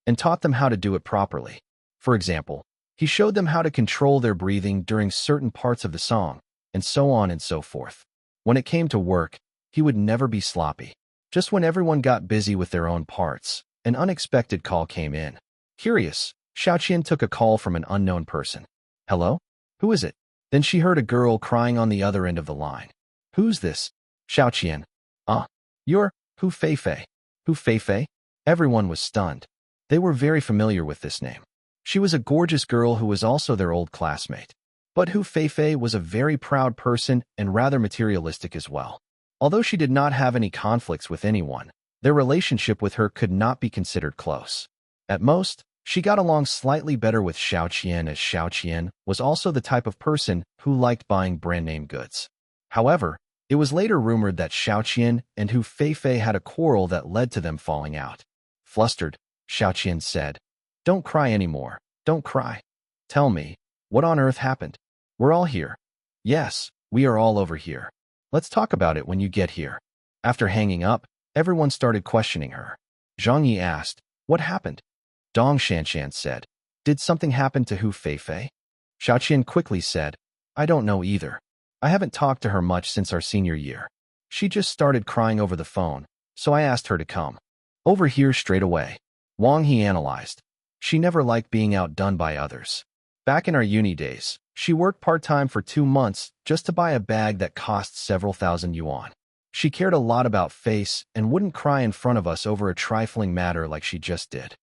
and taught them how to do it properly. For example, he showed them how to control their breathing during certain parts of the song, and so on and so forth. When it came to work, he would never be sloppy. Just when everyone got busy with their own parts, an unexpected call came in. Curious, Xiaoqian took a call from an unknown person. Hello? Who is it? Then she heard a girl crying on the other end of the line. Who's this? Xiaoqian. You're Hu Feifei. Hu Feifei? Everyone was stunned. They were very familiar with this name. She was a gorgeous girl who was also their old classmate. But Hu Feifei was a very proud person and rather materialistic as well. Although she did not have any conflicts with anyone, their relationship with her could not be considered close. At most, she got along slightly better with Xiaoqian, as Xiaoqian was also the type of person who liked buying brand-name goods. However, it was later rumored that Xiaoqian and Hu Feifei had a quarrel that led to them falling out. Flustered, Xiaoqian said, "Don't cry anymore. Don't cry. Tell me, what on earth happened? We're all here." "Yes, we are all over here. Let's talk about it when you get here." After hanging up, everyone started questioning her. Zhang Ye asked, "What happened?" Dong Shanshan said, "Did something happen to Hu Feifei?" Xiaoqian quickly said, "I don't know either. I haven't talked to her much since our senior year. She just started crying over the phone, so I asked her to come over here straight away." Wang He analyzed. She never liked being outdone by others. Back in our uni days, she worked part-time for 2 months just to buy a bag that cost several thousand yuan. She cared a lot about face and wouldn't cry in front of us over a trifling matter like she just did.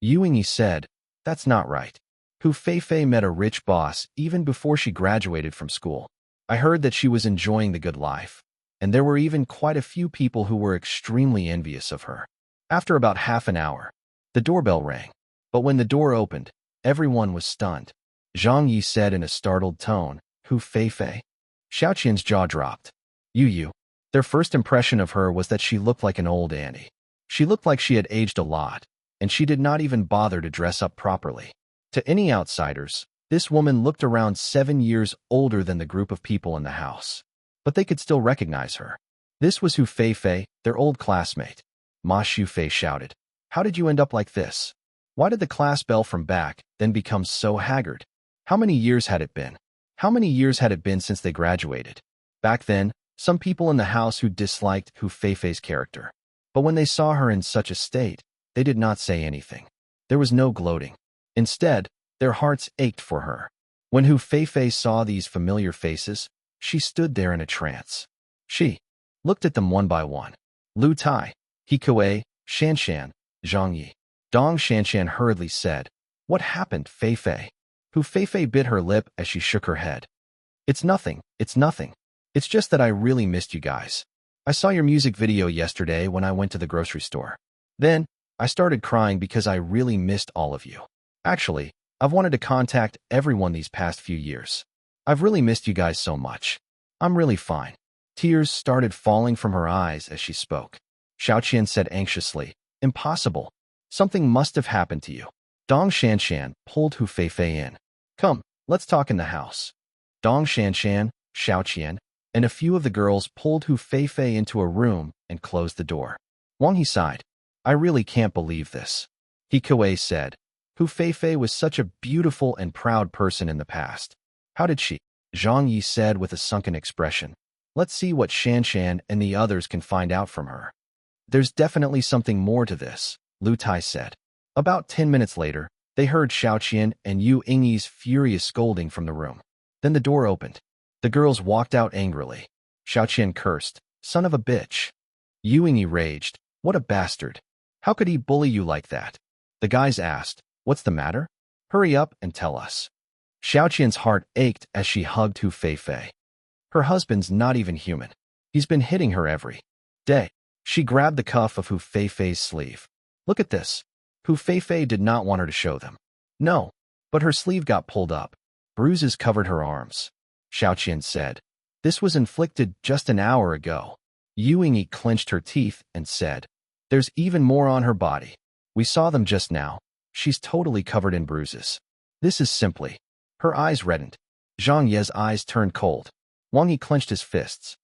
Yingyi said, "That's not right. Hu Feifei met a rich boss even before she graduated from school. I heard that she was enjoying the good life, and there were even quite a few people who were extremely envious of her." After about half an hour, the doorbell rang. But when the door opened, everyone was stunned. Zhang Ye said in a startled tone, "Hu Feifei?" Xiaoqian's jaw dropped. You. Their first impression of her was that she looked like an old auntie. She looked like she had aged a lot, and she did not even bother to dress up properly. To any outsiders, this woman looked around 7 years older than the group of people in the house. But they could still recognize her. This was Hu Feifei, their old classmate. Ma Shufei shouted, "How did you end up like this? Why did the class belle from back then become so haggard? How many years had it been? How many years had it been since they graduated?" Back then, some people in the house who disliked Hu Feifei's character. But when they saw her in such a state, they did not say anything. There was no gloating. Instead, their hearts ached for her. When Hu Feifei saw these familiar faces, she stood there in a trance. She looked at them one by one. Lu Tai, He Kuei, Shanshan, Zhang Ye. Dong Shanshan hurriedly said, "What happened, Feifei?" Hu Feifei bit her lip as she shook her head. It's nothing. It's just that I really missed you guys. I saw your music video yesterday when I went to the grocery store. Then, I started crying because I really missed all of you. Actually, I've wanted to contact everyone these past few years. I've really missed you guys so much. I'm really fine." Tears started falling from her eyes as she spoke. Xiaoqian said anxiously, "Impossible. Something must have happened to you." Dong Shanshan pulled Hu Feifei in. "Come, let's talk in the house." Dong Shanshan, Xiaoqian, and a few of the girls pulled Hu Feifei into a room and closed the door. Wang He sighed. "I really can't believe this." He Kuei said, "Hu Feifei was such a beautiful and proud person in the past. How did she?" Zhang Yi said with a sunken expression. "Let's see what Shanshan and the others can find out from her." "There's definitely something more to this," Lu Tai said. About 10 minutes later, they heard Xiaoqian and Yu Yingyi's furious scolding from the room. Then the door opened. The girls walked out angrily. Xiaoqian cursed, "Son of a bitch." Yu Yingyi raged, "What a bastard. How could he bully you like that?" The guys asked, "What's the matter? Hurry up and tell us." Xiaoqian's heart ached as she hugged Hu Feifei. Her husband's not even human. He's been hitting her every day. She grabbed the cuff of Hu Feifei's sleeve. "Look at this." Hu Feifei did not want her to show them. No, but her sleeve got pulled up. Bruises covered her arms. Xiaoqian said, "This was inflicted just an hour ago." Yu Yingyi clenched her teeth and said, "There's even more on her body. We saw them just now. She's totally covered in bruises. This is simply..." Her eyes reddened. Zhang Ye's eyes turned cold. Wang He clenched his fists.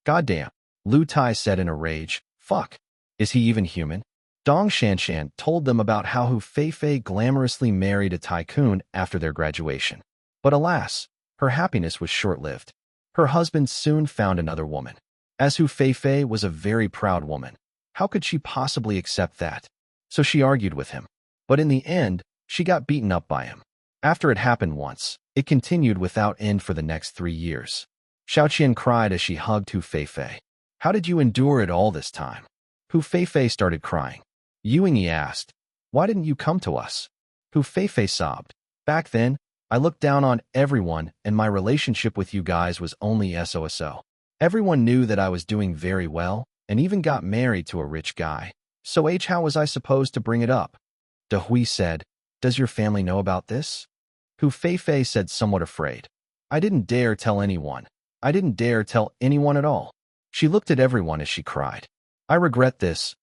"Goddamn," Lu Tai said in a rage. "Fuck. Is he even human?" Dong Shanshan told them about how Hu Feifei glamorously married a tycoon after their graduation. But alas, her happiness was short-lived. Her husband soon found another woman. As Hu Feifei was a very proud woman, how could she possibly accept that? So she argued with him. But in the end, she got beaten up by him. After it happened once, it continued without end for the next 3 years. Xiaoqian cried as she hugged Hu Feifei. How did you endure it all this time? Hu Feifei started crying. Yuingyi asked, why didn't you come to us? Hu Feifei sobbed. Back then, I looked down on everyone and my relationship with you guys was only SOSO. Everyone knew that I was doing very well and even got married to a rich guy. So how was I supposed to bring it up? De Hui said, does your family know about this? Hu Feifei said somewhat afraid. I didn't dare tell anyone. I didn't dare tell anyone at all. She looked at everyone as she cried. I regret this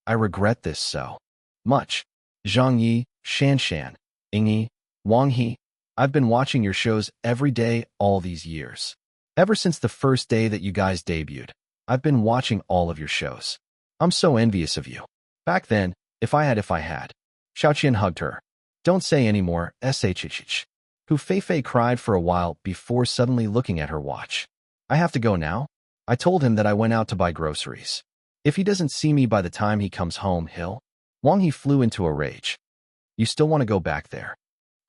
so much. Zhang Ye, Shanshan, Yingyi, Wang He, I've been watching your shows every day all these years. Ever since the first day that you guys debuted, I've been watching all of your shows. I'm so envious of you. Back then, if I had. Xiaoqian hugged her. Don't say any more, shh. Hu Feifei cried for a while before suddenly looking at her watch. I have to go now. I told him that I went out to buy groceries. If he doesn't see me by the time he comes home, Wang He flew into a rage. You still want to go back there?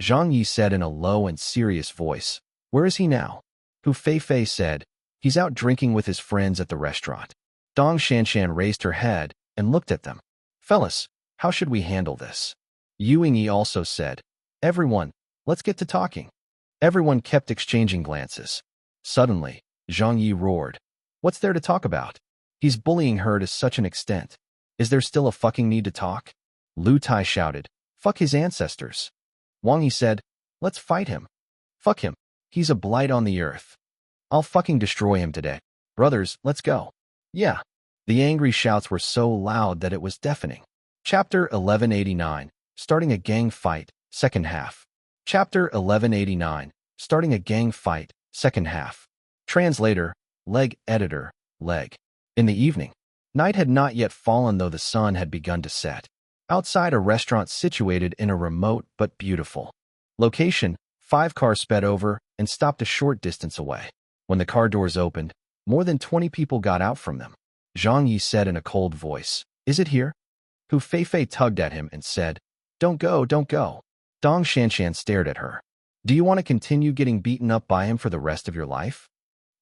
Zhang Ye said in a low and serious voice. Where is he now? Hu Feifei said, he's out drinking with his friends at the restaurant. Dong Shanshan raised her head and looked at them. Fellas, how should we handle this? Yuingyi also said, everyone, let's get to talking. Everyone kept exchanging glances. Suddenly, Zhang Ye roared. What's there to talk about? He's bullying her to such an extent. Is there still a fucking need to talk? Lu Tai shouted, fuck his ancestors. Wang He said, let's fight him. Fuck him. He's a blight on the earth. I'll fucking destroy him today. Brothers, let's go. Yeah. The angry shouts were so loud that it was deafening. Chapter 1189, Starting a Gang Fight, Second Half. Chapter 1189, Starting a Gang Fight, Second Half. Translator, Leg Editor, Leg. In the evening, night had not yet fallen though the sun had begun to set. Outside a restaurant situated in a remote but beautiful location, 5 cars sped over and stopped a short distance away. When the car doors opened, more than 20 people got out from them. Zhang Yi said in a cold voice, is it here? Hu Feifei tugged at him and said, don't go, don't go. Dong Shanshan stared at her. Do you want to continue getting beaten up by him for the rest of your life?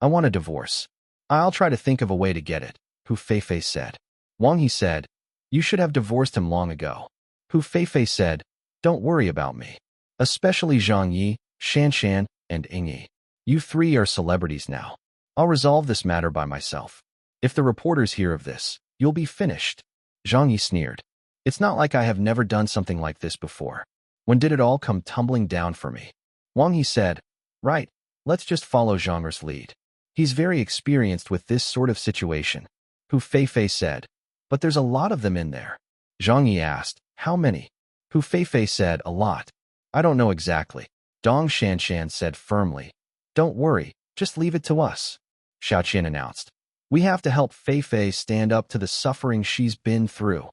I want a divorce. I'll try to think of a way to get it, Hu Feifei said. Wang He said, you should have divorced him long ago. Hu Feifei said, don't worry about me. Especially Zhang Ye, Shanshan, and Yingyi. You 3 are celebrities now. I'll resolve this matter by myself. If the reporters hear of this, you'll be finished. Zhang Ye sneered. It's not like I have never done something like this before. When did it all come tumbling down for me? Wang He said, right, let's just follow Zhang's lead. He's very experienced with this sort of situation. Hu Feifei said, but there's a lot of them in there. Zhang Ye asked, how many? Hu Feifei said, a lot. I don't know exactly. Dong Shanshan said firmly, don't worry, just leave it to us. Xiaoqian announced, we have to help Feifei stand up to the suffering she's been through.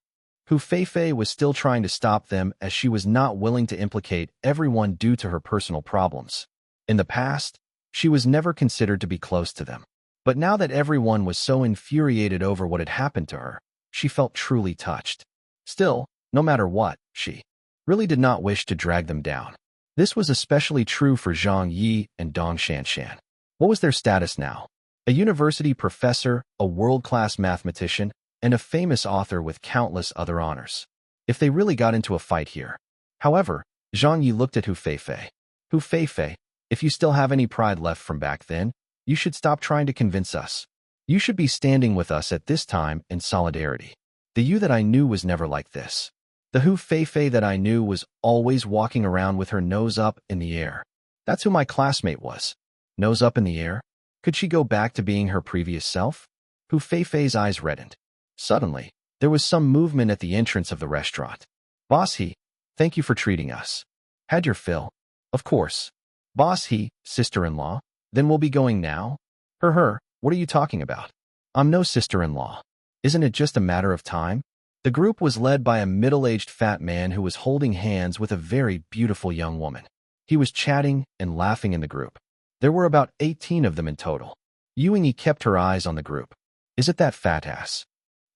Hu Feifei was still trying to stop them as she was not willing to implicate everyone due to her personal problems. In the past, she was never considered to be close to them. But now that everyone was so infuriated over what had happened to her, she felt truly touched. Still, no matter what, she really did not wish to drag them down. This was especially true for Zhang Yi and Dong Shanshan. What was their status now? A university professor, a world-class mathematician, and a famous author with countless other honors. If they really got into a fight here. However, Zhang Yi looked at Hu Feifei. Hu Feifei, if you still have any pride left from back then, you should stop trying to convince us. You should be standing with us at this time in solidarity. The you that I knew was never like this. The Hu Feifei that I knew was always walking around with her nose up in the air. That's who my classmate was. Nose up in the air? Could she go back to being her previous self? Hu Feifei's eyes reddened. Suddenly, there was some movement at the entrance of the restaurant. Boss He, thank you for treating us. Had your fill? Of course. Boss He, sister-in-law, then we'll be going now? Her, what are you talking about? I'm no sister-in-law. Isn't it just a matter of time? The group was led by a middle-aged fat man who was holding hands with a very beautiful young woman. He was chatting and laughing in the group. There were about 18 of them in total. Yuingyi kept her eyes on the group. Is it that fat ass?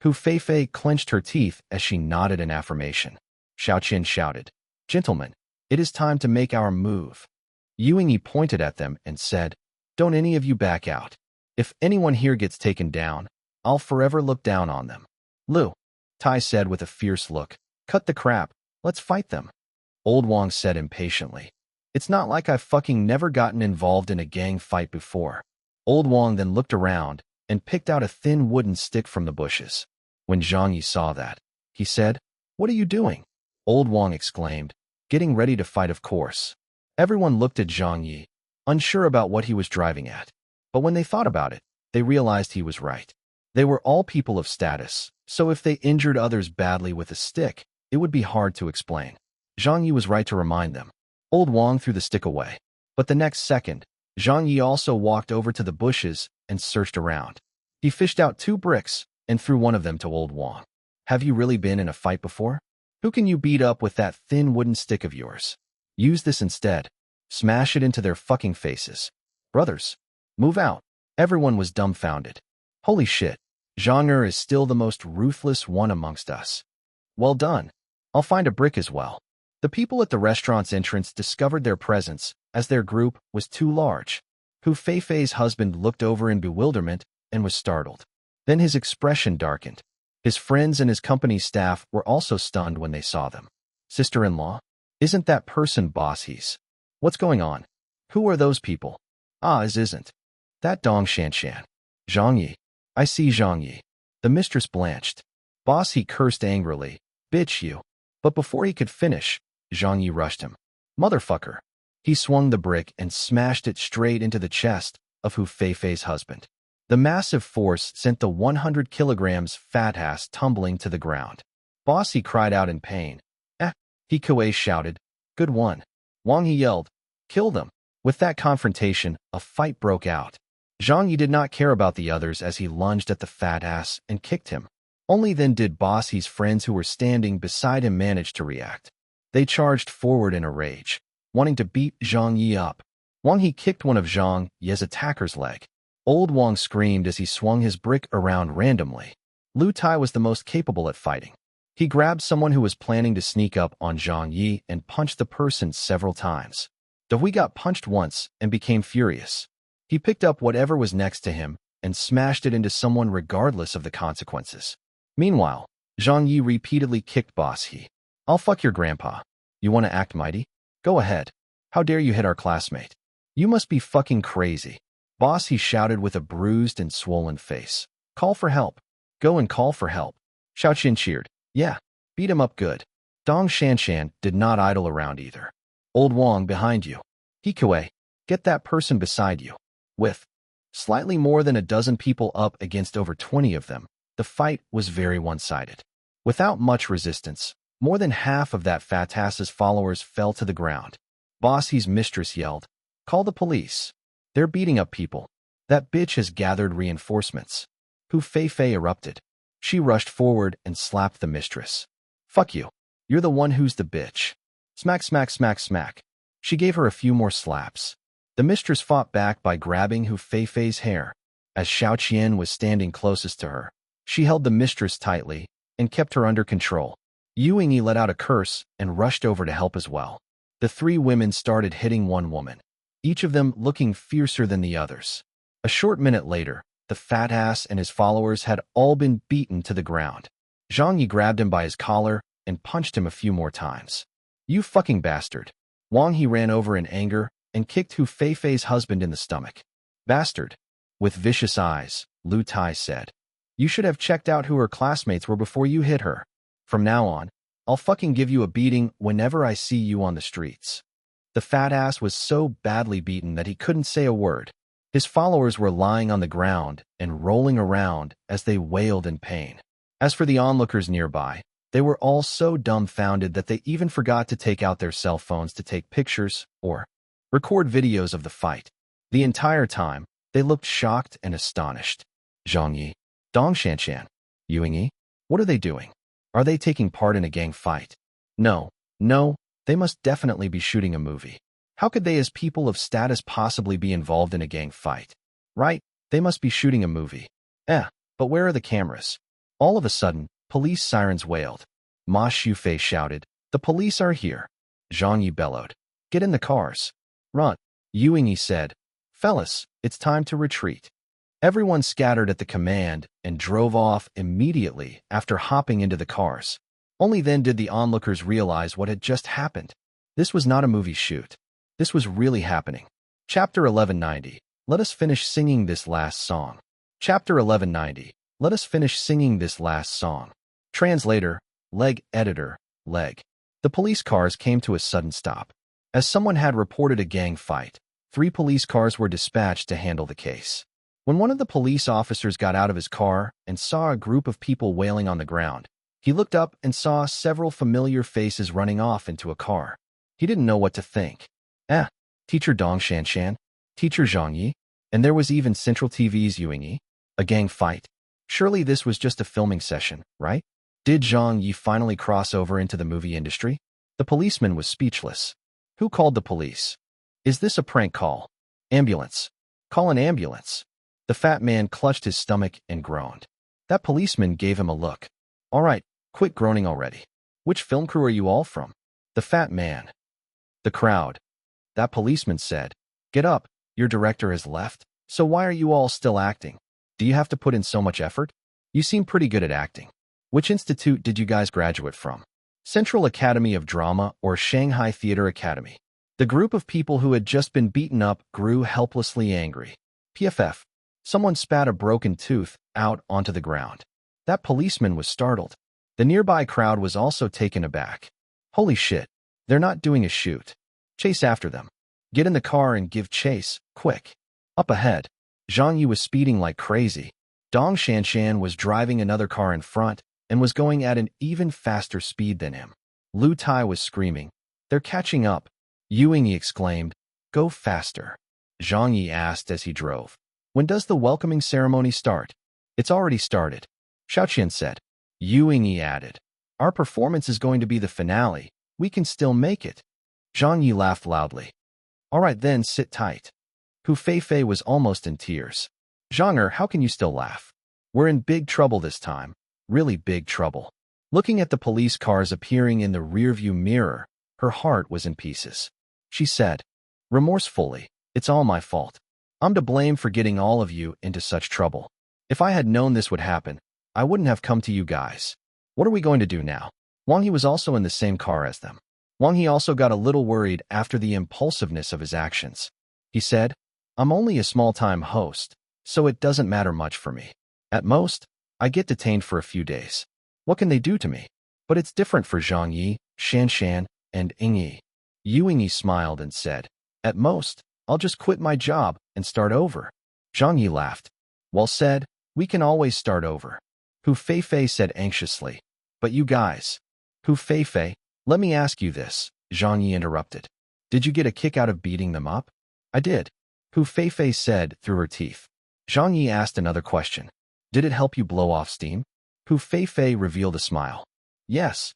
Hu Feifei clenched her teeth as she nodded in affirmation. Xiaoqian shouted, Gentlemen, it is time to make our move. Yuingyi pointed at them and said, Don't any of you back out. If anyone here gets taken down, I'll forever look down on them. Lu, Tai said with a fierce look, Cut the crap, let's fight them. Old Wang said impatiently, It's not like I've fucking never gotten involved in a gang fight before. Old Wang then looked around and picked out a thin wooden stick from the bushes. When Zhang Ye saw that, he said, What are you doing? Old Wang exclaimed, Getting ready to fight, of course. Everyone looked at Zhang Ye, unsure about what he was driving at. But when they thought about it, they realized he was right. They were all people of status, so if they injured others badly with a stick, it would be hard to explain. Zhang Ye was right to remind them. Old Wang threw the stick away. But the next second, Zhang Ye also walked over to the bushes and searched around. He fished out 2 bricks and threw one of them to Old Wang. Have you really been in a fight before? Who can you beat up with that thin wooden stick of yours? Use this instead. Smash it into their fucking faces. Brothers, move out. Everyone was dumbfounded. Holy shit, Zhang Ye is still the most ruthless one amongst us. Well done. I'll find a brick as well. The people at the restaurant's entrance discovered their presence, as their group was too large. Hu Feifei's husband looked over in bewilderment and was startled. Then his expression darkened. His friends and his company's staff were also stunned when they saw them. Sister-in-law? Isn't that person boss he's? What's going on? Who are those people? Isn't that Dong Shanshan? Zhang Ye. I see Zhang Ye. The mistress blanched. Boss, he cursed angrily. Bitch you. But before he could finish, Zhang Ye rushed him. Motherfucker. He swung the brick and smashed it straight into the chest of Hu Feifei's husband. The massive force sent the 100 kilograms fat ass tumbling to the ground. Boss, he cried out in pain. He Kuei shouted. Good one. Wang, he yelled. Kill them. With that confrontation, a fight broke out. Zhang Ye did not care about the others as he lunged at the fat ass and kicked him. Only then did Boss He's friends who were standing beside him manage to react. They charged forward in a rage, wanting to beat Zhang Ye up. Wang He kicked one of Zhang Ye's attacker's leg. Old Wang screamed as he swung his brick around randomly. Lu Tai was the most capable at fighting. He grabbed someone who was planning to sneak up on Zhang Ye and punched the person several times. Hui got punched once and became furious. He picked up whatever was next to him and smashed it into someone regardless of the consequences. Meanwhile, Zhang Ye repeatedly kicked Boss He. I'll fuck your grandpa. You want to act mighty? Go ahead. How dare you hit our classmate? You must be fucking crazy. Boss He shouted with a bruised and swollen face. Call for help. Go and call for help. Xiaoqian cheered. Yeah, beat him up good. Dong Shanshan did not idle around either. Old Wang behind you. He Kuei, get that person beside you. With slightly more than a dozen people up against over 20 of them, the fight was very one-sided. Without much resistance, more than half of that fat ass's followers fell to the ground. Boss He's mistress yelled, Call the police. They're beating up people. That bitch has gathered reinforcements. Hu Feifei erupted. She rushed forward and slapped the mistress. Fuck you. You're the one who's the bitch. Smack, smack, smack, smack. She gave her a few more slaps. The mistress fought back by grabbing Hu Feifei's hair. As Xiaoqian was standing closest to her, she held the mistress tightly and kept her under control. Yuingyi let out a curse and rushed over to help as well. The 3 women started hitting one woman, each of them looking fiercer than the others. A short minute later, the fat ass and his followers had all been beaten to the ground. Zhang Ye grabbed him by his collar and punched him a few more times. You fucking bastard. Wang He ran over in anger and kicked Hu Feifei's husband in the stomach. Bastard. With vicious eyes, Lu Tai said. You should have checked out who her classmates were before you hit her. From now on, I'll fucking give you a beating whenever I see you on the streets. The fat ass was so badly beaten that he couldn't say a word. His followers were lying on the ground and rolling around as they wailed in pain. As for the onlookers nearby, they were all so dumbfounded that they even forgot to take out their cell phones to take pictures or record videos of the fight. The entire time, they looked shocked and astonished. Zhang Ye, Dong Shanshan, Yuingyi, what are they doing? Are they taking part in a gang fight? No, no, they must definitely be shooting a movie. How could they as people of status possibly be involved in a gang fight? Right, they must be shooting a movie. But where are the cameras? All of a sudden, police sirens wailed. Ma Shufei shouted, "The police are here." Zhang Ye bellowed, "Get in the cars. Run." Yu Yingyi said, "Fellas, it's time to retreat." Everyone scattered at the command and drove off immediately after hopping into the cars. Only then did the onlookers realize what had just happened. This was not a movie shoot. This was really happening. Chapter 1190. Let us finish singing this last song. Chapter 1190. Let us finish singing this last song. Translator, leg editor, leg. The police cars came to a sudden stop. As someone had reported a gang fight, 3 police cars were dispatched to handle the case. When one of the police officers got out of his car and saw a group of people wailing on the ground, he looked up and saw several familiar faces running off into a car. He didn't know what to think. Teacher Dong Shanshan, Teacher Zhang Ye, and there was even Central TV's Yu Yingyi. A gang fight? Surely this was just a filming session, right? Did Zhang Ye finally cross over into the movie industry? The policeman was speechless. Who called the police? Is this a prank call? Ambulance. Call an ambulance. The fat man clutched his stomach and groaned. That policeman gave him a look. All right, quit groaning already. Which film crew are you all from? The fat man. The crowd. That policeman said, Get up, your director has left, so why are you all still acting? Do you have to put in so much effort? You seem pretty good at acting. Which institute did you guys graduate from? Central Academy of Drama or Shanghai Theater Academy? The group of people who had just been beaten up grew helplessly angry. PFF. Someone spat a broken tooth out onto the ground. That policeman was startled. The nearby crowd was also taken aback. Holy shit, they're not doing a shoot. Chase after them. Get in the car and give chase, quick. Up ahead, Zhang Ye was speeding like crazy. Dong Shanshan was driving another car in front and was going at an even faster speed than him. Lu Tai was screaming, "They're catching up." Yu Yingyi exclaimed, "Go faster." Zhang Ye asked as he drove, "When does the welcoming ceremony start?" "It's already started," Xiaoqian said. Yu Yingyi added, "Our performance is going to be the finale. We can still make it." Zhang Ye laughed loudly. "All right then, sit tight." Hu Feifei was almost in tears. "Zhang, how can you still laugh? We're in big trouble this time. Really big trouble." Looking at the police cars appearing in the rearview mirror, her heart was in pieces. She said, remorsefully, "It's all my fault. I'm to blame for getting all of you into such trouble. If I had known this would happen, I wouldn't have come to you guys. What are we going to do now?" Wang He was also in the same car as them. Wang He also got a little worried after the impulsiveness of his actions. He said, "I'm only a small-time host, so it doesn't matter much for me. At most, I get detained for a few days. What can they do to me?" But it's different for Zhang Ye, Shanshan, and Yingyi. Yu Yingyi smiled and said, "At most, I'll just quit my job and start over." Zhang Ye laughed. "Well said, we can always start over." Hu Feifei said anxiously, "But you guys." Hu Feifei, "Let me ask you this," Zhang Ye interrupted. "Did you get a kick out of beating them up?" "I did," Hu Feifei said through her teeth. Zhang Ye asked another question. "Did it help you blow off steam?" Hu Feifei revealed a smile. "Yes."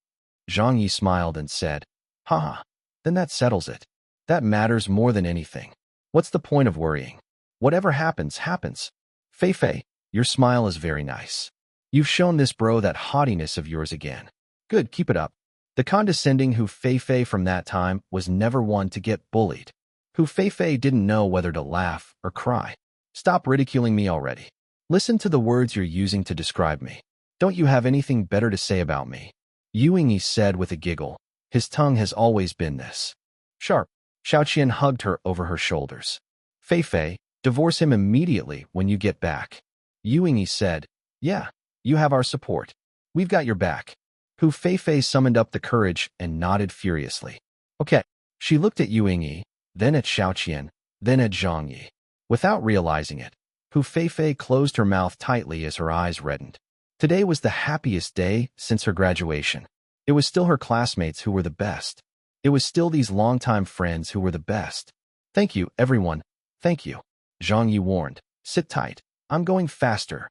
Zhang Ye smiled and said, "Haha, then that settles it. That matters more than anything. What's the point of worrying? Whatever happens, happens." "Feifei, your smile is very nice. You've shown this bro that haughtiness of yours again. Good, keep it up." The condescending Hu Feifei from that time was never one to get bullied. Hu Feifei didn't know whether to laugh or cry. "Stop ridiculing me already. Listen to the words you're using to describe me. Don't you have anything better to say about me?" Yu Yingyi said with a giggle. His tongue has always been this. Sharp. Xiaoqian hugged her over her shoulders. "Feifei, divorce him immediately when you get back." Yu Yingyi said, "Yeah, you have our support. We've got your back." Hu Feifei summoned up the courage and nodded furiously. "Okay." She looked at Yu Yingyi, then at Xiaoqian, then at Zhang Ye. Without realizing it, Hu Feifei closed her mouth tightly as her eyes reddened. Today was the happiest day since her graduation. It was still her classmates who were the best. It was still these longtime friends who were the best. "Thank you, everyone. Thank you." Zhang Ye warned. "Sit tight. I'm going faster."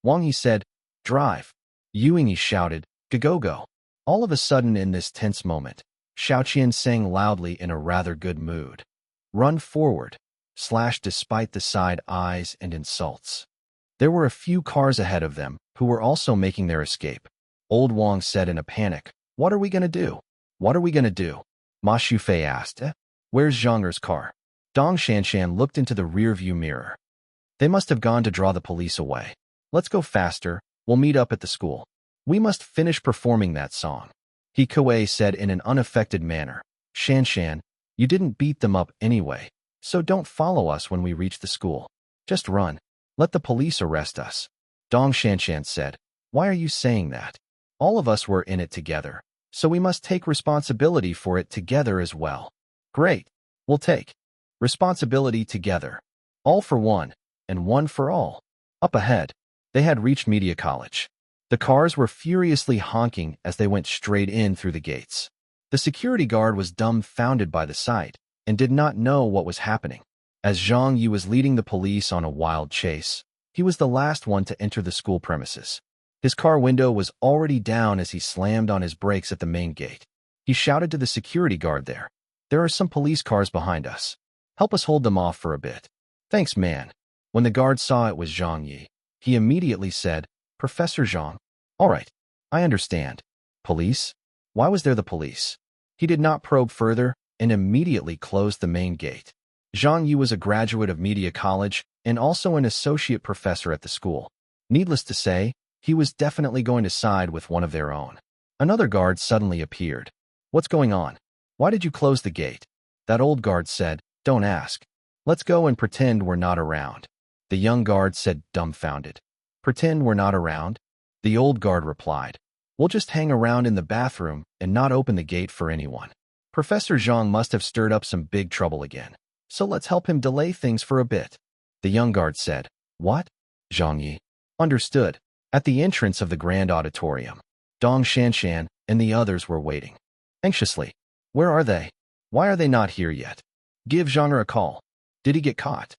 Wang He said, "Drive." Yu Yingyi shouted, Go, go. All of a sudden in this tense moment, Xiaoqian sang loudly in a rather good mood. Run forward, slash despite the side eyes and insults. There were a few cars ahead of them who were also making their escape. Old Wang said in a panic, "What are we going to do? What are we going to do?" Ma Shufei asked, "Where's Zhang Ye's car?" Dong Shanshan looked into the rearview mirror. "They must have gone to draw the police away. Let's go faster, we'll meet up at the school. We must finish performing that song." He Kuei said in an unaffected manner, "Shanshan, you didn't beat them up anyway, so don't follow us when we reach the school. Just run. Let the police arrest us." Dong Shanshan said, "Why are you saying that? All of us were in it together, so we must take responsibility for it together as well." "Great. We'll take responsibility together. All for one, and one for all." Up ahead, they had reached Media College. The cars were furiously honking as they went straight in through the gates. The security guard was dumbfounded by the sight and did not know what was happening. As Zhang Ye was leading the police on a wild chase, he was the last one to enter the school premises. His car window was already down as he slammed on his brakes at the main gate. He shouted to the security guard there, "There are some police cars behind us. Help us hold them off for a bit." "Thanks, man." When the guard saw it was Zhang Ye, he immediately said, "Professor Zhang, all right, I understand. Police? Why was there the police?" He did not probe further and immediately closed the main gate. Zhang Ye was a graduate of Media College and also an associate professor at the school. Needless to say, he was definitely going to side with one of their own. Another guard suddenly appeared. "What's going on? Why did you close the gate?" That old guard said, "Don't ask. Let's go and pretend we're not around." The young guard said, dumbfounded, "Pretend we're not around?" The old guard replied, "We'll just hang around in the bathroom and not open the gate for anyone. Professor Zhang must have stirred up some big trouble again, so let's help him delay things for a bit." The young guard said, "What?" Zhang Ye understood. At the entrance of the grand auditorium, Dong Shanshan and the others were waiting anxiously. "Where are they? Why are they not here yet? Give Zhang a call. Did he get caught?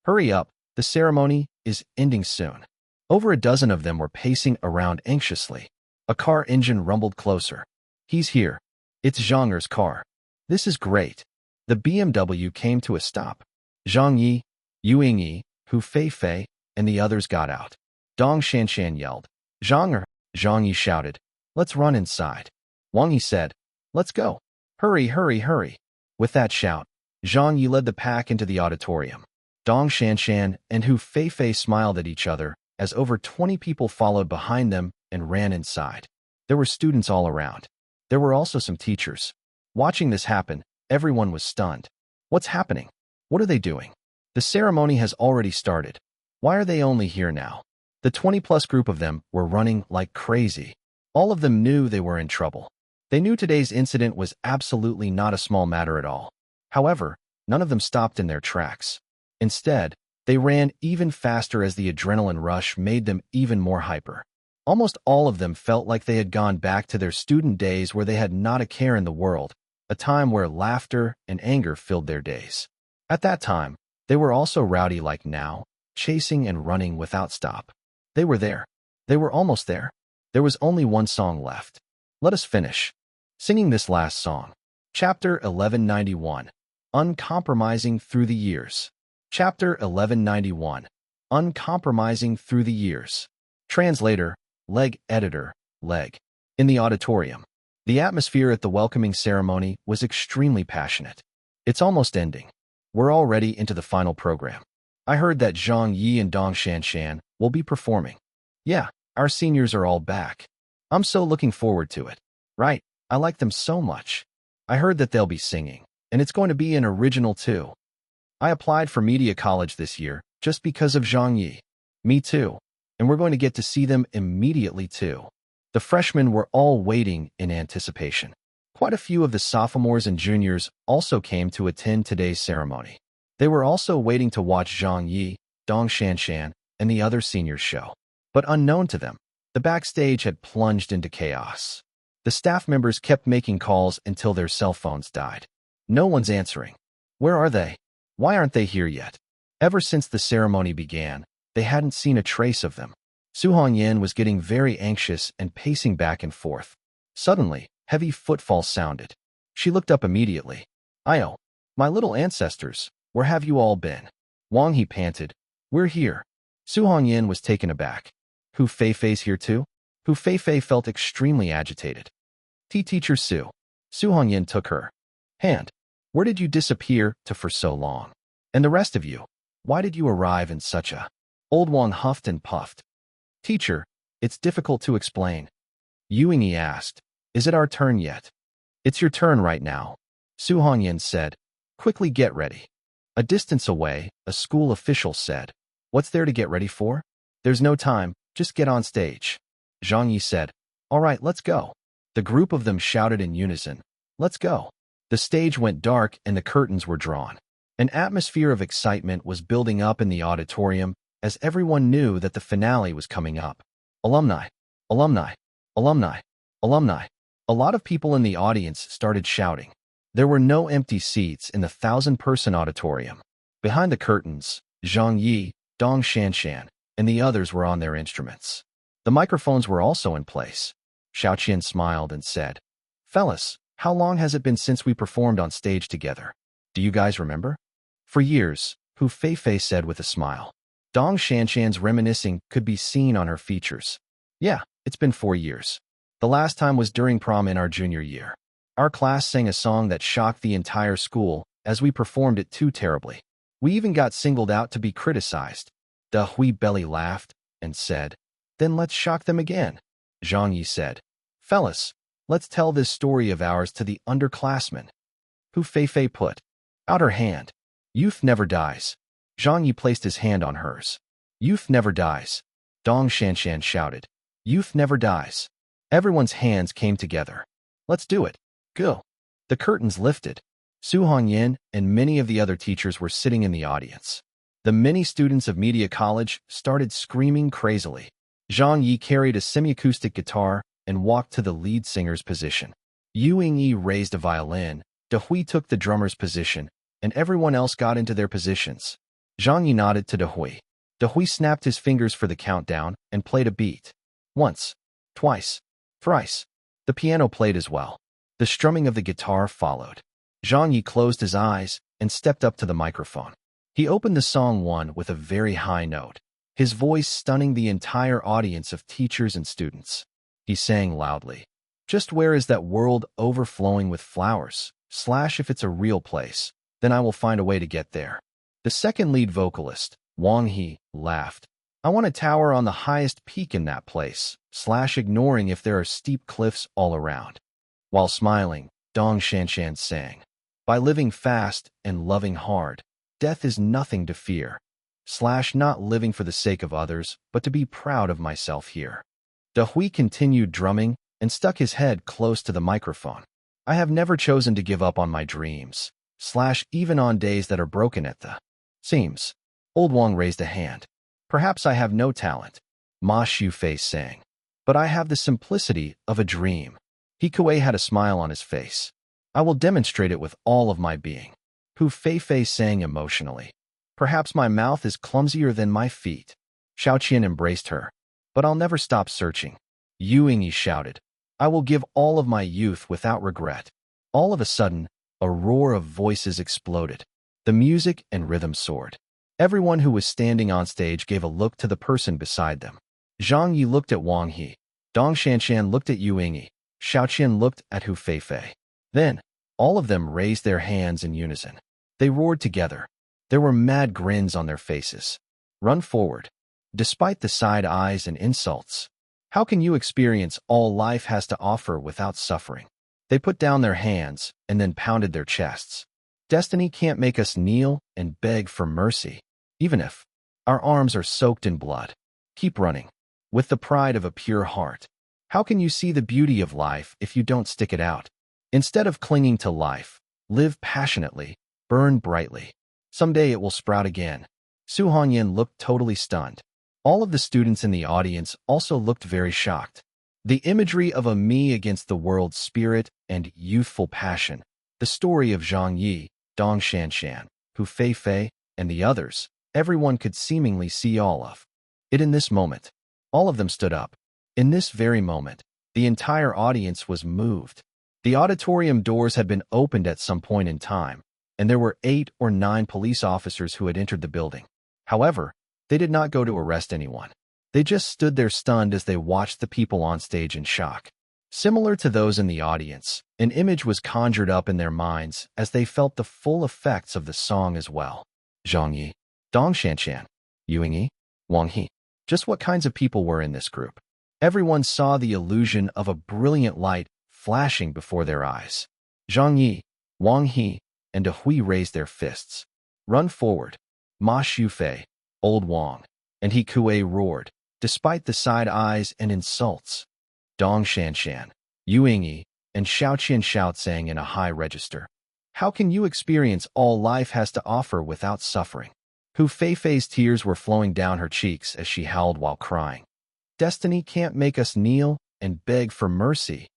Hurry up, the ceremony is ending soon." Over a dozen of them were pacing around anxiously. A car engine rumbled closer. "He's here. It's Zhang Ye's car. This is great." The BMW came to a stop. Zhang Ye, Yu Yingyi, Hu Feifei, and the others got out. Dong Shanshan yelled, "Zhang Ye!" Zhang Ye shouted, "Let's run inside." Wang Yi said, "Let's go. Hurry, hurry, hurry." With that shout, Zhang Ye led the pack into the auditorium. Dong Shanshan and Hu Feifei smiled at each other as over 20 people followed behind them and ran inside. There were students all around. There were also some teachers. Watching this happen, everyone was stunned. What's happening? What are they doing? The ceremony has already started. Why are they only here now? The 20-plus group of them were running like crazy. All of them knew they were in trouble. They knew today's incident was absolutely not a small matter at all. However, none of them stopped in their tracks. Instead, they ran even faster as the adrenaline rush made them even more hyper. Almost all of them felt like they had gone back to their student days where they had not a care in the world, a time where laughter and anger filled their days. At that time, they were also rowdy like now, chasing and running without stop. They were there. They were almost there. There was only one song left. Let us finish singing this last song. Chapter 1191, Uncompromising Through the Years. Chapter 1191, Uncompromising Through the Years. Translator, Leg Editor, Leg. In the auditorium, the atmosphere at the welcoming ceremony was extremely passionate. It's almost ending. We're already into the final program. I heard that Zhang Ye and Dong Shanshan will be performing. Yeah, our seniors are all back. I'm so looking forward to it. Right, I like them so much. I heard that they'll be singing, and it's going to be an original too. I applied for Media College this year just because of Zhang Ye. Me too. And we're going to get to see them immediately too. The freshmen were all waiting in anticipation. Quite a few of the sophomores and juniors also came to attend today's ceremony. They were also waiting to watch Zhang Ye, Dong Shanshan, and the other seniors show. But unknown to them, the backstage had plunged into chaos. The staff members kept making calls until their cell phones died. No one's answering. Where are they? Why aren't they here yet? Ever since the ceremony began, they hadn't seen a trace of them. Zhang Ye was getting very anxious and pacing back and forth. Suddenly, heavy footfalls sounded. She looked up immediately. "Io, my little ancestors, where have you all been?" Wang He panted. "We're here." Zhang Ye was taken aback. "Hu Feifei's here too?" Hu Feifei felt extremely agitated. Teacher Su." Zhang Ye took her hand. "Where did you disappear to for so long? And the rest of you, why did you arrive in such a—" Old Wang huffed and puffed. "Teacher, it's difficult to explain." Yi asked, "Is it our turn yet?" "It's your turn right now," Zhang Ye said. "Quickly get ready." A distance away, a school official said, "What's there to get ready for?" "There's no time, just get on stage." Zhang Ye said, "All right, let's go." The group of them shouted in unison, "Let's go." The stage went dark and the curtains were drawn. An atmosphere of excitement was building up in the auditorium as everyone knew that the finale was coming up. Alumni, alumni, alumni, alumni. A lot of people in the audience started shouting. There were no empty seats in the 1,000-person auditorium. Behind the curtains, Zhang Ye, Dong Shanshan, and the others were on their instruments. The microphones were also in place. Xiaoqian smiled and said, "Fellas, how long has it been since we performed on stage together? Do you guys remember?" "For years," Hu Feifei said with a smile. Dong Shanshan's reminiscing could be seen on her features. "Yeah, it's been 4 years. The last time was during prom in our junior year. Our class sang a song that shocked the entire school as we performed it too terribly. We even got singled out to be criticized." Da Hui belly laughed and said, "Then let's shock them again." Zhang Yi said, "Fellas, let's tell this story of ours to the underclassmen." Hu Feifei put out her hand. "Youth never dies." Zhang Yi placed his hand on hers. "Youth never dies." Dong Shanshan shouted, "Youth never dies." Everyone's hands came together. "Let's do it. Go." The curtains lifted. Zhang Ye and many of the other teachers were sitting in the audience. The many students of Media College started screaming crazily. Zhang Ye carried a semi-acoustic guitar and walked to the lead singer's position. Yi raised a violin, Da Hui took the drummer's position, and everyone else got into their positions. Zhang Ye nodded to Da Hui. Da Hui snapped his fingers for the countdown and played a beat. Once, twice, thrice. The piano played as well. The strumming of the guitar followed. Zhang Ye closed his eyes and stepped up to the microphone. He opened the song one with a very high note, his voice stunning the entire audience of teachers and students. He sang loudly, "Just where is that world overflowing with flowers? If it's a real place, then I will find a way to get there." The second lead vocalist, Wang He, laughed. "I want a tower on the highest peak in that place, ignoring if there are steep cliffs all around." While smiling, Dong Shanshan sang, "By living fast and loving hard, death is nothing to fear. Not living for the sake of others, but to be proud of myself here." Da Hui continued drumming and stuck his head close to the microphone. "I have never chosen to give up on my dreams, even on days that are broken at the seams." Old Wang raised a hand. "Perhaps I have no talent," Ma Shufei sang, "but I have the simplicity of a dream." He Kuei had a smile on his face. "I will demonstrate it with all of my being." Hu Feifei sang emotionally. "Perhaps my mouth is clumsier than my feet." Xiaoqian embraced her. "But I'll never stop searching." Yi shouted, "I will give all of my youth without regret." All of a sudden, a roar of voices exploded. The music and rhythm soared. Everyone who was standing on stage gave a look to the person beside them. Zhang Yi looked at Wang He. Dong Shanshan looked at Yi. Xiaoqian looked at Hu Feifei. Then, all of them raised their hands in unison. They roared together. There were mad grins on their faces. "Run forward." Despite the side eyes and insults, how can you experience all life has to offer without suffering? They put down their hands and then pounded their chests. "Destiny can't make us kneel and beg for mercy, even if our arms are soaked in blood. Keep running, with the pride of a pure heart. How can you see the beauty of life if you don't stick it out? Instead of clinging to life, live passionately, burn brightly. Someday it will sprout again." Zhang Ye looked totally stunned. All of the students in the audience also looked very shocked. The imagery of a me against the world's spirit and youthful passion, the story of Zhang Ye, Dong Shanshan, Hu Feifei, and the others, everyone could seemingly see all of it in this moment. All of them stood up. In this very moment, the entire audience was moved. The auditorium doors had been opened at some point in time, and there were 8 or 9 police officers who had entered the building. However, they did not go to arrest anyone. They just stood there stunned as they watched the people on stage in shock. Similar to those in the audience, an image was conjured up in their minds as they felt the full effects of the song as well. Zhang Ye, Dong Shanshan, Yuingyi, Wang He. Just what kinds of people were in this group? Everyone saw the illusion of a brilliant light flashing before their eyes. Zhang Ye, Wang He, and Hui raised their fists. Run forward. Ma Shufei, Old Wang, and He Kue roared, despite the side eyes and insults. Dong Shanshan, Yuingyi, and Xiaoqian Shout sang in a high register. How can you experience all life has to offer without suffering? Hu Feifei's tears were flowing down her cheeks as she howled while crying. Destiny can't make us kneel and beg for mercy,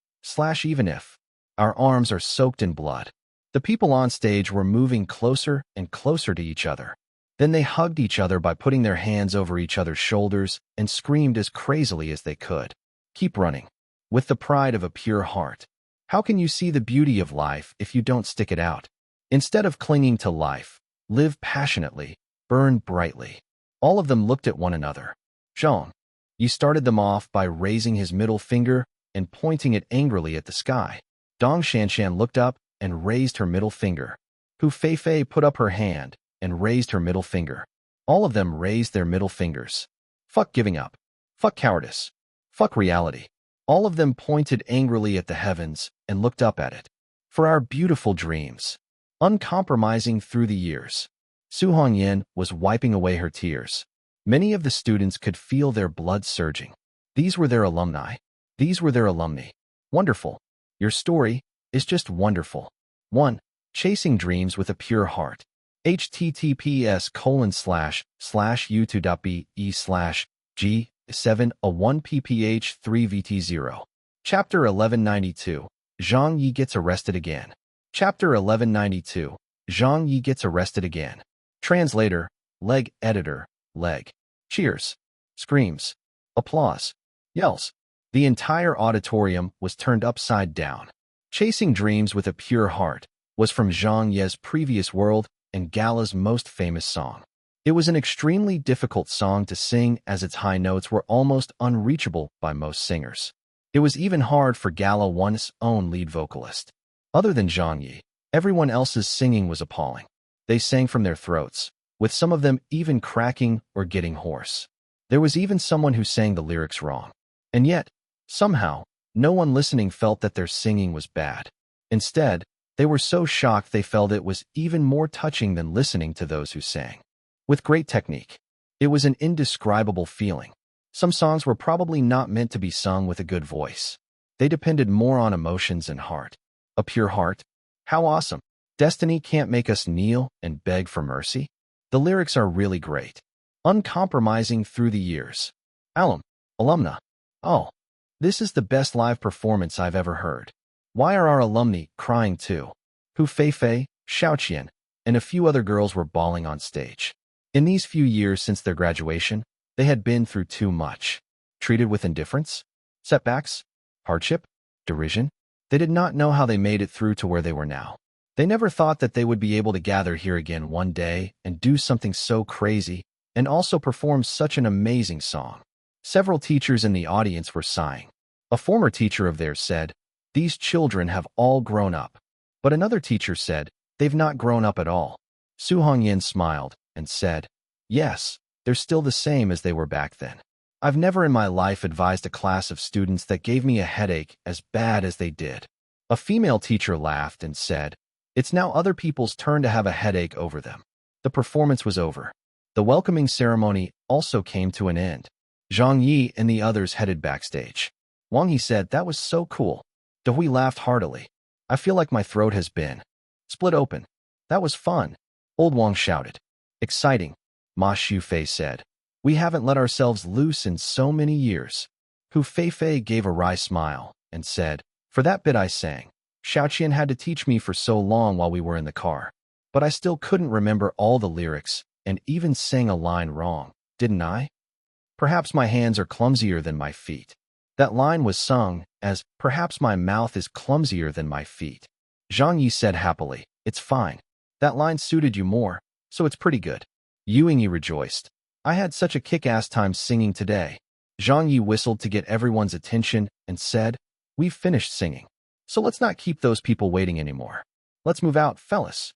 even if our arms are soaked in blood. The people on stage were moving closer and closer to each other. Then they hugged each other by putting their hands over each other's shoulders and screamed as crazily as they could. Keep running. With the pride of a pure heart. How can you see the beauty of life if you don't stick it out? Instead of clinging to life, live passionately, burn brightly. All of them looked at one another. Zhang Ye started them off by raising his middle finger and pointing it angrily at the sky. Dong Shanshan looked up and raised her middle finger. Hu Feifei put up her hand and raised her middle finger. All of them raised their middle fingers. Fuck giving up. Fuck cowardice. Fuck reality. All of them pointed angrily at the heavens and looked up at it. For our beautiful dreams. Uncompromising through the years. Su Hongyan was wiping away her tears. Many of the students could feel their blood surging. These were their alumni. These were their alumni. Wonderful. Your story is just wonderful. 1. Chasing dreams with a pure heart. https://youtube.be/g7a1pph3vt0. Chapter 1192. Zhang Ye gets arrested again. Chapter 1192. Zhang Ye gets arrested again. Translator, leg editor, leg. Cheers. Screams. Applause. Yells. The entire auditorium was turned upside down. Chasing Dreams with a Pure Heart was from Zhang Ye's previous world and Gala's most famous song. It was an extremely difficult song to sing as its high notes were almost unreachable by most singers. It was even hard for Gala One's own lead vocalist. Other than Zhang Ye, everyone else's singing was appalling. They sang from their throats, with some of them even cracking or getting hoarse. There was even someone who sang the lyrics wrong. And yet, somehow, no one listening felt that their singing was bad. Instead, they were so shocked they felt it was even more touching than listening to those who sang. With great technique. It was an indescribable feeling. Some songs were probably not meant to be sung with a good voice. They depended more on emotions and heart. A pure heart? How awesome. Destiny can't make us kneel and beg for mercy. The lyrics are really great. Uncompromising through the years. Alumna. Oh, this is the best live performance I've ever heard. Why are our alumni crying too? Hu Feifei, Xiaoqian, and a few other girls were bawling on stage. In these few years since their graduation, they had been through too much. Treated with indifference? Setbacks? Hardship? Derision? They did not know how they made it through to where they were now. They never thought that they would be able to gather here again one day and do something so crazy and also perform such an amazing song. Several teachers in the audience were sighing. A former teacher of theirs said, "These children have all grown up." But another teacher said, "They've not grown up at all." Su Hongyan smiled and said, "Yes, they're still the same as they were back then. I've never in my life advised a class of students that gave me a headache as bad as they did." A female teacher laughed and said, "It's now other people's turn to have a headache over them." The performance was over. The welcoming ceremony also came to an end. Zhang Ye and the others headed backstage. Wang He said, "That was so cool." Hui laughed heartily. "I feel like my throat has been split open." "That was fun." Old Wang shouted. "Exciting," Ma Shufei said. "We haven't let ourselves loose in so many years." Hu Feifei gave a wry smile and said, "For that bit I sang. Xiaoqian had to teach me for so long while we were in the car. But I still couldn't remember all the lyrics and even sang a line wrong, didn't I?" perhaps my hands are clumsier than my feet. That line was sung as, perhaps my mouth is clumsier than my feet. Zhang Ye said happily, it's fine. That line suited you more, so it's pretty good. Ye rejoiced. I had such a kick-ass time singing today. Zhang Ye whistled to get everyone's attention and said, we've finished singing. So let's not keep those people waiting anymore. Let's move out, fellas.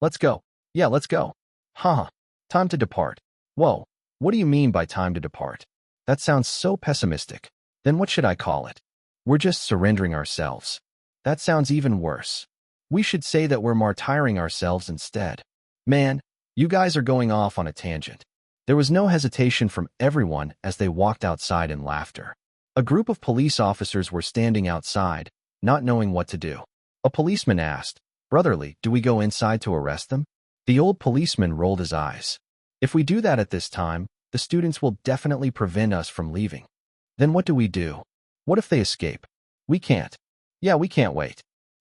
Let's go. Yeah, let's go. Haha. Time to depart. Whoa, what do you mean by time to depart? That sounds so pessimistic. Then what should I call it? We're just surrendering ourselves. That sounds even worse. We should say that we're martyring ourselves instead. Man, you guys are going off on a tangent. There was no hesitation from everyone as they walked outside in laughter. A group of police officers were standing outside, not knowing what to do. A policeman asked, Brotherly, do we go inside to arrest them? The old policeman rolled his eyes. If we do that at this time, the students will definitely prevent us from leaving. Then what do we do? What if they escape? We can't. Yeah, we can't wait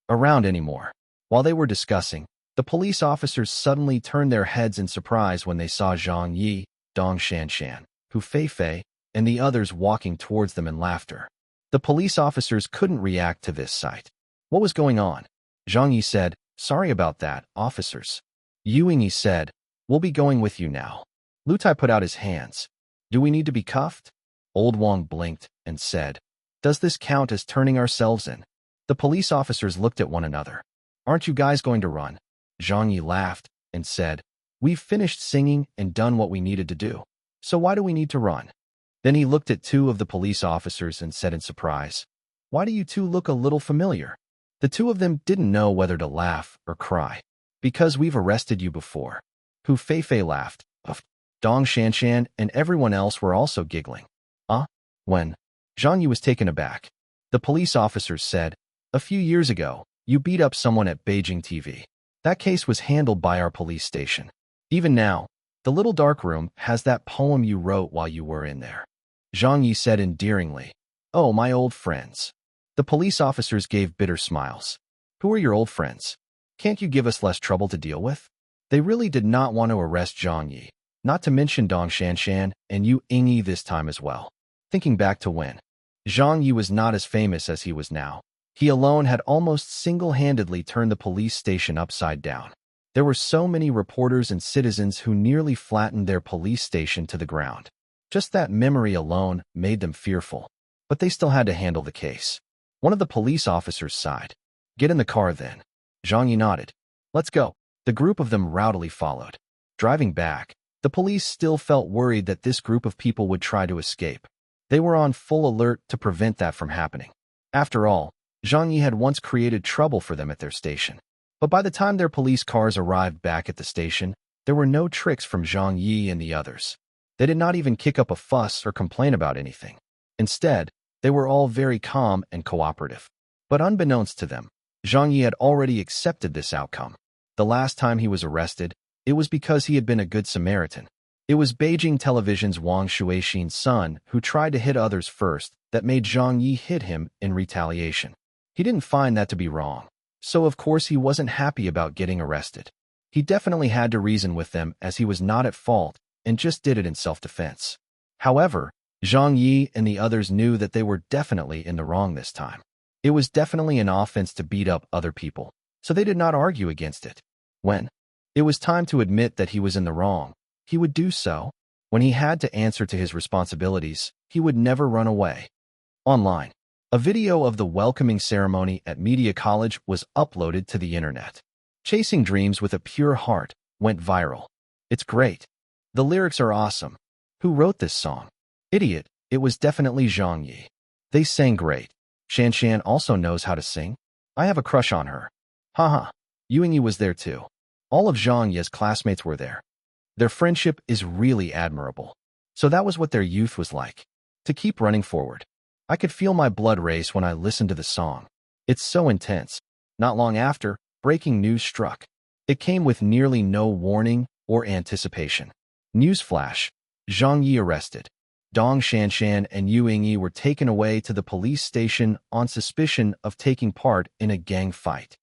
around anymore. While they were discussing, the police officers suddenly turned their heads in surprise when they saw Zhang Ye, Dong Shanshan, Hu Feifei, and the others walking towards them in laughter. The police officers couldn't react to this sight. What was going on? Zhang Ye said, sorry about that, officers. Ye said, we'll be going with you now. Lu Tai put out his hands. Do we need to be cuffed? Old Wang blinked and said, does this count as turning ourselves in? The police officers looked at one another. Aren't you guys going to run? Zhang Ye laughed and said, we've finished singing and done what we needed to do. So why do we need to run? Then he looked at two of the police officers and said in surprise, why do you two look a little familiar? The two of them didn't know whether to laugh or cry. Because we've arrested you before. Hu Feifei laughed. Dong Shanshan and everyone else were also giggling. When? Zhang Ye was taken aback. The police officers said, a few years ago, you beat up someone at Beijing TV. That case was handled by our police station. Even now, the little dark room has that poem you wrote while you were in there. Zhang Ye said endearingly, oh, my old friends. The police officers gave bitter smiles. Who are your old friends? Can't you give us less trouble to deal with? They really did not want to arrest Zhang Ye, not to mention Dong Shanshan and Yu Yingyi this time as well. Thinking back to when Zhang Ye was not as famous as he was now, he alone had almost single-handedly turned the police station upside down. There were so many reporters and citizens who nearly flattened their police station to the ground. Just that memory alone made them fearful, but they still had to handle the case. One of the police officers sighed. Get in the car then. Zhang Ye nodded. Let's go. The group of them rowdily followed. Driving back, the police still felt worried that this group of people would try to escape. They were on full alert to prevent that from happening. After all, Zhang Ye had once created trouble for them at their station. But by the time their police cars arrived back at the station, there were no tricks from Zhang Ye and the others. They did not even kick up a fuss or complain about anything. Instead, they were all very calm and cooperative. But unbeknownst to them, Zhang Ye had already accepted this outcome. The last time he was arrested, it was because he had been a good Samaritan. It was Beijing Television's Wang Shuixin's son who tried to hit others first that made Zhang Ye hit him in retaliation. He didn't find that to be wrong, so of course he wasn't happy about getting arrested. He definitely had to reason with them as he was not at fault and just did it in self-defense. However, Zhang Ye and the others knew that they were definitely in the wrong this time. It was definitely an offense to beat up other people, so they did not argue against it. When it was time to admit that he was in the wrong, he would do so. When he had to answer to his responsibilities, he would never run away. Online, a video of the welcoming ceremony at Media College was uploaded to the internet. Chasing Dreams with a Pure Heart went viral. It's great. The lyrics are awesome. Who wrote this song? Idiot, it was definitely Zhang Ye. They sang great. Shanshan also knows how to sing. I have a crush on her. Haha. Yu Yingyi was there too. All of Zhang Ye's classmates were there. Their friendship is really admirable. So that was what their youth was like. To keep running forward. I could feel my blood race when I listened to the song. It's so intense. Not long after, breaking news struck. It came with nearly no warning or anticipation. Newsflash. Zhang Ye arrested. Dong Shanshan and Yu Yingyi were taken away to the police station on suspicion of taking part in a gang fight.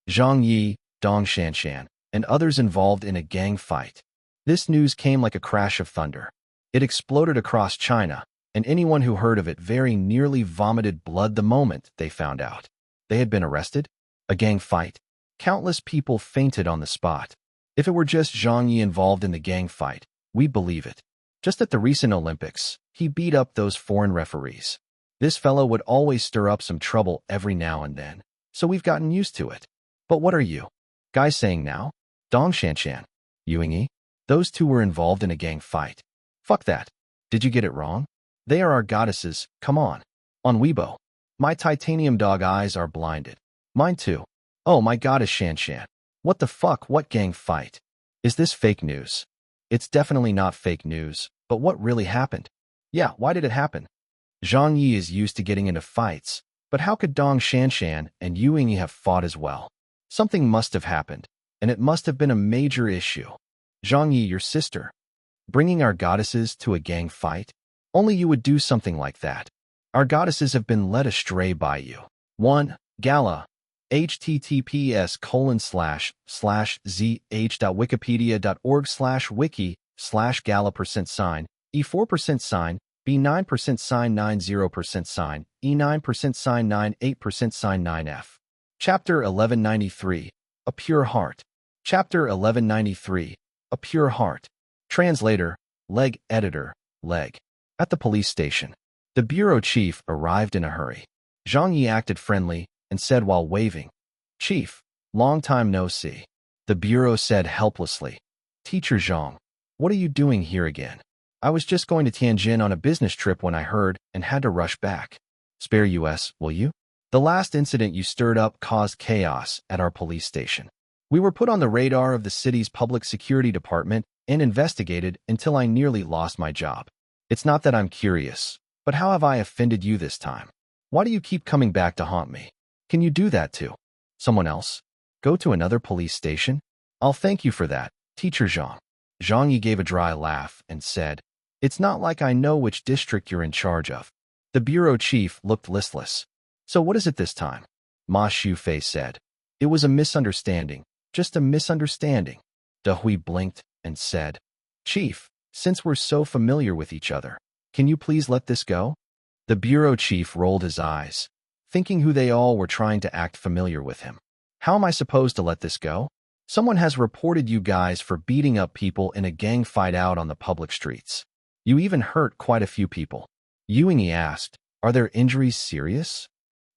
Zhang Ye, Dong Shanshan, and others involved in a gang fight. This news came like a crash of thunder. It exploded across China, and anyone who heard of it very nearly vomited blood the moment they found out. They had been arrested? A gang fight? Countless people fainted on the spot. If it were just Zhang Ye involved in the gang fight, we'd believe it. Just at the recent Olympics, he beat up those foreign referees. This fellow would always stir up some trouble every now and then, so we've gotten used to it. But what are you guys saying now? Dong Shanshan, Yuingyi? Those two were involved in a gang fight. Fuck that. Did you get it wrong? They are our goddesses, come on. On Weibo. My titanium dog eyes are blinded. Mine too. Oh my goddess Shanshan. What the fuck, what gang fight? Is this fake news? It's definitely not fake news, but what really happened? Yeah, why did it happen? Zhang Ye is used to getting into fights, but how could Dong Shanshan and Yuingyi have fought as well? Something must have happened, and it must have been a major issue. Zhang Ye, your sister. Bringing our goddesses to a gang fight? Only you would do something like that. Our goddesses have been led astray by you. 1. Gala. https://zh.wikipedia.org/wiki/gala% E4% B9% 90% E9% 98% 9F. Chapter 1193. A Pure Heart. Chapter 1193. A Pure Heart. Translator, Leg. Editor, Leg. At the police station, the bureau chief arrived in a hurry. Zhang Ye acted friendly and said while waving, "Chief, long time no see." The bureau said helplessly, "Teacher Zhang, what are you doing here again? I was just going to Tianjin on a business trip when I heard and had to rush back. Spare us, will you? The last incident you stirred up caused chaos at our police station. We were put on the radar of the city's public security department and investigated until I nearly lost my job. It's not that I'm curious, but how have I offended you this time? Why do you keep coming back to haunt me? Can you do that to someone else? Go to another police station? I'll thank you for that, Teacher Zhang." Zhang Ye gave a dry laugh and said, "It's not like I know which district you're in charge of." The bureau chief looked listless. "So what is it this time?" Ma Shufei said. "It was a misunderstanding, just a misunderstanding." De Hui blinked and said, "Chief, since we're so familiar with each other, can you please let this go?" The bureau chief rolled his eyes, thinking who they all were trying to act familiar with him. "How am I supposed to let this go? Someone has reported you guys for beating up people in a gang fight out on the public streets. You even hurt quite a few people." Yuingyi asked, "Are their injuries serious?"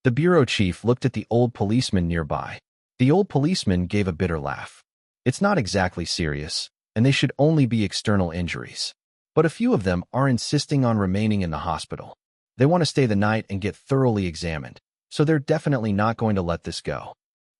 The bureau chief looked at the old policeman nearby. The old policeman gave a bitter laugh. "It's not exactly serious, and they should only be external injuries. But a few of them are insisting on remaining in the hospital. They want to stay the night and get thoroughly examined, so they're definitely not going to let this go."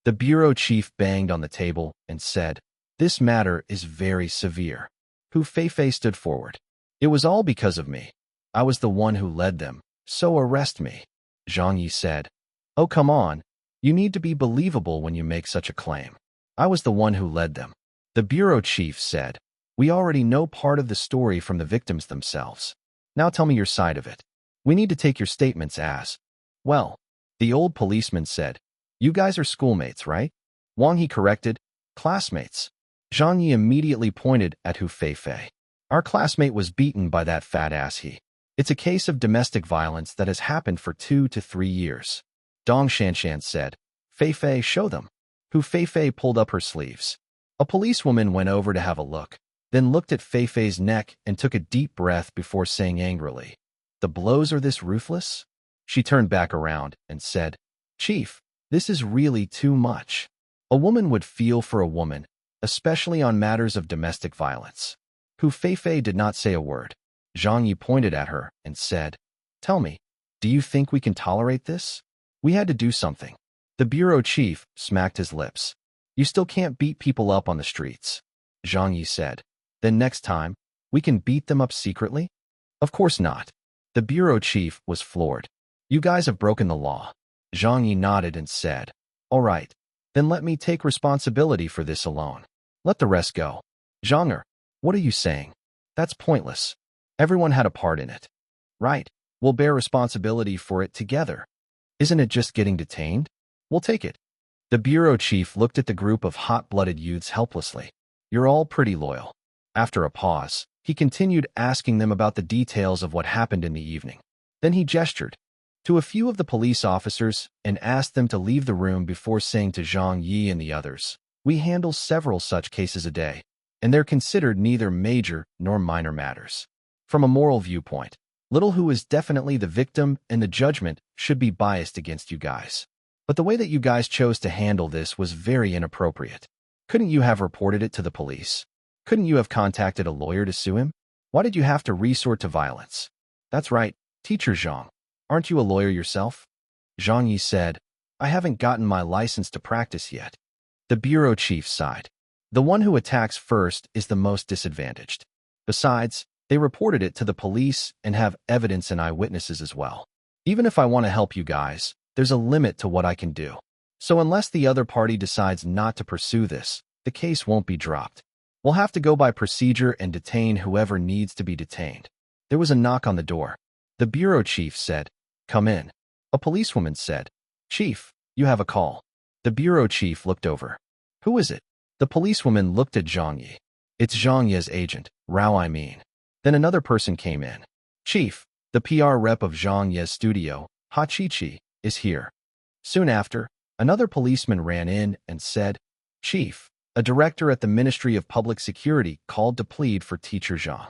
The bureau chief banged on the table and said, "This matter is very severe." Hu Feifei stood forward. "It was all because of me. I was the one who led them, so arrest me." Zhang Ye said, "Oh, come on. You need to be believable when you make such a claim. I was the one who led them." The bureau chief said, "We already know part of the story from the victims themselves. Now tell me your side of it. We need to take your statements as well." The old policeman said, "You guys are schoolmates, right?" Wang He corrected, "Classmates." Zhang Ye immediately pointed at Hu Feifei. "Our classmate was beaten by that fat ass he. It's a case of domestic violence that has happened for 2 to 3 years. Dong Shanshan said, "Feifei, show them." Hu Feifei pulled up her sleeves. A policewoman went over to have a look, then looked at Feifei's neck and took a deep breath before saying angrily, "The blows are this ruthless?" She turned back around and said, "Chief, this is really too much. A woman would feel for a woman, especially on matters of domestic violence." Hu Feifei did not say a word. Zhang Ye pointed at her and said, "Tell me, do you think we can tolerate this? We had to do something." The bureau chief smacked his lips. "You still can't beat people up on the streets," Zhang Ye said. "Then next time, we can beat them up secretly?" "Of course not." The bureau chief was floored. "You guys have broken the law." Zhang Ye nodded and said, "All right, then let me take responsibility for this alone. Let the rest go." "Zhang, what are you saying? That's pointless. Everyone had a part in it. Right, we'll bear responsibility for it together. Isn't it just getting detained? We'll take it." The bureau chief looked at the group of hot-blooded youths helplessly. "You're all pretty loyal." After a pause, He continued asking them about the details of what happened in the evening. Then he gestured to a few of the police officers and asked them to leave the room before saying to Zhang Ye and the others, "We handle several such cases a day, and they're considered neither major nor minor matters. From a moral viewpoint, Little Hu is definitely the victim and the judgment should be biased against you guys. But the way that you guys chose to handle this was very inappropriate. Couldn't you have reported it to the police? Couldn't you have contacted a lawyer to sue him? Why did you have to resort to violence?" "That's right, Teacher Zhang. Aren't you a lawyer yourself?" Zhang Ye said, "I haven't gotten my license to practice yet." The bureau chief sighed. "The one who attacks first is the most disadvantaged. Besides, they reported it to the police and have evidence and eyewitnesses as well. Even if I want to help you guys, there's a limit to what I can do. So unless the other party decides not to pursue this, the case won't be dropped. We'll have to go by procedure and detain whoever needs to be detained." There was a knock on the door. The bureau chief said, "Come in." A policewoman said, "Chief, you have a call." The bureau chief looked over. "Who is it?" The policewoman looked at Zhang Ye. "It's Zhang Ye's agent, Rao I mean." Then another person came in. "Chief, the PR rep of Zhang Ye's studio, Ha Chi-Chi, is here." Soon after, another policeman ran in and said, "Chief, a director at the Ministry of Public Security called to plead for Teacher Zhang."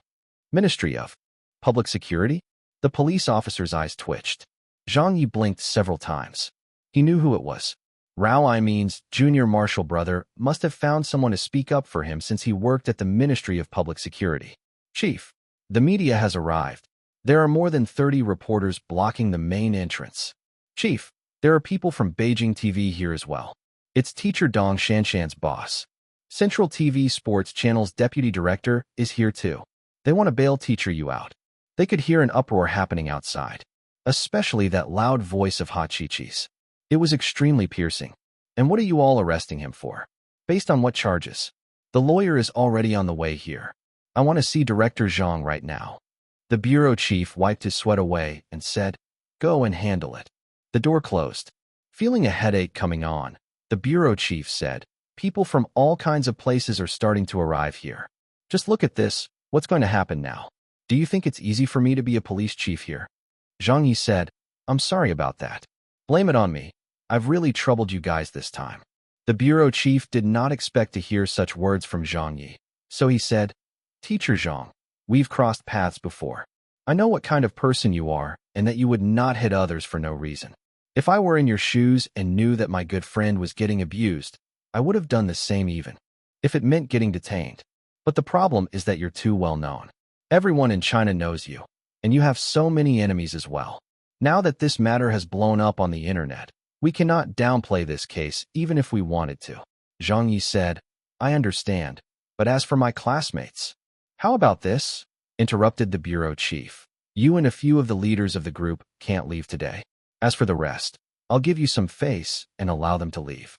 "Ministry of Public Security?" The police officer's eyes twitched. Zhang Yi blinked several times. He knew who it was. Rao I mean's junior marshal brother must have found someone to speak up for him since he worked at the Ministry of Public Security. "Chief, the media has arrived. There are more than 30 reporters blocking the main entrance." "Chief, there are people from Beijing TV here as well. It's Teacher Dong Shanshan's boss. Central TV Sports Channel's deputy director is here too. They want to bail Teacher you out." They could hear an uproar happening outside, especially that loud voice of Ha Chi-Chi's. It was extremely piercing. "And what are you all arresting him for? Based on what charges?" "The lawyer is already on the way here. I want to see Director Zhang right now." The bureau chief wiped his sweat away and said, "Go and handle it." The door closed. Feeling a headache coming on, the bureau chief said, "People from all kinds of places are starting to arrive here. Just look at this. What's going to happen now? Do you think it's easy for me to be a police chief here?" Zhang Yi said, "I'm sorry about that. Blame it on me. I've really troubled you guys this time." The bureau chief did not expect to hear such words from Zhang Yi, so he said, "Teacher Zhang, we've crossed paths before. I know what kind of person you are and that you would not hit others for no reason. If I were in your shoes and knew that my good friend was getting abused, I would have done the same even if it meant getting detained. But the problem is that you're too well known. Everyone in China knows you, and you have so many enemies as well. Now that this matter has blown up on the internet, we cannot downplay this case even if we wanted to." Zhang Yi said, "I understand, but as for my classmates—" "How about this?" interrupted the bureau chief. "You and a few of the leaders of the group can't leave today. As for the rest, I'll give you some face and allow them to leave."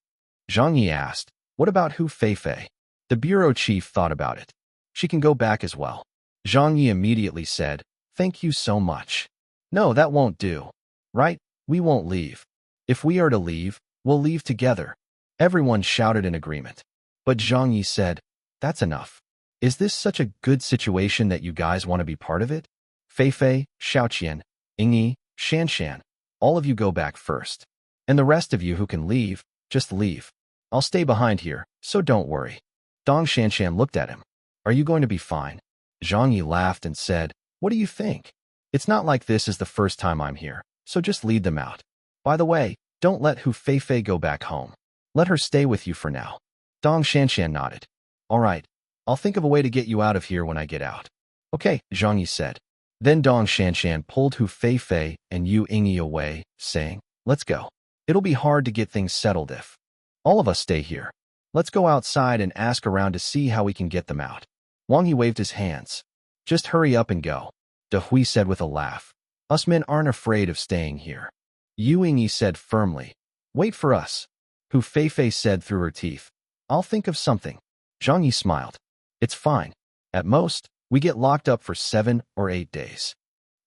Zhang Yi asked, "What about Hu Feifei?" The bureau chief thought about it. "She can go back as well." Zhang Yi immediately said, "Thank you so much." "No, that won't do. Right? We won't leave. If we are to leave, we'll leave together." Everyone shouted in agreement. But Zhang Yi said, "That's enough. Is this such a good situation that you guys want to be part of it? Feifei, Xiaoqian, Yingyi, Shanshan, all of you go back first. And the rest of you who can leave, just leave. I'll stay behind here, so don't worry." Dong Shanshan looked at him. "Are you going to be fine?" Zhang Yi laughed and said, "What do you think? It's not like this is the first time I'm here, so just lead them out. By the way, don't let Hu Feifei go back home. Let her stay with you for now." Dong Shanshan nodded. "All right, I'll think of a way to get you out of here when I get out." "Okay," Zhang Yi said. Then Dong Shanshan pulled Hu Feifei and Yu Yingyi away, saying, "Let's go. It'll be hard to get things settled if all of us stay here. Let's go outside and ask around to see how we can get them out." Wang He waved his hands. "Just hurry up and go," De Hui said with a laugh. "Us men aren't afraid of staying here." Yu Yingyi said firmly, "Wait for us." Hu Feifei said through her teeth, "I'll think of something." Zhang Yi smiled. "It's fine. At most, we get locked up for 7 or 8 days."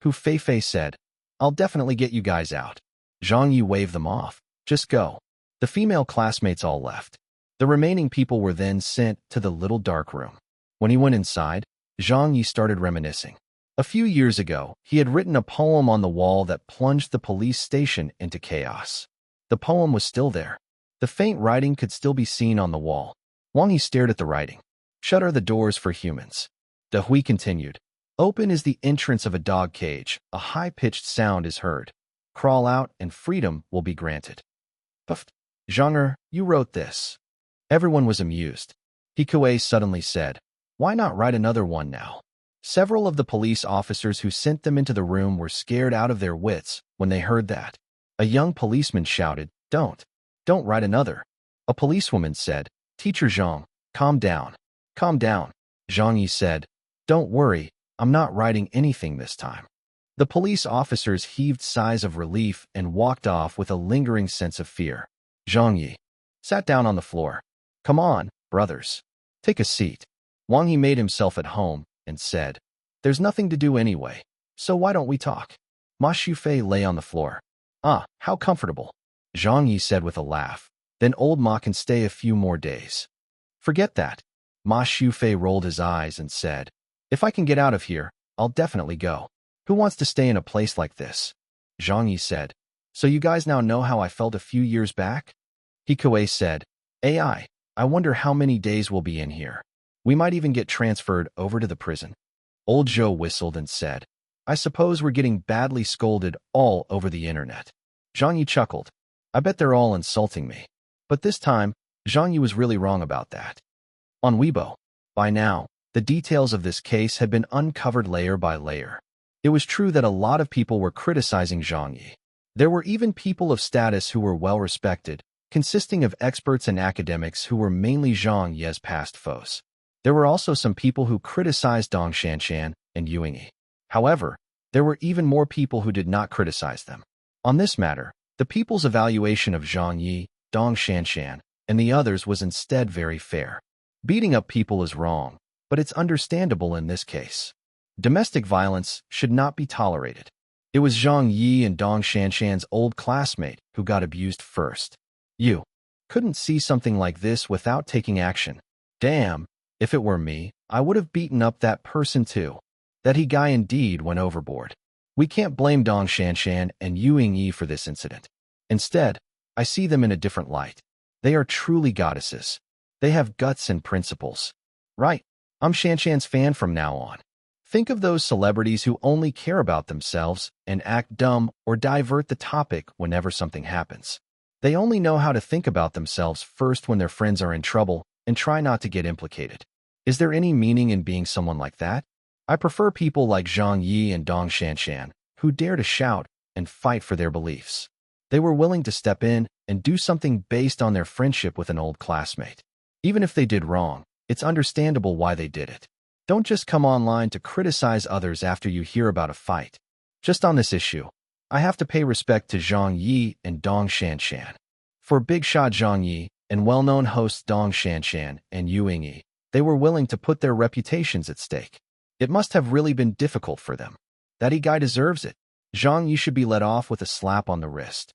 Hu Feifei said, "I'll definitely get you guys out." Zhang Yi waved them off. "Just go." The female classmates all left. The remaining people were then sent to the little dark room. When he went inside, Zhang Ye started reminiscing. A few years ago, he had written a poem on the wall that plunged the police station into chaos. The poem was still there. The faint writing could still be seen on the wall. Wang Yi stared at the writing. "Shut are the doors for humans." De Hui continued. "Open is the entrance of a dog cage. A high-pitched sound is heard. Crawl out and freedom will be granted." Puff. "Zhang, you wrote this." Everyone was amused. He Kuei suddenly said, "Why not write another one now?" Several of the police officers who sent them into the room were scared out of their wits when they heard that. A young policeman shouted, Don't write another." A policewoman said, "Teacher Zhang, calm down. Calm down." Zhang Yi said, "Don't worry, I'm not writing anything this time." The police officers heaved sighs of relief and walked off with a lingering sense of fear. Zhang Yi sat down on the floor. "Come on, brothers. Take a seat." Wang Yi made himself at home and said, "There's nothing to do anyway, so why don't we talk?" Ma Shufei lay on the floor. "Ah, how comfortable," Zhang Yi said with a laugh. "Then old Ma can stay a few more days." "Forget that." Ma Shufei rolled his eyes and said, "If I can get out of here, I'll definitely go. Who wants to stay in a place like this?" Zhang Yi said, "So you guys now know how I felt a few years back?" He Kuei said, I wonder how many days we'll be in here. We might even get transferred over to the prison." Old Zhou whistled and said, "I suppose we're getting badly scolded all over the internet." Zhang Yi chuckled. "I bet they're all insulting me." But this time, Zhang Yi was really wrong about that. On Weibo, by now, the details of this case had been uncovered layer by layer. It was true that a lot of people were criticizing Zhang Ye. There were even people of status who were well-respected, consisting of experts and academics who were mainly Zhang Ye's past foes. There were also some people who criticized Dong Shanshan and Yu Yingyi. However, there were even more people who did not criticize them. On this matter, the people's evaluation of Zhang Ye, Dong Shanshan, and the others was instead very fair. Beating up people is wrong, but it's understandable in this case. Domestic violence should not be tolerated. It was Zhang Ye and Dong Shanshan's old classmate who got abused first. You couldn't see something like this without taking action. Damn, if it were me, I would have beaten up that person too. That he guy indeed went overboard. We can't blame Dong Shanshan and Yu Yingyi for this incident. Instead, I see them in a different light. They are truly goddesses. They have guts and principles. Right, I'm Shanshan's fan from now on. Think of those celebrities who only care about themselves and act dumb or divert the topic whenever something happens. They only know how to think about themselves first when their friends are in trouble and try not to get implicated. Is there any meaning in being someone like that? I prefer people like Zhang Ye and Dong Shanshan, who dare to shout and fight for their beliefs. They were willing to step in and do something based on their friendship with an old classmate. Even if they did wrong, it's understandable why they did it. Don't just come online to criticize others after you hear about a fight. Just on this issue, I have to pay respect to Zhang Ye and Dong Shanshan. For big shot Zhang Ye and well-known hosts Dong Shanshan and Yu Yingyi, they were willing to put their reputations at stake. It must have really been difficult for them. That guy deserves it. Zhang Ye should be let off with a slap on the wrist.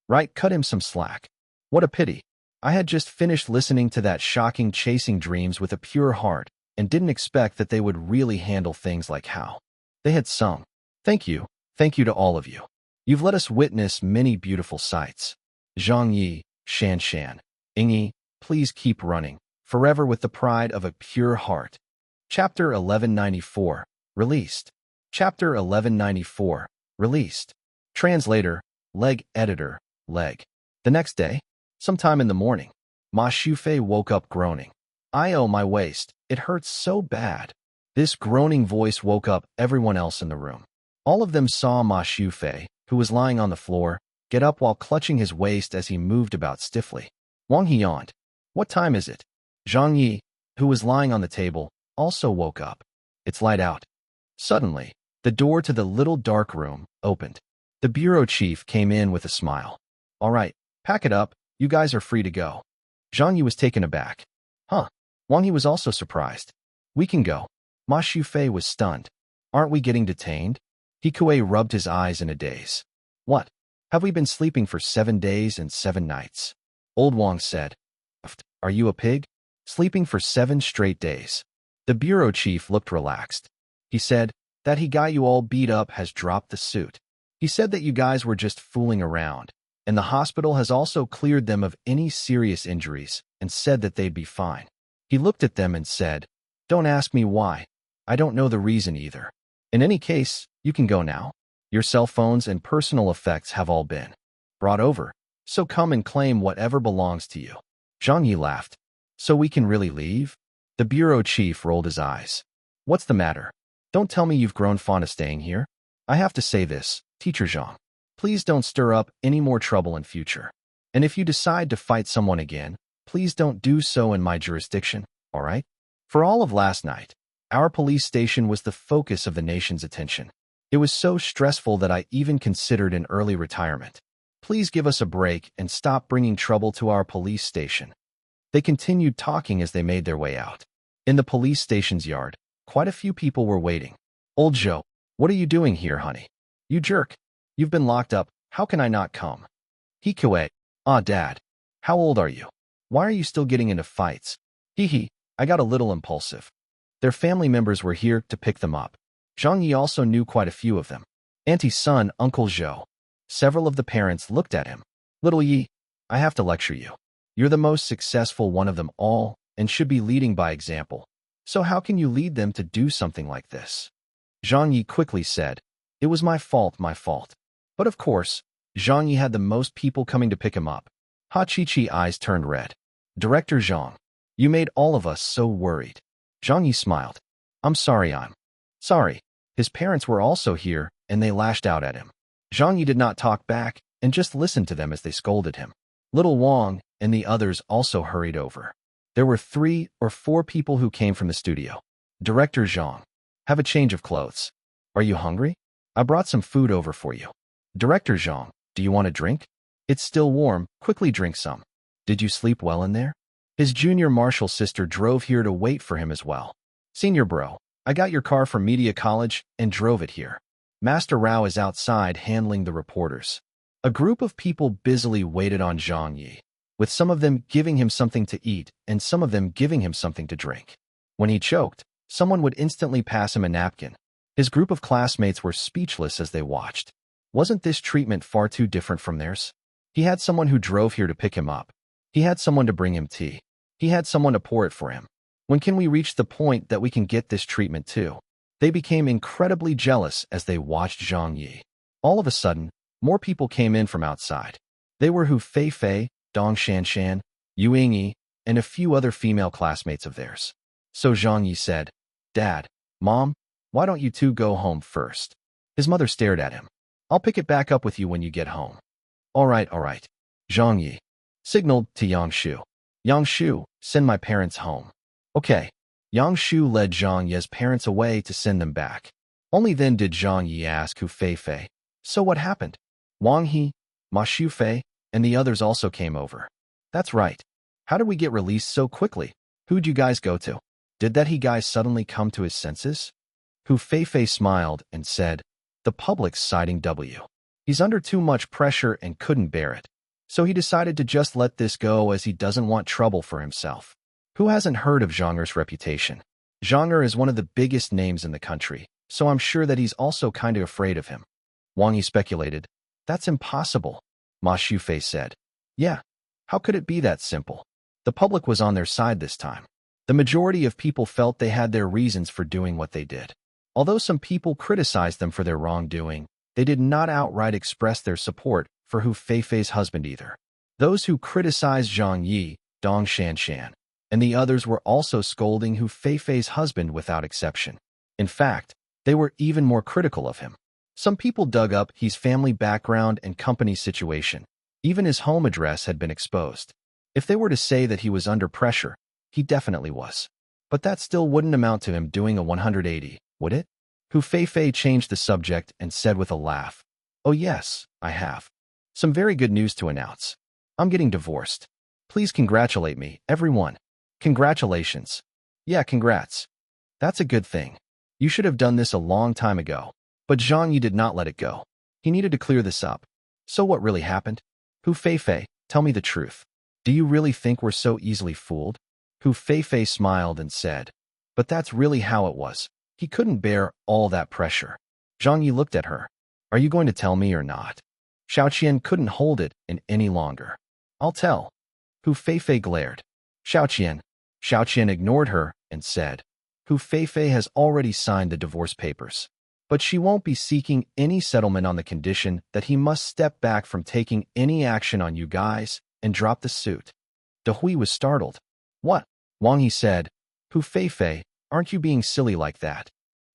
Right, cut him some slack. What a pity. I had just finished listening to that shocking Chasing Dreams with a pure heart and didn't expect that they would really handle things like how they had sung. Thank you to all of you. You've let us witness many beautiful sights. Zhang Ye, Shanshan, Yingyi, please keep running, forever with the pride of a pure heart. Chapter 1194, released. Chapter 1194, released. Translator, Leg Editor, Leg. The next day, sometime in the morning, Ma Shufei woke up groaning. Oh, my waist, it hurts so bad. This groaning voice woke up everyone else in the room. All of them saw Ma Shufei, who was lying on the floor, get up while clutching his waist as he moved about stiffly. Wang He yawned. What time is it? Zhang Ye, who was lying on the table, also woke up. It's light out. Suddenly, the door to the little dark room opened. The bureau chief came in with a smile. All right, pack it up, you guys are free to go. Zhang Ye was taken aback. Huh. Wang He was also surprised. We can go. Ma Shufei was stunned. Aren't we getting detained? He Kuei rubbed his eyes in a daze. What? Have we been sleeping for 7 days and 7 nights? Old Wang said. Are you a pig? Sleeping for 7 straight days. The bureau chief looked relaxed. He said, "That he got you all beat up has dropped the suit. He said that you guys were just fooling around, and the hospital has also cleared them of any serious injuries and said that they'd be fine." He looked at them and said, "Don't ask me why. I don't know the reason either. In any case, you can go now. Your cell phones and personal effects have all been brought over, so come and claim whatever belongs to you." Zhang Ye laughed. "So we can really leave?" The bureau chief rolled his eyes. "What's the matter? Don't tell me you've grown fond of staying here. I have to say this, Teacher Zhang. Please don't stir up any more trouble in future. And if you decide to fight someone again, please don't do so in my jurisdiction, all right?" For all of last night, our police station was the focus of the nation's attention. It was so stressful that I even considered an early retirement. Please give us a break and stop bringing trouble to our police station. They continued talking as they made their way out. In the police station's yard, quite a few people were waiting. "Old Joe, what are you doing here, honey? You jerk. You've been locked up. How can I not come?" "He Kuwait. Ah, Dad. How old are you? Why are you still getting into fights?" "Hee, I got a little impulsive." Their family members were here to pick them up. Zhang Ye also knew quite a few of them. Auntie's son, Uncle Zhou. Several of the parents looked at him. "Little Yi, I have to lecture you. You're the most successful one of them all and should be leading by example. So how can you lead them to do something like this?" Zhang Ye quickly said, "It was my fault, my fault." But of course, Zhang Ye had the most people coming to pick him up. Ha Chi-Chi eyes turned red. "Director Zhang, you made all of us so worried." Zhang Ye smiled. "I'm sorry, I'm sorry." His parents were also here, and they lashed out at him. Zhang Ye did not talk back and just listened to them as they scolded him. Little Wang and the others also hurried over. There were 3 or 4 people who came from the studio. "Director Zhang, have a change of clothes. Are you hungry? I brought some food over for you." "Director Zhang, do you want a drink? It's still warm, quickly drink some. Did you sleep well in there?" His junior marshal sister drove here to wait for him as well. "Senior bro, I got your car from Media College and drove it here. Master Rao is outside handling the reporters." A group of people busily waited on Zhang Ye, with some of them giving him something to eat and some of them giving him something to drink. When he choked, someone would instantly pass him a napkin. His group of classmates were speechless as they watched. Wasn't this treatment far too different from theirs? He had someone who drove here to pick him up. He had someone to bring him tea. He had someone to pour it for him. When can we reach the point that we can get this treatment too? They became incredibly jealous as they watched Zhang Ye. All of a sudden, more people came in from outside. They were Hu Feifei, Dong Shanshan, Yu Yingyi, and a few other female classmates of theirs. So Zhang Ye said, "Dad, Mom, why don't you two go home first?" His mother stared at him. "I'll pick it back up with you when you get home." All right. Zhang Ye signaled to Yang Shu. "Yang Shu, send my parents home." "Okay." Yang Shu led Zhang Ye's parents away to send them back. Only then did Zhang Ye ask Hu Feifei, "So what happened?" Wang He, Ma Shufei, and the others also came over. "That's right. How did we get released so quickly? Who'd you guys go to? Did that he guy suddenly come to his senses?" Hu Feifei smiled and said, "The public's siding W. He's under too much pressure and couldn't bear it. So he decided to just let this go as he doesn't want trouble for himself." Who hasn't heard of Zhanger's reputation? Zhanger is one of the biggest names in the country, so I'm sure that he's also kind of afraid of him. Wang Yi speculated. "That's impossible," Ma Shufei said. "Yeah, how could it be that simple?" The public was on their side this time. The majority of people felt they had their reasons for doing what they did. Although some people criticized them for their wrongdoing, they did not outright express their support for Hu Feifei's husband either. Those who criticized Zhang Ye, Dong Shanshan, and the others were also scolding Hu Feifei's husband without exception. In fact, they were even more critical of him. Some people dug up his family background and company situation. Even his home address had been exposed. If they were to say that he was under pressure, he definitely was. But that still wouldn't amount to him doing a 180, would it? Hu Feifei changed the subject and said with a laugh, "Oh yes, I have. Some very good news to announce. I'm getting divorced. Please congratulate me, everyone." "Congratulations." "Yeah, congrats. That's a good thing. You should have done this a long time ago." But Zhang Yi did not let it go. He needed to clear this up. "So what really happened? Hu Feifei, tell me the truth. Do you really think we're so easily fooled?" Hu Feifei smiled and said, But that's really how it was. He couldn't bear all that pressure. Zhang Ye looked at her. Are you going to tell me or not? Xiao Qian couldn't hold it in any longer. I'll tell. Hu Feifei glared. Xiao Qian ignored her and said, Hu Feifei has already signed the divorce papers. But she won't be seeking any settlement on the condition that he must step back from taking any action on you guys and drop the suit. De Hui was startled. What? Wang He said, Hu Feifei, aren't you being silly like that?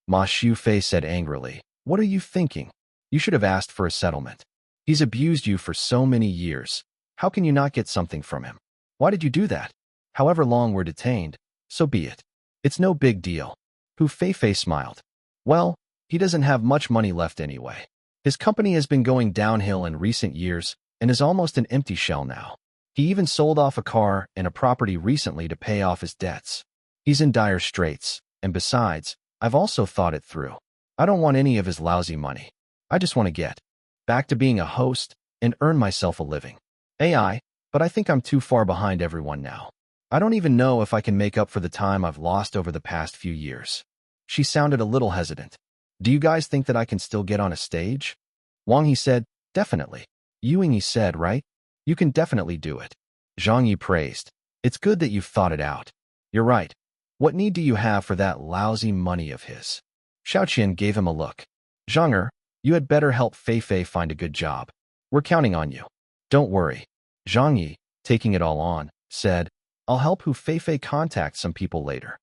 Ma Xiufei said angrily, what are you thinking? You should have asked for a settlement. He's abused you for so many years. How can you not get something from him? Why did you do that? However long we're detained, so be it. It's no big deal. Hu Feifei smiled. Well, he doesn't have much money left anyway. His company has been going downhill in recent years and is almost an empty shell now. He even sold off a car and a property recently to pay off his debts. He's in dire straits, and besides, I've also thought it through. I don't want any of his lousy money. I just want to get back to being a host and earn myself a living. But I think I'm too far behind everyone now. I don't even know if I can make up for the time I've lost over the past few years. She sounded a little hesitant. Do you guys think that I can still get on a stage? Wang He said, definitely. Yuing He said, right? You can definitely do it. Zhang Ye praised. It's good that you've thought it out. You're right. What need do you have for that lousy money of his? Xiao Qian gave him a look. Zhang, you had better help Feifei find a good job. We're counting on you. Don't worry. Zhang Ye, taking it all on, said, I'll help Hu Feifei contact some people later.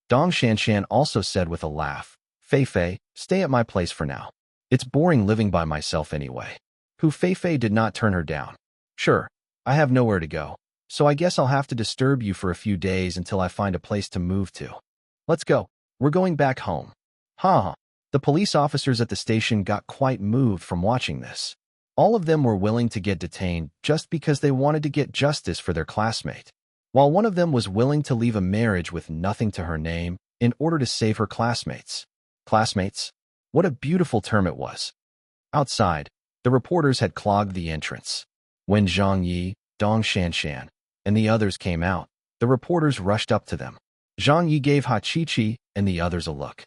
Dong Shanshan also said with a laugh, Feifei, stay at my place for now. It's boring living by myself anyway. Hu Feifei did not turn her down. Sure, I have nowhere to go, so I guess I'll have to disturb you for a few days until I find a place to move to. Let's go. We're going back home. Ha! The police officers at the station got quite moved from watching this. All of them were willing to get detained just because they wanted to get justice for their classmate, while one of them was willing to leave a marriage with nothing to her name in order to save her classmates. Classmates? What a beautiful term it was. Outside, the reporters had clogged the entrance. When Zhang Ye, Dong Shanshan, and the others came out, the reporters rushed up to them. Zhang Ye gave Ha Chi and the others a look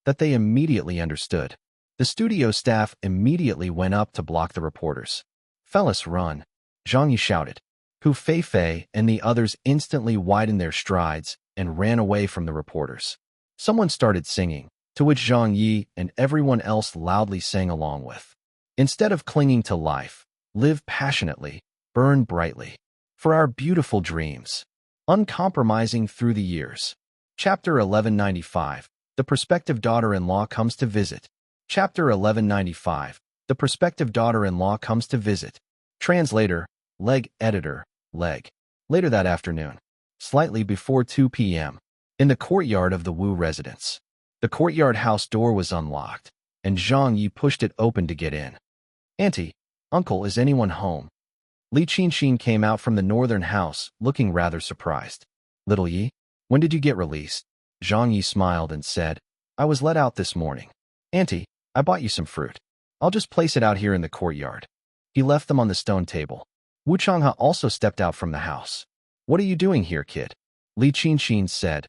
that they immediately understood. The studio staff immediately went up to block the reporters. Fellas, run! Zhang Ye shouted. Hu Feifei and the others instantly widened their strides and ran away from the reporters. Someone started singing, to which Zhang Ye and everyone else loudly sang along with. Instead of clinging to life, live passionately, burn brightly. For our beautiful dreams. Uncompromising through the years. Chapter 1195. The prospective daughter-in-law comes to visit. Chapter 1195. The prospective daughter-in-law comes to visit. Translator, Leg Editor, Leg. Later that afternoon, slightly before 2 p.m., in the courtyard of the Wu residence. The courtyard house door was unlocked, and Zhang Ye pushed it open to get in. Auntie, Uncle, is anyone home? Li Qinxin came out from the northern house, looking rather surprised. Little Yi, when did you get released? Zhang Ye smiled and said, I was let out this morning. Auntie, I bought you some fruit. I'll just place it out here in the courtyard. He left them on the stone table. Wu Changhe also stepped out from the house. What are you doing here, kid? Li Qinxin said.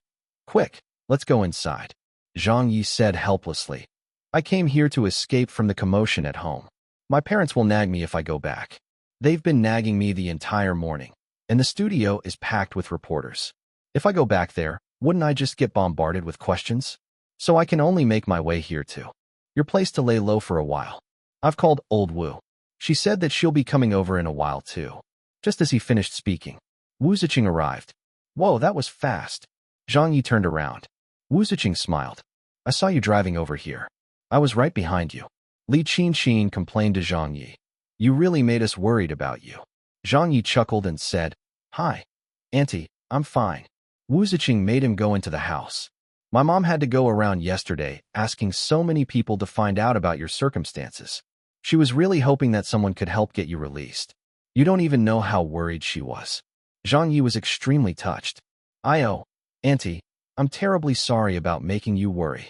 Quick, let's go inside. Zhang Ye said helplessly. I came here to escape from the commotion at home. My parents will nag me if I go back. They've been nagging me the entire morning, and the studio is packed with reporters. If I go back there, wouldn't I just get bombarded with questions? So I can only make my way here to your place to lay low for a while. I've called old Wu. She said that she'll be coming over in a while too. Just as he finished speaking, Wu Ziqing arrived. Whoa, that was fast. Zhang Ye turned around. Wu Ziqing smiled. I saw you driving over here. I was right behind you. Li Qinxin complained to Zhang Ye. You really made us worried about you. Zhang Ye chuckled and said, Hi. Auntie, I'm fine. Wu Ziqing made him go into the house. My mom had to go around yesterday asking so many people to find out about your circumstances. She was really hoping that someone could help get you released. You don't even know how worried she was. Zhang Ye was extremely touched. Auntie, I'm terribly sorry about making you worry.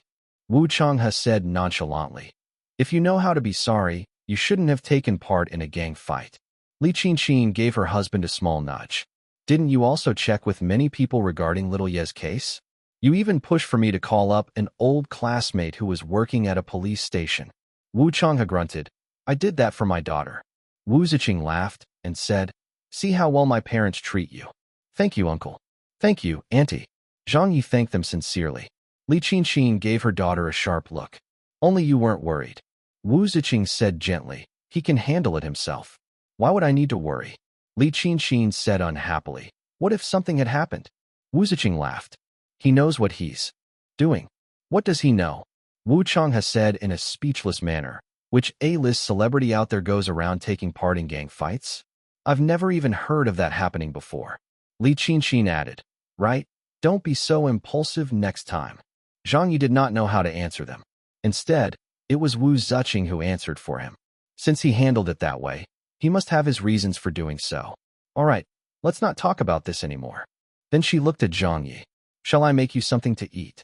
Wu Changhe said nonchalantly. If you know how to be sorry, you shouldn't have taken part in a gang fight. Li Qinxin gave her husband a small nudge. Didn't you also check with many people regarding little Ye's case? You even pushed for me to call up an old classmate who was working at a police station. Wu Changhe grunted. I did that for my daughter. Wu Ziqing laughed and said, see how well my parents treat you. Thank you, uncle. Thank you, auntie. Zhang Ye thanked them sincerely. Li Qinxin gave her daughter a sharp look. Only you weren't worried. Wu Ziqing said gently, he can handle it himself. Why would I need to worry? Li Qinxin said unhappily. What if something had happened? Wu Ziqing laughed. He knows what he's doing. What does he know? Wu Changhe said in a speechless manner. Which A-list celebrity out there goes around taking part in gang fights? I've never even heard of that happening before. Li Qinxin added. Right? Don't be so impulsive next time. Zhang Ye did not know how to answer them. Instead, it was Wu Ziqing who answered for him. Since he handled it that way, he must have his reasons for doing so. All right, let's not talk about this anymore. Then she looked at Zhang Ye. Shall I make you something to eat?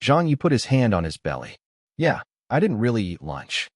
Zhang Ye put his hand on his belly. Yeah, I didn't really eat lunch.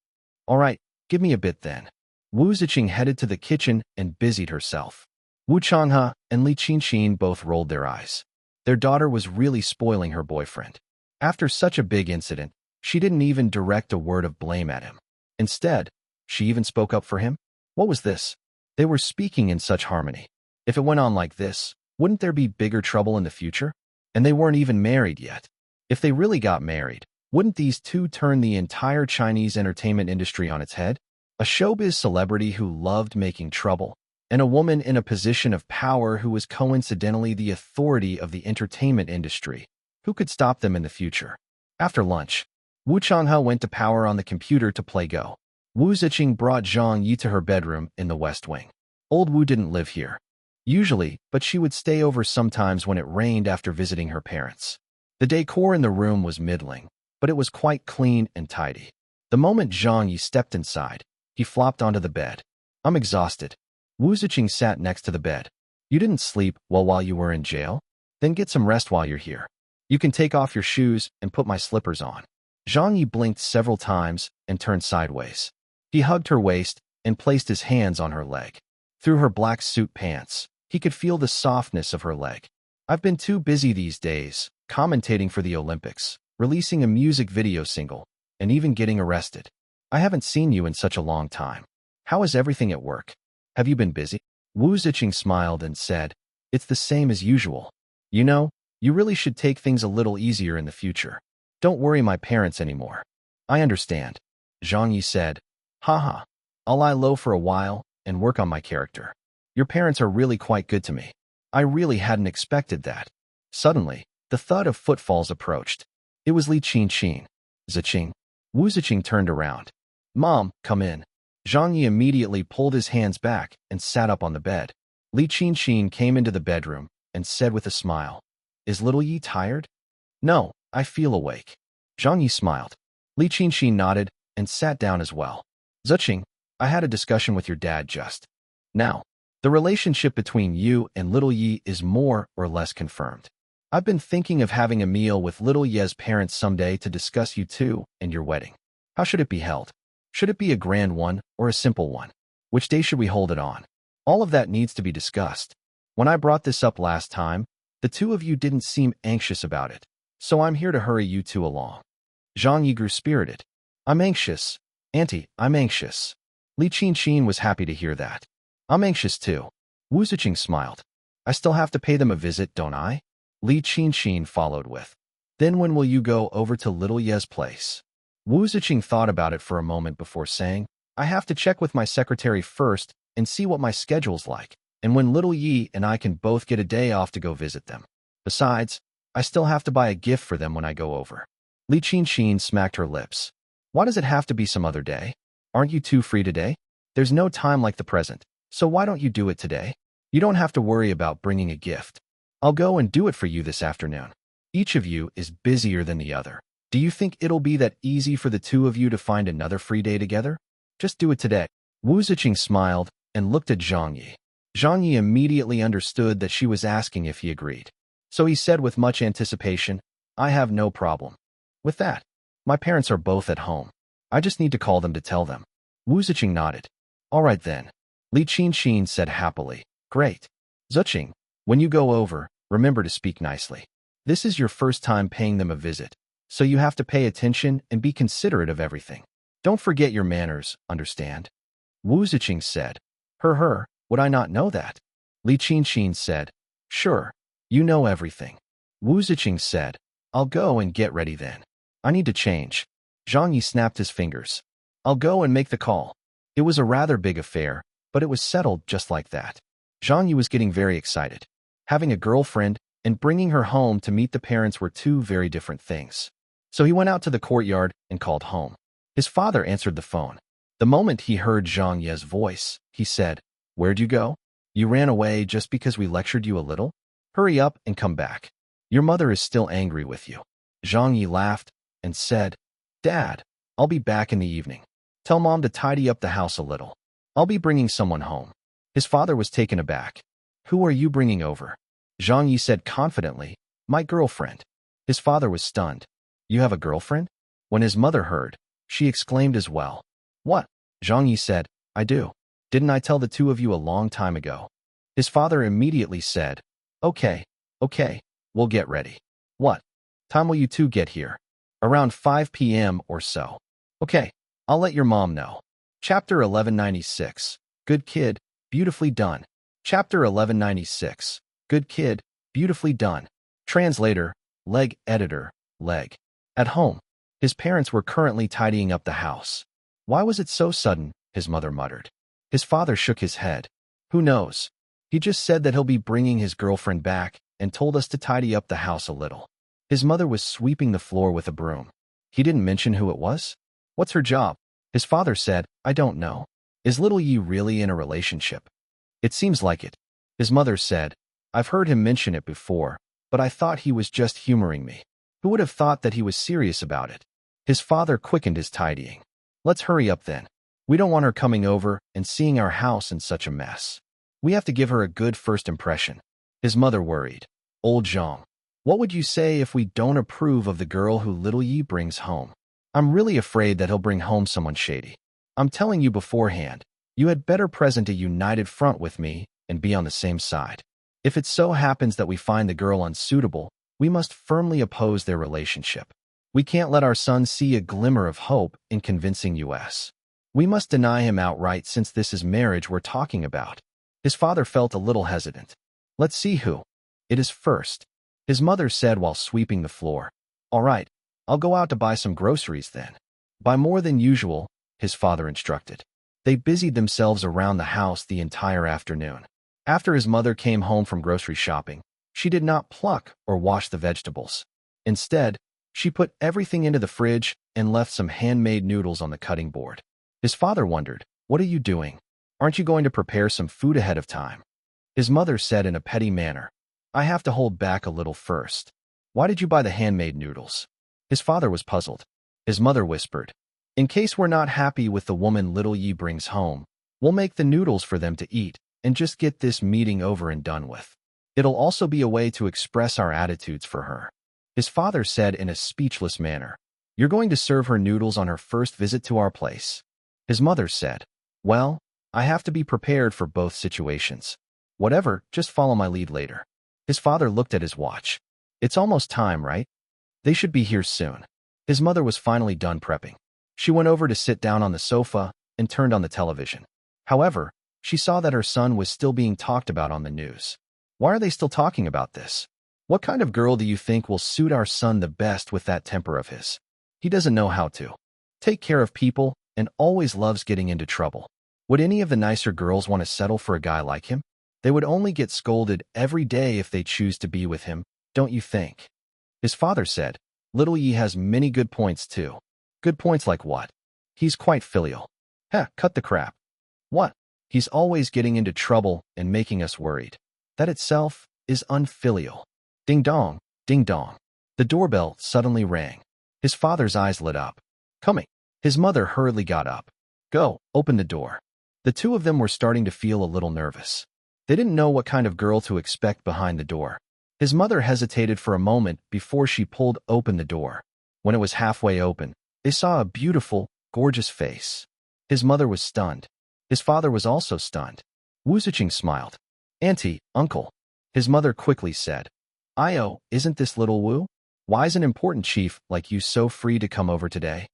All right, give me a bit then. Wu Ziqing headed to the kitchen and busied herself. Wu Changhe and Li Qinxin both rolled their eyes. Their daughter was really spoiling her boyfriend. After such a big incident, she didn't even direct a word of blame at him. Instead, she even spoke up for him. What was this? They were speaking in such harmony. If it went on like this, wouldn't there be bigger trouble in the future? And they weren't even married yet. If they really got married, wouldn't these two turn the entire Chinese entertainment industry on its head? A showbiz celebrity who loved making trouble, and a woman in a position of power who was coincidentally the authority of the entertainment industry. Who could stop them in the future? After lunch, Wu Changhe went to power on the computer to play Go. Wu Ziqing brought Zhang Ye to her bedroom in the West Wing. Old Wu didn't live here. Usually, but she would stay over sometimes when it rained after visiting her parents. The decor in the room was middling, but it was quite clean and tidy. The moment Zhang Ye stepped inside, he flopped onto the bed. I'm exhausted. Wu Ziqing sat next to the bed. You didn't sleep while you were in jail? Then get some rest while you're here. You can take off your shoes and put my slippers on. Zhang Ye blinked several times and turned sideways. He hugged her waist and placed his hands on her leg. Through her black suit pants, he could feel the softness of her leg. I've been too busy these days, commentating for the Olympics, releasing a music video single, and even getting arrested. I haven't seen you in such a long time. How is everything at work? Have you been busy? Wu Ziqing smiled and said, it's the same as usual. You know, you really should take things a little easier in the future. Don't worry my parents anymore. I understand. Zhang Ye said, haha, I'll lie low for a while and work on my character. Your parents are really quite good to me. I really hadn't expected that. Suddenly, the thud of footfalls approached. It was Li Qinxin. Ziqing. Wu Ziqing turned around. Mom, come in. Zhang Ye immediately pulled his hands back and sat up on the bed. Li Qinxin came into the bedroom and said with a smile, is little Yi tired? No, I feel awake. Zhang Ye smiled. Li Qinxin nodded and sat down as well. Ziqing, I had a discussion with your dad just now. The relationship between you and little Yi is more or less confirmed. I've been thinking of having a meal with little Ye's parents someday to discuss you two and your wedding. How should it be held? Should it be a grand one or a simple one? Which day should we hold it on? All of that needs to be discussed. When I brought this up last time, the two of you didn't seem anxious about it, so I'm here to hurry you two along. Zhang Ye grew spirited. I'm anxious. Auntie, I'm anxious. Li Qinxin was happy to hear that. I'm anxious too. Wu Ziqing smiled. I still have to pay them a visit, don't I? Li Qinxin followed with. Then when will you go over to little Ye's place? Wu Ziqing thought about it for a moment before saying, I have to check with my secretary first and see what my schedule's like, and when little Yi and I can both get a day off to go visit them. Besides, I still have to buy a gift for them when I go over. Li Qinxin smacked her lips. Why does it have to be some other day? Aren't you two free today? There's no time like the present, so why don't you do it today? You don't have to worry about bringing a gift. I'll go and do it for you this afternoon. Each of you is busier than the other. Do you think it'll be that easy for the two of you to find another free day together? Just do it today. Wu Ziqing smiled and looked at Zhang Ye. Zhang Ye immediately understood that she was asking if he agreed. So he said with much anticipation, I have no problem with that. My parents are both at home. I just need to call them to tell them. Wu Ziqing nodded. All right then. Li Qinxin said happily. Great. Ziqing, when you go over, remember to speak nicely. This is your first time paying them a visit, so you have to pay attention and be considerate of everything. Don't forget your manners, understand? Wu Ziqing said. Her, would I not know that? Li Qinxin said. Sure, you know everything. Wu Ziqing said. I'll go and get ready then. I need to change. Zhang Ye snapped his fingers. I'll go and make the call. It was a rather big affair, but it was settled just like that. Zhang Ye was getting very excited. Having a girlfriend and bringing her home to meet the parents were two very different things. So he went out to the courtyard and called home. His father answered the phone. The moment he heard Zhang Ye's voice, he said, Where'd you go? You ran away just because we lectured you a little? Hurry up and come back. Your mother is still angry with you. Zhang Ye laughed and said, Dad, I'll be back in the evening. Tell Mom to tidy up the house a little. I'll be bringing someone home. His father was taken aback. Who are you bringing over? Zhang Ye said confidently, My girlfriend. His father was stunned. You have a girlfriend? When his mother heard, she exclaimed as well. What? Zhang Ye said, I do. Didn't I tell the two of you a long time ago? His father immediately said, Okay, we'll get ready. What time will you two get here? Around 5 p.m. or so. Okay, I'll let your mom know. Chapter 1196. Good kid, beautifully done. Chapter 1196. Good kid, beautifully done. Translator, Leg Editor, Leg. At home, his parents were currently tidying up the house. Why was it so sudden? His mother muttered. His father shook his head. Who knows? He just said that he'll be bringing his girlfriend back and told us to tidy up the house a little. His mother was sweeping the floor with a broom. He didn't mention who it was? What's her job? His father said, I don't know. Is little Yi really in a relationship? It seems like it. His mother said, I've heard him mention it before, but I thought he was just humoring me. Who would have thought that he was serious about it? His father quickened his tidying. Let's hurry up then. We don't want her coming over and seeing our house in such a mess. We have to give her a good first impression. His mother worried. Old Zhang, what would you say if we don't approve of the girl who little Yi brings home? I'm really afraid that he'll bring home someone shady. I'm telling you beforehand, you had better present a united front with me and be on the same side. If it so happens that we find the girl unsuitable, we must firmly oppose their relationship. We can't let our son see a glimmer of hope in convincing us. We must deny him outright since this is marriage we're talking about. His father felt a little hesitant. Let's see who it is first. His mother said while sweeping the floor. All right, I'll go out to buy some groceries then. Buy more than usual, his father instructed. They busied themselves around the house the entire afternoon. After his mother came home from grocery shopping, she did not pluck or wash the vegetables. Instead, she put everything into the fridge and left some handmade noodles on the cutting board. His father wondered, What are you doing? Aren't you going to prepare some food ahead of time? His mother said in a petty manner, I have to hold back a little first. Why did you buy the handmade noodles? His father was puzzled. His mother whispered, In case we're not happy with the woman little Yi brings home, we'll make the noodles for them to eat and just get this meeting over and done with. It'll also be a way to express our attitudes for her. His father said in a speechless manner, You're going to serve her noodles on her first visit to our place. His mother said, Well, I have to be prepared for both situations. Whatever, just follow my lead later. His father looked at his watch. It's almost time, right? They should be here soon. His mother was finally done prepping. She went over to sit down on the sofa and turned on the television. However, she saw that her son was still being talked about on the news. Why are they still talking about this? What kind of girl do you think will suit our son the best with that temper of his? He doesn't know how to take care of people and always loves getting into trouble. Would any of the nicer girls want to settle for a guy like him? They would only get scolded every day if they choose to be with him, don't you think? His father said, Little Yi has many good points too. Good points like what? He's quite filial. Cut the crap. What? He's always getting into trouble and making us worried. That itself is unfilial. Ding dong, ding dong. The doorbell suddenly rang. His father's eyes lit up. Coming. His mother hurriedly got up. Go, open the door. The two of them were starting to feel a little nervous. They didn't know what kind of girl to expect behind the door. His mother hesitated for a moment before she pulled open the door. When it was halfway open, they saw a beautiful, gorgeous face. His mother was stunned. His father was also stunned. Wu Ziqing smiled. Auntie, uncle. His mother quickly said. Io, isn't this little Wu? Why is an important chief like you so free to come over today?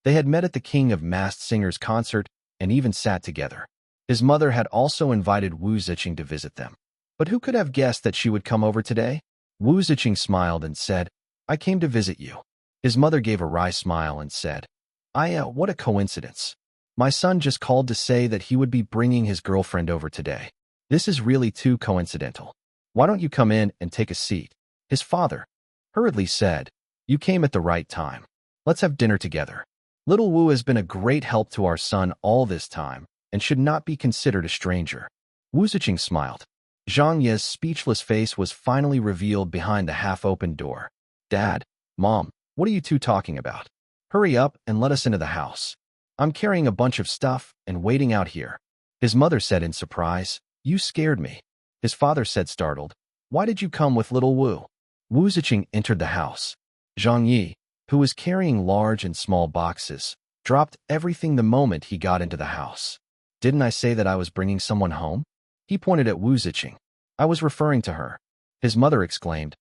They had met at the King of Masked Singers concert and even sat together. His mother had also invited Wu Ziqing to visit them. But who could have guessed that she would come over today? Wu Ziqing smiled and said, I came to visit you. His mother gave a wry smile and said, Aya, what a coincidence. My son just called to say that he would be bringing his girlfriend over today. This is really too coincidental. Why don't you come in and take a seat? His father hurriedly said, You came at the right time. Let's have dinner together. Little Wu has been a great help to our son all this time and should not be considered a stranger. Wu Ziqing smiled. Zhang Ye's speechless face was finally revealed behind the half-opened door. Dad, Mom, what are you two talking about? Hurry up and let us into the house. I'm carrying a bunch of stuff and waiting out here. His mother said in surprise, You scared me. His father said startled, Why did you come with little Wu? Wu Ziqing entered the house. Zhang Ye, who was carrying large and small boxes, dropped everything the moment he got into the house. Didn't I say that I was bringing someone home? He pointed at Wu Ziqing. I was referring to her. His mother exclaimed.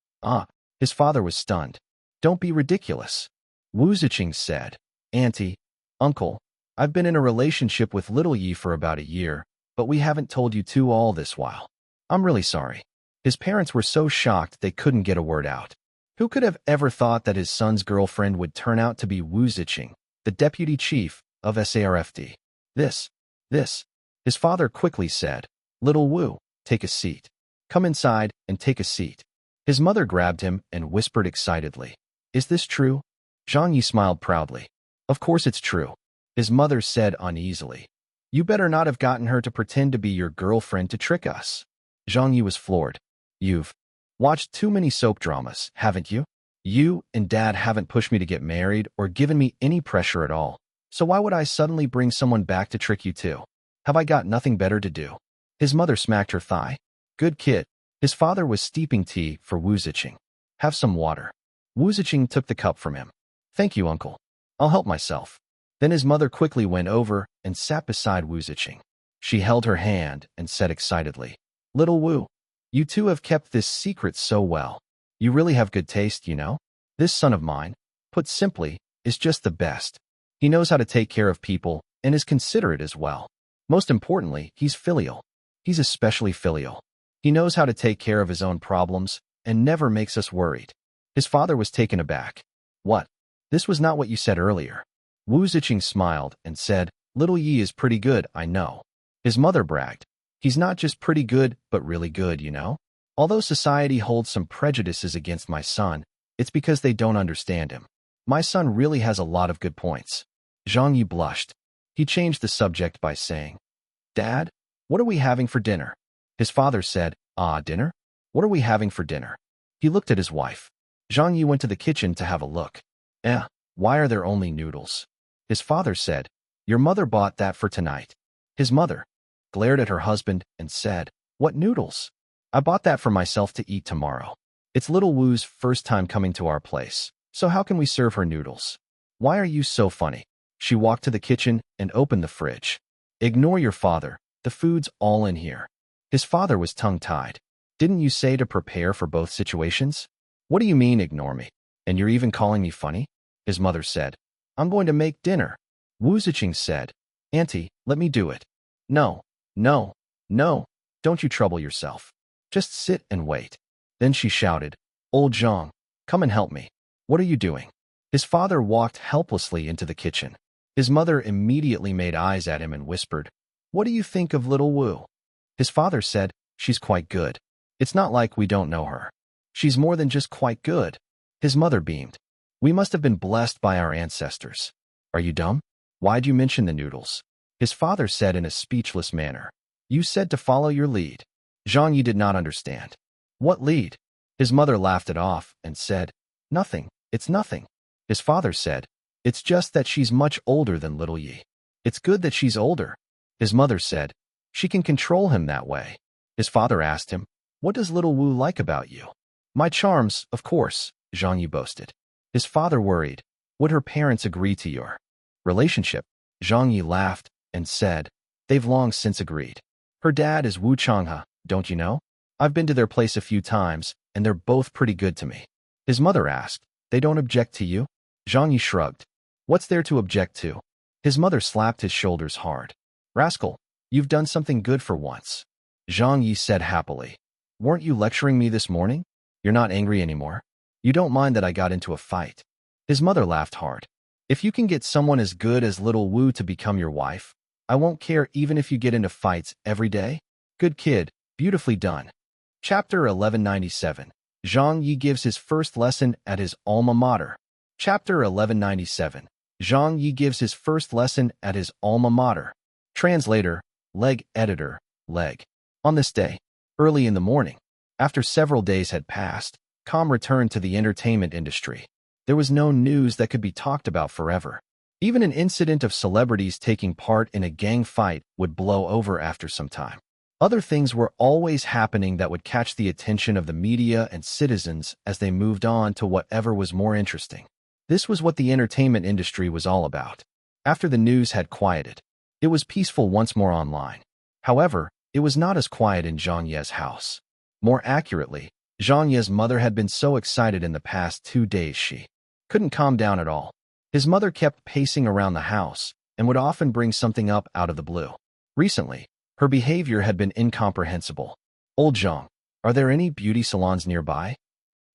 His father was stunned. Don't be ridiculous. Wu Ziqing said. Auntie, Uncle, I've been in a relationship with little Yi for about a year, but we haven't told you two all this while. I'm really sorry. His parents were so shocked they couldn't get a word out. Who could have ever thought that his son's girlfriend would turn out to be Wu Ziqing, the deputy chief of SARFD? This. His father quickly said, Little Wu, take a seat. Come inside and take a seat. His mother grabbed him and whispered excitedly, Is this true? Zhang Ye smiled proudly. Of course it's true. His mother said uneasily. You better not have gotten her to pretend to be your girlfriend to trick us. Zhang Ye was floored. You've watched too many soap dramas, haven't you? You and Dad haven't pushed me to get married or given me any pressure at all. So why would I suddenly bring someone back to trick you too? Have I got nothing better to do? His mother smacked her thigh. Good kid. His father was steeping tea for Wu Ziqing. Have some water. Wu Ziqing took the cup from him. Thank you, uncle. I'll help myself. Then his mother quickly went over and sat beside Wu Ziqing. She held her hand and said excitedly, Little Wu, you two have kept this secret so well. You really have good taste, you know? This son of mine, put simply, is just the best. He knows how to take care of people and is considerate as well. Most importantly, he's filial. He's especially filial. He knows how to take care of his own problems and never makes us worried. His father was taken aback. What? This was not what you said earlier. Wu Ziqing smiled and said, Little Yi is pretty good, I know. His mother bragged. He's not just pretty good, but really good, you know? Although society holds some prejudices against my son, it's because they don't understand him. My son really has a lot of good points. Zhang Ye blushed. He changed the subject by saying, Dad, what are we having for dinner? His father said, Dinner? What are we having for dinner? He looked at his wife. Zhang Ye went to the kitchen to have a look. Why are there only noodles? His father said, Your mother bought that for tonight. His mother glared at her husband and said, What noodles? I bought that for myself to eat tomorrow. It's little Wu's first time coming to our place, so how can we serve her noodles? Why are you so funny? She walked to the kitchen and opened the fridge. Ignore your father. The food's all in here. His father was tongue-tied. Didn't you say to prepare for both situations? What do you mean, ignore me? And you're even calling me funny? His mother said. I'm going to make dinner. Wu Ziqing said. Auntie, let me do it. No. Don't you trouble yourself. Just sit and wait. Then she shouted, Old Zhang, come and help me. What are you doing? His father walked helplessly into the kitchen. His mother immediately made eyes at him and whispered, What do you think of little Wu? His father said, She's quite good. It's not like we don't know her. She's more than just quite good. His mother beamed. We must have been blessed by our ancestors. Are you dumb? Why'd you mention the noodles? His father said in a speechless manner. You said to follow your lead. Zhang Yi did not understand. What lead? His mother laughed it off and said, Nothing. It's nothing. His father said, It's just that she's much older than little Yi. It's good that she's older. His mother said, She can control him that way. His father asked him, What does little Wu like about you? My charms, of course, Zhang Yi boasted. His father worried. Would her parents agree to your relationship? Zhang Yi laughed and said, They've long since agreed. Her dad is Wu Changhe, don't you know? I've been to their place a few times, and they're both pretty good to me. His mother asked, They don't object to you? Zhang Ye shrugged. What's there to object to? His mother slapped his shoulders hard. Rascal, you've done something good for once. Zhang Ye said happily. Weren't you lecturing me this morning? You're not angry anymore. You don't mind that I got into a fight. His mother laughed hard. If you can get someone as good as little Wu to become your wife, I won't care even if you get into fights every day. Good kid, beautifully done. Chapter 1197. Zhang Ye gives his first lesson at his alma mater. Chapter 1197. Zhang Ye gives his first lesson at his alma mater. Translator, Leg Editor, Leg. On this day, early in the morning, after several days had passed, calm returned to the entertainment industry. There was no news that could be talked about forever. Even an incident of celebrities taking part in a gang fight would blow over after some time. Other things were always happening that would catch the attention of the media and citizens as they moved on to whatever was more interesting. This was what the entertainment industry was all about. After the news had quieted, it was peaceful once more online. However, it was not as quiet in Zhang Ye's house. More accurately, Zhang Ye's mother had been so excited in the past 2 days she couldn't calm down at all. His mother kept pacing around the house and would often bring something up out of the blue. Recently, her behavior had been incomprehensible. Old Zhang, are there any beauty salons nearby?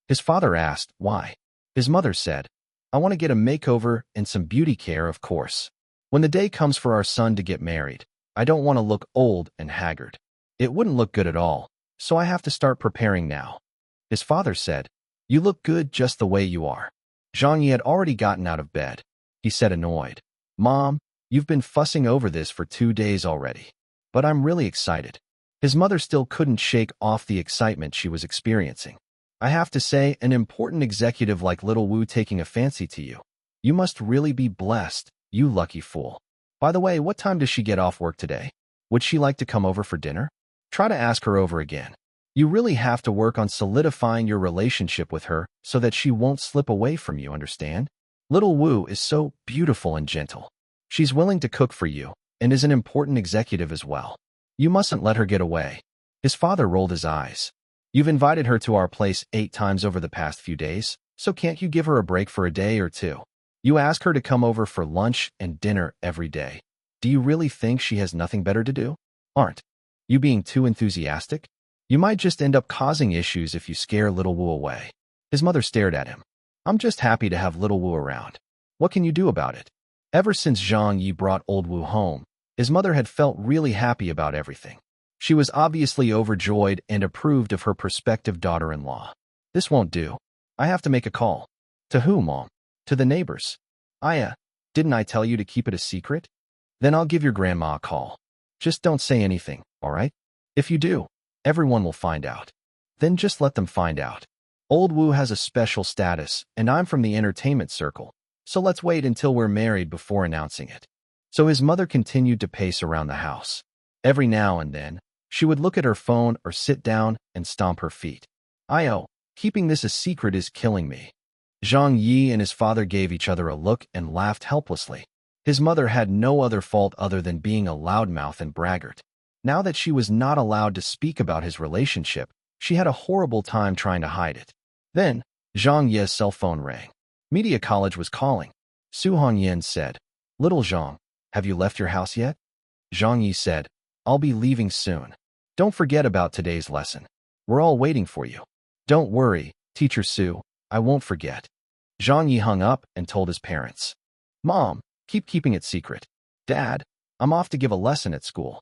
His father asked, why? His mother said, I want to get a makeover and some beauty care, of course. When the day comes for our son to get married, I don't want to look old and haggard. It wouldn't look good at all, so I have to start preparing now. His father said, You look good just the way you are. Zhang Ye had already gotten out of bed. He said annoyed, Mom, you've been fussing over this for 2 days already. But I'm really excited. His mother still couldn't shake off the excitement she was experiencing. I have to say, an important executive like little Wu taking a fancy to you. You must really be blessed, you lucky fool. By the way, what time does she get off work today? Would she like to come over for dinner? Try to ask her over again. You really have to work on solidifying your relationship with her so that she won't slip away from you, understand? Little Wu is so beautiful and gentle. She's willing to cook for you and is an important executive as well. You mustn't let her get away. His father rolled his eyes. You've invited her to our place 8 times over the past few days, so can't you give her a break for a day or two? You ask her to come over for lunch and dinner every day. Do you really think she has nothing better to do? Aren't you being too enthusiastic? You might just end up causing issues if you scare little Wu away. His mother stared at him. I'm just happy to have little Wu around. What can you do about it? Ever since Zhang Ye brought old Wu home, his mother had felt really happy about everything. She was obviously overjoyed and approved of her prospective daughter-in-law. This won't do. I have to make a call. To who, Mom? To the neighbors. Didn't I tell you to keep it a secret? Then I'll give your grandma a call. Just don't say anything, all right? If you do, everyone will find out. Then just let them find out. Old Wu has a special status, and I'm from the entertainment circle, so let's wait until we're married before announcing it. So his mother continued to pace around the house. Every now and then, she would look at her phone or sit down and stomp her feet. Keeping this a secret is killing me. Zhang Ye and his father gave each other a look and laughed helplessly. His mother had no other fault other than being a loudmouth and braggart. Now that she was not allowed to speak about his relationship, she had a horrible time trying to hide it. Then, Zhang Ye's cell phone rang. Media College was calling. Su Hongyan said, Little Zhang, have you left your house yet? Zhang Ye said, I'll be leaving soon. Don't forget about today's lesson. We're all waiting for you. Don't worry, Teacher Su, I won't forget. Zhang Ye hung up and told his parents. Mom, keeping it secret. Dad, I'm off to give a lesson at school.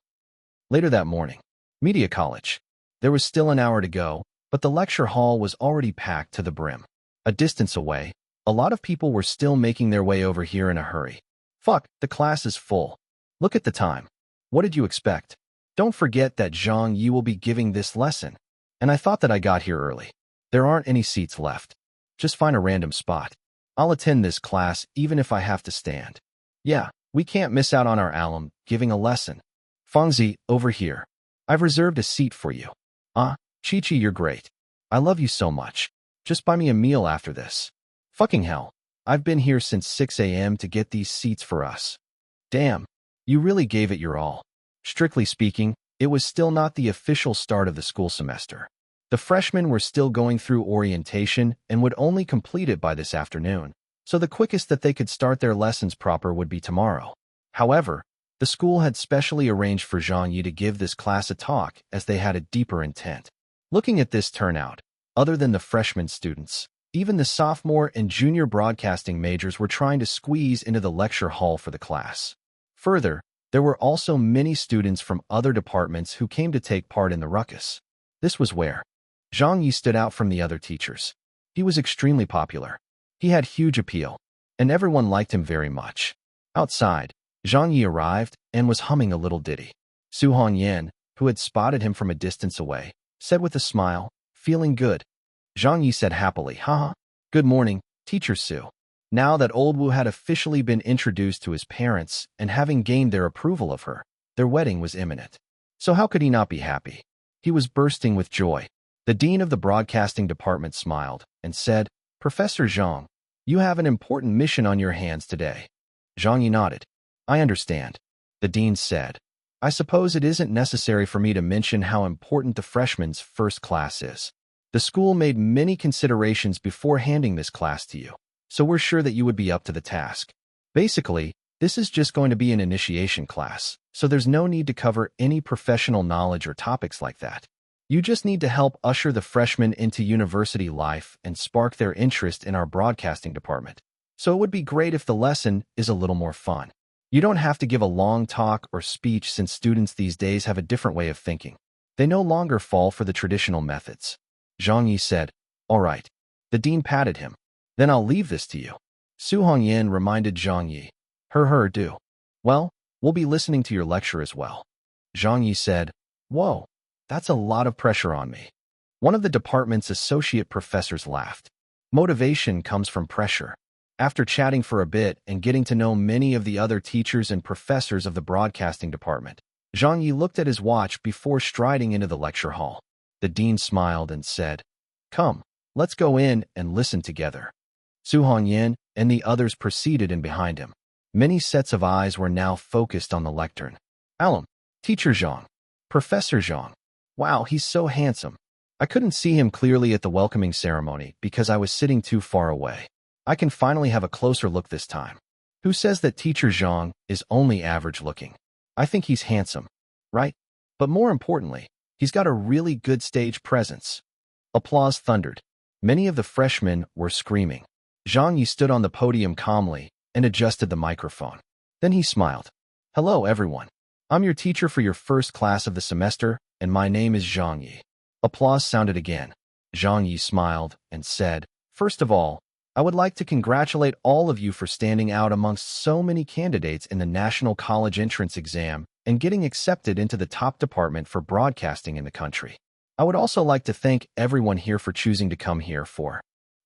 Later that morning, Media College. There was still an hour to go, but the lecture hall was already packed to the brim. A distance away, a lot of people were still making their way over here in a hurry. Fuck, the class is full. Look at the time. What did you expect? Don't forget that Zhang Ye will be giving this lesson. And I thought that I got here early. There aren't any seats left. Just find a random spot. I'll attend this class even if I have to stand. Yeah, we can't miss out on our alum giving a lesson. Fangzi, over here. I've reserved a seat for you. Chi-Chi, you're great. I love you so much. Just buy me a meal after this. Fucking hell. I've been here since 6 a.m. to get these seats for us. Damn, you really gave it your all. Strictly speaking, It was still not the official start of the school semester. The freshmen were still going through orientation and would only complete it by this afternoon, so the quickest that they could start their lessons proper would be tomorrow. However, the school had specially arranged for Zhang Ye to give this class a talk as they had a deeper intent. Looking at this turnout, other than the freshman students, even the sophomore and junior broadcasting majors were trying to squeeze into the lecture hall for the class. Further, there were also many students from other departments who came to take part in the ruckus. This was where Zhang Ye stood out from the other teachers. He was extremely popular. He had huge appeal, and everyone liked him very much. Outside, Zhang Ye arrived and was humming a little ditty. Zhang Ye, who had spotted him from a distance away, said with a smile, "Feeling good?" Zhang Ye said happily, "Haha. Good morning, Teacher Su." Now that old Wu had officially been introduced to his parents and having gained their approval of her, their wedding was imminent. So how could he not be happy? He was bursting with joy. The dean of the broadcasting department smiled and said, "Professor Zhang, you have an important mission on your hands today." Zhang Ye nodded. "I understand." The dean said, "I suppose it isn't necessary for me to mention how important the freshman's first class is. The school made many considerations before handing this class to you, so we're sure that you would be up to the task. Basically, this is just going to be an initiation class, so there's no need to cover any professional knowledge or topics like that. You just need to help usher the freshmen into university life and spark their interest in our broadcasting department. So it would be great if the lesson is a little more fun. You don't have to give a long talk or speech since students these days have a different way of thinking. They no longer fall for the traditional methods." Zhang Ye said, "All right." The dean patted him. "Then I'll leave this to you." Zhang Ye reminded Zhang Ye, do. "Well, we'll be listening to your lecture as well." Zhang Ye said, "Whoa, that's a lot of pressure on me." One of the department's associate professors laughed. Motivation comes from pressure. After chatting for a bit and getting to know many of the other teachers and professors of the broadcasting department, Zhang Ye looked at his watch before striding into the lecture hall. The dean smiled and said, "Come, let's go in and listen together." Zhang Ye and the others proceeded in behind him. Many sets of eyes were now focused on the lectern. "Alum, Teacher Zhang, Professor Zhang. Wow, he's so handsome." I couldn't see him clearly at the welcoming ceremony because I was sitting too far away. I can finally have a closer look this time. Who says that Teacher Zhang is only average looking? I think he's handsome, right? But more importantly, he's got a really good stage presence. Applause thundered. Many of the freshmen were screaming. Zhang Ye stood on the podium calmly and adjusted the microphone. Then he smiled. "Hello, everyone. I'm your teacher for your first class of the semester, and my name is Zhang Ye." Applause sounded again. Zhang Ye smiled and said, "First of all, I would like to congratulate all of you for standing out amongst so many candidates in the National College Entrance Exam and getting accepted into the top department for broadcasting in the country. I would also like to thank everyone here for choosing to come here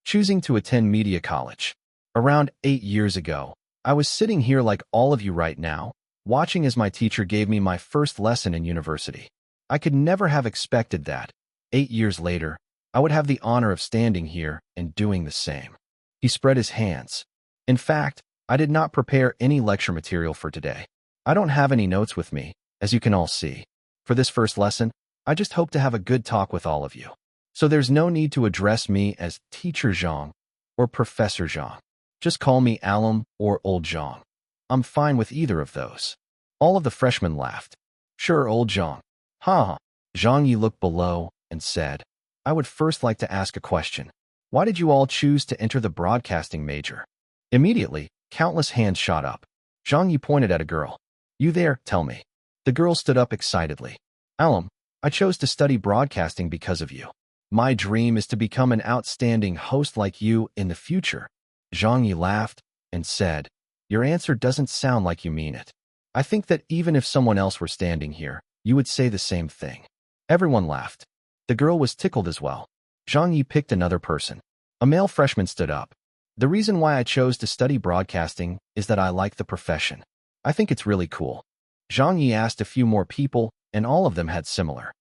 choosing to attend Media College. Around 8 years ago, I was sitting here like all of you right now, watching as my teacher gave me my first lesson in university. I could never have expected that, 8 years later, I would have the honor of standing here and doing the same." He spread his hands. "In fact, I did not prepare any lecture material for today. I don't have any notes with me, as you can all see. For this first lesson, I just hope to have a good talk with all of you. So there's no need to address me as Teacher Zhang or Professor Zhang. Just call me Alum or Old Zhang. I'm fine with either of those." All of the freshmen laughed. "Sure, Old Zhang." "Ha." Zhang Ye looked below and said, "I would first like to ask a question. Why did you all choose to enter the broadcasting major?" Immediately, countless hands shot up. Zhang Ye pointed at a girl. "You there, tell me." The girl stood up excitedly. "Alum, I chose to study broadcasting because of you. My dream is to become an outstanding host like you in the future." Zhang Ye laughed and said, "Your answer doesn't sound like you mean it. I think that even if someone else were standing here, you would say the same thing." Everyone laughed. The girl was tickled as well. Zhang Ye picked another person. A male freshman stood up. "The reason why I chose to study broadcasting is that I like the profession. I think it's really cool." Zhang Ye asked a few more people, and all of them had similar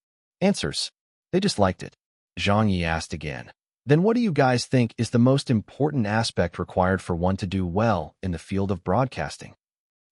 answers. They just liked it. Zhang Ye asked again, "Then what do you guys think is the most important aspect required for one to do well in the field of broadcasting?"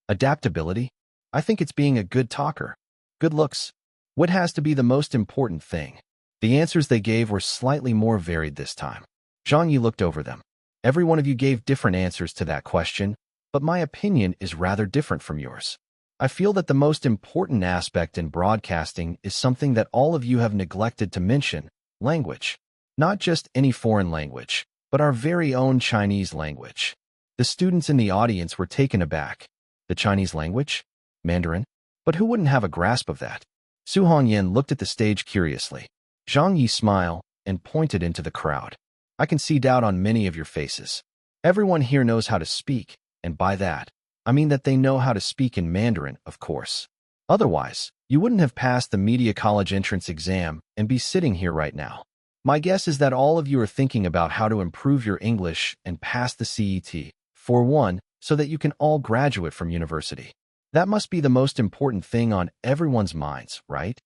"Adaptability? I think it's being a good talker. Good looks. What has to be the most important thing? The answers they gave were slightly more varied this time. Zhang Ye looked over them. Every one of you gave different answers to that question, but my opinion is rather different from yours. I feel that the most important aspect in broadcasting is something that all of you have neglected to mention: language. Not just any foreign language, but our very own Chinese language. The students in the audience were taken aback. The Chinese language? Mandarin? But who wouldn't have a grasp of that? Su Hongyan looked at the stage curiously. Zhang Ye smiled and pointed into the crowd. I can see doubt on many of your faces. Everyone here knows how to speak, and by that, I mean that they know how to speak in Mandarin, of course. Otherwise, you wouldn't have passed the media college entrance exam and be sitting here right now. My guess is that all of you are thinking about how to improve your English and pass the CET, for one, so that you can all graduate from university. That must be the most important thing on everyone's minds, right?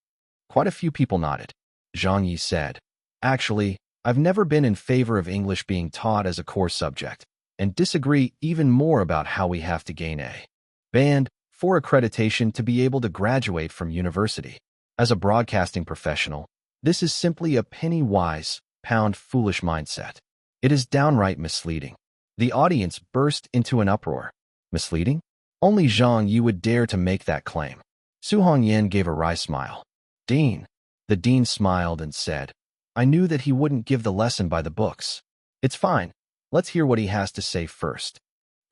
Quite a few people nodded. Zhang Ye said, Actually, I've never been in favor of English being taught as a core subject, and disagree even more about how we have to gain a band for accreditation to be able to graduate from university. As a broadcasting professional, this is simply a penny-wise, pound-foolish mindset. It is downright misleading. The audience burst into an uproar. Misleading? Only Zhang Ye would dare to make that claim. Su Hongyan gave a wry smile. Dean. The dean smiled and said, I knew that he wouldn't give the lesson by the books. It's fine. Let's hear what he has to say first.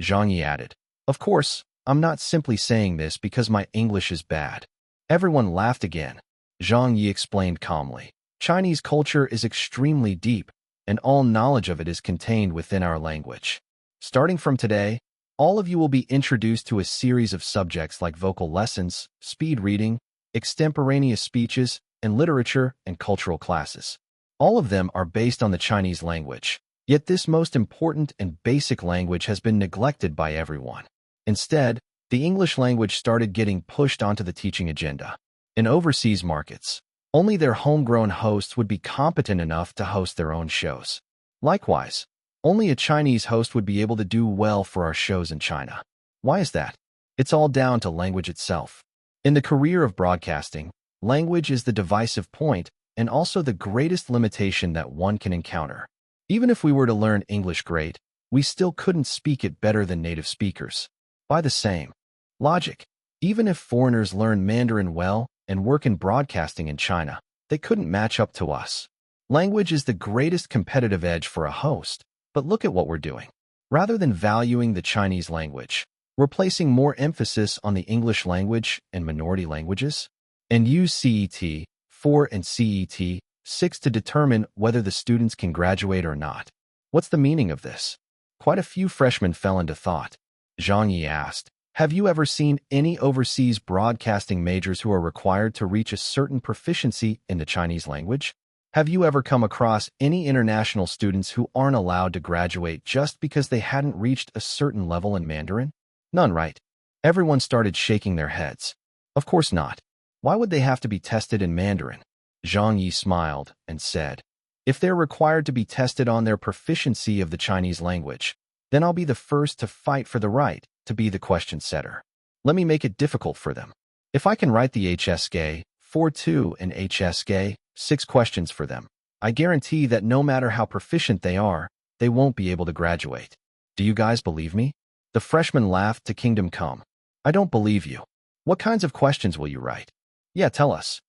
Zhang Ye added, Of course, I'm not simply saying this because my English is bad. Everyone laughed again. Zhang Ye explained calmly, Chinese culture is extremely deep, and all knowledge of it is contained within our language. Starting from today, all of you will be introduced to a series of subjects like vocal lessons, speed reading, extemporaneous speeches, and literature and cultural classes. All of them are based on the Chinese language, yet this most important and basic language has been neglected by everyone. Instead, the English language started getting pushed onto the teaching agenda. In overseas markets, only their homegrown hosts would be competent enough to host their own shows. Likewise, only a Chinese host would be able to do well for our shows in China. Why is that? It's all down to language itself. In the career of broadcasting, language is the divisive point and also the greatest limitation that one can encounter. Even if we were to learn English great, we still couldn't speak it better than native speakers. By the same logic, even if foreigners learn Mandarin well and work in broadcasting in China, they couldn't match up to us. Language is the greatest competitive edge for a host, but look at what we're doing. Rather than valuing the Chinese language, we're placing more emphasis on the English language and minority languages, and use CET 4 and CET 6 to determine whether the students can graduate or not. What's the meaning of this? Quite a few freshmen fell into thought. Zhang Ye asked, Have you ever seen any overseas broadcasting majors who are required to reach a certain proficiency in the Chinese language? Have you ever come across any international students who aren't allowed to graduate just because they hadn't reached a certain level in Mandarin? None, right? Everyone started shaking their heads. Of course not. Why would they have to be tested in Mandarin? Zhang Ye smiled and said, If they're required to be tested on their proficiency of the Chinese language, then I'll be the first to fight for the right to be the question setter. Let me make it difficult for them. If I can write the HSK 4.2 and HSK 6 questions for them, I guarantee that no matter how proficient they are, they won't be able to graduate. Do you guys believe me? The freshman laughed to Kingdom Come. I don't believe you. What kinds of questions will you write? Yeah, tell us.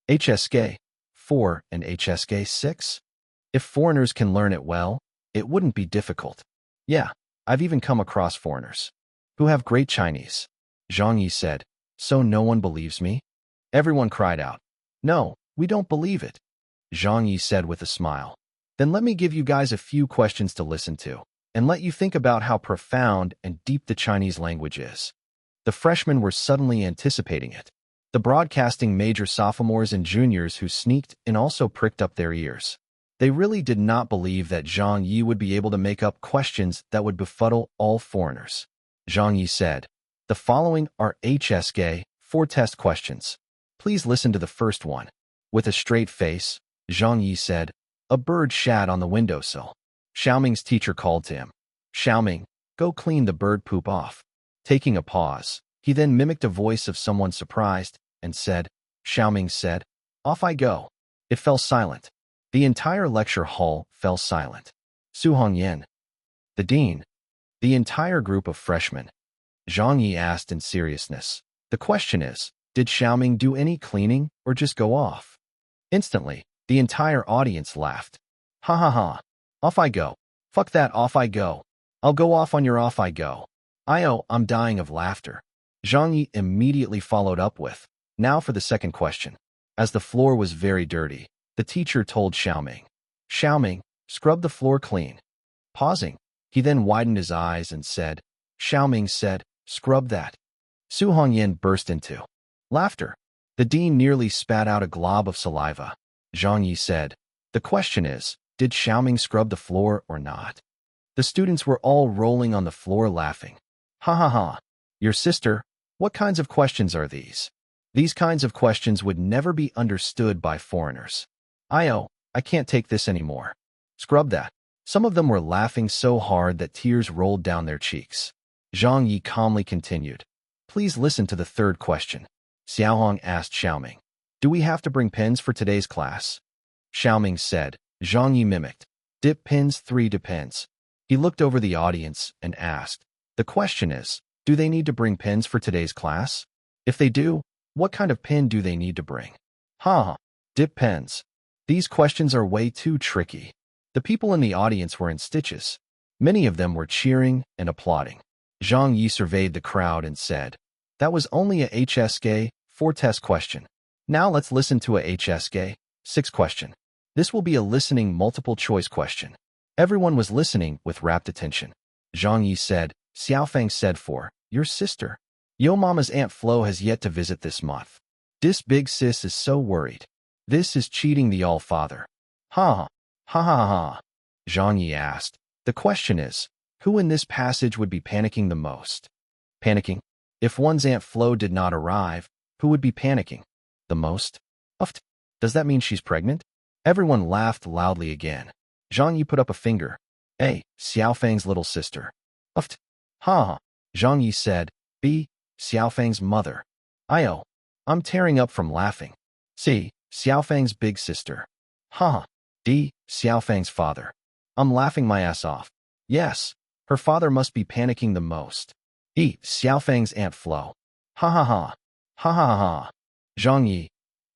HSK 4 and HSK 6? If foreigners can learn it well, it wouldn't be difficult. Yeah, I've even come across foreigners who have great Chinese. Zhang Ye said, So no one believes me? Everyone cried out, No, we don't believe it. Zhang Ye said with a smile, Then let me give you guys a few questions to listen to, and let you think about how profound and deep the Chinese language is. The freshmen were suddenly anticipating it. The broadcasting major sophomores and juniors who sneaked in also pricked up their ears. They really did not believe that Zhang Ye would be able to make up questions that would befuddle all foreigners. Zhang Ye said, The following are HSK 4 test questions. Please listen to the first one. With a straight face, Zhang Ye said, A bird shat on the windowsill. Xiaoming's teacher called to him. Xiaoming, go clean the bird poop off. Taking a pause, he then mimicked a voice of someone surprised and said, Xiaoming said. Off I go. It fell silent. The entire lecture hall fell silent. Su Hongyan, the dean, the entire group of freshmen. Zhang Ye asked in seriousness. The question is, did Xiaoming do any cleaning or just go off? Instantly, the entire audience laughed. Ha ha ha. Off I go. Fuck that, off I go. I'll go off on your off I go. I'm dying of laughter. Zhang Ye immediately followed up with, now for the second question. As the floor was very dirty, the teacher told Xiaoming. Xiaoming, scrub the floor clean. Pausing, he then widened his eyes and said, Xiaoming said, scrub that. Su Hongyan burst into laughter. The dean nearly spat out a glob of saliva. Zhang Ye said, the question is, did Xiaoming scrub the floor or not? The students were all rolling on the floor laughing. Ha ha ha. Your sister? What kinds of questions are these? These kinds of questions would never be understood by foreigners. I can't take this anymore. Scrub that. Some of them were laughing so hard that tears rolled down their cheeks. Zhang Ye calmly continued. Please listen to the third question. Xiaohong asked Xiaoming. Do we have to bring pens for today's class? Xiaoming said. Zhang Ye mimicked. Dip pins 3 depends. He looked over the audience and asked. The question is, do they need to bring pens for today's class? If they do, what kind of pen do they need to bring? Ha! Dip pens. These questions are way too tricky. The people in the audience were in stitches. Many of them were cheering and applauding. Zhang Yi surveyed the crowd and said, that was only a HSK 4 test question. Now let's listen to a HSK 6 question. This will be a listening multiple choice question. Everyone was listening with rapt attention. Zhang Yi said, Xiaofeng said for, your sister. Yo mama's Aunt Flo has yet to visit this month. This big sis is so worried. This is cheating the all-father. Ha ha ha ha. Zhang Yi asked. The question is, who in this passage would be panicking the most? Panicking? If one's Aunt Flo did not arrive, who would be panicking the most? Uft. Does that mean she's pregnant? Everyone laughed loudly again. Zhang Yi put up a finger. Hey, Xiaofeng's little sister. Uft. Ha ha. Zhang Yi said, B, Xiaofeng's mother. I'm tearing up from laughing. C, Xiaofeng's big sister. Ha ha. D, Xiaofeng's father. I'm laughing my ass off. Yes, her father must be panicking the most. E, Xiaofeng's Aunt Flo. Ha ha ha. Ha ha ha. Zhang Yi.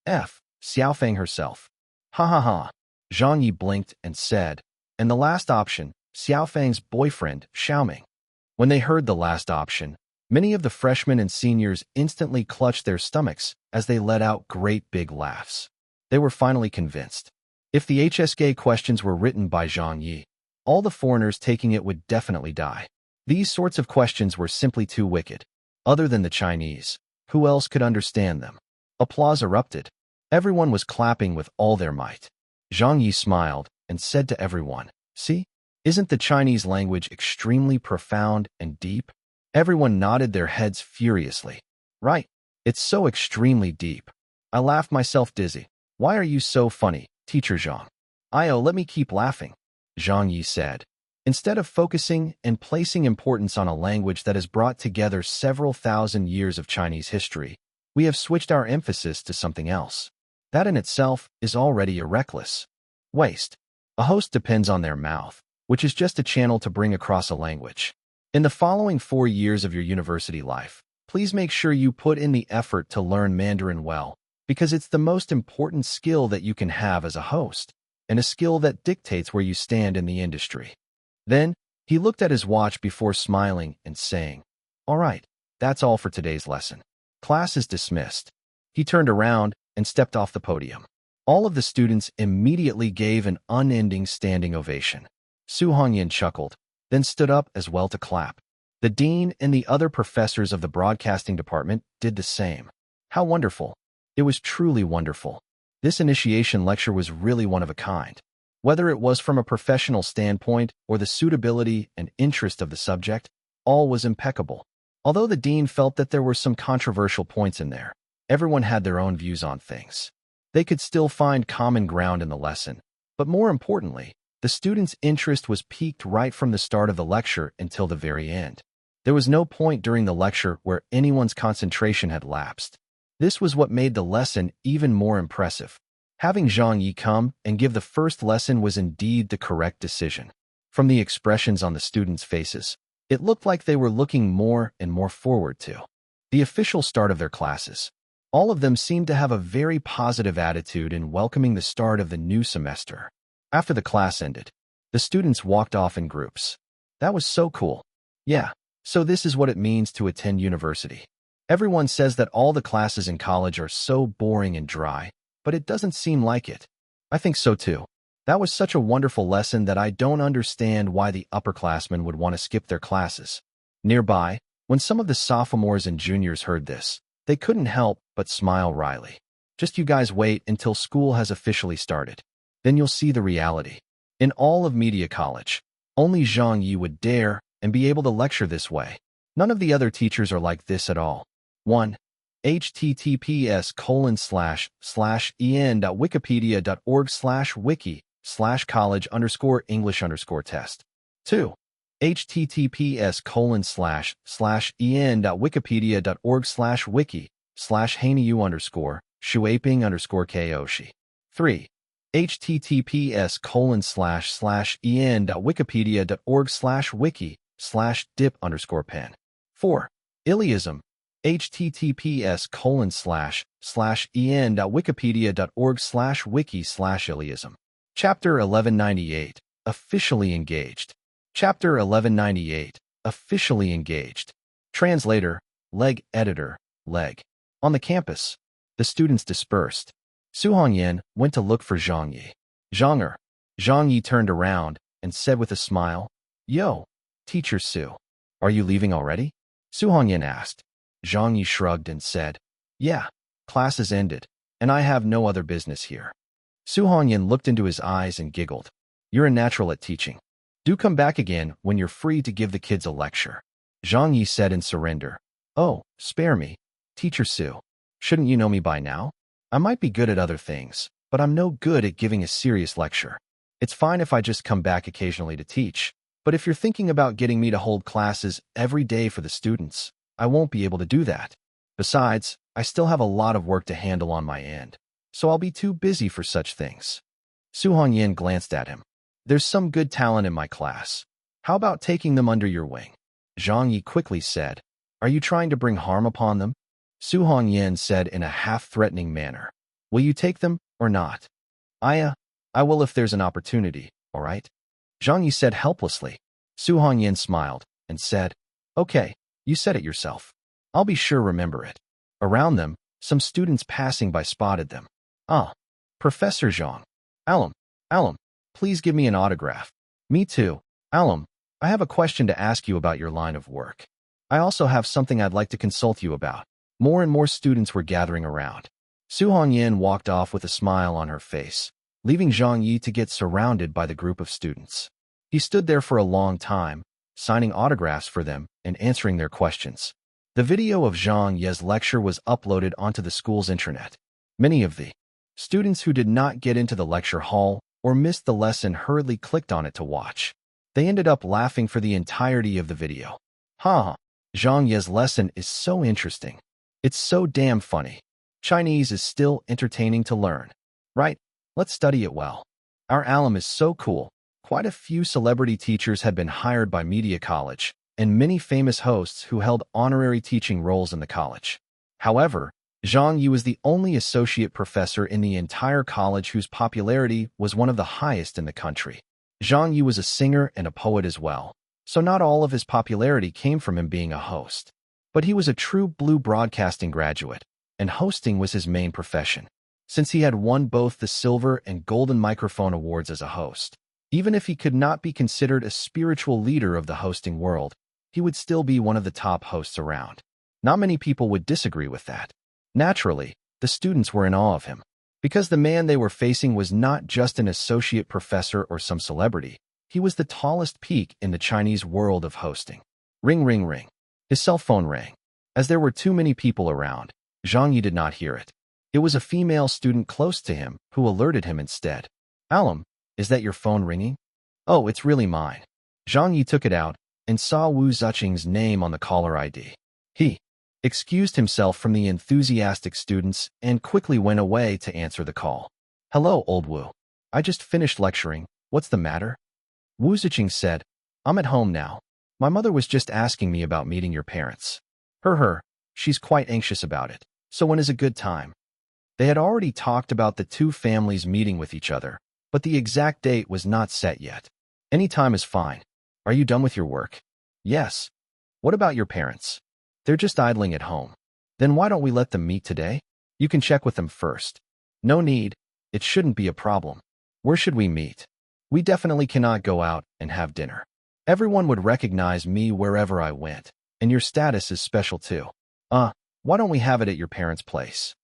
F, Xiaofeng herself. Ha ha ha. Zhang Yi blinked and said, and the last option, Xiaofeng's boyfriend, Xiaoming. When they heard the last option, many of the freshmen and seniors instantly clutched their stomachs as they let out great big laughs. They were finally convinced. If the HSK questions were written by Zhang Yi, all the foreigners taking it would definitely die. These sorts of questions were simply too wicked. Other than the Chinese, who else could understand them? Applause erupted. Everyone was clapping with all their might. Zhang Yi smiled and said to everyone, see, isn't the Chinese language extremely profound and deep? Everyone nodded their heads furiously. Right, it's so extremely deep. I laughed myself dizzy. Why are you so funny, Teacher Zhang? Let me keep laughing, Zhang Yi said. Instead of focusing and placing importance on a language that has brought together several thousand years of Chinese history, we have switched our emphasis to something else. That in itself is already a reckless waste. A host depends on their mouth, which is just a channel to bring across a language. In the following 4 years of your university life, please make sure you put in the effort to learn Mandarin well, because it's the most important skill that you can have as a host, and a skill that dictates where you stand in the industry. Then, he looked at his watch before smiling and saying, all right, that's all for today's lesson. Class is dismissed. He turned around and stepped off the podium. All of the students immediately gave an unending standing ovation. Su Hongyan chuckled, then stood up as well to clap. The dean and the other professors of the broadcasting department did the same. How wonderful. It was truly wonderful. This initiation lecture was really one of a kind. Whether it was from a professional standpoint or the suitability and interest of the subject, all was impeccable. Although the dean felt that there were some controversial points in there, everyone had their own views on things. They could still find common ground in the lesson, but more importantly, the students' interest was piqued right from the start of the lecture until the very end. There was no point during the lecture where anyone's concentration had lapsed. This was what made the lesson even more impressive. Having Zhang Ye come and give the first lesson was indeed the correct decision. From the expressions on the students' faces, it looked like they were looking more and more forward to the official start of their classes. All of them seemed to have a very positive attitude in welcoming the start of the new semester. After the class ended, the students walked off in groups. That was so cool. Yeah, so this is what it means to attend university. Everyone says that all the classes in college are so boring and dry, but it doesn't seem like it. I think so too. That was such a wonderful lesson that I don't understand why the upperclassmen would want to skip their classes. Nearby, when some of the sophomores and juniors heard this, they couldn't help but smile wryly. Just you guys wait until school has officially started. Then you'll see the reality. In all of media college, only Zhang Ye would dare and be able to lecture this way. None of the other teachers are like this at all. 1. https://en.wikipedia.org/wiki/college_English_test. 2. https://en.wikipedia.org/wiki/hanyu_shuaping_koshi. 3. https://en.wikipedia.org/wiki/dip_pen. 4. Iliism. https://en.wikipedia.org/wiki/iliism. Chapter 1198. Officially engaged. Chapter 1198. Officially engaged. Translator, Leg Editor, Leg. On the campus, the students dispersed. Su Hongyan went to look for Zhang Ye. Zhang Ye turned around and said with a smile, "Yo, Teacher Su, are you leaving already?" Su Hongyan asked. Zhang Ye shrugged and said, "Yeah, class has ended, and I have no other business here." Su Hongyan looked into his eyes and giggled. "You're a natural at teaching. Do come back again when you're free to give the kids a lecture." Zhang Ye said in surrender, "Oh, spare me, Teacher Su. Shouldn't you know me by now? I might be good at other things, but I'm no good at giving a serious lecture. It's fine if I just come back occasionally to teach, but if you're thinking about getting me to hold classes every day for the students, I won't be able to do that. Besides, I still have a lot of work to handle on my end, so I'll be too busy for such things." Su Hongyan glanced at him. "There's some good talent in my class. How about taking them under your wing?" Zhang Ye quickly said, "Are you trying to bring harm upon them?" Su Hongyan said in a half-threatening manner, "Will you take them or not?" I will if there's an opportunity, all right?" Zhang Ye said helplessly. Su Hongyan smiled and said, "Okay, you said it yourself. I'll be sure remember it." Around them, some students passing by spotted them. "Ah, Professor Zhang. Alum, please give me an autograph." "Me too. Alum, I have a question to ask you about your line of work. I also have something I'd like to consult you about." More and more students were gathering around. Su Hongyan walked off with a smile on her face, leaving Zhang Ye to get surrounded by the group of students. He stood there for a long time, signing autographs for them and answering their questions. The video of Zhang Ye's lecture was uploaded onto the school's intranet. Many of the students who did not get into the lecture hall or missed the lesson hurriedly clicked on it to watch. They ended up laughing for the entirety of the video. "Ha! Zhang Ye's lesson is so interesting. It's so damn funny. Chinese is still entertaining to learn. Right? Let's study it well. Our alum is so cool." Quite a few celebrity teachers had been hired by Media College, and many famous hosts who held honorary teaching roles in the college. However, Zhang Ye was the only associate professor in the entire college whose popularity was one of the highest in the country. Zhang Ye was a singer and a poet as well, so not all of his popularity came from him being a host. But he was a true blue broadcasting graduate, and hosting was his main profession, since he had won both the Silver and Golden Microphone Awards as a host. Even if he could not be considered a spiritual leader of the hosting world, he would still be one of the top hosts around. Not many people would disagree with that. Naturally, the students were in awe of him, because the man they were facing was not just an associate professor or some celebrity. He was the tallest peak in the Chinese world of hosting. Ring, ring, ring. His cell phone rang. As there were too many people around, Zhang Ye did not hear it. It was a female student close to him who alerted him instead. "Alum, is that your phone ringing?" "Oh, it's really mine." Zhang Ye took it out and saw Wu Zuqing's name on the caller ID. He excused himself from the enthusiastic students, and quickly went away to answer the call. "Hello, old Wu. I just finished lecturing. What's the matter?" Wu Ziqing said, "I'm at home now. My mother was just asking me about meeting your parents. She's quite anxious about it. So when is a good time?" They had already talked about the two families meeting with each other, but the exact date was not set yet. "Any time is fine. Are you done with your work?" "Yes." "What about your parents?" "They're just idling at home." "Then why don't we let them meet today? You can check with them first." "No need. It shouldn't be a problem." "Where should we meet?" "We definitely cannot go out and have dinner. Everyone would recognize me wherever I went, and your status is special too." Why don't we have it at your parents' place?"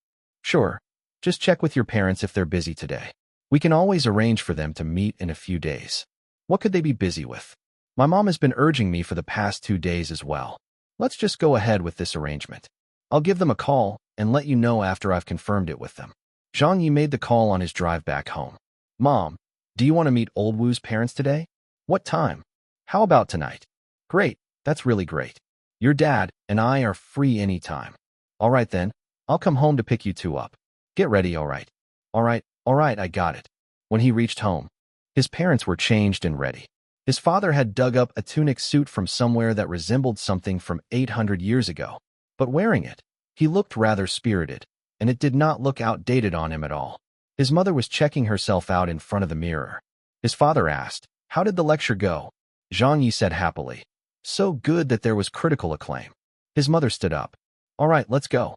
"Sure. Just check with your parents if they're busy today. We can always arrange for them to meet in a few days." "What could they be busy with?" "My mom has been urging me for the past 2 days as well. Let's just go ahead with this arrangement. I'll give them a call and let you know after I've confirmed it with them." Zhang Ye made the call on his drive back home. "Mom, do you want to meet old Wu's parents today?" "What time?" "How about tonight?" "Great, that's really great. Your dad and I are free anytime." "All right then, I'll come home to pick you two up. Get ready, all right?" All right, I got it." When he reached home, his parents were changed and ready. His father had dug up a tunic suit from somewhere that resembled something from 800 years ago, but wearing it, he looked rather spirited, and it did not look outdated on him at all. His mother was checking herself out in front of the mirror. His father asked, "How did the lecture go?" Zhang Ye said happily, "So good that there was critical acclaim." His mother stood up. "All right, let's go."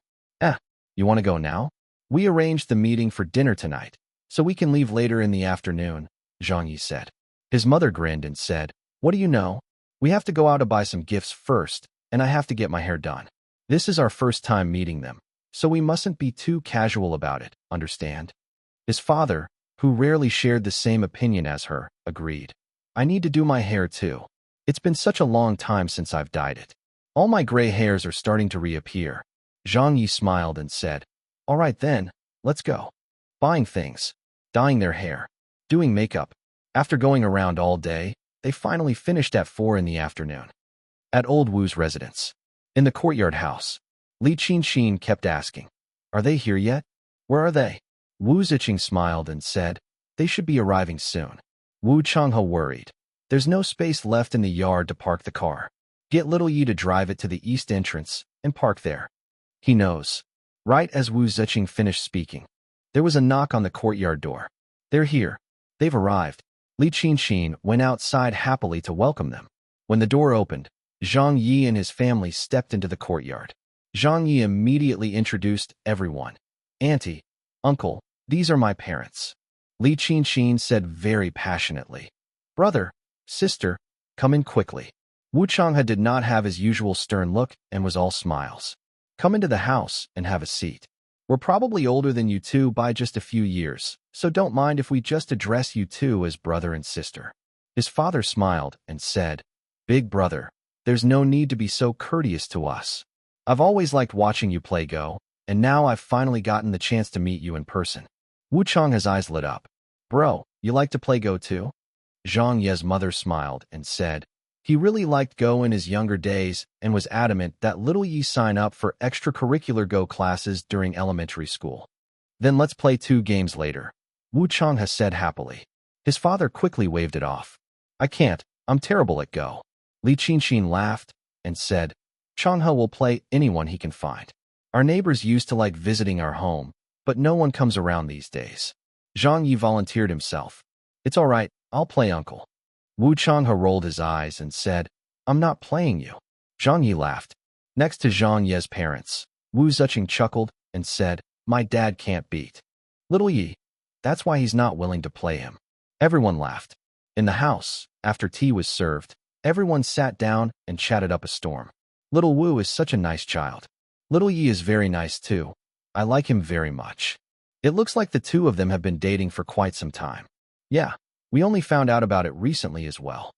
You want to go now?" "We arranged the meeting for dinner tonight, so we can leave later in the afternoon," Zhang Yi said. His mother grinned and said, "What do you know? We have to go out to buy some gifts first, and I have to get my hair done. This is our first time meeting them, so we mustn't be too casual about it, understand?" His father, who rarely shared the same opinion as her, agreed. "I need to do my hair too. It's been such a long time since I've dyed it. All my gray hairs are starting to reappear." Zhang Yi smiled and said, "All right then, let's go." Buying things, dyeing their hair, doing makeup. After going around all day, they finally finished at 4 in the afternoon. At old Wu's residence, in the courtyard house, Li Qinxin kept asking, "Are they here yet? Where are they?" Wu Ziqing smiled and said, "They should be arriving soon." Wu Changhe worried. "There's no space left in the yard to park the car. Get little Yi to drive it to the east entrance and park there." "He knows." Right as Wu Ziqing finished speaking, there was a knock on the courtyard door. "They're here. They've arrived." Li Qinxin went outside happily to welcome them. When the door opened, Zhang Yi and his family stepped into the courtyard. Zhang Yi immediately introduced everyone. "Auntie, uncle, these are my parents." Li Qinxin said very passionately. "Brother, sister, come in quickly." Wu Changhe did not have his usual stern look and was all smiles. "Come into the house and have a seat. We're probably older than you two by just a few years, so don't mind if we just address you two as brother and sister." His father smiled and said, "Big brother, there's no need to be so courteous to us. I've always liked watching you play Go, and now I've finally gotten the chance to meet you in person." Wu Chang's eyes lit up. "Bro, you like to play Go too?" Zhang Ye's mother smiled and said, he really liked Go in his younger days and was adamant that little Yi sign up for extracurricular Go classes during elementary school. "Then let's play 2 games later," Wu Changhe said happily. His father quickly waved it off. "I can't, I'm terrible at Go." Li Qinxin laughed and said, "Changhe will play anyone he can find. Our neighbors used to like visiting our home, but no one comes around these days." Zhang Yi volunteered himself. "It's all right, I'll play uncle." Wu Changhe rolled his eyes and said, "I'm not playing you." Zhang Yi laughed. Next to Zhang Ye's parents, Wu Ziqing chuckled and said, "My dad can't beat little Yi. That's why he's not willing to play him." Everyone laughed. In the house, after tea was served, everyone sat down and chatted up a storm. "Little Wu is such a nice child. Little Yi is very nice too. I like him very much. It looks like the two of them have been dating for quite some time. Yeah. We only found out about it recently as well.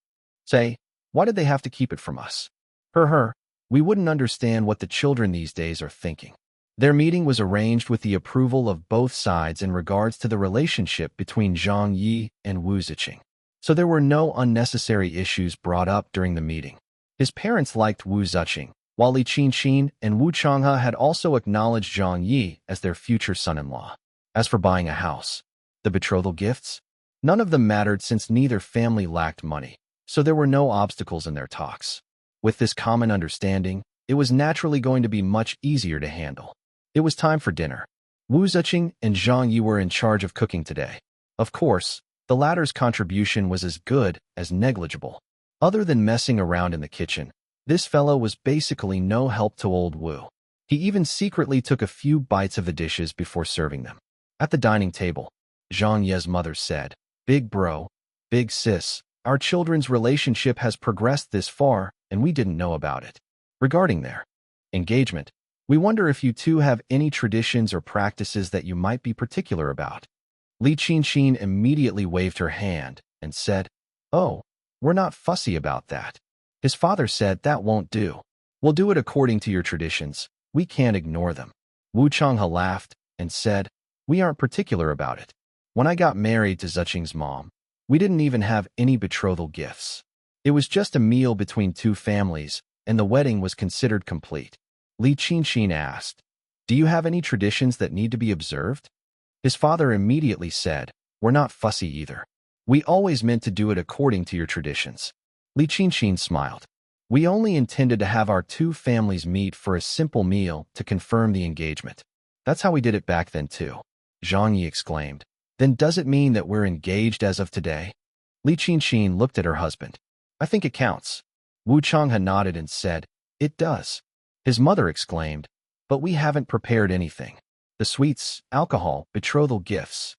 Say, why did they have to keep it from us? We wouldn't understand what the children these days are thinking." Their meeting was arranged with the approval of both sides in regards to the relationship between Zhang Yi and Wu Ziqing. So there were no unnecessary issues brought up during the meeting. His parents liked Wu Ziqing, while Li Qinqin and Wu Changhe had also acknowledged Zhang Ye as their future son-in-law. As for buying a house, the betrothal gifts, none of them mattered since neither family lacked money, so there were no obstacles in their talks. With this common understanding, it was naturally going to be much easier to handle. It was time for dinner. Wu Ziqing and Zhang Ye were in charge of cooking today. Of course, the latter's contribution was as good as negligible. Other than messing around in the kitchen, this fellow was basically no help to old Wu. He even secretly took a few bites of the dishes before serving them. At the dining table, Zhang Ye's mother said, "Big bro, big sis, our children's relationship has progressed this far, and we didn't know about it. Regarding their engagement, we wonder if you two have any traditions or practices that you might be particular about." Li Qinqin immediately waved her hand and said, "Oh, we're not fussy about that." His father said, "That won't do. We'll do it according to your traditions. We can't ignore them." Wu Changhe laughed and said, "We aren't particular about it. When I got married to Ziqing's mom, we didn't even have any betrothal gifts. It was just a meal between two families, and the wedding was considered complete." Li Qinqin asked, "Do you have any traditions that need to be observed?" His father immediately said, "We're not fussy either. We always meant to do it according to your traditions." Li Qinqin smiled. "We only intended to have our two families meet for a simple meal to confirm the engagement. That's how we did it back then too." Zhang Ye exclaimed, "Then does it mean that we're engaged as of today?" Li Qinqin looked at her husband. "I think it counts." Wu Changhe nodded and said, "It does." His mother exclaimed, "But we haven't prepared anything. The sweets, alcohol, betrothal gifts."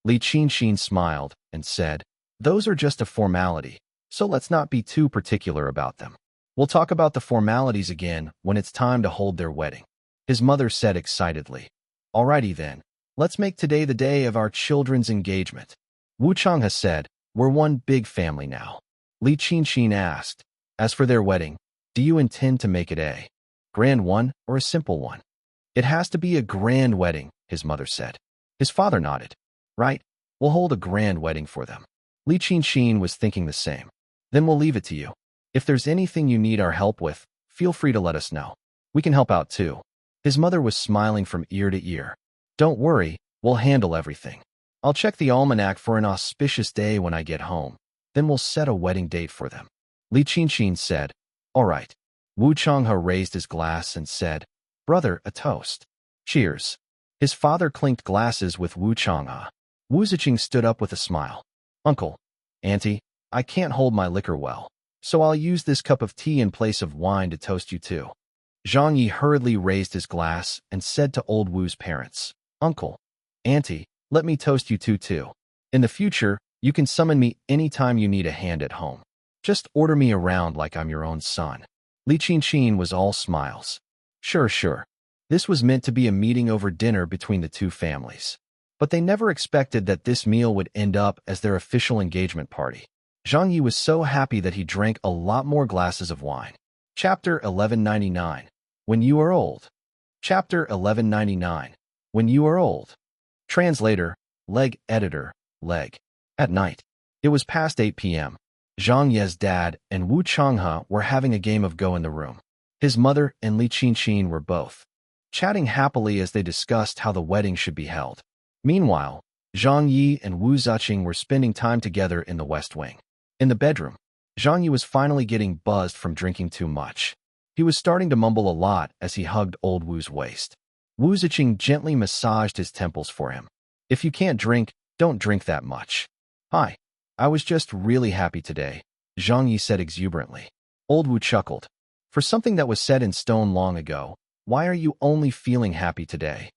Li Qinqin smiled and said, "Those are just a formality, so let's not be too particular about them. We'll talk about the formalities again when it's time to hold their wedding." His mother said excitedly, "Alrighty then, let's make today the day of our children's engagement." Wu Changhe said, "We're one big family now." Li Qinqin asked, "As for their wedding, do you intend to make it a grand one or a simple one?" "It has to be a grand wedding," his mother said. His father nodded. "Right, we'll hold a grand wedding for them." Li Qinqin was thinking the same. "Then we'll leave it to you. If there's anything you need our help with, feel free to let us know. We can help out too." His mother was smiling from ear to ear. "Don't worry, we'll handle everything. I'll check the almanac for an auspicious day when I get home. Then we'll set a wedding date for them." Li Qinqin said, "All right." Wu Changhe raised his glass and said, "Brother, a toast." "Cheers." His father clinked glasses with Wu Changhe. Wu Ziqing stood up with a smile. "Uncle, Auntie, I can't hold my liquor well, so I'll use this cup of tea in place of wine to toast you too." Zhang Ye hurriedly raised his glass and said to old Wu's parents, "Uncle, Auntie, let me toast you two too. In the future, you can summon me anytime you need a hand at home. Just order me around like I'm your own son." Li Qinqin was all smiles. Sure. This was meant to be a meeting over dinner between the two families. But they never expected that this meal would end up as their official engagement party. Zhang Ye was so happy that he drank a lot more glasses of wine. Chapter 1199. When You Are Old. Chapter 1199. When You Are Old. Translator, Leg Editor, Leg. At night. It was past 8 p.m. Zhang Ye's dad and Wu Changhe were having a game of Go in the room. His mother and Li Qinqin were both chatting happily as they discussed how the wedding should be held. Meanwhile, Zhang Ye and Wu Ziqing were spending time together in the West Wing. In the bedroom, Zhang Ye was finally getting buzzed from drinking too much. He was starting to mumble a lot as he hugged old Wu's waist. Wu Ziqing gently massaged his temples for him. "If you can't drink, don't drink that much." "Hi, I was just really happy today," Zhang Ye said exuberantly. Old Wu chuckled. "For something that was set in stone long ago, why are you only feeling happy today?"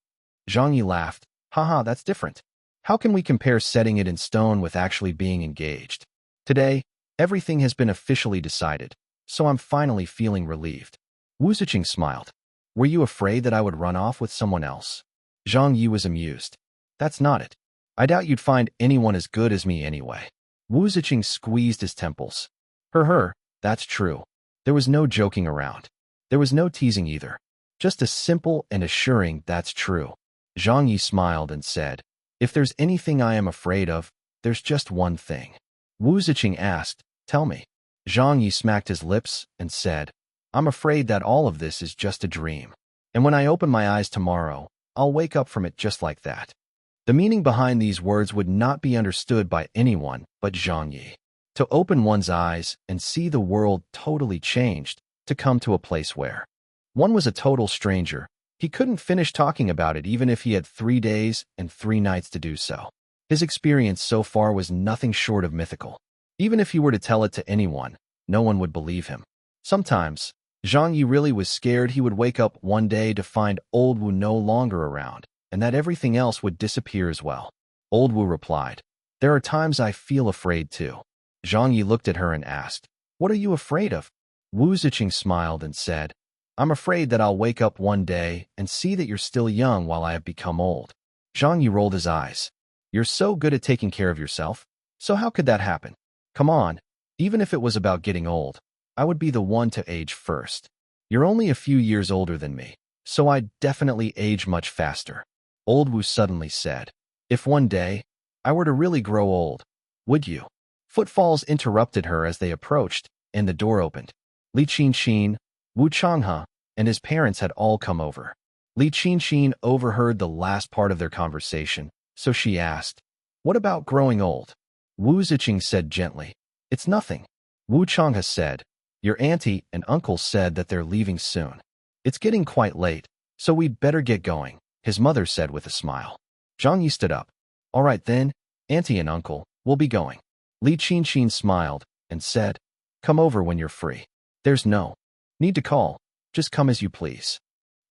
Zhang Ye laughed. "Haha, that's different. How can we compare setting it in stone with actually being engaged? Today, everything has been officially decided, so I'm finally feeling relieved." Wu Ziqing smiled. "Were you afraid that I would run off with someone else?" Zhang Ye was amused. "That's not it. I doubt you'd find anyone as good as me anyway." Wu Ziqing squeezed his temples. That's true. There was no joking around. There was no teasing either. Just a simple and assuring "that's true." Zhang Ye smiled and said, "If there's anything I am afraid of, there's just one thing." Wu Ziqing asked, "Tell me." Zhang Ye smacked his lips and said, I'm afraid that all of this is just a dream. And when I open my eyes tomorrow, I'll wake up from it just like that. The meaning behind these words would not be understood by anyone but Zhang Ye. To open one's eyes and see the world totally changed, to come to a place where one was a total stranger. He couldn't finish talking about it even if he had 3 days and 3 nights to do so. His experience so far was nothing short of mythical. Even if he were to tell it to anyone, no one would believe him. Sometimes, Zhang Yi really was scared he would wake up one day to find Old Wu no longer around, and that everything else would disappear as well. Old Wu replied, "There are times I feel afraid too." Zhang Yi looked at her and asked, "What are you afraid of?" Wu Ziqing smiled and said, "I'm afraid that I'll wake up one day and see that you're still young while I have become old." Zhang Yi rolled his eyes. "You're so good at taking care of yourself. So how could that happen? Come on, even if it was about getting old, I would be the one to age first. You're only a few years older than me, so I'd definitely age much faster." Old Wu suddenly said, "If one day I were to really grow old, would you?" Footfalls interrupted her as they approached, and the door opened. Li Qinxin, Wu Changhe, and his parents had all come over. Li Qinxin overheard the last part of their conversation, so she asked, "What about growing old?" Wu Ziqing said gently, "It's nothing." Wu Changhe said, "Your auntie and uncle said that they're leaving soon. It's getting quite late, so we'd better get going," his mother said with a smile. Zhang Yi stood up. "All right then, auntie and uncle, we'll be going." Li Qinxin smiled and said, "Come over when you're free. There's no need to call, just come as you please."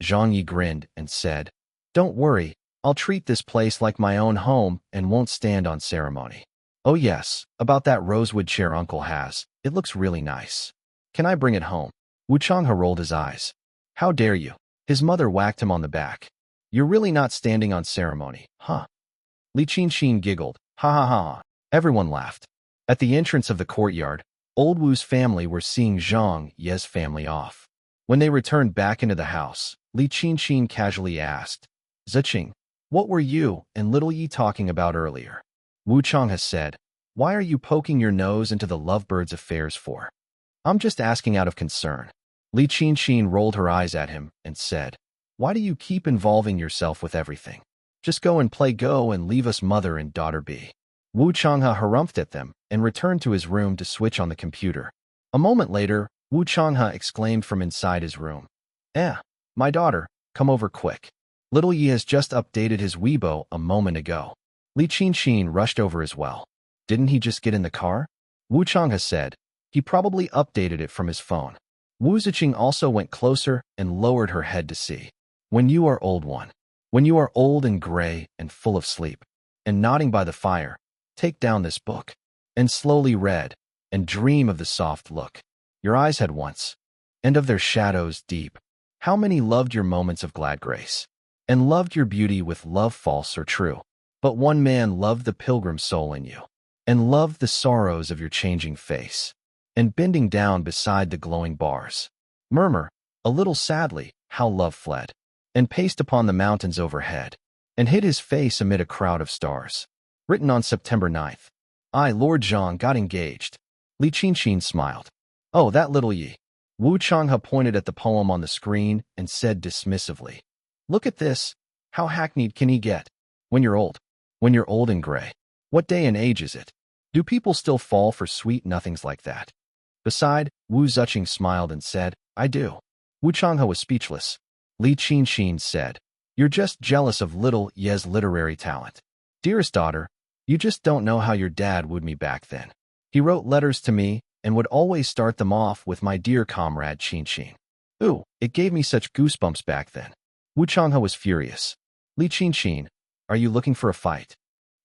Zhang Yi grinned and said, "Don't worry, I'll treat this place like my own home and won't stand on ceremony. Oh yes, about that rosewood chair uncle has, it looks really nice. Can I bring it home?" Wu Changhe rolled his eyes. "How dare you?" His mother whacked him on the back. "You're really not standing on ceremony, huh?" Li Qinxin giggled, "Ha ha ha." Everyone laughed. At the entrance of the courtyard, Old Wu's family were seeing Zhang Ye's family off. When they returned back into the house, Li Qinxin casually asked, "Ziqing, what were you and little Yi talking about earlier?" Wu Changhe said, "Why are you poking your nose into the lovebirds' affairs for?" "I'm just asking out of concern." Li Qinxin rolled her eyes at him and said, "Why do you keep involving yourself with everything? Just go and play Go and leave us mother and daughter be." Wu Changhe harumphed at them and returned to his room to switch on the computer. A moment later, Wu Changhe exclaimed from inside his room, My daughter, come over quick. Little Yi has just updated his Weibo a moment ago." Li Qinxin rushed over as well. "Didn't he just get in the car?" Wu Changhe said, "He probably updated it from his phone." Wu Ziqing also went closer and lowered her head to see. "When you are old one, when you are old and gray and full of sleep, and nodding by the fire, take down this book, and slowly read, and dream of the soft look your eyes had once, and of their shadows deep. How many loved your moments of glad grace, and loved your beauty with love false or true. But one man loved the pilgrim soul in you, and loved the sorrows of your changing face, and bending down beside the glowing bars, murmur, a little sadly, how love fled, and paced upon the mountains overhead, and hid his face amid a crowd of stars." Written on September 9th. I, Lord Zhang, got engaged. Li Qinxin smiled. "Oh, that little Yi." Wu Changhe pointed at the poem on the screen and said dismissively, "Look at this. How hackneyed can he get? When you're old. When you're old and gray. What day and age is it? Do people still fall for sweet nothings like that?" Beside, Wu Ziqing smiled and said, "I do." Wu Changhe was speechless. Li Qinxin said, "You're just jealous of little Ye's literary talent. Dearest daughter, you just don't know how your dad wooed me back then. He wrote letters to me and would always start them off with my dear comrade Qinxin. Ooh, it gave me such goosebumps back then." Wu Changhe was furious. "Li Qinxin, are you looking for a fight?"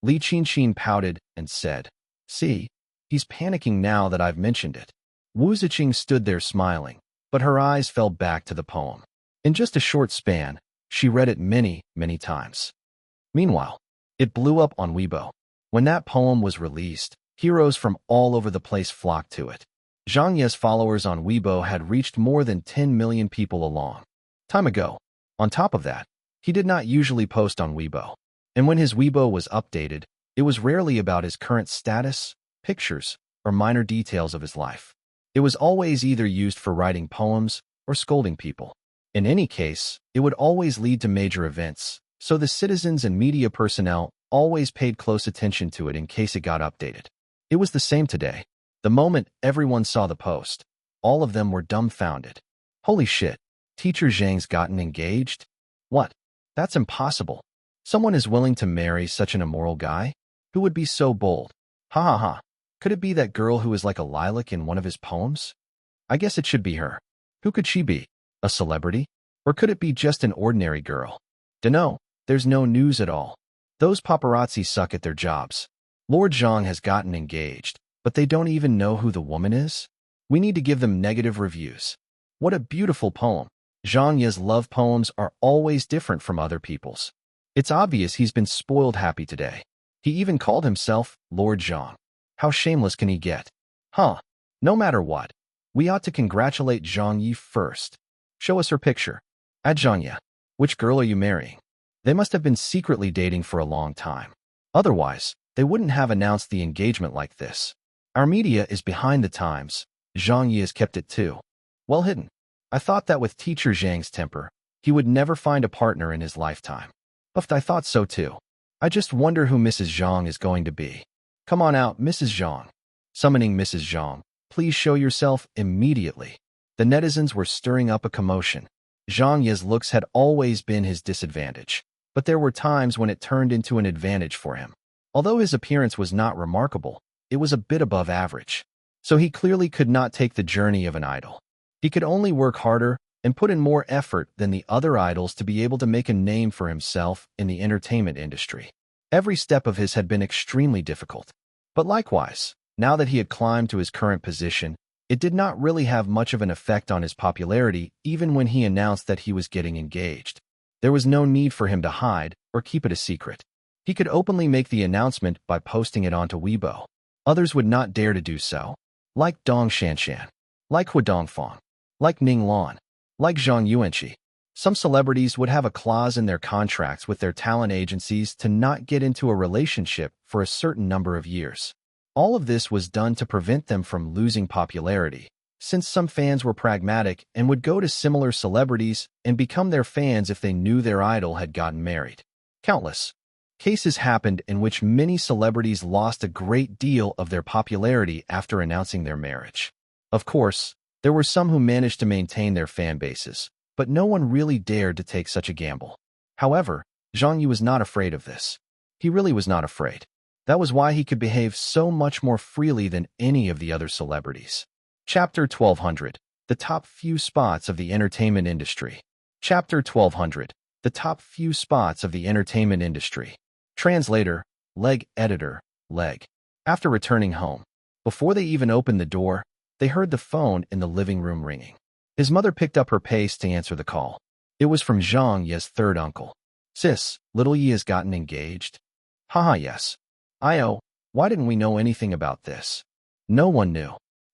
Li Qinxin pouted and said, "See, he's panicking now that I've mentioned it." Wu Ziqing stood there smiling, but her eyes fell back to the poem. In just a short span, she read it many, many times. Meanwhile, it blew up on Weibo. When that poem was released, heroes from all over the place flocked to it. Zhang Ye's followers on Weibo had reached more than 10 million people a long time ago. On top of that, he did not usually post on Weibo. And when his Weibo was updated, it was rarely about his current status, pictures, or minor details of his life. It was always either used for writing poems or scolding people. In any case, it would always lead to major events, so the citizens and media personnel always paid close attention to it in case it got updated. It was the same today. The moment everyone saw the post, all of them were dumbfounded. Holy shit, Teacher Zhang's gotten engaged? What? That's impossible. Someone is willing to marry such an immoral guy? Who would be so bold? Ha ha ha. Could it be that girl who is like a lilac in one of his poems? I guess it should be her. Who could she be? A celebrity? Or could it be just an ordinary girl? Dunno, there's no news at all. Those paparazzi suck at their jobs. Lord Zhang has gotten engaged, but they don't even know who the woman is? We need to give them negative reviews. What a beautiful poem. Zhang Ye's love poems are always different from other people's. It's obvious he's been spoiled happy today. He even called himself Lord Zhang. How shameless can he get? Huh. No matter what, we ought to congratulate Zhang Ye first. Show us her picture. At Zhang Ye. Which girl are you marrying? They must have been secretly dating for a long time. Otherwise, they wouldn't have announced the engagement like this. Our media is behind the times. Zhang Ye has kept it too. Well hidden. I thought that with Teacher Zhang's temper, he would never find a partner in his lifetime. But I thought so too. I just wonder who Mrs. Zhang is going to be. Come on out, Mrs. Zhang. Summoning Mrs. Zhang, please show yourself immediately. The netizens were stirring up a commotion. Zhang Ye's looks had always been his disadvantage, but there were times when it turned into an advantage for him. Although his appearance was not remarkable, it was a bit above average. So he clearly could not take the journey of an idol. He could only work harder and put in more effort than the other idols to be able to make a name for himself in the entertainment industry. Every step of his had been extremely difficult. But likewise, now that he had climbed to his current position, it did not really have much of an effect on his popularity even when he announced that he was getting engaged. There was no need for him to hide or keep it a secret. He could openly make the announcement by posting it onto Weibo. Others would not dare to do so. Like Dong Shanshan, like Hu Dongfang, like Ning Lan, like Zhang Yuanqi. Some celebrities would have a clause in their contracts with their talent agencies to not get into a relationship for a certain number of years. All of this was done to prevent them from losing popularity, since some fans were pragmatic and would go to similar celebrities and become their fans if they knew their idol had gotten married. Countless cases happened in which many celebrities lost a great deal of their popularity after announcing their marriage. Of course, there were some who managed to maintain their fan bases, but no one really dared to take such a gamble. However, Zhang Ye was not afraid of this. He really was not afraid. That was why he could behave so much more freely than any of the other celebrities. Chapter 1200. The Top Few Spots of the Entertainment Industry. Chapter 1200. The Top Few Spots of the Entertainment Industry. Translator, Leg Editor, Leg. After returning home, before they even opened the door, they heard the phone in the living room ringing. His mother picked up her pace to answer the call. It was from Zhang Ye's third uncle. Sis, little Ye has gotten engaged? Haha, yes. Why didn't we know anything about this? No one knew.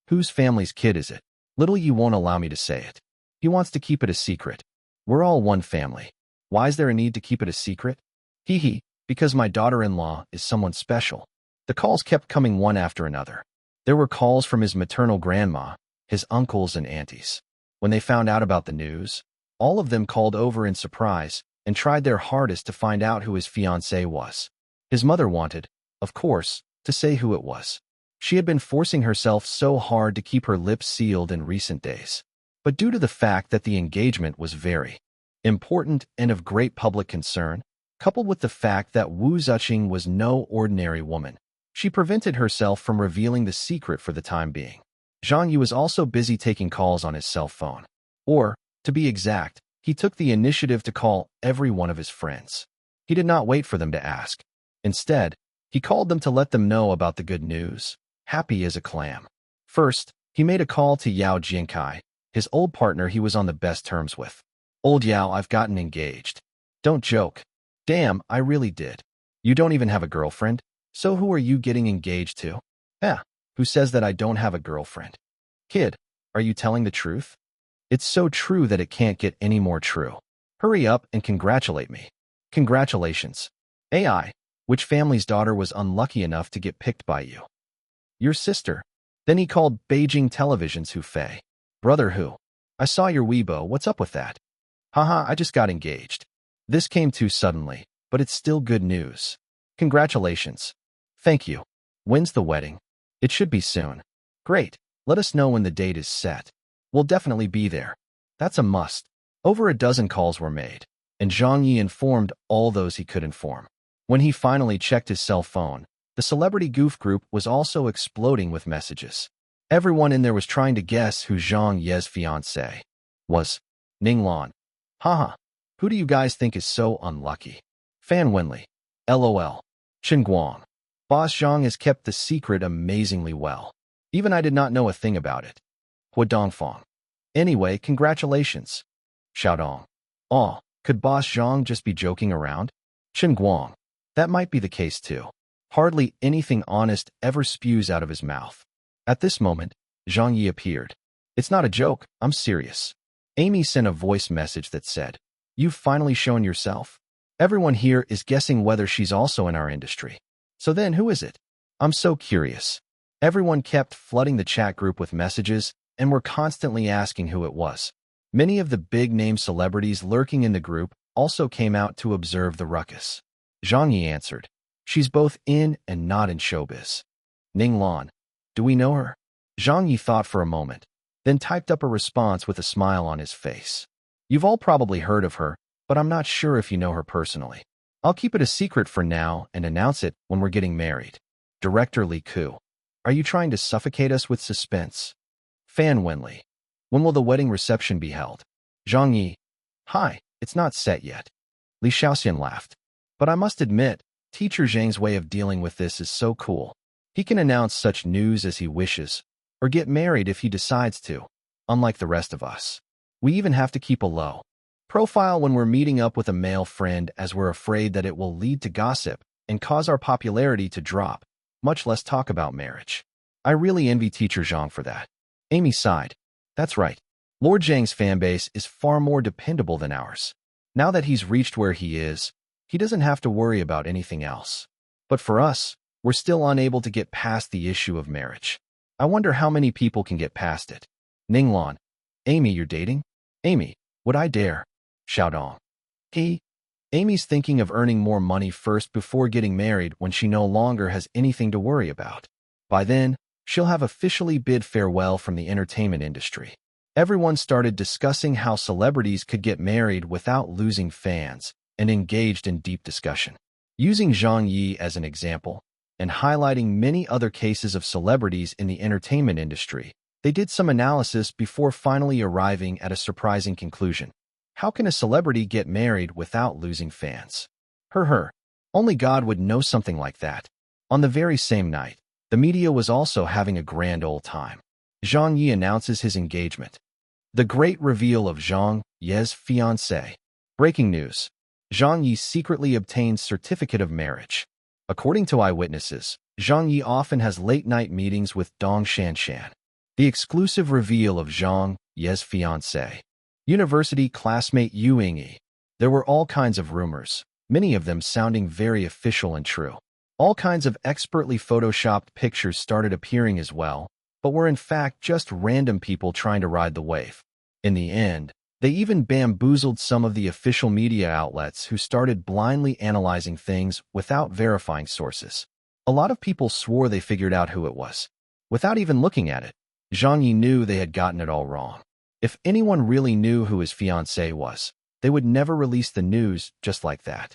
Whose family's kid is it? Little Ye won't allow me to say it. He wants to keep it a secret. We're all one family. Why is there a need to keep it a secret? Hee, because my daughter-in-law is someone special. The calls kept coming one after another. There were calls from his maternal grandma, his uncles and aunties. When they found out about the news, all of them called over in surprise and tried their hardest to find out who his fiancé was. His mother wanted, of course, to say who it was. She had been forcing herself so hard to keep her lips sealed in recent days. But due to the fact that the engagement was very important and of great public concern, coupled with the fact that Wu Zuqing was no ordinary woman, she prevented herself from revealing the secret for the time being. Zhang Ye was also busy taking calls on his cell phone. Or, to be exact, he took the initiative to call every one of his friends. He did not wait for them to ask. Instead, he called them to let them know about the good news, happy as a clam. First, he made a call to Yao Jiankai, his old partner he was on the best terms with. Old Yao, I've gotten engaged. Don't joke. Damn, I really did. You don't even have a girlfriend? So who are you getting engaged to? Who says that I don't have a girlfriend? Kid, are you telling the truth? It's so true that it can't get any more true. Hurry up and congratulate me. Congratulations. AI, which family's daughter was unlucky enough to get picked by you? Your sister. Then he called Beijing Television's Hu Fei. Brother Hu. I saw your Weibo, what's up with that? Haha, I just got engaged. This came too suddenly, but it's still good news. Congratulations. Thank you. When's the wedding? It should be soon. Great. Let us know when the date is set. We'll definitely be there. That's a must. Over a dozen calls were made, and Zhang Ye informed all those he could inform. When he finally checked his cell phone, the celebrity goof group was also exploding with messages. Everyone in there was trying to guess who Zhang Ye's fiancé was. Ninglan. Haha. Who do you guys think is so unlucky? Fan Wenli. LOL. Chen Guang. Boss Zhang has kept the secret amazingly well. Even I did not know a thing about it. Hua Dongfang. Anyway, congratulations. Xiaodong. Aw, could Boss Zhang just be joking around? Chen Guang. That might be the case too. Hardly anything honest ever spews out of his mouth. At this moment, Zhang Ye appeared. It's not a joke, I'm serious. Amy sent a voice message that said, You've finally shown yourself. Everyone here is guessing whether she's also in our industry. So then, who is it? I'm so curious. Everyone kept flooding the chat group with messages and were constantly asking who it was. Many of the big-name celebrities lurking in the group also came out to observe the ruckus. Zhang Ye answered, She's both in and not in showbiz. Ninglan. Do we know her? Zhang Ye thought for a moment, then typed up a response with a smile on his face. You've all probably heard of her, but I'm not sure if you know her personally. I'll keep it a secret for now and announce it when we're getting married. Director Li Ku. Are you trying to suffocate us with suspense? Fan Wenli. When will the wedding reception be held? Zhang Ye. Hi, it's not set yet. Li Xiaoxian laughed. But I must admit, Teacher Zhang's way of dealing with this is so cool. He can announce such news as he wishes, or get married if he decides to, unlike the rest of us. We even have to keep a low profile when we're meeting up with a male friend as we're afraid that it will lead to gossip and cause our popularity to drop, much less talk about marriage. I really envy Teacher Zhang for that. Amy sighed. That's right. Lord Zhang's fanbase is far more dependable than ours. Now that he's reached where he is, he doesn't have to worry about anything else. But for us, we're still unable to get past the issue of marriage. I wonder how many people can get past it. Ninglan. Amy, you're dating? Amy, would I dare? Xiaodong. Amy's thinking of earning more money first before getting married when she no longer has anything to worry about. By then, she'll have officially bid farewell from the entertainment industry. Everyone started discussing how celebrities could get married without losing fans and engaged in deep discussion. Using Zhang Ye as an example, and highlighting many other cases of celebrities in the entertainment industry, they did some analysis before finally arriving at a surprising conclusion. How can a celebrity get married without losing fans? Only God would know something like that. On the very same night, the media was also having a grand old time. Zhang Ye announces his engagement. The great reveal of Zhang Ye's fiancé. Breaking news. Zhang Ye secretly obtains certificate of marriage. According to eyewitnesses, Zhang Ye often has late-night meetings with Dong Shanshan. The exclusive reveal of Zhang Ye's fiancé. University classmate Yu Yingyi. There were all kinds of rumors, many of them sounding very official and true. All kinds of expertly photoshopped pictures started appearing as well, but were in fact just random people trying to ride the wave. In the end, they even bamboozled some of the official media outlets who started blindly analyzing things without verifying sources. A lot of people swore they figured out who it was. Without even looking at it, Zhang Ye knew they had gotten it all wrong. If anyone really knew who his fiancée was, they would never release the news just like that.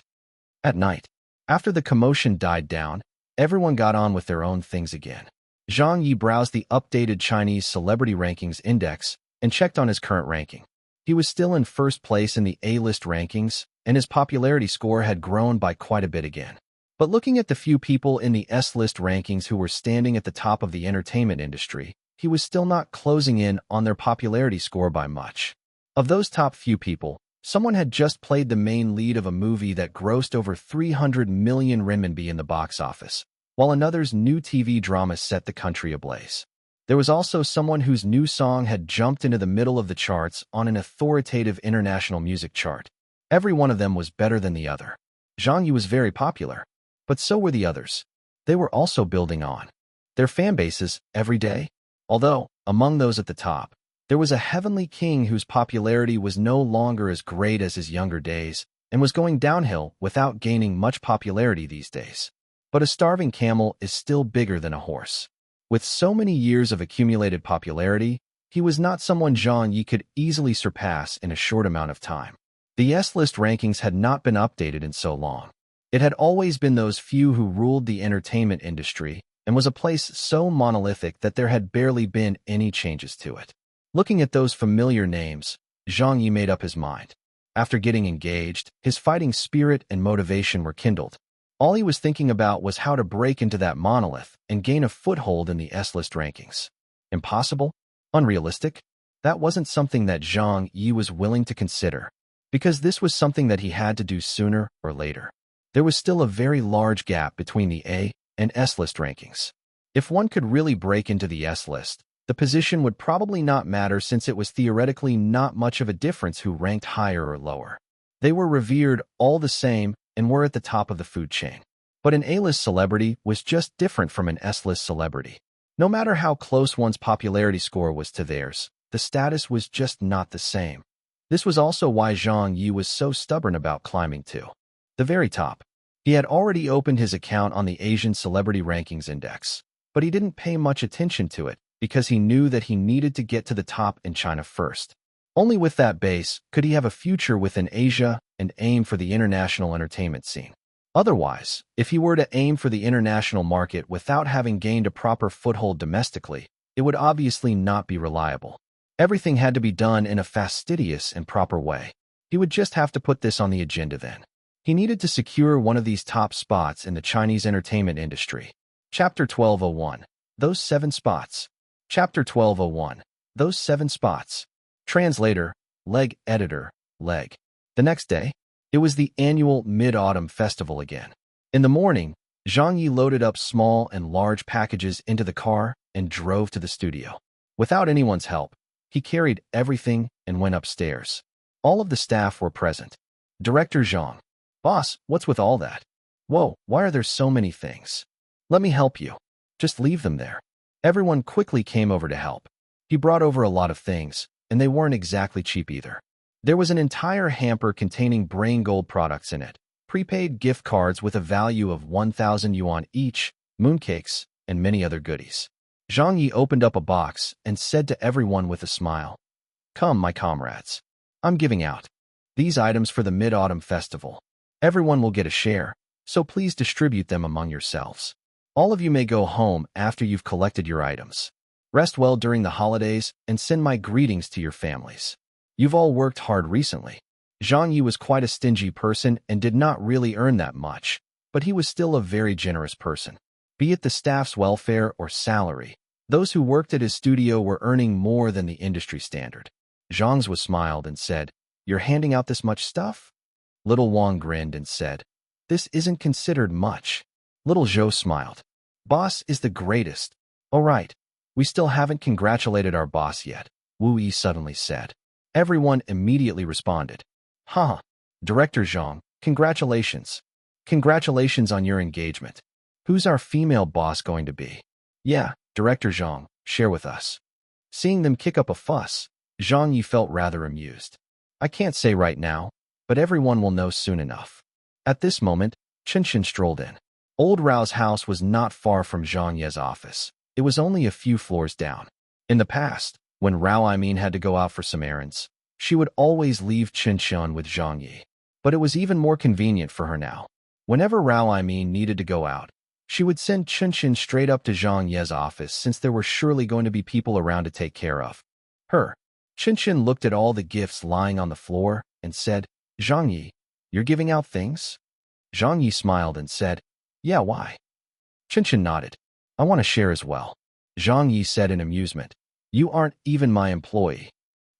At night, after the commotion died down, everyone got on with their own things again. Zhang Ye browsed the updated Chinese Celebrity Rankings Index and checked on his current ranking. He was still in first place in the A-list rankings, and his popularity score had grown by quite a bit again. But looking at the few people in the S-list rankings who were standing at the top of the entertainment industry, he was still not closing in on their popularity score by much. Of those top few people, someone had just played the main lead of a movie that grossed over 300 million renminbi in the box office, while another's new TV drama set the country ablaze. There was also someone whose new song had jumped into the middle of the charts on an authoritative international music chart. Every one of them was better than the other. Zhang Ye was very popular, but so were the others. They were also building on their fan bases every day. Although, among those at the top, There was a heavenly king whose popularity was no longer as great as his younger days and was going downhill without gaining much popularity these days. But a starving camel is still bigger than a horse. With so many years of accumulated popularity, he was not someone Zhang Ye could easily surpass in a short amount of time. The S-list rankings had not been updated in so long. It had always been those few who ruled the entertainment industry and was a place so monolithic that there had barely been any changes to it. Looking at those familiar names, Zhang Ye made up his mind. After getting engaged, his fighting spirit and motivation were kindled. All he was thinking about was how to break into that monolith and gain a foothold in the S-list rankings. Impossible? Unrealistic? That wasn't something that Zhang Ye was willing to consider, because this was something that he had to do sooner or later. There was still a very large gap between the A and S-list rankings. If one could really break into the S-list, the position would probably not matter since it was theoretically not much of a difference who ranked higher or lower. They were revered all the same and were at the top of the food chain. But an A-list celebrity was just different from an S-list celebrity. No matter how close one's popularity score was to theirs, the status was just not the same. This was also why Zhang Ye was so stubborn about climbing to the very top. He had already opened his account on the Asian Celebrity Rankings Index, but he didn't pay much attention to it because he knew that he needed to get to the top in China first. Only with that base could he have a future within Asia and aim for the international entertainment scene. Otherwise, if he were to aim for the international market without having gained a proper foothold domestically, it would obviously not be reliable. Everything had to be done in a fastidious and proper way. He would just have to put this on the agenda then. He needed to secure one of these top spots in the Chinese entertainment industry. Chapter 1201. Those 7 spots. Chapter 1201. Those 7 spots. Translator, leg editor, leg. The next day, it was the annual Mid-Autumn Festival again. In the morning, Zhang Ye loaded up small and large packages into the car and drove to the studio. Without anyone's help, he carried everything and went upstairs. All of the staff were present. Director Zhang. Boss, what's with all that? Whoa, why are there so many things? Let me help you. Just leave them there. Everyone quickly came over to help. He brought over a lot of things, and they weren't exactly cheap either. There was an entire hamper containing brain gold products in it, prepaid gift cards with a value of 1,000 yuan each, mooncakes, and many other goodies. Zhang Ye opened up a box and said to everyone with a smile, "Come, my comrades. I'm giving out these items for the Mid-Autumn Festival. Everyone will get a share, so please distribute them among yourselves. All of you may go home after you've collected your items. Rest well during the holidays and send my greetings to your families. You've all worked hard recently." Zhang Ye was quite a stingy person and did not really earn that much, but he was still a very generous person. Be it the staff's welfare or salary, those who worked at his studio were earning more than the industry standard. Zhang's was smiled and said, "You're handing out this much stuff?" Little Wang grinned and said, "This isn't considered much." Little Zhou smiled. "Boss is the greatest." "Oh right, we still haven't congratulated our boss yet," Wu Yi suddenly said. Everyone immediately responded. "Huh, Director Zhang, congratulations. Congratulations on your engagement. Who's our female boss going to be?" "Yeah, Director Zhang, share with us." Seeing them kick up a fuss, Zhang Ye felt rather amused. "I can't say right now, but everyone will know soon enough." At this moment, Chen strolled in. Old Rao's house was not far from Zhang Ye's office. It was only a few floors down. In the past, when Rao had to go out for some errands, she would always leave Chen with Zhang Ye. But it was even more convenient for her now. Whenever Rao needed to go out, she would send Chen straight up to Zhang Ye's office since there were surely going to be people around to take care of her. Chen looked at all the gifts lying on the floor and said, "Zhang Ye, you're giving out things?" Zhang Ye smiled and said, "Yeah, why?" Chen nodded. "I want to share as well." Zhang Ye said in amusement, "You aren't even my employee."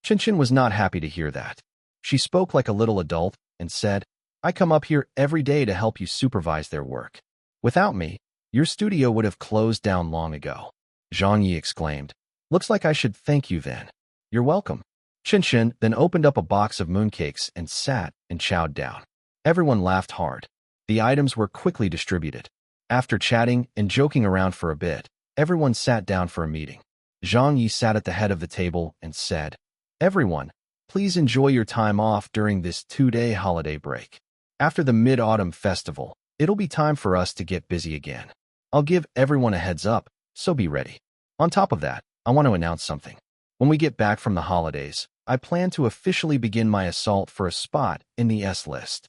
Chen was not happy to hear that. She spoke like a little adult and said, "I come up here every day to help you supervise their work. Without me, your studio would have closed down long ago." Zhang Ye exclaimed, "Looks like I should thank you then." "You're welcome." Chen then opened up a box of mooncakes and sat and chowed down. Everyone laughed hard. The items were quickly distributed. After chatting and joking around for a bit, everyone sat down for a meeting. Zhang Ye sat at the head of the table and said, "Everyone, please enjoy your time off during this 2-day holiday break. After the Mid-Autumn Festival, it'll be time for us to get busy again. I'll give everyone a heads up, so be ready. On top of that, I want to announce something. When we get back from the holidays, I plan to officially begin my assault for a spot in the S list."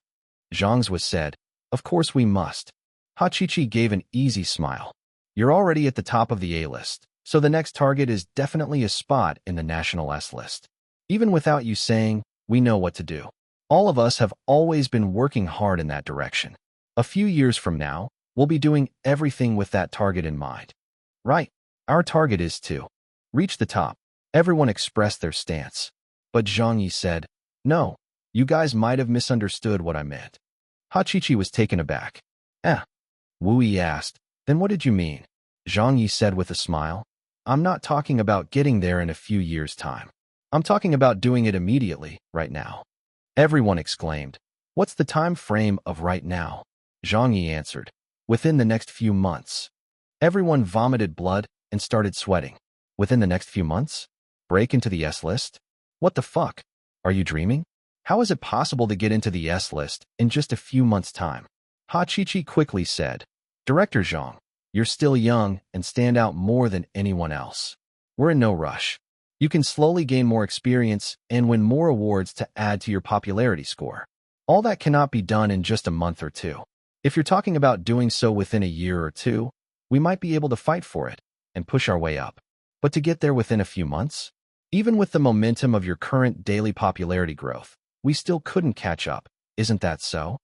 Zhang's was said, "Of course we must." Hachichi gave an easy smile. "You're already at the top of the A list, so the next target is definitely a spot in the national S list. Even without you saying, we know what to do. All of us have always been working hard in that direction. A few years from now, we'll be doing everything with that target in mind." "Right. Our target is to reach the top." Everyone expressed their stance. But Zhang Yi said, "No, you guys might have misunderstood what I meant." Hachichi was taken aback. Wu Yi asked, "Then what did you mean?" Zhang Yi said with a smile, "I'm not talking about getting there in a few years' time. I'm talking about doing it immediately, right now." Everyone exclaimed, "What's the time frame of right now?" Zhang Yi answered, "Within the next few months." Everyone vomited blood and started sweating. Within the next few months? Break into the S list? What the fuck? Are you dreaming? How is it possible to get into the S list in just a few months' time? Hachichi quickly said, "Director Zhang, you're still young and stand out more than anyone else. We're in no rush. You can slowly gain more experience and win more awards to add to your popularity score. All that cannot be done in just a month or two. If you're talking about doing so within a year or two, we might be able to fight for it and push our way up. But to get there within a few months? Even with the momentum of your current daily popularity growth, we still couldn't catch up, isn't that so?"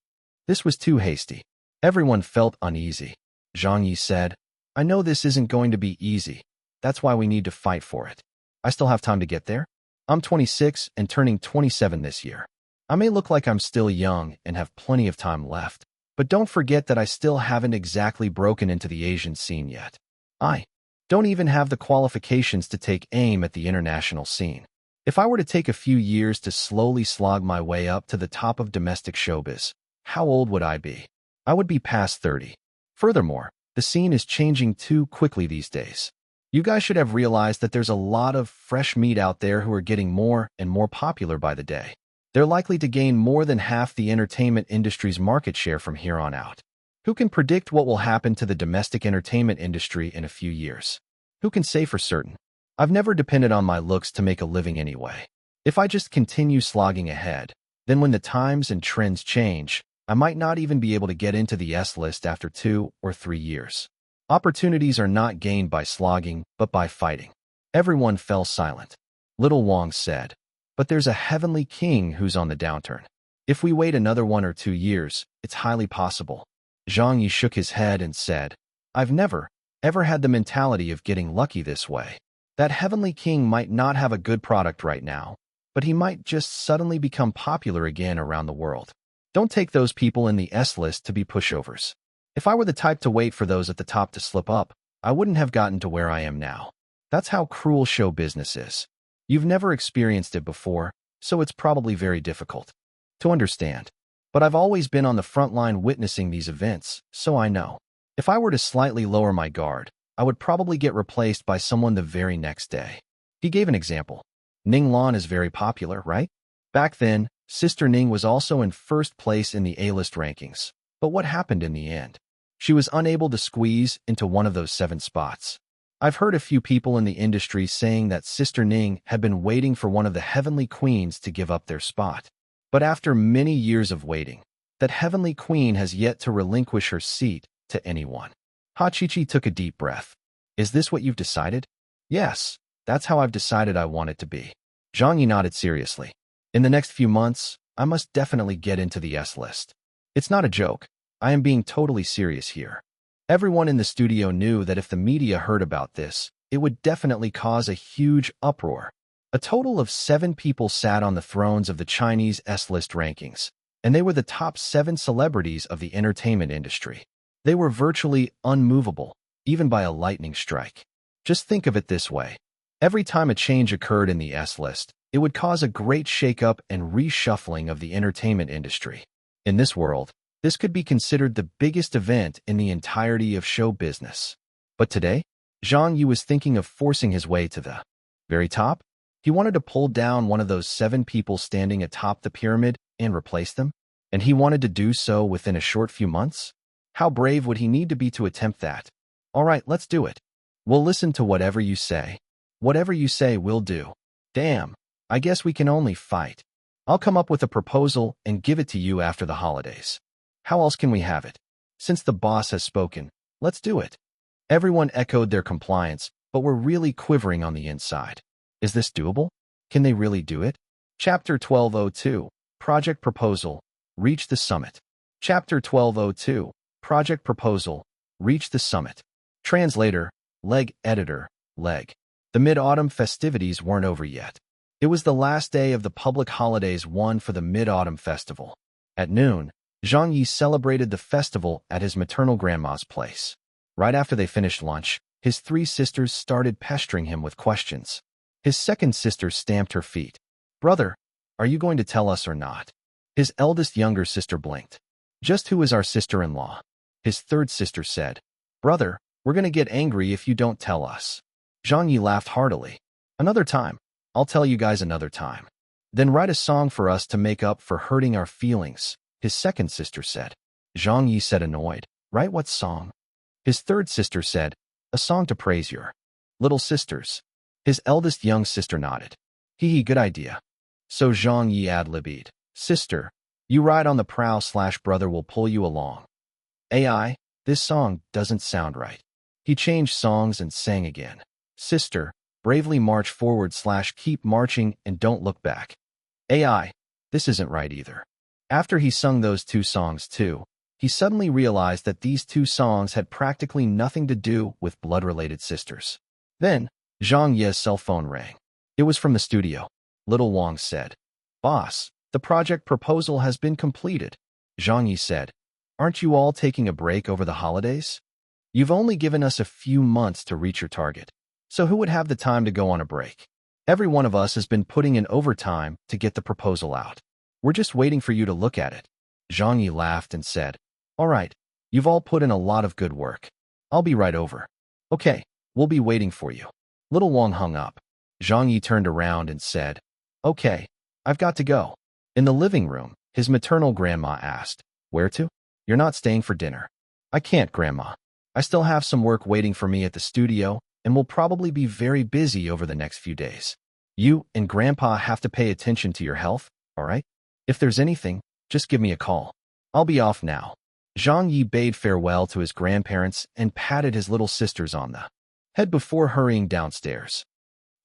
This was too hasty. Everyone felt uneasy. Zhang Yi said, "I know this isn't going to be easy. That's why we need to fight for it. I still have time to get there. I'm 26 and turning 27 this year. I may look like I'm still young and have plenty of time left, but don't forget that I still haven't exactly broken into the Asian scene yet. I don't even have the qualifications to take aim at the international scene. If I were to take a few years to slowly slog my way up to the top of domestic showbiz, how old would I be? I would be past 30. Furthermore, the scene is changing too quickly these days. You guys should have realized that there's a lot of fresh meat out there who are getting more and more popular by the day. They're likely to gain more than half the entertainment industry's market share from here on out. Who can predict what will happen to the domestic entertainment industry in a few years? Who can say for certain? I've never depended on my looks to make a living anyway. If I just continue slogging ahead, then when the times and trends change, I might not even be able to get into the S list after 2 or 3 years. Opportunities are not gained by slogging, but by fighting." Everyone fell silent. Little Wang said, "But there's a heavenly king who's on the downturn. If we wait another 1 or 2 years, it's highly possible." Zhang Yi shook his head and said, "I've never, ever had the mentality of getting lucky this way. That heavenly king might not have a good product right now, but he might just suddenly become popular again around the world. Don't take those people in the S list to be pushovers. If I were the type to wait for those at the top to slip up, I wouldn't have gotten to where I am now. That's how cruel show business is. You've never experienced it before, so it's probably very difficult to understand. But I've always been on the front line witnessing these events, so I know. If I were to slightly lower my guard, I would probably get replaced by someone the very next day." He gave an example. Ning Lan is very popular, right? Back then, Sister Ning was also in first place in the A-list rankings. But what happened in the end? She was unable to squeeze into one of those 7 spots. I've heard a few people in the industry saying that Sister Ning had been waiting for one of the heavenly queens to give up their spot. But after many years of waiting, that heavenly queen has yet to relinquish her seat to anyone. Hachichi took a deep breath. "Is this what you've decided?" "Yes, that's how I've decided I want it to be." Zhang Yi nodded seriously. "In the next few months, I must definitely get into the S list. It's not a joke. I am being totally serious here." Everyone in the studio knew that if the media heard about this, it would definitely cause a huge uproar. A total of 7 people sat on the thrones of the Chinese S-list rankings, and they were the top 7 celebrities of the entertainment industry. They were virtually unmovable, even by a lightning strike. Just think of it this way. Every time a change occurred in the S-list, it would cause a great shakeup and reshuffling of the entertainment industry. In this world, this could be considered the biggest event in the entirety of show business. But today, Zhang Ye was thinking of forcing his way to the very top. He wanted to pull down one of those 7 people standing atop the pyramid and replace them, and he wanted to do so within a short few months. How brave would he need to be to attempt that? All right, let's do it. We'll listen to whatever you say. Whatever you say, we'll do. Damn, I guess we can only fight. I'll come up with a proposal and give it to you after the holidays. How else can we have it? Since the boss has spoken, let's do it. Everyone echoed their compliance, but were really quivering on the inside. Is this doable? Can they really do it? Chapter 1202, Project Proposal, Reach the Summit. Chapter 1202, Project Proposal, Reach the Summit. Translator, Leg Editor, Leg. The Mid-Autumn festivities weren't over yet. It was the last day of the public holidays, one for the Mid-Autumn Festival. At noon, Zhang Ye celebrated the festival at his maternal grandma's place. Right after they finished lunch, his 3 sisters started pestering him with questions. His second sister stamped her feet. Brother, are you going to tell us or not? His eldest younger sister blinked. Just who is our sister-in-law? His third sister said, Brother, we're going to get angry if you don't tell us. Zhang Ye laughed heartily. Another time. I'll tell you guys another time. Then write a song for us to make up for hurting our feelings, his second sister said. Zhang Ye said, annoyed. Write what song? His third sister said, a song to praise your little sisters. His eldest young sister nodded. Hee, good idea. So Zhang Ye ad-libbed. Sister, you ride on the prow/brother will pull you along. AI, this song doesn't sound right. He changed songs and sang again. Sister, bravely march forward/keep marching and don't look back. AI, this isn't right either. After he sung those 2 songs too, he suddenly realized that these 2 songs had practically nothing to do with blood-related sisters. Then, Zhang Ye's cell phone rang. It was from the studio. Little Wang said, Boss, the project proposal has been completed. Zhang Ye said, Aren't you all taking a break over the holidays? You've only given us a few months to reach your target. So who would have the time to go on a break? Every one of us has been putting in overtime to get the proposal out. We're just waiting for you to look at it. Zhang Ye laughed and said, All right, you've all put in a lot of good work. I'll be right over. Okay, we'll be waiting for you. Little Wang hung up. Zhang Ye turned around and said, Okay, I've got to go. In the living room, his maternal grandma asked, Where to? You're not staying for dinner. I can't, Grandma. I still have some work waiting for me at the studio, and will probably be very busy over the next few days. You and Grandpa have to pay attention to your health, all right? If there's anything, just give me a call. I'll be off now. Zhang Ye bade farewell to his grandparents and patted his little sisters on the head before hurrying downstairs.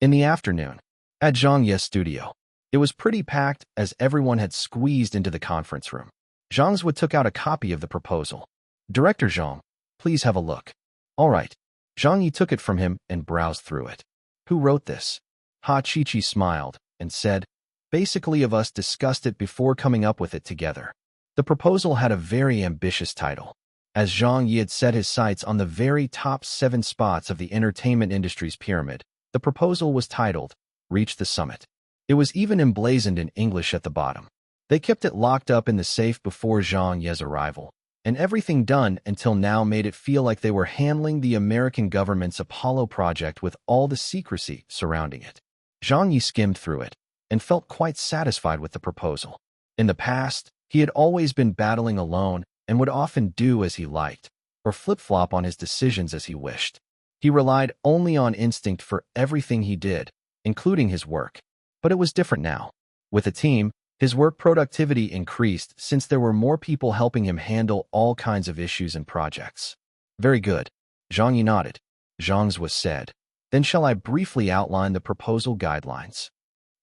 In the afternoon, at Zhang Ye's studio, it was pretty packed as everyone had squeezed into the conference room. Zhang Zhe took out a copy of the proposal. Director Zhang, please have a look. All right. Zhang Ye took it from him and browsed through it. Who wrote this? Ha Chi-Chi smiled and said, Basically of us discussed it before coming up with it together. The proposal had a very ambitious title. As Zhang Ye had set his sights on the very top 7 spots of the entertainment industry's pyramid, the proposal was titled, Reach the Summit. It was even emblazoned in English at the bottom. They kept it locked up in the safe before Zhang Ye's arrival, and everything done until now made it feel like they were handling the American government's Apollo project with all the secrecy surrounding it. Zhang Ye skimmed through it and felt quite satisfied with the proposal. In the past, he had always been battling alone and would often do as he liked, or flip-flop on his decisions as he wished. He relied only on instinct for everything he did, including his work. But it was different now. With a team, his work productivity increased since there were more people helping him handle all kinds of issues and projects. Very good. Zhang Ye nodded. Zhang Zhe said, Then shall I briefly outline the proposal guidelines?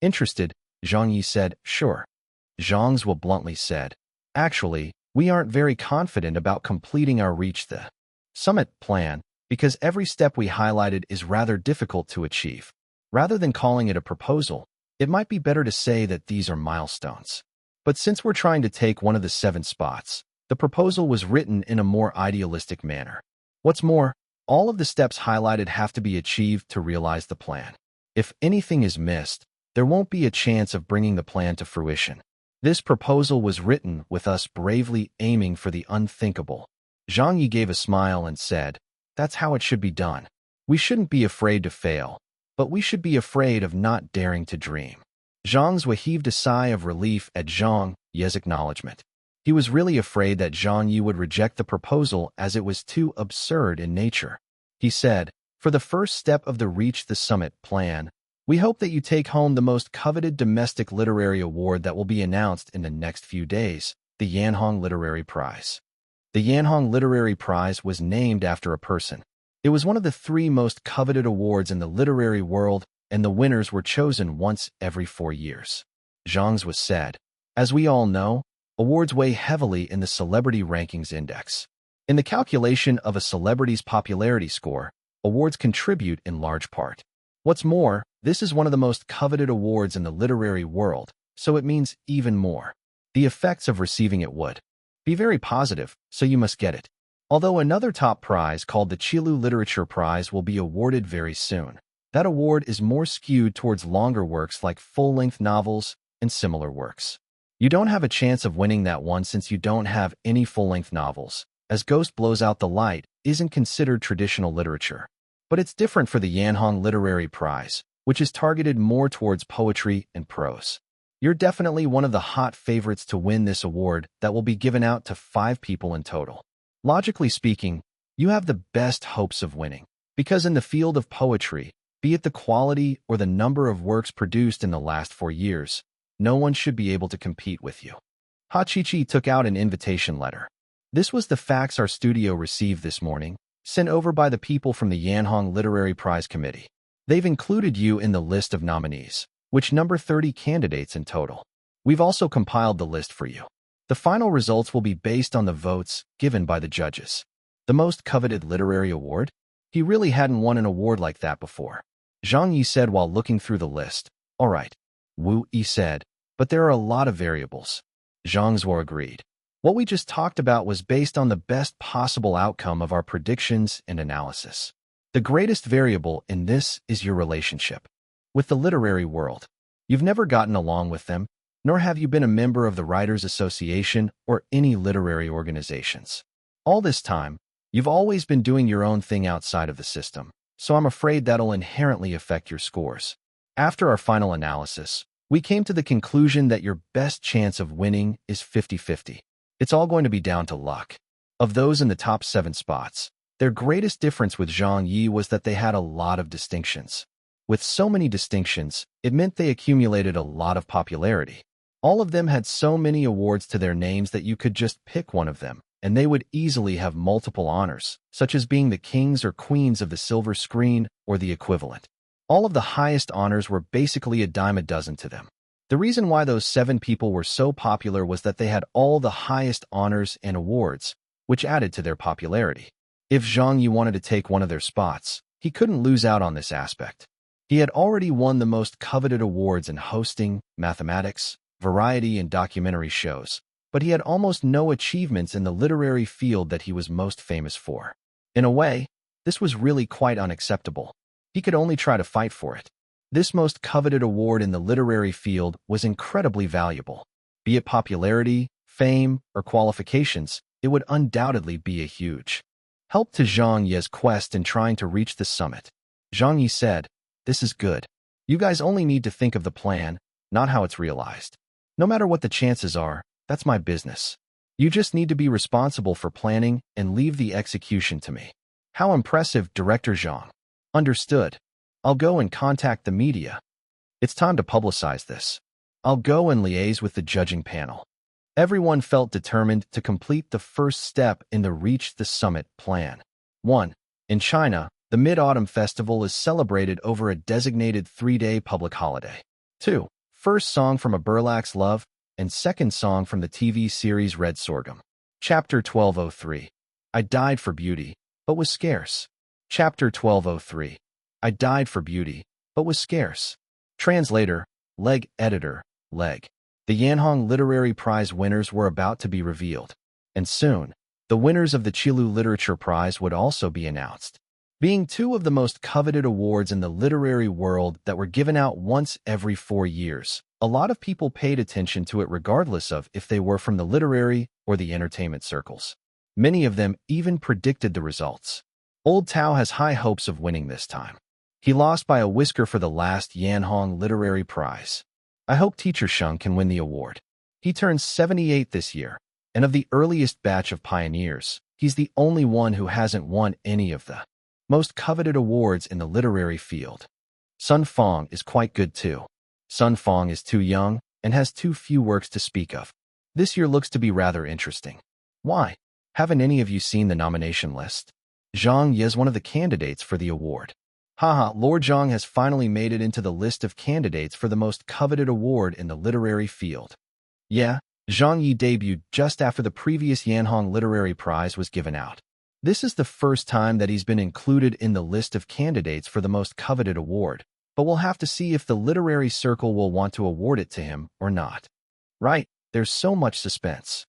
Interested, Zhang Ye said, Sure. Zhang Zhe bluntly said, Actually, we aren't very confident about completing our Reach the Summit plan because every step we highlighted is rather difficult to achieve. Rather than calling it a proposal, it might be better to say that these are milestones. But since we're trying to take one of the 7 spots, the proposal was written in a more idealistic manner. What's more, all of the steps highlighted have to be achieved to realize the plan. If anything is missed, there won't be a chance of bringing the plan to fruition. This proposal was written with us bravely aiming for the unthinkable. Zhang Ye gave a smile and said, That's how it should be done. We shouldn't be afraid to fail, but we should be afraid of not daring to dream. Zhang Ye heaved a sigh of relief at Zhang Ye's acknowledgement. He was really afraid that Zhang Ye would reject the proposal as it was too absurd in nature. He said, "For the first step of the Reach the Summit plan, we hope that you take home the most coveted domestic literary award that will be announced in the next few days, the Yanhong Literary Prize." The Yanhong Literary Prize was named after a person. It was one of the 3 most coveted awards in the literary world, and the winners were chosen once every 4 years. Zhang's was said, "As we all know, awards weigh heavily in the Celebrity Rankings Index. In the calculation of a celebrity's popularity score, awards contribute in large part. What's more, this is one of the most coveted awards in the literary world, so it means even more. The effects of receiving it would be very positive, so you must get it." Although another top prize called the Qilu Literature Prize will be awarded very soon. That award is more skewed towards longer works like full-length novels and similar works. You don't have a chance of winning that one since you don't have any full-length novels, as Ghost Blows Out the Light isn't considered traditional literature. But it's different for the Yanhong Literary Prize, which is targeted more towards poetry and prose. You're definitely one of the hot favorites to win this award that will be given out to 5 people in total. Logically speaking, you have the best hopes of winning, because in the field of poetry, be it the quality or the number of works produced in the last 4 years, no one should be able to compete with you. Hachichi took out an invitation letter. This was the fax our studio received this morning, sent over by the people from the Yanhong Literary Prize Committee. They've included you in the list of nominees, which number 30 candidates in total. We've also compiled the list for you. The final results will be based on the votes given by the judges. The most coveted literary award? He really hadn't won an award like that before. Zhang Ye said while looking through the list. "All right," Wu Yi said, "but there are a lot of variables." Zhang Zhuo agreed. "What we just talked about was based on the best possible outcome of our predictions and analysis. The greatest variable in this is your relationship with the literary world. You've never gotten along with them, nor have you been a member of the Writers' Association or any literary organizations. All this time, you've always been doing your own thing outside of the system, so I'm afraid that'll inherently affect your scores. After our final analysis, we came to the conclusion that your best chance of winning is 50-50. It's all going to be down to luck." Of those in the top 7 spots, their greatest difference with Zhang Ye was that they had a lot of distinctions. With so many distinctions, it meant they accumulated a lot of popularity. All of them had so many awards to their names that you could just pick one of them, and they would easily have multiple honors, such as being the kings or queens of the silver screen or the equivalent. All of the highest honors were basically a dime a dozen to them. The reason why those 7 people were so popular was that they had all the highest honors and awards, which added to their popularity. If Zhang Ye wanted to take one of their spots, he couldn't lose out on this aspect. He had already won the most coveted awards in hosting, mathematics, variety, and documentary shows, but he had almost no achievements in the literary field that he was most famous for. In a way, this was really quite unacceptable. He could only try to fight for it. This most coveted award in the literary field was incredibly valuable. Be it popularity, fame, or qualifications, it would undoubtedly be a huge help to Zhang Ye's quest in trying to reach the summit. Zhang Ye said, "This is good. You guys only need to think of the plan, not how it's realized. No matter what the chances are, that's my business. You just need to be responsible for planning and leave the execution to me." How impressive, Director Zhang. Understood. I'll go and contact the media. It's time to publicize this. I'll go and liaise with the judging panel. Everyone felt determined to complete the first step in the Reach the Summit plan. 1. In China, the Mid-Autumn Festival is celebrated over a designated 3-day public holiday. 2. First song from A Burlax Love, and second song from the TV series Red Sorghum. Chapter 1203. I died for beauty, but was scarce. Chapter 1203. I died for beauty, but was scarce. Translator, Leg. Editor, Leg. The Yanhong Literary Prize winners were about to be revealed, and soon, the winners of the Qilu Literature Prize would also be announced. Being 2 of the most coveted awards in the literary world that were given out once every 4 years, a lot of people paid attention to it regardless of if they were from the literary or the entertainment circles. Many of them even predicted the results. Old Tao has high hopes of winning this time. He lost by a whisker for the last Yanhong Literary Prize. I hope Teacher Sheng can win the award. He turns 78 this year, and of the earliest batch of pioneers, he's the only one who hasn't won any of the most coveted awards in the literary field. Sun Fong is quite good too. Sun Fong is too young and has too few works to speak of. This year looks to be rather interesting. Why? Haven't any of you seen the nomination list? Zhang Ye is one of the candidates for the award. Haha, Lord Zhang has finally made it into the list of candidates for the most coveted award in the literary field. Yeah, Zhang Ye debuted just after the previous Yanhong Literary Prize was given out. This is the first time that he's been included in the list of candidates for the most coveted award, but we'll have to see if the literary circle will want to award it to him or not. Right, there's so much suspense.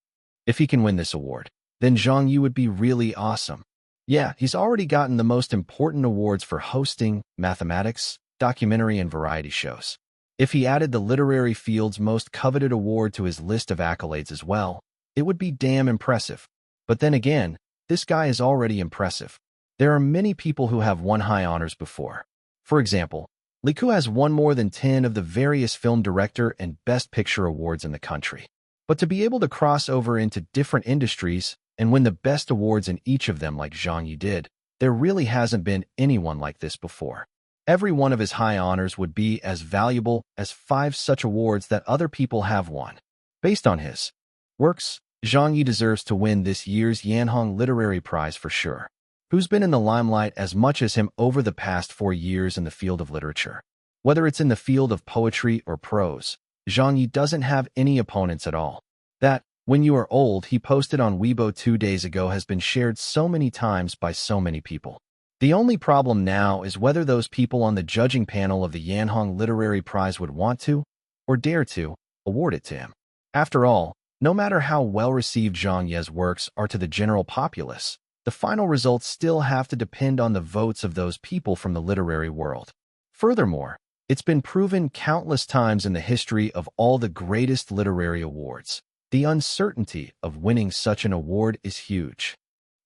If he can win this award, then Zhang Ye would be really awesome. Yeah, he's already gotten the most important awards for hosting, mathematics, documentary, and variety shows. If he added the literary field's most coveted award to his list of accolades as well, it would be damn impressive. But then again, this guy is already impressive. There are many people who have won high honors before. For example, Li Ku has won more than 10 of the various film director and best picture awards in the country. But to be able to cross over into different industries and win the best awards in each of them like Zhang Ye did, there really hasn't been anyone like this before. Every one of his high honors would be as valuable as 5 such awards that other people have won. Based on his works, Zhang Ye deserves to win this year's Yanhong Literary Prize for sure. Who's been in the limelight as much as him over the past 4 years in the field of literature? Whether it's in the field of poetry or prose, Zhang Ye doesn't have any opponents at all. That, "When you are old," he posted on Weibo 2 days ago has been shared so many times by so many people. The only problem now is whether those people on the judging panel of the Yanhong Literary Prize would want to, or dare to, award it to him. After all, no matter how well-received Zhang Ye's works are to the general populace, the final results still have to depend on the votes of those people from the literary world. Furthermore, it's been proven countless times in the history of all the greatest literary awards. The uncertainty of winning such an award is huge.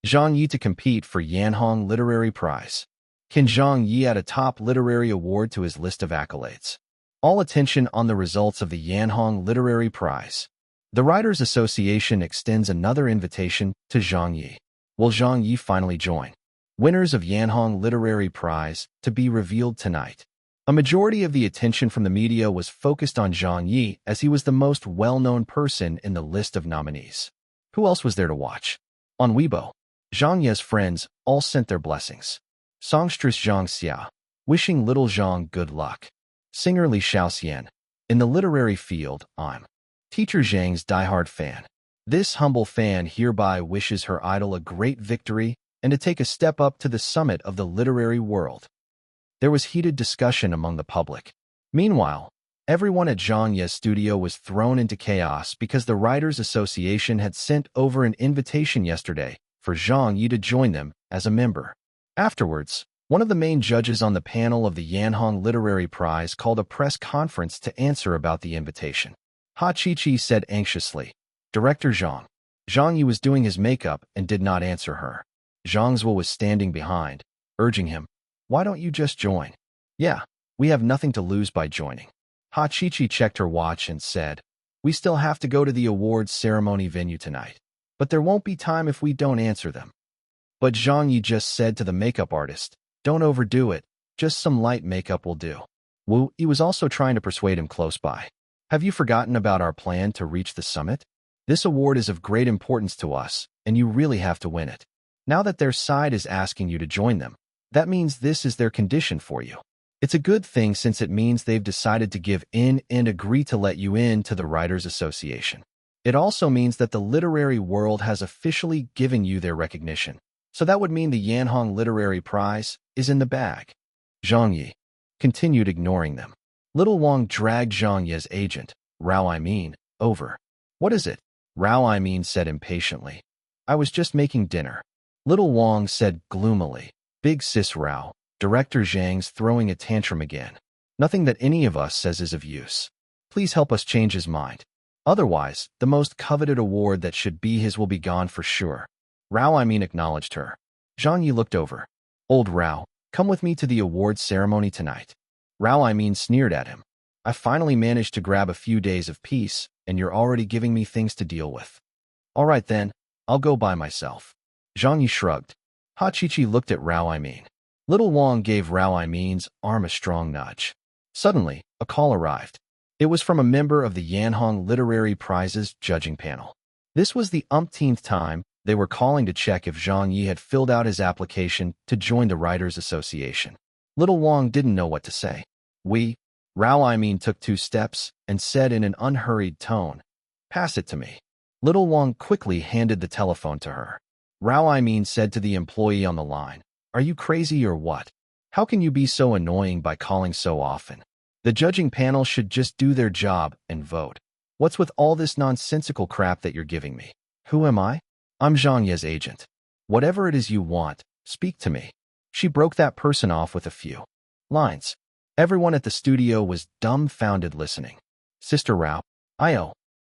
Zhang Ye to compete for Yanhong Literary Prize. Can Zhang Ye add a top literary award to his list of accolades? All attention on the results of the Yanhong Literary Prize. The Writers Association extends another invitation to Zhang Ye. Will Zhang Ye finally join? Winners of Yanhong Literary Prize to be revealed tonight. A majority of the attention from the media was focused on Zhang Ye as he was the most well-known person in the list of nominees. Who else was there to watch? On Weibo, Zhang Ye's friends all sent their blessings. Songstress Zhang Xia, wishing little Zhang good luck. Singer Li Xiaoxian. In the literary field, I'm Teacher Zhang's diehard fan. This humble fan hereby wishes her idol a great victory and to take a step up to the summit of the literary world. There was heated discussion among the public. Meanwhile, everyone at Zhang Ye's studio was thrown into chaos because the Writers Association had sent over an invitation yesterday for Zhang Ye to join them as a member. Afterwards, one of the main judges on the panel of the Yanhong Literary Prize called a press conference to answer about the invitation. Ha Chi-Chi said anxiously, "Director Zhang." Zhang Ye was doing his makeup and did not answer her. Zhang Zhuo was standing behind, urging him, "Why don't you just join?" "Yeah, we have nothing to lose by joining." Ha Chi-Chi checked her watch and said, "We still have to go to the awards ceremony venue tonight, but there won't be time if we don't answer them." But Zhang Ye just said to the makeup artist, "Don't overdo it, just some light makeup will do." Wu Yi was also trying to persuade him close by. "Have you forgotten about our plan to reach the summit? This award is of great importance to us, and you really have to win it. Now that their side is asking you to join them, that means this is their condition for you. It's a good thing since it means they've decided to give in and agree to let you in to the Writers Association. It also means that the literary world has officially given you their recognition. So that would mean the Yanhong Literary Prize is in the bag." Zhang Ye continued ignoring them. Little Wang dragged Zhang Ye's agent, Rao Imean, over. "What is it?" Rao Imean said impatiently. "I was just making dinner." Little Wang said gloomily. "Big sis Rao, Director Zhang's throwing a tantrum again. Nothing that any of us says is of use. Please help us change his mind. Otherwise, the most coveted award that should be his will be gone for sure." Rao Imean acknowledged her. Zhang Ye looked over. Old Rao, come with me to the awards ceremony tonight. Rao sneered at him. I finally managed to grab a few days of peace, and you're already giving me things to deal with. All right then, I'll go by myself. Zhang Ye shrugged. Ha Chi looked at Rao. Little Wang gave Rao arm a strong nudge. Suddenly, a call arrived. It was from a member of the Yanhong Literary Prizes judging panel. This was the umpteenth time they were calling to check if Zhang Ye had filled out his application to join the Writers' Association. Little Wang didn't know what to say. Rao took 2 steps and said in an unhurried tone, "Pass it to me." Little Wang quickly handed the telephone to her. Rao said to the employee on the line, "Are you crazy or what? How can you be so annoying by calling so often? The judging panel should just do their job and vote. What's with all this nonsensical crap that you're giving me? Who am I? I'm Zhang Ye's agent. Whatever it is you want, speak to me." She broke that person off with a few lines. Everyone at the studio was dumbfounded listening. Sister Rao,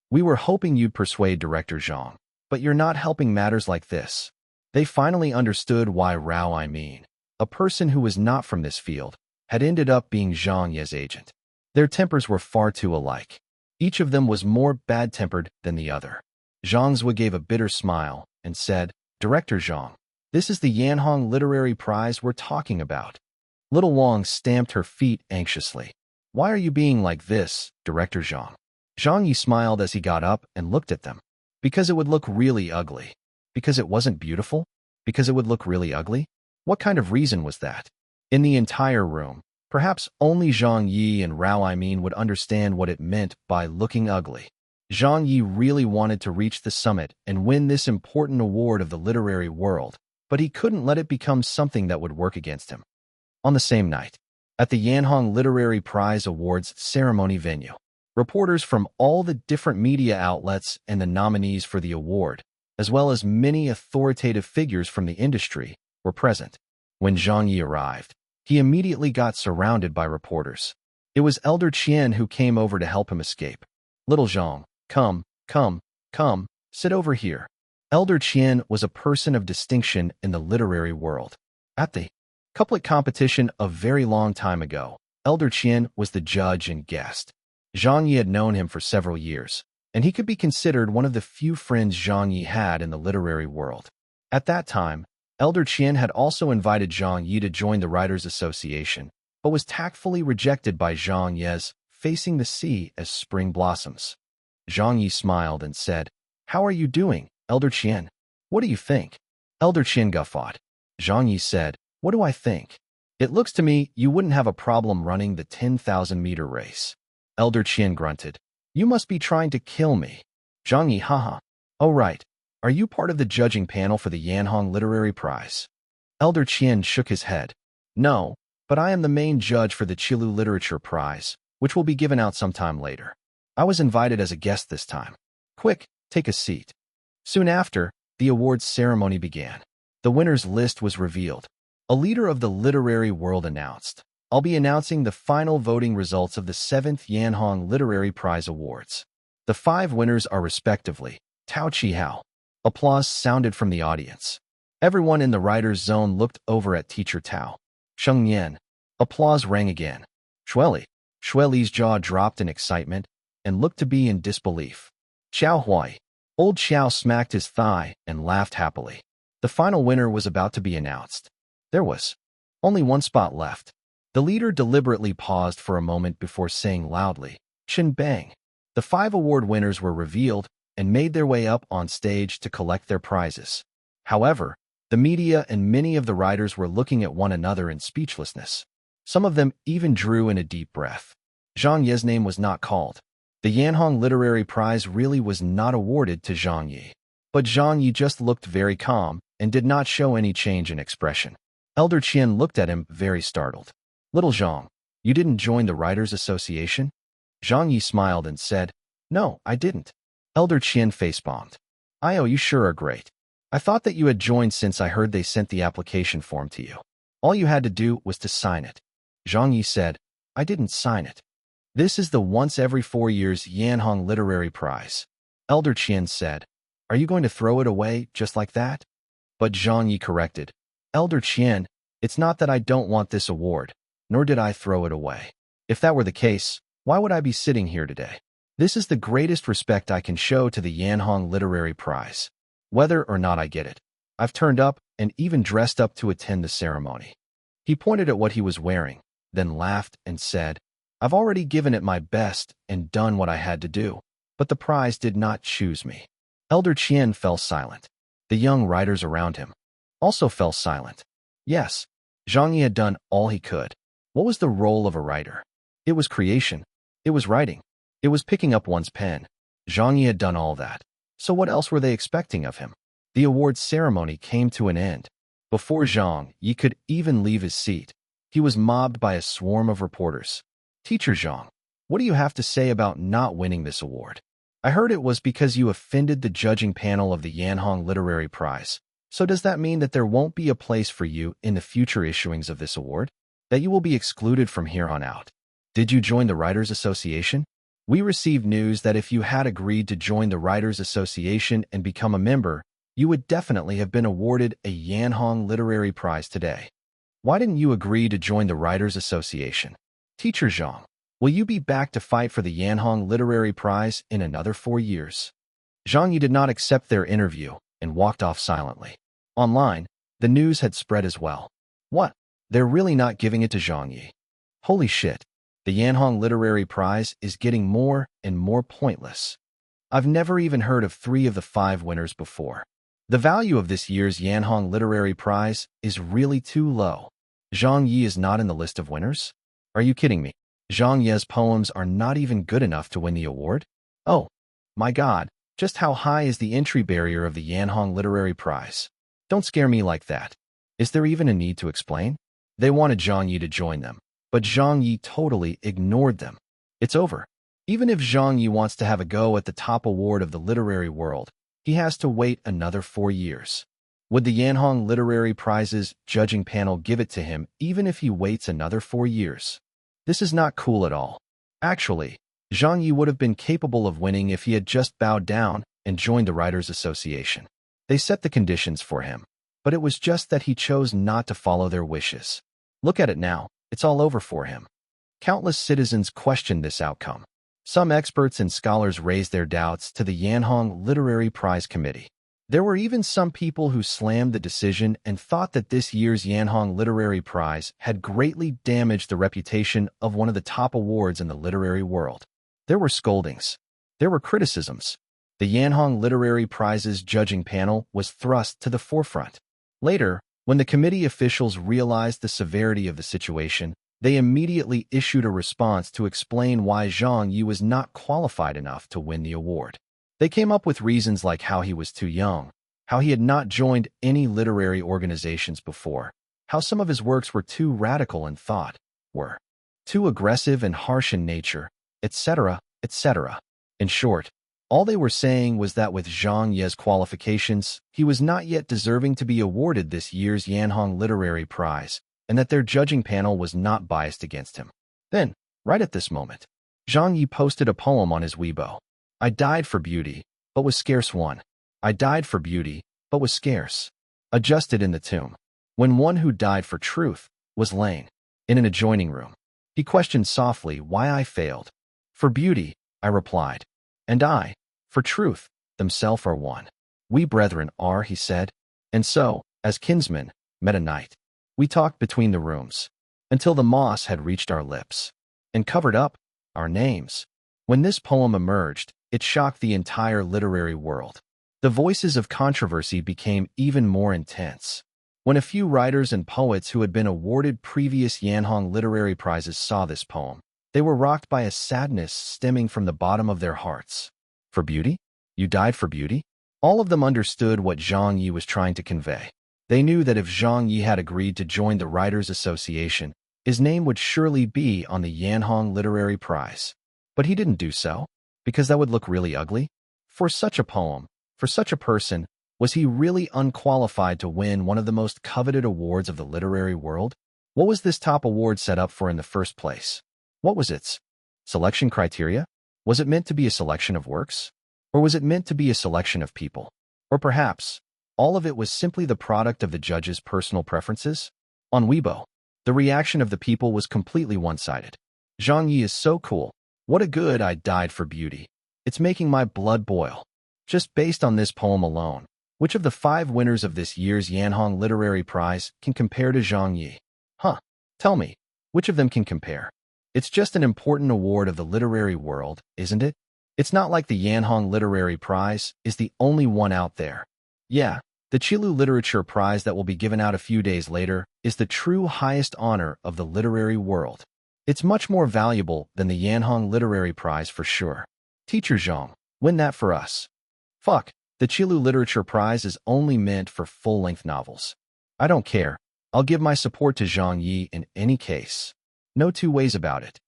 we were hoping you'd persuade Director Zhang, but you're not helping matters like this. They finally understood why Rao, a person who was not from this field, had ended up being Zhang Ye's agent. Their tempers were far too alike. Each of them was more bad-tempered than the other. Zhang Zhe gave a bitter smile and said, "Director Zhang, this is the Yanhong Literary Prize we're talking about." Little Wang stamped her feet anxiously. "Why are you being like this, Director Zhang?" Zhang Ye smiled as he got up and looked at them. "Because it would look really ugly. Because it wasn't beautiful? Because it would look really ugly? What kind of reason was that?" In the entire room, perhaps only Zhang Ye and Rao would understand what it meant by looking ugly. Zhang Ye really wanted to reach the summit and win this important award of the literary world, but he couldn't let it become something that would work against him. On the same night, at the Yanhong Literary Prize Awards ceremony venue, reporters from all the different media outlets and the nominees for the award, as well as many authoritative figures from the industry, were present. When Zhang Ye arrived, he immediately got surrounded by reporters. It was Elder Qian who came over to help him escape. "Little Zhang, come, sit over here." Elder Qian was a person of distinction in the literary world. At the couplet competition a very long time ago, Elder Qian was the judge and guest. Zhang Ye had known him for several years, and he could be considered one of the few friends Zhang Ye had in the literary world. At that time, Elder Qian had also invited Zhang Ye to join the Writers' Association, but was tactfully rejected by Zhang Ye's facing the sea as spring blossoms. Zhang Ye smiled and said, "How are you doing, Elder Qian? What do you think?" Elder Qian guffawed. Zhang Ye said, "What do I think? It looks to me you wouldn't have a problem running the 10,000-meter race." Elder Qian grunted, "You must be trying to kill me." Zhang Ye, haha. "Oh right, are you part of the judging panel for the Yanhong Literary Prize?" Elder Qian shook his head. "No, but I am the main judge for the Qilu Literature Prize, which will be given out sometime later. I was invited as a guest this time. Quick, take a seat." Soon after, the awards ceremony began. The winners' list was revealed. A leader of the literary world announced, "I'll be announcing the final voting results of the 7th Yanhong Literary Prize Awards. The 5 winners are respectively, Tao Chi Hao." Applause sounded from the audience. Everyone in the writer's zone looked over at Teacher Tao. Sheng Yan. Applause rang again. Shueli's jaw dropped in excitement and looked to be in disbelief. Xiao Hui. Old Xiao smacked his thigh and laughed happily. The final winner was about to be announced. There was only one spot left. The leader deliberately paused for a moment before saying loudly, "Chin bang." The 5 award winners were revealed and made their way up on stage to collect their prizes. However, the media and many of the writers were looking at one another in speechlessness. Some of them even drew in a deep breath. Zhang Ye's name was not called. The Yanhong Literary Prize really was not awarded to Zhang Ye. But Zhang Ye just looked very calm and did not show any change in expression. Elder Qian looked at him very startled. "Little Zhang, you didn't join the Writers' Association?" Zhang Ye smiled and said, "No, I didn't." Elder Qian facepalmed. You sure are great. I thought that you had joined since I heard they sent the application form to you. All you had to do was to sign it." Zhang Ye said, "I didn't sign it. This is the once every 4 years Yanhong Literary Prize." Elder Qian said, "Are you going to throw it away just like that?" But Zhang Ye corrected, "Elder Qian, It's not that I don't want this award, nor did I throw it away. If that were the case, why would I be sitting here today? This is the greatest respect I can show to the Yanhong Literary Prize. Whether or not I get it, I've turned up and even dressed up to attend the ceremony. He pointed at what he was wearing, then laughed and said, I've already given it my best and done what I had to do, but the prize did not choose me. Elder Qian fell silent. The young writers around him also fell silent. Yes, Zhang Ye had done all he could. What was the role of a writer? It was creation. It was writing. It was picking up one's pen. Zhang Ye had done all that. So what else were they expecting of him? The awards ceremony came to an end. Before Zhang Ye could even leave his seat, he was mobbed by a swarm of reporters. Teacher Zhang, what do you have to say about not winning this award? I heard it was because you offended the judging panel of the Yanhong Literary Prize. So does that mean that there won't be a place for you in the future issuings of this award? That you will be excluded from here on out? Did you join the Writers Association? We received news that if you had agreed to join the Writers Association and become a member, you would definitely have been awarded a Yanhong Literary Prize today. Why didn't you agree to join the Writers Association? Teacher Zhang, will you be back to fight for the Yanhong Literary Prize in another 4 years? Zhang Ye did not accept their interview and walked off silently. Online, the news had spread as well. What? They're really not giving it to Zhang Ye. Holy shit. The Yanhong Literary Prize is getting more and more pointless. I've never even heard of 3 of the 5 winners before. The value of this year's Yanhong Literary Prize is really too low. Zhang Ye is not in the list of winners? Are you kidding me? Zhang Ye's poems are not even good enough to win the award? Oh, my God, just how high is the entry barrier of the Yanhong Literary Prize? Don't scare me like that. Is there even a need to explain? They wanted Zhang Ye to join them, but Zhang Ye totally ignored them. It's over. Even if Zhang Ye wants to have a go at the top award of the literary world, he has to wait another 4 years. Would the Yanhong Literary Prize's judging panel give it to him even if he waits another 4 years? This is not cool at all. Actually, Zhang Ye would have been capable of winning if he had just bowed down and joined the Writers Association. They set the conditions for him, but it was just that he chose not to follow their wishes. Look at it now, it's all over for him. Countless citizens questioned this outcome. Some experts and scholars raised their doubts to the Yanhong Literary Prize Committee. There were even some people who slammed the decision and thought that this year's Yanhong Literary Prize had greatly damaged the reputation of one of the top awards in the literary world. There were scoldings. There were criticisms. The Yanhong Literary Prize's judging panel was thrust to the forefront. Later, when the committee officials realized the severity of the situation, they immediately issued a response to explain why Zhang Ye was not qualified enough to win the award. They came up with reasons like how he was too young, how he had not joined any literary organizations before, how some of his works were too radical in thought, were too aggressive and harsh in nature, etc., etc. In short, all they were saying was that with Zhang Ye's qualifications, he was not yet deserving to be awarded this year's Yanhong Literary Prize, and that their judging panel was not biased against him. Then, right at this moment, Zhang Ye posted a poem on his Weibo. I died for beauty, but was scarce won. I died for beauty, but was scarce. Adjusted in the tomb. When one who died for truth was lain in an adjoining room, he questioned softly why I failed. For beauty, I replied, and I, for truth, themself are one. We brethren are, he said, and so, as kinsmen, met a night. We talked between the rooms, until the moss had reached our lips, and covered up our names. When this poem emerged, it shocked the entire literary world. The voices of controversy became even more intense. When a few writers and poets who had been awarded previous Yanhong Literary Prizes saw this poem, they were rocked by a sadness stemming from the bottom of their hearts. For beauty? You died for beauty? All of them understood what Zhang Ye was trying to convey. They knew that if Zhang Ye had agreed to join the Writers Association, his name would surely be on the Yanhong Literary Prize. But he didn't do so, because that would look really ugly. For such a poem, for such a person, was he really unqualified to win one of the most coveted awards of the literary world? What was this top award set up for in the first place? What was its selection criteria? Was it meant to be a selection of works? Or was it meant to be a selection of people? Or perhaps, all of it was simply the product of the judge's personal preferences? On Weibo, the reaction of the people was completely one-sided. Zhang Ye is so cool. What a good I died for beauty. It's making my blood boil. Just based on this poem alone, which of the 5 winners of this year's Yanhong Literary Prize can compare to Zhang Ye? Huh. Tell me, which of them can compare? It's just an important award of the literary world, isn't it? It's not like the Yanhong Literary Prize is the only one out there. Yeah, the Qilu Literature Prize that will be given out a few days later is the true highest honor of the literary world. It's much more valuable than the Yanhong Literary Prize for sure. Teacher Zhang, win that for us. Fuck, the Qilu Literature Prize is only meant for full-length novels. I don't care. I'll give my support to Zhang Ye in any case. No two ways about it.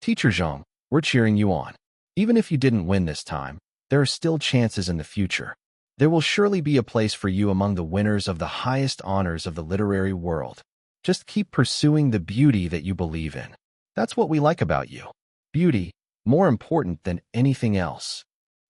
Teacher Zhang, we're cheering you on. Even if you didn't win this time, there are still chances in the future. There will surely be a place for you among the winners of the highest honors of the literary world. Just keep pursuing the beauty that you believe in. That's what we like about you. Beauty, more important than anything else.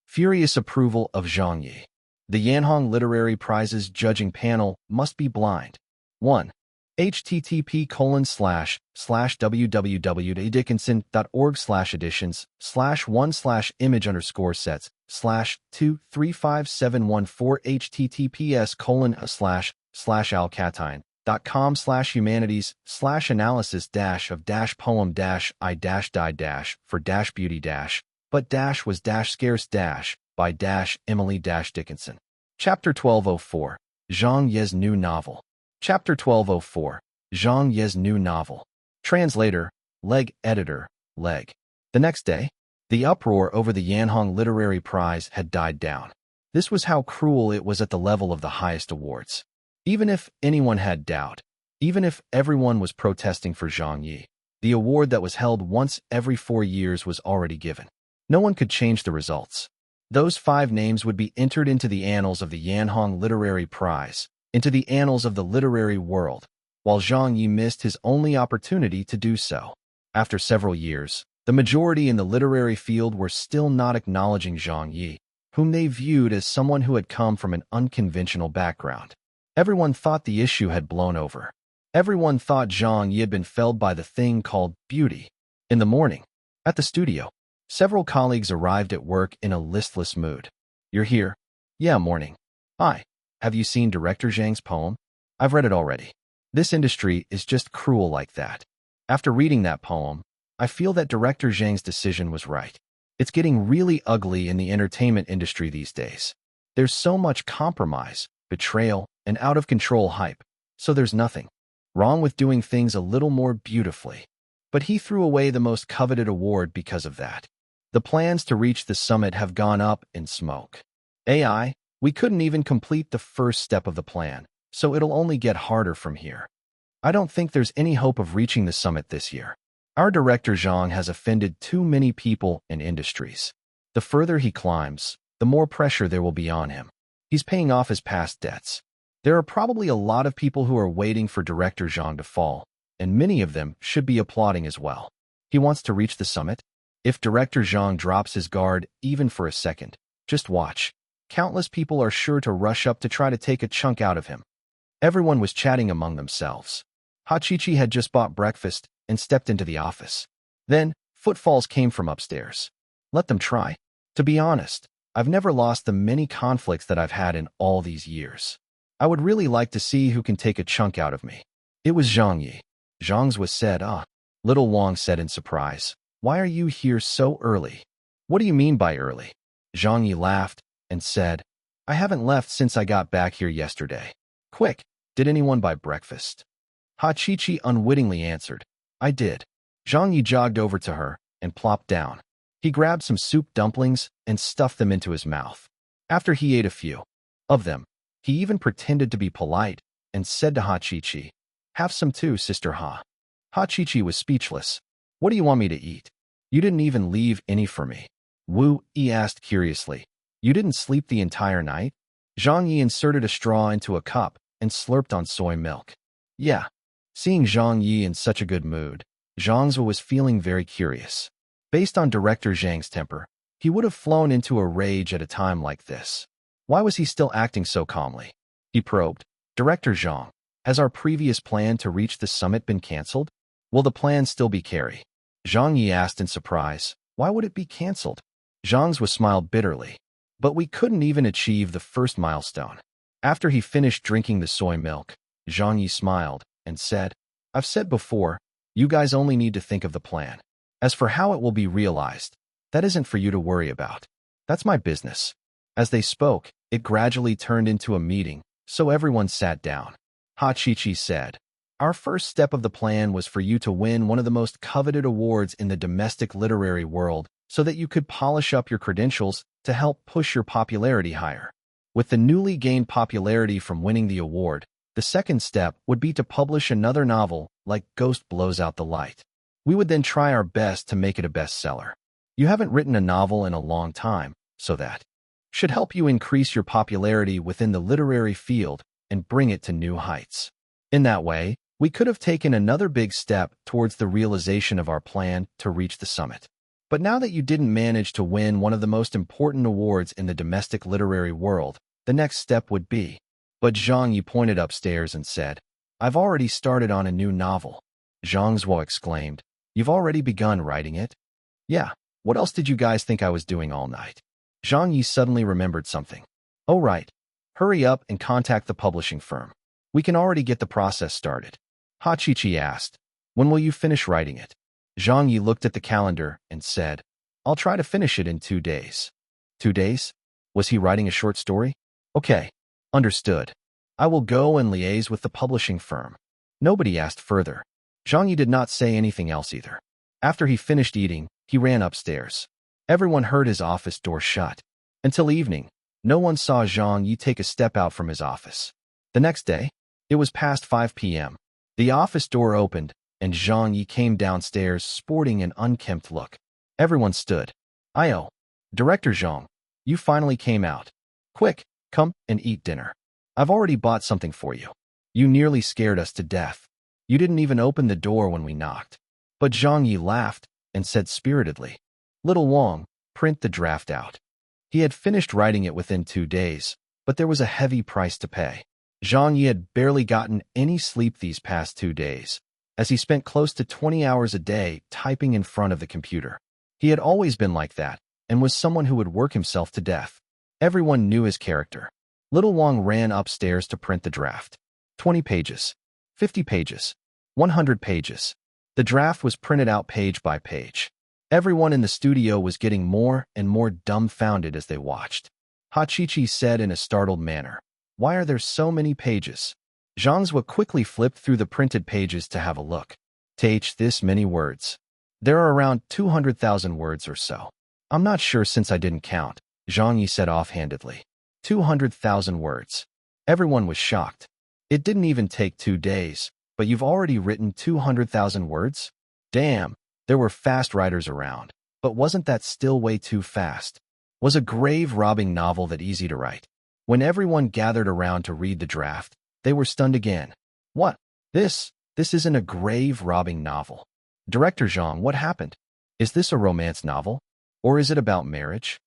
Furious approval of Zhang Ye. The Yanhong Literary Prize's judging panel must be blind. 1. http://slash www.edickinson.org/editions/1/image_sets/2357148https://alcatyne.com/humanities/analysis-of-poem-I-Emily-Dickinson. Chapter 1204. Zhang Ye's New Novel. Chapter 1204. Zhang Ye's New Novel. Translator, Leg Editor, Leg. The next day, the uproar over the Yanhong Literary Prize had died down. This was how cruel it was at the level of the highest awards. Even if anyone had doubt, even if everyone was protesting for Zhang Ye, the award that was held once every 4 years was already given. No one could change the results. Those 5 names would be entered into the annals of the Yanhong Literary Prize, into the annals of the literary world, while Zhang Ye missed his only opportunity to do so. After several years, the majority in the literary field were still not acknowledging Zhang Ye, whom they viewed as someone who had come from an unconventional background. Everyone thought the issue had blown over. Everyone thought Zhang Ye had been felled by the thing called beauty. In the morning, at the studio, several colleagues arrived at work in a listless mood. You're here? Yeah, morning. Hi. Have you seen Director Zhang's poem? I've read it already. This industry is just cruel like that. After reading that poem, I feel that Director Zhang's decision was right. It's getting really ugly in the entertainment industry these days. There's so much compromise, betrayal, and out-of-control hype, so there's nothing wrong with doing things a little more beautifully. But he threw away the most coveted award because of that. The plans to reach the summit have gone up in smoke. AI, we couldn't even complete the first step of the plan, so it'll only get harder from here. I don't think there's any hope of reaching the summit this year. Our director Zhang has offended too many people and industries. The further he climbs, the more pressure there will be on him. He's paying off his past debts. There are probably a lot of people who are waiting for Director Zhang to fall, and many of them should be applauding as well. He wants to reach the summit. If Director Zhang drops his guard even for a second, just watch. Countless people are sure to rush up to try to take a chunk out of him. Everyone was chatting among themselves. Hachichi had just bought breakfast and stepped into the office. Then, footfalls came from upstairs. Let them try. To be honest, I've never lost the many conflicts that I've had in all these years. I would really like to see who can take a chunk out of me. It was Zhang Ye. Zhang's was said, Little Wang said in surprise. Why are you here so early? What do you mean by early? Zhang Ye laughed and said, I haven't left since I got back here yesterday. Quick, did anyone buy breakfast? Hachichi unwittingly answered, I did. Zhang Ye jogged over to her and plopped down. He grabbed some soup dumplings and stuffed them into his mouth. After he ate a few of them, he even pretended to be polite and said to Hachichi, Have some too, Sister Ha. Hachichi was speechless. What do you want me to eat? You didn't even leave any for me. Wu Yi asked curiously. You didn't sleep the entire night? Zhang Yi inserted a straw into a cup and slurped on soy milk. Yeah. Seeing Zhang Yi in such a good mood, Zhang Zhe was feeling very curious. Based on Director Zhang's temper, he would have flown into a rage at a time like this. Why was he still acting so calmly? He probed. Director Zhang, Has our previous plan to reach the summit been canceled? Will the plan still be carry? Zhang Ye asked in surprise. Why would it be canceled? Zhang's was smiled bitterly. But we couldn't even achieve the first milestone. After he finished drinking the soy milk, Zhang Ye smiled and said, I've said before, you guys only need to think of the plan. As for how it will be realized, that isn't for you to worry about. That's my business. As they spoke, it gradually turned into a meeting, so everyone sat down. Hachichi said, Our first step of the plan was for you to win one of the most coveted awards in the domestic literary world so that you could polish up your credentials to help push your popularity higher. With the newly gained popularity from winning the award, the second step would be to publish another novel like Ghost Blows Out the Light. We would then try our best to make it a bestseller. You haven't written a novel in a long time, so that should help you increase your popularity within the literary field and bring it to new heights. In that way, we could have taken another big step towards the realization of our plan to reach the summit. But now that you didn't manage to win one of the most important awards in the domestic literary world, the next step would be. But Zhang Ye pointed upstairs and said, I've already started on a new novel. Zhang Zhuo exclaimed, You've already begun writing it? Yeah, what else did you guys think I was doing all night? Zhang Ye suddenly remembered something. Oh right, hurry up and contact the publishing firm. We can already get the process started. Hachichi asked, When will you finish writing it? Zhang Ye looked at the calendar and said, I'll try to finish it in 2 days. 2 days? Was he writing a short story? Okay, understood. I will go and liaise with the publishing firm. Nobody asked further. Zhang Ye did not say anything else either. After he finished eating, he ran upstairs. Everyone heard his office door shut. Until evening, no one saw Zhang Ye take a step out from his office. The next day, it was past 5 p.m. The office door opened, and Zhang Ye came downstairs sporting an unkempt look. Everyone stood. Ayo, Director Zhang, you finally came out. Quick, come and eat dinner. I've already bought something for you. You nearly scared us to death. You didn't even open the door when we knocked. But Zhang Ye laughed and said spiritedly, Little Wang, print the draft out. He had finished writing it within 2 days, but there was a heavy price to pay. Zhang Ye had barely gotten any sleep these past 2 days, as he spent close to 20 hours a day typing in front of the computer. He had always been like that, and was someone who would work himself to death. Everyone knew his character. Little Wang ran upstairs to print the draft. 20 pages, 50 pages, 100 pages. The draft was printed out page by page. Everyone in the studio was getting more and more dumbfounded as they watched. Hachichi said in a startled manner, Why are there so many pages? Zhang Zhuo quickly flipped through the printed pages to have a look. Th this many words. There are around 200,000 words or so. I'm not sure since I didn't count, Zhang Ye said offhandedly. 200,000 words. Everyone was shocked. It didn't even take 2 days, but you've already written 200,000 words? Damn, there were fast writers around, but wasn't that still way too fast? Was a grave-robbing novel that easy to write? When everyone gathered around to read the draft, they were stunned again. What? This isn't a grave-robbing novel. Director Zhang, what happened? Is this a romance novel? Or is it about marriage?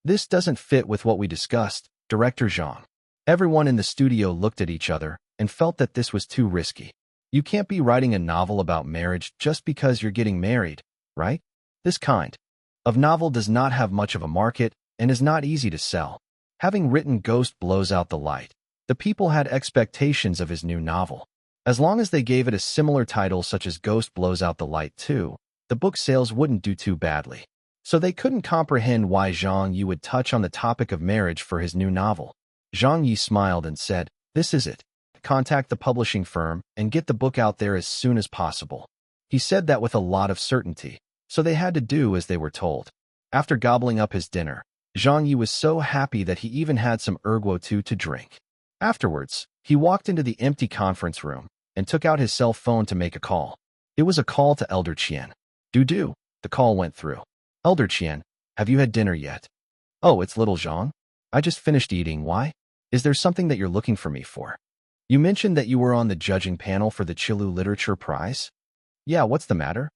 This doesn't fit with what we discussed, Director Zhang. Everyone in the studio looked at each other and felt that this was too risky. You can't be writing a novel about marriage just because you're getting married, right? This kind of novel does not have much of a market and is not easy to sell. Having written Ghost Blows Out the Light, the people had expectations of his new novel. As long as they gave it a similar title such as Ghost Blows Out the Light 2, the book sales wouldn't do too badly. So they couldn't comprehend why Zhang Ye would touch on the topic of marriage for his new novel. Zhang Ye smiled and said, This is it. Contact the publishing firm and get the book out there as soon as possible. He said that with a lot of certainty, so they had to do as they were told. After gobbling up his dinner, Zhang Ye was so happy that he even had some erguo too to drink. Afterwards, he walked into the empty conference room and took out his cell phone to make a call. It was a call to Elder Qian. Do. The call went through. Elder Qian, have you had dinner yet? Oh, it's little Zhang. I just finished eating. Why? Is there something that you're looking for me for? You mentioned that you were on the judging panel for the Qilu Literature Prize? Yeah, what's the matter?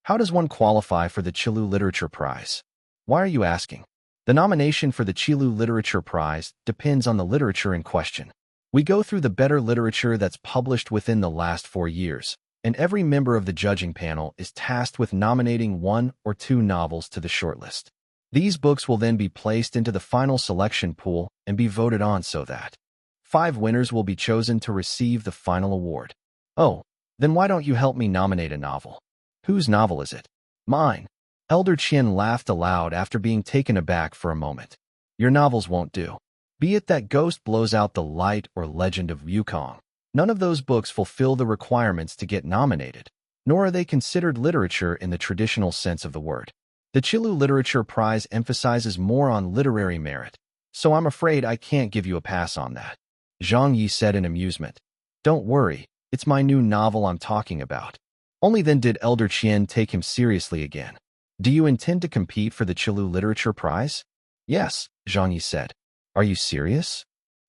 How does one qualify for the Qilu Literature Prize? Why are you asking? The nomination for the Qilu Literature Prize depends on the literature in question. We go through the better literature that's published within the last 4 years, and every member of the judging panel is tasked with nominating 1 or 2 novels to the shortlist. These books will then be placed into the final selection pool and be voted on so that 5 winners will be chosen to receive the final award. Oh, then why don't you help me nominate a novel? Whose novel is it? Mine. Elder Qian laughed aloud after being taken aback for a moment. Your novels won't do. Be it that Ghost Blows Out the Light or Legend of Wukong. None of those books fulfill the requirements to get nominated, nor are they considered literature in the traditional sense of the word. The Qilu Literature Prize emphasizes more on literary merit, so I'm afraid I can't give you a pass on that. Zhang Ye said in amusement. Don't worry, it's my new novel I'm talking about. Only then did Elder Qian take him seriously again. Do you intend to compete for the Qilu Literature Prize? Yes, Zhang Ye said. Are you serious?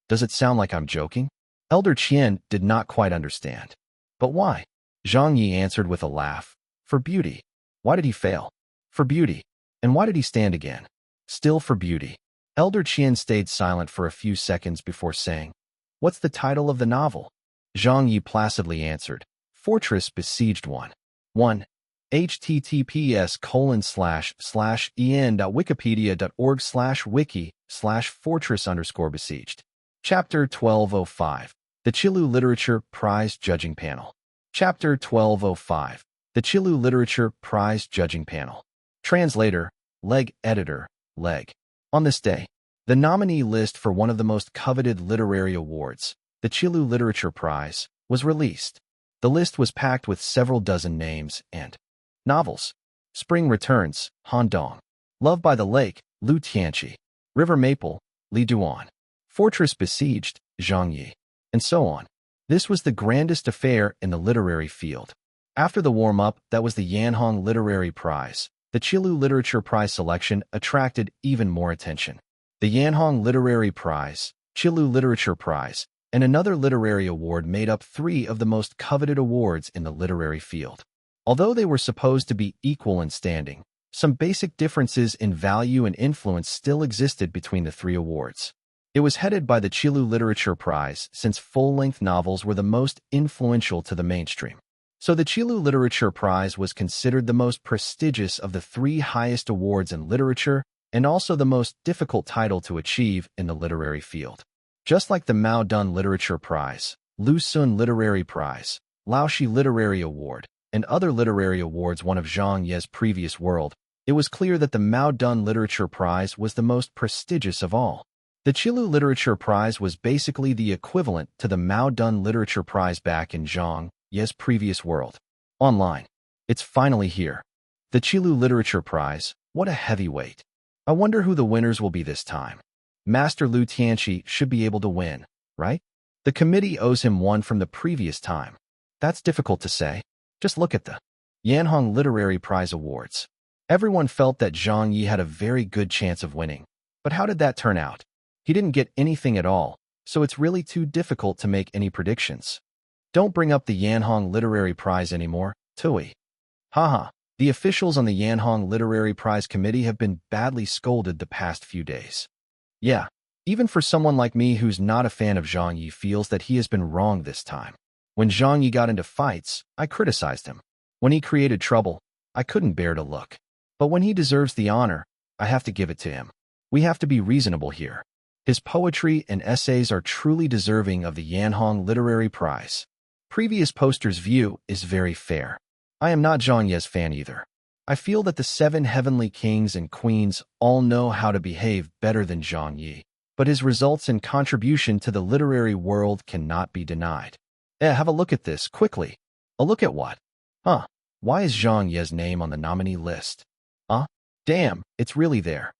Does it sound like I'm joking? Elder Qian did not quite understand. But why? Zhang Ye answered with a laugh. For beauty. Why did he fail? For beauty. And why did he stand again? Still for beauty. Elder Qian stayed silent for a few seconds before saying, What's the title of the novel? Zhang Ye placidly answered, Fortress Besieged 1. https://en.wikipedia.org/wiki/fortress_besieged. Chapter 1205. The Qilu Literature Prize Judging Panel. Chapter 1205. The Qilu Literature Prize Judging Panel. Translator, Leg Editor, Leg. On this day, the nominee list for one of the most coveted literary awards, the Qilu Literature Prize, was released. The list was packed with several dozen names and novels. Spring Returns, Han Dong. Love by the Lake, Lu Tianqi. River Maple, Li Duan. Fortress Besieged, Zhang Ye. And so on. This was the grandest affair in the literary field. After the warm-up that was the Yanhong Literary Prize, the Qilu Literature Prize selection attracted even more attention. The Yanhong Literary Prize, Qilu Literature Prize, and another literary award made up 3 of the most coveted awards in the literary field. Although they were supposed to be equal in standing, some basic differences in value and influence still existed between the 3 awards. It was headed by the Qilu Literature Prize since full-length novels were the most influential to the mainstream. So the Qilu Literature Prize was considered the most prestigious of the 3 highest awards in literature and also the most difficult title to achieve in the literary field. Just like the Mao Dun Literature Prize, Lu Sun Literary Prize, Laoshi Literary Award, and other literary awards one of Zhang Ye's previous world, it was clear that the Mao Dun Literature Prize was the most prestigious of all. The Qilu Literature Prize was basically the equivalent to the Mao Dun Literature Prize back in Zhang Ye's previous world. Online. It's finally here. The Qilu Literature Prize, what a heavyweight. I wonder who the winners will be this time. Master Lu Tianqi should be able to win, right? The committee owes him one from the previous time. That's difficult to say. Just look at the Yanhong Literary Prize Awards. Everyone felt that Zhang Ye had a very good chance of winning. But how did that turn out? He didn't get anything at all, so it's really too difficult to make any predictions. Don't bring up the Yanhong Literary Prize anymore, Tui. Haha, the officials on the Yanhong Literary Prize Committee have been badly scolded the past few days. Yeah, even for someone like me who's not a fan of Zhang Ye feels that he has been wrong this time. When Zhang Ye got into fights, I criticized him. When he created trouble, I couldn't bear to look. But when he deserves the honor, I have to give it to him. We have to be reasonable here. His poetry and essays are truly deserving of the Yanhong Literary Prize. Previous poster's view is very fair. I am not Zhang Ye's fan either. I feel that the 7 heavenly kings and queens all know how to behave better than Zhang Ye, but his results and contribution to the literary world cannot be denied. Have a look at this, quickly. A look at what? Why is Zhang Ye's name on the nominee list? Damn, it's really there.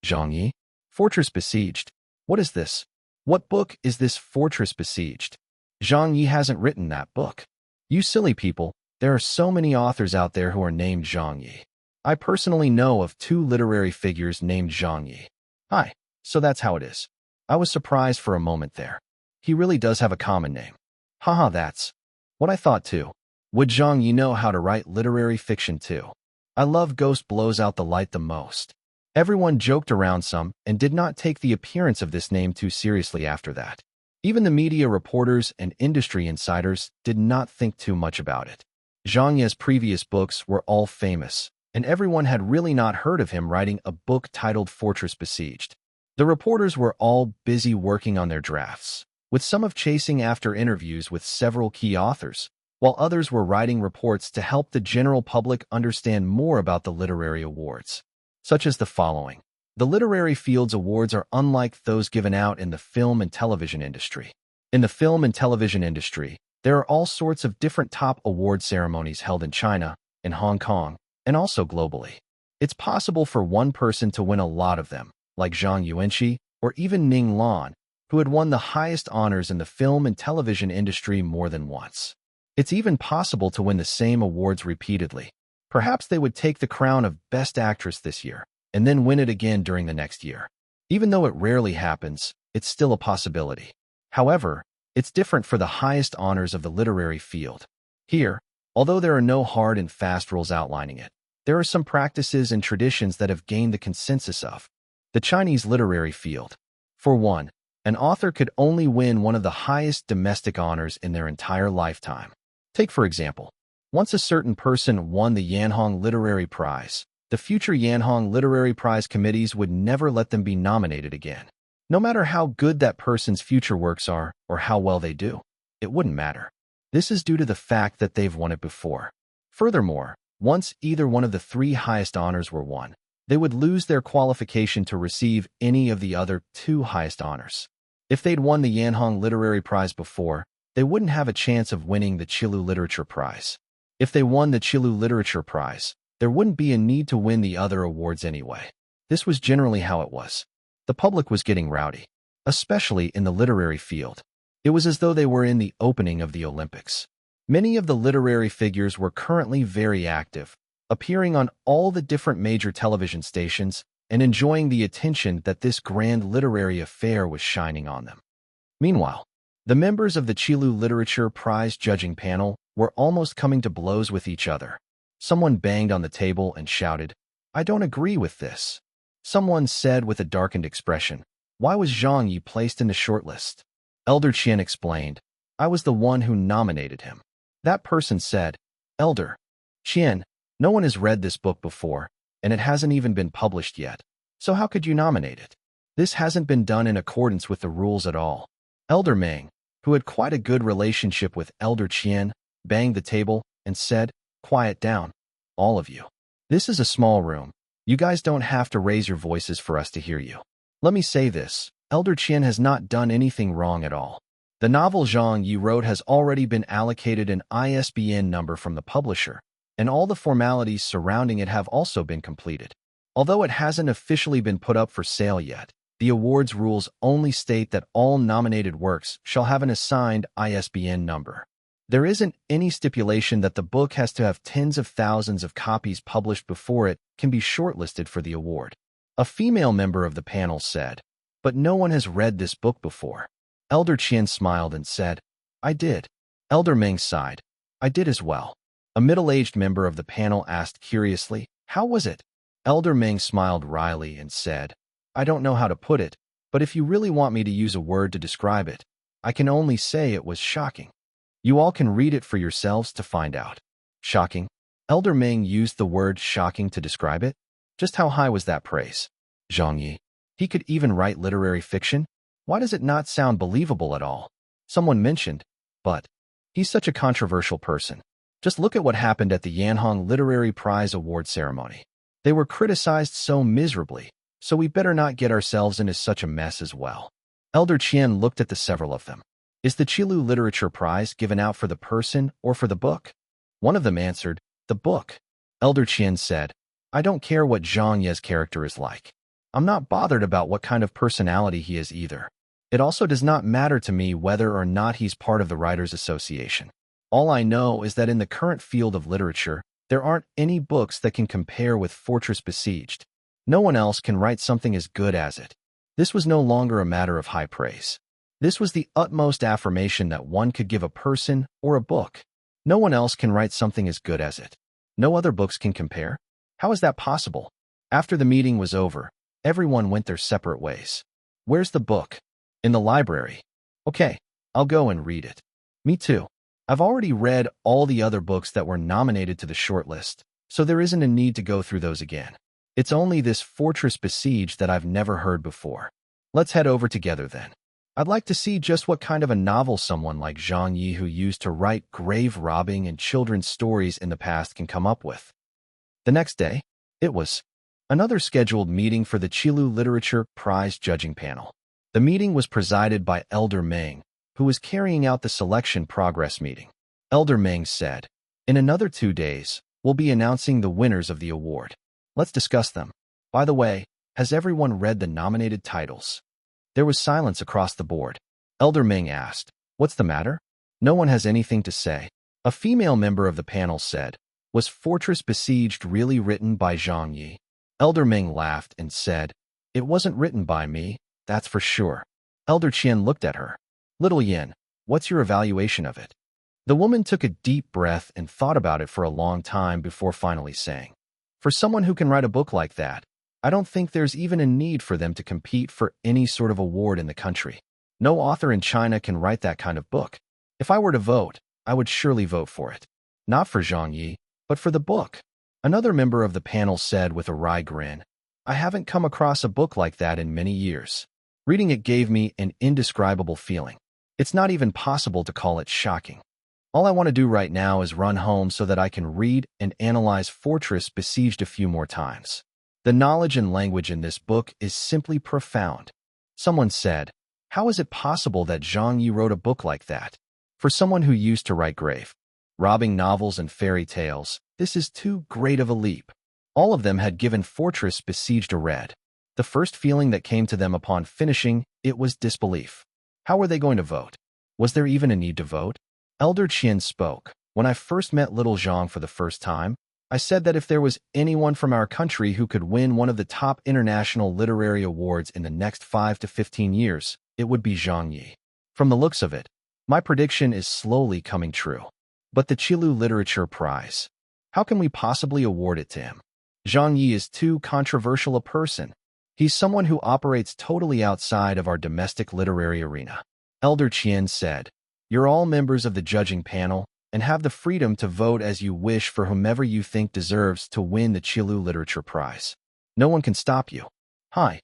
Zhang Ye? Fortress Besieged. What is this? What book is this Fortress Besieged? Zhang Ye hasn't written that book. You silly people, there are so many authors out there who are named Zhang Ye. I personally know of 2 literary figures named Zhang Ye. Hi, so that's how it is. I was surprised for a moment there. He really does have a common name. Haha, that's what I thought too. Would Zhang Ye know how to write literary fiction too? I love Ghost Blows Out the Light the most. Everyone joked around some and did not take the appearance of this name too seriously after that. Even the media reporters and industry insiders did not think too much about it. Zhang Ye's previous books were all famous, and everyone had really not heard of him writing a book titled Fortress Besieged. The reporters were all busy working on their drafts, with some of chasing after interviews with several key authors, while others were writing reports to help the general public understand more about the literary awards, such as the following. The Literary Fields Awards are unlike those given out in the film and television industry. In the film and television industry, there are all sorts of different top award ceremonies held in China, in Hong Kong, and also globally. It's possible for one person to win a lot of them, like Zhang Ye or even Ning Lan, who had won the highest honors in the film and television industry more than once. It's even possible to win the same awards repeatedly. Perhaps they would take the crown of Best Actress this year, and then win it again during the next year. Even though it rarely happens, it's still a possibility. However, it's different for the highest honors of the literary field. Here, although there are no hard and fast rules outlining it, there are some practices and traditions that have gained the consensus of the Chinese literary field. For one, an author could only win one of the highest domestic honors in their entire lifetime. Take, for example, once a certain person won the Yanhong Literary Prize, the future Yanhong Literary Prize committees would never let them be nominated again. No matter how good that person's future works are or how well they do, it wouldn't matter. This is due to the fact that they've won it before. Furthermore, once either one of the three highest honors were won, they would lose their qualification to receive any of the other two highest honors. If they'd won the Yanhong Literary Prize before, they wouldn't have a chance of winning the Qilu Literature Prize. If they won the Qilu Literature Prize, there wouldn't be a need to win the other awards anyway. This was generally how it was. The public was getting rowdy, especially in the literary field. It was as though they were in the opening of the Olympics. Many of the literary figures were currently very active, appearing on all the different major television stations and enjoying the attention that this grand literary affair was shining on them. Meanwhile, the members of the Qilu Literature Prize judging panel were almost coming to blows with each other. Someone banged on the table and shouted, "I don't agree with this." Someone said with a darkened expression, "Why was Zhang Ye placed in the shortlist?" Elder Qian explained, "I was the one who nominated him." That person said, "Elder Qian, no one has read this book before, and it hasn't even been published yet. So how could you nominate it? This hasn't been done in accordance with the rules at all." Elder Meng, who had quite a good relationship with Elder Qian, banged the table and said, "Quiet down, all of you. This is a small room. You guys don't have to raise your voices for us to hear you. Let me say this, Elder Qian has not done anything wrong at all. The novel Zhang Ye wrote has already been allocated an ISBN number from the publisher, and all the formalities surrounding it have also been completed. Although it hasn't officially been put up for sale yet, the awards rules only state that all nominated works shall have an assigned ISBN number. There isn't any stipulation that the book has to have tens of thousands of copies published before it can be shortlisted for the award. A female member of the panel said, "But no one has read this book before." Elder Qian smiled and said, "I did." Elder Meng sighed, "I did as well." A middle-aged member of the panel asked curiously, "How was it?" Elder Meng smiled wryly and said, "I don't know how to put it, but if you really want me to use a word to describe it, I can only say it was shocking. You all can read it for yourselves to find out." Shocking? Elder Meng used the word shocking to describe it? Just how high was that praise? Zhang Ye, he could even write literary fiction? Why does it not sound believable at all? Someone mentioned, but he's such a controversial person. Just look at what happened at the Yanhong Literary Prize Award ceremony. They were criticized so miserably, so we better not get ourselves into such a mess as well. Elder Qian looked at the several of them. Is the Qilu Literature Prize given out for the person or for the book? One of them answered, "The book." Elder Qian said, "I don't care what Zhang Ye's character is like. I'm not bothered about what kind of personality he is either. It also does not matter to me whether or not he's part of the Writers' Association. All I know is that in the current field of literature, there aren't any books that can compare with Fortress Besieged. No one else can write something as good as it." This was no longer a matter of high praise. This was the utmost affirmation that one could give a person or a book. No one else can write something as good as it. No other books can compare? How is that possible? After the meeting was over, everyone went their separate ways. Where's the book? In the library. Okay, I'll go and read it. Me too. I've already read all the other books that were nominated to the shortlist, so there isn't a need to go through those again. It's only this Fortress Besieged that I've never heard before. Let's head over together then. I'd like to see just what kind of a novel someone like Zhang Ye, who used to write grave robbing and children's stories in the past, can come up with. The next day, it was another scheduled meeting for the Qilu Literature Prize judging panel. The meeting was presided by Elder Meng, who was carrying out the selection progress meeting. Elder Meng said, "In another 2 days, we'll be announcing the winners of the award. Let's discuss them. By the way, has everyone read the nominated titles?" There was silence across the board. Elder Meng asked, "What's the matter?" "No one has anything to say." A female member of the panel said, "Was Fortress Besieged really written by Zhang Ye?" Elder Meng laughed and said, "It wasn't written by me, that's for sure." Elder Qian looked at her. "Little Yin, what's your evaluation of it?" The woman took a deep breath and thought about it for a long time before finally saying, "For someone who can write a book like that, I don't think there's even a need for them to compete for any sort of award in the country. No author in China can write that kind of book. If I were to vote, I would surely vote for it. Not for Zhang Yi, but for the book." Another member of the panel said with a wry grin, "I haven't come across a book like that in many years. Reading it gave me an indescribable feeling. It's not even possible to call it shocking. All I want to do right now is run home so that I can read and analyze Fortress Besieged a few more times. The knowledge and language in this book is simply profound." Someone said, "How is it possible that Zhang Yi wrote a book like that? For someone who used to write grave robbing novels and fairy tales, this is too great of a leap." All of them had given Fortress Besieged a read. The first feeling that came to them upon finishing it was disbelief. How were they going to vote? Was there even a need to vote? Elder Qian spoke. "When I first met little Zhang for the first time, I said that if there was anyone from our country who could win one of the top international literary awards in the next 5 to 15 years, it would be Zhang Yi. From the looks of it, my prediction is slowly coming true. But the Qilu Literature Prize, how can we possibly award it to him? Zhang Yi is too controversial a person. He's someone who operates totally outside of our domestic literary arena." Elder Qian said, "You're all members of the judging panel and have the freedom to vote as you wish for whomever you think deserves to win the Qilu Literature Prize. No one can stop you." Hi.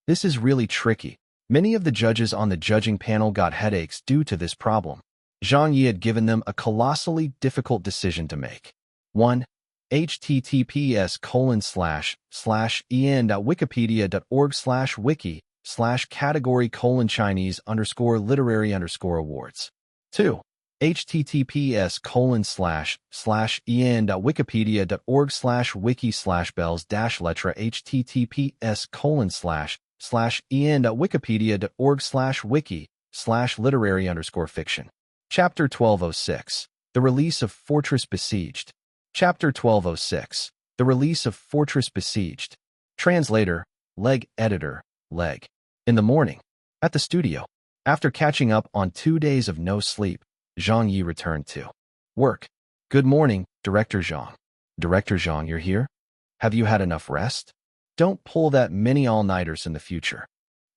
This is really tricky. Many of the judges on the judging panel got headaches due to this problem. Zhang Yi had given them a colossally difficult decision to make. 1. https://en.wikipedia.org/wiki/category:Chinese_literary_awards. 2. https://en.wikipedia.org/wiki/bells-letra https://en.wikipedia.org/wiki/literary_fiction. Chapter 1206. The Release of Fortress Besieged. Chapter 1206. The Release of Fortress Besieged. Translator, Leg. Editor, Leg. In the morning, at the studio, after catching up on 2 days of no sleep, Zhang Yi returned to work. "Good morning, Director Zhang." "Director Zhang, you're here? Have you had enough rest? Don't pull that many all-nighters in the future."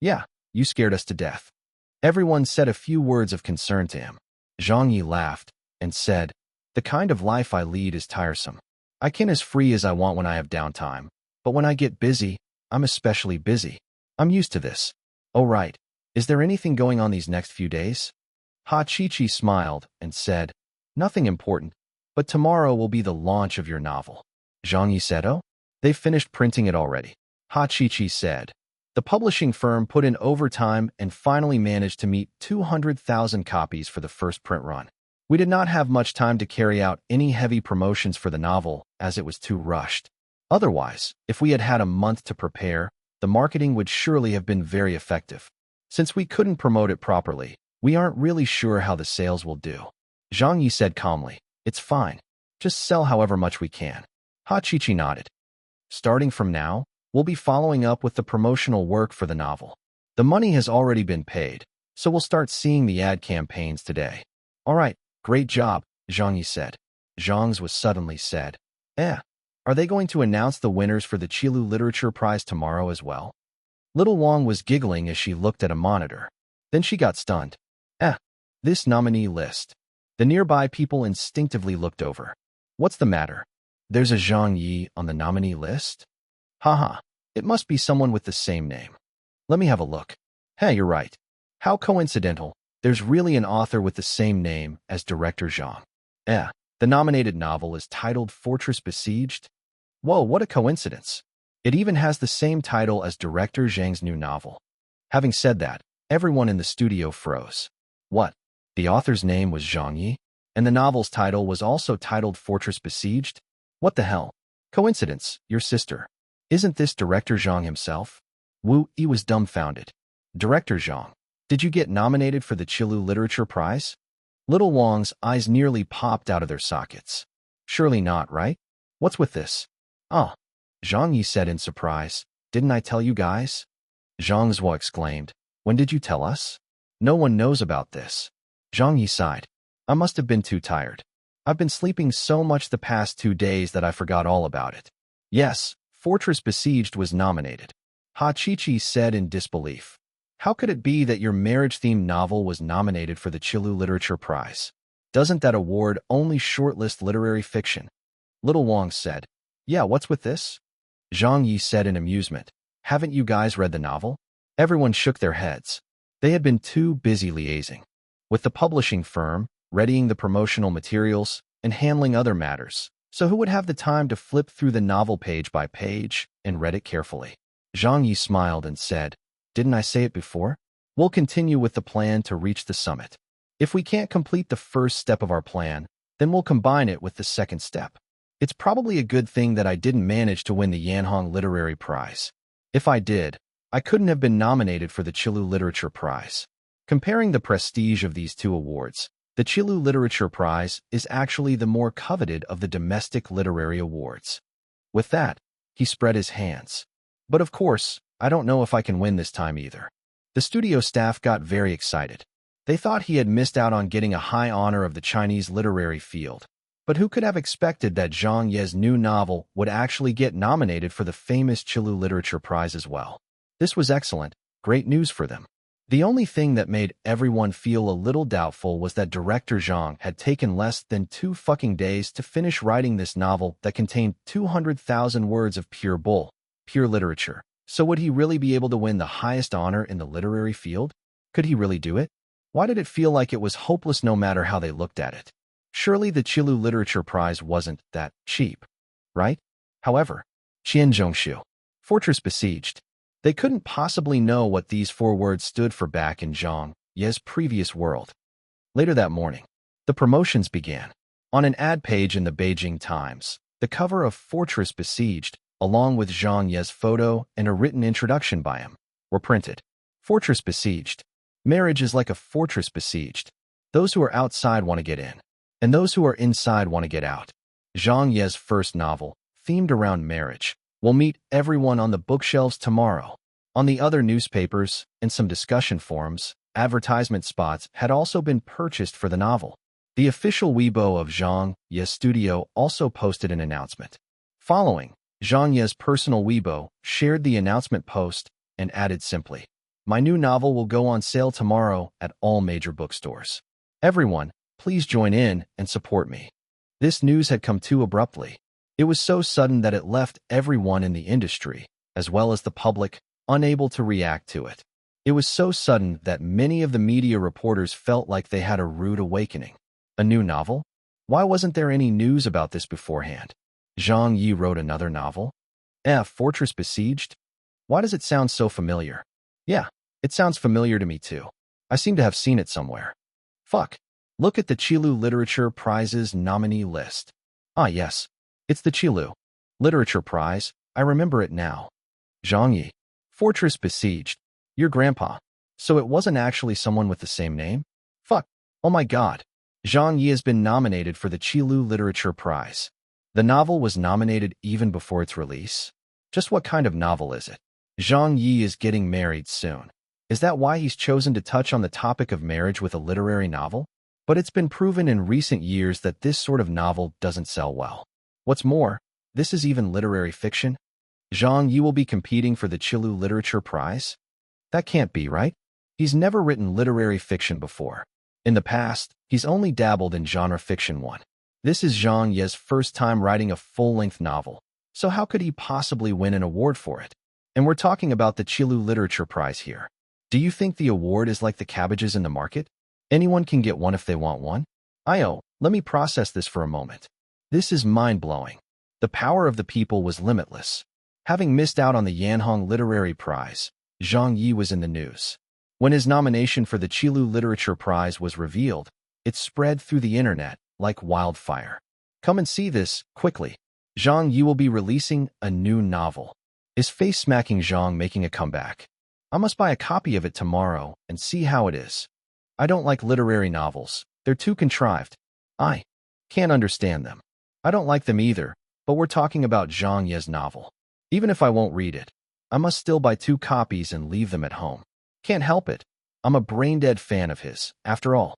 "Yeah, you scared us to death." Everyone said a few words of concern to him. Zhang Yi laughed and said, "The kind of life I lead is tiresome. I can as free as I want when I have downtime, but when I get busy, I'm especially busy. I'm used to this." "Oh right, is there anything going on these next few days?" Ha Chi-Chi smiled and said, "Nothing important, but tomorrow will be the launch of your novel." Zhang Yi said, "Oh, they've finished printing it already." Ha Chi-Chi said, "The publishing firm put in overtime and finally managed to meet 200,000 copies for the first print run. We did not have much time to carry out any heavy promotions for the novel as it was too rushed. Otherwise, if we had had a month to prepare, the marketing would surely have been very effective. Since we couldn't promote it properly, we aren't really sure how the sales will do." Zhang Yi said calmly, "It's fine. Just sell however much we can." Ha Chi-Chi nodded. "Starting from now, we'll be following up with the promotional work for the novel. The money has already been paid, so we'll start seeing the ad campaigns today." "All right, great job," Zhang Yi said. Zhang's was suddenly said, "Are they going to announce the winners for the Qilu Literature Prize tomorrow as well?" Little Wang was giggling as she looked at a monitor. Then she got stunned. this nominee list. The nearby people instinctively looked over. What's the matter? There's a Zhang Ye on the nominee list? Haha, it must be someone with the same name. Let me have a look. Hey, you're right. How coincidental. There's really an author with the same name as director Zhang. The nominated novel is titled Fortress Besieged. Whoa, what a coincidence. It even has the same title as director Zhang's new novel. Having said that, everyone in the studio froze. What? The author's name was Zhang Ye? And the novel's title was also titled Fortress Besieged? What the hell? Coincidence, your sister. Isn't this director Zhang himself? Wu Yi was dumbfounded. Director Zhang, did you get nominated for the Qilu Literature Prize? Little Wang's eyes nearly popped out of their sockets. Surely not, right? What's with this? Ah, Zhang Yi said in surprise. Didn't I tell you guys? Zhang Zhuo exclaimed. When did you tell us? No one knows about this. Zhang Yi sighed. I must have been too tired. I've been sleeping so much the past 2 days that I forgot all about it. Yes, Fortress Besieged was nominated. Ha Chi-Chi said in disbelief. How could it be that your marriage-themed novel was nominated for the Qilu Literature Prize? Doesn't that award only shortlist literary fiction? Little Wang said. Yeah, what's with this? Zhang Yi said in amusement. Haven't you guys read the novel? Everyone shook their heads. They had been too busy liaising with the publishing firm, readying the promotional materials, and handling other matters. So who would have the time to flip through the novel page by page and read it carefully? Zhang Yi smiled and said, Didn't I say it before? We'll continue with the plan to reach the summit. If we can't complete the first step of our plan, then we'll combine it with the second step. It's probably a good thing that I didn't manage to win the Yanhong Literary Prize. If I did, I couldn't have been nominated for the Qilu Literature Prize. Comparing the prestige of these two awards, the Qilu Literature Prize is actually the more coveted of the domestic literary awards. With that, he spread his hands. But of course, I don't know if I can win this time either. The studio staff got very excited. They thought he had missed out on getting a high honor of the Chinese literary field. But who could have expected that Zhang Ye's new novel would actually get nominated for the famous Qilu Literature Prize as well? This was excellent, great news for them. The only thing that made everyone feel a little doubtful was that director Zhang had taken less than 2 fucking days to finish writing this novel that contained 200,000 words of pure literature. So would he really be able to win the highest honor in the literary field? Could he really do it? Why did it feel like it was hopeless no matter how they looked at it? Surely the Qilu Literature Prize wasn't that cheap, right? However, Qianzhongshu, Fortress Besieged. They couldn't possibly know what these 4 words stood for back in Zhang Ye's previous world. Later that morning, the promotions began. On an ad page in the Beijing Times, the cover of Fortress Besieged, along with Zhang Ye's photo and a written introduction by him, were printed. Fortress Besieged. Marriage is like a fortress besieged. Those who are outside want to get in, and those who are inside want to get out. Zhang Ye's first novel, themed around marriage, will meet everyone on the bookshelves tomorrow. On the other newspapers and some discussion forums, advertisement spots had also been purchased for the novel. The official Weibo of Zhang Ye's studio also posted an announcement. Following, Zhang Ye's personal Weibo shared the announcement post and added simply, "My new novel will go on sale tomorrow at all major bookstores. Everyone, please join in and support me." This news had come too abruptly. It was so sudden that it left everyone in the industry, as well as the public, unable to react to it. It was so sudden that many of the media reporters felt like they had a rude awakening. A new novel? Why wasn't there any news about this beforehand? Zhang Ye wrote another novel? Fortress Besieged? Why does it sound so familiar? Yeah, it sounds familiar to me too. I seem to have seen it somewhere. Fuck. Look at the Qilu Literature Prize's nominee list. Ah yes, it's the Qilu Literature Prize. I remember it now. Zhang Ye. Fortress Besieged. Your grandpa. So it wasn't actually someone with the same name? Fuck. Oh my god. Zhang Ye has been nominated for the Qilu Literature Prize. The novel was nominated even before its release? Just what kind of novel is it? Zhang Ye is getting married soon. Is that why he's chosen to touch on the topic of marriage with a literary novel? But it's been proven in recent years that this sort of novel doesn't sell well. What's more, this is even literary fiction? Zhang Ye will be competing for the Qilu Literature Prize? That can't be, right? He's never written literary fiction before. In the past, he's only dabbled in genre fiction one. This is Zhang Ye's first time writing a full-length novel, so how could he possibly win an award for it? And we're talking about the Qilu Literature Prize here. Do you think the award is like the cabbages in the market? Anyone can get one if they want one? Let me process this for a moment. This is mind-blowing. The power of the people was limitless. Having missed out on the Yanhong Literary Prize, Zhang Ye was in the news. When his nomination for the Qilu Literature Prize was revealed, it spread through the internet like wildfire. Come and see this, quickly. Zhang Ye will be releasing a new novel. Is face-smacking Zhang making a comeback? I must buy a copy of it tomorrow and see how it is. I don't like literary novels. They're too contrived. I can't understand them. I don't like them either, but we're talking about Zhang Ye's novel. Even if I won't read it, I must still buy 2 copies and leave them at home. Can't help it. I'm a brain-dead fan of his, after all.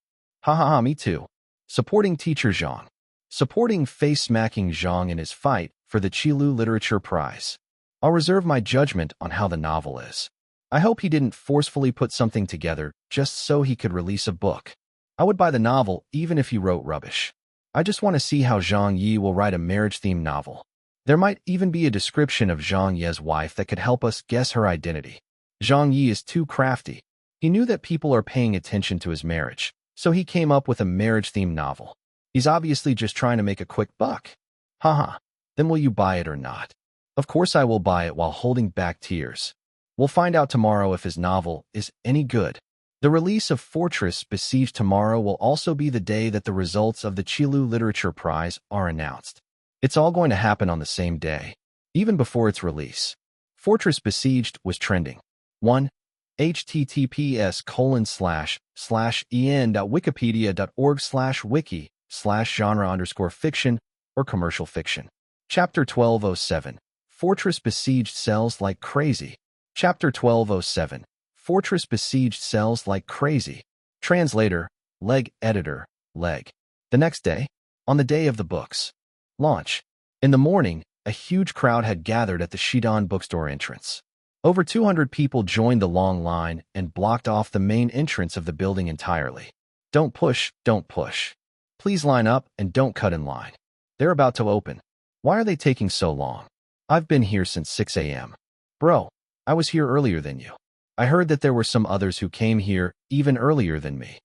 Me too. Supporting teacher Zhang. Supporting face-smacking Zhang in his fight for the Qilu Literature Prize. I'll reserve my judgment on how the novel is. I hope he didn't forcefully put something together just so he could release a book. I would buy the novel even if he wrote rubbish. I just want to see how Zhang Ye will write a marriage-themed novel. There might even be a description of Zhang Ye's wife that could help us guess her identity. Zhang Ye is too crafty. He knew that people are paying attention to his marriage, so he came up with a marriage-themed novel. He's obviously just trying to make a quick buck. Then will you buy it or not? Of course I will buy it while holding back tears. We'll find out tomorrow if his novel is any good. The release of Fortress Besieged tomorrow will also be the day that the results of the Qilu Literature Prize are announced. It's all going to happen on the same day, even before its release. Fortress Besieged was trending. 1. https://en.wikipedia.org/wiki/genre_fiction or commercial fiction. Chapter 1207. Fortress Besieged sells like crazy. Chapter 1207. Fortress Besieged sells like crazy. Translator, Leg Editor, Leg. The next day, on the day of the book's launch, in the morning, a huge crowd had gathered at the Shidan bookstore entrance. Over 200 people joined the long line and blocked off the main entrance of the building entirely. Don't push, don't push. Please line up and don't cut in line. They're about to open. Why are they taking so long? I've been here since 6 a.m. Bro, I was here earlier than you. I heard that there were some others who came here even earlier than me.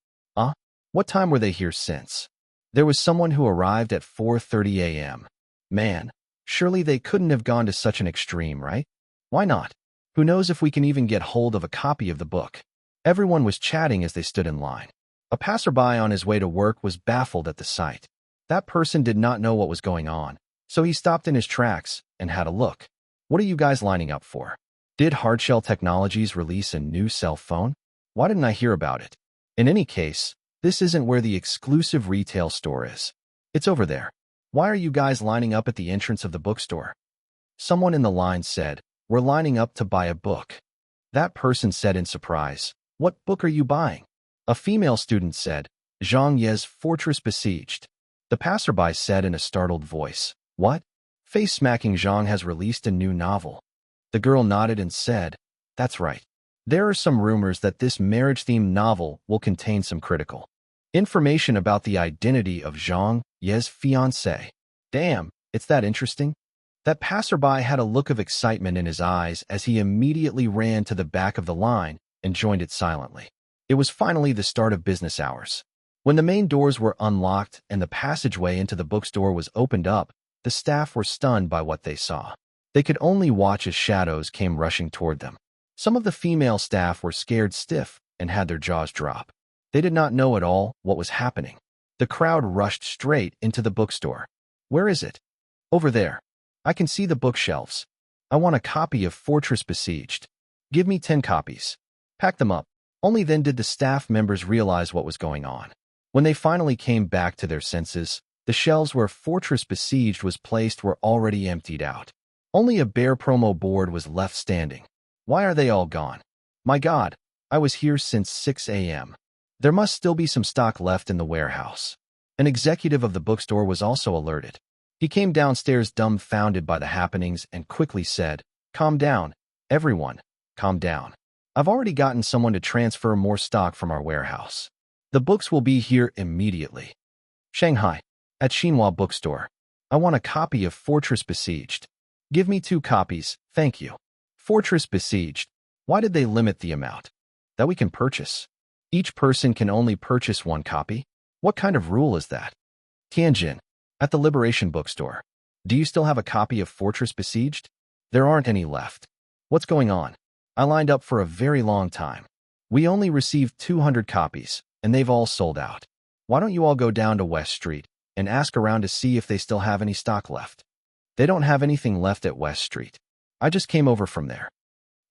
What time were they here since? There was someone who arrived at 4:30 a.m. Man, surely they couldn't have gone to such an extreme, right? Why not? Who knows if we can even get hold of a copy of the book? Everyone was chatting as they stood in line. A passerby on his way to work was baffled at the sight. That person did not know what was going on, so he stopped in his tracks and had a look. What are you guys lining up for? Did Hardshell Technologies release a new cell phone? Why didn't I hear about it? In any case, this isn't where the exclusive retail store is. It's over there. Why are you guys lining up at the entrance of the bookstore? Someone in the line said, "We're lining up to buy a book." That person said in surprise, "What book are you buying?" A female student said, "Zhang Ye's Fortress Besieged." The passerby said in a startled voice, "What?" Face-smacking Zhang has released a new novel. The girl nodded and said, "That's right. There are some rumors that this marriage-themed novel will contain some critical information about the identity of Zhang Ye's fiancé. Damn, it's that interesting?" That passerby had a look of excitement in his eyes as he immediately ran to the back of the line and joined it silently. It was finally the start of business hours. When the main doors were unlocked and the passageway into the bookstore was opened up, the staff were stunned by what they saw. They could only watch as shadows came rushing toward them. Some of the female staff were scared stiff and had their jaws drop. They did not know at all what was happening. The crowd rushed straight into the bookstore. "Where is it?" "Over there. I can see the bookshelves. I want a copy of Fortress Besieged. Give me 10 copies. Pack them up." Only then did the staff members realize what was going on. When they finally came back to their senses, the shelves where Fortress Besieged was placed were already emptied out. Only a bare promo board was left standing. Why are they all gone? My God, I was here since 6 a.m. There must still be some stock left in the warehouse. An executive of the bookstore was also alerted. He came downstairs dumbfounded by the happenings and quickly said, "Calm down, everyone, calm down. I've already gotten someone to transfer more stock from our warehouse." The books will be here immediately. Shanghai. At Xinhua Bookstore. I want a copy of Fortress Besieged. Give me 2 copies, thank you. Fortress Besieged. Why did they limit the amount that we can purchase? Each person can only purchase 1 copy? What kind of rule is that? Tianjin. At the Liberation Bookstore. Do you still have a copy of Fortress Besieged? There aren't any left. What's going on? I lined up for a very long time. We only received 200 copies, and they've all sold out. Why don't you all go down to West Street and ask around to see if they still have any stock left? They don't have anything left at West Street. I just came over from there.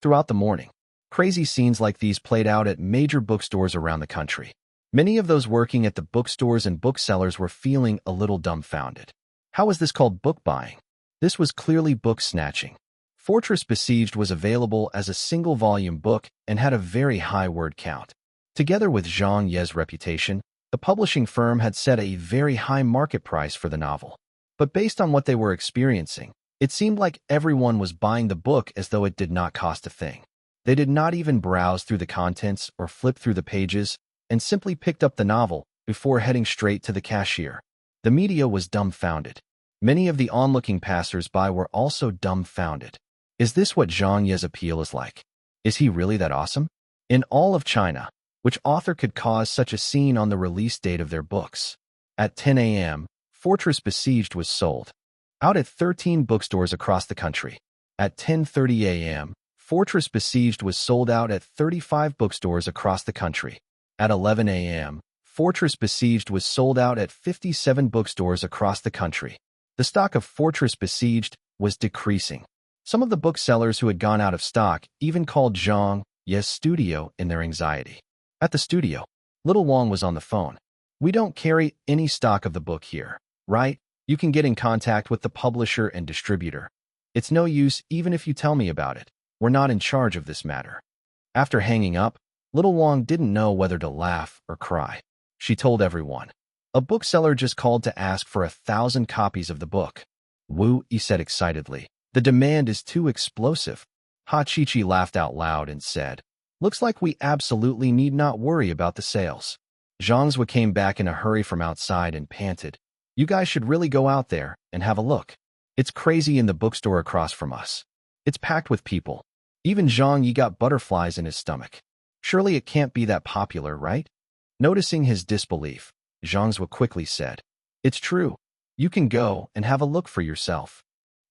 Throughout the morning, crazy scenes like these played out at major bookstores around the country. Many of those working at the bookstores and booksellers were feeling a little dumbfounded. How is this called book buying? This was clearly book snatching. Fortress Besieged was available as a single-volume book and had a very high word count. Together with Zhang Ye's reputation, the publishing firm had set a very high market price for the novel. But based on what they were experiencing, it seemed like everyone was buying the book as though it did not cost a thing. They did not even browse through the contents or flip through the pages, and simply picked up the novel before heading straight to the cashier. The media was dumbfounded. Many of the onlooking passers-by were also dumbfounded. Is this what Zhang Ye's appeal is like? Is he really that awesome? In all of China, which author could cause such a scene on the release date of their books? At 10 a.m., Fortress Besieged was sold out at 13 bookstores across the country. At 10:30 a.m., Fortress Besieged was sold out at 35 bookstores across the country. At 11 a.m., Fortress Besieged was sold out at 57 bookstores across the country. The stock of Fortress Besieged was decreasing. Some of the booksellers who had gone out of stock even called Zhang Ye's studio in their anxiety. At the studio, Little Wang was on the phone. We don't carry any stock of the book here, right? You can get in contact with the publisher and distributor. It's no use even if you tell me about it. We're not in charge of this matter. After hanging up, Little Wang didn't know whether to laugh or cry. She told everyone. A bookseller just called to ask for 1,000 copies of the book. Wu Yi said excitedly. The demand is too explosive. Ha Chi-Chi laughed out loud and said, looks like we absolutely need not worry about the sales. Zhang Zhe came back in a hurry from outside and panted. You guys should really go out there and have a look. It's crazy in the bookstore across from us. It's packed with people. Even Zhang Ye got butterflies in his stomach. Surely it can't be that popular, right? Noticing his disbelief, Zhang Zhe quickly said, it's true. You can go and have a look for yourself.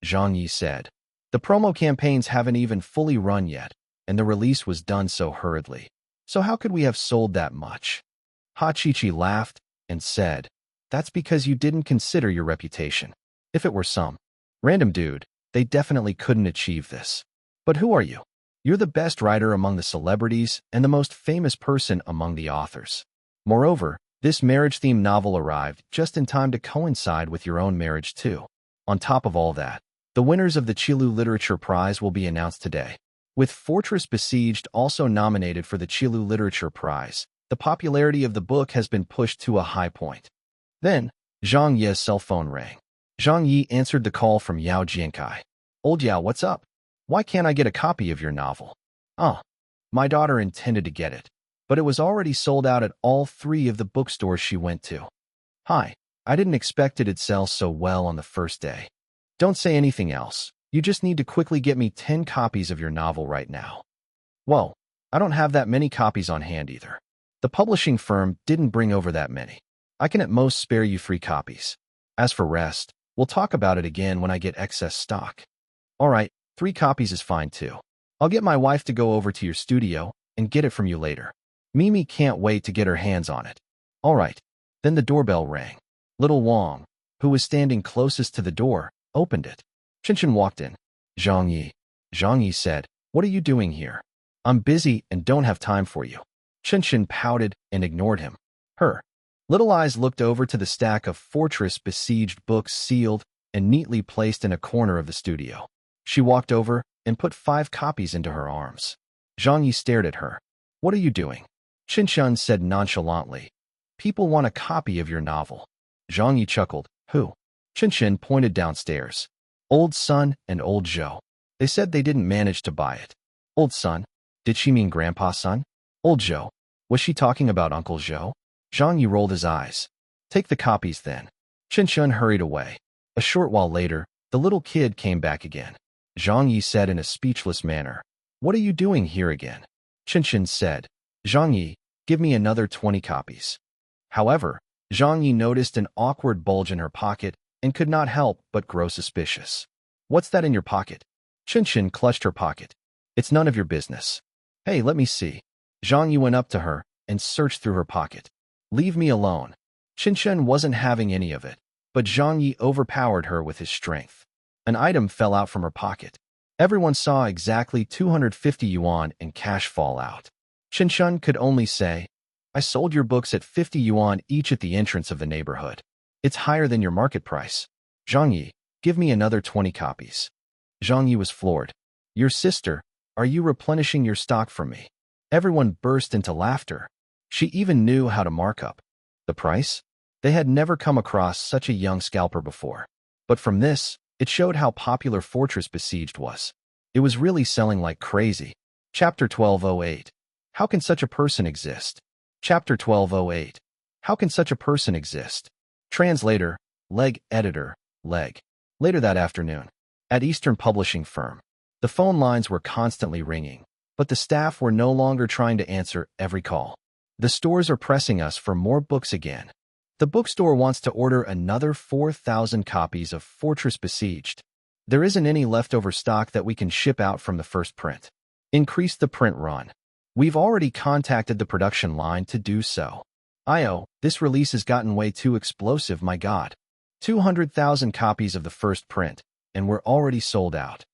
Zhang Ye said, the promo campaigns haven't even fully run yet, and the release was done so hurriedly. So how could we have sold that much? Ha Chi-Chi laughed and said, that's because you didn't consider your reputation. If it were some random dude, they definitely couldn't achieve this. But who are you? You're the best writer among the celebrities and the most famous person among the authors. Moreover, this marriage-themed novel arrived just in time to coincide with your own marriage too. On top of all that, the winners of the Qilu Literature Prize will be announced today. With Fortress Besieged also nominated for the Qilu Literature Prize, the popularity of the book has been pushed to a high point. Then, Zhang Ye's cell phone rang. Zhang Ye answered the call from Yao Jiankai. Old Yao, what's up? Why can't I get a copy of your novel? My daughter intended to get it, but it was already sold out at all 3 of the bookstores she went to. Hi, I didn't expect it'd sell so well on the first day. Don't say anything else. You just need to quickly get me 10 copies of your novel right now. Whoa, I don't have that many copies on hand either. The publishing firm didn't bring over that many. I can at most spare you 3 copies. As for rest, we'll talk about it again when I get excess stock. All right, 3 copies is fine too. I'll get my wife to go over to your studio and get it from you later. Mimi can't wait to get her hands on it. All right. Then the doorbell rang. Little Wang, who was standing closest to the door, opened it. Qinshan walked in. Zhang Ye. Zhang Ye said, what are you doing here? I'm busy and don't have time for you. Qinshan pouted and ignored him. Her little eyes looked over to the stack of Fortress Besieged books sealed and neatly placed in a corner of the studio. She walked over and put 5 copies into her arms. Zhang Ye stared at her. What are you doing? Qinshan said nonchalantly. People want a copy of your novel. Zhang Ye chuckled. Who? Qinshan pointed downstairs. Old Son and Old Zhou. They said they didn't manage to buy it. Old Son? Did she mean Grandpa Son? Old Zhou? Was she talking about Uncle Zhou? Zhang Ye rolled his eyes. Take the copies then. Qinshan hurried away. A short while later, the little kid came back again. Zhang Ye said in a speechless manner, "What are you doing here again?" Qinshan said, "Zhang Ye, give me another 20 copies." However, Zhang Ye noticed an awkward bulge in her pocket and could not help but grow suspicious. "What's that in your pocket?" Qinshan clutched her pocket. "It's none of your business." "Hey, let me see." Zhang Ye went up to her and searched through her pocket. "Leave me alone." Qinshan wasn't having any of it, but Zhang Ye overpowered her with his strength. An item fell out from her pocket. Everyone saw exactly 250 yuan in cash fall out. Qinshan could only say, "I sold your books at 50 yuan each at the entrance of the neighborhood. It's higher than your market price. Zhang Ye, give me another 20 copies." Zhang Ye was floored. "Your sister, are you replenishing your stock for me?" Everyone burst into laughter. She even knew how to mark up the price. They had never come across such a young scalper before. But from this, it showed how popular Fortress Besieged was. It was really selling like crazy. Chapter 1208. How can such a person exist? Chapter 1208. How can such a person exist? Translator, Leg Editor, Leg. Later that afternoon, at Eastern Publishing Firm, the phone lines were constantly ringing, but the staff were no longer trying to answer every call. "The stores are pressing us for more books again. The bookstore wants to order another 4,000 copies of Fortress Besieged. There isn't any leftover stock that we can ship out from the first print. Increase the print run. We've already contacted the production line to do so. This release has gotten way too explosive, my God. 200,000 copies of the first print, and we're already sold out.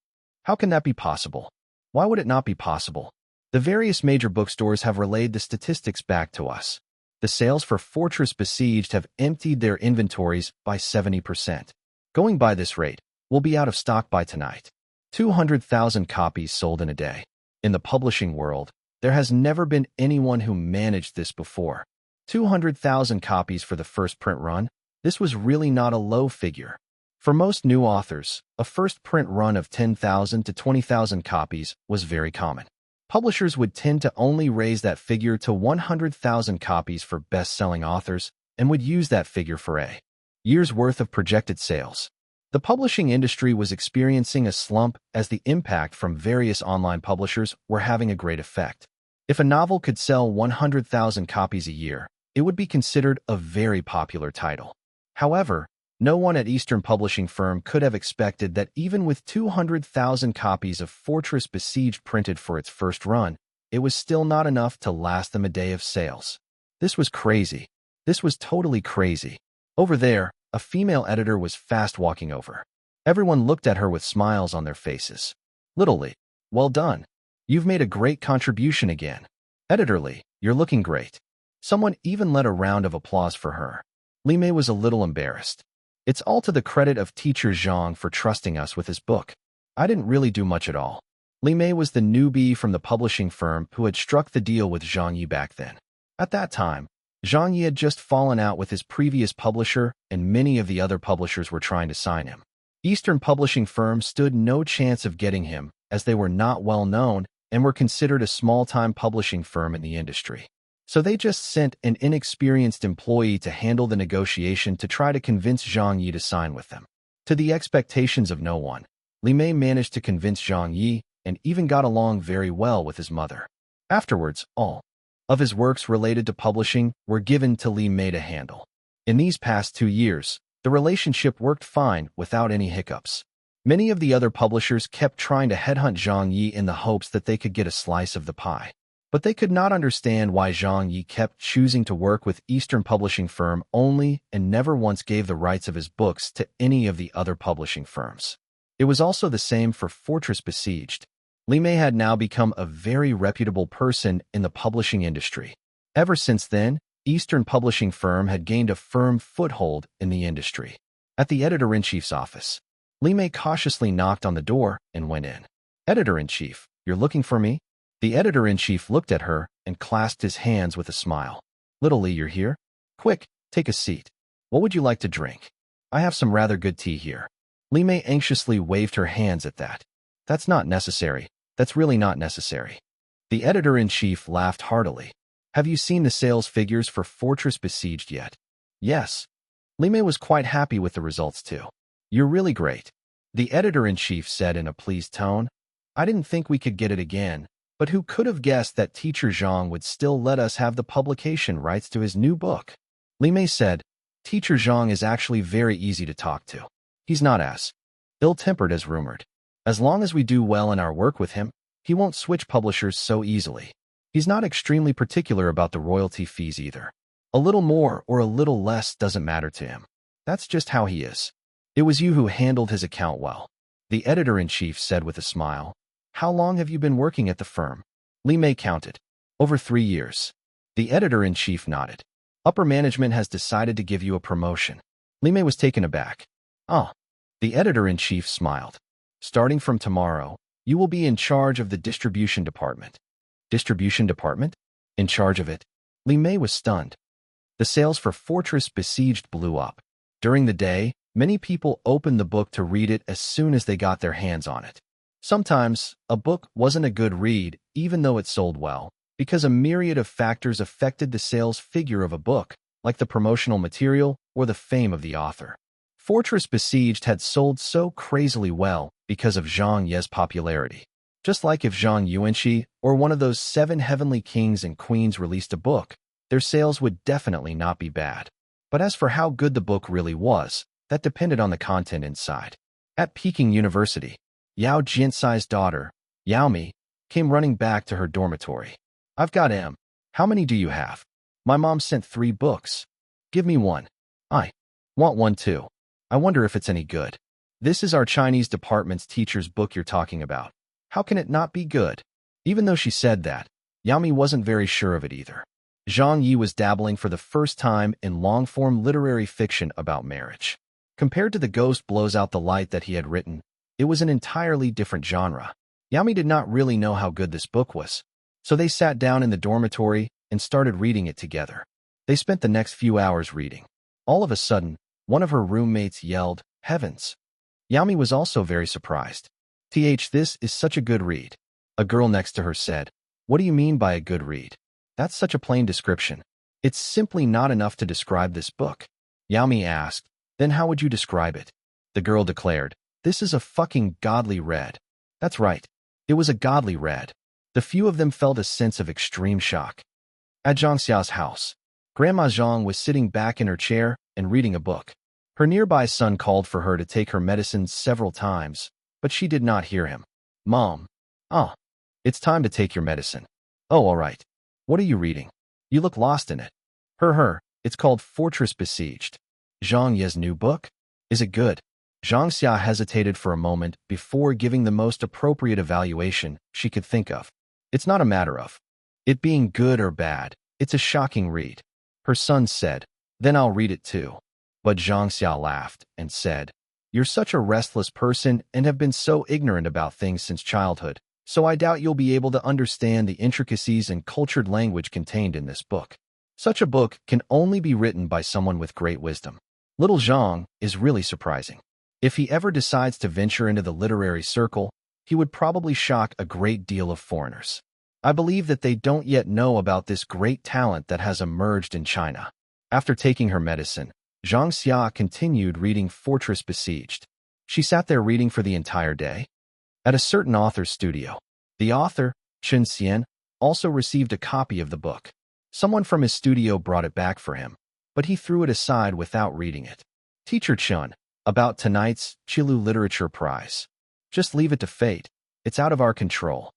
How can that be possible? Why would it not be possible? The various major bookstores have relayed the statistics back to us. The sales for Fortress Besieged have emptied their inventories by 70%. Going by this rate, we'll be out of stock by tonight. 200,000 copies sold in a day. In the publishing world, there has never been anyone who managed this before. 200,000 copies for the first print run? This was really not a low figure. For most new authors, a first print run of 10,000 to 20,000 copies was very common. Publishers would tend to only raise that figure to 100,000 copies for best-selling authors and would use that figure for a year's worth of projected sales. The publishing industry was experiencing a slump as the impact from various online publishers were having a great effect. If a novel could sell 100,000 copies a year, it would be considered a very popular title. However, no one at Eastern Publishing Firm could have expected that even with 200,000 copies of Fortress Besieged printed for its first run, it was still not enough to last them a day of sales. This was crazy. This was totally crazy. Over there, a female editor was fast walking over. Everyone looked at her with smiles on their faces. "Little Li, well done. You've made a great contribution again. Editor Li, you're looking great." Someone even led a round of applause for her. Li Mei was a little embarrassed. "It's all to the credit of teacher Zhang for trusting us with his book. I didn't really do much at all." Li Mei was the newbie from the publishing firm who had struck the deal with Zhang Ye back then. At that time, Zhang Ye had just fallen out with his previous publisher, and many of the other publishers were trying to sign him. Eastern Publishing Firm stood no chance of getting him, as they were not well known and were considered a small-time publishing firm in the industry. So they just sent an inexperienced employee to handle the negotiation to try to convince Zhang Ye to sign with them. To the expectations of no one, Li Mei managed to convince Zhang Ye and even got along very well with his mother. Afterwards, all of his works related to publishing were given to Li Mei to handle. In these past 2 years, the relationship worked fine without any hiccups. Many of the other publishers kept trying to headhunt Zhang Ye in the hopes that they could get a slice of the pie. But they could not understand why Zhang Ye kept choosing to work with Eastern Publishing Firm only and never once gave the rights of his books to any of the other publishing firms. It was also the same for Fortress Besieged. Li Mei had now become a very reputable person in the publishing industry. Ever since then, Eastern Publishing Firm had gained a firm foothold in the industry. At the editor-in-chief's office, Li Mei cautiously knocked on the door and went in. "Editor-in-chief, you're looking for me?" The editor-in-chief looked at her and clasped his hands with a smile. "Little Li, you're here? Quick, take a seat. What would you like to drink? I have some rather good tea here." Li Mei anxiously waved her hands at that. "That's not necessary. That's really not necessary." The editor-in-chief laughed heartily. Have you seen the sales figures for Fortress Besieged yet? Yes. Li Mei was quite happy with the results too. You're really great. The editor-in-chief said in a pleased tone. I didn't think we could get it again, but who could have guessed that Teacher Zhang would still let us have the publication rights to his new book? Li Mei said, Teacher Zhang is actually very easy to talk to. He's not as ill-tempered as rumored. As long as we do well in our work with him, he won't switch publishers so easily. He's not extremely particular about the royalty fees either. A little more or a little less doesn't matter to him. That's just how he is. It was you who handled his account well. The editor-in-chief said with a smile. How long have you been working at the firm? Li Mei counted. Over 3 years. The editor-in-chief nodded. Upper management has decided to give you a promotion. Li Mei was taken aback. Ah. The editor-in-chief smiled. Starting from tomorrow, you will be in charge of the distribution department. Distribution department? In charge of it? Li Mei was stunned. The sales for Fortress Besieged blew up. During the day, many people opened the book to read it as soon as they got their hands on it. Sometimes, a book wasn't a good read, even though it sold well, because a myriad of factors affected the sales figure of a book, like the promotional material or the fame of the author. Fortress Besieged had sold so crazily well because of Zhang Ye's popularity. Just like if Zhang Yuanqi or one of those 7 heavenly kings and queens released a book, their sales would definitely not be bad. But as for how good the book really was, that depended on the content inside. At Peking University, Yao Jiansai's daughter, Yao Mi, came running back to her dormitory. I've got M. How many do you have? My mom sent 3 books. Give me one. I want one too. I wonder if it's any good. This is our Chinese department's teacher's book you're talking about. How can it not be good? Even though she said that, Yao Mi wasn't very sure of it either. Zhang Ye was dabbling for the first time in long-form literary fiction about marriage. Compared to The Ghost Blows Out the Light that he had written, it was an entirely different genre. Yao Mi did not really know how good this book was, so they sat down in the dormitory and started reading it together. They spent the next few hours reading. All of a sudden, one of her roommates yelled, Heavens! Yao Mi was also very surprised. This is such a good read. A girl next to her said, What do you mean by a good read? That's such a plain description. It's simply not enough to describe this book. Yao Mi asked, Then how would you describe it? The girl declared, This is a fucking godly read. That's right. It was a godly read. The few of them felt a sense of extreme shock. At Zhang Xia's house, Grandma Zhang was sitting back in her chair and reading a book. Her nearby son called for her to take her medicines several times, but she did not hear him. Mom. It's time to take your medicine. Oh, all right. What are you reading? You look lost in it. It's called Fortress Besieged. Zhang Ye's new book? Is it good? Zhang Xia hesitated for a moment before giving the most appropriate evaluation she could think of. It's not a matter of it being good or bad. It's a shocking read. Her son said, Then I'll read it too. But Zhang Xia laughed and said, You're such a restless person and have been so ignorant about things since childhood, so I doubt you'll be able to understand the intricacies and cultured language contained in this book. Such a book can only be written by someone with great wisdom. Little Zhang is really surprising. If he ever decides to venture into the literary circle, he would probably shock a great deal of foreigners. I believe that they don't yet know about this great talent that has emerged in China. After taking her medicine, Zhang Xia continued reading Fortress Besieged. She sat there reading for the entire day. At a certain author's studio, the author, Chen Xian, also received a copy of the book. Someone from his studio brought it back for him, but he threw it aside without reading it. Teacher Chen, about tonight's Qilu Literature Prize. Just leave it to fate. It's out of our control.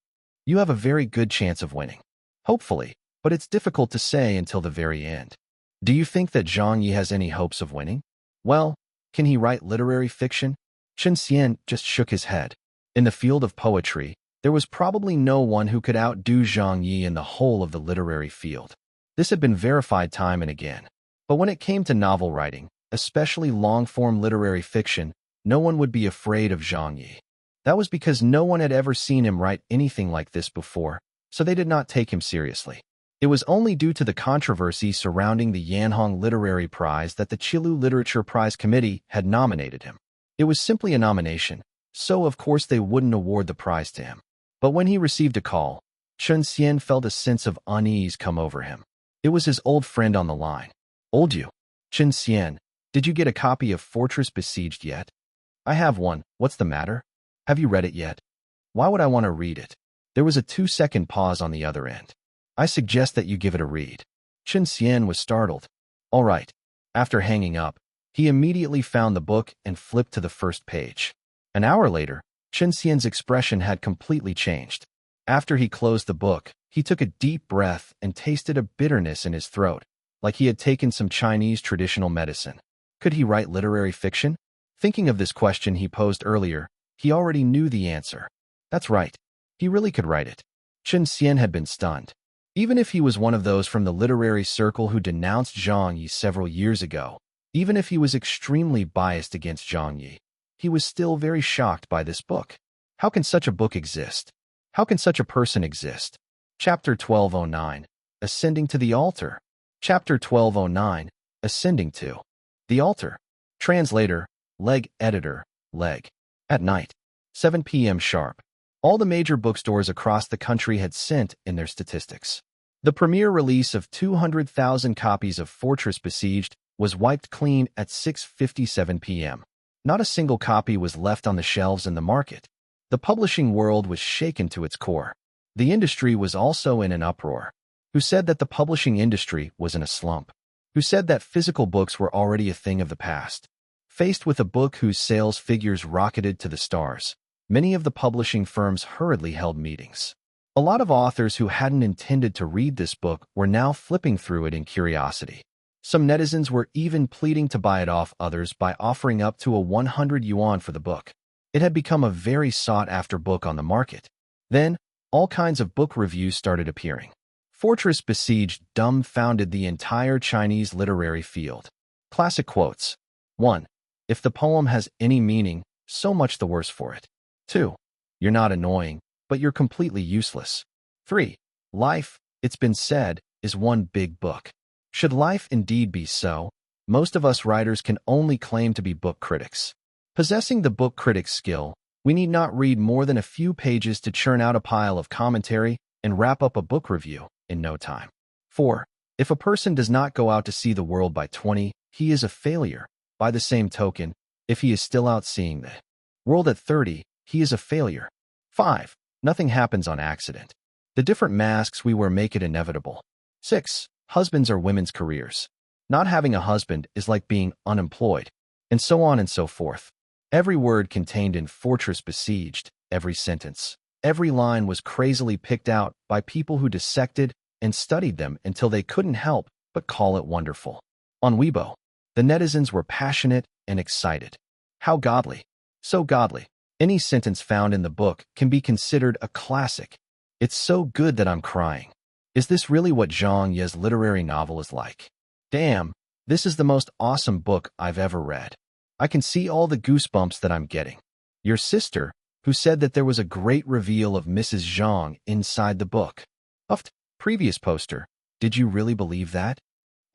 You have a very good chance of winning. Hopefully, but it's difficult to say until the very end. Do you think that Zhang Ye has any hopes of winning? Well, can he write literary fiction? Chen Xian just shook his head. In the field of poetry, there was probably no one who could outdo Zhang Ye in the whole of the literary field. This had been verified time and again. But when it came to novel writing, especially long-form literary fiction, no one would be afraid of Zhang Ye. That was because no one had ever seen him write anything like this before, so they did not take him seriously. It was only due to the controversy surrounding the Yanhong Literary Prize that the Qilu Literature Prize Committee had nominated him. It was simply a nomination, so of course they wouldn't award the prize to him. But when he received a call, Chen Xian felt a sense of unease come over him. It was his old friend on the line. Old you. Chen Xian, did you get a copy of Fortress Besieged yet? I have one. What's the matter? Have you read it yet? Why would I want to read it? There was a 2-second pause on the other end. I suggest that you give it a read. Chen Xian was startled. All right. After hanging up, he immediately found the book and flipped to the first page. An hour later, Chen Xian's expression had completely changed. After he closed the book, he took a deep breath and tasted a bitterness in his throat, like he had taken some Chinese traditional medicine. Could he write literary fiction? Thinking of this question he posed earlier, he already knew the answer. That's right. He really could write it. Chen Xian had been stunned. Even if he was one of those from the literary circle who denounced Zhang Ye several years ago, even if he was extremely biased against Zhang Ye, he was still very shocked by this book. How can such a book exist? How can such a person exist? Chapter 1209, Ascending to the Altar. Chapter 1209, Ascending to the Altar. Translator, Leg Editor, Leg. At night, 7 p.m. sharp. All the major bookstores across the country had sent in their statistics. The premiere release of 200,000 copies of Fortress Besieged was wiped clean at 6:57 p.m. Not a single copy was left on the shelves in the market. The publishing world was shaken to its core. The industry was also in an uproar. Who said that the publishing industry was in a slump? Who said that physical books were already a thing of the past? Faced with a book whose sales figures rocketed to the stars, many of the publishing firms hurriedly held meetings. A lot of authors who hadn't intended to read this book were now flipping through it in curiosity. Some netizens were even pleading to buy it off others by offering up to a 100 yuan for the book. It had become a very sought-after book on the market. Then, all kinds of book reviews started appearing. Fortress Besieged dumbfounded the entire Chinese literary field. Classic quotes. 1. If the poem has any meaning, so much the worse for it. 2. You're not annoying, but you're completely useless. 3. Life, it's been said, is one big book. Should life indeed be so, most of us writers can only claim to be book critics. Possessing the book critic's skill, we need not read more than a few pages to churn out a pile of commentary and wrap up a book review in no time. 4. If a person does not go out to see the world by 20, he is a failure. By the same token, if he is still out seeing the world at 30, he is a failure. 5. Nothing happens on accident. The different masks we wear make it inevitable. 6. Husbands are women's careers. Not having a husband is like being unemployed, and so on and so forth. Every word contained in Fortress Besieged, every sentence, every line was crazily picked out by people who dissected and studied them until they couldn't help but call it wonderful. On Weibo, the netizens were passionate and excited. How godly. So godly. Any sentence found in the book can be considered a classic. It's so good that I'm crying. Is this really what Zhang Ye's literary novel is like? Damn, this is the most awesome book I've ever read. I can see all the goosebumps that I'm getting. Your sister, who said that there was a great reveal of Mrs. Zhang inside the book. Uffed. Previous poster. Did you really believe that?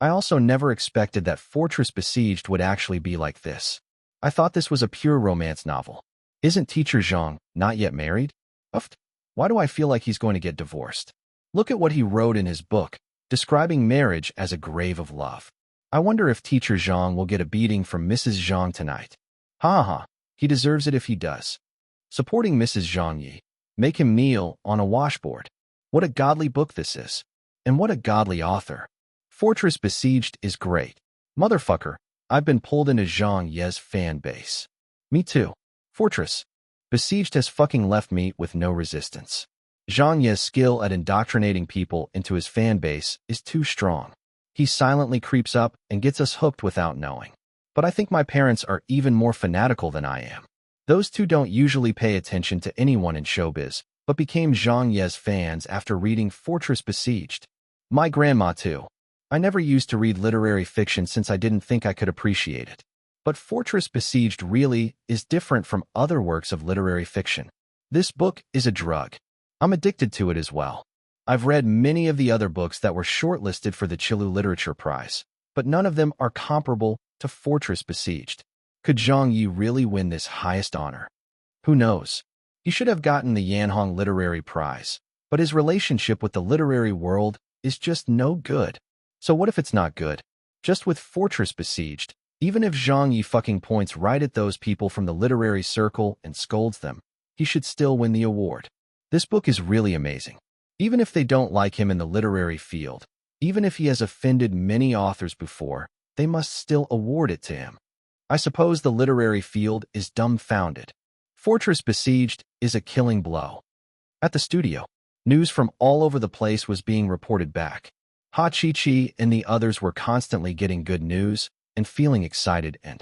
I also never expected that Fortress Besieged would actually be like this. I thought this was a pure romance novel. Isn't Teacher Zhang not yet married? Uffed. Why do I feel like he's going to get divorced? Look at what he wrote in his book, describing marriage as a grave of love. I wonder if Teacher Zhang will get a beating from Mrs. Zhang tonight. Ha ha, he deserves it if he does. Supporting Mrs. Zhang Ye. Make him kneel on a washboard. What a godly book this is. And what a godly author. Fortress Besieged is great. Motherfucker, I've been pulled into Zhang Ye's fan base. Me too. Fortress Besieged has fucking left me with no resistance. Zhang Ye's skill at indoctrinating people into his fan base is too strong. He silently creeps up and gets us hooked without knowing. But I think my parents are even more fanatical than I am. Those two don't usually pay attention to anyone in showbiz, but became Zhang Ye's fans after reading Fortress Besieged. My grandma too. I never used to read literary fiction since I didn't think I could appreciate it. But Fortress Besieged really is different from other works of literary fiction. This book is a drug. I'm addicted to it as well. I've read many of the other books that were shortlisted for the Qilu Literature Prize, but none of them are comparable to Fortress Besieged. Could Zhang Ye really win this highest honor? Who knows? He should have gotten the Yanhong Literary Prize. but his relationship with the literary world is just no good. So what if it's not good? Just with Fortress Besieged, even if Zhang Ye fucking points right at those people from the literary circle and scolds them, he should still win the award. This book is really amazing. Even if they don't like him in the literary field, even if he has offended many authors before, they must still award it to him. I suppose the literary field is dumbfounded. Fortress Besieged is a killing blow. At the studio, news from all over the place was being reported back. Ha Chi-Chi and the others were constantly getting good news and feeling excited and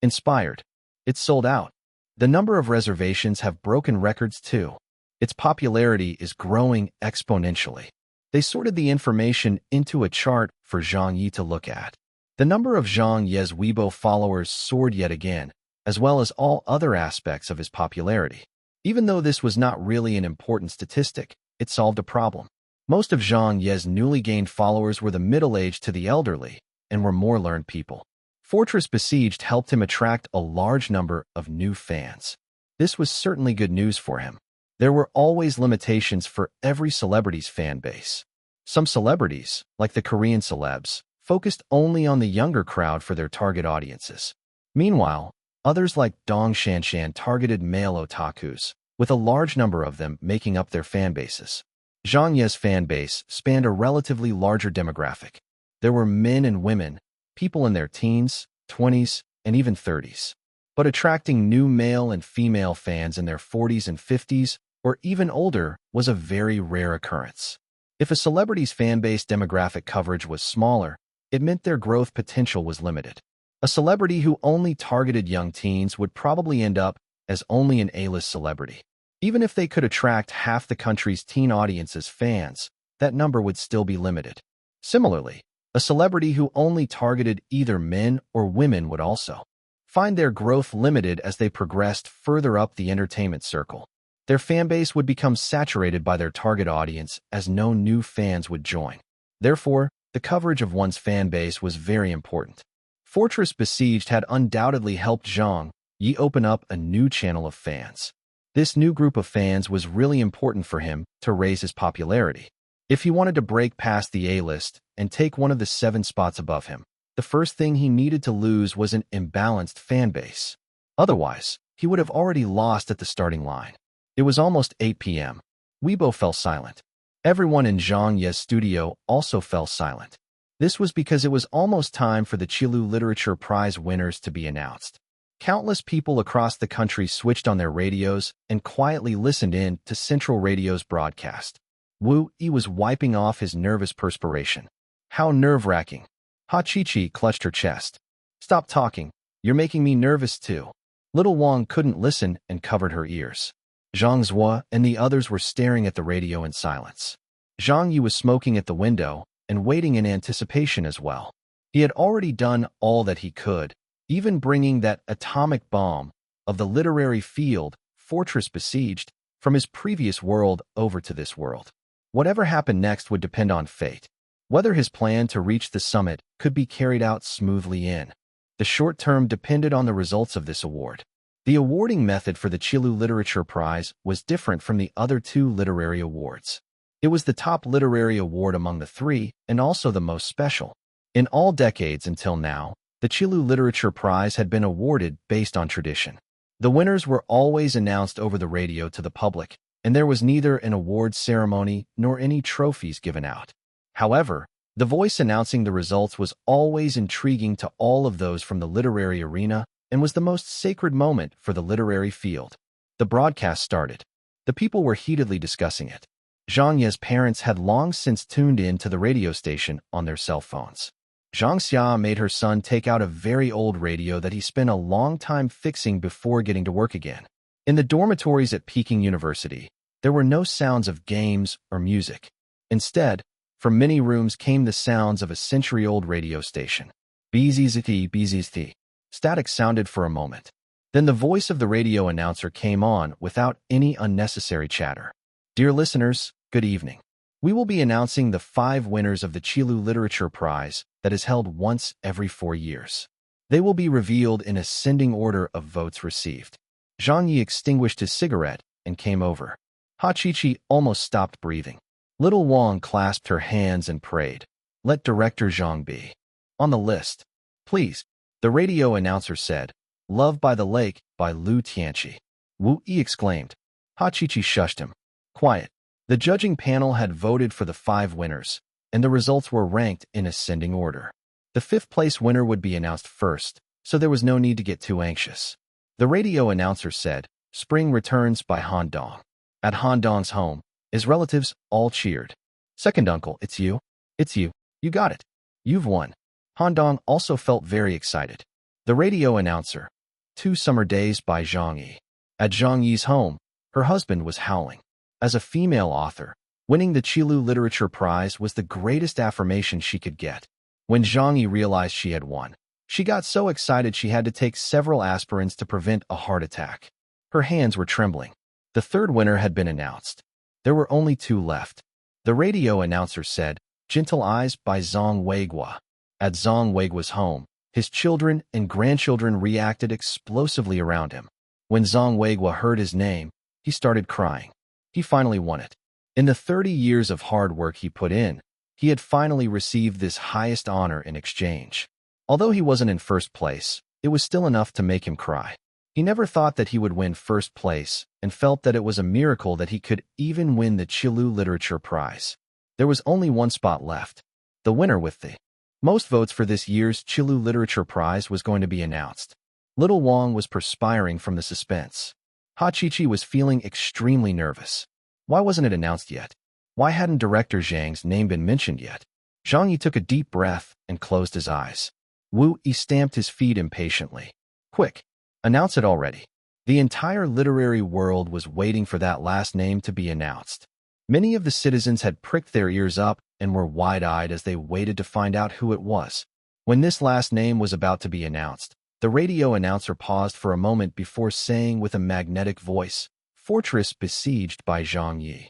inspired. It's sold out. The number of reservations have broken records too. Its popularity is growing exponentially. They sorted the information into a chart for Zhang Ye to look at. The number of Zhang Ye's Weibo followers soared yet again, as well as all other aspects of his popularity. Even though this was not really an important statistic, it solved a problem. Most of Zhang Ye's newly gained followers were the middle-aged to the elderly and were more learned people. Fortress Besieged helped him attract a large number of new fans. This was certainly good news for him. There were always limitations for every celebrity's fan base. Some celebrities, like the Korean celebs, focused only on the younger crowd for their target audiences. Meanwhile, others like Dong Shanshan targeted male otakus, with a large number of them making up their fan bases. Zhang Ye's fan base spanned a relatively larger demographic. There were men and women, people in their teens, 20s, and even 30s. But attracting new male and female fans in their 40s and 50s, or even older, was a very rare occurrence. If a celebrity's fan base demographic coverage was smaller, it meant their growth potential was limited. A celebrity who only targeted young teens would probably end up as only an A-list celebrity. Even if they could attract half the country's teen audience's fans, that number would still be limited. Similarly, a celebrity who only targeted either men or women would also find their growth limited as they progressed further up the entertainment circle. Their fanbase would become saturated by their target audience as no new fans would join. Therefore, the coverage of one's fanbase was very important. Fortress Besieged had undoubtedly helped Zhang Ye open up a new channel of fans. This new group of fans was really important for him to raise his popularity. If he wanted to break past the A-list and take one of the 7 spots above him, the first thing he needed to lose was an imbalanced fanbase. Otherwise, he would have already lost at the starting line. It was almost 8 p.m. Weibo fell silent. Everyone in Zhang Ye's studio also fell silent. This was because it was almost time for the Qilu Literature Prize winners to be announced. Countless people across the country switched on their radios and quietly listened in to Central Radio's broadcast. Wu Yi was wiping off his nervous perspiration. How nerve-wracking. Ha Chi-Chi clutched her chest. Stop talking. You're making me nervous too. Little Wang couldn't listen and covered her ears. Zhang Zhua and the others were staring at the radio in silence. Zhang Ye was smoking at the window and waiting in anticipation as well. He had already done all that he could, even bringing that atomic bomb of the literary field, Fortress Besieged, from his previous world over to this world. Whatever happened next would depend on fate, whether his plan to reach the summit could be carried out smoothly in. The short term depended on the results of this award. The awarding method for the Qilu Literature Prize was different from the other 2 literary awards. It was the top literary award among the 3 and also the most special. In all decades until now, the Qilu Literature Prize had been awarded based on tradition. The winners were always announced over the radio to the public, and there was neither an awards ceremony nor any trophies given out. However, the voice announcing the results was always intriguing to all of those from the literary arena and was the most sacred moment for the literary field. The broadcast started. The people were heatedly discussing it. Zhang Ye's parents had long since tuned in to the radio station on their cell phones. Zhang Xia made her son take out a very old radio that he spent a long time fixing before getting to work again. In the dormitories at Peking University, there were no sounds of games or music. Instead, from many rooms came the sounds of a century-old radio station. Bzzzt, bzzzt. Static sounded for a moment. Then the voice of the radio announcer came on without any unnecessary chatter. Dear listeners, good evening. We will be announcing the 5 winners of the Qilu Literature Prize that is held once every 4 years. They will be revealed in ascending order of votes received. Zhang Ye extinguished his cigarette and came over. Ha Chi-Chi almost stopped breathing. Little Wang clasped her hands and prayed, "Let Director Zhang be on the list, please." The radio announcer said, "Love by the Lake by Lu Tianqi." Wu Yi exclaimed. Ha Chi-Chi shushed him. "Quiet." The judging panel had voted for the 5 winners, and the results were ranked in ascending order. The 5th-place winner would be announced first, so there was no need to get too anxious. The radio announcer said, "Spring returns by Han Dong." At Han Dong's home, his relatives all cheered. "Second uncle, it's you. It's you. You got it. You've won." Han Dong also felt very excited. The radio announcer, "2 Summer Days by Zhang Ye." At Zhang Ye's home, her husband was howling. As a female author, winning the Qilu Literature Prize was the greatest affirmation she could get. When Zhang Ye realized she had won, she got so excited she had to take several aspirins to prevent a heart attack. Her hands were trembling. The 3rd winner had been announced. There were only 2 left. The radio announcer said, "Gentle Eyes by Zhang Weigua." At Zhang Weigua's home, his children and grandchildren reacted explosively around him. When Zhang Weigua heard his name, he started crying. He finally won it. In the 30 years of hard work he put in, he had finally received this highest honor in exchange. Although he wasn't in first place, it was still enough to make him cry. He never thought that he would win first place and felt that it was a miracle that he could even win the Qilu Literature Prize. There was only 1 spot left. The winner with the most votes for this year's Qilu Literature Prize was going to be announced. Little Wang was perspiring from the suspense. Ha Chi-Chi was feeling extremely nervous. Why wasn't it announced yet? Why hadn't Director Zhang's name been mentioned yet? Zhang Ye took a deep breath and closed his eyes. Wu Yi stamped his feet impatiently. "Quick! Announce it already." The entire literary world was waiting for that last name to be announced. Many of the citizens had pricked their ears up and were wide-eyed as they waited to find out who it was. When this last name was about to be announced, the radio announcer paused for a moment before saying with a magnetic voice, "Fortress besieged by Zhang Ye."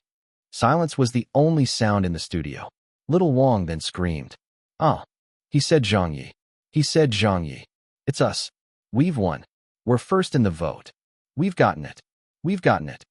Silence was the only sound in the studio. Little Wang then screamed, "Ah!" He said Zhang Ye. He said Zhang Ye. "It's us. We've won. We're first in the vote. We've gotten it. We've gotten it."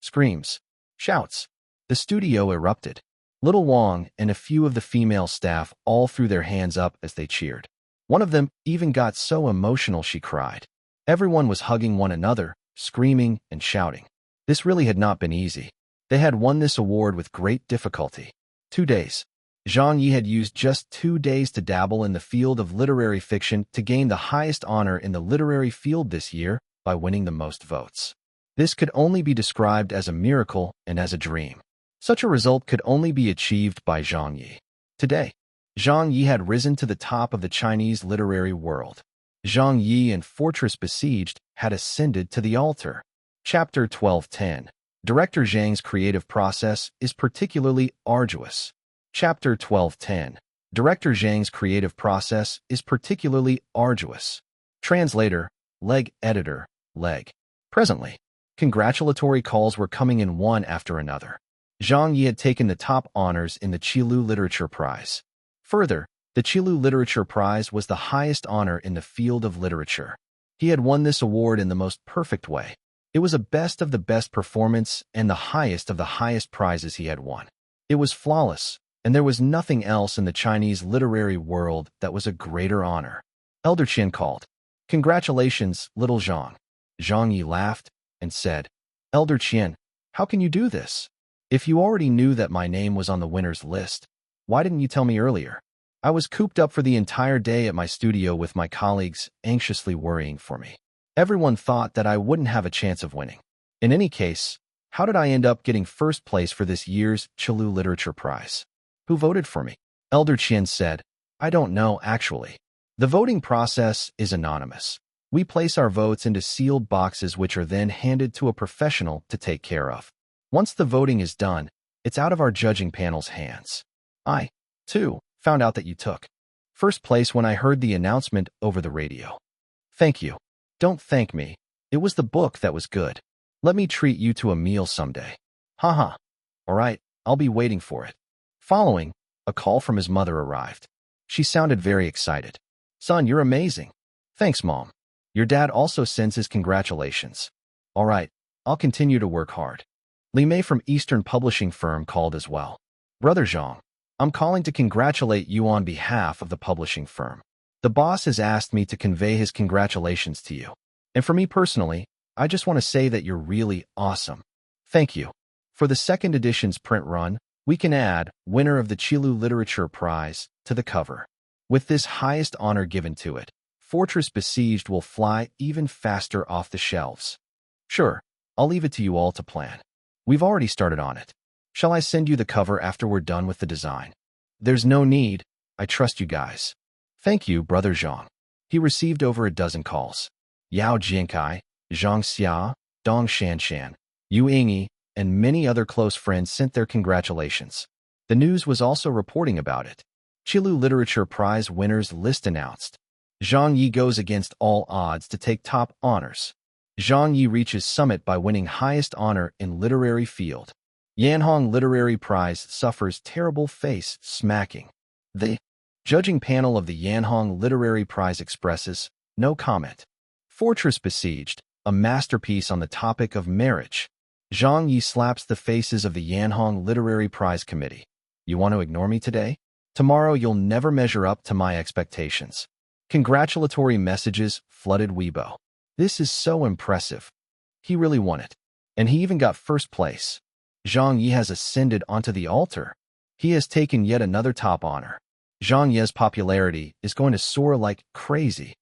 Screams. Shouts. The studio erupted. Little Wang and a few of the female staff all threw their hands up as they cheered. One of them even got so emotional she cried. Everyone was hugging one another, screaming and shouting. This really had not been easy. They had won this award with great difficulty. 2 days. Zhang Ye had used just 2 days to dabble in the field of literary fiction to gain the highest honor in the literary field this year by winning the most votes. This could only be described as a miracle and as a dream. Such a result could only be achieved by Zhang Ye. Today, Zhang Ye had risen to the top of the Chinese literary world. Zhang Ye and Fortress Besieged had ascended to the altar. Chapter 12:10. Director Zhang's creative process is particularly arduous. Chapter 12:10. Director Zhang's creative process is particularly arduous. Translator, Leg Editor, Leg. Presently, congratulatory calls were coming in one after another. Zhang Ye had taken the top honors in the Qilu Literature Prize. Further, the Qilu Literature Prize was the highest honor in the field of literature. He had won this award in the most perfect way. It was a best of the best performance and the highest of the highest prizes he had won. It was flawless, and there was nothing else in the Chinese literary world that was a greater honor. Elder Qian called, "Congratulations, little Zhang." Zhang Yi laughed and said, "Elder Qian, how can you do this? If you already knew that my name was on the winner's list, why didn't you tell me earlier? I was cooped up for the entire day at my studio with my colleagues anxiously worrying for me. Everyone thought that I wouldn't have a chance of winning. In any case, how did I end up getting first place for this year's Qilu Literature Prize? Who voted for me?" Elder Qian said, "I don't know, actually. The voting process is anonymous. We place our votes into sealed boxes which are then handed to a professional to take care of. Once the voting is done, it's out of our judging panel's hands. I, too, found out that you took first place when I heard the announcement over the radio. Thank you. Don't thank me. It was the book that was good. Let me treat you to a meal someday. Haha. All right, I'll be waiting for it." Following, a call from his mother arrived. She sounded very excited. "Son, you're amazing." "Thanks, Mom. Your dad also sends his congratulations." "All right, I'll continue to work hard." Li Mei from Eastern publishing firm called as well. Brother Zhang, I'm calling to congratulate you on behalf of the publishing firm. The boss has asked me to convey his congratulations to you. And for me personally, I just want to say that you're really awesome. Thank you. For the second edition's print run, we can add winner of the Qilu Literature Prize to the cover. With this highest honor given to it, Fortress Besieged will fly even faster off the shelves. Sure, I'll leave it to you all to plan. We've already started on it. Shall I send you the cover after we're done with the design? There's no need. I trust you guys. Thank you, Brother Zhang. He received over a dozen calls. Yao Jinkai, Zhang Xia, Dong Shanshan, Yu Yingyi, and many other close friends sent their congratulations. The news was also reporting about it. Qilu Literature Prize winners list announced. Zhang Ye goes against all odds to take top honors. Zhang Ye reaches summit by winning highest honor in literary field. Yanhong Literary Prize suffers terrible face smacking. The judging panel of the Yanhong Literary Prize expresses no comment. Fortress Besieged, a masterpiece on the topic of marriage. Zhang Ye slaps the faces of the Yanhong Literary Prize Committee. You want to ignore me today? Tomorrow you'll never measure up to my expectations. Congratulatory messages flooded Weibo. This is so impressive. He really won it. And he even got first place. Zhang Ye has ascended onto the altar. He has taken yet another top honor. Zhang Ye's popularity is going to soar like crazy.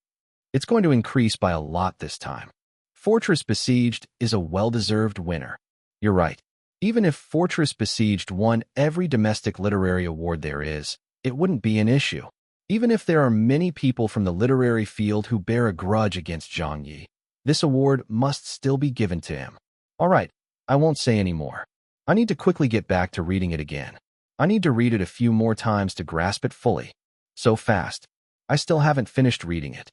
It's going to increase by a lot this time. Fortress Besieged is a well-deserved winner. You're right. Even if Fortress Besieged won every domestic literary award there is, it wouldn't be an issue. Even if there are many people from the literary field who bear a grudge against Zhang Ye, this award must still be given to him. All right, I won't say any more. I need to quickly get back to reading it again. I need to read it a few more times to grasp it fully. So fast. I still haven't finished reading it.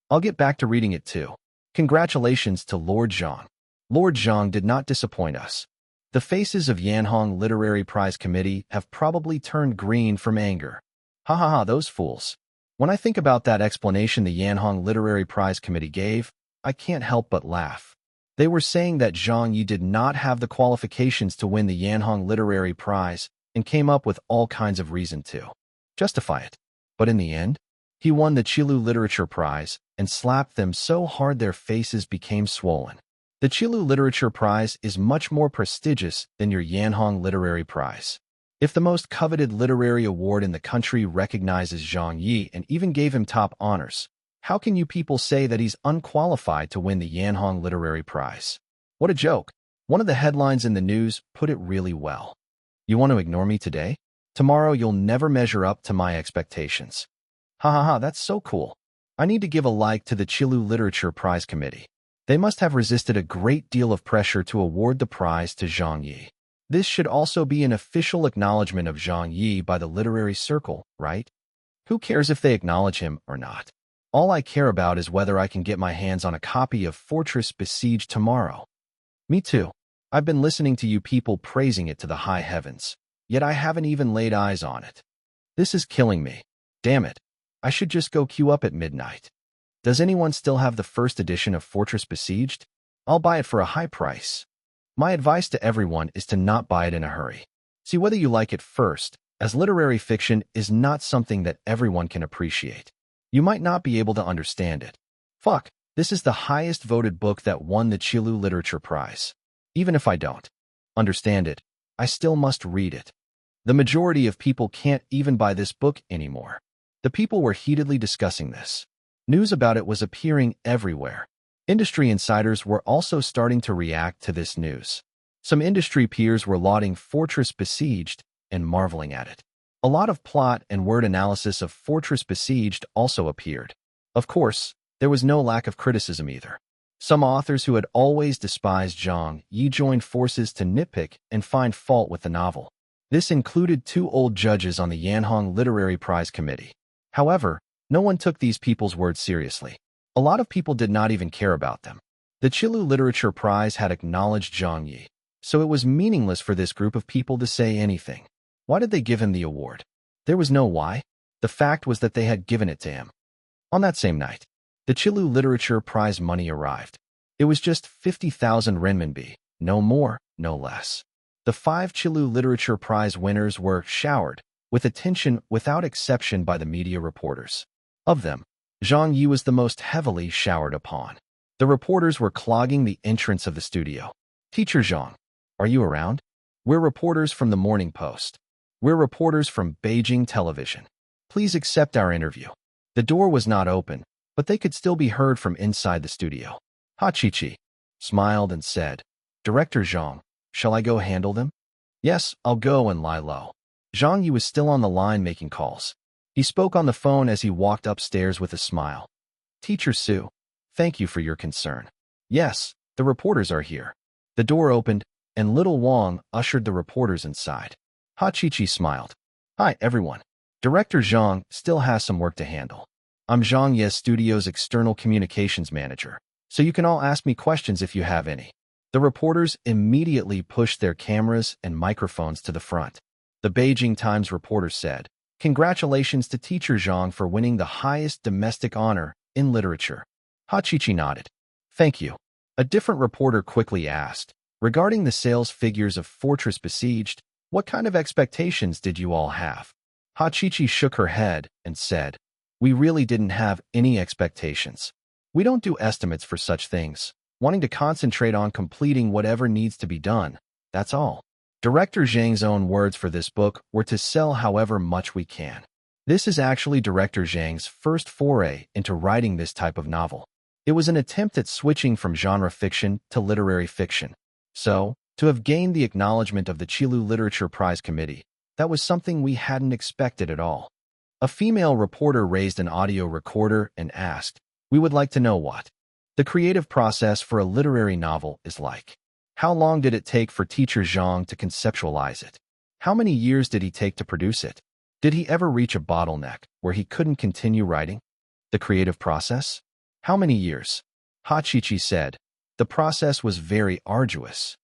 I'll get back to reading it too. Congratulations to Lord Zhang. Lord Zhang did not disappoint us. The faces of Yanhong Literary Prize Committee have probably turned green from anger. Ha ha ha, those fools. When I think about that explanation the Yanhong Literary Prize Committee gave, I can't help but laugh. They were saying that Zhang Ye did not have the qualifications to win the Yanhong Literary Prize and came up with all kinds of reason to justify it. But in the end, he won the Qilu Literature Prize and slapped them so hard their faces became swollen. The Qilu Literature Prize is much more prestigious than your Yanhong Literary Prize. If the most coveted literary award in the country recognizes Zhang Ye and even gave him top honors, how can you people say that he's unqualified to win the Yanhong Literary Prize? What a joke. One of the headlines in the news put it really well. You want to ignore me today? Tomorrow you'll never measure up to my expectations. Ha ha ha, that's so cool. I need to give a like to the Qilu Literature Prize Committee. They must have resisted a great deal of pressure to award the prize to Zhang Ye. This should also be an official acknowledgement of Zhang Ye by the literary circle, right? Who cares if they acknowledge him or not? All I care about is whether I can get my hands on a copy of Fortress Besieged tomorrow. Me too. I've been listening to you people praising it to the high heavens, yet I haven't even laid eyes on it. This is killing me. Damn it. I should just go queue up at midnight. Does anyone still have the first edition of Fortress Besieged? I'll buy it for a high price. My advice to everyone is to not buy it in a hurry. See whether you like it first, as literary fiction is not something that everyone can appreciate. You might not be able to understand it. Fuck, this is the highest voted book that won the Qilu Literature Prize. Even if I don't understand it, I still must read it. The majority of people can't even buy this book anymore. The people were heatedly discussing this. News about it was appearing everywhere. Industry insiders were also starting to react to this news. Some industry peers were lauding Fortress Besieged and marveling at it. A lot of plot and word analysis of Fortress Besieged also appeared. Of course, there was no lack of criticism either. Some authors who had always despised Zhang Ye joined forces to nitpick and find fault with the novel. This included 2 old judges on the Yanhong Literary Prize Committee. However, no one took these people's words seriously. A lot of people did not even care about them. The Qilu Literature Prize had acknowledged Zhang Ye, so it was meaningless for this group of people to say anything. Why did they give him the award? There was no why. The fact was that they had given it to him. On that same night, the Qilu Literature Prize money arrived. It was just 50,000 renminbi, no more, no less. The 5 Qilu Literature Prize winners were showered with attention without exception by the media reporters. Of them, Zhang Ye was the most heavily showered upon. The reporters were clogging the entrance of the studio. "Teacher Zhang, are you around? We're reporters from the Morning Post. We're reporters from Beijing television. Please accept our interview." The door was not open, but they could still be heard from inside the studio. Ha Chi smiled and said, "Director Zhang, shall I go handle them?" "Yes, I'll go and lie low." Zhang Ye was still on the line making calls. He spoke on the phone as he walked upstairs with a smile. "Teacher Su, thank you for your concern. Yes, the reporters are here." The door opened, and little Wang ushered the reporters inside. Ha Chi smiled. "Hi, everyone. Director Zhang still has some work to handle. I'm Zhang Ye Studio's external communications manager, so you can all ask me questions if you have any." The reporters immediately pushed their cameras and microphones to the front. The Beijing Times reporter said, "Congratulations to Teacher Zhang for winning the highest domestic honor in literature." Ha Chi nodded. "Thank you." A different reporter quickly asked, "Regarding the sales figures of Fortress Besieged, what kind of expectations did you all have?" Ha Chi shook her head and said, "We really didn't have any expectations. We don't do estimates for such things, wanting to concentrate on completing whatever needs to be done, that's all." Director Zhang's own words for this book were to sell however much we can. This is actually Director Zhang's first foray into writing this type of novel. It was an attempt at switching from genre fiction to literary fiction. So, to have gained the acknowledgement of the Qilu Literature Prize Committee, that was something we hadn't expected at all. A female reporter raised an audio recorder and asked, "We would like to know what the creative process for a literary novel is like. How long did it take for Teacher Zhang to conceptualize it? How many years did he take to produce it? Did he ever reach a bottleneck where he couldn't continue writing? The creative process? How many years?" Ha Chi said, "The process was very arduous."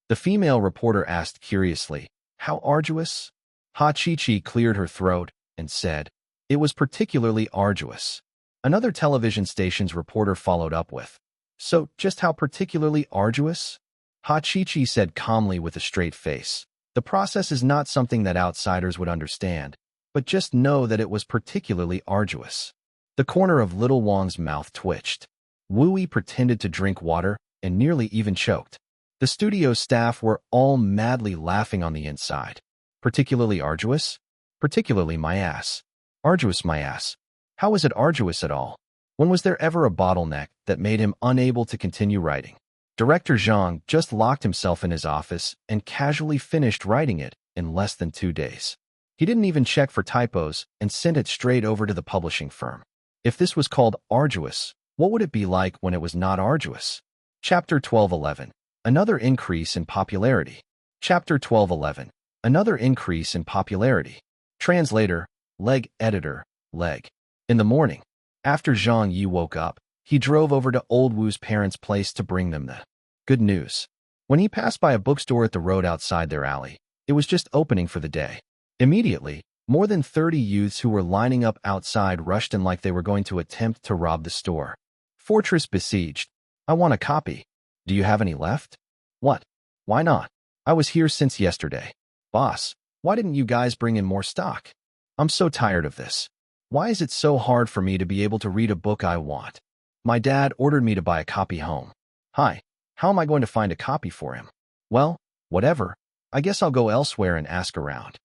The female reporter asked curiously, "How arduous?" Ha Chi cleared her throat and said, "It was particularly arduous." Another television station's reporter followed up with, "So, just how particularly arduous?" Ha Chi said calmly with a straight face, "The process is not something that outsiders would understand, but just know that it was particularly arduous." The corner of little Wang's mouth twitched. Wu Yi pretended to drink water and nearly even choked. The studio staff were all madly laughing on the inside. "Particularly arduous? Particularly my ass. Arduous my ass. How was it arduous at all? When was there ever a bottleneck that made him unable to continue writing?" Director Zhang just locked himself in his office and casually finished writing it in less than 2 days. He didn't even check for typos and sent it straight over to the publishing firm. If this was called arduous, what would it be like when it was not arduous? Chapter 12:11. Another increase in popularity. Chapter 12:11. Another increase in popularity. Translator, Leg Editor, Leg. In the morning, after Zhang Ye woke up, he drove over to Old Wu's parents' place to bring them the good news. When he passed by a bookstore at the road outside their alley, it was just opening for the day. Immediately, more than 30 youths who were lining up outside rushed in like they were going to attempt to rob the store. "Fortress Besieged. I want a copy. Do you have any left?" "What? Why not? I was here since yesterday." "Boss, why didn't you guys bring in more stock? I'm so tired of this. Why is it so hard for me to be able to read a book I want? My dad ordered me to buy a copy home." "Hi, how am I going to find a copy for him?" "Well, whatever. I guess I'll go elsewhere and ask around.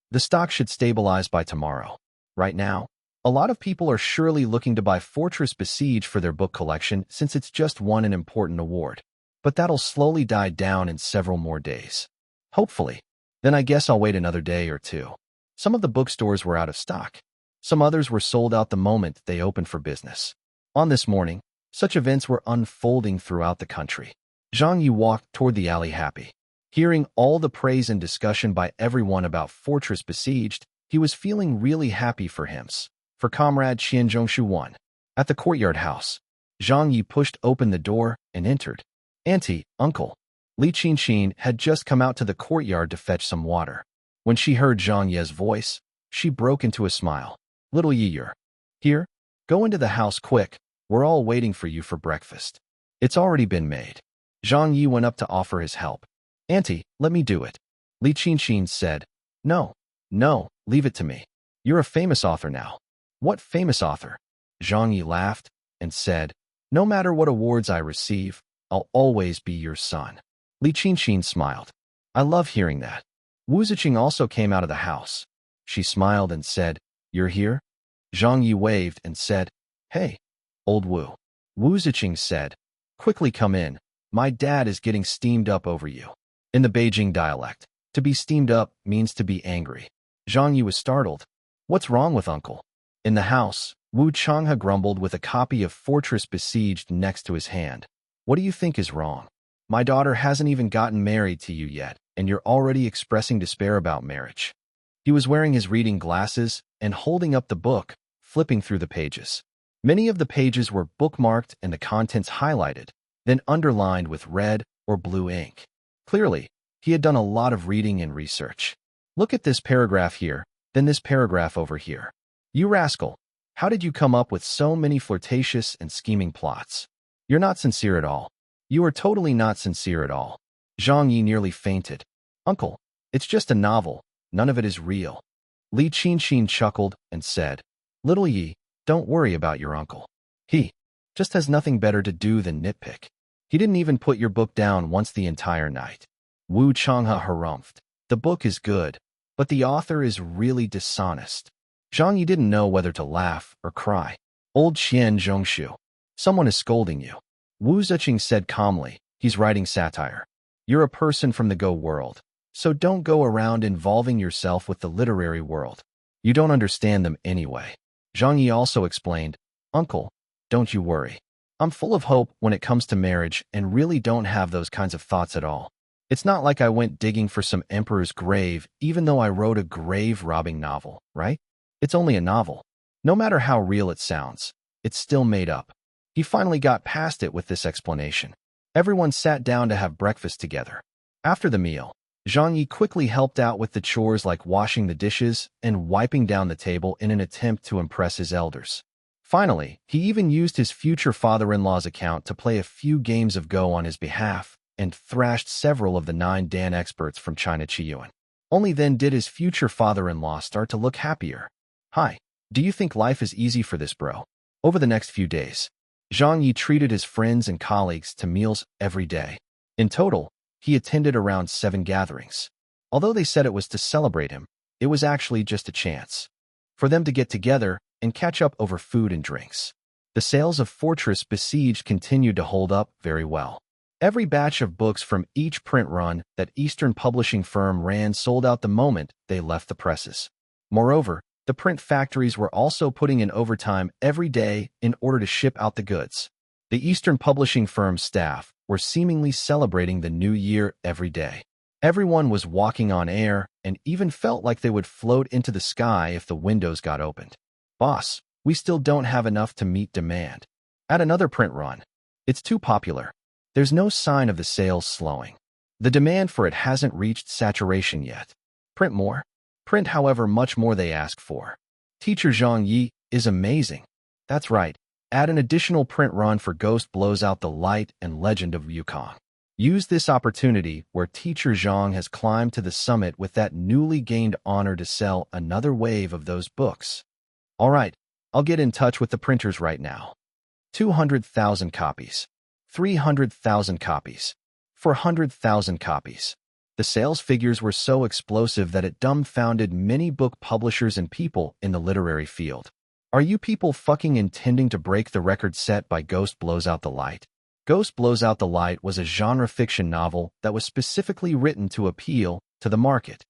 The stock should stabilize by tomorrow. Right now, a lot of people are surely looking to buy Fortress Besieged for their book collection since it's just won an important award. But that'll slowly die down in several more days. Hopefully. Then I guess I'll wait another day or two." Some of the bookstores were out of stock. Some others were sold out the moment they opened for business. On this morning, such events were unfolding throughout the country. Zhang Ye walked toward the alley happy. Hearing all the praise and discussion by everyone about Fortress Besieged, he was feeling really happy for him. For comrade Qian Zhongshu won. At the courtyard house, Zhang Ye pushed open the door and entered. "Auntie, uncle." Li Qinqin had just come out to the courtyard to fetch some water. When she heard Zhang Ye's voice, she broke into a smile. "Little Yi, you're here? Go into the house quick. We're all waiting for you for breakfast. It's already been made." Zhang Ye went up to offer his help. "Auntie, let me do it." Li Qinxin said, No, no, leave it to me. You're a famous author now. What famous author? Zhang Ye laughed and said, No matter what awards I receive, I'll always be your son. Li Qinxin smiled. I love hearing that. Wu Ziqing also came out of the house. She smiled and said, You're here? Zhang Ye waved and said, Hey, old Wu. Wu Ziqing said, Quickly come in. My dad is getting steamed up over you. In the Beijing dialect, to be steamed up means to be angry. Zhang Ye was startled. What's wrong with uncle? In the house, Wu Changhe grumbled with a copy of Fortress Besieged next to his hand. What do you think is wrong? My daughter hasn't even gotten married to you yet, and you're already expressing despair about marriage. He was wearing his reading glasses and holding up the book, flipping through the pages. Many of the pages were bookmarked and the contents highlighted, then underlined with red or blue ink. Clearly, he had done a lot of reading and research. Look at this paragraph here, then this paragraph over here. You rascal, how did you come up with so many flirtatious and scheming plots? You're not sincere at all. You are totally not sincere at all. Zhang Ye nearly fainted. Uncle, it's just a novel. None of it is real. Li Qinxin chuckled and said, Little Yi, don't worry about your uncle. He just has nothing better to do than nitpick. He didn't even put your book down once the entire night. Wu Changhe harumphed. The book is good, but the author is really dishonest. Zhang Yi didn't know whether to laugh or cry. Old Xian Zhongshu, someone is scolding you. Wu Ziqing said calmly, he's writing satire. You're a person from the Go world, so don't go around involving yourself with the literary world. You don't understand them anyway. Zhang Yi also explained, Uncle, don't you worry. I'm full of hope when it comes to marriage and really don't have those kinds of thoughts at all. It's not like I went digging for some emperor's grave even though I wrote a grave-robbing novel, right? It's only a novel. No matter how real it sounds, it's still made up. He finally got past it with this explanation. Everyone sat down to have breakfast together. After the meal, Zhang Yi quickly helped out with the chores like washing the dishes and wiping down the table in an attempt to impress his elders. Finally, he even used his future father-in-law's account to play a few games of Go on his behalf and thrashed several of the 9 Dan experts from China Qiyuan. Only then did his future father-in-law start to look happier. Hi, do you think life is easy for this bro? Over the next few days, Zhang Ye treated his friends and colleagues to meals every day. In total, he attended around 7 gatherings. Although they said it was to celebrate him, it was actually just a chance for them to get together and catch up over food and drinks. The sales of Fortress Besieged continued to hold up very well. Every batch of books from each print run that Eastern publishing firm ran sold out the moment they left the presses. Moreover, the print factories were also putting in overtime every day in order to ship out the goods. The Eastern publishing firm's staff were seemingly celebrating the new year every day. Everyone was walking on air and even felt like they would float into the sky if the windows got opened. Boss, we still don't have enough to meet demand. At another print run, it's too popular. There's no sign of the sales slowing. The demand for it hasn't reached saturation yet. Print more. Print however much more they ask for. Teacher Zhang Ye is amazing. That's right. Add an additional print run for Ghost Blows Out the Light and Legend of Yukong. Use this opportunity where Teacher Zhang has climbed to the summit with that newly gained honor to sell another wave of those books. All right, I'll get in touch with the printers right now. 200,000 copies. 300,000 copies. 400,000 copies. The sales figures were so explosive that it dumbfounded many book publishers and people in the literary field. Are you people fucking intending to break the record set by Ghost Blows Out the Light? Ghost Blows Out the Light was a genre fiction novel that was specifically written to appeal to the market.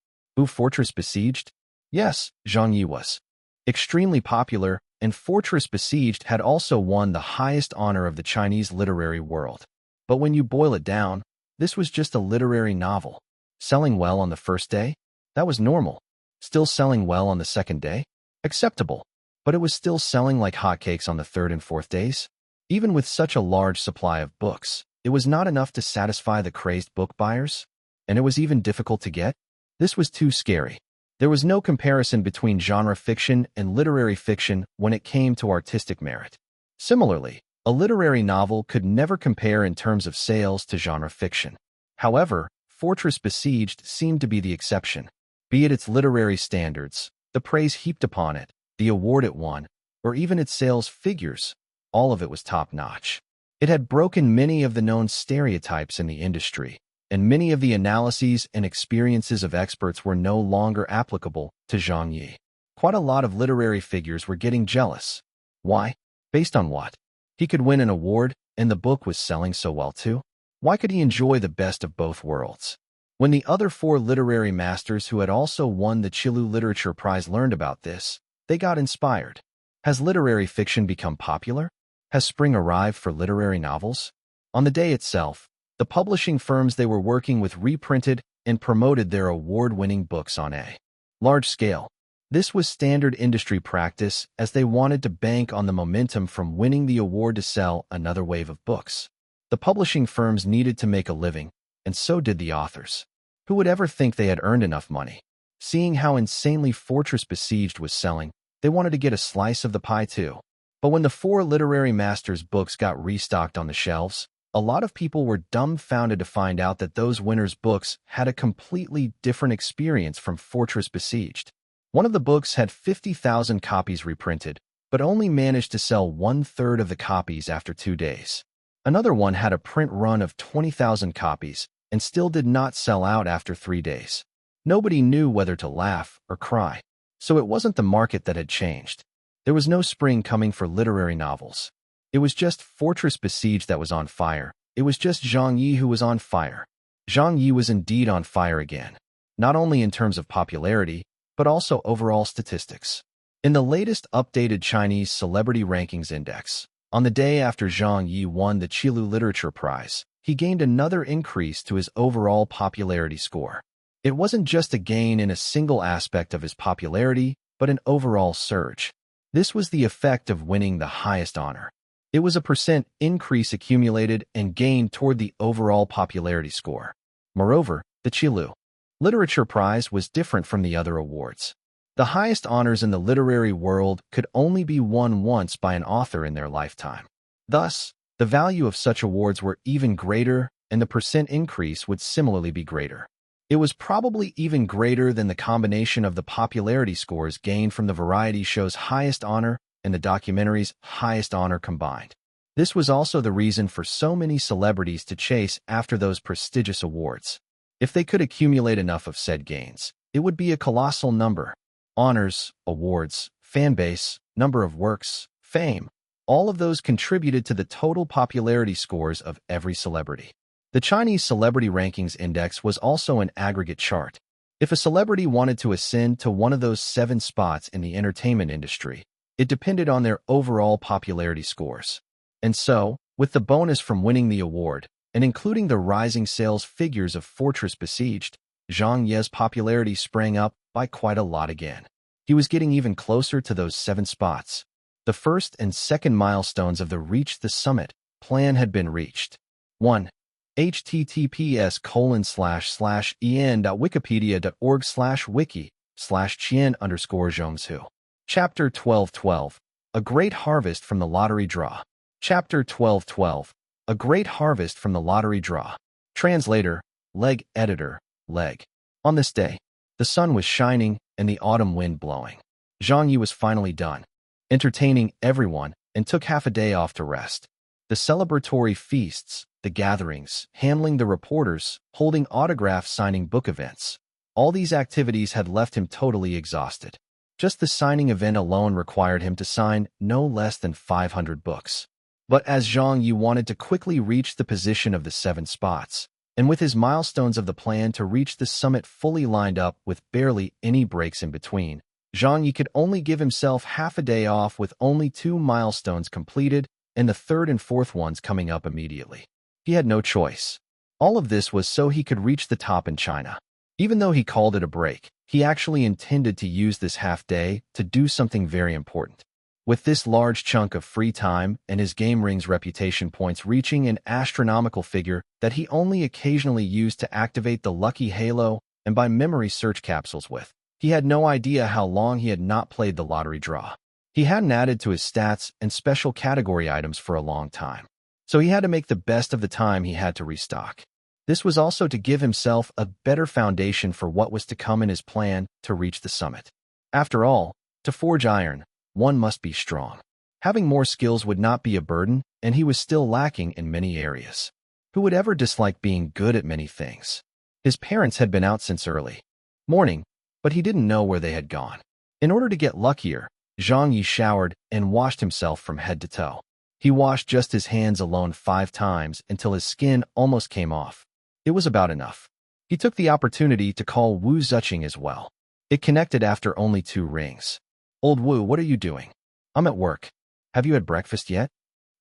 Fortress Besieged? Yes, Zhang Ye was extremely popular, and Fortress Besieged had also won the highest honor of the Chinese literary world. But when you boil it down, this was just a literary novel. Selling well on the first day? That was normal. Still selling well on the second day? Acceptable. But it was still selling like hotcakes on the third and fourth days? Even with such a large supply of books, it was not enough to satisfy the crazed book buyers? And it was even difficult to get? This was too scary. There was no comparison between genre fiction and literary fiction when it came to artistic merit. Similarly, a literary novel could never compare in terms of sales to genre fiction. However, Fortress Besieged seemed to be the exception. Be it its literary standards, the praise heaped upon it, the award it won, or even its sales figures, all of it was top-notch. It had broken many of the known stereotypes in the industry, and many of the analyses and experiences of experts were no longer applicable to Zhang Ye. Quite a lot of literary figures were getting jealous. Why? Based on what? He could win an award, and the book was selling so well too? Why could he enjoy the best of both worlds? When the other four literary masters who had also won the Qilu Literature Prize learned about this, they got inspired. Has literary fiction become popular? Has spring arrived for literary novels? On the day itself, the publishing firms they were working with reprinted and promoted their award-winning books on a large scale. This was standard industry practice as they wanted to bank on the momentum from winning the award to sell another wave of books. The publishing firms needed to make a living, and so did the authors. Who would ever think they had earned enough money? Seeing how insanely Fortress Besieged was selling, they wanted to get a slice of the pie too. But when the four literary masters' books got restocked on the shelves, a lot of people were dumbfounded to find out that those winners' books had a completely different experience from Fortress Besieged. One of the books had 50,000 copies reprinted, but only managed to sell 1/3 of the copies after 2 days. Another one had a print run of 20,000 copies and still did not sell out after 3 days. Nobody knew whether to laugh or cry. So it wasn't the market that had changed. There was no spring coming for literary novels. It was just Fortress Besieged that was on fire. It was just Zhang Ye who was on fire. Zhang Ye was indeed on fire again, not only in terms of popularity, but also overall statistics. In the latest updated Chinese Celebrity Rankings Index, on the day after Zhang Ye won the Qilu Literature Prize, he gained another increase to his overall popularity score. It wasn't just a gain in a single aspect of his popularity, but an overall surge. This was the effect of winning the highest honor. It was a percent increase accumulated and gained toward the overall popularity score. Moreover, the Qilu Literature Prize was different from the other awards. The highest honors in the literary world could only be won once by an author in their lifetime. Thus, the value of such awards were even greater, and the percent increase would similarly be greater. It was probably even greater than the combination of the popularity scores gained from the variety show's highest honor and the documentary's highest honor combined. This was also the reason for so many celebrities to chase after those prestigious awards. If they could accumulate enough of said gains, it would be a colossal number. Honors, awards, fan base, number of works, fame, all of those contributed to the total popularity scores of every celebrity. The Chinese Celebrity Rankings Index was also an aggregate chart. If a celebrity wanted to ascend to one of those 7 spots in the entertainment industry, it depended on their overall popularity scores. And so, with the bonus from winning the award, and including the rising sales figures of Fortress Besieged, Zhang Ye's popularity sprang up by quite a lot again. He was getting even closer to those 7 spots. The first and second milestones of the Reach the Summit plan had been reached. 1. https://en.wikipedia.org/wiki/qian_zhongzhu. Chapter 1212. A Great Harvest from the Lottery Draw. Chapter 1212. A Great Harvest from the Lottery Draw. Translator, Leg Editor, Leg. On this day, the sun was shining and the autumn wind blowing. Zhang Ye was finally done, entertaining everyone, and took half a day off to rest. The celebratory feasts, the gatherings, handling the reporters, holding autograph signing book events. All these activities had left him totally exhausted. Just the signing event alone required him to sign no less than 500 books. But as Zhang Ye wanted to quickly reach the position of the 7 spots, and with his milestones of the plan to reach the summit fully lined up with barely any breaks in between, Zhang Ye could only give himself half a day off with only 2 milestones completed and the 3rd and 4th ones coming up immediately. He had no choice. All of this was so he could reach the top in China. Even though he called it a break, he actually intended to use this half day to do something very important. With this large chunk of free time and his game ring's reputation points reaching an astronomical figure that he only occasionally used to activate the lucky halo and buy memory search capsules with, he had no idea how long he had not played the lottery draw. He hadn't added to his stats and special category items for a long time, so he had to make the best of the time he had to restock. This was also to give himself a better foundation for what was to come in his plan to reach the summit. After all, to forge iron, one must be strong. Having more skills would not be a burden, and he was still lacking in many areas. Who would ever dislike being good at many things? His parents had been out since early morning, but he didn't know where they had gone. In order to get luckier, Zhang Ye showered and washed himself from head to toe. He washed just his hands alone 5 times until his skin almost came off. It was about enough. He took the opportunity to call Wu Zuqing as well. It connected after only 2 rings. Old Wu, what are you doing? I'm at work. Have you had breakfast yet?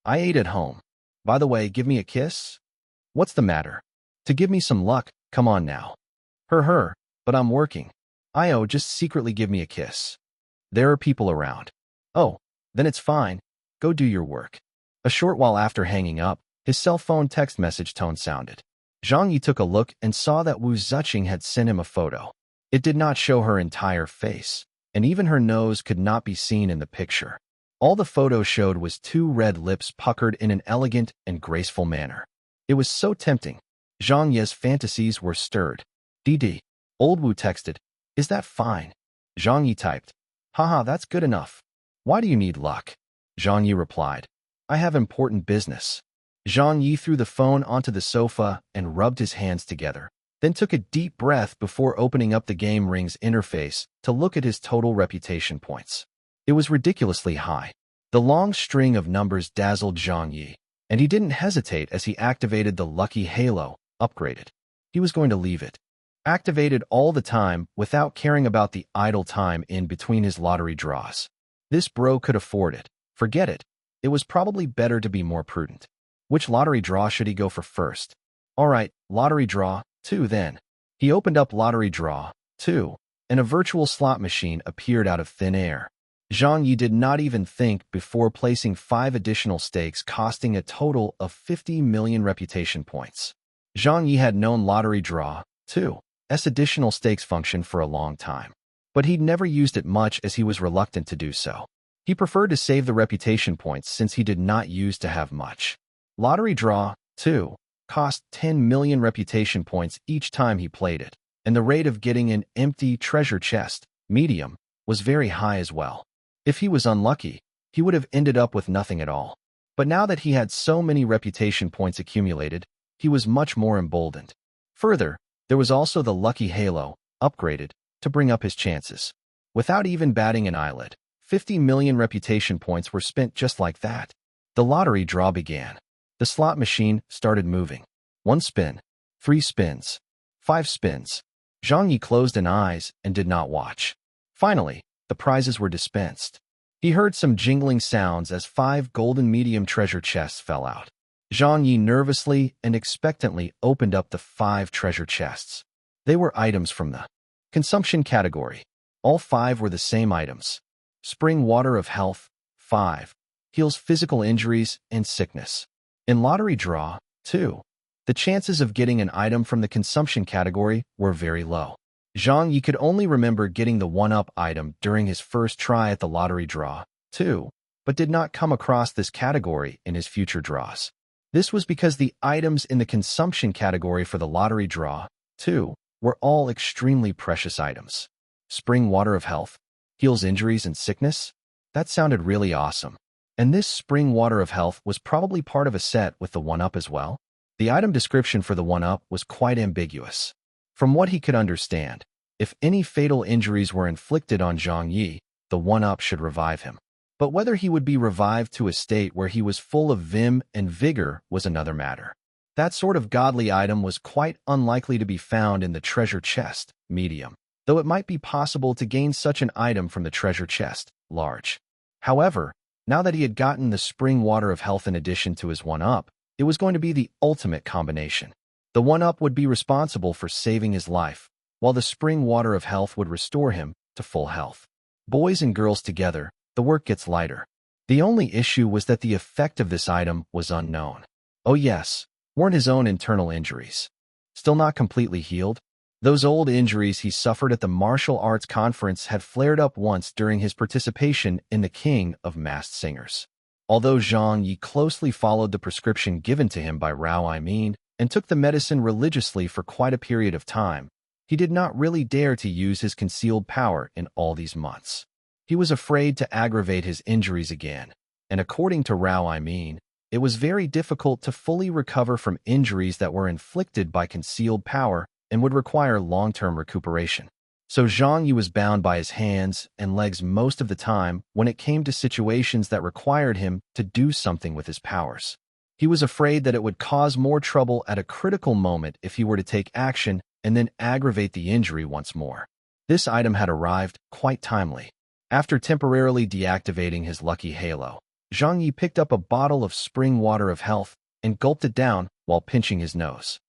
I ate at home. By the way, give me a kiss? What's the matter? To give me some luck, come on now. But I'm working. Just secretly give me a kiss. There are people around. Oh, then it's fine. Go do your work. A short while after hanging up, his cell phone text message tone sounded. Zhang Ye took a look and saw that Wu Zuqing had sent him a photo. It did not show her entire face, and even her nose could not be seen in the picture. All the photo showed was 2 red lips puckered in an elegant and graceful manner. It was so tempting. Zhang Ye's fantasies were stirred. DD. Old Wu texted, "Is that fine?" Zhang Ye typed, "Haha, that's good enough. Why do you need luck?" Zhang Ye replied, "I have important business." Zhang Ye threw the phone onto the sofa and rubbed his hands together, then took a deep breath before opening up the game ring's interface to look at his total reputation points. It was ridiculously high. The long string of numbers dazzled Zhang Ye, and he didn't hesitate as he activated the lucky halo, upgraded. He was going to leave it activated all the time without caring about the idle time in between his lottery draws. This bro could afford it. Forget it. It was probably better to be more prudent. Which lottery draw should he go for first? All right, lottery draw 2 then. He opened up lottery draw 2, and a virtual slot machine appeared out of thin air. Zhang Ye did not even think before placing 5 additional stakes costing a total of 50 million reputation points. Zhang Ye had known lottery draw 2's additional stakes function for a long time, but he'd never used it much as he was reluctant to do so. He preferred to save the reputation points since he did not use to have much. Lottery draw 2 cost 10 million reputation points each time he played it, and the rate of getting an empty treasure chest, medium, was very high as well. If he was unlucky, he would have ended up with nothing at all. But now that he had so many reputation points accumulated, he was much more emboldened. Further, there was also the lucky halo, upgraded, to bring up his chances. Without even batting an eyelid, 50 million reputation points were spent just like that. The lottery draw began. The slot machine started moving. 1 spin, 3 spins, 5 spins. Zhang Ye closed an eyes and did not watch. Finally, the prizes were dispensed. He heard some jingling sounds as 5 golden medium treasure chests fell out. Zhang Ye nervously and expectantly opened up the 5 treasure chests. They were items from the consumption category. All 5 were the same items. Spring water of health, 5. Heals physical injuries and sickness. In lottery draw 2, the chances of getting an item from the consumption category were very low. Zhang Ye could only remember getting the 1-up item during his first try at the lottery draw 2, but did not come across this category in his future draws. This was because the items in the consumption category for the lottery draw 2 were all extremely precious items. Spring water of health, heals injuries and sickness? That sounded really awesome. And this spring water of health was probably part of a set with the 1-up as well. The item description for the 1-up was quite ambiguous. From what he could understand, if any fatal injuries were inflicted on Zhang Ye, the 1-up should revive him. But whether he would be revived to a state where he was full of vim and vigor was another matter. That sort of godly item was quite unlikely to be found in the treasure chest, medium, though it might be possible to gain such an item from the treasure chest, large. However, now that he had gotten the spring water of health in addition to his 1-up, it was going to be the ultimate combination. The 1-up would be responsible for saving his life, while the spring water of health would restore him to full health. Boys and girls together, the work gets lighter. The only issue was that the effect of this item was unknown. Oh yes, weren't his own internal injuries still not completely healed? Those old injuries he suffered at the martial arts conference had flared up once during his participation in the King of Masked Singers. Although Zhang Ye closely followed the prescription given to him by Rao Imean, and took the medicine religiously for quite a period of time, he did not really dare to use his concealed power in all these months. He was afraid to aggravate his injuries again, and according to Rao, it was very difficult to fully recover from injuries that were inflicted by concealed power and would require long-term recuperation. So Zhang Ye was bound by his hands and legs most of the time when it came to situations that required him to do something with his powers. He was afraid that it would cause more trouble at a critical moment if he were to take action and then aggravate the injury once more. This item had arrived quite timely. After temporarily deactivating his lucky halo, Zhang Ye picked up a bottle of spring water of health and gulped it down while pinching his nose.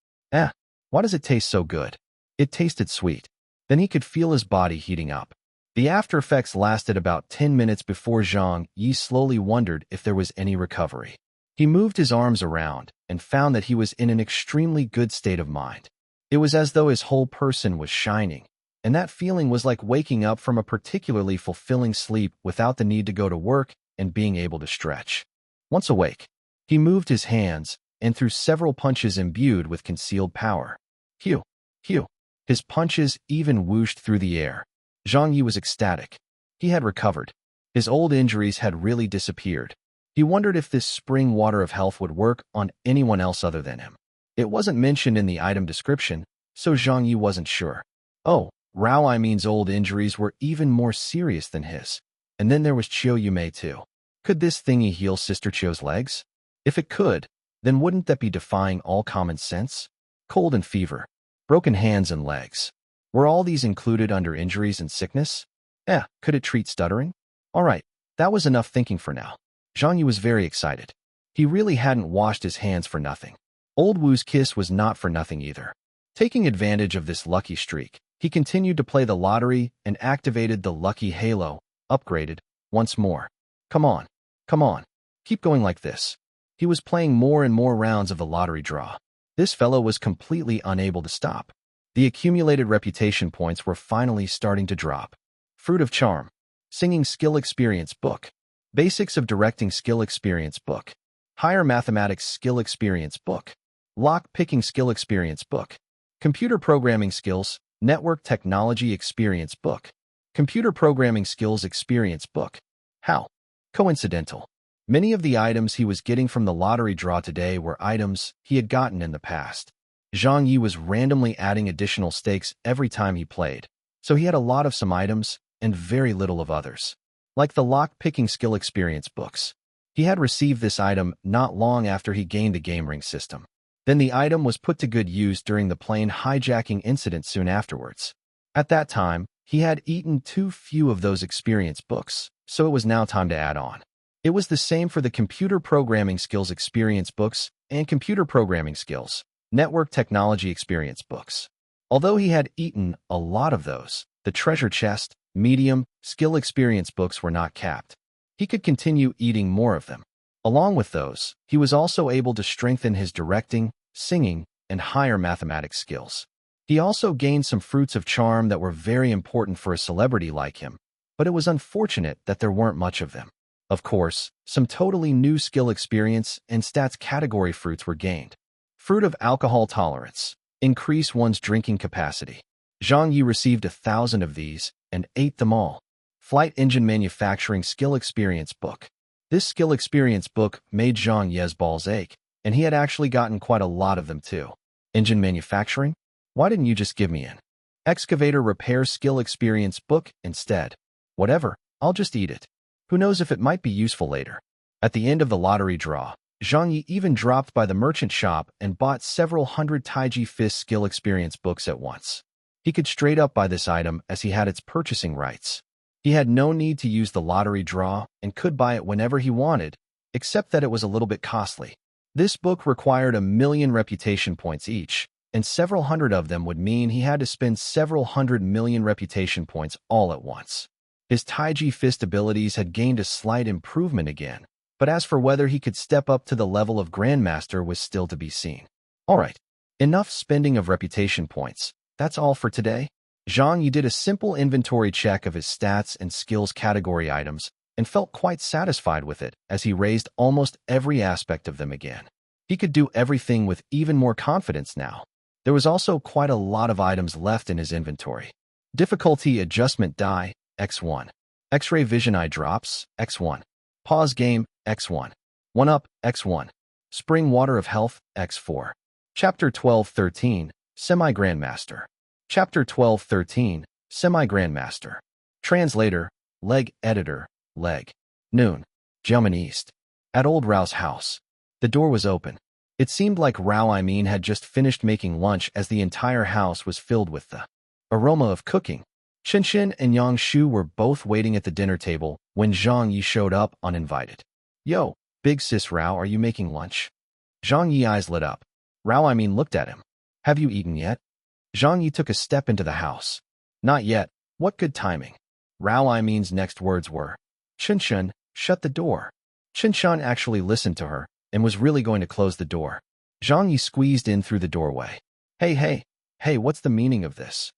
Why does it taste so good? It tasted sweet. Then he could feel his body heating up. The after effects lasted about 10 minutes before Zhang Ye slowly wondered if there was any recovery. He moved his arms around and found that he was in an extremely good state of mind. It was as though his whole person was shining, and that feeling was like waking up from a particularly fulfilling sleep without the need to go to work and being able to stretch. Once awake, he moved his hands and threw several punches imbued with concealed power. Hew! Hew! His punches even whooshed through the air. Zhang Ye was ecstatic. He had recovered. His old injuries had really disappeared. He wondered if this spring water of health would work on anyone else other than him. It wasn't mentioned in the item description, so Zhang Ye wasn't sure. Oh, Rao-I's old injuries were even more serious than his. And then there was Qiu Yumei too. Could this thingy heal Sister Qiu's legs? If it could, then wouldn't that be defying all common sense? Cold and fever, broken hands and legs. Were all these included under injuries and sickness? Could it treat stuttering? All right, that was enough thinking for now. Zhang Ye was very excited. He really hadn't washed his hands for nothing. Old Wu's kiss was not for nothing either. Taking advantage of this lucky streak, he continued to play the lottery and activated the lucky halo, upgraded, once more. Come on, keep going like this. He was playing more and more rounds of the lottery draw. This fellow was completely unable to stop. The accumulated reputation points were finally starting to drop. Fruit of Charm, Singing Skill Experience Book, Basics of Directing Skill Experience Book, Higher Mathematics Skill Experience Book, Lock Picking Skill Experience Book, Computer Programming Skills, Network Technology Experience Book, Computer Programming Skills Experience Book. How coincidental. Many of the items he was getting from the lottery draw today were items he had gotten in the past. Zhang Ye was randomly adding additional stakes every time he played, so he had a lot of some items and very little of others. Like the lock-picking skill experience books. He had received this item not long after he gained the game ring system. Then the item was put to good use during the plane hijacking incident soon afterwards. At that time, he had eaten too few of those experience books, so it was now time to add on. It was the same for the Computer Programming Skills Experience Books and Computer Programming Skills, Network Technology Experience Books. Although he had eaten a lot of those, the Treasure Chest, Medium, Skill Experience Books were not capped. He could continue eating more of them. Along with those, he was also able to strengthen his directing, singing, and higher mathematics skills. He also gained some fruits of charm that were very important for a celebrity like him, but it was unfortunate that there weren't much of them. Of course, some totally new skill experience and stats category fruits were gained. Fruit of Alcohol Tolerance. Increase one's drinking capacity. Zhang Ye received 1,000 of these and ate them all. Flight Engine Manufacturing Skill Experience Book. This skill experience book made Zhang Ye's balls ache, and he had actually gotten quite a lot of them too. Engine Manufacturing? Why didn't you just give me an Excavator Repair Skill Experience Book instead? Whatever, I'll just eat it. Who knows if it might be useful later. At the end of the lottery draw, Zhang Ye even dropped by the merchant shop and bought several hundred Taiji Fist skill experience books at once. He could straight up buy this item as he had its purchasing rights. He had no need to use the lottery draw and could buy it whenever he wanted, except that it was a little bit costly. This book required 1,000,000 reputation points each, and several hundred of them would mean he had to spend several 100,000,000 reputation points all at once. His Taiji Fist abilities had gained a slight improvement again, but as for whether he could step up to the level of Grandmaster was still to be seen. Alright, enough spending of reputation points. That's all for today. Zhang Ye did a simple inventory check of his stats and skills category items and felt quite satisfied with it as he raised almost every aspect of them again. He could do everything with even more confidence now. There was also quite a lot of items left in his inventory. Difficulty adjustment die, X1. X-ray vision eye drops, X1. Pause game, X1. 1-up, X1. Spring water of health, X4. Chapter 12-13, Semi-Grandmaster. Chapter 12-13, Semi-Grandmaster. Translator, Leg Editor, Leg. Noon. Jiamen East. At Old Rao's house. The door was open. It seemed like Rao had just finished making lunch as the entire house was filled with the aroma of cooking. Qinshin and Yang Shu were both waiting at the dinner table when Zhang Ye showed up uninvited. Yo, big sis Rao, are you making lunch? Zhang Ye's eyes lit up. Rao looked at him. Have you eaten yet? Zhang Ye took a step into the house. Not yet. What good timing. Rao next words were, Qinshin, shut the door. Qinshan actually listened to her and was really going to close the door. Zhang Ye squeezed in through the doorway. Hey, what's the meaning of this?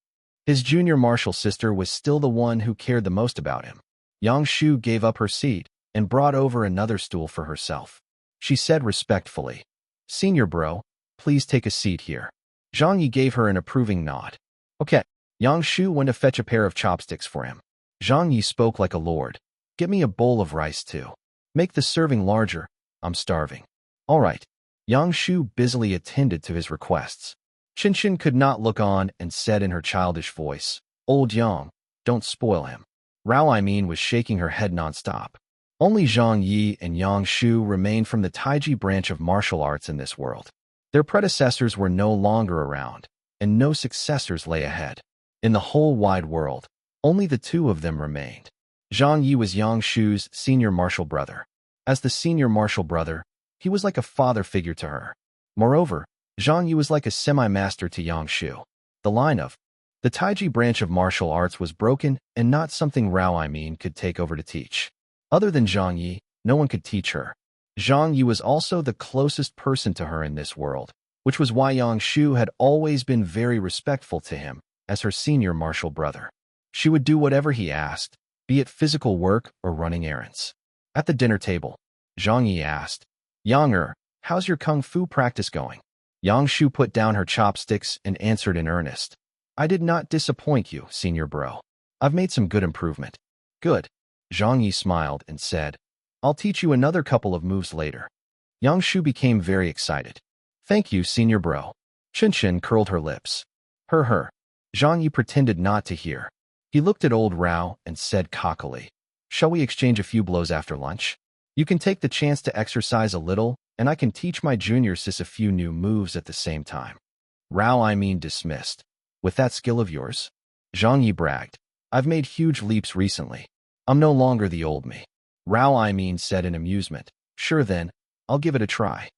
His junior martial sister was still the one who cared the most about him. Yang Shu gave up her seat and brought over another stool for herself. She said respectfully, Senior bro, please take a seat here. Zhang Ye gave her an approving nod. Okay. Yang Shu went to fetch a pair of chopsticks for him. Zhang Ye spoke like a lord. Get me a bowl of rice too. Make the serving larger. I'm starving. All right. Yang Shu busily attended to his requests. Qinshin could not look on and said in her childish voice, Old Yang, don't spoil him. Rao was shaking her head nonstop. Only Zhang Ye and Yang Shu remained from the Taiji branch of martial arts in this world. Their predecessors were no longer around, and no successors lay ahead. In the whole wide world, only the two of them remained. Zhang Ye was Yang Shu's senior martial brother. As the senior martial brother, he was like a father figure to her. Moreover, Zhang Ye was like a semi-master to Yang Shu. The line of the Taiji branch of martial arts was broken and not something Rao could take over to teach. Other than Zhang Ye, no one could teach her. Zhang Ye was also the closest person to her in this world, which was why Yang Shu had always been very respectful to him as her senior martial brother. She would do whatever he asked, be it physical work or running errands. At the dinner table, Zhang Ye asked, Yang how's your kung fu practice going? Yang Shu put down her chopsticks and answered in earnest. I did not disappoint you, senior bro. I've made some good improvement. Good. Zhang Ye smiled and said, I'll teach you another couple of moves later. Yang Shu became very excited. Thank you, senior bro. Qinshin curled her lips. Her. Zhang Ye pretended not to hear. He looked at old Rao and said cockily, Shall we exchange a few blows after lunch? You can take the chance to exercise a little, and I can teach my junior sis a few new moves at the same time. Rao dismissed. With that skill of yours? Zhang Ye bragged. I've made huge leaps recently. I'm no longer the old me. Rao said in amusement. Sure then, I'll give it a try.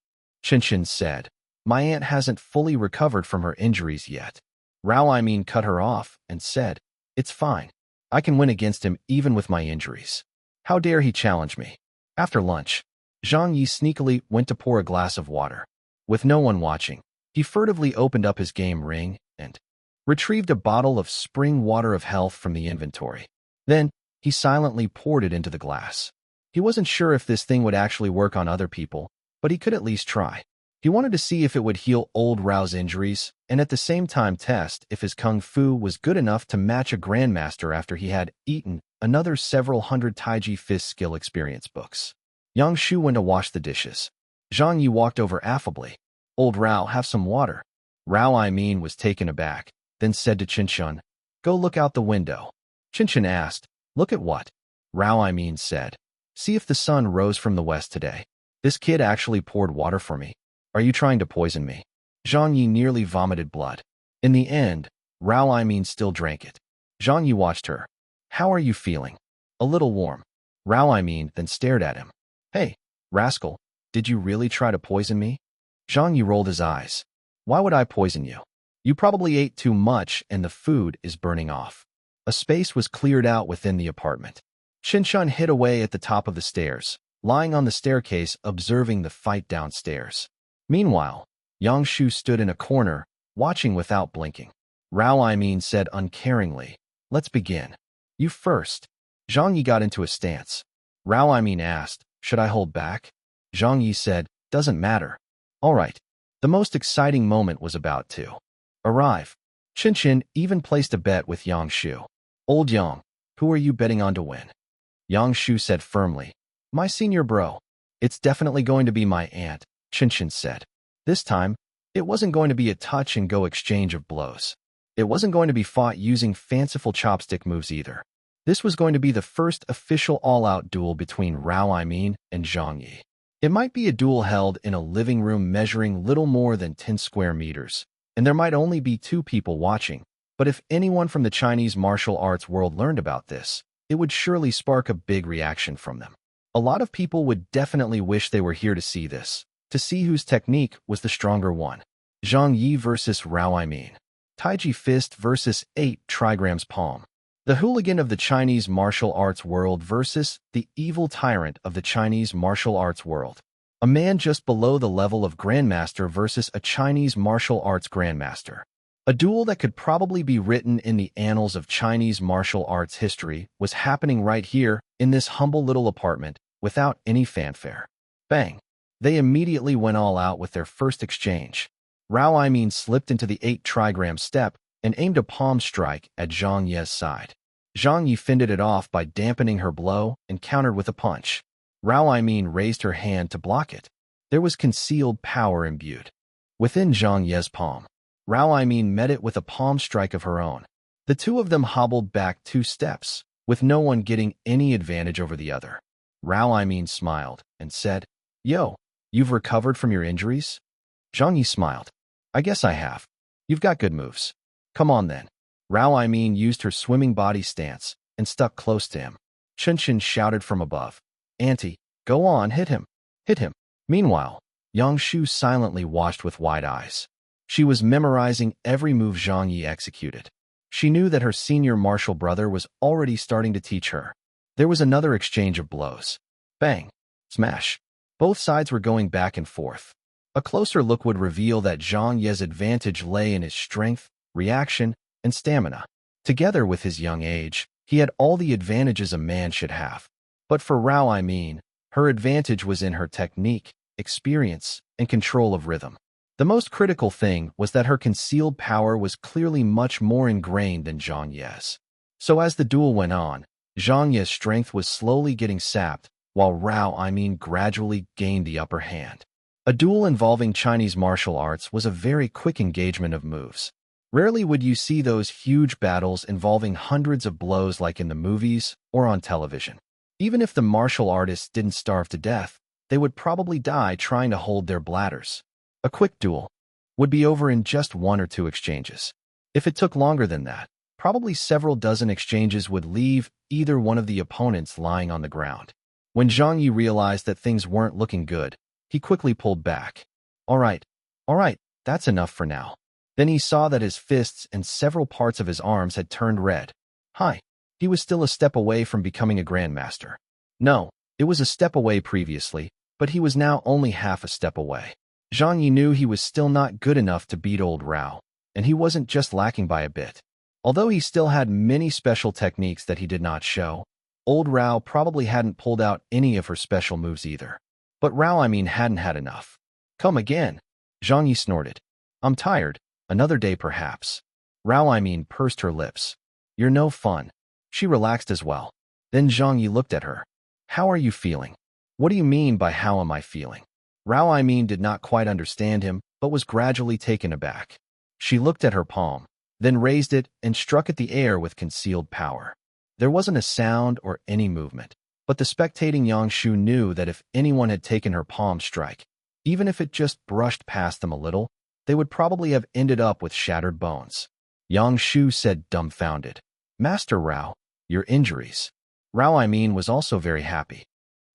Qinshin said. My aunt hasn't fully recovered from her injuries yet. Rao cut her off and said, It's fine. I can win against him even with my injuries. How dare he challenge me? After lunch, Zhang Ye sneakily went to pour a glass of water. With no one watching, he furtively opened up his game ring and retrieved a bottle of spring water of health from the inventory. Then, he silently poured it into the glass. He wasn't sure if this thing would actually work on other people, but he could at least try. He wanted to see if it would heal old Rao's injuries, and at the same time test if his kung fu was good enough to match a grandmaster after he had eaten another several hundred Taiji fist skill experience books. Yang Shu went to wash the dishes. Zhang Ye walked over affably. Old Rao, have some water. Rao was taken aback, then said to Qinshin, Go look out the window. Qinshin asked, Look at what? Rao said, See if the sun rose from the west today. This kid actually poured water for me. Are you trying to poison me? Zhang Ye nearly vomited blood. In the end, Rao still drank it. Zhang Ye watched her. How are you feeling? A little warm. Rao then stared at him. Hey, rascal, did you really try to poison me? Zhang Ye rolled his eyes. Why would I poison you? You probably ate too much and the food is burning off. A space was cleared out within the apartment. Qinshin hid away at the top of the stairs, lying on the staircase observing the fight downstairs. Meanwhile, Yang Shu stood in a corner, watching without blinking. Rao said uncaringly, Let's begin. You first. Zhang Ye got into a stance. Rao asked, Should I hold back? Zhang Ye said, Doesn't matter. All right, the most exciting moment was about to arrive. Chen even placed a bet with Yang Shu. Old Yang, who are you betting on to win? Yang Shu said firmly, my senior bro. It's definitely going to be my aunt, Chen said. This time, it wasn't going to be a touch-and-go exchange of blows. It wasn't going to be fought using fanciful chopstick moves either. This was going to be the first official all-out duel between Rao Aimin and Zhang Ye. It might be a duel held in a living room measuring little more than 10 square meters, and there might only be 2 people watching, but if anyone from the Chinese martial arts world learned about this, it would surely spark a big reaction from them. A lot of people would definitely wish they were here to see this, to see whose technique was the stronger one. Zhang Ye versus Rao Aimin. Taiji fist versus 8 trigrams palm. The hooligan of the Chinese martial arts world versus the evil tyrant of the Chinese martial arts world. A man just below the level of grandmaster versus a Chinese martial arts grandmaster. A duel that could probably be written in the annals of Chinese martial arts history was happening right here in this humble little apartment without any fanfare. Bang! They immediately went all out with their first exchange. Rao Aimin slipped into the 8 trigram step and aimed a palm strike at Zhang Ye's side. Zhang Ye fended it off by dampening her blow and countered with a punch. Rao Aimin raised her hand to block it. There was concealed power imbued within Zhang Ye's palm. Rao Aimin met it with a palm strike of her own. The 2 of them hobbled back 2 steps, with no one getting any advantage over the other. Rao Aimin smiled and said, Yo, you've recovered from your injuries? Zhang Ye smiled. I guess I have. You've got good moves. Come on then. Rao Aimin used her swimming body stance and stuck close to him. Chen shouted from above, Auntie, go on, hit him. Hit him. Meanwhile, Yang Shu silently watched with wide eyes. She was memorizing every move Zhang Ye executed. She knew that her senior martial brother was already starting to teach her. There was another exchange of blows. Bang! Smash! Both sides were going back and forth. A closer look would reveal that Zhang Ye's advantage lay in his strength, reaction, and stamina. Together with his young age, he had all the advantages a man should have. But for Rao Aimin, her advantage was in her technique, experience, and control of rhythm. The most critical thing was that her concealed power was clearly much more ingrained than Zhang Ye's. So as the duel went on, Zhang Ye's strength was slowly getting sapped, while Rao Aimin gradually gained the upper hand. A duel involving Chinese martial arts was a very quick engagement of moves. Rarely would you see those huge battles involving hundreds of blows like in the movies or on television. Even if the martial artists didn't starve to death, they would probably die trying to hold their bladders. A quick duel would be over in just 1 or 2 exchanges. If it took longer than that, probably several dozen exchanges would leave either one of the opponents lying on the ground. When Zhang Ye realized that things weren't looking good, he quickly pulled back. All right, that's enough for now. Then he saw that his fists and several parts of his arms had turned red. He was still a step away from becoming a grandmaster. No, it was a step away previously, but he was now only half a step away. Zhang Ye knew he was still not good enough to beat old Rao, and he wasn't just lacking by a bit. Although he still had many special techniques that he did not show, old Rao probably hadn't pulled out any of her special moves either. But Rao Aimin hadn't had enough. Come again, Zhang Ye snorted. I'm tired, another day perhaps. Rao Aimin pursed her lips. You're no fun. She relaxed as well. Then Zhang Ye looked at her. How are you feeling? What do you mean by how am I feeling? Rao Aimin did not quite understand him, but was gradually taken aback. She looked at her palm, then raised it and struck at the air with concealed power. There wasn't a sound or any movement, but the spectating Yang Shu knew that if anyone had taken her palm strike, even if it just brushed past them a little, they would probably have ended up with shattered bones. Yang Shu said dumbfounded, Master Rao, your injuries. Rao Aimin was also very happy.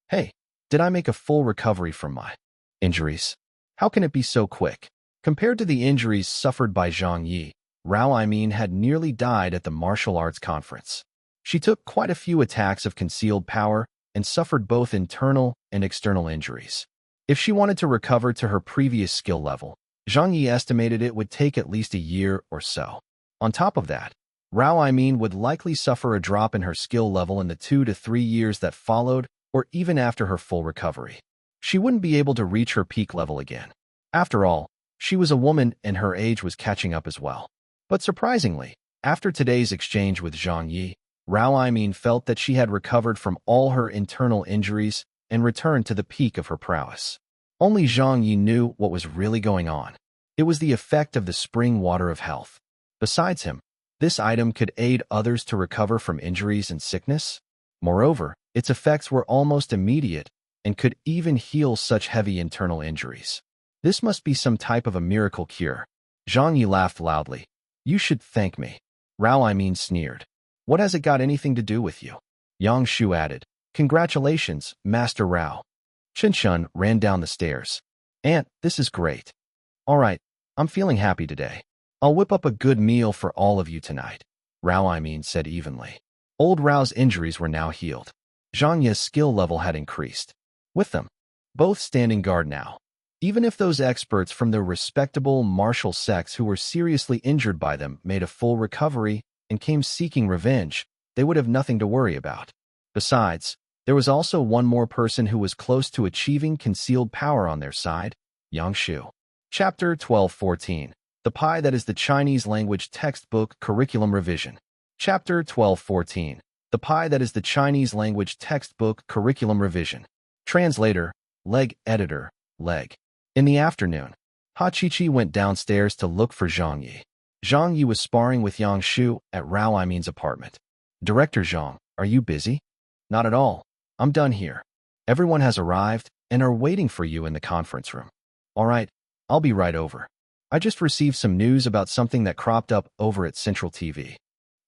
Hey, did I make a full recovery from my injuries? How can it be so quick? Compared to the injuries suffered by Zhang Ye, Rao Aimin had nearly died at the martial arts conference. She took quite a few attacks of concealed power and suffered both internal and external injuries. If she wanted to recover to her previous skill level, Zhang Ye estimated it would take at least a year or so. On top of that, Rao Aimin would likely suffer a drop in her skill level in the 2 to 3 years that followed, or even after her full recovery. She wouldn't be able to reach her peak level again. After all, she was a woman and her age was catching up as well. But surprisingly, after today's exchange with Zhang Ye, Rao Aimin felt that she had recovered from all her internal injuries and returned to the peak of her prowess. Only Zhang Ye knew what was really going on. It was the effect of the spring water of health. Besides him, this item could aid others to recover from injuries and sickness. Moreover, its effects were almost immediate and could even heal such heavy internal injuries. This must be some type of a miracle cure. Zhang Yi laughed loudly. You should thank me. Rao Aimin sneered. What has it got anything to do with you? Yang Shu added. Congratulations, Master Rao. Chen Shun ran down the stairs. Aunt, this is great. All right, I'm feeling happy today. I'll whip up a good meal for all of you tonight, Rao Aimin said evenly. Old Rao's injuries were now healed. Zhang Ye's skill level had increased. With them, both standing guard now. Even if those experts from the respectable martial sects who were seriously injured by them made a full recovery and came seeking revenge, they would have nothing to worry about. Besides, there was also one more person who was close to achieving concealed power on their side, Yang Shu. Chapter 12:14. The Pie That Is the Chinese Language Textbook Curriculum Revision. Chapter 12:14. The Pie That Is the Chinese Language Textbook Curriculum Revision. Translator, Leg Editor, Leg. In the afternoon, Ha Chi went downstairs to look for Zhang Ye. Zhang Ye was sparring with Yang Shu at Rao Aimin's apartment. Director Zhang, are you busy? Not at all. I'm done here. Everyone has arrived and are waiting for you in the conference room. All right, I'll be right over. I just received some news about something that cropped up over at Central TV.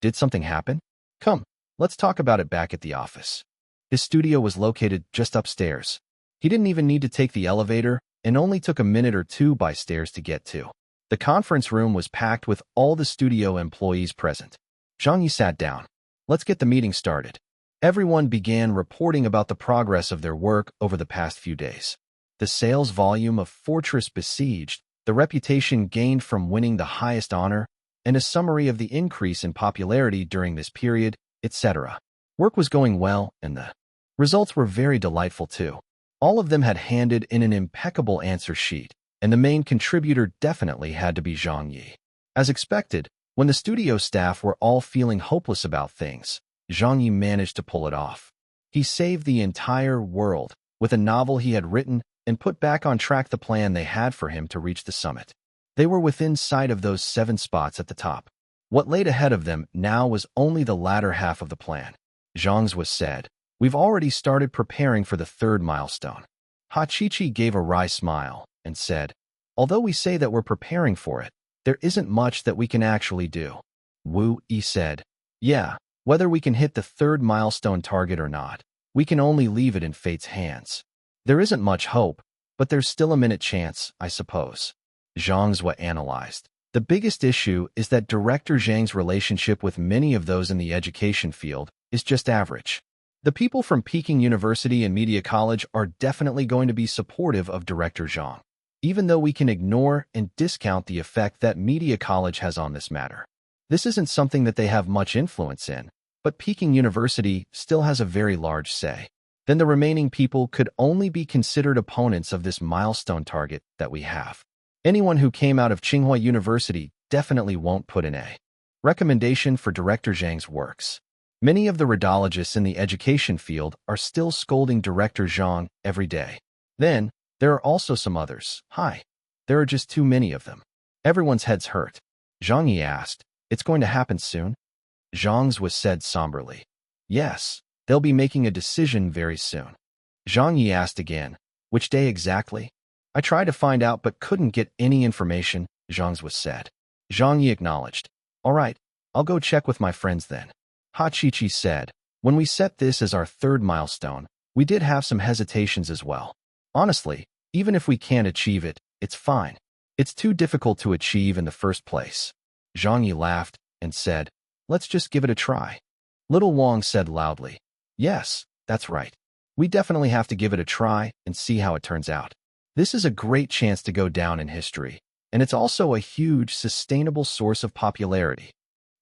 Did something happen? Come, let's talk about it back at the office. His studio was located just upstairs. He didn't even need to take the elevator and only took a minute or two by stairs to get to. The conference room was packed with all the studio employees present. Zhang Yi sat down. Let's get the meeting started. Everyone began reporting about the progress of their work over the past few days. The sales volume of Fortress Besieged, the reputation gained from winning the highest honor, and a summary of the increase in popularity during this period, etc. Work was going well, and the results were very delightful too. All of them had handed in an impeccable answer sheet, and the main contributor definitely had to be Zhang Ye. As expected, when the studio staff were all feeling hopeless about things, Zhang Ye managed to pull it off. He saved the entire world with a novel he had written and put back on track the plan they had for him to reach the summit. They were within sight of those 7 spots at the top. What laid ahead of them now was only the latter half of the plan. Zhang's was said, "We've already started preparing for the 3rd milestone." Ha Chi gave a wry smile and said, "Although we say that we're preparing for it, there isn't much that we can actually do." Wu Yi said, "Yeah, whether we can hit the 3rd milestone target or not, we can only leave it in fate's hands. There isn't much hope, but there's still a minute chance, I suppose." Zhang's analyzed. The biggest issue is that Director Zhang's relationship with many of those in the education field is just average. The people from Peking University and Media College are definitely going to be supportive of Director Zhang, even though we can ignore and discount the effect that Media College has on this matter. This isn't something that they have much influence in, but Peking University still has a very large say. Then the remaining people could only be considered opponents of this milestone target that we have. Anyone who came out of Tsinghua University definitely won't put in a recommendation for Director Zhang's works. Many of the radiologists in the education field are still scolding Director Zhang every day. Then, there are also some others. There are just too many of them. Everyone's head's hurt. Zhang Yi asked, "It's going to happen soon?" Zhang's was said somberly. "Yes, they'll be making a decision very soon." Zhang Yi asked again, "Which day exactly?" "I tried to find out but couldn't get any information," Zhang's was said. Zhang Yi acknowledged. "All right, I'll go check with my friends then." Ha Chi said, "When we set this as our 3rd milestone, we did have some hesitations as well. Honestly, even if we can't achieve it, it's fine. It's too difficult to achieve in the first place." Zhang Yi laughed and said, "Let's just give it a try." Little Wang said loudly, "Yes, that's right. We definitely have to give it a try and see how it turns out. This is a great chance to go down in history, and it's also a huge, sustainable source of popularity."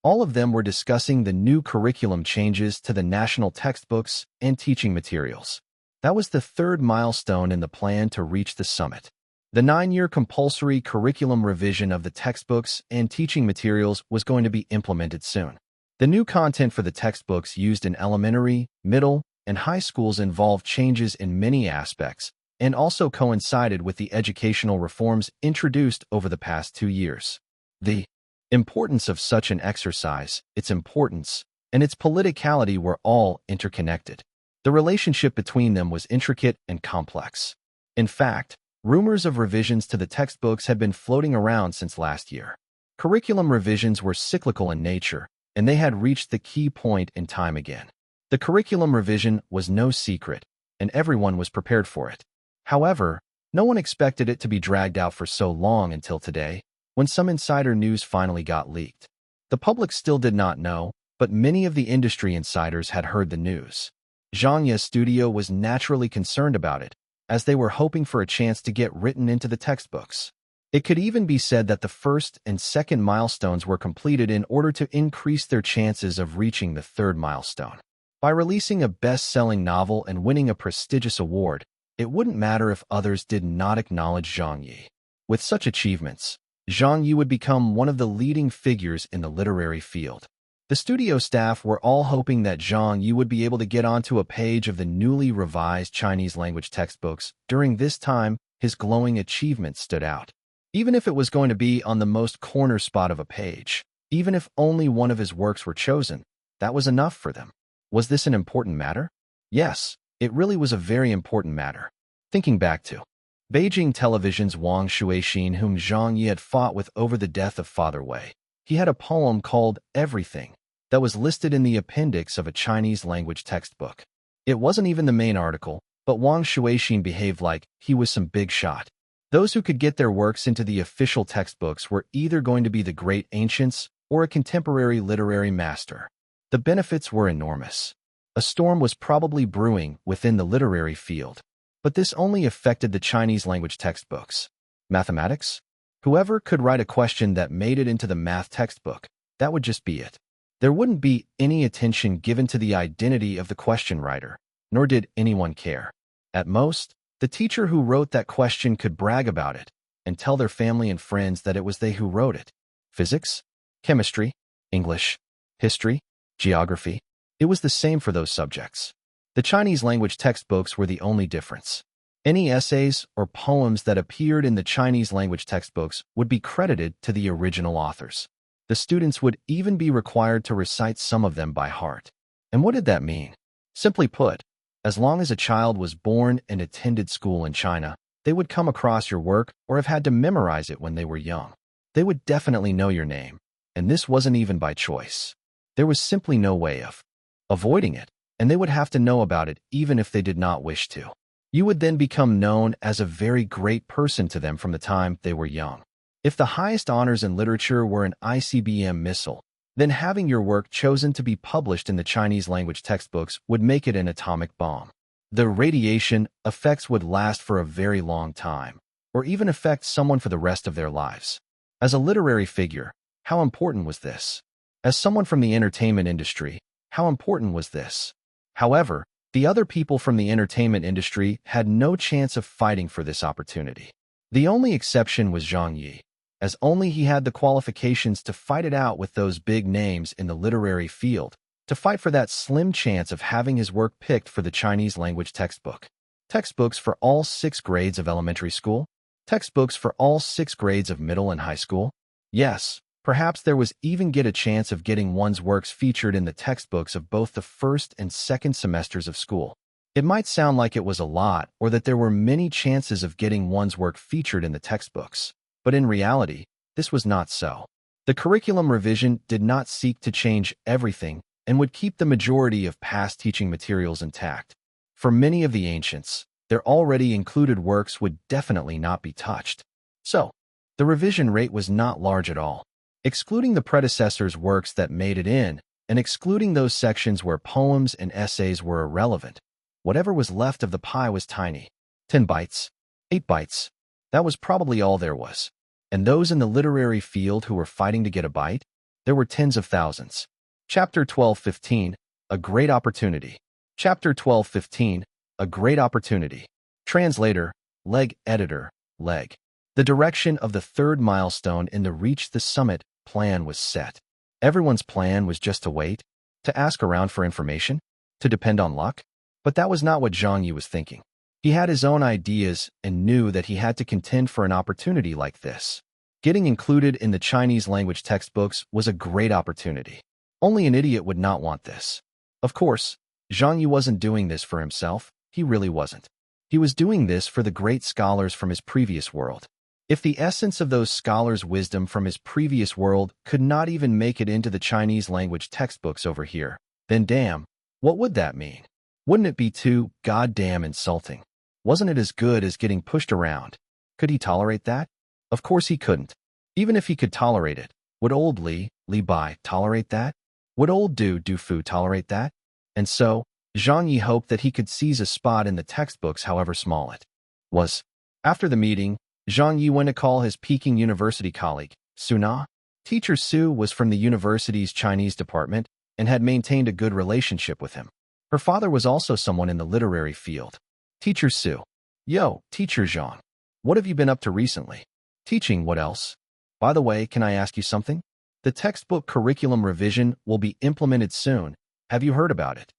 All of them were discussing the new curriculum changes to the national textbooks and teaching materials. That was the 3rd milestone in the plan to reach the summit. The 9-year compulsory curriculum revision of the textbooks and teaching materials was going to be implemented soon. The new content for the textbooks used in elementary, middle, and high schools involved changes in many aspects and also coincided with the educational reforms introduced over the past 2 years. The importance of such an exercise, its importance, and its politicality were all interconnected. The relationship between them was intricate and complex. In fact, rumors of revisions to the textbooks had been floating around since last year. Curriculum revisions were cyclical in nature, and they had reached the key point in time again. The curriculum revision was no secret, and everyone was prepared for it. However, no one expected it to be dragged out for so long until today, when some insider news finally got leaked. The public still did not know, but many of the industry insiders had heard the news. Zhang Ye's studio was naturally concerned about it, as they were hoping for a chance to get written into the textbooks. It could even be said that the first and second milestones were completed in order to increase their chances of reaching the third milestone. By releasing a best-selling novel and winning a prestigious award, it wouldn't matter if others did not acknowledge Zhang Ye. With such achievements, Zhang Ye would become one of the leading figures in the literary field. The studio staff were all hoping that Zhang Ye would be able to get onto a page of the newly revised Chinese language textbooks. During this time, his glowing achievements stood out. Even if it was going to be on the most corner spot of a page, even if only one of his works were chosen, that was enough for them. Was this an important matter? Yes, it really was a very important matter. Thinking back to Beijing Television's Wang Shuixin, whom Zhang Ye had fought with over the death of Father Wei, he had a poem called Everything that was listed in the appendix of a Chinese language textbook. It wasn't even the main article, but Wang Shuixin behaved like he was some big shot. Those who could get their works into the official textbooks were either going to be the great ancients or a contemporary literary master. The benefits were enormous. A storm was probably brewing within the literary field, but this only affected the Chinese language textbooks. Mathematics? Whoever could write a question that made it into the math textbook, that would just be it. There wouldn't be any attention given to the identity of the question writer, nor did anyone care. At most, the teacher who wrote that question could brag about it and tell their family and friends that it was they who wrote it. Physics, chemistry, English, history, geography. It was the same for those subjects. The Chinese language textbooks were the only difference. Any essays or poems that appeared in the Chinese language textbooks would be credited to the original authors. The students would even be required to recite some of them by heart. And what did that mean? Simply put, as long as a child was born and attended school in China, they would come across your work or have had to memorize it when they were young. They would definitely know your name, and this wasn't even by choice. There was simply no way of avoiding it, and they would have to know about it even if they did not wish to. You would then become known as a very great person to them from the time they were young. If the highest honors in literature were an ICBM missile, then having your work chosen to be published in the Chinese language textbooks would make it an atomic bomb. The radiation effects would last for a very long time, or even affect someone for the rest of their lives. As a literary figure, how important was this? As someone from the entertainment industry, how important was this? However, the other people from the entertainment industry had no chance of fighting for this opportunity. The only exception was Zhang Ye, as only he had the qualifications to fight it out with those big names in the literary field, to fight for that slim chance of having his work picked for the Chinese language textbook. Textbooks for all 6 grades of elementary school? Textbooks for all 6 grades of middle and high school? Yes, perhaps there was even a chance of getting one's works featured in the textbooks of both the first and second semesters of school. It might sound like it was a lot or that there were many chances of getting one's work featured in the textbooks, but in reality, this was not so. The curriculum revision did not seek to change everything and would keep the majority of past teaching materials intact. For many of the ancients, their already included works would definitely not be touched. So, the revision rate was not large at all. Excluding the predecessors' works that made it in, and excluding those sections where poems and essays were irrelevant, whatever was left of the pie was tiny. 10 bytes, 8 bytes. That was probably all there was. And those in the literary field who were fighting to get a bite, there were tens of thousands. Chapter 12:15, A Great Opportunity. Chapter 12:15, A Great Opportunity. Translator, Leg Editor, leg. The direction of the third milestone in the Reach the Summit plan was set. Everyone's plan was just to wait, to ask around for information, to depend on luck. But that was not what Zhang Ye was thinking. He had his own ideas and knew that he had to contend for an opportunity like this. Getting included in the Chinese language textbooks was a great opportunity. Only an idiot would not want this. Of course, Zhang Ye wasn't doing this for himself. He really wasn't. He was doing this for the great scholars from his previous world. If the essence of those scholars' wisdom from his previous world could not even make it into the Chinese language textbooks over here, then damn, what would that mean? Wouldn't it be too goddamn insulting? Wasn't it as good as getting pushed around? Could he tolerate that? Of course he couldn't. Even if he could tolerate it, would old Li Bai tolerate that? Would old Du Fu tolerate that? And so, Zhang Ye hoped that he could seize a spot in the textbooks however small it was. After the meeting, Zhang Ye went to call his Peking University colleague, Su Na. Teacher Su was from the university's Chinese department and had maintained a good relationship with him. Her father was also someone in the literary field. Teacher Su. Yo, Teacher Zhang. What have you been up to recently? Teaching, what else? By the way, can I ask you something? The textbook curriculum revision will be implemented soon. Have you heard about it?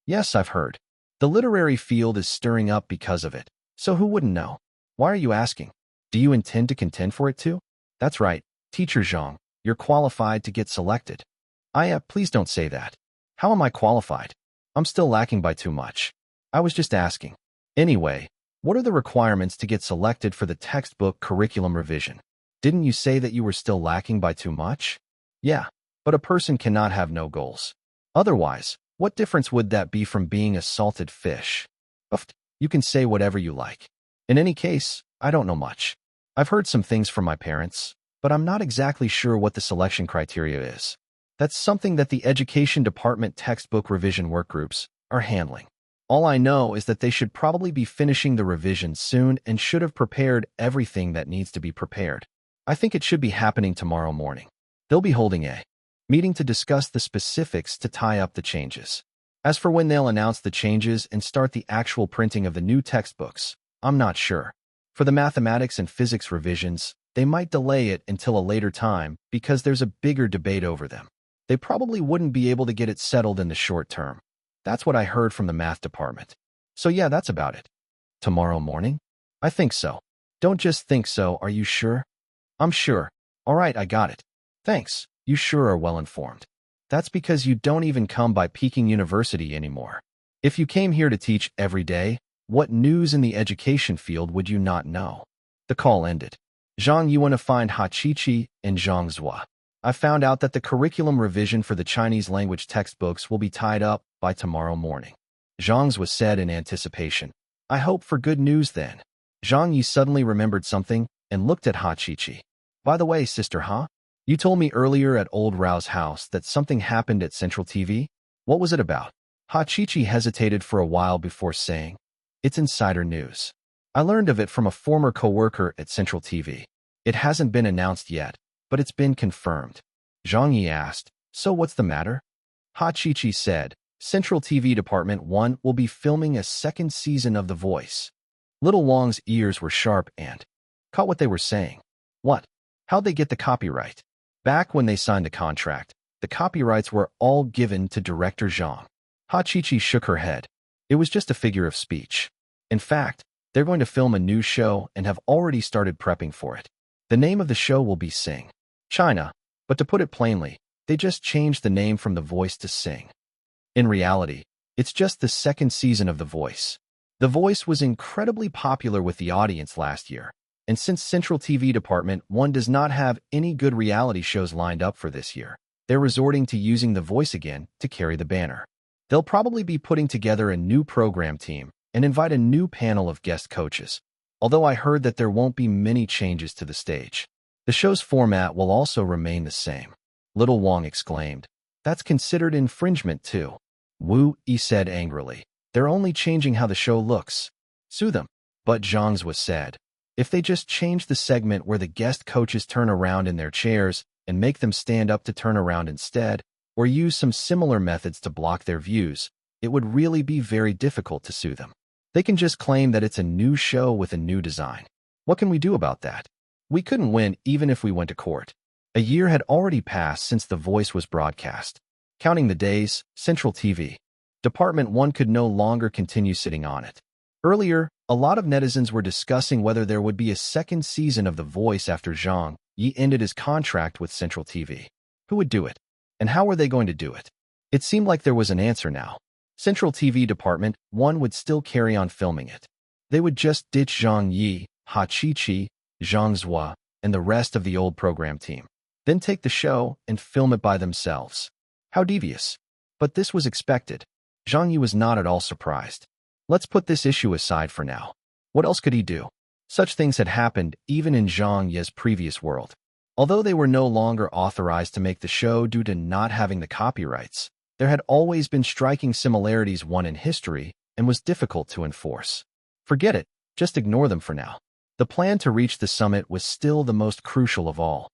Yes, I've heard. The literary field is stirring up because of it. So who wouldn't know? Why are you asking? Do you intend to contend for it too? That's right, Teacher Zhang. You're qualified to get selected. Please don't say that. How am I qualified? I'm still lacking by too much. I was just asking. Anyway, what are the requirements to get selected for the textbook curriculum revision? Didn't you say that you were still lacking by too much? Yeah, but a person cannot have no goals. Otherwise, what difference would that be from being a salted fish? You can say whatever you like. In any case, I don't know much. I've heard some things from my parents, but I'm not exactly sure what the selection criteria is. That's something that the Education Department textbook revision workgroups are handling. All I know is that they should probably be finishing the revision soon and should have prepared everything that needs to be prepared. I think it should be happening tomorrow morning. They'll be holding a meeting to discuss the specifics to tie up the changes. As for when they'll announce the changes and start the actual printing of the new textbooks, I'm not sure. For the mathematics and physics revisions, they might delay it until a later time because there's a bigger debate over them. They probably wouldn't be able to get it settled in the short term. That's what I heard from the math department. So yeah, that's about it. Tomorrow morning? I think so. Don't just think so, are you sure? I'm sure. All right, I got it. Thanks. You sure are well informed. That's because you don't even come by Peking University anymore. If you came here to teach every day, what news in the education field would you not know? The call ended. Zhang Ye went to find Ha Qiqi and Zhang Zhua. I found out that the curriculum revision for the Chinese language textbooks will be tied up by tomorrow morning. Zhang's was said in anticipation. I hope for good news then. Zhang Ye suddenly remembered something and looked at Ha Qiqi. By the way, Sister Ha, you told me earlier at Old Rao's house that something happened at Central TV. What was it about? Ha Qiqi hesitated for a while before saying, It's insider news. I learned of it from a former co-worker at Central TV. It hasn't been announced yet, but it's been confirmed. Zhang Ye asked, So what's the matter? Ha Qiqi said, Central TV Department 1 will be filming a second season of The Voice. Little Wang's ears were sharp and caught what they were saying. What? How'd they get the copyright? Back when they signed the contract, the copyrights were all given to director Zhang. Ha Qiqi shook her head. It was just a figure of speech. In fact, they're going to film a new show and have already started prepping for it. The name of the show will be Sing China, but to put it plainly, they just changed the name from The Voice to Sing. In reality, it's just the second season of The Voice. The Voice was incredibly popular with the audience last year, and since Central TV Department 1 does not have any good reality shows lined up for this year, they're resorting to using The Voice again to carry the banner. They'll probably be putting together a new program team and invite a new panel of guest coaches, although I heard that there won't be many changes to the stage. The show's format will also remain the same. Little Wang exclaimed. That's considered infringement too. Wu Yi said angrily. They're only changing how the show looks. Sue them. But Zhang's was said. If they just change the segment where the guest coaches turn around in their chairs and make them stand up to turn around instead, or use some similar methods to block their views, it would really be very difficult to sue them. They can just claim that it's a new show with a new design. What can we do about that? We couldn't win even if we went to court. A year had already passed since The Voice was broadcast. Counting the days, Central TV. Department 1 could no longer continue sitting on it. Earlier, a lot of netizens were discussing whether there would be a second season of The Voice after Zhang Ye ended his contract with Central TV. Who would do it? And how were they going to do it? It seemed like there was an answer now. Central TV Department 1 would still carry on filming it. They would just ditch Zhang Ye, Ha Chi-Chi, Zhang Zhua, and the rest of the old program team. Then take the show and film it by themselves. How devious. But this was expected. Zhang Ye was not at all surprised. Let's put this issue aside for now. What else could he do? Such things had happened even in Zhang Ye's previous world. Although they were no longer authorized to make the show due to not having the copyrights, there had always been striking similarities won in history and was difficult to enforce. Forget it, just ignore them for now. The plan to reach the summit was still the most crucial of all.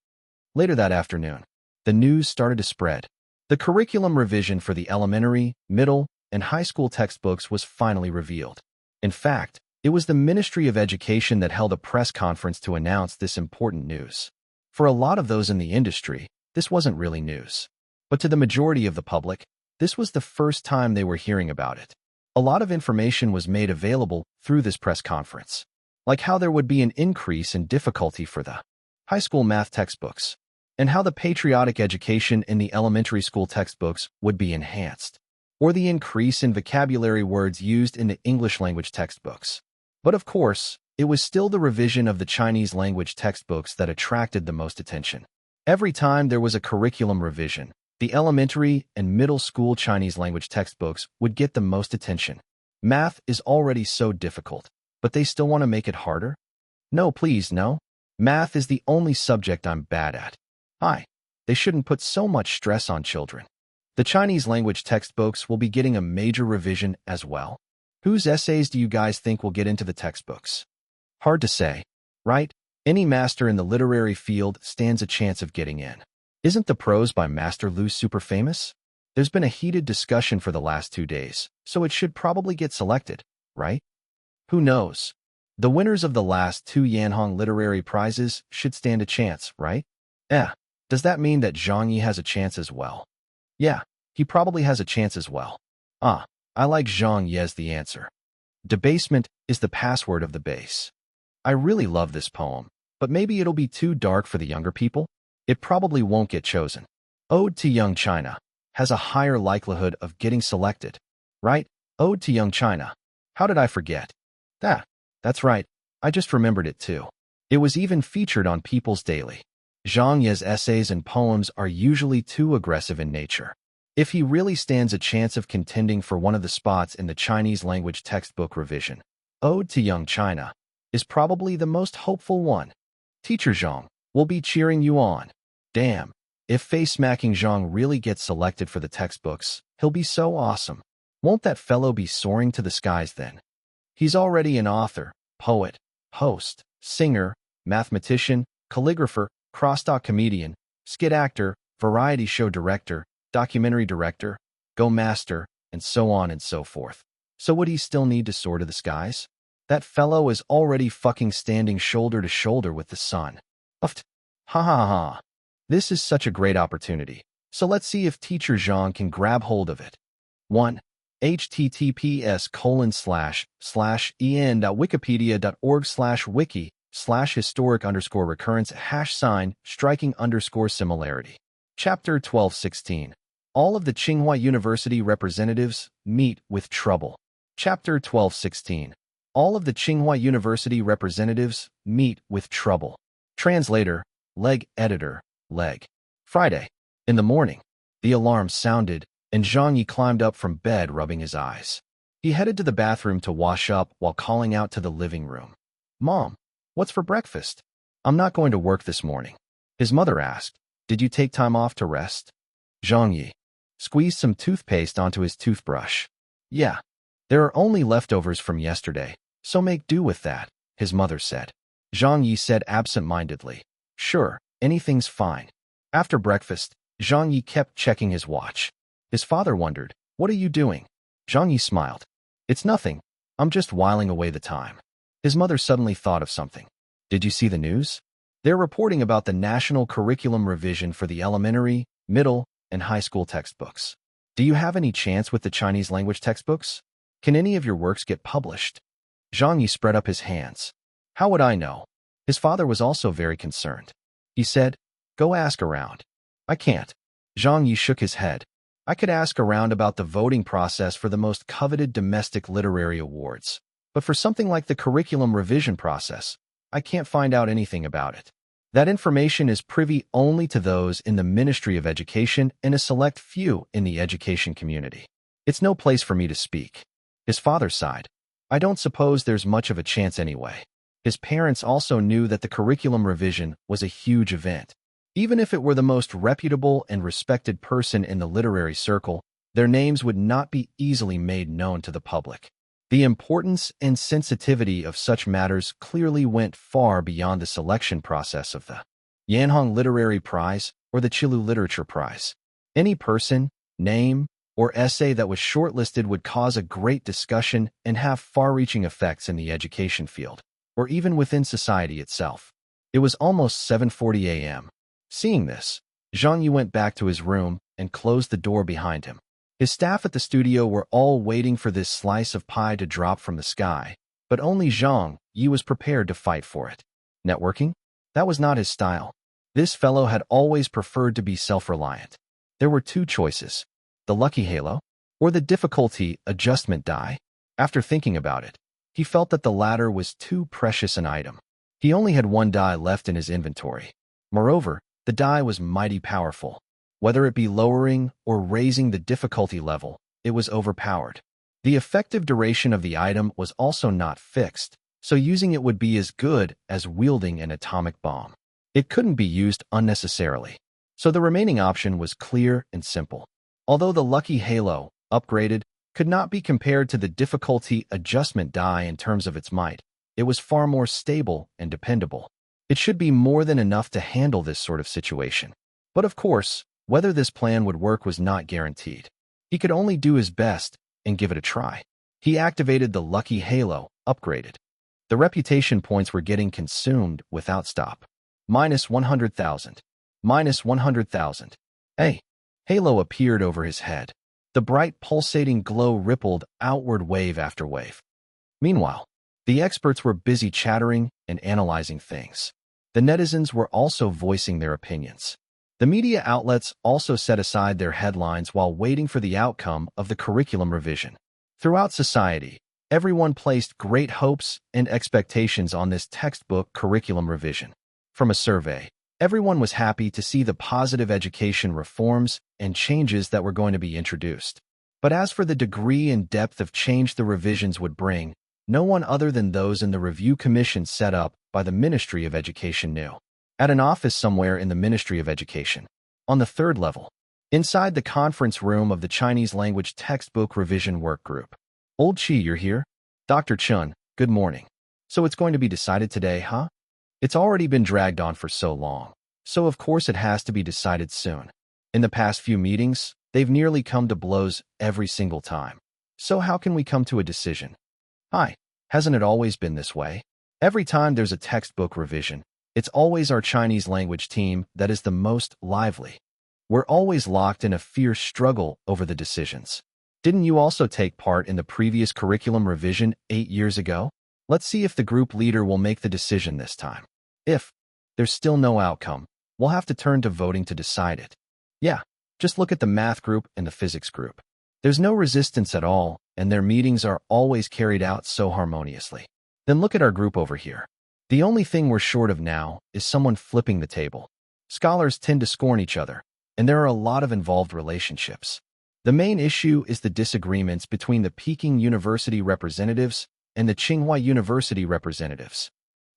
Later that afternoon, the news started to spread. The curriculum revision for the elementary, middle, and high school textbooks was finally revealed. In fact, it was the Ministry of Education that held a press conference to announce this important news. For a lot of those in the industry, this wasn't really news. But to the majority of the public, this was the first time they were hearing about it. A lot of information was made available through this press conference, like how there would be an increase in difficulty for the high school math textbooks, and how the patriotic education in the elementary school textbooks would be enhanced, or the increase in vocabulary words used in the English language textbooks. But of course, it was still the revision of the Chinese language textbooks that attracted the most attention. Every time there was a curriculum revision, the elementary and middle school Chinese language textbooks would get the most attention. Math is already so difficult, but they still want to make it harder? No, please, no. Math is the only subject I'm bad at. They shouldn't put so much stress on children. The Chinese language textbooks will be getting a major revision as well. Whose essays do you guys think will get into the textbooks? Hard to say, right? Any master in the literary field stands a chance of getting in. Isn't the prose by Master Lu super famous? There's been a heated discussion for the last 2 days, so it should probably get selected, right? Who knows? The winners of the last 2 Yanhong literary prizes should stand a chance, right? Does that mean that Zhang Ye has a chance as well? Yeah, he probably has a chance as well. I like Zhang Ye as the answer. Debasement is the password of the base. I really love this poem, but maybe it'll be too dark for the younger people? It probably won't get chosen. Ode to Young China has a higher likelihood of getting selected, right? Ode to Young China. How did I forget? That's right. I just remembered it too. It was even featured on People's Daily. Zhang Ye's essays and poems are usually too aggressive in nature. If he really stands a chance of contending for one of the spots in the Chinese language textbook revision, Ode to Young China is probably the most hopeful one. Teacher Zhang will be cheering you on. Damn, if face-smacking Zhang really gets selected for the textbooks, he'll be so awesome. Won't that fellow be soaring to the skies then? He's already an author, poet, host, singer, mathematician, calligrapher, crosstalk comedian, skit actor, variety show director, documentary director, go master, and so on and so forth. So would he still need to soar to the skies? That fellow is already fucking standing shoulder to shoulder with the sun. Ha ha ha. This is such a great opportunity. So let's see if Teacher Zhang can grab hold of it. 1. https://en.wikipedia.org/wiki/historic_recurrence #striking *similarity. Chapter 1216. All of the Tsinghua University representatives meet with trouble. Chapter 1216. All of the Tsinghua University representatives meet with trouble. Translator, Leg Editor, Leg. Friday. In the morning, the alarm sounded, and Zhang Ye climbed up from bed rubbing his eyes. He headed to the bathroom to wash up while calling out to the living room. Mom, what's for breakfast? I'm not going to work this morning. His mother asked, did you take time off to rest? Zhang Ye squeezed some toothpaste onto his toothbrush. Yeah, there are only leftovers from yesterday, so make do with that, his mother said. Zhang Ye said absent-mindedly, sure, anything's fine. After breakfast, Zhang Ye kept checking his watch. His father wondered, what are you doing? Zhang Ye smiled. It's nothing. I'm just whiling away the time. His mother suddenly thought of something. Did you see the news? They're reporting about the national curriculum revision for the elementary, middle, and high school textbooks. Do you have any chance with the Chinese language textbooks? Can any of your works get published? Zhang Ye spread up his hands. How would I know? His father was also very concerned. He said, "Go ask around." I can't. Zhang Ye shook his head. I could ask around about the voting process for the most coveted domestic literary awards. But for something like the curriculum revision process, I can't find out anything about it. That information is privy only to those in the Ministry of Education and a select few in the education community. It's no place for me to speak. His father sighed. I don't suppose there's much of a chance anyway. His parents also knew that the curriculum revision was a huge event. Even if it were the most reputable and respected person in the literary circle, their names would not be easily made known to the public. The importance and sensitivity of such matters clearly went far beyond the selection process of the Yanhong Literary Prize or the Qilu Literature Prize. Any person, name, or essay that was shortlisted would cause a great discussion and have far-reaching effects in the education field, or even within society itself. It was almost 7:40 a.m. Seeing this, Zhang Ye went back to his room and closed the door behind him. His staff at the studio were all waiting for this slice of pie to drop from the sky, but only Zhang Ye was prepared to fight for it. Networking? That was not his style. This fellow had always preferred to be self-reliant. There were two choices: the lucky halo or the difficulty adjustment die. After thinking about it, he felt that the latter was too precious an item. He only had one die left in his inventory. Moreover, the die was mighty powerful. Whether it be lowering or raising the difficulty level, it was overpowered. The effective duration of the item was also not fixed, so using it would be as good as wielding an atomic bomb. It couldn't be used unnecessarily. So the remaining option was clear and simple. Although the lucky halo, upgraded, could not be compared to the difficulty adjustment die in terms of its might, it was far more stable and dependable. It should be more than enough to handle this sort of situation. But of course, whether this plan would work was not guaranteed. He could only do his best and give it a try. He activated the lucky halo, upgraded. The reputation points were getting consumed without stop. Minus 100,000. Minus 100,000. Hey! Halo appeared over his head. The bright pulsating glow rippled outward wave after wave. Meanwhile, the experts were busy chattering and analyzing things. The netizens were also voicing their opinions. The media outlets also set aside their headlines while waiting for the outcome of the curriculum revision. Throughout society, everyone placed great hopes and expectations on this textbook curriculum revision. From a survey, everyone was happy to see the positive education reforms and changes that were going to be introduced. But as for the degree and depth of change the revisions would bring, no one other than those in the review commission set up by the Ministry of Education knew. At an office somewhere in the Ministry of Education, on the third level, inside the conference room of the Chinese language textbook revision work group. Old Chi, you're here? Dr. Chun, good morning. So it's going to be decided today, huh? It's already been dragged on for so long, so of course it has to be decided soon. In the past few meetings, they've nearly come to blows every single time. So how can we come to a decision? Hi, hasn't it always been this way? Every time there's a textbook revision, it's always our Chinese language team that is the most lively. We're always locked in a fierce struggle over the decisions. Didn't you also take part in the previous curriculum revision 8 years ago? Let's see if the group leader will make the decision this time. If there's still no outcome, we'll have to turn to voting to decide it. Yeah, just look at the math group and the physics group. There's no resistance at all, and their meetings are always carried out so harmoniously. Then look at our group over here. The only thing we're short of now is someone flipping the table. Scholars tend to scorn each other, and there are a lot of involved relationships. The main issue is the disagreements between the Peking University representatives and the Tsinghua University representatives.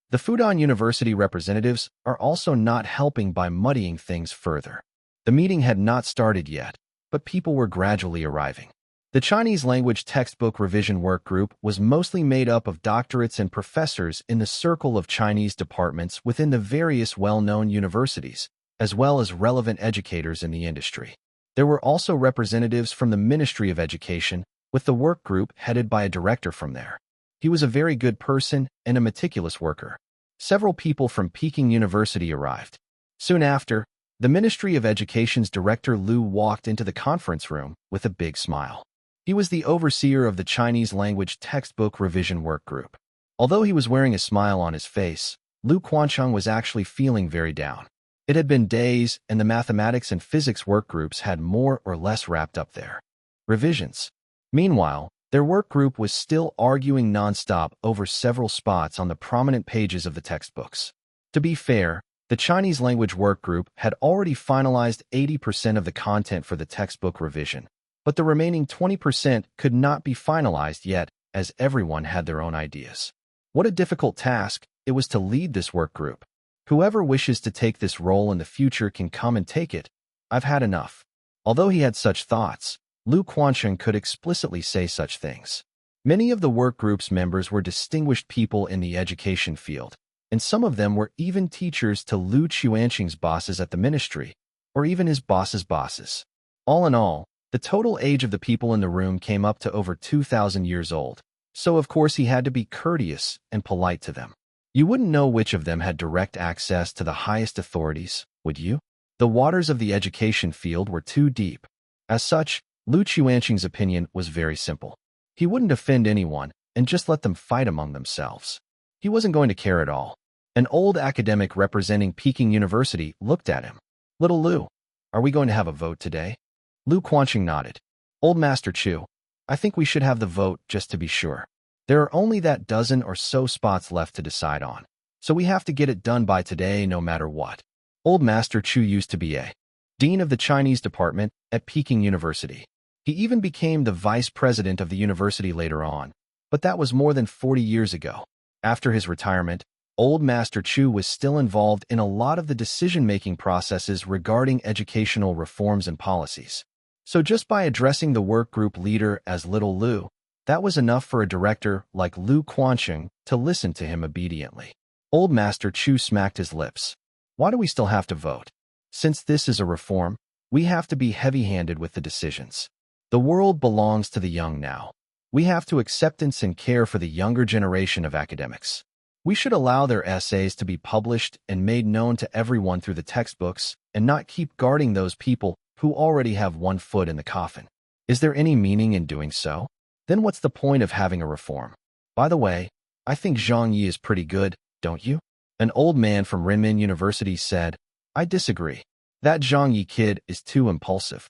The Fudan University representatives are also not helping by muddying things further. The meeting had not started yet, but people were gradually arriving. The Chinese language textbook revision work group was mostly made up of doctorates and professors in the circle of Chinese departments within the various well-known universities, as well as relevant educators in the industry. There were also representatives from the Ministry of Education, with the work group headed by a director from there. He was a very good person and a meticulous worker. Several people from Peking University arrived. Soon after, the Ministry of Education's director Lu walked into the conference room with a big smile. He was the overseer of the Chinese language textbook revision work group. Although he was wearing a smile on his face, Lu Quancheng was actually feeling very down. It had been days, and the mathematics and physics work groups had more or less wrapped up their revisions. Meanwhile, their work group was still arguing nonstop over several spots on the prominent pages of the textbooks. To be fair, the Chinese language work group had already finalized 80% of the content for the textbook revision, but the remaining 20% could not be finalized yet, as everyone had their own ideas. What a difficult task it was to lead this work group. Whoever wishes to take this role in the future can come and take it. I've had enough. Although he had such thoughts, Lu Quancheng could explicitly say such things. Many of the work group's members were distinguished people in the education field, and some of them were even teachers to Lu Quancheng's bosses at the ministry, or even his boss's bosses. All in all, the total age of the people in the room came up to over 2,000 years old, so of course he had to be courteous and polite to them. You wouldn't know which of them had direct access to the highest authorities, would you? The waters of the education field were too deep. As such, Lu Quancheng's opinion was very simple. He wouldn't offend anyone and just let them fight among themselves. He wasn't going to care at all. An old academic representing Peking University looked at him. "Little Lu, are we going to have a vote today?" Lu Quancheng nodded. "Old Master Chu, I think we should have the vote just to be sure. There are only that dozen or so spots left to decide on, so we have to get it done by today no matter what." Old Master Chu used to be a dean of the Chinese department at Peking University. He even became the vice president of the university later on, but that was more than 40 years ago. After his retirement, Old Master Chu was still involved in a lot of the decision-making processes regarding educational reforms and policies. So just by addressing the work group leader as Little Lu, that was enough for a director like Lu Quancheng to listen to him obediently. Old Master Chu smacked his lips. "Why do we still have to vote? Since this is a reform, we have to be heavy-handed with the decisions. The world belongs to the young now. We have to acceptance and care for the younger generation of academics. We should allow their essays to be published and made known to everyone through the textbooks and not keep guarding those people who already have one foot in the coffin. Is there any meaning in doing so? Then what's the point of having a reform? By the way, I think Zhang Ye is pretty good, don't you?" An old man from Renmin University said. "I disagree. That Zhang Ye kid is too impulsive.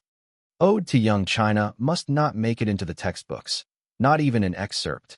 Ode to Young China must not make it into the textbooks, not even an excerpt.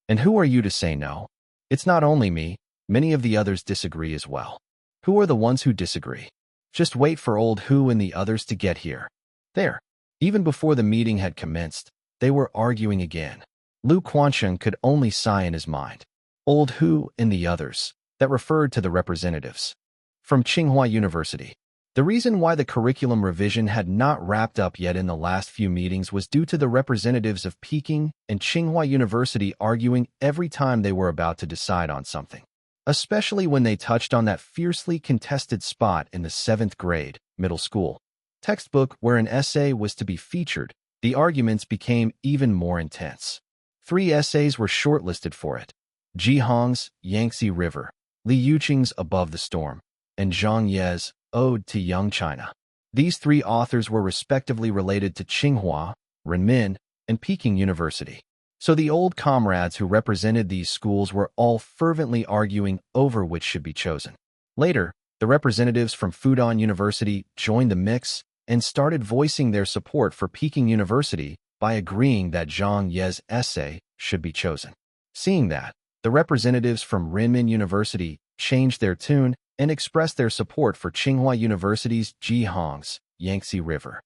And who are you to say no? It's not only me, many of the others disagree as well." "Who are the ones who disagree? Just wait for old Hu and the others to get here." There. Even before the meeting had commenced, they were arguing again. Lu Quancheng could only sigh in his mind. Old Hu and the others. That referred to the representatives from Tsinghua University. The reason why the curriculum revision had not wrapped up yet in the last few meetings was due to the representatives of Peking and Tsinghua University arguing every time they were about to decide on something, especially when they touched on that fiercely contested spot in the 7th grade, middle school, textbook where an essay was to be featured. The arguments became even more intense. 3 essays were shortlisted for it: Ji Hong's Yangtze River, Li Yuqing's Above the Storm, and Zhang Ye's Ode to Young China. These 3 authors were respectively related to Tsinghua, Renmin, and Peking University. So the old comrades who represented these schools were all fervently arguing over which should be chosen. Later, the representatives from Fudan University joined the mix and started voicing their support for Peking University by agreeing that Zhang Ye's essay should be chosen. Seeing that, the representatives from Renmin University changed their tune and expressed their support for Tsinghua University's Ji Hong's Yangtze River.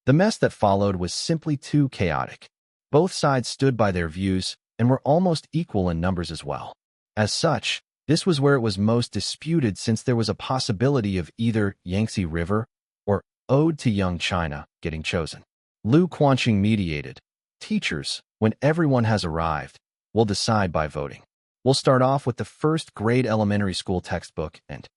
The mess that followed was simply too chaotic. Both sides stood by their views and were almost equal in numbers as well. As such, this was where it was most disputed, since there was a possibility of either Yangtze River or Ode to Young China getting chosen. Lu Quancheng mediated. "Teachers, when everyone has arrived, we'll decide by voting. We'll start off with the 1st grade elementary school textbook and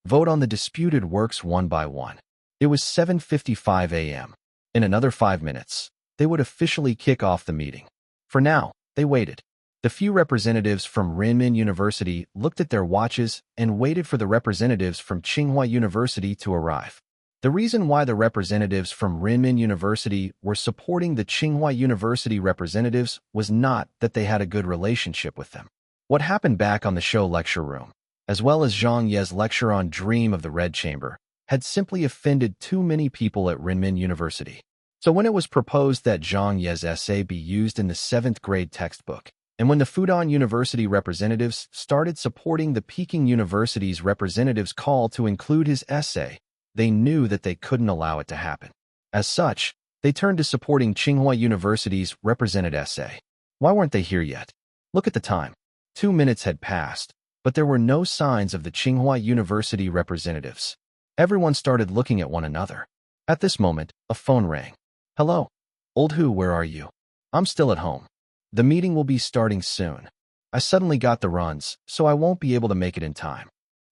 vote on the disputed works one by one." It was 7:55 a.m. In another 5 minutes, they would officially kick off the meeting. For now, they waited. The few representatives from Renmin University looked at their watches and waited for the representatives from Tsinghua University to arrive. The reason why the representatives from Renmin University were supporting the Tsinghua University representatives was not that they had a good relationship with them. What happened back on the show lecture room, as well as Zhang Ye's lecture on Dream of the Red Chamber, had simply offended too many people at Renmin University. So when it was proposed that Zhang Ye's essay be used in the 7th grade textbook, and when the Fudan University representatives started supporting the Peking University's representatives' call to include his essay, they knew that they couldn't allow it to happen. As such, they turned to supporting Tsinghua University's represented essay. Why weren't they here yet? Look at the time. 2 minutes had passed, but there were no signs of the Tsinghua University representatives. Everyone started looking at one another. At this moment, a phone rang. Hello. Old Hu, where are you? I'm still at home. The meeting will be starting soon. I suddenly got the runs, so I won't be able to make it in time.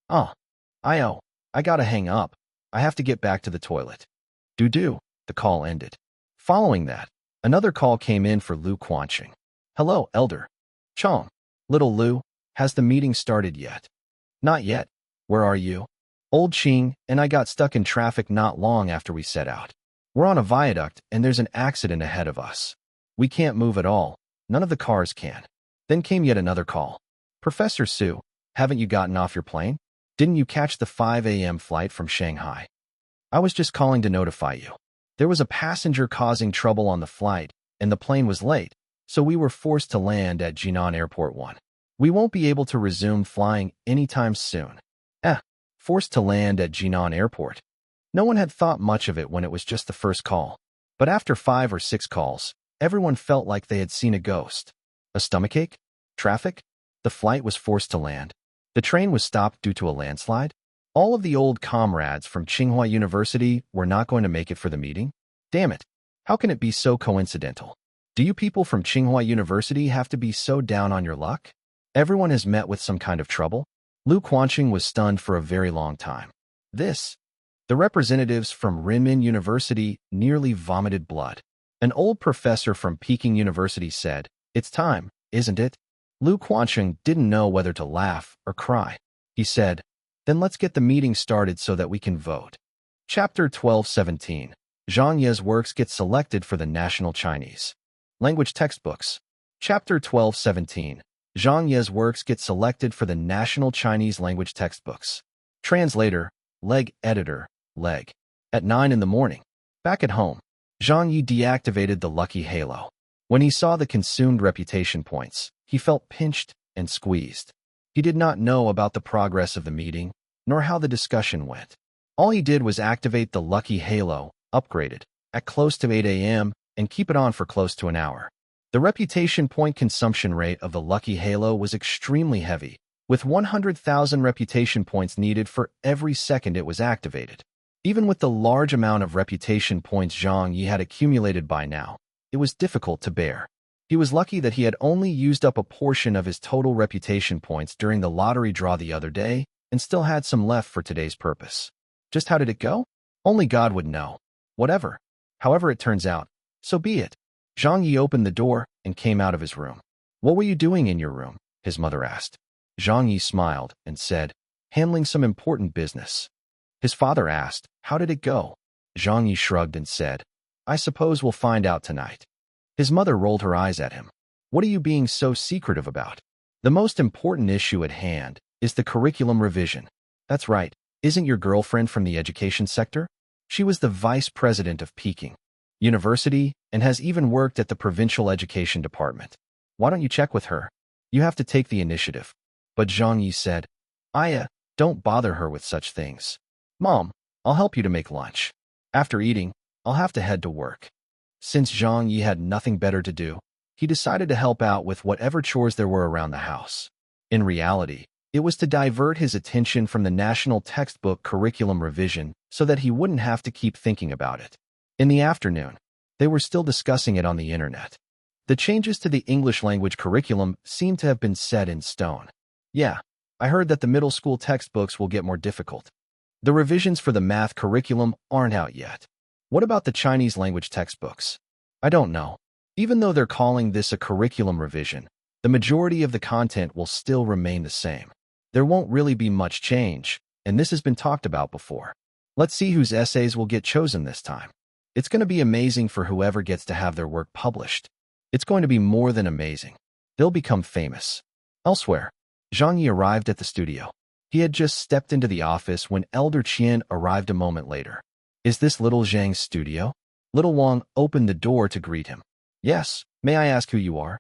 I gotta hang up. I have to get back to the toilet. Do. The call ended. Following that, another call came in for Lu Quanqing. Hello, Elder. Chong. Little Lu, has the meeting started yet? Not yet. Where are you? Old Qing and I got stuck in traffic not long after we set out. We're on a viaduct and there's an accident ahead of us. We can't move at all. None of the cars can. Then came yet another call. Professor Su, haven't you gotten off your plane? Didn't you catch the 5 a.m. flight from Shanghai? I was just calling to notify you. There was a passenger causing trouble on the flight, and the plane was late, so we were forced to land at Jinan Airport 1. We won't be able to resume flying anytime soon. Forced to land at Jinan Airport. No one had thought much of it when it was just the first call. But after 5 or 6 calls, everyone felt like they had seen a ghost. A stomachache? Traffic? The flight was forced to land. The train was stopped due to a landslide. All of the old comrades from Tsinghua University were not going to make it for the meeting. Damn it. How can it be so coincidental? Do you people from Tsinghua University have to be so down on your luck? Everyone has met with some kind of trouble. Lu Quanqing was stunned for a very long time. The representatives from Renmin University nearly vomited blood. An old professor from Peking University said, "It's time, isn't it?" Lu Quanqing didn't know whether to laugh or cry. He said, "Then let's get the meeting started so that we can vote." Chapter 12:17. Zhang Ye's works get selected for the National Chinese Language Textbooks. Chapter 12:17. Zhang Ye's works get selected for the National Chinese Language Textbooks. Translator, Leg Editor, Leg. At 9 in the morning. Back at home, Zhang Ye deactivated the lucky halo. When he saw the consumed reputation points, he felt pinched and squeezed. He did not know about the progress of the meeting, nor how the discussion went. All he did was activate the lucky halo, upgraded, at close to 8 a.m., and keep it on for close to an hour. The reputation point consumption rate of the lucky halo was extremely heavy, with 100,000 reputation points needed for every second it was activated. Even with the large amount of reputation points Zhang Ye had accumulated by now, it was difficult to bear. He was lucky that he had only used up a portion of his total reputation points during the lottery draw the other day and still had some left for today's purpose. Just how did it go? Only God would know. Whatever. However it turns out, so be it. Zhang Ye opened the door and came out of his room. "What were you doing in your room?" his mother asked. Zhang Ye smiled and said, "Handling some important business." His father asked, "How did it go?" Zhang Ye shrugged and said, "I suppose we'll find out tonight." His mother rolled her eyes at him. "What are you being so secretive about? The most important issue at hand is the curriculum revision." "That's right. Isn't your girlfriend from the education sector? She was the vice president of Peking University and has even worked at the provincial education department. Why don't you check with her? You have to take the initiative." But Zhang Yi said, Don't bother her with such things. Mom, I'll help you to make lunch. After eating, I'll have to head to work." Since Zhang Yi had nothing better to do, he decided to help out with whatever chores there were around the house. In reality, it was to divert his attention from the national textbook curriculum revision so that he wouldn't have to keep thinking about it. In the afternoon, they were still discussing it on the internet. The changes to the English language curriculum seemed to have been set in stone. "Yeah, I heard that the middle school textbooks will get more difficult. The revisions for the math curriculum aren't out yet. What about the Chinese language textbooks?" "I don't know. Even though they're calling this a curriculum revision, The majority of the content will still remain the same. There won't really be much change, and this has been talked about before. Let's see whose essays will get chosen this time. It's going to be amazing for whoever gets to have their work published. It's going to be more than amazing. They'll become famous. Elsewhere, Zhang Ye arrived at the studio. He had just stepped into the office when Elder Qian arrived a moment later. Is this little Zhang's studio? Little Wang opened the door to greet him. Yes, may I ask who you are?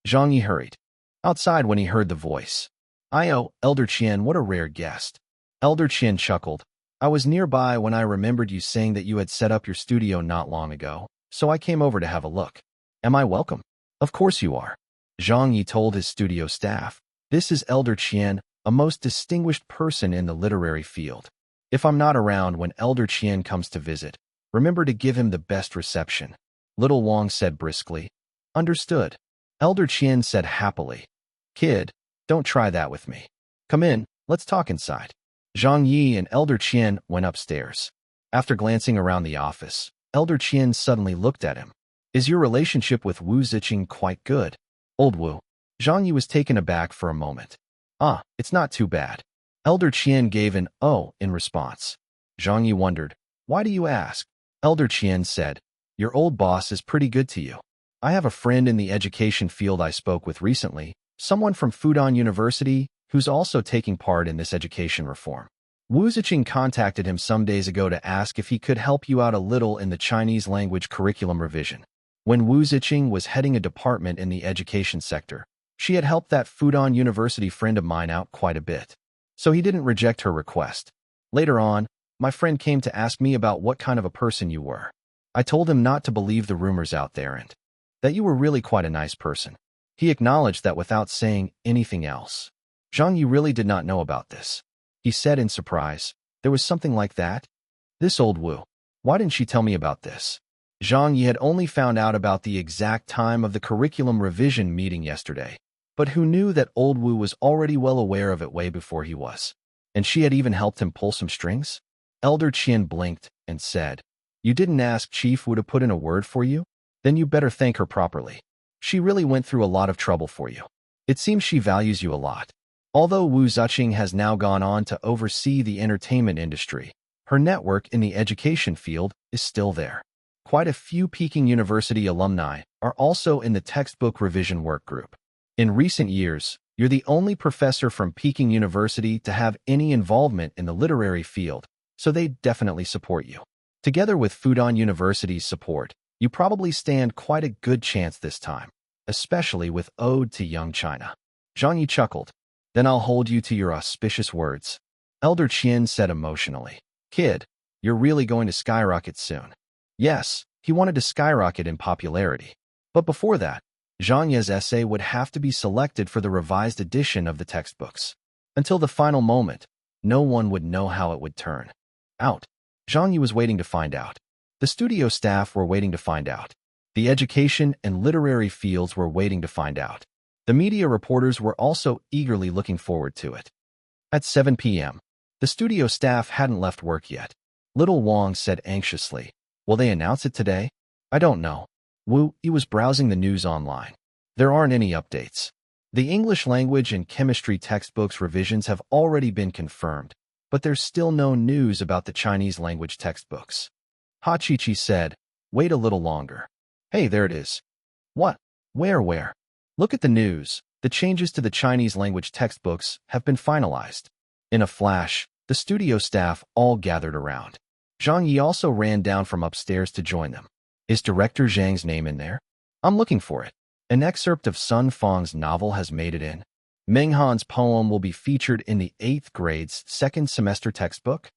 Zhang Ye hurried outside when he heard the voice. Oh, Elder Qian, what a rare guest. Elder Qian chuckled. I was nearby when I remembered you saying that you had set up your studio not long ago, so I came over to have a look. Am I welcome? Of course you are. Zhang Ye told his studio staff. This is Elder Qian, a most distinguished person in the literary field. If I'm not around when Elder Qian comes to visit, remember to give him the best reception. Little Wang said briskly. Understood. Elder Qian said happily. Kid, don't try that with me. Come in, let's talk inside. Zhang Ye and Elder Qian went upstairs. After glancing around the office, Elder Qian suddenly looked at him. Is your relationship with Wu Ziqing quite good? Old Wu. Zhang Ye was taken aback for a moment. It's not too bad. Elder Qian gave an "oh" in response. Zhang Ye wondered, why do you ask? Elder Qian said, your old boss is pretty good to you. I have a friend in the education field I spoke with recently, someone from Fudan University, who's also taking part in this education reform. Wu Ziqing contacted him some days ago to ask if he could help you out a little in the Chinese language curriculum revision. When Wu Ziqing was heading a department in the education sector, she had helped that Fudan University friend of mine out quite a bit. So he didn't reject her request. Later on, my friend came to ask me about what kind of a person you were. I told him not to believe the rumors out there and that you were really quite a nice person. He acknowledged that without saying anything else. Zhang Ye really did not know about this. He said in surprise, there was something like that? This old Wu. Why didn't she tell me about this? Zhang Ye had only found out about the exact time of the curriculum revision meeting yesterday, but who knew that old Wu was already well aware of it way before he was? And she had even helped him pull some strings? Elder Qian blinked and said, you didn't ask Chief Wu to put in a word for you? Then you better thank her properly. She really went through a lot of trouble for you. It seems she values you a lot. Although Wu Ziqing has now gone on to oversee the entertainment industry, her network in the education field is still there. Quite a few Peking University alumni are also in the textbook revision work group. In recent years, you're the only professor from Peking University to have any involvement in the literary field, so they definitely support you. Together with Fudan University's support, you probably stand quite a good chance this time, especially with Ode to Young China. Zhang Ye chuckled. Then I'll hold you to your auspicious words. Elder Qian said emotionally. Kid, you're really going to skyrocket soon. Yes, he wanted to skyrocket in popularity. But before that, Zhang Ye's essay would have to be selected for the revised edition of the textbooks. Until the final moment, no one would know how it would turn out. Zhang Ye was waiting to find out. The studio staff were waiting to find out. The education and literary fields were waiting to find out. The media reporters were also eagerly looking forward to it. At 7 p.m., the studio staff hadn't left work yet. Little Wang said anxiously, will they announce it today? I don't know. Wu, he was browsing the news online. There aren't any updates. The English language and chemistry textbooks revisions have already been confirmed, but there's still no news about the Chinese language textbooks. Ha Chi said, wait a little longer. Hey, there it is. What? Where? Look at the news. The changes to the Chinese language textbooks have been finalized. In a flash, the studio staff all gathered around. Zhang Ye also ran down from upstairs to join them. Is Director Zhang's name in there? I'm looking for it. An excerpt of Sun Fang's novel has made it in. Meng Han's poem will be featured in the 8th grade's second semester textbook.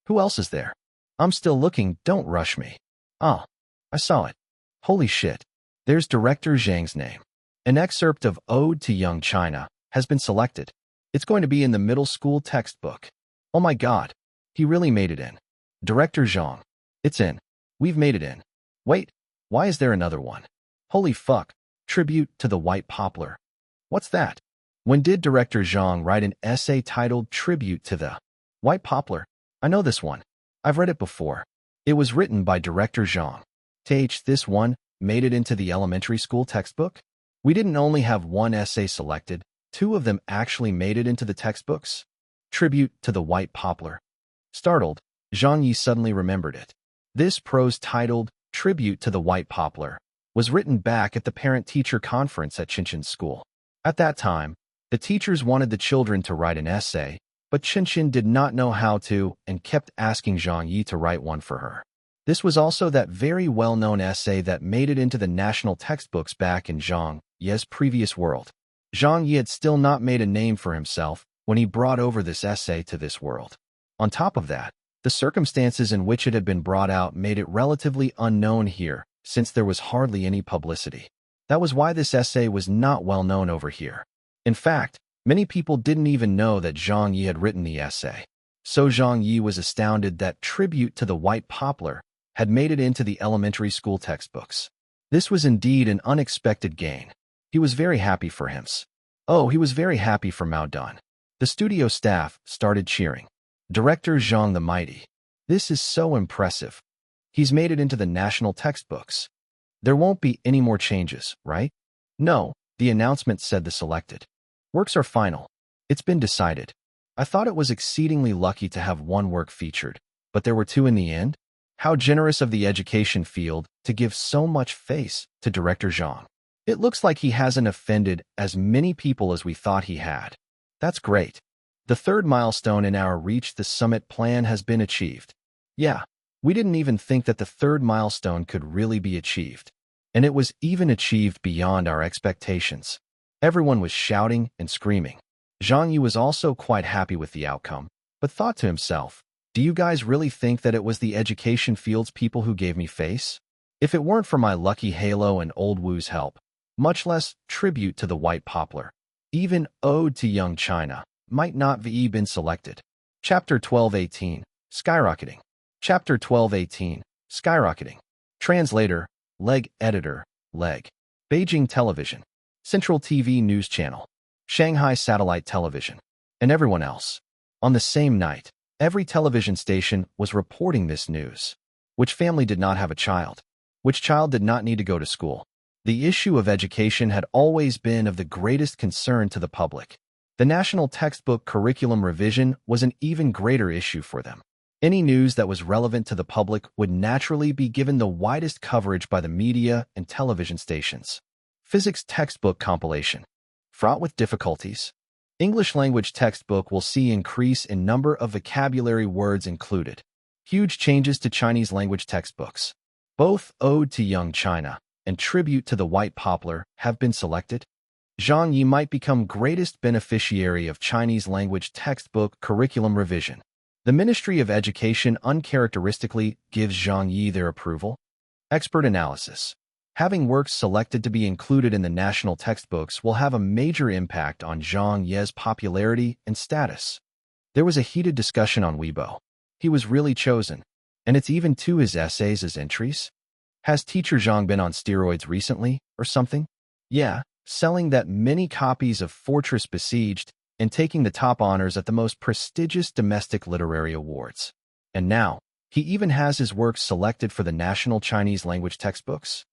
Who else is there? I'm still looking, don't rush me. Ah, I saw it. Holy shit. There's Director Zhang's name. An excerpt of Ode to Young China has been selected. It's going to be in the middle school textbook. Oh my god. He really made it in. Director Zhang. It's in. We've made it in. Wait, why is there another one? Holy fuck. Tribute to the White Poplar. What's that? When did Director Zhang write an essay titled Tribute to the White Poplar? I know this one. I've read it before. It was written by Director Zhang. This one made it into the elementary school textbook? We didn't only have one essay selected, two of them actually made it into the textbooks. Tribute to the White Poplar. Startled, Zhang Ye suddenly remembered it. This prose titled Tribute to the White Poplar was written back at the parent-teacher conference at Qinchin's school. At that time, the teachers wanted the children to write an essay, but Qinchin did not know how to and kept asking Zhang Ye to write one for her. This was also that very well-known essay that made it into the national textbooks back in Zhang Ye's previous world. Zhang Ye had still not made a name for himself when he brought over this essay to this world. On top of that, the circumstances in which it had been brought out made it relatively unknown here, since there was hardly any publicity. That was why this essay was not well known over here. In fact, many people didn't even know that Zhang Ye had written the essay. So Zhang Ye was astounded that Tribute to the White Poplar had made it into the elementary school textbooks. This was indeed an unexpected gain. He was very happy for him. Oh, he was very happy for Mao Dun. The studio staff started cheering. Director Zhang the Mighty. This is so impressive. He's made it into the national textbooks. There won't be any more changes, right? No, the announcement said the selected works are final. It's been decided. I thought it was exceedingly lucky to have one work featured, but there were two in the end? How generous of the education field to give so much face to Director Zhang. It looks like he hasn't offended as many people as we thought he had. That's great. The third milestone in our Reach the Summit plan has been achieved. Yeah, we didn't even think that the third milestone could really be achieved. And it was even achieved beyond our expectations. Everyone was shouting and screaming. Zhang Ye was also quite happy with the outcome, but thought to himself, do you guys really think that it was the education field's people who gave me face? If it weren't for my lucky halo and old Wu's help, much less Tribute to the White Poplar, even Ode to Young China might not have been selected. Chapter 12:18, Skyrocketing. Chapter 12:18, Skyrocketing. Translator, Leg Editor, Leg. Beijing Television, Central TV News Channel, Shanghai Satellite Television, and everyone else. On the same night, every television station was reporting this news. Which family did not have a child? Which child did not need to go to school? The issue of education had always been of the greatest concern to the public. The national textbook curriculum revision was an even greater issue for them. Any news that was relevant to the public would naturally be given the widest coverage by the media and television stations. Physics textbook compilation. Fraught with difficulties. English language textbook will see increase in number of vocabulary words included. Huge changes to Chinese language textbooks. Both Ode to Young China and Tribute to the White Poplar have been selected. Zhang Ye might become greatest beneficiary of Chinese language textbook curriculum revision. The Ministry of Education uncharacteristically gives Zhang Ye their approval. Expert analysis. Having works selected to be included in the national textbooks will have a major impact on Zhang Ye's popularity and status. There was a heated discussion on Weibo. He was really chosen, and it's even to his essays as entries. Has teacher Zhang been on steroids recently, or something? Yeah, selling that many copies of Fortress Besieged and taking the top honors at the most prestigious domestic literary awards. And now, he even has his works selected for the national Chinese language textbooks.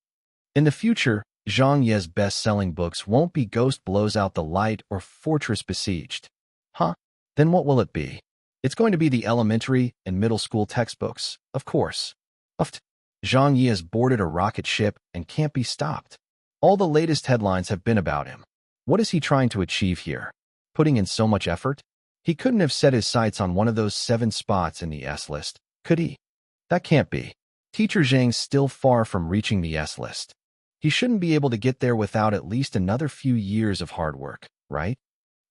In the future, Zhang Ye's best-selling books won't be Ghost Blows Out the Light or Fortress Besieged. Huh? Then what will it be? It's going to be the elementary and middle school textbooks, of course. Zhang Ye has boarded a rocket ship and can't be stopped. All the latest headlines have been about him. What is he trying to achieve here? Putting in so much effort? He couldn't have set his sights on one of those 7 spots in the S list, could he? That can't be. Teacher Zhang's still far from reaching the S list. He shouldn't be able to get there without at least another few years of hard work, right?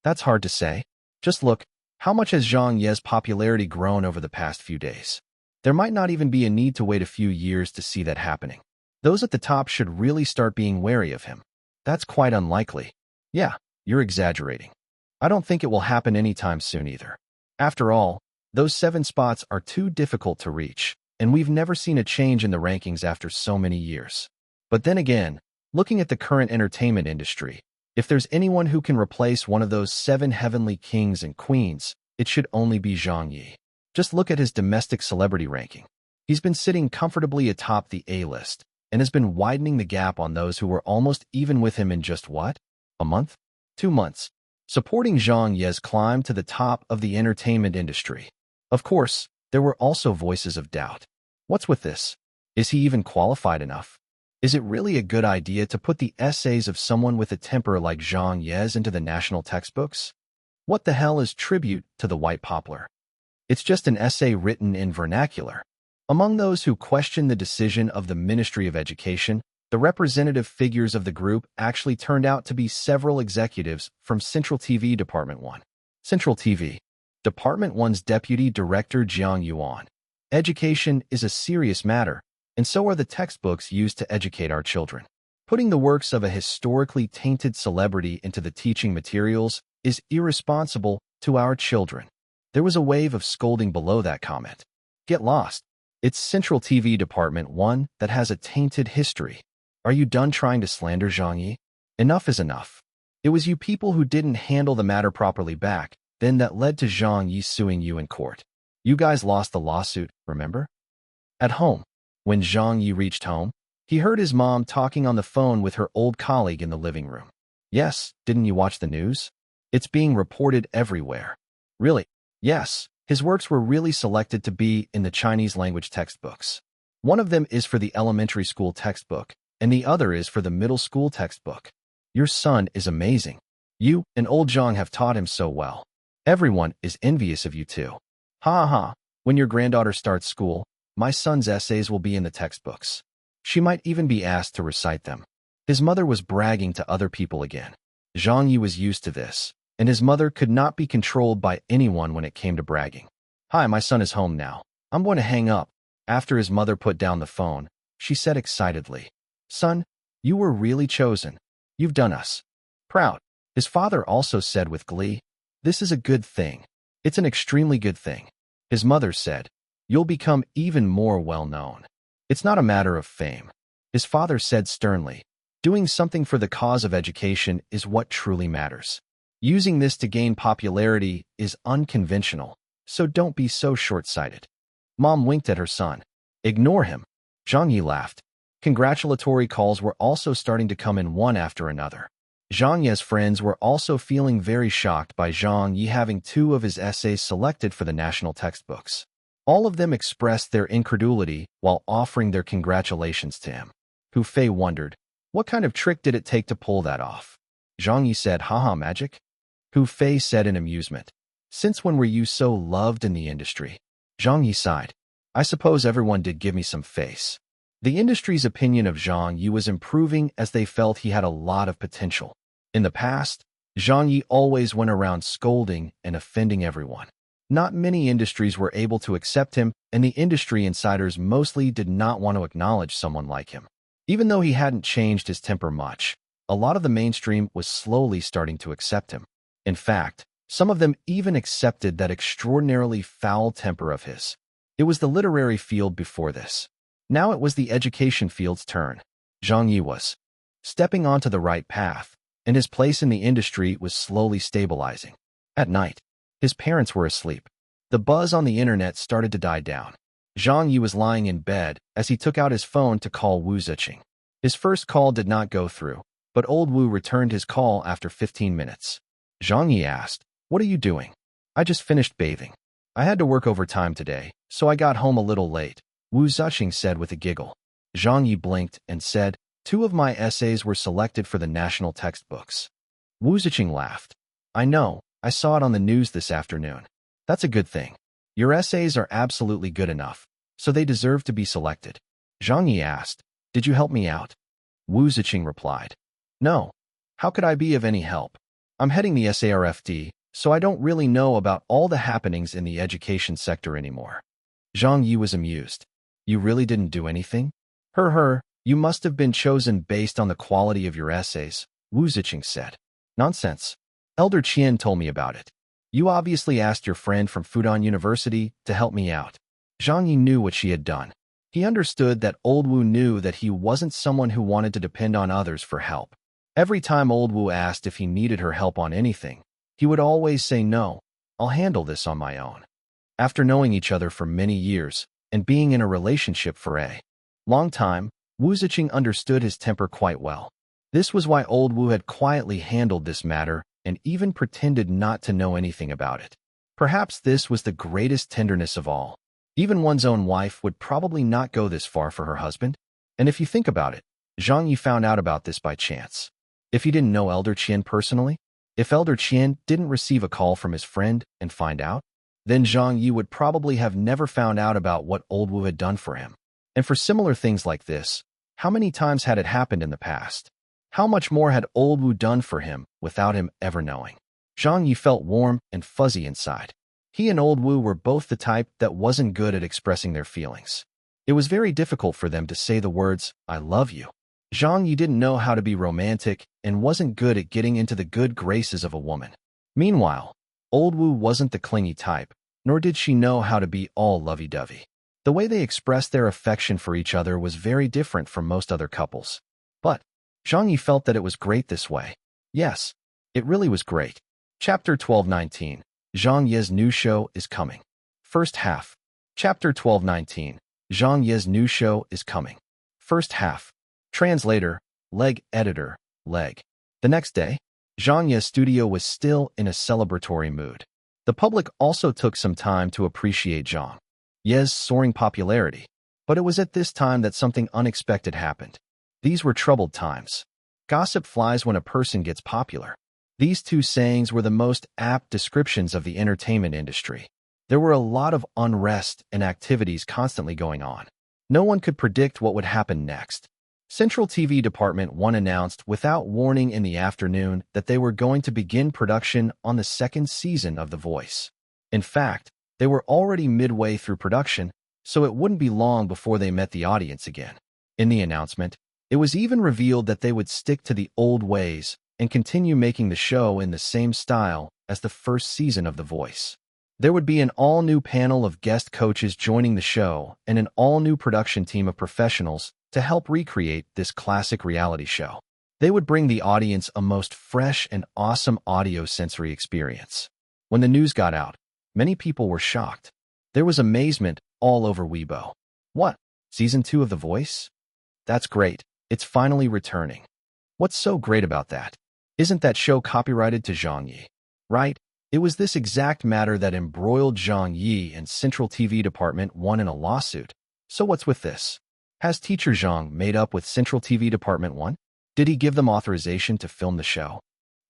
That's hard to say. Just look, how much has Zhang Ye's popularity grown over the past few days? There might not even be a need to wait a few years to see that happening. Those at the top should really start being wary of him. That's quite unlikely. Yeah, you're exaggerating. I don't think it will happen anytime soon either. After all, those 7 spots are too difficult to reach, and we've never seen a change in the rankings after so many years. But then again, looking at the current entertainment industry, if there's anyone who can replace one of those 7 heavenly kings and queens, it should only be Zhang Ye. Just look at his domestic celebrity ranking. He's been sitting comfortably atop the A list, and has been widening the gap on those who were almost even with him in just what? A month? 2 months. Supporting Zhang Ye's climb to the top of the entertainment industry. Of course, there were also voices of doubt. What's with this? Is he even qualified enough? Is it really a good idea to put the essays of someone with a temper like Zhang Ye's into the national textbooks? What the hell is tribute to the white poplar? It's just an essay written in vernacular. Among those who questioned the decision of the Ministry of Education, the representative figures of the group actually turned out to be several executives from Central TV Department 1. Central TV. Department 1's Deputy Director Zhang Ye. Education is a serious matter, and so are the textbooks used to educate our children. Putting the works of a historically tainted celebrity into the teaching materials is irresponsible to our children. There was a wave of scolding below that comment. Get lost. It's Central TV Department 1 that has a tainted history. Are you done trying to slander Zhang Ye? Enough is enough. It was you people who didn't handle the matter properly back then that led to Zhang Ye suing you in court. You guys lost the lawsuit, remember? At home, when Zhang Ye reached home, he heard his mom talking on the phone with her old colleague in the living room. Yes, didn't you watch the news? It's being reported everywhere. Really? Yes, his works were really selected to be in the Chinese language textbooks. One of them is for the elementary school textbook, and the other is for the middle school textbook. Your son is amazing. You and old Zhang have taught him so well. Everyone is envious of you too. Ha ha, when your granddaughter starts school, my son's essays will be in the textbooks. She might even be asked to recite them. His mother was bragging to other people again. Zhang Ye was used to this, and his mother could not be controlled by anyone when it came to bragging. Hi, my son is home now. I'm going to hang up. After his mother put down the phone, she said excitedly, Son, you were really chosen. You've done us proud. His father also said with glee, This is a good thing. It's an extremely good thing. His mother said, You'll become even more well-known. It's not a matter of fame. His father said sternly, Doing something for the cause of education is what truly matters. Using this to gain popularity is unconventional, so don't be so short-sighted. Mom winked at her son. Ignore him. Zhang Ye laughed. Congratulatory calls were also starting to come in one after another. Zhang Ye's friends were also feeling very shocked by Zhang Ye having 2 of his essays selected for the national textbooks. All of them expressed their incredulity while offering their congratulations to him. Hu Fei wondered, what kind of trick did it take to pull that off? Zhang Ye said, haha, magic? Hu Fei said in amusement, Since when were you so loved in the industry? Zhang Ye sighed. I suppose everyone did give me some face. The industry's opinion of Zhang Ye was improving as they felt he had a lot of potential. In the past, Zhang Ye always went around scolding and offending everyone. Not many industries were able to accept him, and the industry insiders mostly did not want to acknowledge someone like him. Even though he hadn't changed his temper much, a lot of the mainstream was slowly starting to accept him. In fact, some of them even accepted that extraordinarily foul temper of his. It was the literary field before this. Now it was the education field's turn. Zhang Ye was stepping onto the right path, and his place in the industry was slowly stabilizing. At night, his parents were asleep. The buzz on the internet started to die down. Zhang Ye was lying in bed as he took out his phone to call Wu Ziqing. His first call did not go through, but old Wu returned his call after 15 minutes. Zhang Ye asked, What are you doing? I just finished bathing. I had to work overtime today, so I got home a little late, Wu Ziqing said with a giggle. Zhang Ye blinked and said, 2 of my essays were selected for the national textbooks. Wu Ziqing laughed. I know, I saw it on the news this afternoon. That's a good thing. Your essays are absolutely good enough, so they deserve to be selected. Zhang Ye asked, Did you help me out? Wu Ziqing replied, No. How could I be of any help? I'm heading the SARFD, so I don't really know about all the happenings in the education sector anymore. Zhang Ye was amused. You really didn't do anything? You must have been chosen based on the quality of your essays, Wu Ziqing said. Nonsense. Elder Qian told me about it. You obviously asked your friend from Fudan University to help me out. Zhang Ye knew what she had done. He understood that old Wu knew that he wasn't someone who wanted to depend on others for help. Every time old Wu asked if he needed her help on anything, he would always say no, I'll handle this on my own. After knowing each other for many years and being in a relationship for a long time, Wu Ziqing understood his temper quite well. This was why old Wu had quietly handled this matter and even pretended not to know anything about it. Perhaps this was the greatest tenderness of all. Even one's own wife would probably not go this far for her husband. And if you think about it, Zhang Ye found out about this by chance. If he didn't know Elder Qian personally, if Elder Qian didn't receive a call from his friend and find out, then Zhang Ye would probably have never found out about what old Wu had done for him. And for similar things like this, how many times had it happened in the past? How much more had old Wu done for him without him ever knowing? Zhang Ye felt warm and fuzzy inside. He and old Wu were both the type that wasn't good at expressing their feelings. It was very difficult for them to say the words, "I love you." Zhang Ye didn't know how to be romantic and wasn't good at getting into the good graces of a woman. Meanwhile, old Wu wasn't the clingy type, nor did she know how to be all lovey-dovey. The way they expressed their affection for each other was very different from most other couples. But Zhang Ye felt that it was great this way. Yes, it really was great. Chapter 12:19. Zhang Ye's new show is coming. First half. Chapter 12:19. Zhang Ye's new show is coming. First half. Translator, Leg Editor, Leg. The next day, Zhang Ye's studio was still in a celebratory mood. The public also took some time to appreciate Zhang Ye's soaring popularity. But it was at this time that something unexpected happened. These were troubled times. Gossip flies when a person gets popular. These two sayings were the most apt descriptions of the entertainment industry. There were a lot of unrest and activities constantly going on. No one could predict what would happen next. Central TV Department 1 announced without warning in the afternoon that they were going to begin production on the second season of The Voice. In fact, they were already midway through production, so it wouldn't be long before they met the audience again. In the announcement, it was even revealed that they would stick to the old ways and continue making the show in the same style as the first season of The Voice. There would be an all-new panel of guest coaches joining the show and an all-new production team of professionals to help recreate this classic reality show. They would bring the audience a most fresh and awesome audio-sensory experience. When the news got out, many people were shocked. There was amazement all over Weibo. What? Season 2 of The Voice? That's great. It's finally returning. What's so great about that? Isn't that show copyrighted to Zhang Ye? Right? It was this exact matter that embroiled Zhang Ye and Central TV Department 1 in a lawsuit. So what's with this? Has teacher Zhang made up with Central TV Department 1? Did he give them authorization to film the show?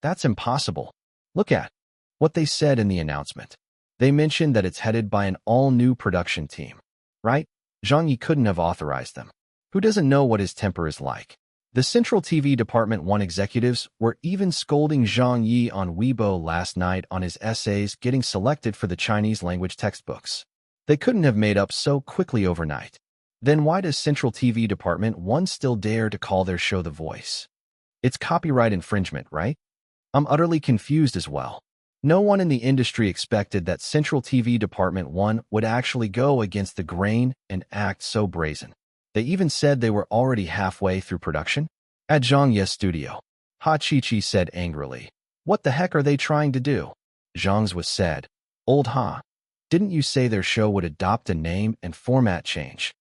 That's impossible. Look at what they said in the announcement. They mentioned that it's headed by an all-new production team. Right? Zhang Ye couldn't have authorized them. Who doesn't know what his temper is like? The Central TV Department 1 executives were even scolding Zhang Ye on Weibo last night on his essays getting selected for the Chinese language textbooks. They couldn't have made up so quickly overnight. Then why does Central TV Department 1 still dare to call their show The Voice? It's copyright infringement, right? I'm utterly confused as well. No one in the industry expected that Central TV Department 1 would actually go against the grain and act so brazen. They even said they were already halfway through production. At Zhang Ye's studio, Ha Chi-Chi said angrily, "What the heck are they trying to do?" Zhang's was said, "Old Ha, didn't you say their show would adopt a name and format change?"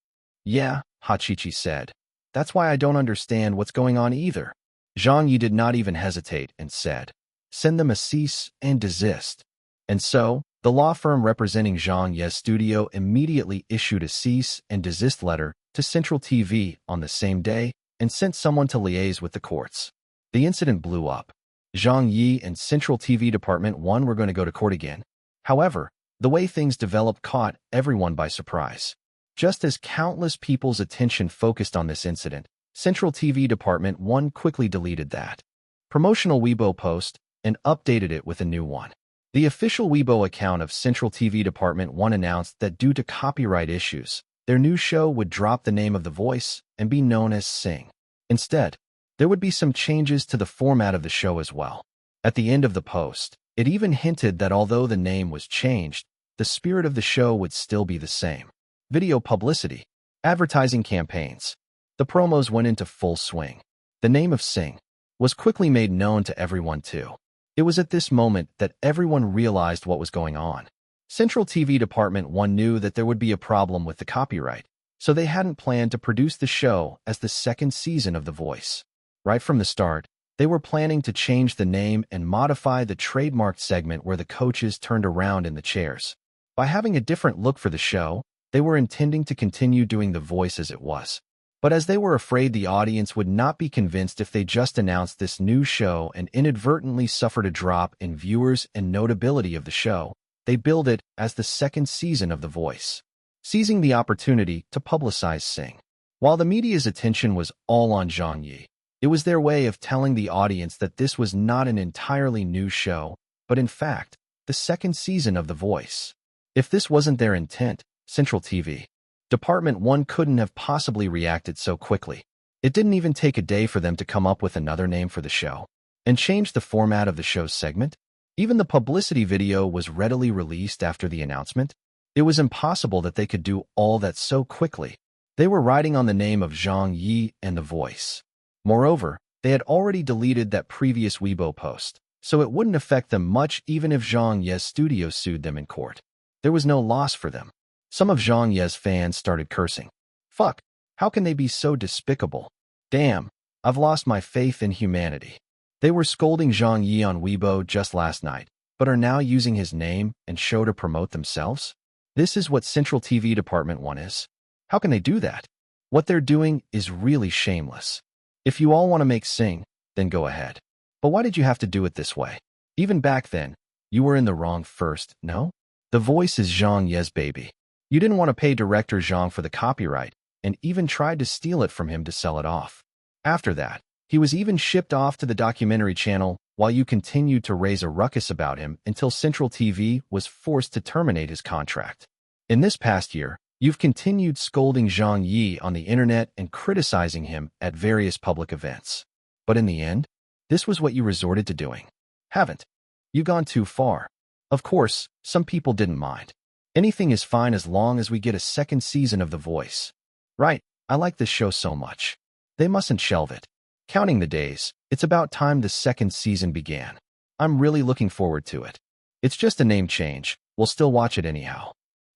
"Yeah," Ha Chi-Chi said. "That's why I don't understand what's going on either." Zhang Ye did not even hesitate and said, "Send them a cease and desist." And so, the law firm representing Zhang Ye's studio immediately issued a cease and desist letter to Central TV on the same day and sent someone to liaise with the courts. The incident blew up. Zhang Ye and Central TV Department 1 were going to go to court again. However, the way things developed caught everyone by surprise. Just as countless people's attention focused on this incident, Central TV Department 1 quickly deleted that promotional Weibo post and updated it with a new one. The official Weibo account of Central TV Department 1 announced that due to copyright issues, their new show would drop the name of The Voice and be known as Sing. Instead, there would be some changes to the format of the show as well. At the end of the post, it even hinted that although the name was changed, the spirit of the show would still be the same. Video publicity, advertising campaigns. The promos went into full swing. The name of Sing was quickly made known to everyone too. It was at this moment that everyone realized what was going on. Central TV Department 1 knew that there would be a problem with the copyright, so they hadn't planned to produce the show as the second season of The Voice. Right from the start, they were planning to change the name and modify the trademarked segment where the coaches turned around in the chairs. By having a different look for the show, they were intending to continue doing The Voice as it was. But as they were afraid the audience would not be convinced if they just announced this new show and inadvertently suffered a drop in viewers and notability of the show, they billed it as the second season of The Voice, seizing the opportunity to publicize Sing. While the media's attention was all on Zhang Ye, it was their way of telling the audience that this was not an entirely new show, but in fact, the second season of The Voice. If this wasn't their intent, Central TV Department 1 couldn't have possibly reacted so quickly. It didn't even take a day for them to come up with another name for the show and change the format of the show's segment. Even the publicity video was readily released after the announcement. It was impossible that they could do all that so quickly. They were riding on the name of Zhang Ye and The Voice. Moreover, they had already deleted that previous Weibo post, so it wouldn't affect them much even if Zhang Ye's studio sued them in court. There was no loss for them. Some of Zhang Ye's fans started cursing. Fuck, how can they be so despicable? Damn, I've lost my faith in humanity. They were scolding Zhang Ye on Weibo just last night, but are now using his name and show to promote themselves? This is what Central TV Department 1 is. How can they do that? What they're doing is really shameless. If you all want to make Sing, then go ahead. But why did you have to do it this way? Even back then, you were in the wrong first, no? The Voice is Zhang Ye's baby. You didn't want to pay director Zhang for the copyright, and even tried to steal it from him to sell it off. After that, he was even shipped off to the documentary channel while you continued to raise a ruckus about him until Central TV was forced to terminate his contract. In this past year, you've continued scolding Zhang Ye on the internet and criticizing him at various public events. But in the end, this was what you resorted to doing. Haven't you gone too far? Of course, some people didn't mind. Anything is fine as long as we get a second season of The Voice. Right, I like this show so much. They mustn't shelve it. Counting the days, it's about time the second season began. I'm really looking forward to it. It's just a name change. We'll still watch it anyhow.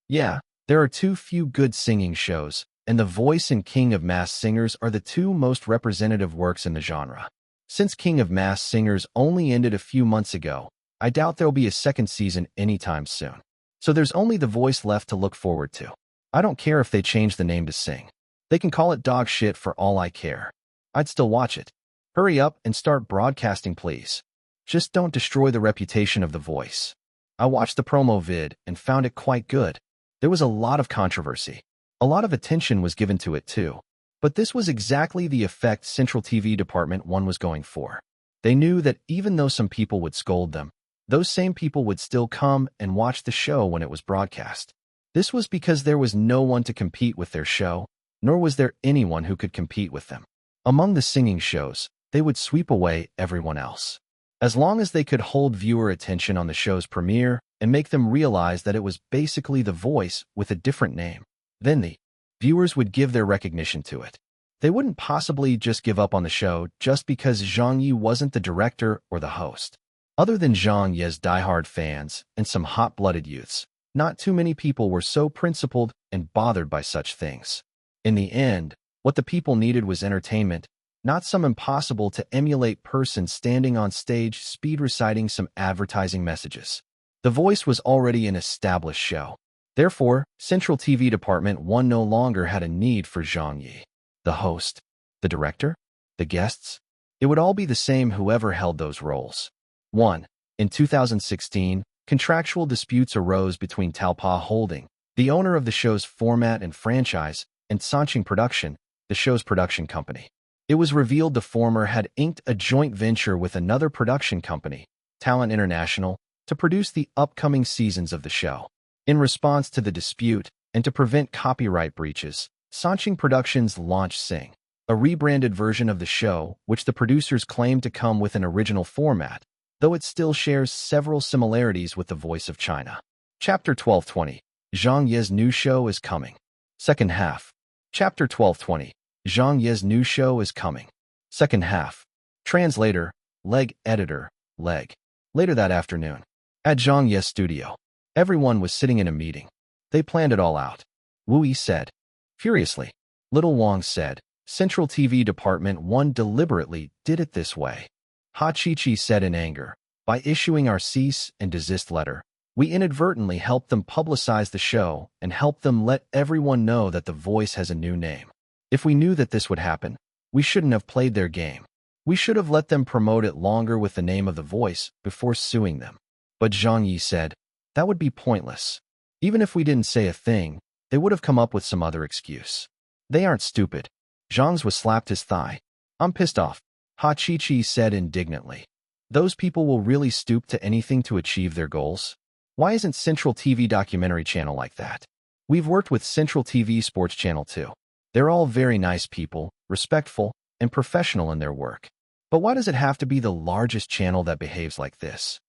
Yeah, there are too few good singing shows, and The Voice and King of Masked Singers are the two most representative works in the genre. Since King of Masked Singers only ended a few months ago, I doubt there'll be a second season anytime soon. So there's only The Voice left to look forward to. I don't care if they change the name to Sing. They can call it dog shit for all I care. I'd still watch it. Hurry up and start broadcasting, please. Just don't destroy the reputation of The Voice. I watched the promo vid and found it quite good. There was a lot of controversy. A lot of attention was given to it too. But this was exactly the effect Central TV Department 1 was going for. They knew that even though some people would scold them, those same people would still come and watch the show when it was broadcast. This was because there was no one to compete with their show, nor was there anyone who could compete with them. Among the singing shows, they would sweep away everyone else. As long as they could hold viewer attention on the show's premiere and make them realize that it was basically The Voice with a different name, then the viewers would give their recognition to it. They wouldn't possibly just give up on the show just because Zhang Ye wasn't the director or the host. Other than Zhang Ye's diehard fans and some hot-blooded youths, not too many people were so principled and bothered by such things. In the end, what the people needed was entertainment, not some impossible-to-emulate person standing on stage speed-reciting some advertising messages. The Voice was already an established show. Therefore, Central TV Department 1 no longer had a need for Zhang Ye. The host, the director, the guests, it would all be the same whoever held those roles. 1. In 2016, contractual disputes arose between Talpa Holding, the owner of the show's format and franchise, and Sancheng Production, the show's production company. It was revealed the former had inked a joint venture with another production company, Talent International, to produce the upcoming seasons of the show. In response to the dispute, and to prevent copyright breaches, Sancheng Productions launched Sing, a rebranded version of the show which the producers claimed to come with an original format, though it still shares several similarities with The Voice of China. Chapter 1220. Zhang Ye's new show is coming. Second half. Chapter 1220. Zhang Ye's new show is coming. Second half. Translator, Leg Editor, Leg. Later that afternoon, at Zhang Ye's studio, everyone was sitting in a meeting. They planned it all out. Wu Yi said, Furiously, Little Wang said, Central TV Department 1 deliberately did it this way. Ha Chi-Chi said in anger, by issuing our cease and desist letter, we inadvertently helped them publicize the show and helped them let everyone know that The Voice has a new name. If we knew that this would happen, we shouldn't have played their game. We should have let them promote it longer with the name of The Voice before suing them. But Zhang Ye said, that would be pointless. Even if we didn't say a thing, they would have come up with some other excuse. They aren't stupid. Zhang's was slapped his thigh. I'm pissed off. Ha Chi-Chi said indignantly. Those people will really stoop to anything to achieve their goals? Why isn't Central TV documentary channel like that? We've worked with Central TV Sports Channel too. They're all very nice people, respectful, and professional in their work. But why does it have to be the largest channel that behaves like this?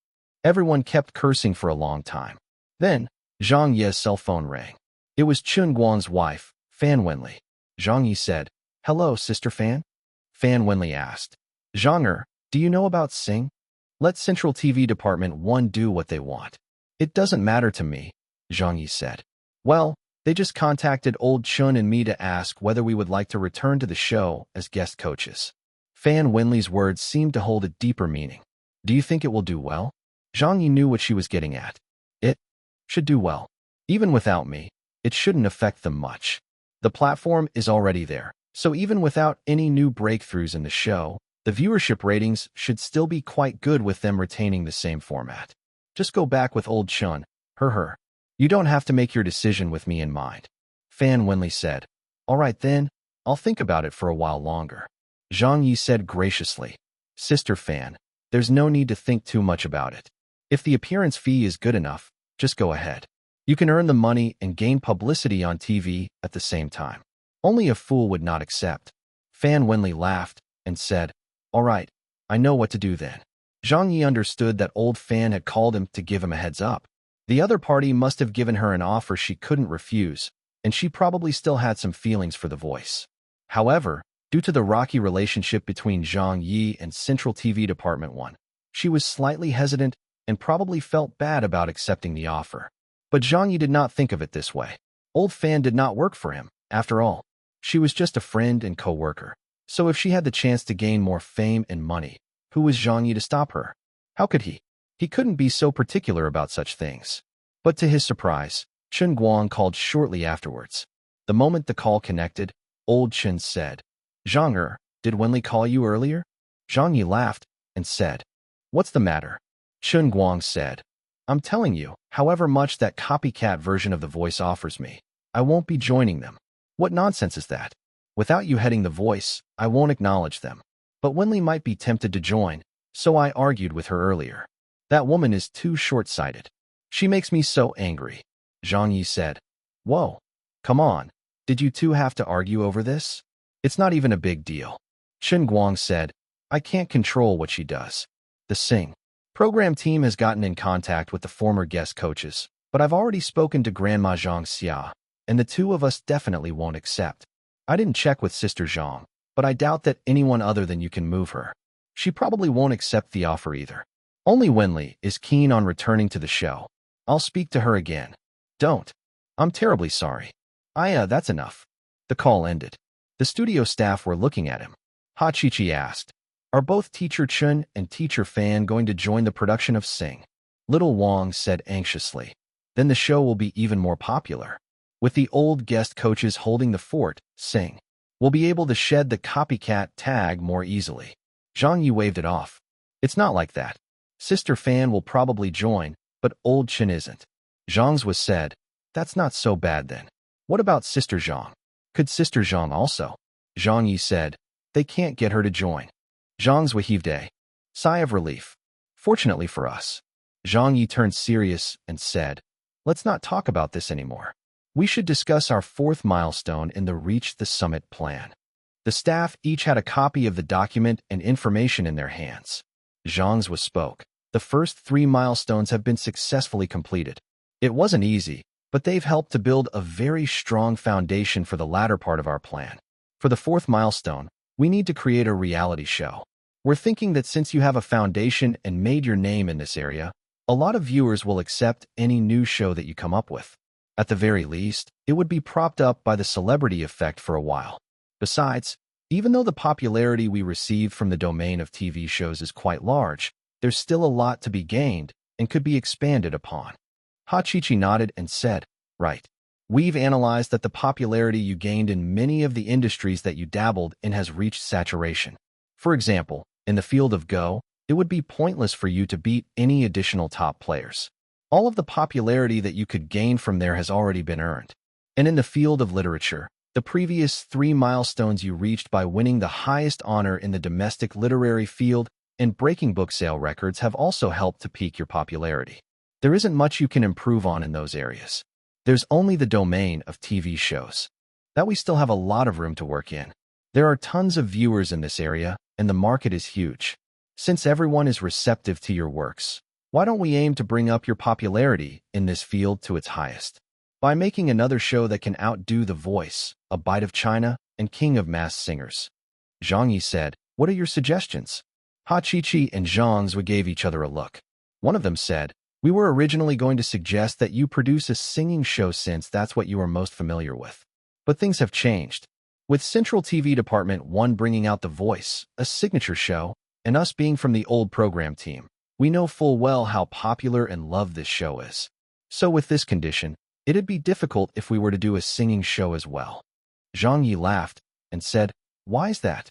Everyone kept cursing for a long time. Then, Zhang Ye's cell phone rang. It was Chun Guang's wife, Fan Wenli. Zhang Ye said, hello, Sister Fan? Fan Wenli asked, Zhang, do you know about Sing? Let Central TV Department 1 do what they want. It doesn't matter to me, Zhang Ye said. Well, they just contacted old Chun and me to ask whether we would like to return to the show as guest coaches. Fan Wenli's words seemed to hold a deeper meaning. Do you think it will do well? Zhang Ye knew what she was getting at. It should do well. Even without me, it shouldn't affect them much. The platform is already there, so even without any new breakthroughs in the show, the viewership ratings should still be quite good with them retaining the same format. Just go back with old Chun, her. You don't have to make your decision with me in mind. Fan Wenli said. All right then, I'll think about it for a while longer. Zhang Ye said graciously. Sister Fan, there's no need to think too much about it. If the appearance fee is good enough, just go ahead. You can earn the money and gain publicity on TV at the same time. Only a fool would not accept. Fan Wenli laughed and said, all right, I know what to do then. Zhang Ye understood that old Fan had called him to give him a heads up. The other party must have given her an offer she couldn't refuse, and she probably still had some feelings for The Voice. However, due to the rocky relationship between Zhang Ye and Central TV Department 1, she was slightly hesitant and probably felt bad about accepting the offer. But Zhang Ye did not think of it this way. Old Fan did not work for him, after all. She was just a friend and co-worker. So if she had the chance to gain more fame and money, who was Zhang Ye to stop her? How could he? He couldn't be so particular about such things. But to his surprise, Chun Guang called shortly afterwards. The moment the call connected, old Chun said, Zhang, did Wenli call you earlier? Zhang Ye laughed and said, what's the matter? Chun Guang said, I'm telling you, however much that copycat version of The Voice offers me, I won't be joining them. What nonsense is that? Without you heading The Voice, I won't acknowledge them. But Wenli might be tempted to join, so I argued with her earlier. That woman is too short-sighted. She makes me so angry. Zhang Ye said, whoa, come on. Did you two have to argue over this? It's not even a big deal. Chun Guang said, I can't control what she does. The Sing program team has gotten in contact with the former guest coaches, but I've already spoken to Grandma Zhang Xia, and the two of us definitely won't accept. I didn't check with Sister Zhang, but I doubt that anyone other than you can move her. She probably won't accept the offer either. Only Wenli is keen on returning to the show. I'll speak to her again. Don't. I'm terribly sorry. That's enough. The call ended. The studio staff were looking at him. Ha Chi-Chi asked, are both Teacher Chun and Teacher Fan going to join the production of Sing? Little Wang said anxiously. Then the show will be even more popular. With the old guest coaches holding the fort, Sing will be able to shed the copycat tag more easily. Zhang Ye waved it off. It's not like that. Sister Fan will probably join, but old Chun isn't. Zhang's was said, that's not so bad then. What about Sister Zhang? Could Sister Zhang also? Zhang Ye said, they can't get her to join. Zhang's heaved a sigh of relief. Fortunately for us. Zhang Ye turned serious and said, let's not talk about this anymore. We should discuss our fourth milestone in the Reach the Summit plan. The staff each had a copy of the document and information in their hands. Zhang's spoke. The first 3 milestones have been successfully completed. It wasn't easy, but they've helped to build a very strong foundation for the latter part of our plan. For the 4th milestone, we need to create a reality show. We're thinking that since you have a foundation and made your name in this area, a lot of viewers will accept any new show that you come up with. At the very least, it would be propped up by the celebrity effect for a while. Besides, even though the popularity we receive from the domain of TV shows is quite large, there's still a lot to be gained and could be expanded upon. Hachichi nodded and said, right. We've analyzed that the popularity you gained in many of the industries that you dabbled in has reached saturation. For example, in the field of Go, it would be pointless for you to beat any additional top players. All of the popularity that you could gain from there has already been earned. And in the field of literature, the previous 3 milestones you reached by winning the highest honor in the domestic literary field and breaking book sale records have also helped to peak your popularity. There isn't much you can improve on in those areas. There's only the domain of TV shows. That we still have a lot of room to work in. There are tons of viewers in this area, and the market is huge. Since everyone is receptive to your works, why don't we aim to bring up your popularity in this field to its highest? By making another show that can outdo The Voice, A Bite of China, and King of Masked Singers. Zhang Ye said, what are your suggestions? Hachichi and Zhang Ye gave each other a look. One of them said, we were originally going to suggest that you produce a singing show since that's what you are most familiar with. But things have changed. With Central TV Department 1 bringing out The Voice, a signature show, and us being from the old program team, we know full well how popular and loved this show is. So with this condition, it'd be difficult if we were to do a singing show as well. Zhang Ye laughed and said, why is that?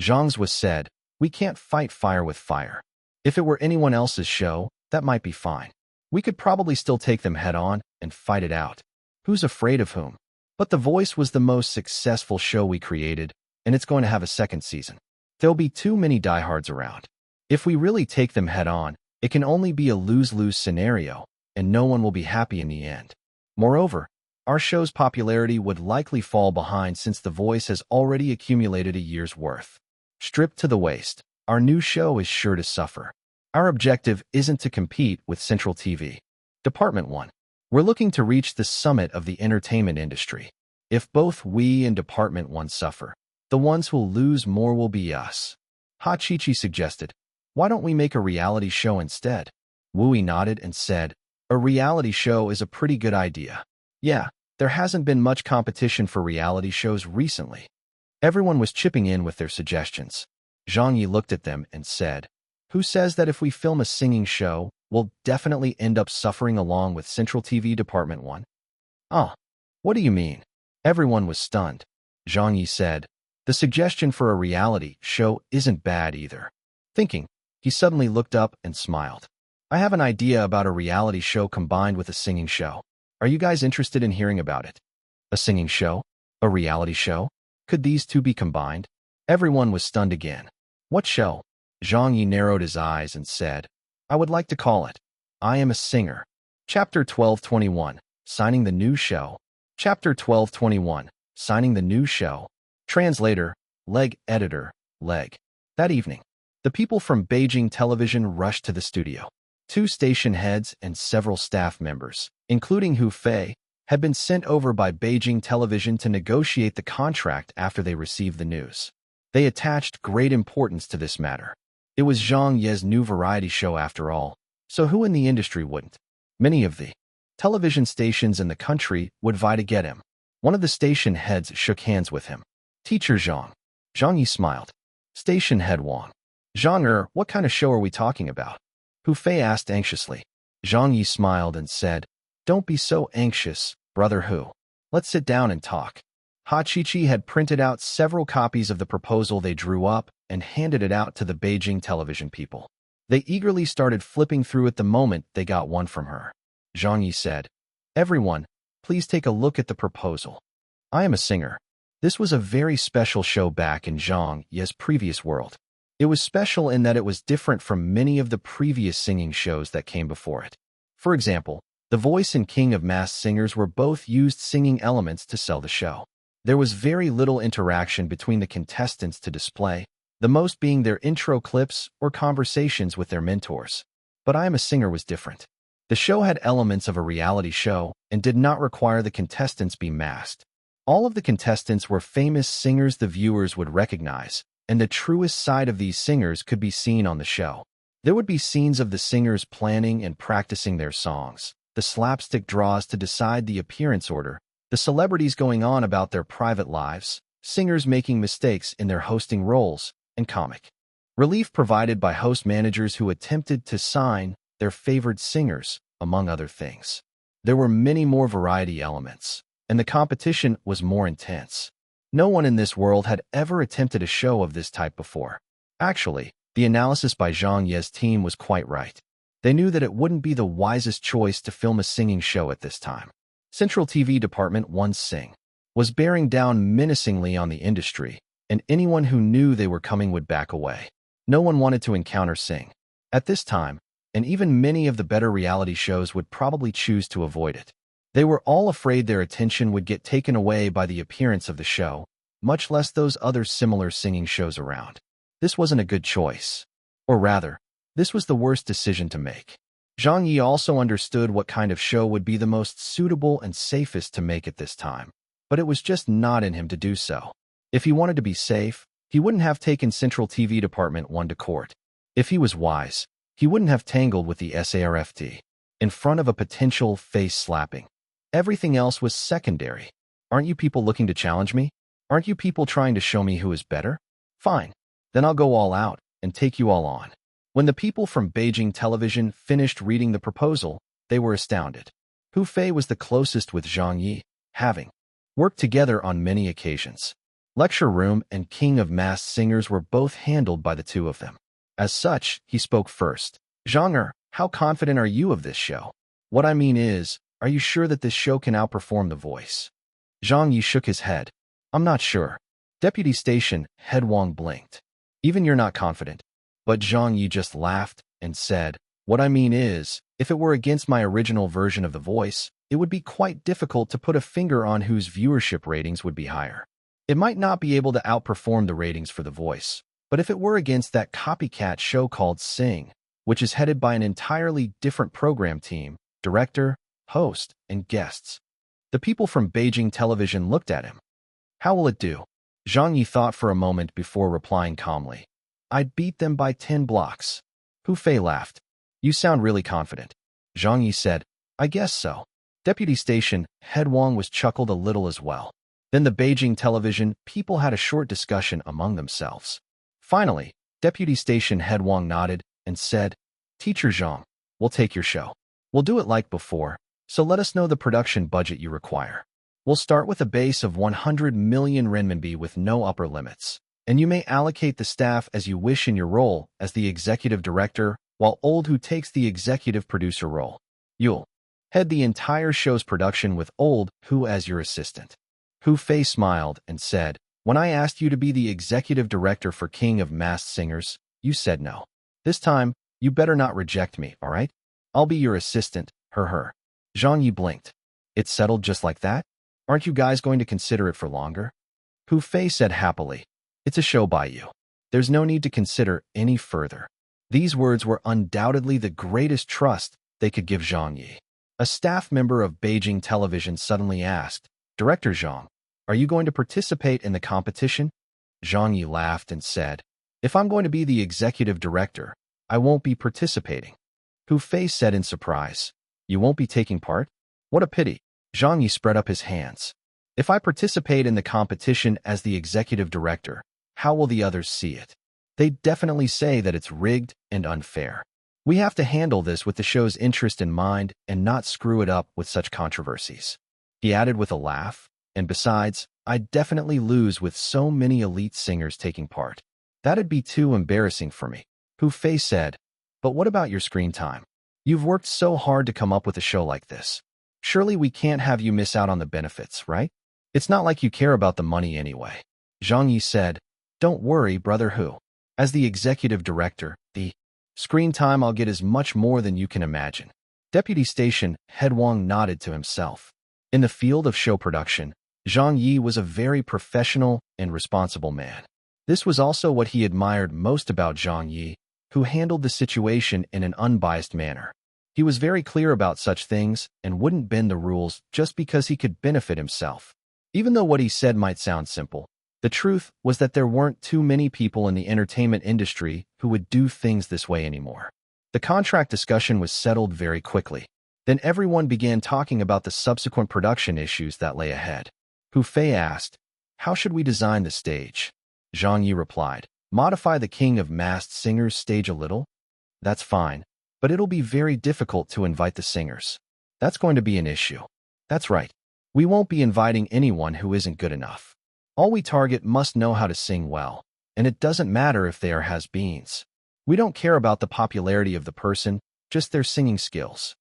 Zhang Ye said, we can't fight fire with fire. If it were anyone else's show, that might be fine. We could probably still take them head on and fight it out. Who's afraid of whom? But The Voice was the most successful show we created, and it's going to have a second season. There'll be too many diehards around. If we really take them head on, it can only be a lose-lose scenario, and no one will be happy in the end. Moreover, our show's popularity would likely fall behind since The Voice has already accumulated a year's worth. Stripped to the waist, our new show is sure to suffer. Our objective isn't to compete with Central TV. Department 1. We're looking to reach the summit of the entertainment industry. If both we and Department 1 suffer, the ones who'll lose more will be us. Hachichi suggested, why don't we make a reality show instead? Wui nodded and said, a reality show is a pretty good idea. Yeah, there hasn't been much competition for reality shows recently. Everyone was chipping in with their suggestions. Zhang Ye looked at them and said, who says that if we film a singing show, we'll definitely end up suffering along with Central TV Department 1? Ah, what do you mean? Everyone was stunned. Zhang Ye said, the suggestion for a reality show isn't bad either. Thinking, he suddenly looked up and smiled. I have an idea about a reality show combined with a singing show. Are you guys interested in hearing about it? A singing show? A reality show? Could these two be combined? Everyone was stunned again. What show? Zhang Ye narrowed his eyes and said, I would like to call it I Am a Singer. Chapter 1221, Signing the New Show. Chapter 1221, Signing the New Show. Translator, Leg Editor, Leg. That evening, the people from Beijing Television rushed to the studio. 2 station heads and several staff members, including Hu Fei, had been sent over by Beijing Television to negotiate the contract after they received the news. They attached great importance to this matter. It was Zhang Ye's new variety show after all, so who in the industry wouldn't? Many of the television stations in the country would vie to get him. One of the station heads shook hands with him. Teacher Zhang. Zhang Ye smiled. Station head Wang. Zhang what kind of show are we talking about? Hu Fei asked anxiously. Zhang Ye smiled and said, don't be so anxious, brother Hu. Let's sit down and talk. Hachichi had printed out several copies of the proposal they drew up and handed it out to the Beijing Television people. They eagerly started flipping through it the moment they got one from her. Zhang Ye said, everyone, please take a look at the proposal. I Am a Singer. This was a very special show back in Zhang Ye's previous world. It was special in that it was different from many of the previous singing shows that came before it. For example, The Voice and King of Masked Singers were both used singing elements to sell the show. There was very little interaction between the contestants to display, the most being their intro clips or conversations with their mentors. But I Am a Singer was different. The show had elements of a reality show and did not require the contestants be masked. All of the contestants were famous singers the viewers would recognize, and the truest side of these singers could be seen on the show. There would be scenes of the singers planning and practicing their songs, the slapstick draws to decide the appearance order, the celebrities going on about their private lives, singers making mistakes in their hosting roles, and comic relief provided by host managers who attempted to sign their favored singers, among other things. There were many more variety elements, and the competition was more intense. No one in this world had ever attempted a show of this type before. Actually, the analysis by Zhang Ye's team was quite right. They knew that it wouldn't be the wisest choice to film a singing show at this time. Central TV department once Sing was bearing down menacingly on the industry, and anyone who knew they were coming would back away. No one wanted to encounter Sing at this time, and even many of the better reality shows would probably choose to avoid it. They were all afraid their attention would get taken away by the appearance of the show, much less those other similar singing shows around. This wasn't a good choice. Or rather, this was the worst decision to make. Zhang Ye also understood what kind of show would be the most suitable and safest to make at this time, but it was just not in him to do so. If he wanted to be safe, he wouldn't have taken Central TV Department 1 to court. If he was wise, he wouldn't have tangled with the SARFT in front of a potential face-slapping. Everything else was secondary. Aren't you people looking to challenge me? Aren't you people trying to show me who is better? Fine. Then I'll go all out and take you all on. When the people from Beijing television finished reading the proposal, they were astounded. Hu Fei was the closest with Zhang Ye, having worked together on many occasions. Lecture room and King of Masked Singers were both handled by the two of them. As such, he spoke first. Zhang, how confident are you of this show? What I mean is, are you sure that this show can outperform The Voice? Zhang Ye shook his head. I'm not sure. Deputy Station Head Wang blinked. Even you're not confident. But Zhang Ye just laughed and said, what I mean is, if it were against my original version of The Voice, it would be quite difficult to put a finger on whose viewership ratings would be higher. It might not be able to outperform the ratings for The Voice, but if it were against that copycat show called Sing, which is headed by an entirely different program team, director, host, and guests. The people from Beijing television looked at him. How will it do? Zhang Ye thought for a moment before replying calmly. I'd beat them by 10 blocks. Hu Fei laughed. You sound really confident. Zhang Ye said, I guess so. Deputy Station Head Wang was chuckled a little as well. Then the Beijing television people had a short discussion among themselves. Finally, Deputy Station Head Wang nodded and said, Teacher Zhang, we'll take your show. We'll do it like before, so let us know the production budget you require. We'll start with a base of 100 million renminbi with no upper limits, and you may allocate the staff as you wish in your role as the executive director, while Old Hu takes the executive producer role. You'll head the entire show's production with Old Hu as your assistant. Hu Fei smiled and said, when I asked you to be the executive director for King of Masked Singers, you said no. This time, you better not reject me, all right? I'll be your assistant, her. Zhang Ye blinked. It's settled just like that? Aren't you guys going to consider it for longer? Hu Fei said happily. It's a show by you. There's no need to consider any further. These words were undoubtedly the greatest trust they could give Zhang Ye. A staff member of Beijing television suddenly asked, Director Zhang, are you going to participate in the competition? Zhang Ye laughed and said, if I'm going to be the executive director, I won't be participating. Hu Fei said in surprise, you won't be taking part? What a pity. Zhang Ye spread up his hands. If I participate in the competition as the executive director, how will the others see it? They'd definitely say that it's rigged and unfair. We have to handle this with the show's interest in mind and not screw it up with such controversies. He added with a laugh, and besides, I'd definitely lose with so many elite singers taking part. That'd be too embarrassing for me. Hu Fei said, but what about your screen time? You've worked so hard to come up with a show like this. Surely we can't have you miss out on the benefits, right? It's not like you care about the money anyway. Zhang Ye said, don't worry, brother Hu. As the executive director, the screen time I'll get is much more than you can imagine. Deputy Station Head Wang nodded to himself. In the field of show production, Zhang Ye was a very professional and responsible man. This was also what he admired most about Zhang Ye, who handled the situation in an unbiased manner. He was very clear about such things and wouldn't bend the rules just because he could benefit himself. Even though what he said might sound simple, the truth was that there weren't too many people in the entertainment industry who would do things this way anymore. The contract discussion was settled very quickly. Then everyone began talking about the subsequent production issues that lay ahead. Hu Fei asked, "How should we design the stage?" Zhang Ye replied, "Modify the King of Masked Singers stage a little? That's fine, but it'll be very difficult to invite the singers. That's going to be an issue." "That's right. We won't be inviting anyone who isn't good enough. All we target must know how to sing well, and it doesn't matter if they are has-beens. We don't care about the popularity of the person, just their singing skills.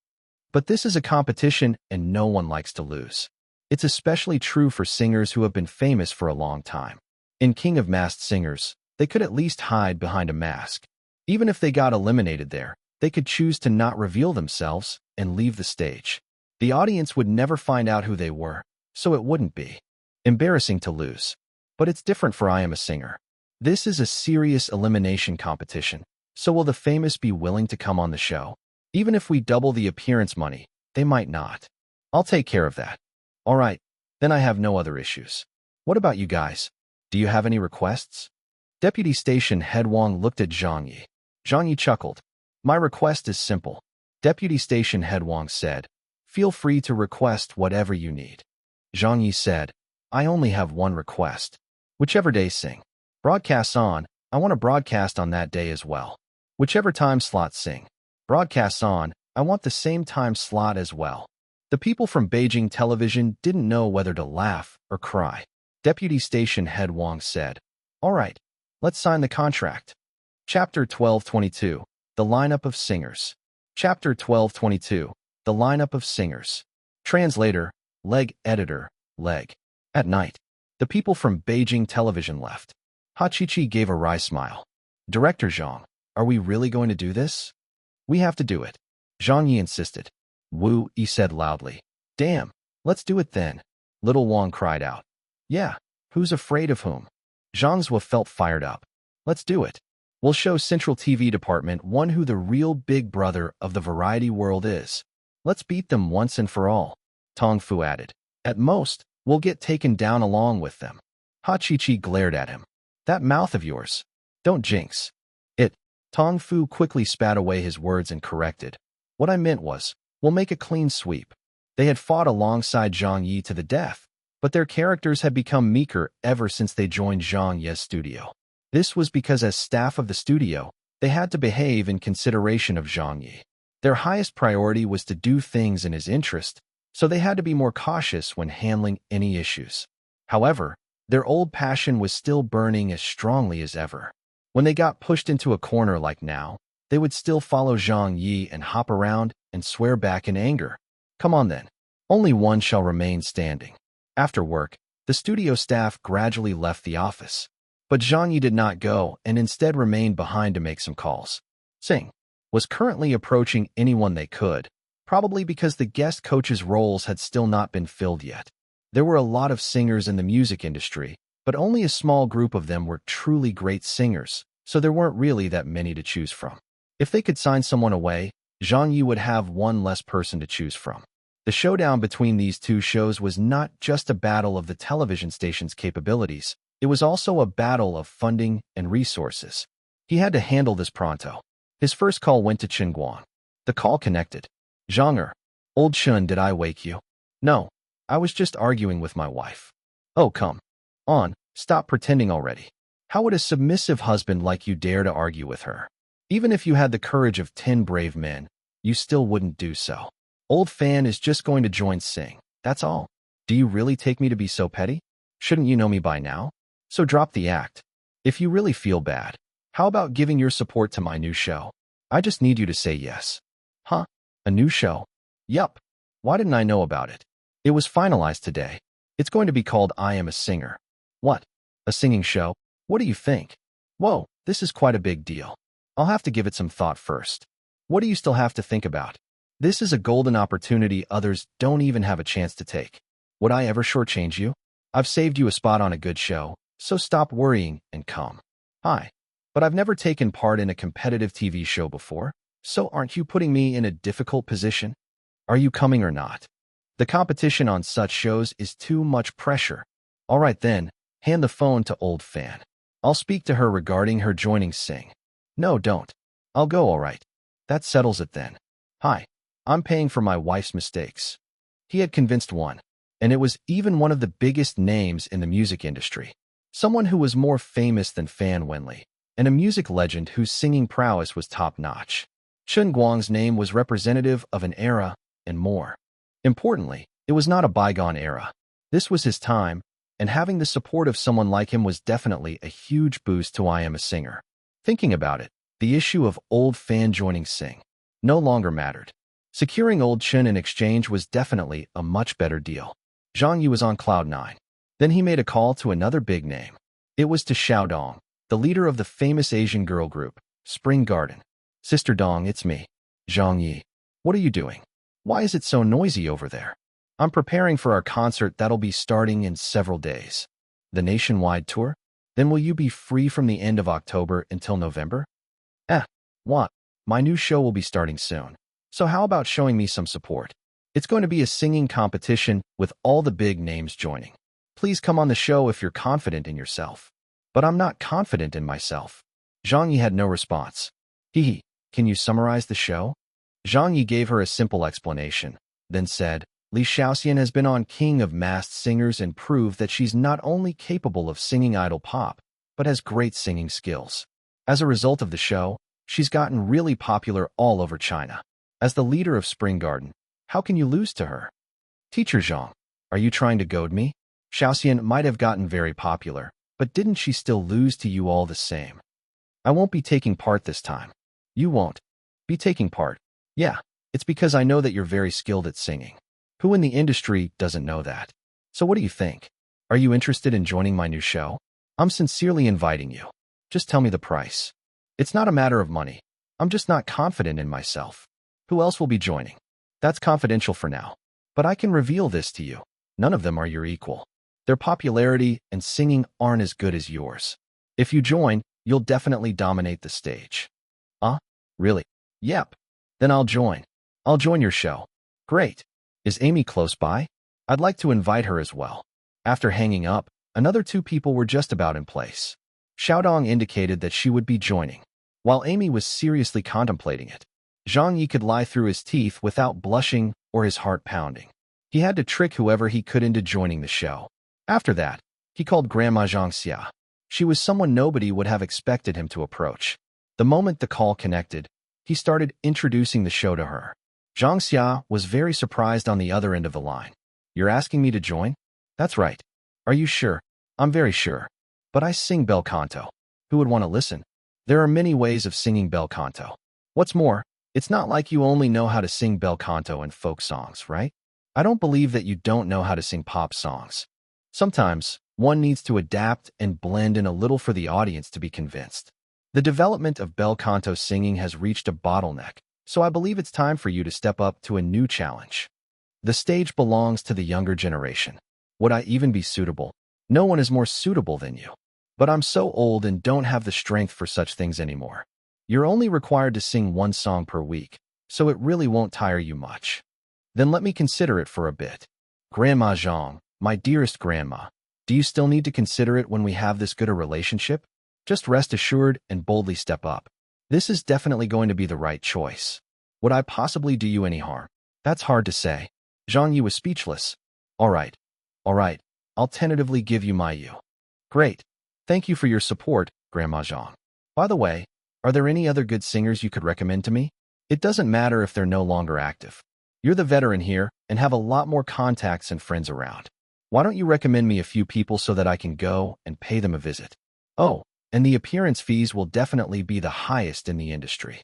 But this is a competition and no one likes to lose. It's especially true for singers who have been famous for a long time. In King of Masked Singers, they could at least hide behind a mask. Even if they got eliminated there, they could choose to not reveal themselves and leave the stage. The audience would never find out who they were, so it wouldn't be embarrassing to lose. But it's different for I Am a Singer. This is a serious elimination competition, so will the famous be willing to come on the show? Even if we double the appearance money, they might not. I'll take care of that." "All right, then I have no other issues. What about you guys? Do you have any requests?" Deputy Station Head Wang looked at Zhang Ye. Zhang Ye chuckled. "My request is simple." Deputy Station Head Wang said, "Feel free to request whatever you need." Zhang Ye said, "I only have one request. Whichever day sing. Broadcasts on, I want to broadcast on that day as well. Whichever time slot sing. Broadcasts on, I want the same time slot as well." The people from Beijing television didn't know whether to laugh or cry. Deputy Station Head Wang said, "All right, let's sign the contract." Chapter 1222, The Lineup of Singers. Chapter 1222, The Lineup of Singers. Translator, Leg Editor, Leg. At night, the people from Beijing television left. Hachichi gave a wry smile. "Director Zhang, are we really going to do this?" "We have to do it." Zhang Ye insisted. Wu Yi said loudly. "Damn, let's do it then." Little Wang cried out. "Yeah, who's afraid of whom?" Zhang Zhua felt fired up. "Let's do it. We'll show Central TV Department who the real big brother of the variety world is. Let's beat them once and for all." Tong Fu added. "At most, we'll get taken down along with them." Hachichi glared at him. "That mouth of yours. Don't jinx it." Tong Fu quickly spat away his words and corrected. "What I meant was, we'll make a clean sweep." They had fought alongside Zhang Ye to the death, but their characters had become meeker ever since they joined Zhang Ye's studio. This was because as staff of the studio, they had to behave in consideration of Zhang Ye. Their highest priority was to do things in his interest, so they had to be more cautious when handling any issues. However, their old passion was still burning as strongly as ever. When they got pushed into a corner like now, they would still follow Zhang Ye and hop around and swear back in anger. "Come on then. Only one shall remain standing." After work, the studio staff gradually left the office. But Zhang Ye did not go and instead remained behind to make some calls. Sing was currently approaching anyone they could, probably because the guest coaches' roles had still not been filled yet. There were a lot of singers in the music industry, but only a small group of them were truly great singers, so there weren't really that many to choose from. If they could sign someone away, Zhang Ye would have one less person to choose from. The showdown between these two shows was not just a battle of the television station's capabilities, it was also a battle of funding and resources. He had to handle this pronto. His first call went to Chen Guang. The call connected. "Zhang old Chen, did I wake you?" "No, I was just arguing with my wife." "Oh, come on, stop pretending already. How would a submissive husband like you dare to argue with her? Even if you had the courage of 10 brave men, you still wouldn't do so. Old Fan is just going to join Sing, that's all. Do you really take me to be so petty? Shouldn't you know me by now? So drop the act. If you really feel bad, how about giving your support to my new show? I just need you to say yes." "Huh? A new show?" "Yup. Why didn't I know about it? It was finalized today. It's going to be called I Am a Singer." "What? A singing show? What do you think?" "Whoa, this is quite a big deal. I'll have to give it some thought first." "What do you still have to think about? This is a golden opportunity others don't even have a chance to take. Would I ever shortchange you? I've saved you a spot on a good show, so stop worrying and come." "Hi. But I've never taken part in a competitive TV show before, so aren't you putting me in a difficult position? Are you coming or not? The competition on such shows is too much pressure." "All right then, hand the phone to Old Fan. I'll speak to her regarding her joining Sing." "No, don't. I'll go all right." "That settles it then. Hi. I'm paying for my wife's mistakes. He had convinced one, and it was even one of the biggest names in the music industry. Someone who was more famous than Fan Wenli, and a music legend whose singing prowess was top-notch. Chen Guang's name was representative of an era, and more. Importantly, it was not a bygone era. This was his time, and having the support of someone like him was definitely a huge boost to I Am a Singer. Thinking about it, the issue of old fan joining Sing no longer mattered. Securing old Chen in exchange was definitely a much better deal. Zhang Ye was on cloud nine. Then he made a call to another big name. It was to Xiao Dong, the leader of the famous Asian girl group, Spring Garden. Sister Dong, it's me, Zhang Ye. What are you doing? Why is it so noisy over there? I'm preparing for our concert that'll be starting in several days. The nationwide tour? Then will you be free from the end of October until November? What? My new show will be starting soon. So how about showing me some support? It's going to be a singing competition with all the big names joining. Please come on the show if you're confident in yourself. But I'm not confident in myself. Zhang Ye had no response. Can you summarize the show? Zhang Ye gave her a simple explanation, then said, Li Xiaoxian has been on King of Masked Singers and proved that she's not only capable of singing idol pop, but has great singing skills. As a result of the show, she's gotten really popular all over China. As the leader of Spring Garden, how can you lose to her? Teacher Zhang, are you trying to goad me? Xiaoxian might have gotten very popular, but didn't she still lose to you all the same? I won't be taking part this time. You won't be taking part. Yeah, it's because I know that you're very skilled at singing. Who in the industry doesn't know that? So what do you think? Are you interested in joining my new show? I'm sincerely inviting you. Just tell me the price. It's not a matter of money. I'm just not confident in myself. Who else will be joining? That's confidential for now. But I can reveal this to you. None of them are your equal. Their popularity and singing aren't as good as yours. If you join, you'll definitely dominate the stage. Really? Yep. Then I'll join. I'll join your show. Great. Is Amy close by? I'd like to invite her as well. After hanging up, another two people were just about in place. Xiaodong indicated that she would be joining, while Amy was seriously contemplating it. Zhang Ye could lie through his teeth without blushing or his heart pounding. He had to trick whoever he could into joining the show. After that, he called Grandma Zhang Xia. She was someone nobody would have expected him to approach. The moment the call connected, he started introducing the show to her. Zhang Xia was very surprised on the other end of the line. You're asking me to join? That's right. Are you sure? I'm very sure. But I sing bel canto. Who would want to listen? There are many ways of singing bel canto. What's more, it's not like you only know how to sing bel canto and folk songs, right? I don't believe that you don't know how to sing pop songs. Sometimes, one needs to adapt and blend in a little for the audience to be convinced. The development of bel canto singing has reached a bottleneck, so I believe it's time for you to step up to a new challenge. The stage belongs to the younger generation. Would I even be suitable? No one is more suitable than you. But I'm so old and don't have the strength for such things anymore. You're only required to sing one song per week, so it really won't tire you much. Then let me consider it for a bit. Grandma Zhang, my dearest grandma, do you still need to consider it when we have this good a relationship? Just rest assured and boldly step up. This is definitely going to be the right choice. Would I possibly do you any harm? That's hard to say. Zhang Ye was speechless. All right. I'll tentatively give you my you. Great. Thank you for your support, Grandma Zhang. By the way, are there any other good singers you could recommend to me? It doesn't matter if they're no longer active. You're the veteran here and have a lot more contacts and friends around. Why don't you recommend me a few people so that I can go and pay them a visit? Oh, and the appearance fees will definitely be the highest in the industry.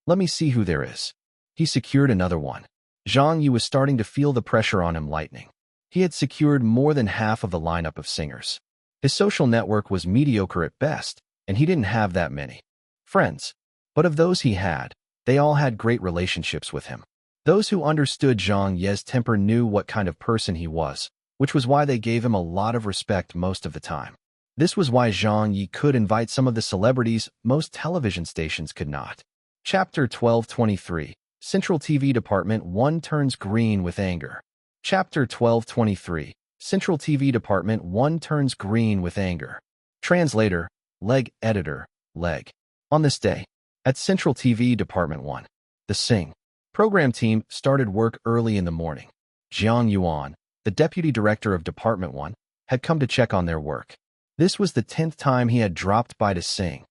Let me see who there is. He secured another one. Zhang Ye was starting to feel the pressure on him lightening. He had secured more than half of the lineup of singers. His social network was mediocre at best, and he didn't have that many friends. But of those he had, they all had great relationships with him. Those who understood Zhang Ye's temper knew what kind of person he was, which was why they gave him a lot of respect most of the time. This was why Zhang Ye could invite some of the celebrities most television stations could not. Chapter 1223, Central TV Department 1 turns green with anger. Chapter 1223, Central TV Department 1 turns green with anger. Translator, Leg Editor, Leg. On this day, at Central TV Department 1, the Sing Program team started work early in the morning. Zhang Yuan, the deputy director of Department 1, had come to check on their work. This was the 10th time he had dropped by to Sing's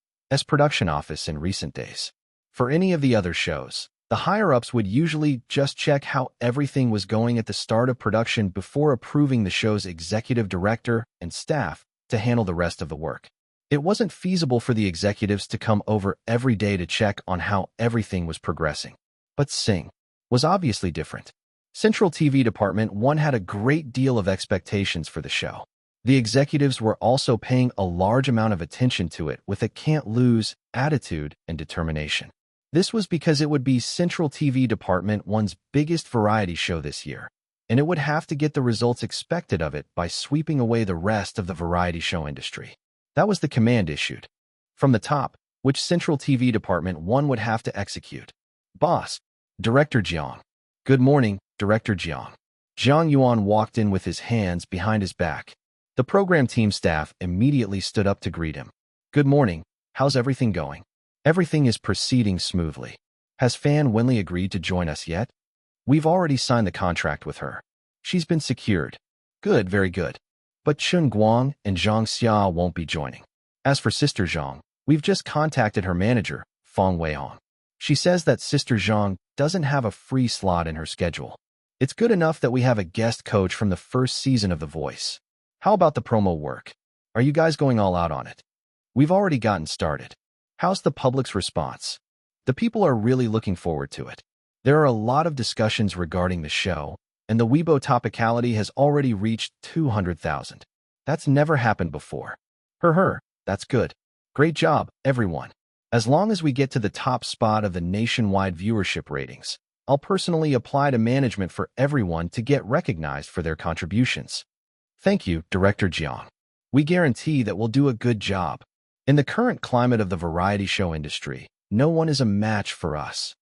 production office in recent days. For any of the other shows, the higher-ups would usually just check how everything was going at the start of production before approving the show's executive director and staff to handle the rest of the work. It wasn't feasible for the executives to come over every day to check on how everything was progressing. But Sing was obviously different. Central TV Department 1 had a great deal of expectations for the show. The executives were also paying a large amount of attention to it with a can't-lose attitude and determination. This was because it would be Central TV Department 1's biggest variety show this year, and it would have to get the results expected of it by sweeping away the rest of the variety show industry. That was the command issued from the top, which Central TV Department 1 would have to execute. Boss, Director Jiang. Good morning, Director Jiang. Zhang Yuan walked in with his hands behind his back. The program team staff immediately stood up to greet him. Good morning, how's everything going? Everything is proceeding smoothly. Has Fan Wenli agreed to join us yet? We've already signed the contract with her. She's been secured. Good, very good. But Chun Guang and Zhang Xia won't be joining. As for Sister Zhang, we've just contacted her manager, Feng Weihong. She says that Sister Zhang doesn't have a free slot in her schedule. It's good enough that we have a guest coach from the first season of The Voice. How about the promo work? Are you guys going all out on it? We've already gotten started. How's the public's response? The people are really looking forward to it. There are a lot of discussions regarding the show, and the Weibo topicality has already reached 200,000. That's never happened before. That's good. Great job, everyone. As long as we get to the top spot of the nationwide viewership ratings, I'll personally apply to management for everyone to get recognized for their contributions. Thank you, Director Jiang. We guarantee that we'll do a good job. In the current climate of the variety show industry, no one is a match for us.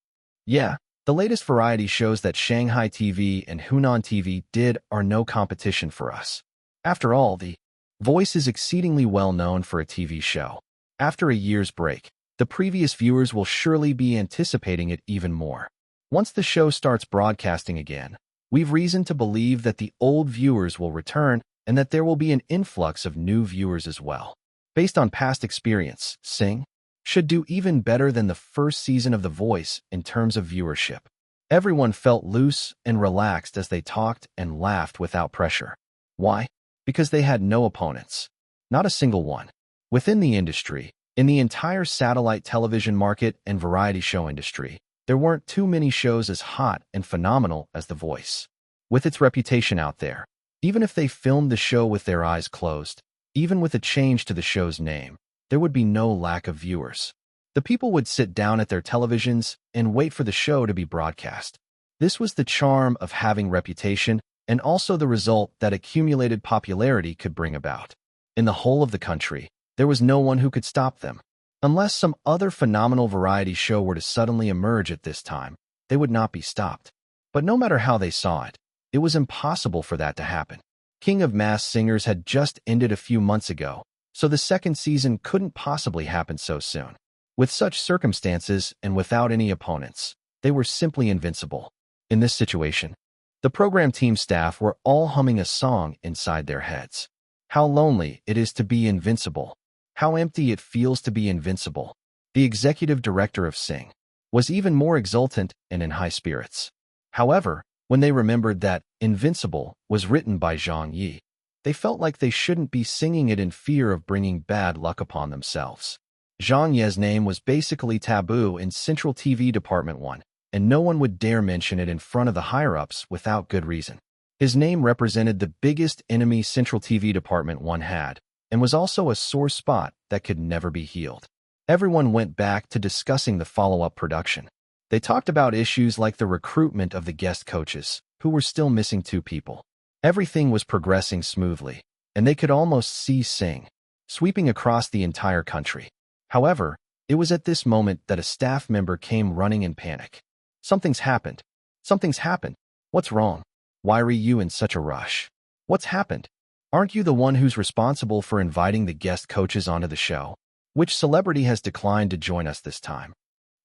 Yeah, the latest variety shows that Shanghai TV and Hunan TV did are no competition for us. After all, The Voice is exceedingly well known for a TV show. After a year's break, the previous viewers will surely be anticipating it even more. Once the show starts broadcasting again, we've reason to believe that the old viewers will return and that there will be an influx of new viewers as well. Based on past experience, Sing should do even better than the first season of The Voice in terms of viewership. Everyone felt loose and relaxed as they talked and laughed without pressure. Why? Because they had no opponents. Not a single one. Within the industry, in the entire satellite television market and variety show industry, there weren't too many shows as hot and phenomenal as The Voice. With its reputation out there, even if they filmed the show with their eyes closed, even with a change to the show's name, there would be no lack of viewers. The people would sit down at their televisions and wait for the show to be broadcast. This was the charm of having reputation and also the result that accumulated popularity could bring about. In the whole of the country, there was no one who could stop them. Unless some other phenomenal variety show were to suddenly emerge at this time, they would not be stopped. But no matter how they saw it, it was impossible for that to happen. King of Masked Singers had just ended a few months ago, so the second season couldn't possibly happen so soon. With such circumstances and without any opponents, they were simply invincible. In this situation, the program team staff were all humming a song inside their heads. How lonely it is to be invincible. How empty it feels to be invincible. The executive director of Sing was even more exultant and in high spirits. However, when they remembered that Invincible was written by Zhang Ye, they felt like they shouldn't be singing it in fear of bringing bad luck upon themselves. Zhang Ye's name was basically taboo in Central TV Department 1, and no one would dare mention it in front of the higher-ups without good reason. His name represented the biggest enemy Central TV Department 1 had, and was also a sore spot that could never be healed. Everyone went back to discussing the follow-up production. They talked about issues like the recruitment of the guest coaches, who were still missing 2 people. Everything was progressing smoothly, and they could almost see Sing sweeping across the entire country. However, it was at this moment that a staff member came running in panic. Something's happened. Something's happened. What's wrong? Why are you in such a rush? What's happened? Aren't you the one who's responsible for inviting the guest coaches onto the show? Which celebrity has declined to join us this time?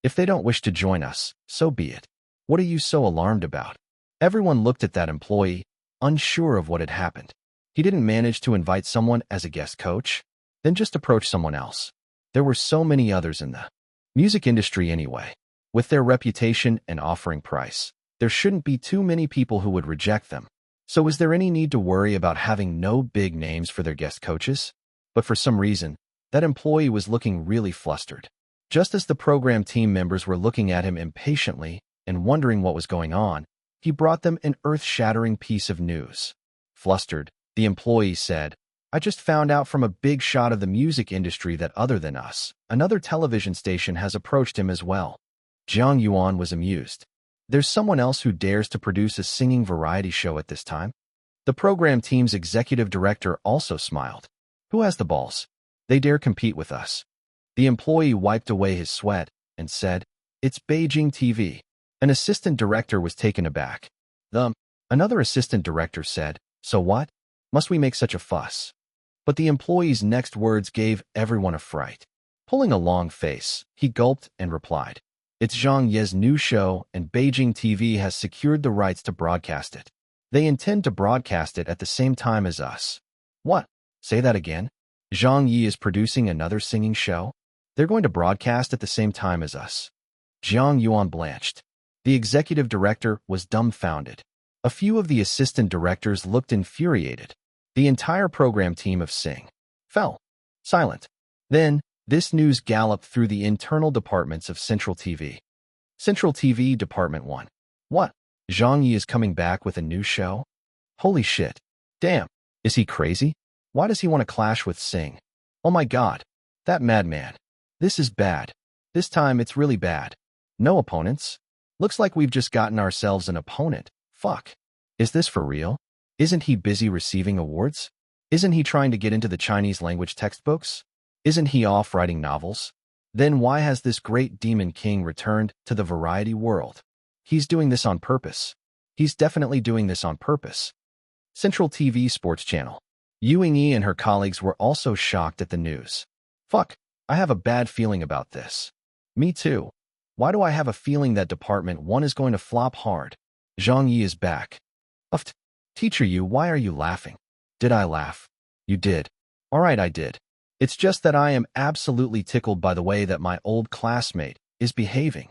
If they don't wish to join us, so be it. What are you so alarmed about? Everyone looked at that employee, unsure of what had happened. He didn't manage to invite someone as a guest coach? Then just approach someone else. There were so many others in the music industry anyway. With their reputation and offering price, there shouldn't be too many people who would reject them. So is there any need to worry about having no big names for their guest coaches? But for some reason, that employee was looking really flustered. Just as the program team members were looking at him impatiently and wondering what was going on, he brought them an earth-shattering piece of news. Flustered, the employee said, "I just found out from a big shot of the music industry that other than us, another television station has approached him as well." Zhang Ye was amused. "There's someone else who dares to produce a singing variety show at this time?" The program team's executive director also smiled. "Who has the balls? They dare compete with us." The employee wiped away his sweat and said, "It's Beijing TV." An assistant director was taken aback. Another assistant director said, "So what? Must we make such a fuss?" But the employee's next words gave everyone a fright. Pulling a long face, he gulped and replied, "It's Zhang Ye's new show, and Beijing TV has secured the rights to broadcast it. They intend to broadcast it at the same time as us." "What? Say that again?" "Zhang Ye is producing another singing show? They're going to broadcast at the same time as us." Zhang Ye blanched. The executive director was dumbfounded. A few of the assistant directors looked infuriated. The entire program team of Sing fell silent. Then, this news galloped through the internal departments of Central TV. Central TV Department 1. "What? Zhang Ye is coming back with a new show? Holy shit. Damn. Is he crazy? Why does he want to clash with Sing? Oh my god. That madman. This is bad. This time it's really bad. No opponents? Looks like we've just gotten ourselves an opponent. Fuck. Is this for real? Isn't he busy receiving awards? Isn't he trying to get into the Chinese language textbooks? Isn't he off writing novels? Then why has this great demon king returned to the variety world? He's doing this on purpose. He's definitely doing this on purpose." Central TV Sports Channel. Yu Yingyi and her colleagues were also shocked at the news. "Fuck, I have a bad feeling about this." "Me too. Why do I have a feeling that Department 1 is going to flop hard?" Zhang Ye is back. "Uft. Teacher Yu, why are you laughing?" "Did I laugh?" "You did." "All right, I did. It's just that I am absolutely tickled by the way that my old classmate is behaving."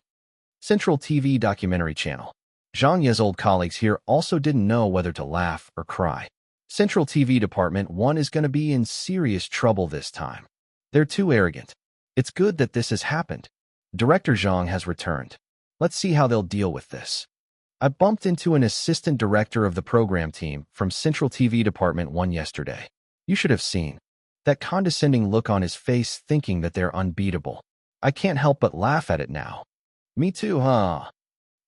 Central TV Documentary Channel. Zhang Ye's old colleagues here also didn't know whether to laugh or cry. Central TV Department 1 is going to be in serious trouble this time. They're too arrogant. It's good that this has happened. Director Zhang has returned. Let's see how they'll deal with this. I bumped into an assistant director of the program team from Central TV Department 1 yesterday. You should have seen that condescending look on his face, thinking that they're unbeatable. I can't help but laugh at it now. "Me too, huh?"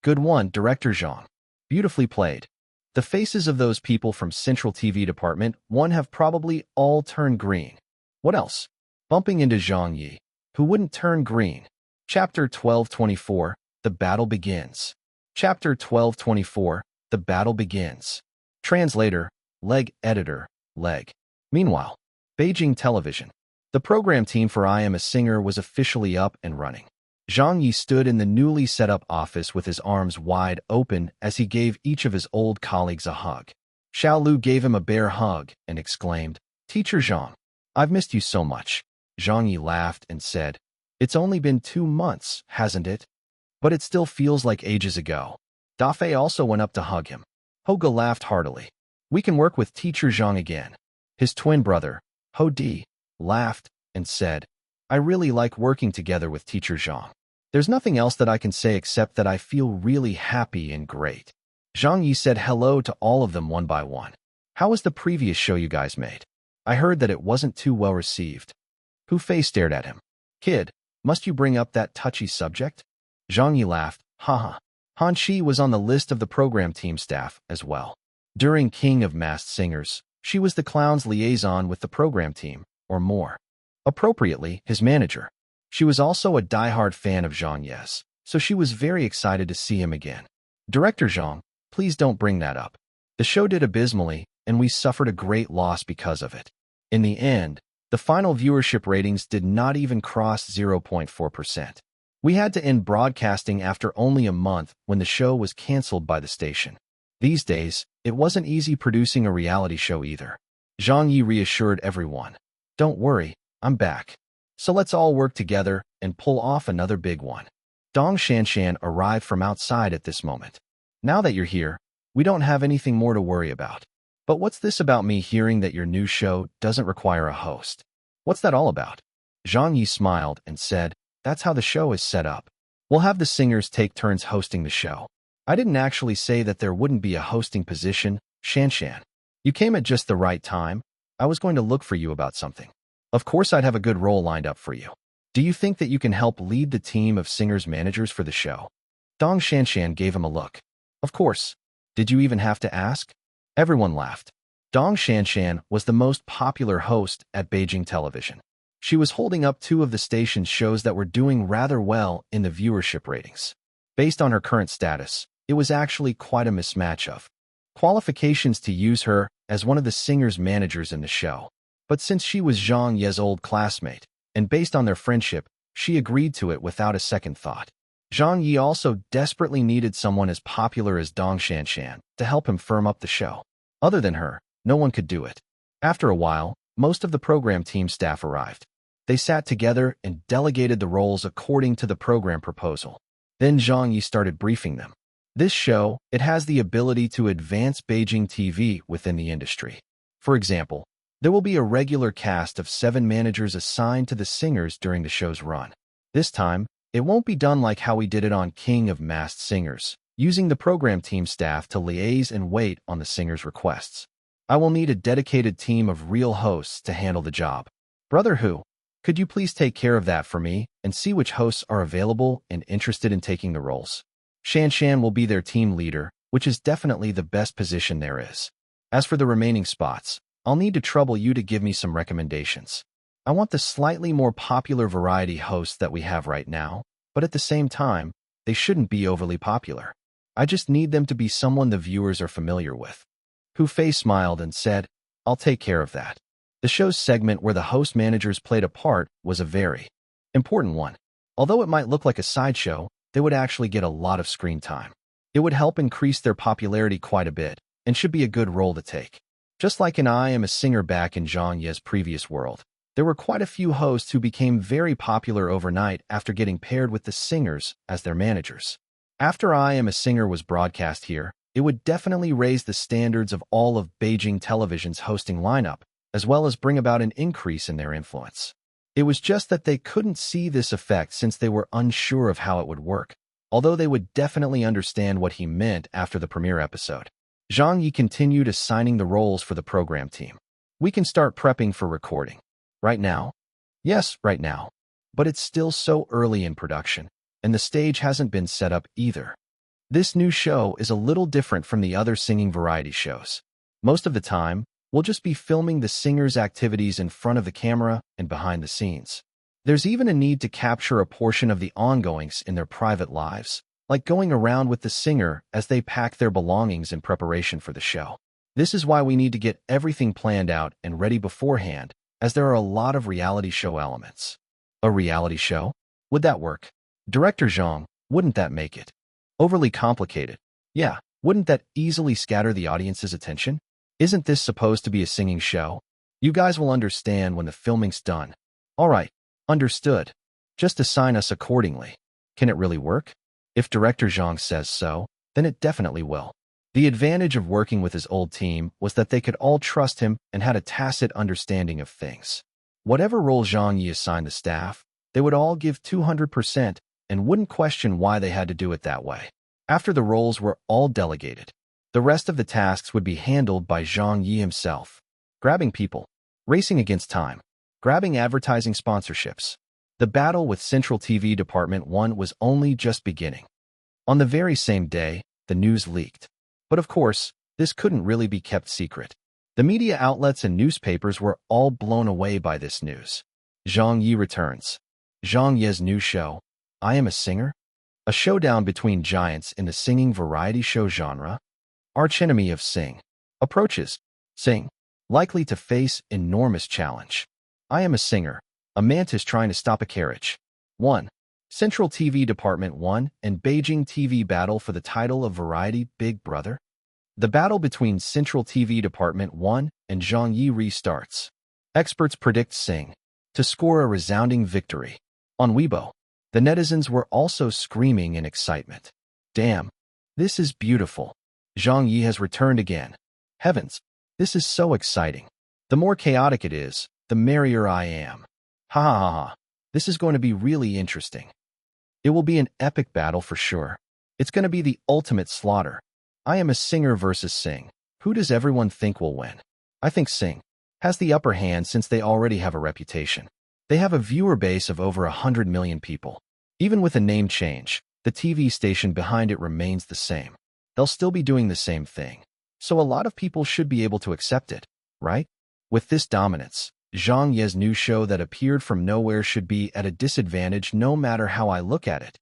"Good one, Director Zhang. Beautifully played." The faces of those people from Central TV Department 1 have probably all turned green. What else? Bumping into Zhang Ye, who wouldn't turn green. Chapter 1224, The Battle Begins. Chapter 1224, The Battle Begins. Translator, Leg Editor, Leg. Meanwhile, Beijing Television. The program team for I Am a Singer was officially up and running. Zhang Ye stood in the newly set-up office with his arms wide open as he gave each of his old colleagues a hug. Xiao Lu gave him a bear hug and exclaimed, "Teacher Zhang, I've missed you so much." Zhang Ye laughed and said, "It's only been 2 months, hasn't it? But it still feels like ages ago." Da Fei also went up to hug him. Hoga laughed heartily. "We can work with Teacher Zhang again." His twin brother, Ho Di, laughed and said, "I really like working together with Teacher Zhang. There's nothing else that I can say except that I feel really happy and great." Zhang Ye said hello to all of them one by one. "How was the previous show you guys made? I heard that it wasn't too well received." Hu Fei stared at him. "Kid, must you bring up that touchy subject?" Zhang Ye laughed. Haha. Han Shi was on the list of the program team staff as well. During King of Masked Singers, she was the clown's liaison with the program team, or more appropriately, his manager. She was also a diehard fan of Zhang Ye's, so she was very excited to see him again. "Director Zhang, please don't bring that up. The show did abysmally, and we suffered a great loss because of it." In the end, the final viewership ratings did not even cross 0.4%. We had to end broadcasting after only a month when the show was canceled by the station. These days, it wasn't easy producing a reality show either. Zhang Ye reassured everyone. Don't worry, I'm back. So let's all work together and pull off another big one. Dong Shanshan arrived from outside at this moment. Now that you're here, we don't have anything more to worry about. But what's this about me hearing that your new show doesn't require a host? What's that all about? Zhang Yi smiled and said, that's how the show is set up. We'll have the singers take turns hosting the show. I didn't actually say that there wouldn't be a hosting position, Shanshan. You came at just the right time. I was going to look for you about something. Of course I'd have a good role lined up for you. Do you think that you can help lead the team of singers managers for the show? Dong Shanshan gave him a look. Of course. Did you even have to ask? Everyone laughed. Dong Shanshan was the most popular host at Beijing television. She was holding up two of the station's shows that were doing rather well in the viewership ratings. Based on her current status, it was actually quite a mismatch of qualifications to use her as one of the singers' managers in the show. But since she was Zhang Ye's old classmate, and based on their friendship, she agreed to it without a second thought. Zhang Ye also desperately needed someone as popular as Dong Shanshan to help him firm up the show. Other than her, no one could do it. After a while, most of the program team staff arrived. They sat together and delegated the roles according to the program proposal. Then Zhang Ye started briefing them. This show, it has the ability to advance Beijing TV within the industry. For example, there will be a regular cast of 7 managers assigned to the singers during the show's run. This time, it won't be done like how we did it on King of Masked Singers, using the program team staff to liaise and wait on the singers' requests. I will need a dedicated team of real hosts to handle the job. Brother Hu, could you please take care of that for me and see which hosts are available and interested in taking the roles? Shanshan will be their team leader, which is definitely the best position there is. As for the remaining spots, I'll need to trouble you to give me some recommendations. I want the slightly more popular variety hosts that we have right now, but at the same time, they shouldn't be overly popular. I just need them to be someone the viewers are familiar with. Hu Fei smiled and said, I'll take care of that. The show's segment where the host managers played a part was a very important one. Although it might look like a sideshow, they would actually get a lot of screen time. It would help increase their popularity quite a bit, and should be a good role to take. Just like in I Am a Singer back in Zhang Ye's previous world, there were quite a few hosts who became very popular overnight after getting paired with the singers as their managers. After I Am a Singer was broadcast here, it would definitely raise the standards of all of Beijing television's hosting lineup, as well as bring about an increase in their influence. It was just that they couldn't see this effect since they were unsure of how it would work, although they would definitely understand what he meant after the premiere episode. Zhang Yi continued assigning the roles for the program team. We can start prepping for recording. Right now? Yes, right now. But it's still so early in production, and the stage hasn't been set up either. This new show is a little different from the other singing variety shows. Most of the time, we'll just be filming the singers' activities in front of the camera and behind the scenes. There's even a need to capture a portion of the ongoings in their private lives, like going around with the singer as they pack their belongings in preparation for the show. This is why we need to get everything planned out and ready beforehand, as there are a lot of reality show elements. A reality show? Would that work? Director Zhang, wouldn't that make it overly complicated? Yeah, wouldn't that easily scatter the audience's attention? Isn't this supposed to be a singing show? You guys will understand when the filming's done. All right, understood. Just assign us accordingly. Can it really work? If Director Zhang says so, then it definitely will. The advantage of working with his old team was that they could all trust him and had a tacit understanding of things. Whatever role Zhang Ye assigned the staff, they would all give 200% and wouldn't question why they had to do it that way. After the roles were all delegated, the rest of the tasks would be handled by Zhang Ye himself. Grabbing people, racing against time, grabbing advertising sponsorships. The battle with Central TV Department 1 was only just beginning. On the very same day, the news leaked. But of course, this couldn't really be kept secret. The media outlets and newspapers were all blown away by this news. Zhang Ye returns. Zhang Ye's new show, I Am a Singer? A showdown between giants in the singing variety show genre. Archenemy of Sing approaches. Sing, likely to face enormous challenge. I Am a Singer. A mantis trying to stop a carriage. 1. Central TV Department 1 and Beijing TV battle for the title of Variety Big Brother. The battle between Central TV Department 1 and Zhang Ye restarts. Experts predict Sing to score a resounding victory. On Weibo, the netizens were also screaming in excitement. Damn, this is beautiful. Zhang Ye has returned again. Heavens, this is so exciting. The more chaotic it is, the merrier I am. Ha ha ha ha. This is going to be really interesting. It will be an epic battle for sure. It's going to be the ultimate slaughter. I am a singer versus Sing. Who does everyone think will win? I think Sing has the upper hand since they already have a reputation. They have a viewer base of over 100 million people. Even with a name change, the TV station behind it remains the same. They'll still be doing the same thing. So a lot of people should be able to accept it, right? With this dominance, Zhang Ye's new show that appeared from nowhere should be at a disadvantage no matter how I look at it.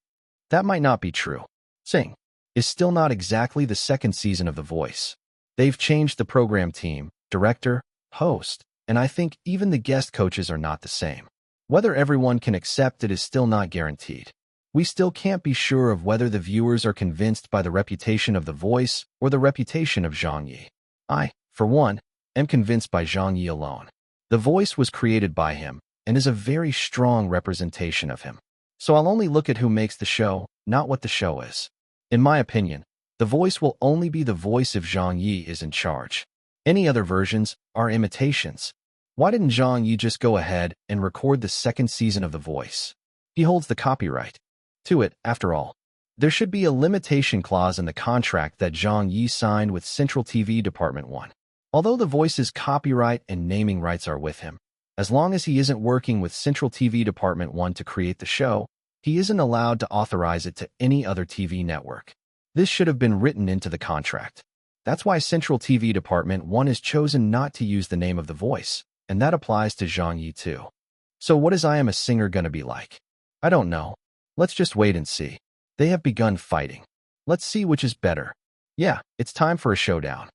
That might not be true. Sing is still not exactly the second season of The Voice. They've changed the program team, director, host, and I think even the guest coaches are not the same. Whether everyone can accept it is still not guaranteed. We still can't be sure of whether the viewers are convinced by the reputation of The Voice or the reputation of Zhang Ye. I, for one, am convinced by Zhang Ye alone. The Voice was created by him and is a very strong representation of him. So I'll only look at who makes the show, not what the show is. In my opinion, The Voice will only be The Voice if Zhang Ye is in charge. Any other versions are imitations. Why didn't Zhang Ye just go ahead and record the second season of The Voice? He holds the copyright to it, after all. There should be a limitation clause in the contract that Zhang Ye signed with Central TV Department 1. Although The Voice's copyright and naming rights are with him, as long as he isn't working with Central TV Department 1 to create the show, he isn't allowed to authorize it to any other TV network. This should have been written into the contract. That's why Central TV Department 1 has chosen not to use the name of The Voice, and that applies to Zhang Ye too. So what is I Am a Singer gonna be like? I don't know. Let's just wait and see. They have begun fighting. Let's see which is better. Yeah, it's time for a showdown.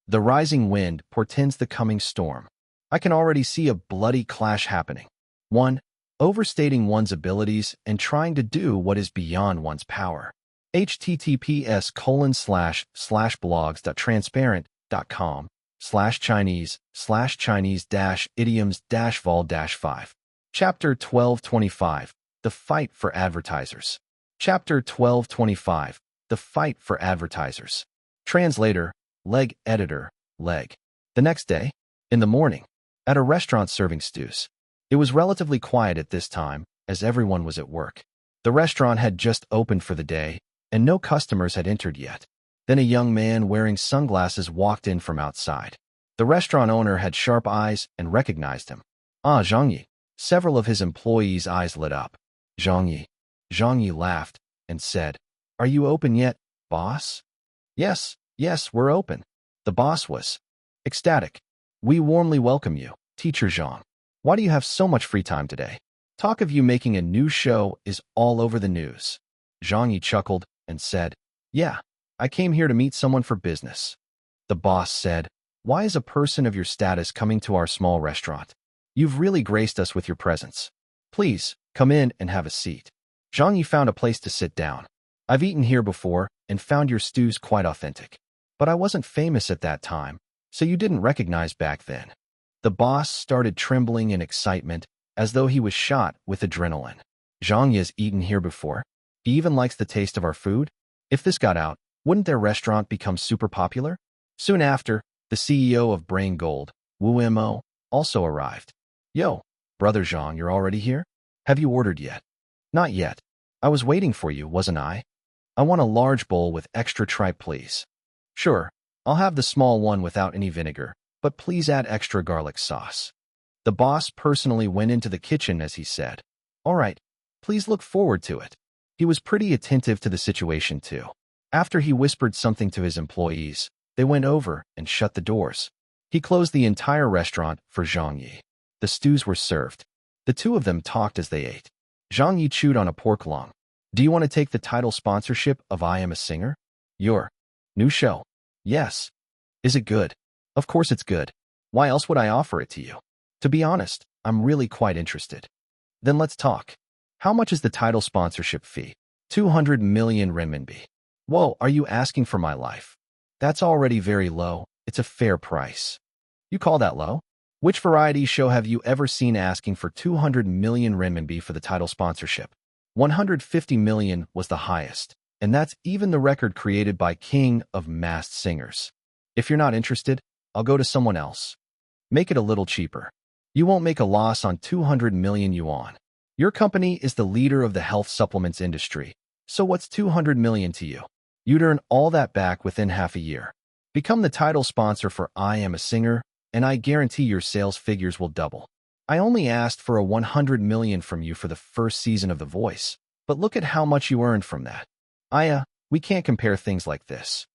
The rising wind portends the coming storm. I can already see a bloody clash happening. 1. Overstating one's abilities and trying to do what is beyond one's power. https://blogs.transparent.com/Chinese/idioms-vol-5. Chapter 1225. The Fight for Advertisers. Chapter 1225. The Fight for Advertisers. Translator, Leg Editor, Leg. The next day, in the morning, at a restaurant serving stews. It was relatively quiet at this time, as everyone was at work. The restaurant had just opened for the day, and no customers had entered yet. Then a young man wearing sunglasses walked in from outside. The restaurant owner had sharp eyes and recognized him. Ah, Zhang Ye. Several of his employees' eyes lit up. Zhang Ye. Zhang Ye laughed and said, "Are you open yet, boss?" Yes, we're open." The boss was ecstatic. "We warmly welcome you, Teacher Zhang. Why do you have so much free time today? Talk of you making a new show is all over the news." Zhang Ye chuckled and said, "Yeah, I came here to meet someone for business." The boss said, "Why is a person of your status coming to our small restaurant? You've really graced us with your presence. Please, come in and have a seat." Zhang Ye found a place to sit down. "I've eaten here before and found your stews quite authentic. But I wasn't famous at that time, so you didn't recognize back then." The boss started trembling in excitement, as though he was shot with adrenaline. "Zhang Ye has eaten here before. He even likes the taste of our food. If this got out, wouldn't their restaurant become super popular?" Soon after, the CEO of Brain Gold, Wu Mo, also arrived. "Yo, brother Zhang, you're already here? Have you ordered yet?" "Not yet. I was waiting for you, wasn't I? I want a large bowl with extra tripe, please." "Sure, I'll have the small one without any vinegar, but please add extra garlic sauce." The boss personally went into the kitchen as he said, "All right, please look forward to it." He was pretty attentive to the situation too. After he whispered something to his employees, they went over and shut the doors. He closed the entire restaurant for Zhang Ye. The stews were served. The two of them talked as they ate. Zhang Ye chewed on a pork lung. "Do you want to take the title sponsorship of I Am a Singer? Your new show?" "Yes." "Is it good?" "Of course it's good. Why else would I offer it to you? To be honest, I'm really quite interested." "Then let's talk." How much is the title sponsorship fee? 200 million renminbi. Whoa, are you asking for my life? That's already very low. It's a fair price. You call that low? Which variety show have you ever seen asking for 200 million renminbi for the title sponsorship? 150 million was the highest, and that's even the record created by King of Masked Singers. If you're not interested, I'll go to someone else. Make it a little cheaper. You won't make a loss on 200 million yuan. Your company is the leader of the health supplements industry, so what's 200 million to you? You'd earn all that back within half a year. Become the title sponsor for I Am a Singer, and I guarantee your sales figures will double. I only asked for a 100 million from you for the first season of The Voice, but look at how much you earned from that. Aya, we can't compare things like this.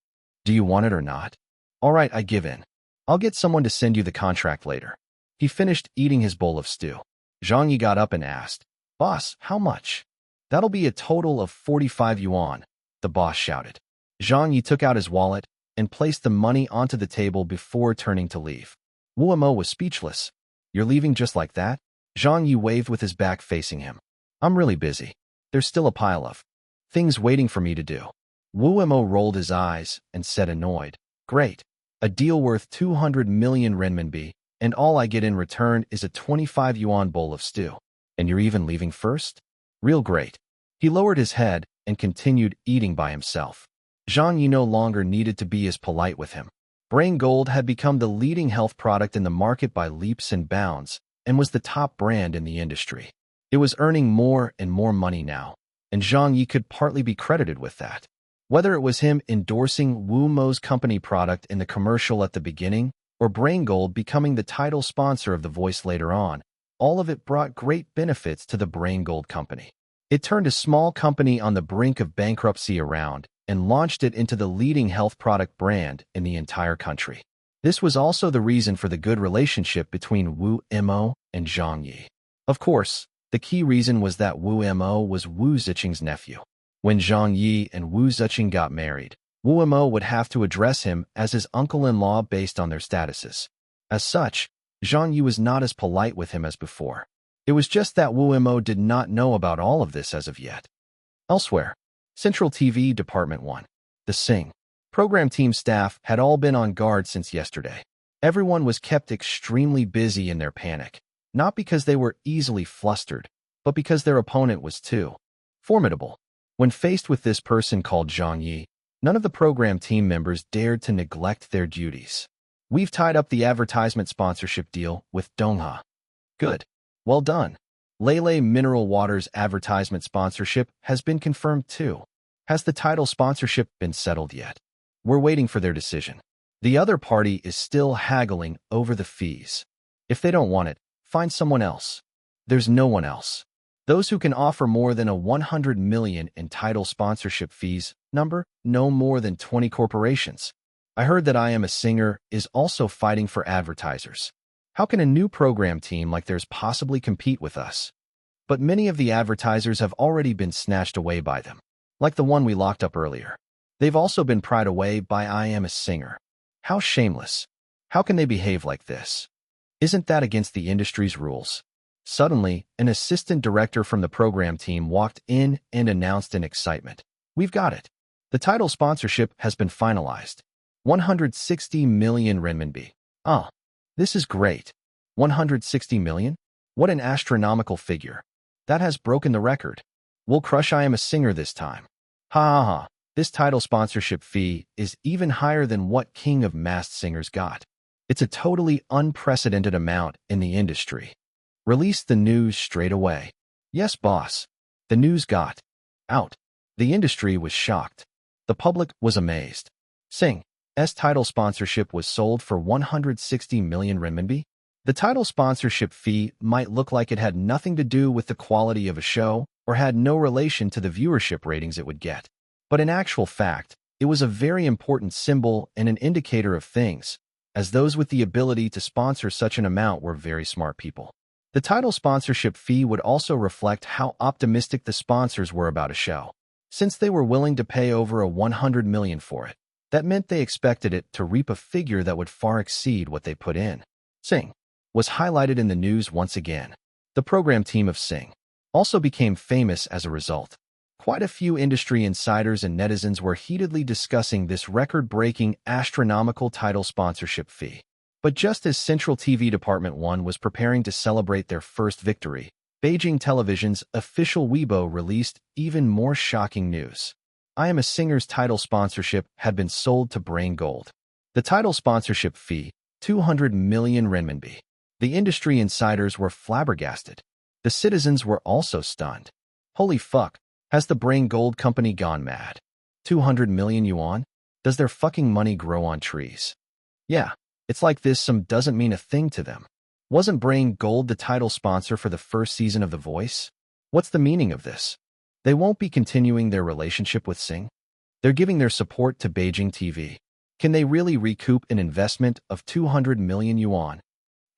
Do you want it or not? All right, I give in. I'll get someone to send you the contract later. He finished eating his bowl of stew. Zhang Ye got up and asked, Boss, how much? That'll be a total of 45 yuan, the boss shouted. Zhang Ye took out his wallet and placed the money onto the table before turning to leave. Wu Mo was speechless. You're leaving just like that? Zhang Ye waved with his back facing him. I'm really busy. There's still a pile of things waiting for me to do. Wu Mo rolled his eyes and said annoyed, Great. A deal worth 200 million renminbi, and all I get in return is a 25 yuan bowl of stew. And you're even leaving first? Real great. He lowered his head and continued eating by himself. Zhang Ye no longer needed to be as polite with him. Brain Gold had become the leading health product in the market by leaps and bounds and was the top brand in the industry. It was earning more and more money now, and Zhang Ye could partly be credited with that. Whether it was him endorsing Wu Mo's company product in the commercial at the beginning or Brain Gold becoming the title sponsor of The Voice later on, all of it brought great benefits to the Brain Gold company. It turned a small company on the brink of bankruptcy around and launched it into the leading health product brand in the entire country. This was also the reason for the good relationship between Wu Mo and Zhang Ye. Of course, the key reason was that Wu Mo was Wu Ziqing's nephew. When Zhang Ye and Wu Ziqing got married, Wu Mo would have to address him as his uncle-in-law based on their statuses. As such, Zhang Ye was not as polite with him as before. It was just that Wu Mo did not know about all of this as of yet. Elsewhere, Central TV Department 1. The Sing program team staff had all been on guard since yesterday. Everyone was kept extremely busy in their panic, not because they were easily flustered, but because their opponent was too formidable. When faced with this person called Zhang Ye, none of the program team members dared to neglect their duties. We've tied up the advertisement sponsorship deal with Dongha. Good. Well done. Lele Mineral Water's advertisement sponsorship has been confirmed too. Has the title sponsorship been settled yet? We're waiting for their decision. The other party is still haggling over the fees. If they don't want it, find someone else. There's no one else. Those who can offer more than a 100 million in title sponsorship fees number no more than 20 corporations. I heard that I Am a Singer is also fighting for advertisers. How can a new program team like theirs possibly compete with us? But many of the advertisers have already been snatched away by them, like the one we locked up earlier. They've also been pried away by I Am a Singer. How shameless. How can they behave like this? Isn't that against the industry's rules? Suddenly, an assistant director from the program team walked in and announced in excitement. We've got it. The title sponsorship has been finalized. 160 million renminbi. Ah, this is great. 160 million? What an astronomical figure. That has broken the record. We'll crush I Am a Singer this time. Ha ha ha. This title sponsorship fee is even higher than what King of Masked Singers got. It's a totally unprecedented amount in the industry. Release the news straight away. Yes, boss. The news got out. The industry was shocked. The public was amazed. Sing's title sponsorship was sold for 160 million renminbi. The title sponsorship fee might look like it had nothing to do with the quality of a show or had no relation to the viewership ratings it would get. But in actual fact, it was a very important symbol and an indicator of things, as those with the ability to sponsor such an amount were very smart people. The title sponsorship fee would also reflect how optimistic the sponsors were about a show. Since they were willing to pay over a 100 million for it, that meant they expected it to reap a figure that would far exceed what they put in. Sing was highlighted in the news once again. The program team of Sing also became famous as a result. Quite a few industry insiders and netizens were heatedly discussing this record-breaking astronomical title sponsorship fee. But just as Central TV Department 1 was preparing to celebrate their first victory, Beijing Television's official Weibo released even more shocking news. I Am a Singer's title sponsorship had been sold to Brain Gold. The title sponsorship fee, 200 million renminbi. The industry insiders were flabbergasted. The citizens were also stunned. Holy fuck, has the Brain Gold company gone mad? 200 million yuan? Does their fucking money grow on trees? Yeah, it's like this sum doesn't mean a thing to them. Wasn't Brain Gold the title sponsor for the first season of The Voice? What's the meaning of this? They won't be continuing their relationship with Sing? They're giving their support to Beijing TV. Can they really recoup an investment of 200 million yuan?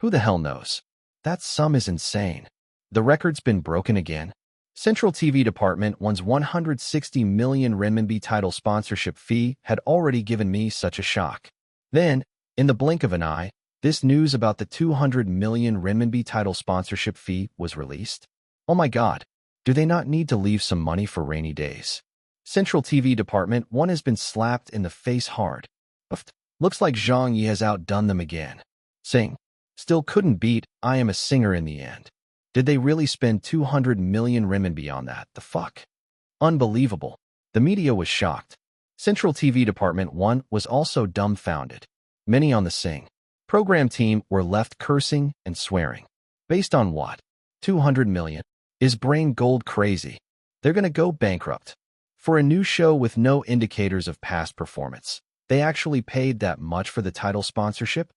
Who the hell knows? That sum is insane. The record's been broken again. Central TV Department 1's 160 million renminbi title sponsorship fee had already given me such a shock. Then, in the blink of an eye, this news about the 200 million renminbi title sponsorship fee was released. Oh my god, do they not need to leave some money for rainy days? Central TV Department 1 has been slapped in the face hard. Looks like Zhang Ye has outdone them again. Sing still couldn't beat I Am a Singer in the end. Did they really spend 200 million renminbi on that? The fuck? Unbelievable. The media was shocked. Central TV Department 1 was also dumbfounded. Many on the Sing program team were left cursing and swearing. Based on what? 200 million? Is Brain Gold crazy? They're gonna go bankrupt. For a new show with no indicators of past performance, they actually paid that much for the title sponsorship?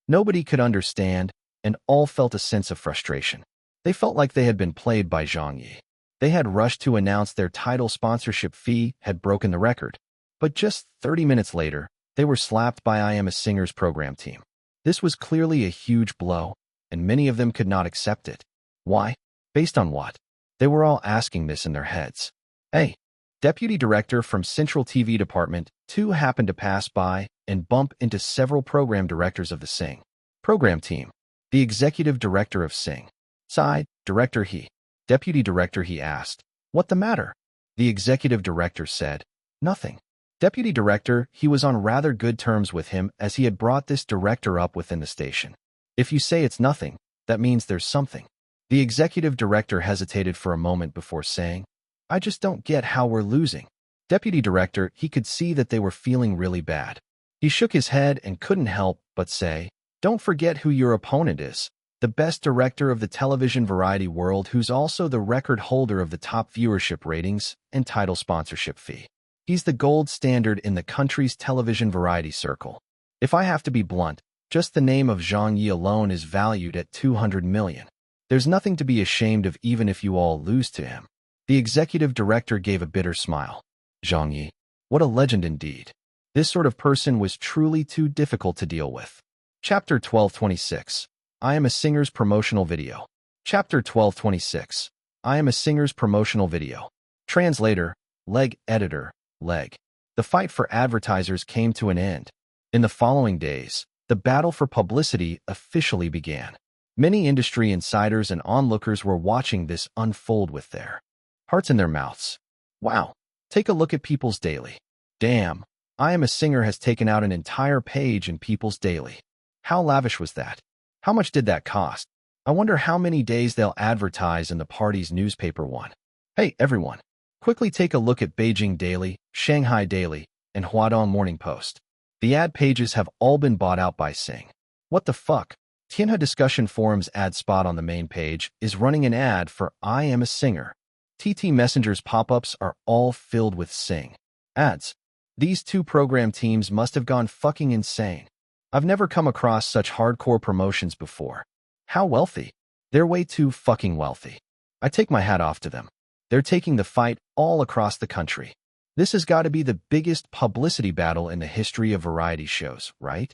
Nobody could understand, and all felt a sense of frustration. They felt like they had been played by Zhang Ye. They had rushed to announce their title sponsorship fee had broken the record. But just 30 minutes later, they were slapped by I Am a Singer's program team. This was clearly a huge blow, and many of them could not accept it. Why? Based on what? They were all asking this in their heads. Hey, Deputy Director from Central TV Department 2 happened to pass by and bump into several program directors of the Sing program team. The Executive Director of Sing sighed. Director He. Deputy Director He asked, "What the matter?" The Executive Director said, "Nothing." Deputy Director He was on rather good terms with him as he had brought this director up within the station. If you say it's nothing, that means there's something. The Executive Director hesitated for a moment before saying, "I just don't get how we're losing." Deputy Director He could see that they were feeling really bad. He shook his head and couldn't help but say, "Don't forget who your opponent is. The best director of the television variety world who's also the record holder of the top viewership ratings and title sponsorship fee. He's the gold standard in the country's television variety circle. If I have to be blunt, just the name of Zhang Ye alone is valued at 200 million. There's nothing to be ashamed of even if you all lose to him." The Executive Director gave a bitter smile. Zhang Ye, what a legend indeed. This sort of person was truly too difficult to deal with. Chapter 1226. I Am a Singer's Promotional Video. Chapter 1226. I Am a Singer's Promotional Video. Translator, Leg. Editor, Leg. The fight for advertisers came to an end. In the following days, the battle for publicity officially began. Many industry insiders and onlookers were watching this unfold with their hearts in their mouths. Wow, take a look at People's Daily. Damn, I Am a Singer has taken out an entire page in People's Daily. How lavish was that? How much did that cost? I wonder how many days they'll advertise in the party's newspaper one. Hey, everyone, quickly take a look at Beijing Daily, Shanghai Daily, and Huadong Morning Post. The ad pages have all been bought out by Sing. What the fuck? Tianhe Discussion Forum's ad spot on the main page is running an ad for I Am a Singer. TT Messenger's pop-ups are all filled with Sing ads. These two program teams must have gone fucking insane. I've never come across such hardcore promotions before. How wealthy. They're way too fucking wealthy. I take my hat off to them. They're taking the fight all across the country. This has got to be the biggest publicity battle in the history of variety shows, right?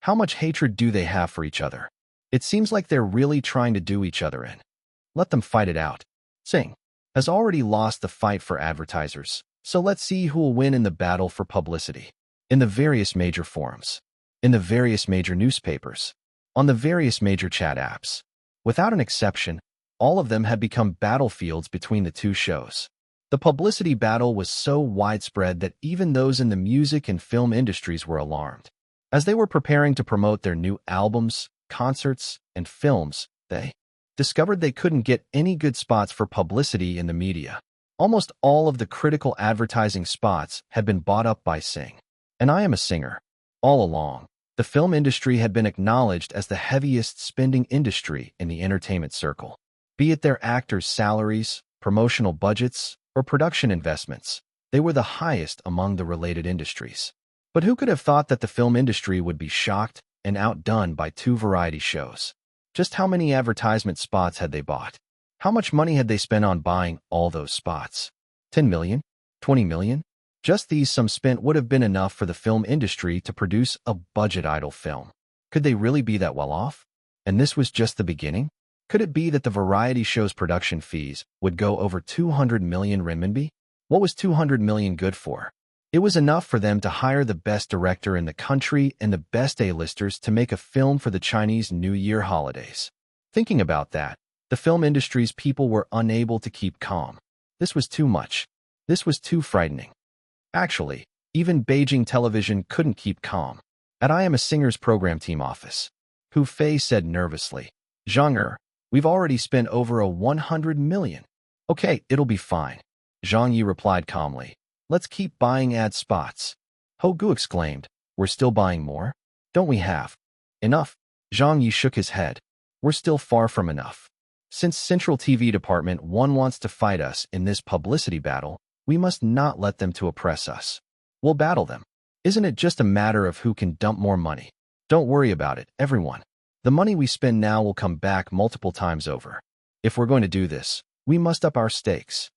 How much hatred do they have for each other? It seems like they're really trying to do each other in. Let them fight it out. Sing has already lost the fight for advertisers, so let's see who will win in the battle for publicity. In the various major forums, in the various major newspapers, on the various major chat apps. Without an exception, All of them had become battlefields between the two shows. The publicity battle was so widespread that even those in the music and film industries were alarmed. As they were preparing to promote their new albums, concerts, and films, they discovered they couldn't get any good spots for publicity in the media. Almost all of the critical advertising spots had been bought up by Sing. And I Am a Singer. All along, the film industry had been acknowledged as the heaviest spending industry in the entertainment circle. Be it their actors' salaries, promotional budgets, or production investments, they were the highest among the related industries. But who could have thought that the film industry would be shocked and outdone by two variety shows? Just how many advertisement spots had they bought? How much money had they spent on buying all those spots? 10 million? 20 million? Just these sums spent would have been enough for the film industry to produce a budget-idle film. Could they really be that well off? And this was just the beginning? Could it be that the variety show's production fees would go over 200 million renminbi? What was 200 million good for? It was enough for them to hire the best director in the country and the best A-listers to make a film for the Chinese New Year holidays. Thinking about that, the film industry's people were unable to keep calm. This was too much. This was too frightening. Actually, even Beijing television couldn't keep calm. At I Am a Singer's program team office, Hu Fei said nervously, "Zhang Ye, we've already spent over 100 million. Okay, it'll be fine." Zhang Ye replied calmly, "Let's keep buying ad spots." Ho Gu exclaimed, "We're still buying more? Don't we have enough?" Zhang Ye shook his head. "We're still far from enough. Since Central TV Department 1 wants to fight us in this publicity battle, we must not let them to oppress us. We'll battle them. Isn't it just a matter of who can dump more money? Don't worry about it, everyone. The money we spend now will come back multiple times over. If we're going to do this, we must up our stakes."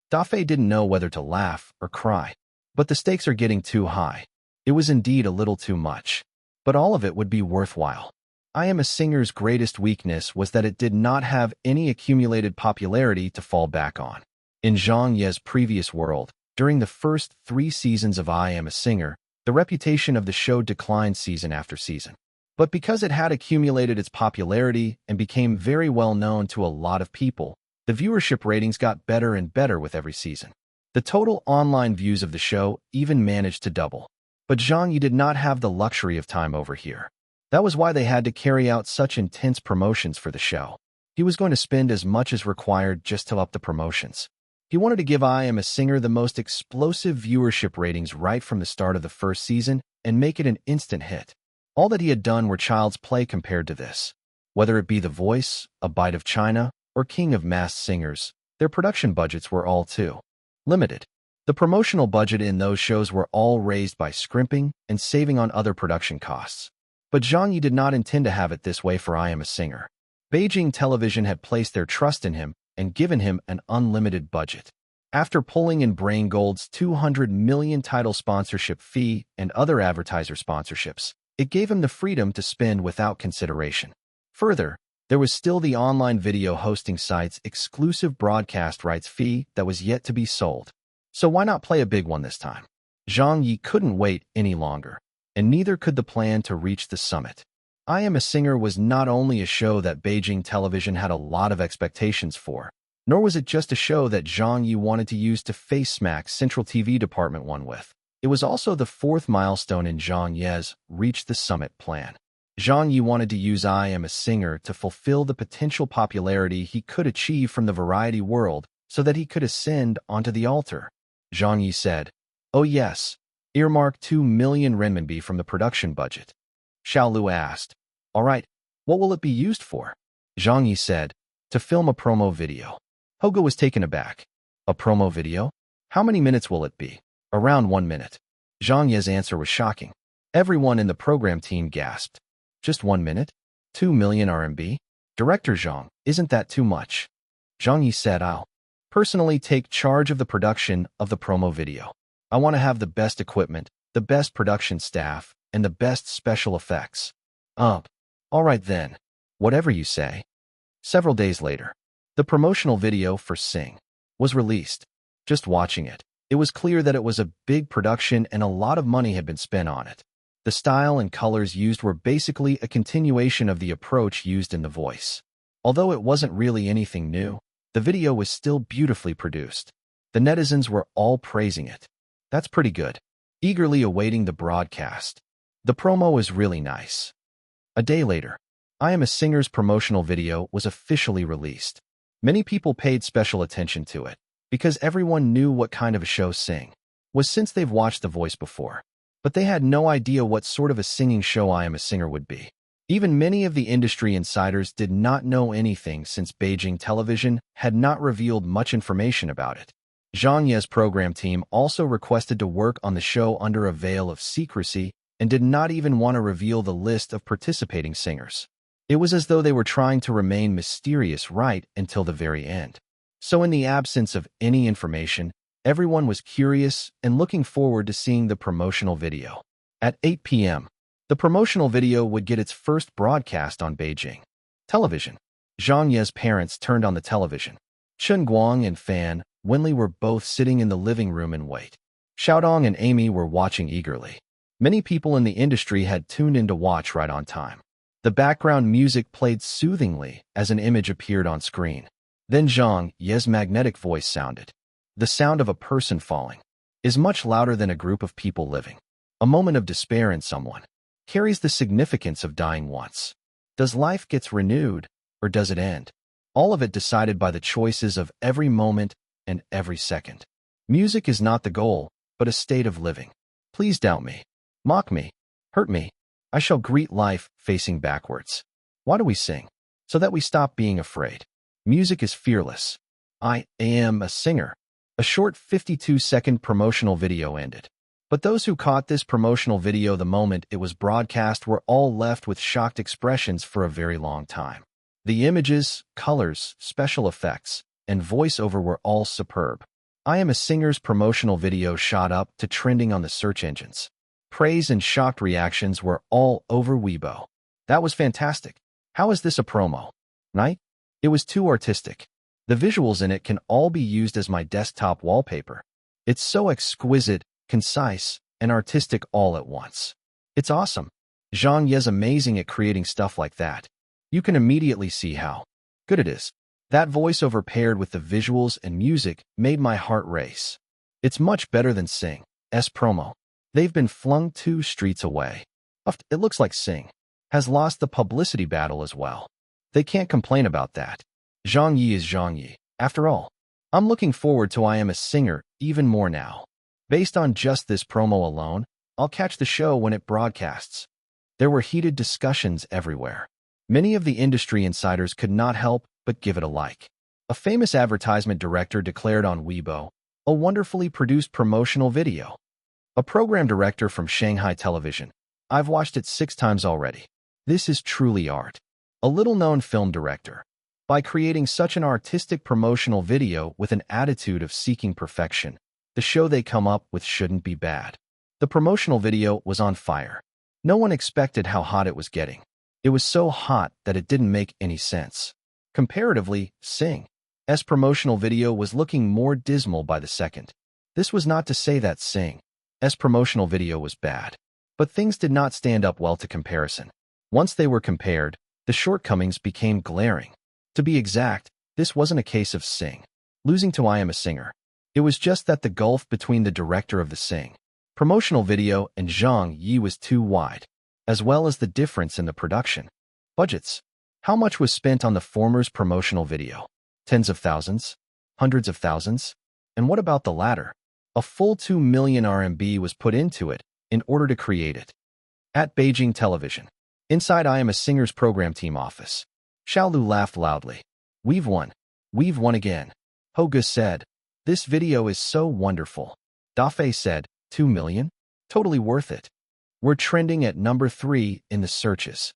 Da Fei didn't know whether to laugh or cry. But the stakes are getting too high. It was indeed a little too much. But all of it would be worthwhile. I Am a Singer's greatest weakness was that it did not have any accumulated popularity to fall back on. In Zhang Ye's previous world, during the first 3 seasons of I Am a Singer, the reputation of the show declined season after season. But because it had accumulated its popularity and became very well known to a lot of people, the viewership ratings got better and better with every season. The total online views of the show even managed to double. But Zhang Ye did not have the luxury of time over here. That was why they had to carry out such intense promotions for the show. He was going to spend as much as required just to up the promotions. He wanted to give I Am a Singer the most explosive viewership ratings right from the start of the first season and make it an instant hit. All that he had done were child's play compared to this. Whether it be The Voice, A Bite of China, or King of Masked Singers, their production budgets were all too limited. The promotional budget in those shows were all raised by scrimping and saving on other production costs. But Zhang Ye did not intend to have it this way for I Am a Singer. Beijing television had placed their trust in him and given him an unlimited budget. After pulling in Brain Gold's 200 million title sponsorship fee and other advertiser sponsorships, it gave him the freedom to spend without consideration. Further, there was still the online video hosting site's exclusive broadcast rights fee that was yet to be sold. So why not play a big one this time? Zhang Ye couldn't wait any longer, and neither could the plan to reach the summit. I Am a Singer was not only a show that Beijing television had a lot of expectations for, nor was it just a show that Zhang Ye wanted to use to face smack Central TV Department 1 with. It was also the 4th milestone in Zhang Ye's Reach the Summit plan. Zhang Ye wanted to use I Am a Singer to fulfill the potential popularity he could achieve from the variety world so that he could ascend onto the altar. Zhang Ye said, "Oh yes, earmark 2 million renminbi from the production budget." Xiao Lu asked, "All right, what will it be used for?" Zhang Ye said, "To film a promo video." Hogo was taken aback. "A promo video? How many minutes will it be?" "Around 1 minute." Zhang Ye's answer was shocking. Everyone in the program team gasped. "Just 1 minute? 2 million RMB? Director Zhang, isn't that too much?" Zhang Ye said, "I'll personally take charge of the production of the promo video. I want to have the best equipment, the best production staff, and the best special effects." All right then. Whatever you say." Several days later, the promotional video for Sing was released. Just watching it, it was clear that it was a big production and a lot of money had been spent on it. The style and colors used were basically a continuation of the approach used in The Voice. Although it wasn't really anything new, the video was still beautifully produced. The netizens were all praising it. That's pretty good. Eagerly awaiting the broadcast. The promo was really nice. A day later, I Am a Singer's promotional video was officially released. Many people paid special attention to it, because everyone knew what kind of a show Sing was since they've watched The Voice before. But they had no idea what sort of a singing show I Am a Singer would be. Even many of the industry insiders did not know anything since Beijing television had not revealed much information about it. Zhang Ye's program team also requested to work on the show under a veil of secrecy and did not even want to reveal the list of participating singers. It was as though they were trying to remain mysterious right until the very end. So in the absence of any information, everyone was curious and looking forward to seeing the promotional video. At 8 p.m., the promotional video would get its first broadcast on Beijing television. Zhang Ye's parents turned on the television. Chen Guang and Fan Wenli were both sitting in the living room and wait. Xiaodong and Amy were watching eagerly. Many people in the industry had tuned in to watch right on time. The background music played soothingly as an image appeared on screen. Then Zhang Ye's magnetic voice sounded. The sound of a person falling is much louder than a group of people living. A moment of despair in someone carries the significance of dying once. Does life get renewed, or does it end? All of it decided by the choices of every moment and every second. Music is not the goal, but a state of living. Please doubt me, mock me, hurt me. I shall greet life facing backwards. Why do we sing? So that we stop being afraid. Music is fearless. I am a singer. A short 52-second promotional video ended. But those who caught this promotional video the moment it was broadcast were all left with shocked expressions for a very long time. The images, colors, special effects, and voiceover were all superb. I Am a Singer's promotional video shot up to trending on the search engines. Praise and shocked reactions were all over Weibo. That was fantastic. How is this a promo? Right? It was too artistic. The visuals in it can all be used as my desktop wallpaper. It's so exquisite, concise, and artistic all at once. It's awesome. Zhang Ye's amazing at creating stuff like that. You can immediately see how good it is. That voiceover paired with the visuals and music made my heart race. It's much better than Sing's promo. They've been flung 2 streets away. It looks like Sing has lost the publicity battle as well. They can't complain about that. Zhang Ye is Zhang Ye. After all, I'm looking forward to I Am a Singer even more now. Based on just this promo alone, I'll catch the show when it broadcasts. There were heated discussions everywhere. Many of the industry insiders could not help but give it a like. A famous advertisement director declared on Weibo, a wonderfully produced promotional video. A program director from Shanghai television. I've watched it 6 times already. This is truly art. A little-known film director. By creating such an artistic promotional video with an attitude of seeking perfection, the show they come up with shouldn't be bad. The promotional video was on fire. No one expected how hot it was getting. It was so hot that it didn't make any sense. Comparatively, Sing's promotional video was looking more dismal by the second. This was not to say that Sing's promotional video was bad, but things did not stand up well to comparison. Once they were compared, the shortcomings became glaring. To be exact, this wasn't a case of Sing losing to I Am a Singer. It was just that the gulf between the director of the Sing promotional video and Zhang Ye was too wide, as well as the difference in the production budgets. How much was spent on the former's promotional video? Tens of thousands? Hundreds of thousands? And what about the latter? A full 2 million RMB was put into it in order to create it. At Beijing television, inside I Am a Singer's program team office, Xiaolu laughed loudly. We've won. We've won again. Hoge said, this video is so wonderful. Dafei said, 2 million? Totally worth it. We're trending at number 3 in the searches.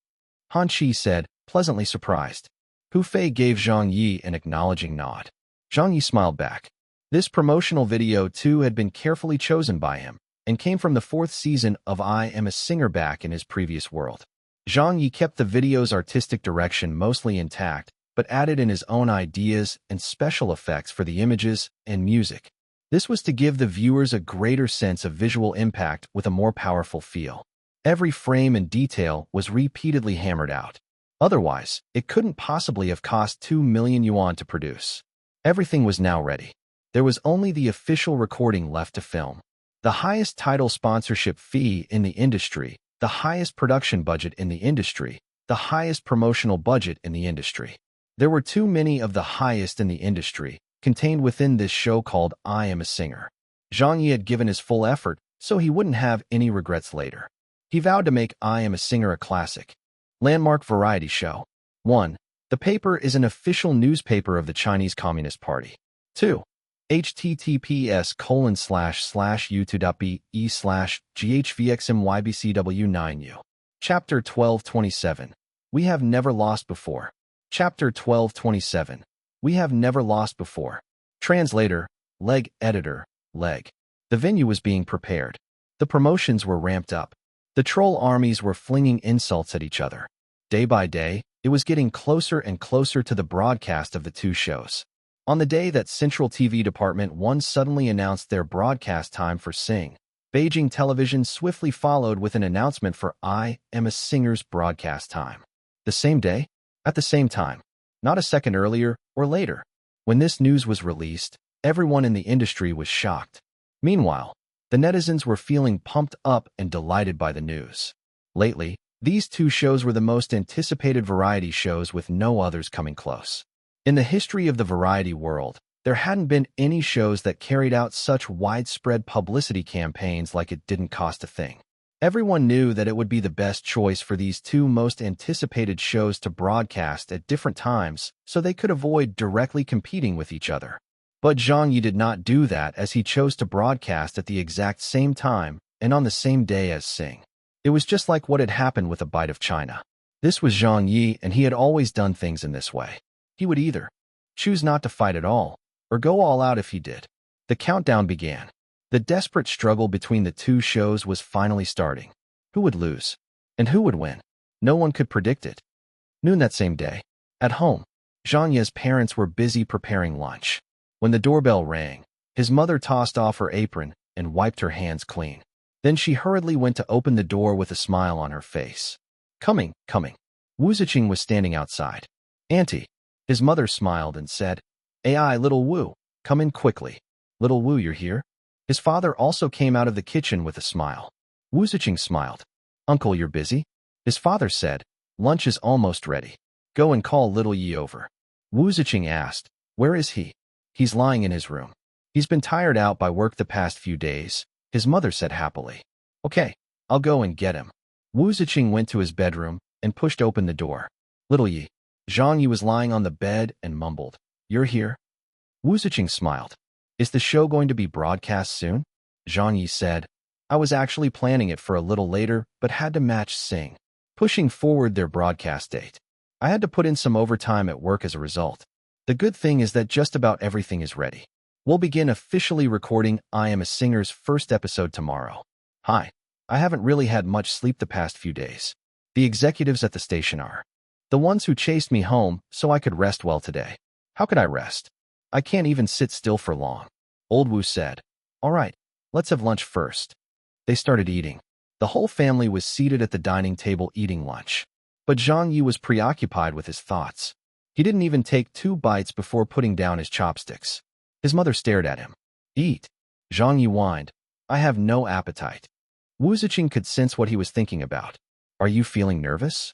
Han Qi said, pleasantly surprised. Hu Fei gave Zhang Yi an acknowledging nod. Zhang Yi smiled back. This promotional video too had been carefully chosen by him and came from the 4th season of I Am a Singer back in his previous world. Zhang Yi kept the video's artistic direction mostly intact, but added in his own ideas and special effects for the images and music. This was to give the viewers a greater sense of visual impact with a more powerful feel. Every frame and detail was repeatedly hammered out. Otherwise, it couldn't possibly have cost 2 million yuan to produce. Everything was now ready. There was only the official recording left to film. The highest title sponsorship fee in the industry, the highest production budget in the industry, the highest promotional budget in the industry. There were too many of the highest in the industry, contained within this show called I Am a Singer. Zhang Ye had given his full effort, so he wouldn't have any regrets later. He vowed to make I Am a Singer a classic. Landmark variety show. 1. The paper is an official newspaper of the Chinese Communist Party. 2. https://youtube.be/ghvxmybcw9u. Chapter 1227. We have never lost before. Chapter 1227. We have never lost before. Translator, Leg. Editor, Leg. The venue was being prepared. The promotions were ramped up. The troll armies were flinging insults at each other. Day by day, it was getting closer and closer to the broadcast of the two shows. On the day that Central TV Department 1 suddenly announced their broadcast time for Sing, Beijing Television swiftly followed with an announcement for I Am a Singer's broadcast time. The same day? At the same time. Not a second earlier or later. When this news was released, everyone in the industry was shocked. Meanwhile, the netizens were feeling pumped up and delighted by the news. Lately, these two shows were the most anticipated variety shows with no others coming close. In the history of the variety world, there hadn't been any shows that carried out such widespread publicity campaigns like It Didn't Cost a Thing. Everyone knew that it would be the best choice for these two most anticipated shows to broadcast at different times so they could avoid directly competing with each other. But Zhang Ye did not do that, as he chose to broadcast at the exact same time and on the same day as Sing. It was just like what had happened with A Bite of China. This was Zhang Ye, and he had always done things in this way. He would either choose not to fight at all or go all out if he did. The countdown began. The desperate struggle between the two shows was finally starting. Who would lose? And who would win? No one could predict it. Noon that same day. At home, Zhang Ye's parents were busy preparing lunch. When the doorbell rang, his mother tossed off her apron and wiped her hands clean. Then she hurriedly went to open the door with a smile on her face. Coming. Wu Ziqing was standing outside. Auntie. His mother smiled and said, "Ai, little Wu, come in quickly. Little Wu, you're here?" His father also came out of the kitchen with a smile. Wu Ziqing smiled. "Uncle, you're busy?" His father said, "Lunch is almost ready. Go and call little Yi over." Wu Ziqing asked, "Where is he?" "He's lying in his room. He's been tired out by work the past few days," his mother said happily. "Okay, I'll go and get him." Wu Ziqing went to his bedroom and pushed open the door. "Little Yi." Zhang Ye was lying on the bed and mumbled, "You're here?" Wu Ziqing smiled. "Is the show going to be broadcast soon?" Zhang Ye said, "I was actually planning it for a little later, but had to match Sing, pushing forward their broadcast date. I had to put in some overtime at work as a result. The good thing is that just about everything is ready. We'll begin officially recording I Am a Singer's first episode tomorrow. Hi. I haven't really had much sleep the past few days. The executives at the station are the ones who chased me home so I could rest well today. How could I rest? I can't even sit still for long." Old Wu said, "All right, let's have lunch first." They started eating. The whole family was seated at the dining table eating lunch. But Zhang Ye was preoccupied with his thoughts. He didn't even take 2 bites before putting down his chopsticks. His mother stared at him. "Eat." Zhang Ye whined, "I have no appetite." Wu Ziqing could sense what he was thinking about. "Are you feeling nervous?"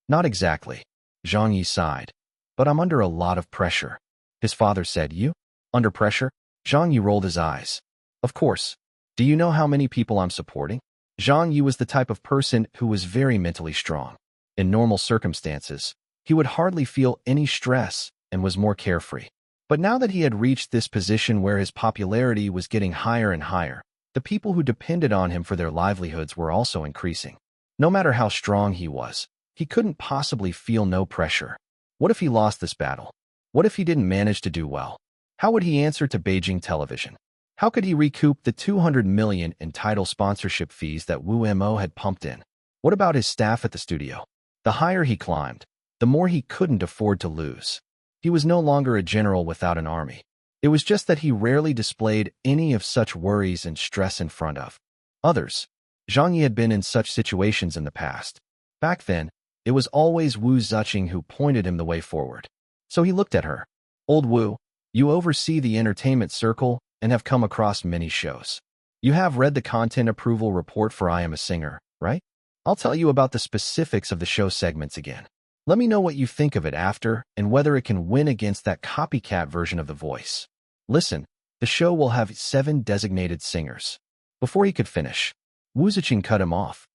"Not exactly." Zhang Ye sighed. "But I'm under a lot of pressure." His father said, "You? Under pressure?" Zhang Ye rolled his eyes. "Of course. Do you know how many people I'm supporting?" Zhang Ye was the type of person who was very mentally strong. In normal circumstances, he would hardly feel any stress and was more carefree. But now that he had reached this position where his popularity was getting higher and higher, the people who depended on him for their livelihoods were also increasing. No matter how strong he was, he couldn't possibly feel no pressure. What if he lost this battle? What if he didn't manage to do well? How would he answer to Beijing Television? How could he recoup the 200 million in title sponsorship fees that Wu Mo had pumped in? What about his staff at the studio? The higher he climbed, the more he couldn't afford to lose. He was no longer a general without an army. It was just that he rarely displayed any of such worries and stress in front of others. Zhang Ye had been in such situations in the past. Back then, It was always Wu Zuqing who pointed him the way forward. So he looked at her. Old Wu, you oversee the entertainment circle and have come across many shows. You have read the content approval report for I Am a Singer, right? I'll tell you about the specifics of the show segments again. Let me know what you think of it after and whether it can win against that copycat version of The Voice. Listen, the show will have 7 designated singers. Before he could finish, Wu Zuqing cut him off.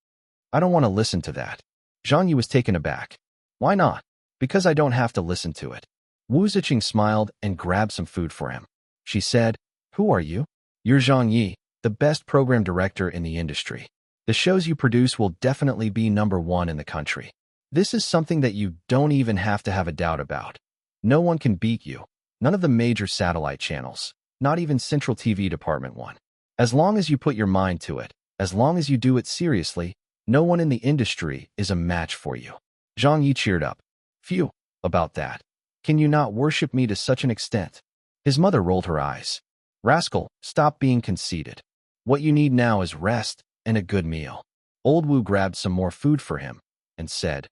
I don't want to listen to that. Zhang Ye was taken aback. Why not? Because I don't have to listen to it. Wu Zuqing smiled and grabbed some food for him. She said, Who are you? You're Zhang Ye, the best program director in the industry. The shows you produce will definitely be #1 in the country. This is something that you don't even have to have a doubt about. No one can beat you. None of the major satellite channels. Not even Central TV Department 1. As long as you put your mind to it, as long as you do it seriously, no one in the industry is a match for you. Zhang Ye cheered up. Phew, about that. Can you not worship me to such an extent? His mother rolled her eyes. Rascal, stop being conceited. What you need now is rest and a good meal. Old Wu grabbed some more food for him and said,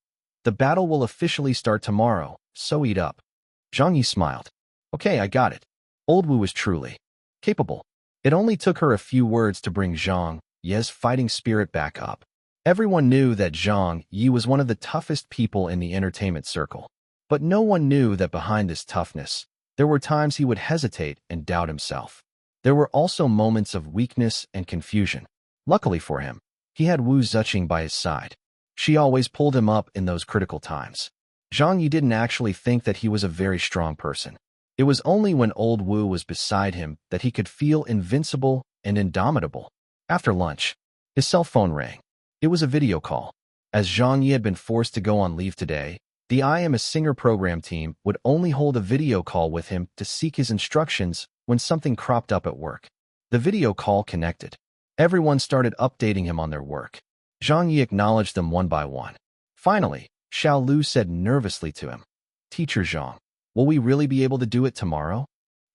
The battle will officially start tomorrow, so eat up. Zhang Ye smiled. Okay, I got it. Old Wu was truly capable. It only took her a few words to bring Zhang Ye's fighting spirit back up. Everyone knew that Zhang Ye was one of the toughest people in the entertainment circle. But no one knew that behind this toughness, there were times he would hesitate and doubt himself. There were also moments of weakness and confusion. Luckily for him, he had Wu Zuqing by his side. She always pulled him up in those critical times. Zhang Ye didn't actually think that he was a very strong person. It was only when old Wu was beside him that he could feel invincible and indomitable. After lunch, his cell phone rang. It was a video call. As Zhang Ye had been forced to go on leave today, the I Am a Singer program team would only hold a video call with him to seek his instructions when something cropped up at work. The video call connected. Everyone started updating him on their work. Zhang Ye acknowledged them one by one. Finally, Xiao Lu said nervously to him, Teacher Zhang, will we really be able to do it tomorrow?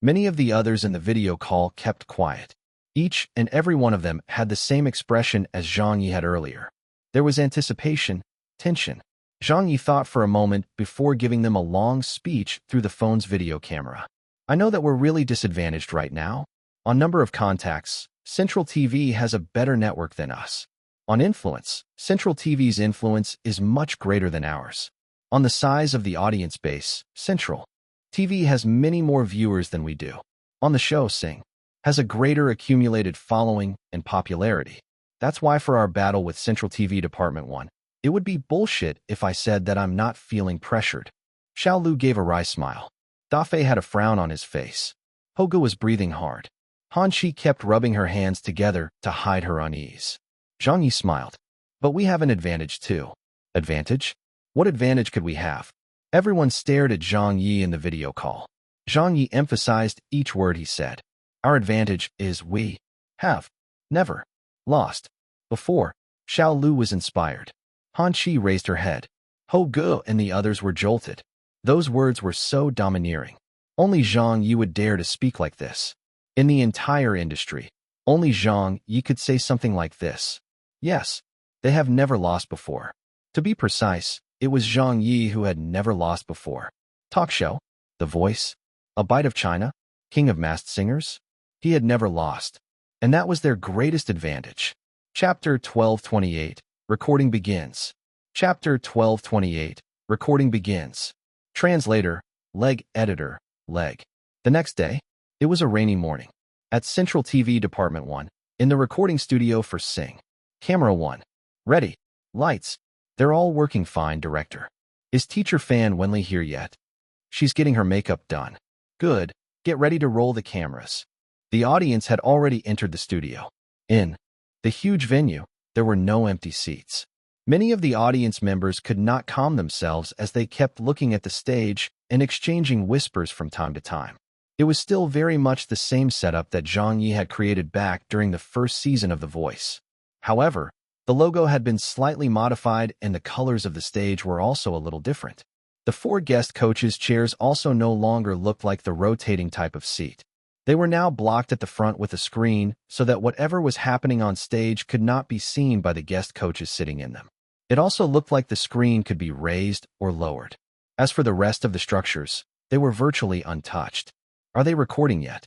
Many of the others in the video call kept quiet. Each and every one of them had the same expression as Zhang Ye had earlier. There was anticipation, tension. Zhang Ye thought for a moment before giving them a long speech through the phone's video camera. I know that we're really disadvantaged right now. On number of contacts, Central TV has a better network than us. On influence, Central TV's influence is much greater than ours. On the size of the audience base, Central TV has many more viewers than we do. On the show, Sing has a greater accumulated following and popularity. That's why for our battle with Central TV Department 1, it would be bullshit if I said that I'm not feeling pressured. Xiao Lu gave a wry smile. Da Fei had a frown on his face. Hoga was breathing hard. Han Qi kept rubbing her hands together to hide her unease. Zhang Ye smiled. But we have an advantage too. Advantage? What advantage could we have? Everyone stared at Zhang Ye in the video call. Zhang Ye emphasized each word he said. Our advantage is we have never lost before. Xiao Lu was inspired. Han Qi raised her head. Ho Ge and the others were jolted. Those words were so domineering. Only Zhang Ye would dare to speak like this. In the entire industry, only Zhang Ye could say something like this. Yes, they have never lost before. To be precise, it was Zhang Ye who had never lost before. Talk show, The Voice, A Bite of China, King of Masked Singers. He had never lost. And that was their greatest advantage. Chapter 1228. Recording begins. Chapter 1228. Recording begins. Translator, Leg. Editor, Leg. The next day, it was a rainy morning. At Central TV Department 1, in the recording studio for Sing. Camera 1. Ready. Lights. They're all working fine, director. Is teacher Fan Wenli here yet? She's getting her makeup done. Good. Get ready to roll the cameras. The audience had already entered the studio. In the huge venue, there were no empty seats. Many of the audience members could not calm themselves as they kept looking at the stage and exchanging whispers from time to time. It was still very much the same setup that Zhang Ye had created back during the first season of The Voice. However, the logo had been slightly modified and the colors of the stage were also a little different. The 4 guest coaches' chairs also no longer looked like the rotating type of seat. They were now blocked at the front with a screen so that whatever was happening on stage could not be seen by the guest coaches sitting in them. It also looked like the screen could be raised or lowered. As for the rest of the structures, they were virtually untouched. Are they recording yet?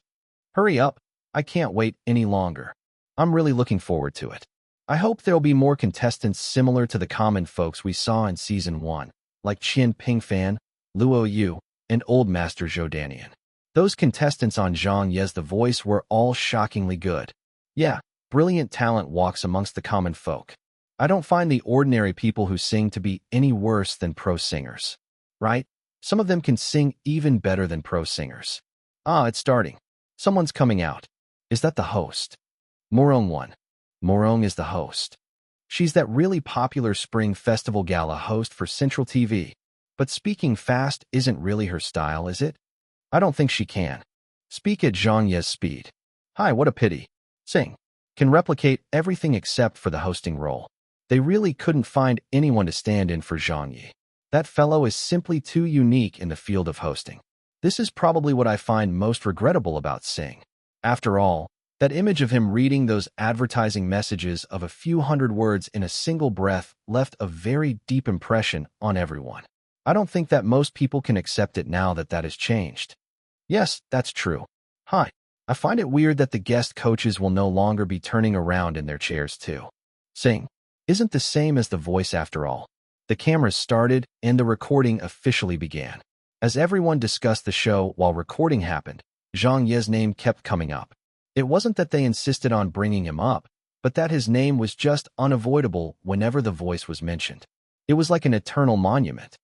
Hurry up, I can't wait any longer. I'm really looking forward to it. I hope there'll be more contestants similar to the common folks we saw in Season 1, like Qian Pingfan, Luo Yu, and Old Master Zhou Danian. Those contestants on Zhang Ye's The Voice were all shockingly good. Yeah, brilliant talent walks amongst the common folk. I don't find the ordinary people who sing to be any worse than pro singers. Right? Some of them can sing even better than pro singers. Ah, it's starting. Someone's coming out. Is that the host? Morong won. Morong is the host. She's that really popular Spring Festival Gala host for Central TV. But speaking fast isn't really her style, is it? I don't think she can. Speak at Zhang Ye's speed. Hi, what a pity. Sing. Can replicate everything except for the hosting role. They really couldn't find anyone to stand in for Zhang Ye. That fellow is simply too unique in the field of hosting. This is probably what I find most regrettable about Sing. After all, that image of him reading those advertising messages of a few hundred words in a single breath left a very deep impression on everyone. I don't think that most people can accept it now that that has changed. Yes, that's true. Hi. I find it weird that the guest coaches will no longer be turning around in their chairs too. Sing isn't the same as The Voice after all. The cameras started and the recording officially began. As everyone discussed the show while recording happened, Zhang Ye's name kept coming up. It wasn't that they insisted on bringing him up, but that his name was just unavoidable whenever The Voice was mentioned. It was like an eternal monument.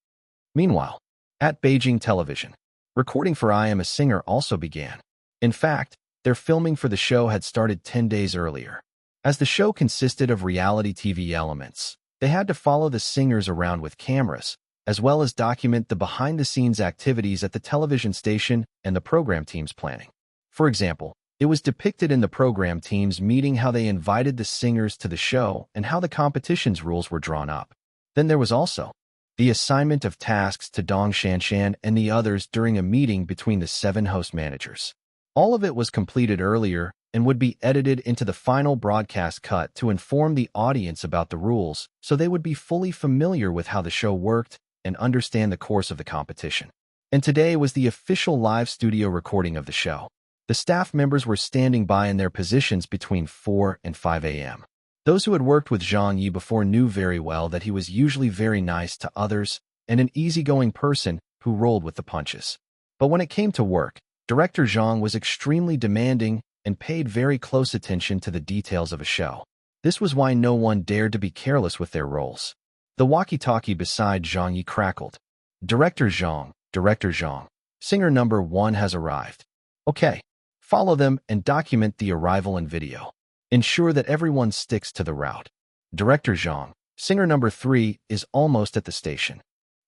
Meanwhile, at Beijing television, recording for I Am a Singer also began. In fact, their filming for the show had started 10 days earlier. As the show consisted of reality TV elements, they had to follow the singers around with cameras, as well as document the behind-the-scenes activities at the television station and the program team's planning. For example, it was depicted in the program team's meeting how they invited the singers to the show and how the competition's rules were drawn up. Then there was also the assignment of tasks to Dong Shanshan and the others during a meeting between the 7 host managers. All of it was completed earlier and would be edited into the final broadcast cut to inform the audience about the rules so they would be fully familiar with how the show worked and understand the course of the competition. And today was the official live studio recording of the show. The staff members were standing by in their positions between 4 and 5 a.m. Those who had worked with Zhang Ye before knew very well that he was usually very nice to others and an easygoing person who rolled with the punches. But when it came to work, Director Zhang was extremely demanding and paid very close attention to the details of a show. This was why no one dared to be careless with their roles. The walkie-talkie beside Zhang Ye crackled. Director Zhang, singer number 1 has arrived. Okay, follow them and document the arrival in video. Ensure that everyone sticks to the route. Director Zhang, singer number 3 is almost at the station.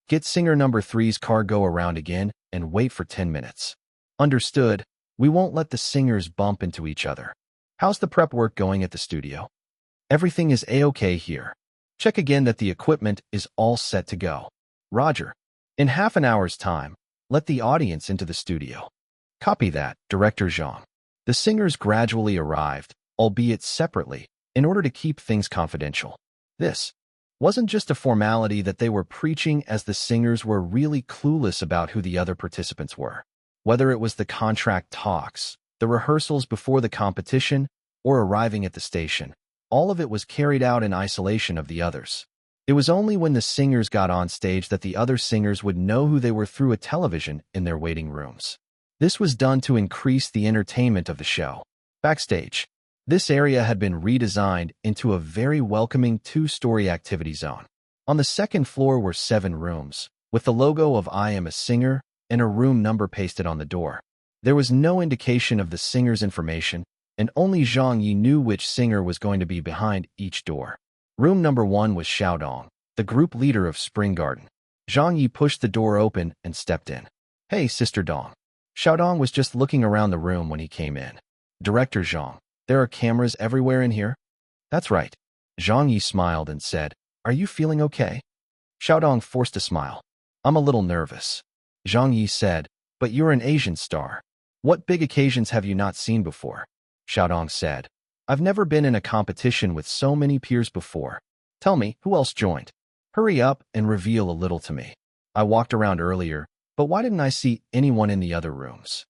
Get singer number 3's car go around again and wait for 10 minutes. Understood. We won't let the singers bump into each other. How's the prep work going at the studio? Everything is A-okay here. Check again that the equipment is all set to go. Roger. In half an hour's time, let the audience into the studio. Copy that, Director Zhang. The singers gradually arrived, albeit separately, in order to keep things confidential. This wasn't just a formality that they were preaching, as the singers were really clueless about who the other participants were. Whether it was the contract talks, the rehearsals before the competition, or arriving at the station, all of it was carried out in isolation of the others. It was only when the singers got on stage that the other singers would know who they were through a television in their waiting rooms. This was done to increase the entertainment of the show. Backstage, this area had been redesigned into a very welcoming 2-story activity zone. On the second floor were 7 rooms, with the logo of I Am a Singer and a room number pasted on the door. There was no indication of the singer's information, and only Zhang Ye knew which singer was going to be behind each door. Room number 1 was Xiaodong, the group leader of Spring Garden. Zhang Ye pushed the door open and stepped in. Hey, Sister Dong. Xiaodong was just looking around the room when he came in. Director Zhang, there are cameras everywhere in here? That's right. Zhang Ye smiled and said, Are you feeling okay? Xiaodong forced a smile. I'm a little nervous. Zhang Ye said, But you're an Asian star. What big occasions have you not seen before? Xiaodong said, I've never been in a competition with so many peers before. Tell me, who else joined? Hurry up and reveal a little to me. I walked around earlier, but why didn't I see anyone in the other rooms?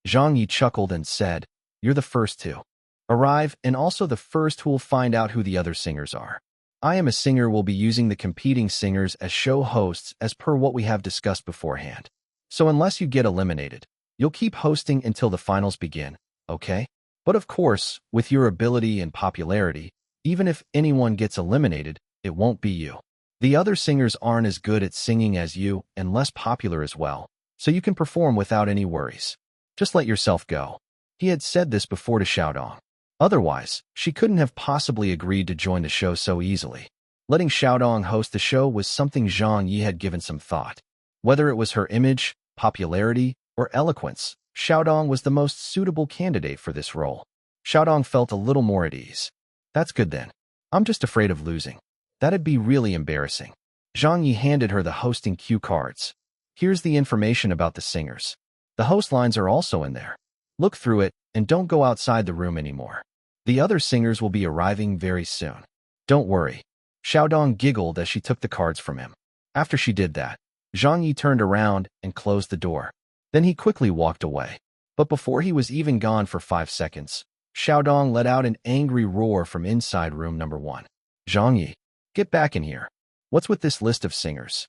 Zhang Ye chuckled and said, you're the first to arrive and also the first who will find out who the other singers are. I Am a Singer will be using the competing singers as show hosts as per what we have discussed beforehand. So unless you get eliminated, you'll keep hosting until the finals begin, okay? But of course, with your ability and popularity, even if anyone gets eliminated, it won't be you. The other singers aren't as good at singing as you and less popular as well, so you can perform without any worries. Just let yourself go. He had said this before to Xiaodong. Otherwise, she couldn't have possibly agreed to join the show so easily. Letting Xiaodong host the show was something Zhang Ye had given some thought. Whether it was her image, popularity, or eloquence, Xiaodong was the most suitable candidate for this role. Xiaodong felt a little more at ease. That's good then. I'm just afraid of losing. That'd be really embarrassing. Zhang Ye handed her the hosting cue cards. Here's the information about the singers. The host lines are also in there. Look through it and don't go outside the room anymore. The other singers will be arriving very soon. Don't worry. Xiaodong giggled as she took the cards from him. After she did that, Zhang Ye turned around and closed the door. Then he quickly walked away. But before he was even gone for 5 seconds, Xiaodong let out an angry roar from inside room number 1. Zhang Ye, get back in here. What's with this list of singers?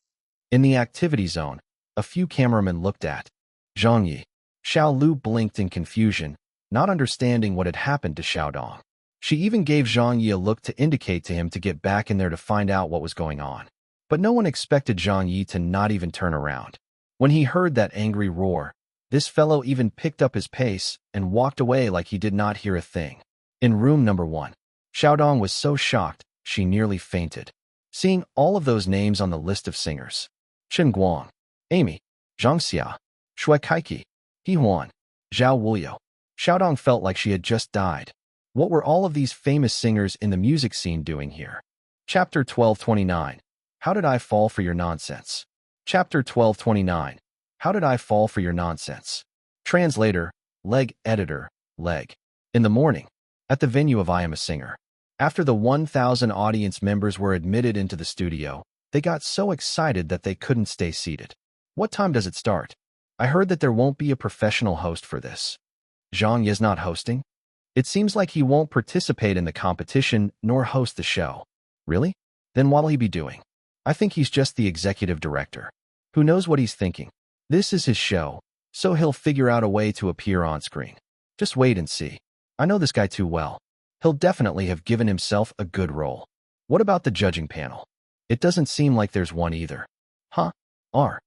In the activity zone, a few cameramen looked at Zhang Ye. Xiao Lu blinked in confusion, not understanding what had happened to Xiaodong. She even gave Zhang Ye a look to indicate to him to get back in there to find out what was going on. But no one expected Zhang Ye to not even turn around. When he heard that angry roar, this fellow even picked up his pace and walked away like he did not hear a thing. In room number 1, Xiaodong was so shocked, she nearly fainted. Seeing all of those names on the list of singers. Chen Guang, Amy, Zhang Xia, Shui Kaiki, He Huan, Zhao Wuliu. Xiaodong felt like she had just died. What were all of these famous singers in the music scene doing here? Chapter 1229. How did I fall for your nonsense? Chapter 1229. How did I fall for your nonsense? Translator, Leg Editor, Leg. In the morning, at the venue of I Am a Singer. After the 1,000 audience members were admitted into the studio, they got so excited that they couldn't stay seated. What time does it start? I heard that there won't be a professional host for this. Zhang Ye's not hosting? It seems like he won't participate in the competition nor host the show. Really? Then what'll he be doing? I think he's just the executive director. Who knows what he's thinking? This is his show, so he'll figure out a way to appear on screen. Just wait and see. I know this guy too well. He'll definitely have given himself a good role. What about the judging panel? It doesn't seem like there's one either. Huh? Are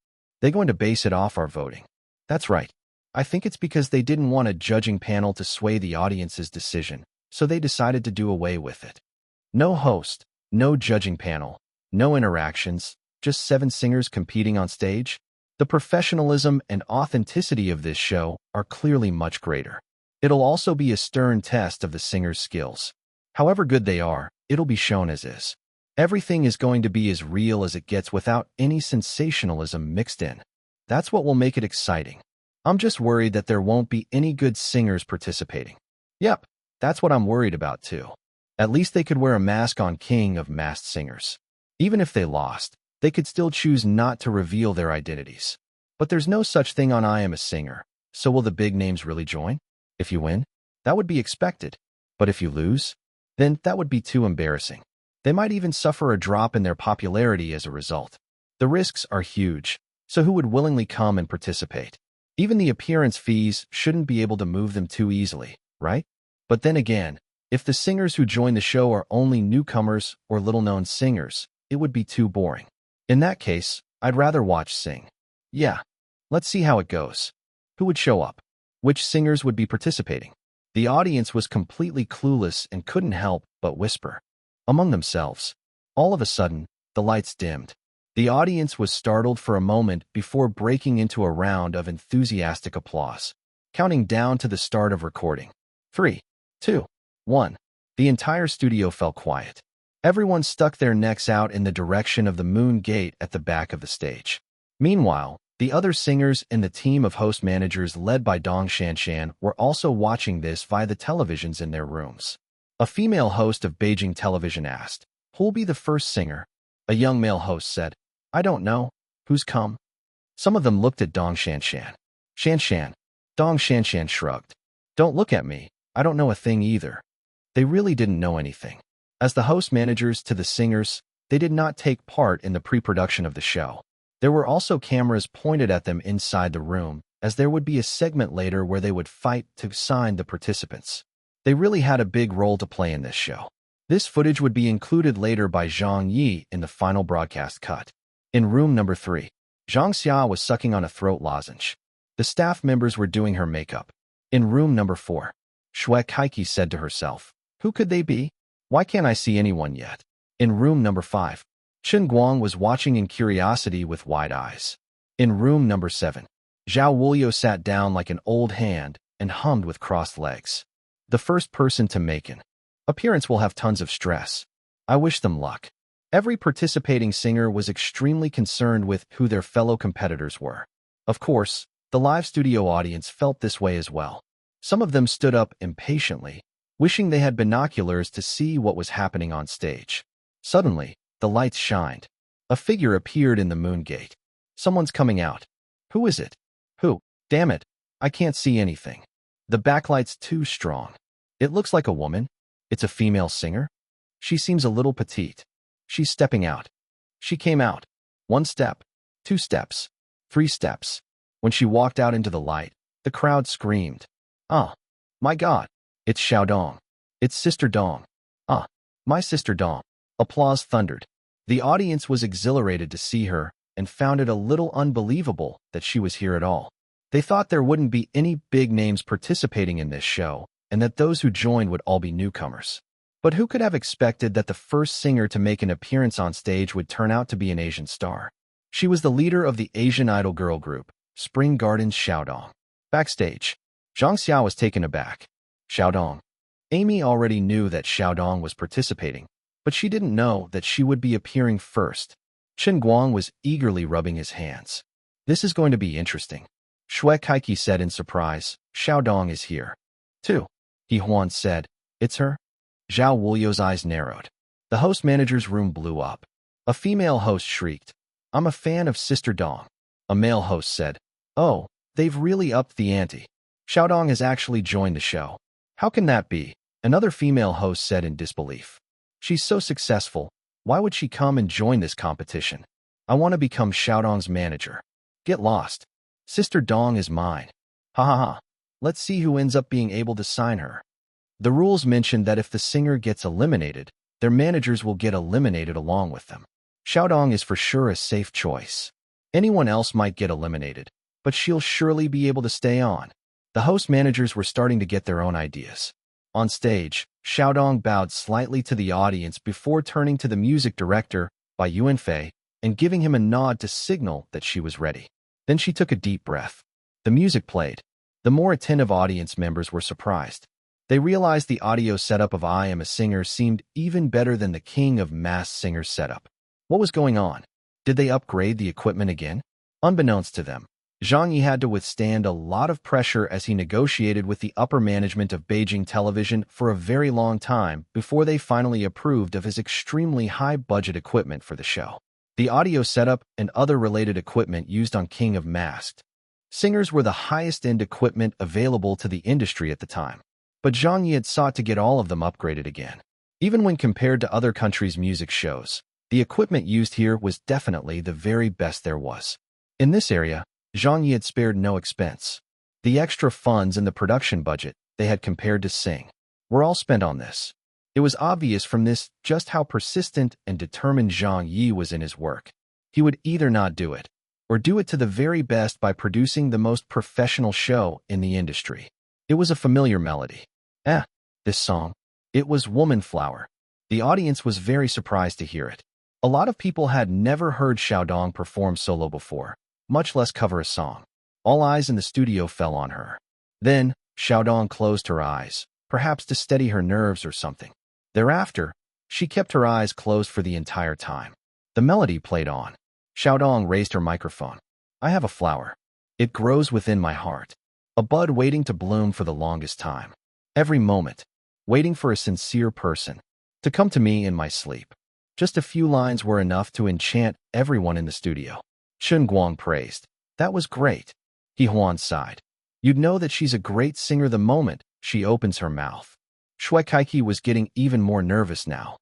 they going to base it off our voting? That's right. I think it's because they didn't want a judging panel to sway the audience's decision, so they decided to do away with it. No host, no judging panel, no interactions, just 7 singers competing on stage? The professionalism and authenticity of this show are clearly much greater. It'll also be a stern test of the singers' skills. However good they are, it'll be shown as is. Everything is going to be as real as it gets without any sensationalism mixed in. That's what will make it exciting. I'm just worried that there won't be any good singers participating. Yep, that's what I'm worried about too. At least they could wear a mask on King of Masked Singers. Even if they lost, they could still choose not to reveal their identities. But there's no such thing on I Am a Singer, so will the big names really join? If you win, that would be expected. But if you lose, then that would be too embarrassing. They might even suffer a drop in their popularity as a result. The risks are huge, so who would willingly come and participate? Even the appearance fees shouldn't be able to move them too easily, right? But then again, if the singers who join the show are only newcomers or little-known singers, it would be too boring. In that case, I'd rather watch sing. Yeah, let's see how it goes. Who would show up? Which singers would be participating? The audience was completely clueless and couldn't help but whisper among themselves. All of a sudden, the lights dimmed. The audience was startled for a moment before breaking into a round of enthusiastic applause, counting down to the start of recording. 3, 2, 1. The entire studio fell quiet. Everyone stuck their necks out in the direction of the moon gate at the back of the stage. Meanwhile, the other singers and the team of host managers led by Dong Shanshan were also watching this via the televisions in their rooms. A female host of Beijing television asked, "Who'll be the first singer?" A young male host said, I don't know. Who's come? Some of them looked at Dong Shanshan. Shanshan. Dong Shanshan shrugged. Don't look at me. I don't know a thing either. They really didn't know anything. As the host managers to the singers, they did not take part in the pre-production of the show. There were also cameras pointed at them inside the room, as there would be a segment later where they would fight to sign the participants. They really had a big role to play in this show. This footage would be included later by Zhang Ye in the final broadcast cut. In room number 3, Zhang Xia was sucking on a throat lozenge. The staff members were doing her makeup. In room number 4, Shui Kaiki said to herself, who could they be? Why can't I see anyone yet? In room number 5, Chen Guang was watching in curiosity with wide eyes. In room number 7, Zhao Wulio sat down like an old hand and hummed with crossed legs. The first person to make an appearance will have tons of stress. I wish them luck. Every participating singer was extremely concerned with who their fellow competitors were. Of course, the live studio audience felt this way as well. Some of them stood up impatiently, wishing they had binoculars to see what was happening on stage. Suddenly, the lights shined. A figure appeared in the moon gate. Someone's coming out. Who is it? Who? Damn it, I can't see anything. The backlight's too strong. It looks like a woman. It's a female singer. She seems a little petite. She's stepping out. She came out. 1 step, 2 steps, 3 steps. When she walked out into the light, the crowd screamed. Ah, my God, it's Xiao Dong. It's Sister Dong. Ah, my Sister Dong. Applause thundered. The audience was exhilarated to see her and found it a little unbelievable that she was here at all. They thought there wouldn't be any big names participating in this show and that those who joined would all be newcomers. But who could have expected that the first singer to make an appearance on stage would turn out to be an Asian star? She was the leader of the Asian idol girl group, Spring Garden's Xiaodong. Backstage, Zhang Xia was taken aback. Xiaodong. Amy already knew that Xiaodong was participating, but she didn't know that she would be appearing first. Chen Guang was eagerly rubbing his hands. This is going to be interesting. Shui Kaiki said in surprise, Xiaodong is here. 2. He Huan said, it's her? Zhao Wulio's eyes narrowed. The host manager's room blew up. A female host shrieked, I'm a fan of Sister Dong. A male host said, oh, they've really upped the ante. Xiaodong has actually joined the show. How can that be? Another female host said in disbelief. She's so successful. Why would she come and join this competition? I want to become Xiaodong's manager. Get lost. Sister Dong is mine. Ha ha ha. Let's see who ends up being able to sign her. The rules mention that if the singer gets eliminated, their managers will get eliminated along with them. Xiaodong is for sure a safe choice. Anyone else might get eliminated, but she'll surely be able to stay on. The host managers were starting to get their own ideas. On stage, Xiaodong bowed slightly to the audience before turning to the music director, Bai Yuanfei, and giving him a nod to signal that she was ready. Then she took a deep breath. The music played. The more attentive audience members were surprised. They realized the audio setup of I Am a Singer seemed even better than the King of Masked Singers setup. What was going on? Did they upgrade the equipment again? Unbeknownst to them, Zhang Ye had to withstand a lot of pressure as he negotiated with the upper management of Beijing Television for a very long time before they finally approved of his extremely high-budget equipment for the show. The audio setup and other related equipment used on King of Masked Singers were the highest-end equipment available to the industry at the time. But Zhang Ye had sought to get all of them upgraded again. Even when compared to other countries' music shows, the equipment used here was definitely the very best there was. In this area, Zhang Ye had spared no expense. The extra funds in the production budget they had compared to Sing were all spent on this. It was obvious from this just how persistent and determined Zhang Ye was in his work. He would either not do it, or do it to the very best by producing the most professional show in the industry. It was a familiar melody. This song. It was Woman Flower. The audience was very surprised to hear it. A lot of people had never heard Xiaodong perform solo before, much less cover a song. All eyes in the studio fell on her. Then, Xiaodong closed her eyes, perhaps to steady her nerves or something. Thereafter, she kept her eyes closed for the entire time. The melody played on. Xiaodong raised her microphone. I have a flower. It grows within my heart. A bud waiting to bloom for the longest time. Every moment, waiting for a sincere person to come to me in my sleep. Just a few lines were enough to enchant everyone in the studio. Chen Guang praised. That was great. He Huan sighed. You'd know that she's a great singer the moment she opens her mouth. Shui Kaiki was getting even more nervous now.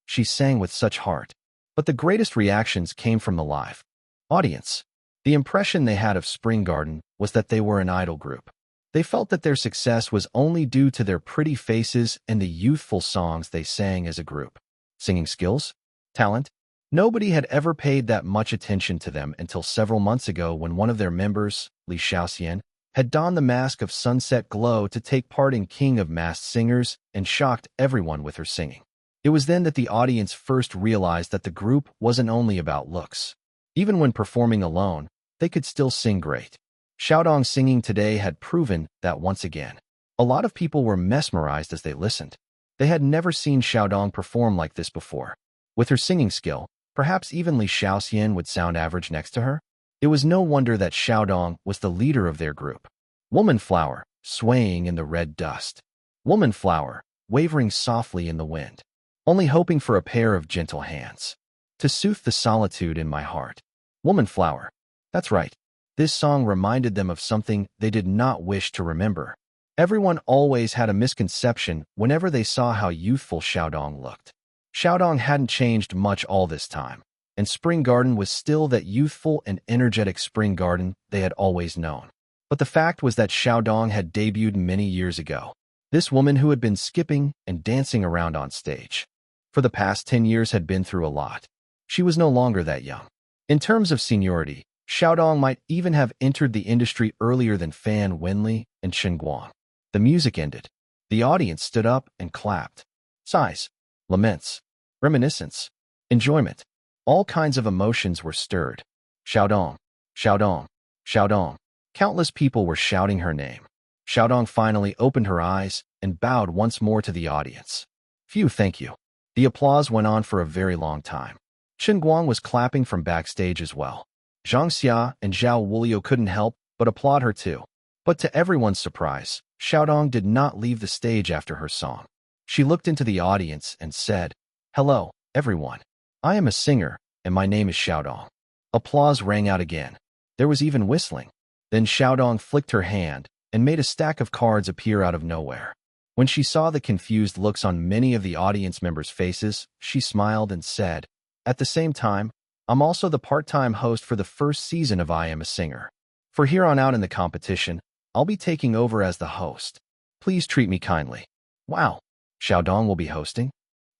She sang with such heart. But the greatest reactions came from the live audience. The impression they had of Spring Garden was that they were an idol group. They felt that their success was only due to their pretty faces and the youthful songs they sang as a group. Singing skills? Talent? Nobody had ever paid that much attention to them until several months ago when one of their members, Li Xiaoxian, had donned the mask of Sunset Glow to take part in King of Masked Singers and shocked everyone with her singing. It was then that the audience first realized that the group wasn't only about looks. Even when performing alone, they could still sing great. Xiaodong's singing today had proven that once again. A lot of people were mesmerized as they listened. They had never seen Xiaodong perform like this before. With her singing skill, perhaps even Li Xiaoxian would sound average next to her. It was no wonder that Xiaodong was the leader of their group. Woman flower, swaying in the red dust. Woman flower, wavering softly in the wind. Only hoping for a pair of gentle hands to soothe the solitude in my heart. Woman flower. That's right. This song reminded them of something they did not wish to remember. Everyone always had a misconception whenever they saw how youthful Xiaodong looked. Xiaodong hadn't changed much all this time, and Spring Garden was still that youthful and energetic Spring Garden they had always known. But the fact was that Xiaodong had debuted many years ago. This woman who had been skipping and dancing around on stage for the past 10 years had been through a lot. She was no longer that young. In terms of seniority, Xiaodong might even have entered the industry earlier than Fan Wenli and Chen Guang. The music ended. The audience stood up and clapped. Sighs, laments, reminiscence, enjoyment. All kinds of emotions were stirred. Xiaodong, Xiaodong, Xiaodong. Countless people were shouting her name. Xiaodong finally opened her eyes and bowed once more to the audience. Phew, thank you. The applause went on for a very long time. Chen Guang was clapping from backstage as well. Zhang Xia and Zhao Wulio couldn't help but applaud her too. But to everyone's surprise, Xiaodong did not leave the stage after her song. She looked into the audience and said, "Hello, everyone. I am a singer, and my name is Xiaodong." Applause rang out again. There was even whistling. Then Xiaodong flicked her hand and made a stack of cards appear out of nowhere. When she saw the confused looks on many of the audience members' faces, she smiled and said, "At the same time, I'm also the part-time host for the first season of I Am a Singer. For here on out in the competition, I'll be taking over as the host. Please treat me kindly." Wow, Xiaodong will be hosting?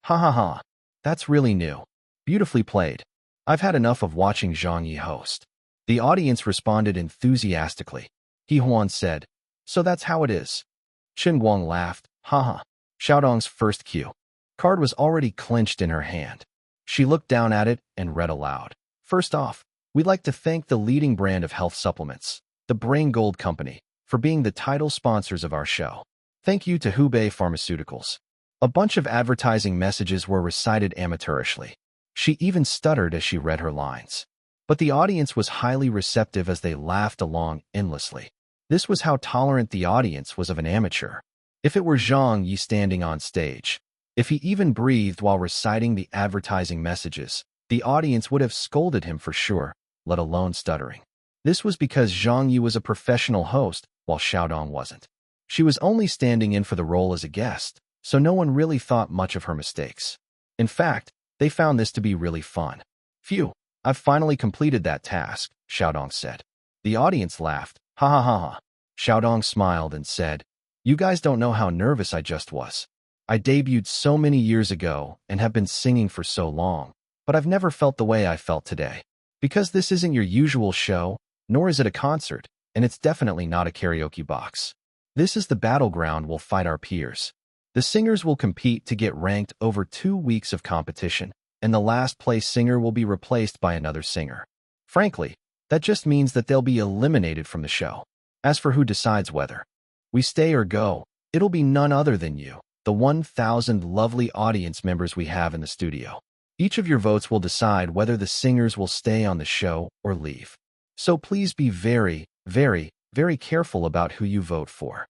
Ha ha ha. That's really new. Beautifully played. I've had enough of watching Zhang Ye host. The audience responded enthusiastically. He Huan said, "So that's how it is." Chen Guang laughed. Ha. Xiaodong's first cue card was already clenched in her hand. She looked down at it and read aloud. "First off, we'd like to thank the leading brand of health supplements, the Brain Gold Company, for being the title sponsors of our show. Thank you to Hubei Pharmaceuticals." A bunch of advertising messages were recited amateurishly. She even stuttered as she read her lines. But the audience was highly receptive as they laughed along endlessly. This was how tolerant the audience was of an amateur. If it were Zhang Ye standing on stage, if he even breathed while reciting the advertising messages, the audience would have scolded him for sure, let alone stuttering. This was because Zhang Ye was a professional host, while Xiaodong wasn't. She was only standing in for the role as a guest, so no one really thought much of her mistakes. In fact, they found this to be really fun. "Phew, I've finally completed that task," Xiaodong said. The audience laughed. Ha ha ha ha. Xiaodong smiled and said, "You guys don't know how nervous I just was. I debuted so many years ago and have been singing for so long, but I've never felt the way I felt today. Because this isn't your usual show, nor is it a concert, and it's definitely not a karaoke box. This is the battleground we'll fight our peers. The singers will compete to get ranked over 2 weeks of competition, and the last place singer will be replaced by another singer. Frankly, that just means that they'll be eliminated from the show. As for who decides whether we stay or go, it'll be none other than you, the 1,000 lovely audience members we have in the studio. Each of your votes will decide whether the singers will stay on the show or leave. So please be very, very, very careful about who you vote for."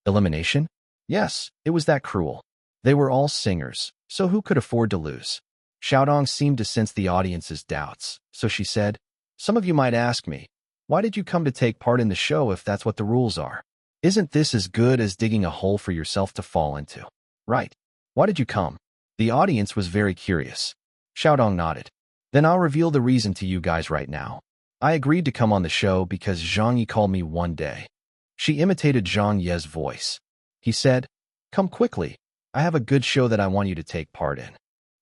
Elimination? Yes, it was that cruel. They were all singers, so who could afford to lose? Xiaodong seemed to sense the audience's doubts, so she said, "Some of you might ask me, why did you come to take part in the show if that's what the rules are? Isn't this as good as digging a hole for yourself to fall into? Right? Why did you come?" The audience was very curious. Xiaodong nodded. "Then I'll reveal the reason to you guys right now. I agreed to come on the show because Zhang Ye called me one day." She imitated Zhang Ye's voice. He said, "Come quickly. I have a good show that I want you to take part in."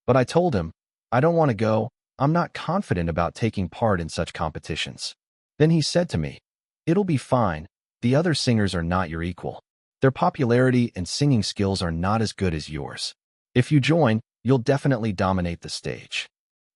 But I told him, "I don't want to go. I'm not confident about taking part in such competitions." Then he said to me, "It'll be fine. The other singers are not your equal. Their popularity and singing skills are not as good as yours. If you join, you'll definitely dominate the stage."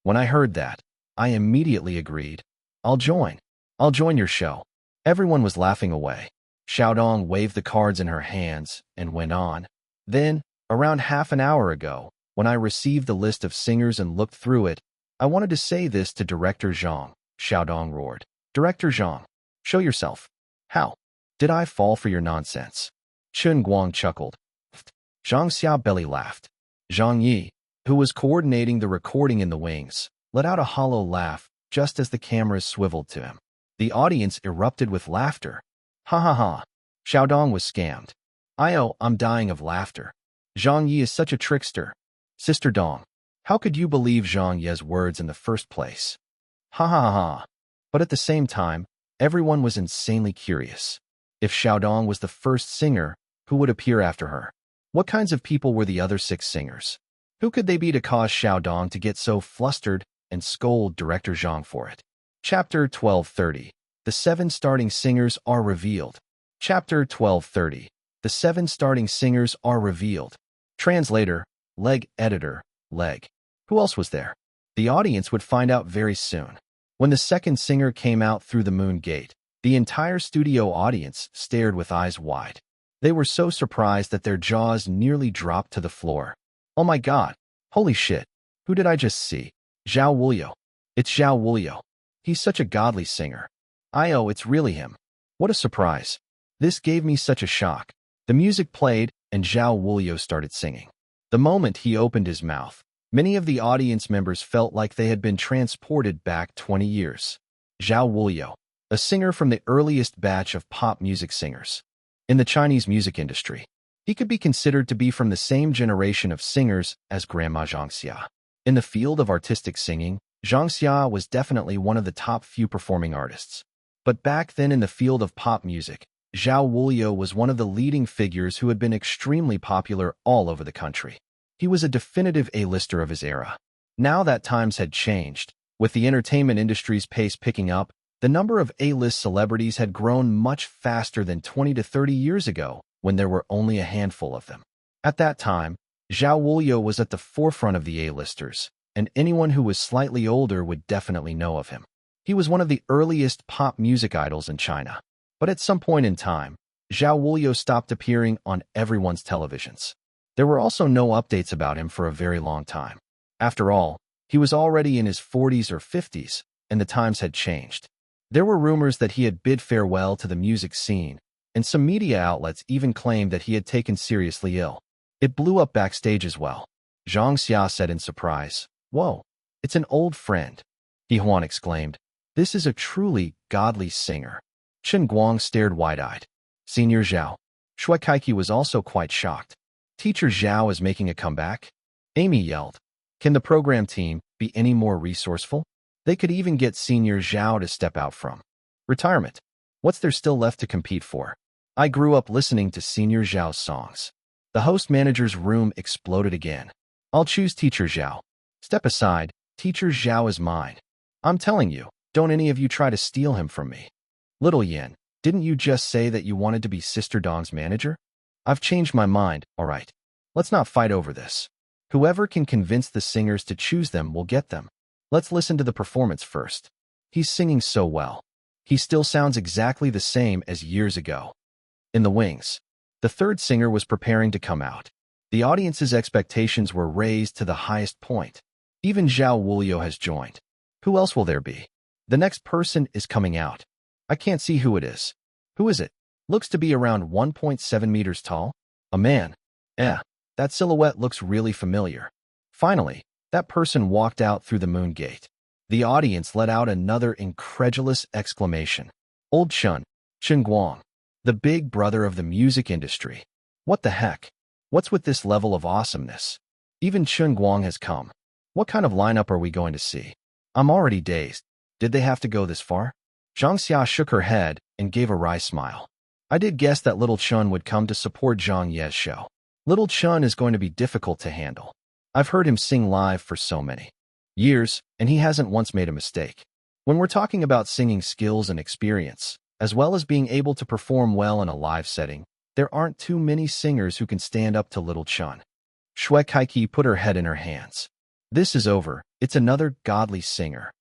When I heard that, I immediately agreed. I'll join. I'll join your show." Everyone was laughing away. Xiaodong waved the cards in her hands and went on. "Then, around half an hour ago, when I received the list of singers and looked through it, I wanted to say this to Director Zhang," Xiaodong roared. "Director Zhang, show yourself." "How? Did I fall for your nonsense?" Chen Guang chuckled. Zhang Xiaobelli laughed. Zhang Ye, who was coordinating the recording in the wings, let out a hollow laugh just as the cameras swiveled to him. The audience erupted with laughter. "Ha ha ha." Xiaodong was scammed. I'm dying of laughter. Zhang Ye is such a trickster. Sister Dong, how could you believe Zhang Ye's words in the first place? Ha ha ha. But at the same time, everyone was insanely curious. If Xiaodong was the first singer, who would appear after her? What kinds of people were the other 6 singers? Who could they be to cause Xiaodong to get so flustered and scold Director Zhang for it? Chapter 1230. The 7 starting singers are revealed. Chapter 1230. The 7 starting singers are revealed. Translator, Leg Editor, Leg. Who else was there? The audience would find out very soon. When the second singer came out through the moon gate, the entire studio audience stared with eyes wide. They were so surprised that their jaws nearly dropped to the floor. "Oh my God! Holy shit! Who did I just see? Zhao Wuliu. It's Zhao Wuliu. He's such a godly singer. It's really him. What a surprise. This gave me such a shock." The music played, and Zhao Wuliu started singing. The moment he opened his mouth, many of the audience members felt like they had been transported back 20 years. Zhao Wuliu, a singer from the earliest batch of pop music singers. In the Chinese music industry, he could be considered to be from the same generation of singers as Grandma Zhang Xia. In the field of artistic singing, Zhang Xia was definitely one of the top few performing artists. But back then in the field of pop music, Zhao Wuliu was one of the leading figures who had been extremely popular all over the country. He was a definitive A-lister of his era. Now that times had changed, with the entertainment industry's pace picking up, the number of A-list celebrities had grown much faster than 20 to 30 years ago, when there were only a handful of them. At that time, Zhao Wuliu was at the forefront of the A-listers, and anyone who was slightly older would definitely know of him. He was one of the earliest pop music idols in China. But at some point in time, Zhao Wuliu stopped appearing on everyone's televisions. There were also no updates about him for a very long time. After all, he was already in his 40s or 50s, and the times had changed. There were rumors that he had bid farewell to the music scene, and some media outlets even claimed that he had taken seriously ill. It blew up backstage as well. Zhang Xia said in surprise, "Whoa, it's an old friend." He Huan exclaimed, "This is a truly godly singer." Chen Guang stared wide-eyed. Senior Zhao. Shui Kaiki was also quite shocked. Teacher Zhao is making a comeback? Amy yelled. Can the program team be any more resourceful? They could even get Senior Zhao to step out from retirement. What's there still left to compete for? I grew up listening to Senior Zhao's songs. The host manager's room exploded again. I'll choose Teacher Zhao. Step aside, Teacher Zhao is mine. I'm telling you, don't any of you try to steal him from me. Little Yin, didn't you just say that you wanted to be Sister Dong's manager? I've changed my mind, all right. Let's not fight over this. Whoever can convince the singers to choose them will get them. Let's listen to the performance first. He's singing so well. He still sounds exactly the same as years ago. In the wings, the third singer was preparing to come out. The audience's expectations were raised to the highest point. Even Zhao Wuliu has joined. Who else will there be? The next person is coming out. I can't see who it is. Who is it? Looks to be around 1.7 meters tall. A man. That silhouette looks really familiar. Finally, That person walked out through the moon gate. The audience let out another incredulous exclamation. Old Chun Guang, the big brother of the music industry. What the heck? What's with this level of awesomeness? Even Chun Guang has come. What kind of lineup are we going to see? I'm already dazed. Did they have to go this far? Zhang Xia shook her head and gave a wry smile. I did guess that little Chun would come to support Zhang Ye's show. Little Chun is going to be difficult to handle. I've heard him sing live for so many years, and he hasn't once made a mistake. When we're talking about singing skills and experience, as well as being able to perform well in a live setting, there aren't too many singers who can stand up to little Chun. Shui Kaiki put her head in her hands. This is over. It's another godly singer.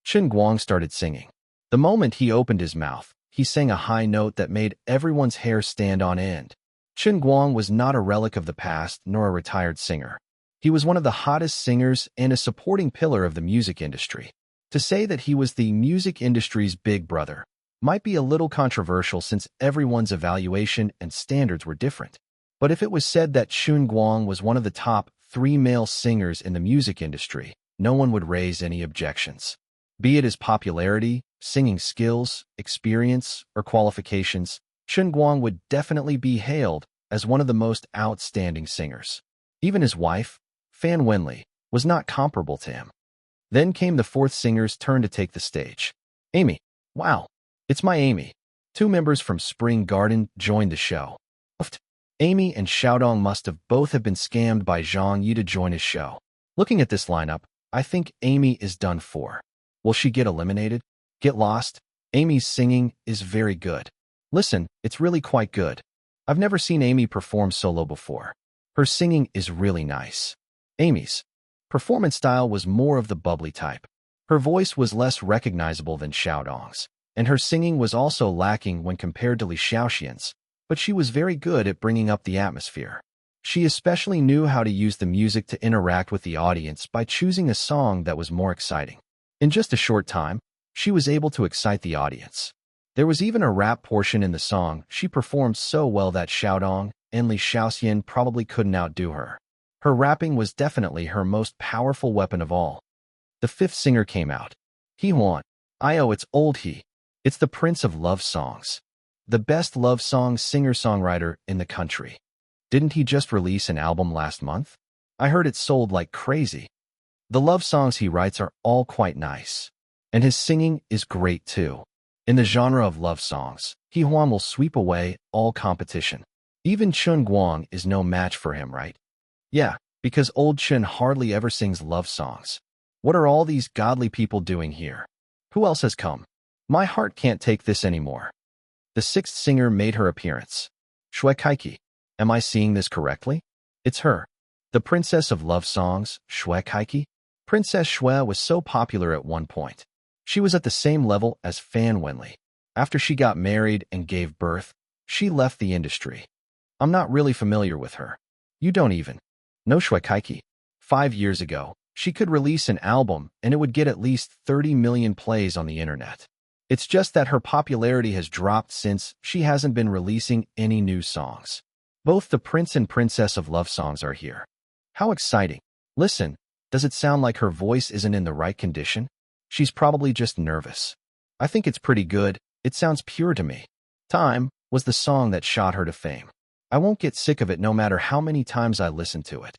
Chun Guang started singing. The moment he opened his mouth, he sang a high note that made everyone's hair stand on end. Chun Guang was not a relic of the past nor a retired singer. He was one of the hottest singers and a supporting pillar of the music industry. To say that he was the music industry's big brother might be a little controversial since everyone's evaluation and standards were different. But if it was said that Chun Guang was one of the top 3 male singers in the music industry, no one would raise any objections. Be it his popularity, singing skills, experience, or qualifications, Chun Guang would definitely be hailed as one of the most outstanding singers. Even his wife, Fan Wenli, was not comparable to him. Then came the fourth singer's turn to take the stage. Amy. Wow, it's my Amy. 2 members from Spring Garden joined the show. Amy and Xiaodong must have both been scammed by Zhang Ye to join his show. Looking at this lineup, I think Amy is done for. Will she get eliminated? Get lost? Amy's singing is very good. Listen, it's really quite good. I've never seen Amy perform solo before. Her singing is really nice. Amy's performance style was more of the bubbly type. Her voice was less recognizable than Xiaodong's, and her singing was also lacking when compared to Li Xiaoxian's, but she was very good at bringing up the atmosphere. She especially knew how to use the music to interact with the audience by choosing a song that was more exciting. In just a short time, she was able to excite the audience. There was even a rap portion in the song. She performed so well that Xiaodong and Li Xiaoxian probably couldn't outdo her. Her rapping was definitely her most powerful weapon of all. The 5th singer came out. He Huan. It's old he. It's the prince of love songs. The best love song singer-songwriter in the country. Didn't he just release an album last month? I heard it sold like crazy. The love songs he writes are all quite nice. And his singing is great too. In the genre of love songs, He Huan will sweep away all competition. Even Chun Guang is no match for him, right? Yeah, because old Chun hardly ever sings love songs. What are all these godly people doing here? Who else has come? My heart can't take this anymore. The 6th singer made her appearance. Shui Kaiki. Am I seeing this correctly? It's her. The princess of love songs, Shui Kaiki. Princess Shui was so popular at one point. She was at the same level as Fan Wenli. After she got married and gave birth, she left the industry. I'm not really familiar with her. You don't even. No Shui Kaiki. 5 years ago, she could release an album and it would get at least 30 million plays on the internet. It's just that her popularity has dropped since she hasn't been releasing any new songs. Both the prince and princess of love songs are here. How exciting. Listen, does it sound like her voice isn't in the right condition? She's probably just nervous. I think it's pretty good. It sounds pure to me. Time was the song that shot her to fame. I won't get sick of it no matter how many times I listen to it.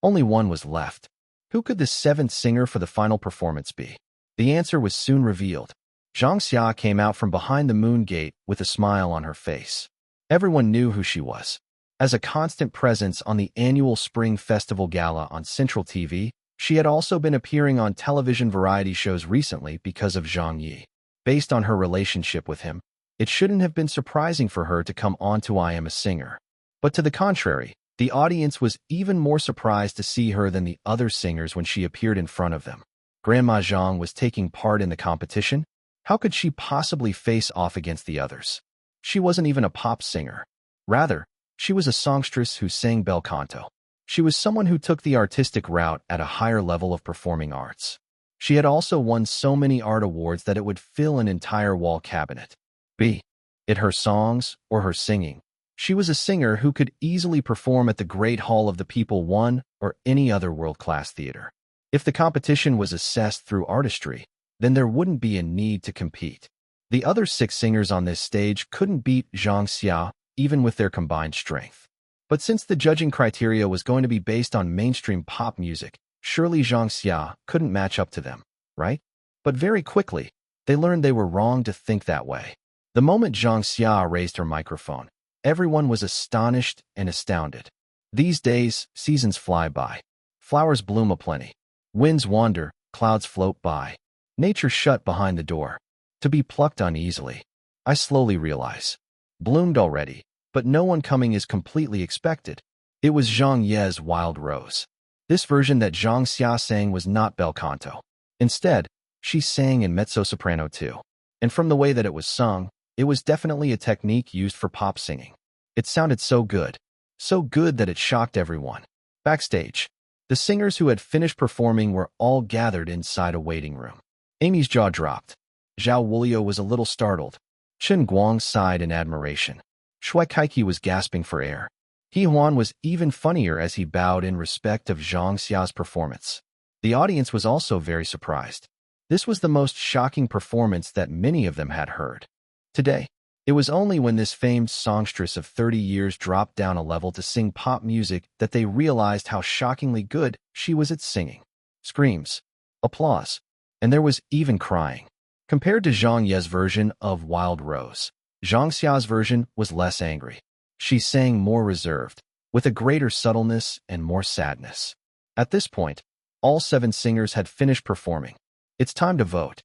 Only one was left. Who could the 7th singer for the final performance be? The answer was soon revealed. Zhang Xia came out from behind the moon gate with a smile on her face. Everyone knew who she was. As a constant presence on the annual Spring Festival Gala on Central TV, she had also been appearing on television variety shows recently because of Zhang Ye. Based on her relationship with him, it shouldn't have been surprising for her to come on to I Am a Singer. But to the contrary, the audience was even more surprised to see her than the other singers when she appeared in front of them. Grandma Zhang was taking part in the competition. How could she possibly face off against the others? She wasn't even a pop singer. Rather, she was a songstress who sang bel canto. She was someone who took the artistic route at a higher level of performing arts. She had also won so many art awards that it would fill an entire wall cabinet. Be it her songs or her singing, she was a singer who could easily perform at the Great Hall of the People 1 or any other world-class theater. If the competition was assessed through artistry, then there wouldn't be a need to compete. The other 6 singers on this stage couldn't beat Zhang Ye, even with their combined strength. But since the judging criteria was going to be based on mainstream pop music, surely Zhang Ye couldn't match up to them, right? But very quickly, they learned they were wrong to think that way. The moment Zhang Ye raised her microphone, everyone was astonished and astounded. These days, seasons fly by. Flowers bloom aplenty. Winds wander, clouds float by. Nature shut behind the door, to be plucked uneasily. I slowly realize. Bloomed already, but no one coming is completely expected. It was Zhang Ye's Wild Rose. This version that Zhang Ye sang was not bel canto. Instead, she sang in mezzo-soprano too. And from the way that it was sung, it was definitely a technique used for pop singing. It sounded so good that it shocked everyone. Backstage, the singers who had finished performing were all gathered inside a waiting room. Amy's jaw dropped. Zhao Wulio was a little startled. Chen Guang sighed in admiration. Shui Kaiki was gasping for air. He Huan was even funnier as he bowed in respect of Zhang Xia's performance. The audience was also very surprised. This was the most shocking performance that many of them had heard. Today, it was only when this famed songstress of 30 years dropped down a level to sing pop music that they realized how shockingly good she was at singing. Screams, applause, and there was even crying. Compared to Zhang Ye's version of Wild Rose, Zhang Xia's version was less angry. She sang more reserved, with a greater subtleness and more sadness. At this point, all 7 singers had finished performing. It's time to vote.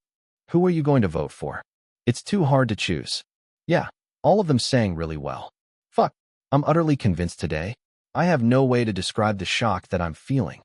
Who are you going to vote for? It's too hard to choose. Yeah, all of them sang really well. Fuck, I'm utterly convinced today. I have no way to describe the shock that I'm feeling.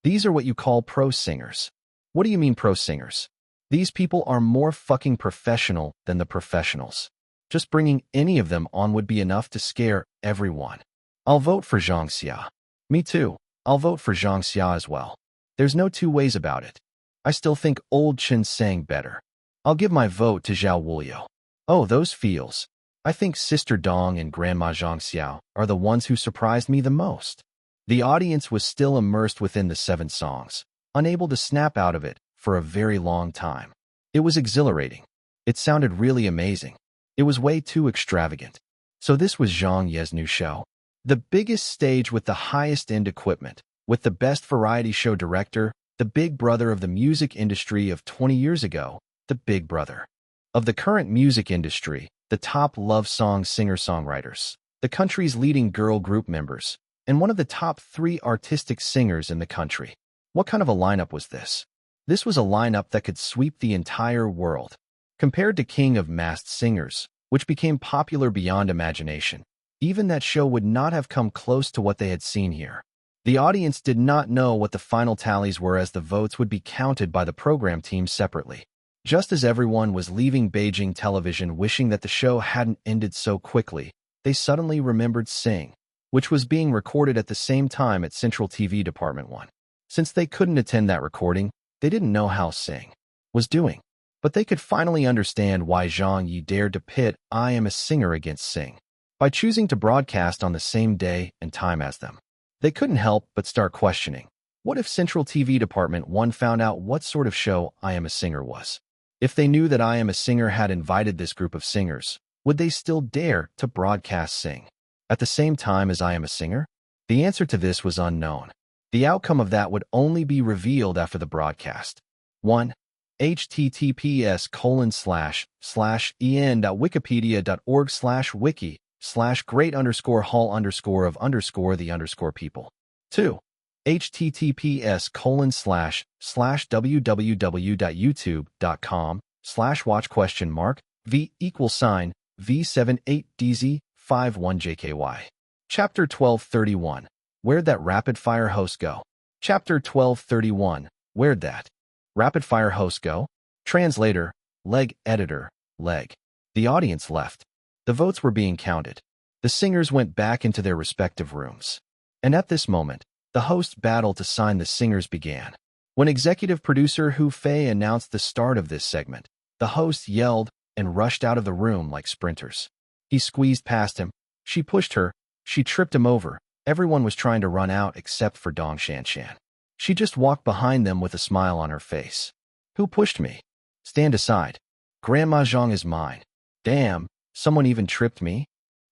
These are what you call pro singers. What do you mean pro singers? These people are more fucking professional than the professionals. Just bringing any of them on would be enough to scare everyone. I'll vote for Zhang Xia. Me too. I'll vote for Zhang Xia as well. There's no two ways about it. I still think old Chen sang better. I'll give my vote to Zhao Wulio. Oh, those feels. I think Sister Dong and Grandma Zhang Xiao are the ones who surprised me the most. The audience was still immersed within the 7 songs, unable to snap out of it for a very long time. It was exhilarating. It sounded really amazing. It was way too extravagant. So this was Zhang Ye's new show. The biggest stage with the highest end equipment, with the best variety show director, the big brother of the music industry of 20 years ago, the big brother of the current music industry, the top love song singer-songwriters, the country's leading girl group members, and one of the top 3 artistic singers in the country. What kind of a lineup was this? This was a lineup that could sweep the entire world. Compared to King of Masked Singers, which became popular beyond imagination, even that show would not have come close to what they had seen here. The audience did not know what the final tallies were, as the votes would be counted by the program team separately. Just as everyone was leaving Beijing television wishing that the show hadn't ended so quickly, they suddenly remembered Sing, which was being recorded at the same time at Central TV Department 1. Since they couldn't attend that recording, they didn't know how Sing was doing. But they could finally understand why Zhang Ye dared to pit I Am a Singer against Sing by choosing to broadcast on the same day and time as them. They couldn't help but start questioning, what if Central TV Department 1 found out what sort of show I Am a Singer was? If they knew that I Am a Singer had invited this group of singers, would they still dare to broadcast Sing at the same time as I Am a Singer? The answer to this was unknown. The outcome of that would only be revealed after the broadcast. 1. https://en.wikipedia.org/wiki/great_hall_of_the_people. 2. https://www.youtube.com/watch?v=v78dz51jky. Chapter 1231. Where'd that rapid-fire host go? Chapter 1231. Where'd that rapid-fire host go? Translator, leg editor, leg. The audience left. The votes were being counted. The singers went back into their respective rooms. And at this moment, the host battle to sign the singers began. When executive producer Hu Fei announced the start of this segment, the host yelled and rushed out of the room like sprinters. He squeezed past him. She pushed her. She tripped him over. Everyone was trying to run out except for Dong Shanshan. She just walked behind them with a smile on her face. Who pushed me? Stand aside. Grandma Zhang is mine. Damn, someone even tripped me?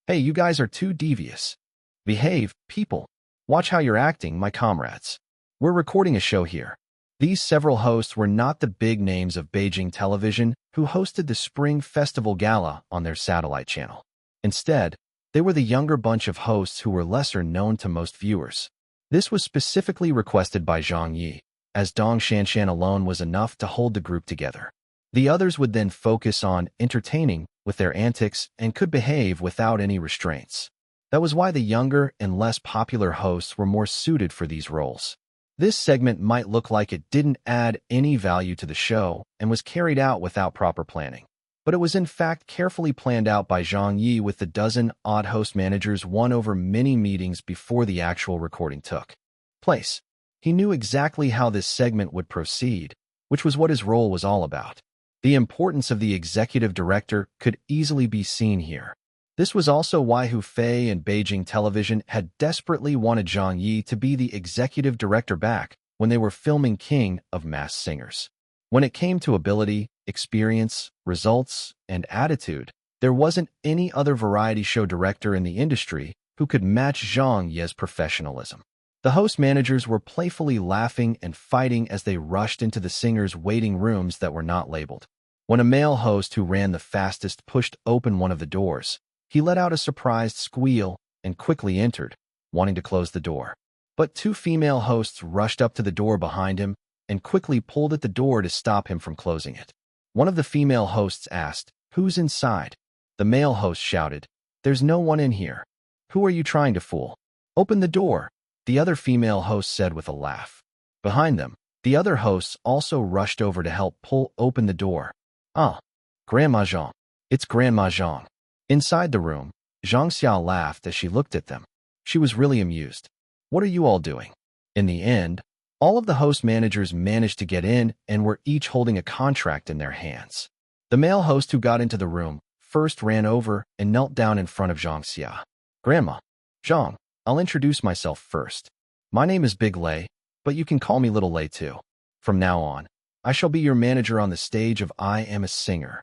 Hey, you guys are too devious. Behave, people. Watch how you're acting, my comrades. We're recording a show here. These several hosts were not the big names of Beijing television who hosted the Spring Festival Gala on their satellite channel. Instead, they were the younger bunch of hosts who were lesser known to most viewers. This was specifically requested by Zhang Ye, as Dong Shanshan alone was enough to hold the group together. The others would then focus on entertaining with their antics and could behave without any restraints. That was why the younger and less popular hosts were more suited for these roles. This segment might look like it didn't add any value to the show and was carried out without proper planning. But it was in fact carefully planned out by Zhang Ye with the dozen-odd host managers won over many meetings before the actual recording took place. He knew exactly how this segment would proceed, which was what his role was all about. The importance of the executive director could easily be seen here. This was also why Hu Fei and Beijing Television had desperately wanted Zhang Ye to be the executive director back when they were filming King of Masked Singers. When it came to ability, experience, results, and attitude, there wasn't any other variety show director in the industry who could match Zhang Ye's professionalism. The host managers were playfully laughing and fighting as they rushed into the singers' waiting rooms that were not labeled. When a male host who ran the fastest pushed open one of the doors, he let out a surprised squeal and quickly entered, wanting to close the door. But two female hosts rushed up to the door behind him and quickly pulled at the door to stop him from closing it. One of the female hosts asked, "Who's inside?" The male host shouted, "There's no one in here. Who are you trying to fool? Open the door," the other female host said with a laugh. Behind them, the other hosts also rushed over to help pull open the door. "Ah, Grandma Zhang. It's Grandma Zhang." Inside the room, Zhang Xia laughed as she looked at them. She was really amused. "What are you all doing?" In the end, all of the host managers managed to get in and were each holding a contract in their hands. The male host who got into the room first ran over and knelt down in front of Zhang Xia. "Grandma, Zhang, I'll introduce myself first. My name is Big Lei, but you can call me Little Lei too. From now on, I shall be your manager on the stage of I Am a Singer."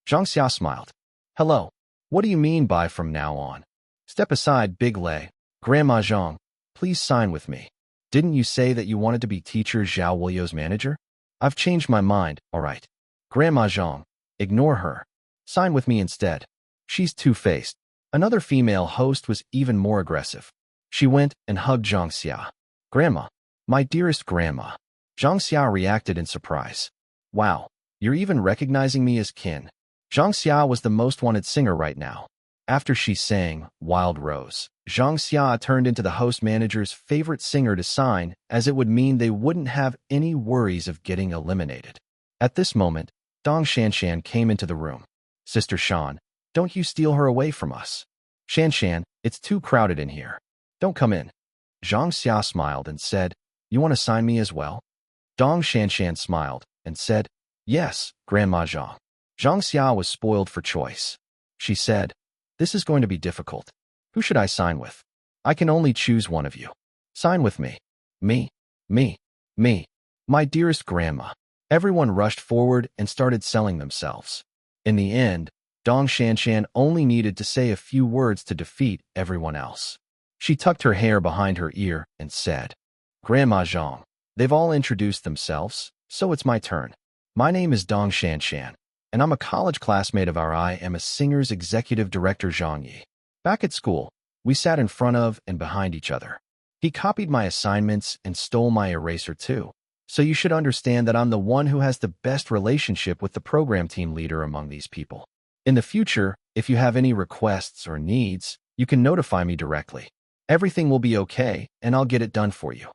Zhang Xia smiled. "Hello. What do you mean by from now on?" "Step aside, Big Lei. Grandma Zhang, please sign with me. Didn't you say that you wanted to be teacher Zhao Wuyo's manager?" "I've changed my mind, all right. Grandma Zhang, ignore her. Sign with me instead. She's two-faced." Another female host was even more aggressive. She went and hugged Zhang Xia. "Grandma, my dearest grandma." Zhang Xia reacted in surprise. "Wow, you're even recognizing me as kin." Zhang Xia was the most wanted singer right now. After she sang Wild Rose, Zhang Xia turned into the host manager's favorite singer to sign, as it would mean they wouldn't have any worries of getting eliminated. At this moment, Dong Shanshan came into the room. "Sister Shan, don't you steal her away from us." "Shanshan, it's too crowded in here. Don't come in." Zhang Xia smiled and said, "You want to sign me as well?" Dong Shanshan smiled and said, "Yes, Grandma Zhang." Zhang Xia was spoiled for choice. She said, "This is going to be difficult. Who should I sign with? I can only choose one of you. Sign with me." "Me, me, my dearest grandma." Everyone rushed forward and started selling themselves. In the end, Dong Shanshan only needed to say a few words to defeat everyone else. She tucked her hair behind her ear and said, "Grandma Zhang, they've all introduced themselves, so it's my turn. My name is Dong Shanshan, and I'm a college classmate of our I Am a Singer's executive director Zhang Ye. Back at school, we sat in front of and behind each other. He copied my assignments and stole my eraser too. So you should understand that I'm the one who has the best relationship with the program team leader among these people. In the future, if you have any requests or needs, you can notify me directly. Everything will be okay, and I'll get it done for you."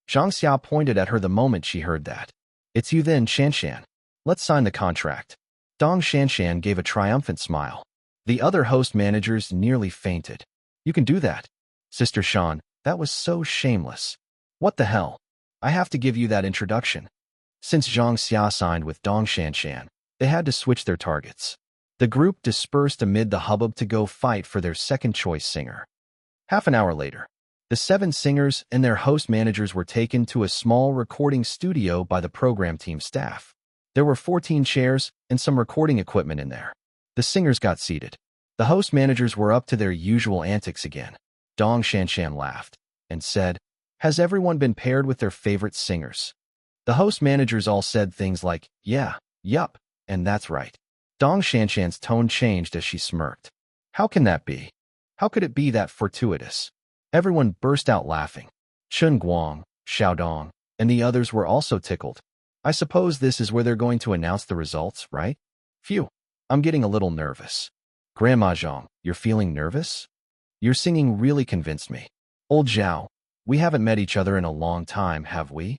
Zhang Xia pointed at her the moment she heard that. "It's you then, Shanshan. Let's sign the contract." Dong Shanshan gave a triumphant smile. The other host managers nearly fainted. "You can do that? Sister Shan, that was so shameless. What the hell? I have to give you that introduction." Since Zhang Xia signed with Dong Shanshan, they had to switch their targets. The group dispersed amid the hubbub to go fight for their second-choice singer. Half an hour later, The 7 singers and their host managers were taken to a small recording studio by the program team staff. There were 14 chairs and some recording equipment in there. The singers got seated. The host managers were up to their usual antics again. Dong Shanshan laughed and said, "Has everyone been paired with their favorite singers?" The host managers all said things like, "Yeah, yup, and that's right." Dong Shanshan's tone changed as she smirked. "How can that be? How could it be that fortuitous?" Everyone burst out laughing. Chun Guang, Xiaodong, and the others were also tickled. "I suppose this is where they're going to announce the results, right? Phew, I'm getting a little nervous." "Grandma Zhang, you're feeling nervous? Your singing really convinced me." "Old Zhao, we haven't met each other in a long time, have we?"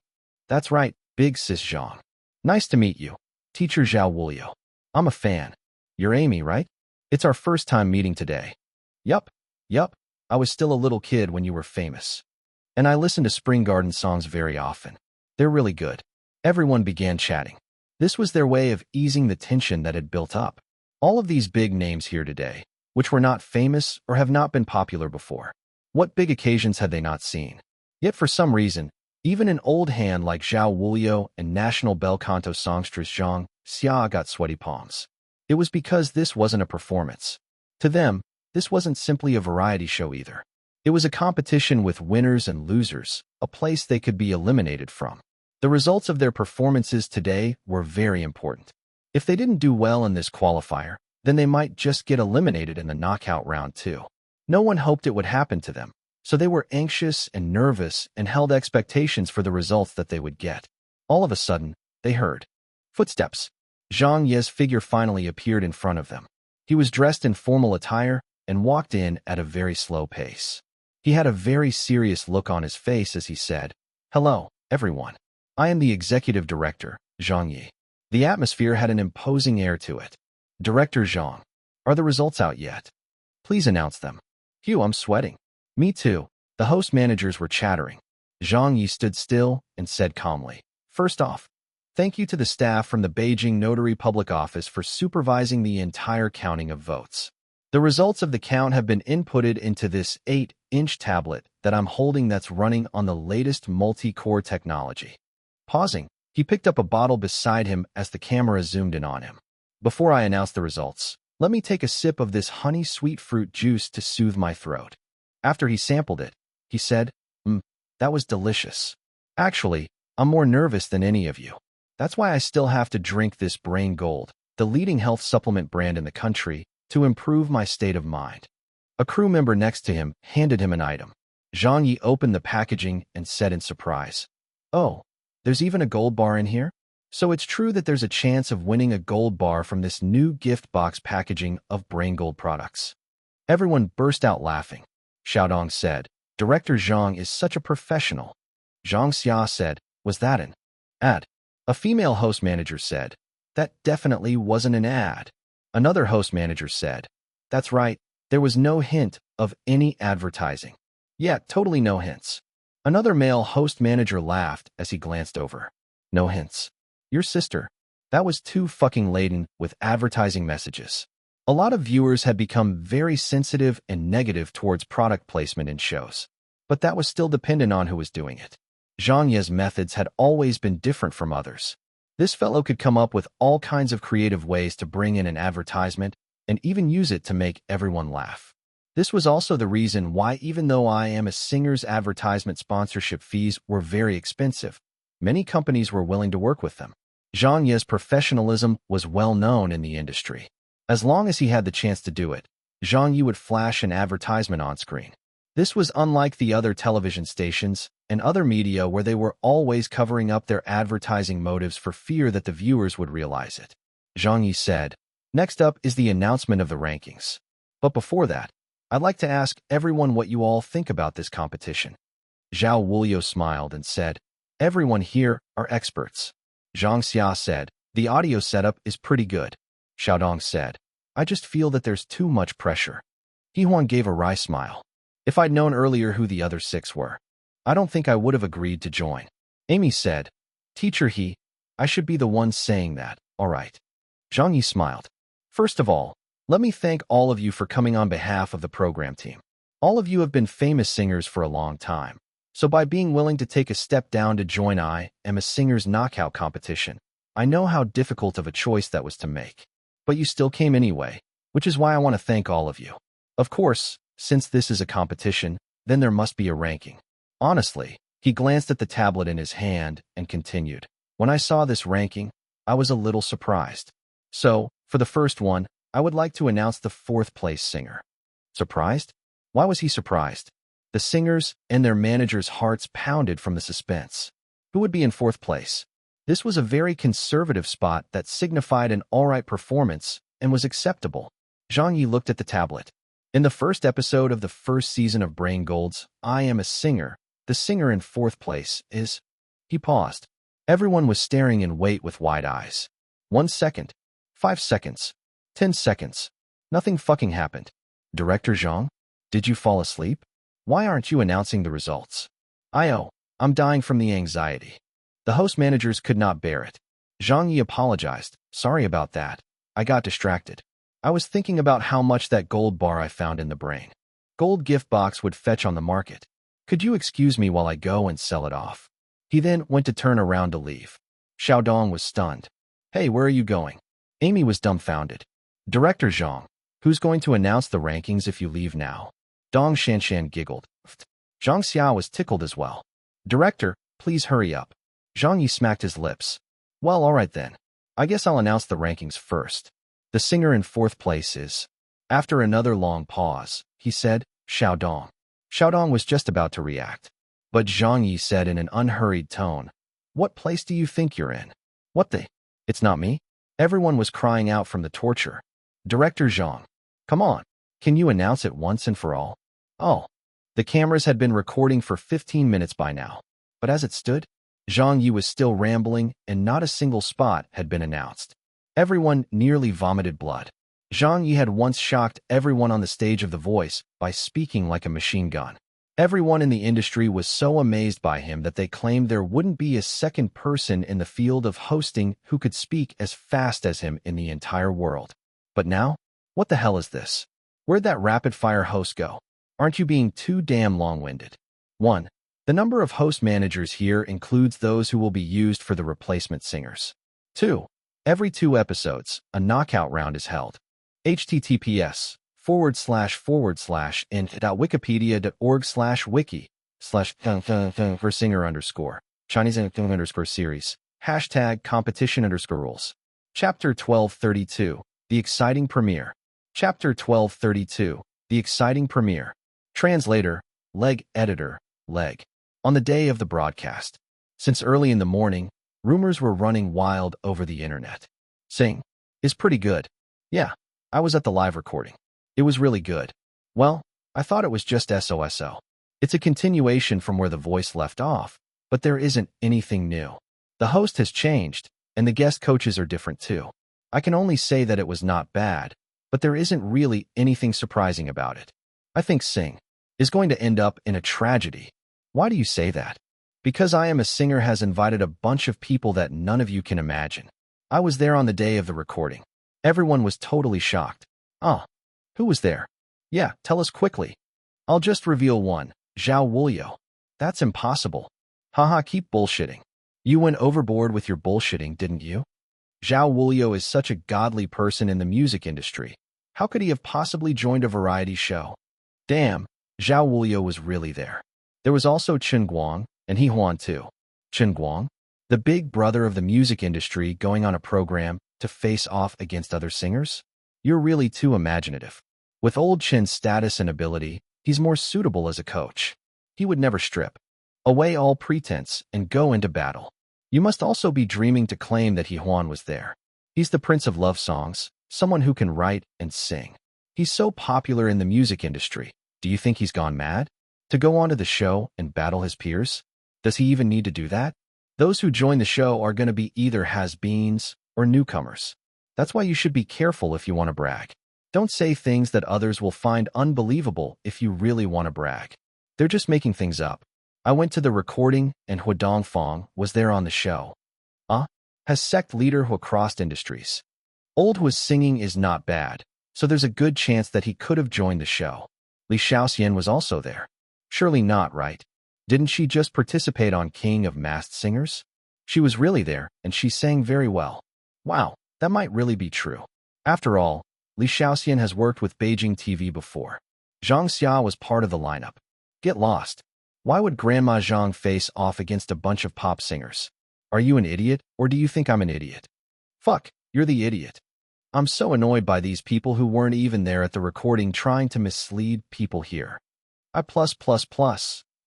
"That's right, big sis Zhang. Nice to meet you. Teacher Zhao Wulio. I'm a fan. You're Amy, right? It's our first time meeting today." Yup. I was still a little kid when you were famous. And I listen to Spring Garden songs very often. They're really good." Everyone began chatting. This was their way of easing the tension that had built up. All of these big names here today, which were not famous or have not been popular before. What big occasions had they not seen? Yet for some reason, even an old hand like Zhao Wulio and national bel canto songstress Zhang Xia got sweaty palms. It was because this wasn't a performance. To them, this wasn't simply a variety show either. It was a competition with winners and losers, a place they could be eliminated from. The results of their performances today were very important. If they didn't do well in this qualifier, then they might just get eliminated in the knockout round too. No one hoped it would happen to them, so they were anxious and nervous and held expectations for the results that they would get. All of a sudden, they heard footsteps. Zhang Ye's figure finally appeared in front of them. He was dressed in formal attire and walked in at a very slow pace. He had a very serious look on his face as he said, "Hello, everyone. I am the executive director, Zhang Ye." The atmosphere had an imposing air to it. "Director Zhang, are the results out yet? Please announce them." "Phew, I'm sweating." "Me too." The host managers were chattering. Zhang Ye stood still and said calmly, "First off, thank you to the staff from the Beijing Notary Public Office for supervising the entire counting of votes. The results of the count have been inputted into this 8-inch tablet that I'm holding that's running on the latest multi-core technology." Pausing, he picked up a bottle beside him as the camera zoomed in on him. "Before I announce the results, let me take a sip of this honey-sweet fruit juice to soothe my throat." After he sampled it, he said, That was delicious. Actually, I'm more nervous than any of you. That's why I still have to drink this Brain Gold, the leading health supplement brand in the country, to improve my state of mind." A crew member next to him handed him an item. Zhang Yi opened the packaging and said in surprise, "Oh, there's even a gold bar in here? So it's true that there's a chance of winning a gold bar from this new gift box packaging of Brain Gold products." Everyone burst out laughing. Xiaodong said, "Director Zhang is such a professional." Zhang Xia said, "Was that an ad?" A female host manager said, "That definitely wasn't an ad." Another host manager said, "That's right, there was no hint of any advertising." "Yeah, totally no hints." Another male host manager laughed as he glanced over. "No hints. Your sister. That was too fucking laden with advertising messages." A lot of viewers had become very sensitive and negative towards product placement in shows, but that was still dependent on who was doing it. Zhang Ye's methods had always been different from others. This fellow could come up with all kinds of creative ways to bring in an advertisement and even use it to make everyone laugh. This was also the reason why, even though I Am a Singer's advertisement sponsorship fees were very expensive, many companies were willing to work with them. Zhang Ye's professionalism was well known in the industry. As long as he had the chance to do it, Zhang Ye would flash an advertisement on screen. This was unlike the other television stations and other media where they were always covering up their advertising motives for fear that the viewers would realize it. Zhang Ye said, "Next up is the announcement of the rankings. But before that, I'd like to ask everyone what you all think about this competition." Zhao Wulio smiled and said, "Everyone here are experts." Zhang Xia said, "The audio setup is pretty good." Xiaodong said, "I just feel that there's too much pressure." Huan gave a wry smile. "If I'd known earlier who the other 6 were, I don't think I would have agreed to join." Amy said, "Teacher I should be the one saying that, all right." Zhang Yi smiled. "First of all, let me thank all of you for coming on behalf of the program team. All of you have been famous singers for a long time. So by being willing to take a step down to join I Am a Singer's knockout competition, I know how difficult of a choice that was to make. But you still came anyway, which is why I want to thank all of you. Of course, since this is a competition, then there must be a ranking. Honestly, he glanced at the tablet in his hand and continued. When I saw this ranking, I was a little surprised. So, for the first one, I would like to announce the fourth place singer. Surprised? Why was he surprised? The singers and their managers' hearts pounded from the suspense. Who would be in fourth place? This was a very conservative spot that signified an alright performance and was acceptable. Zhang Ye looked at the tablet. In the first episode of the first season of Brain Gold's I Am a Singer, the singer in fourth place is... He paused. Everyone was staring in wait with wide eyes. 1 second. 5 seconds. 10 seconds. Nothing fucking happened. Director Zhang? Did you fall asleep? Why aren't you announcing the results? I'm dying from the anxiety. The host managers could not bear it. Zhang Ye apologized. Sorry about that. I got distracted. I was thinking about how much that gold bar I found in the brain. Gold gift box would fetch on the market. Could you excuse me while I go and sell it off? He then went to turn around to leave. Xiaodong was stunned. Hey, where are you going? Amy was dumbfounded. Director Zhang, who's going to announce the rankings if you leave now? Dong Shanshan giggled. Zhang Xiao was tickled as well. Director, please hurry up. Zhang Yi smacked his lips. Well, all right then. I guess I'll announce the rankings first. The singer in fourth place is... After another long pause, he said, Xiaodong. Xiaodong was just about to react. But Zhang Yi said in an unhurried tone, What place do you think you're in? What the... It's not me? Everyone was crying out from the torture. Director Zhang. Come on. Can you announce it once and for all? Oh. The cameras had been recording for 15 minutes by now. But as it stood, Zhang Yi was still rambling and not a single spot had been announced. Everyone nearly vomited blood. Zhang Yi had once shocked everyone on the stage of The Voice by speaking like a machine gun. Everyone in the industry was so amazed by him that they claimed there wouldn't be a second person in the field of hosting who could speak as fast as him in the entire world. But now, what the hell is this? Where'd that rapid-fire host go? Aren't you being too damn long-winded? 1. The number of host managers here includes those who will be used for the replacement singers. 2. Every 2 episodes, a knockout round is held. https://wiki/int.wikipedia.org/wiki/for singer_ Chinese_series #competition_rules. Chapter 1232, The Exciting Premiere. Chapter 1232, The Exciting Premiere. Translator, Leg Editor, Leg. On the day of the broadcast. Since early in the morning, rumors were running wild over the internet. Sing is pretty good. Yeah, I was at the live recording. It was really good. Well, I thought it was just SOSO. It's a continuation from where The Voice left off, but there isn't anything new. The host has changed, and the guest coaches are different too. I can only say that it was not bad, but there isn't really anything surprising about it. I think Sing is going to end up in a tragedy. Why do you say that? Because I Am a Singer has invited a bunch of people that none of you can imagine. I was there on the day of the recording. Everyone was totally shocked. Who was there? Yeah, tell us quickly. I'll just reveal one. Zhao Wulio. That's impossible. Haha, keep bullshitting. You went overboard with your bullshitting, didn't you? Zhao Wulio is such a godly person in the music industry. How could he have possibly joined a variety show? Damn, Zhao Wulio was really there. There was also Chen Guang, and He Huan too. Chen Guang? The big brother of the music industry going on a program to face off against other singers? You're really too imaginative. With old Chen's status and ability, he's more suitable as a coach. He would never strip away all pretense and go into battle. You must also be dreaming to claim that He Huan was there. He's the prince of love songs, someone who can write and sing. He's so popular in the music industry. Do you think he's gone mad? To go onto the show and battle his peers? Does he even need to do that? Those who join the show are going to be either has-beens or newcomers. That's why you should be careful if you want to brag. Don't say things that others will find unbelievable if you really want to brag. They're just making things up. I went to the recording and Hu Dongfang was there on the show. Has sect leader who crossed industries. Old Hu's singing is not bad, so there's a good chance that he could have joined the show. Li Shaoxian was also there. Surely not, right? Didn't she just participate on King of Masked Singers? She was really there, and she sang very well. Wow, that might really be true. After all, Li Shaoxian has worked with Beijing TV before. Zhang Xia was part of the lineup. Get lost. Why would Grandma Zhang face off against a bunch of pop singers? Are you an idiot, or do you think I'm an idiot? Fuck, you're the idiot. I'm so annoyed by these people who weren't even there at the recording trying to mislead people here.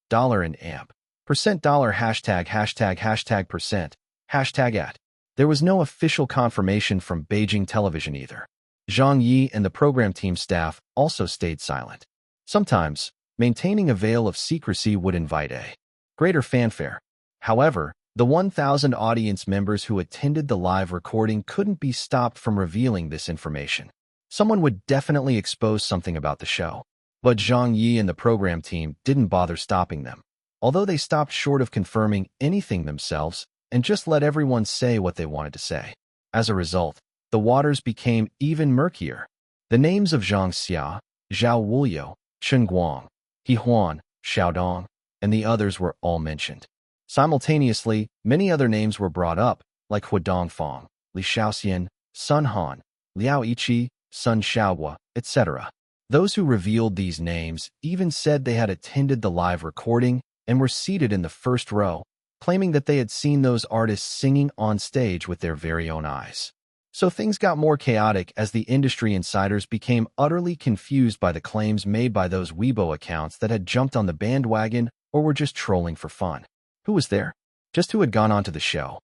Dollar and amp. Percent dollar hashtag percent, hashtag at. There was no official confirmation from Beijing television either. Zhang Ye and the program team staff also stayed silent. Sometimes, maintaining a veil of secrecy would invite a greater fanfare. However, the 1,000 audience members who attended the live recording couldn't be stopped from revealing this information. Someone would definitely expose something about the show. But Zhang Ye and the program team didn't bother stopping them, although they stopped short of confirming anything themselves and just let everyone say what they wanted to say. As a result, the waters became even murkier. The names of Zhang Xia, Zhao Wuliu, Chen Guang, He Huan, Xiaodong, and the others were all mentioned. Simultaneously, many other names were brought up, like Hu Dongfang, Li Shaoxian, Sun Han, Liao Yiqi, Sun Xiaohua, etc. Those who revealed these names even said they had attended the live recording and were seated in the first row, claiming that they had seen those artists singing on stage with their very own eyes. So things got more chaotic as the industry insiders became utterly confused by the claims made by those Weibo accounts that had jumped on the bandwagon or were just trolling for fun. Who was there? Just who had gone onto the show?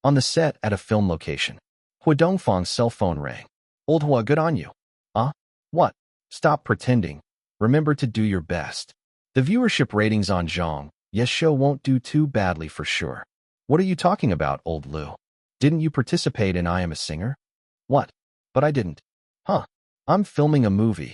On the set at a film location, Hu Dongfang's cell phone rang. Old Hua, good on you. What? Stop pretending. Remember to do your best. The viewership ratings on Zhang Ye's show won't do too badly for sure. What are you talking about, old Lu? Didn't you participate in I Am a Singer? What? But I didn't. I'm filming a movie.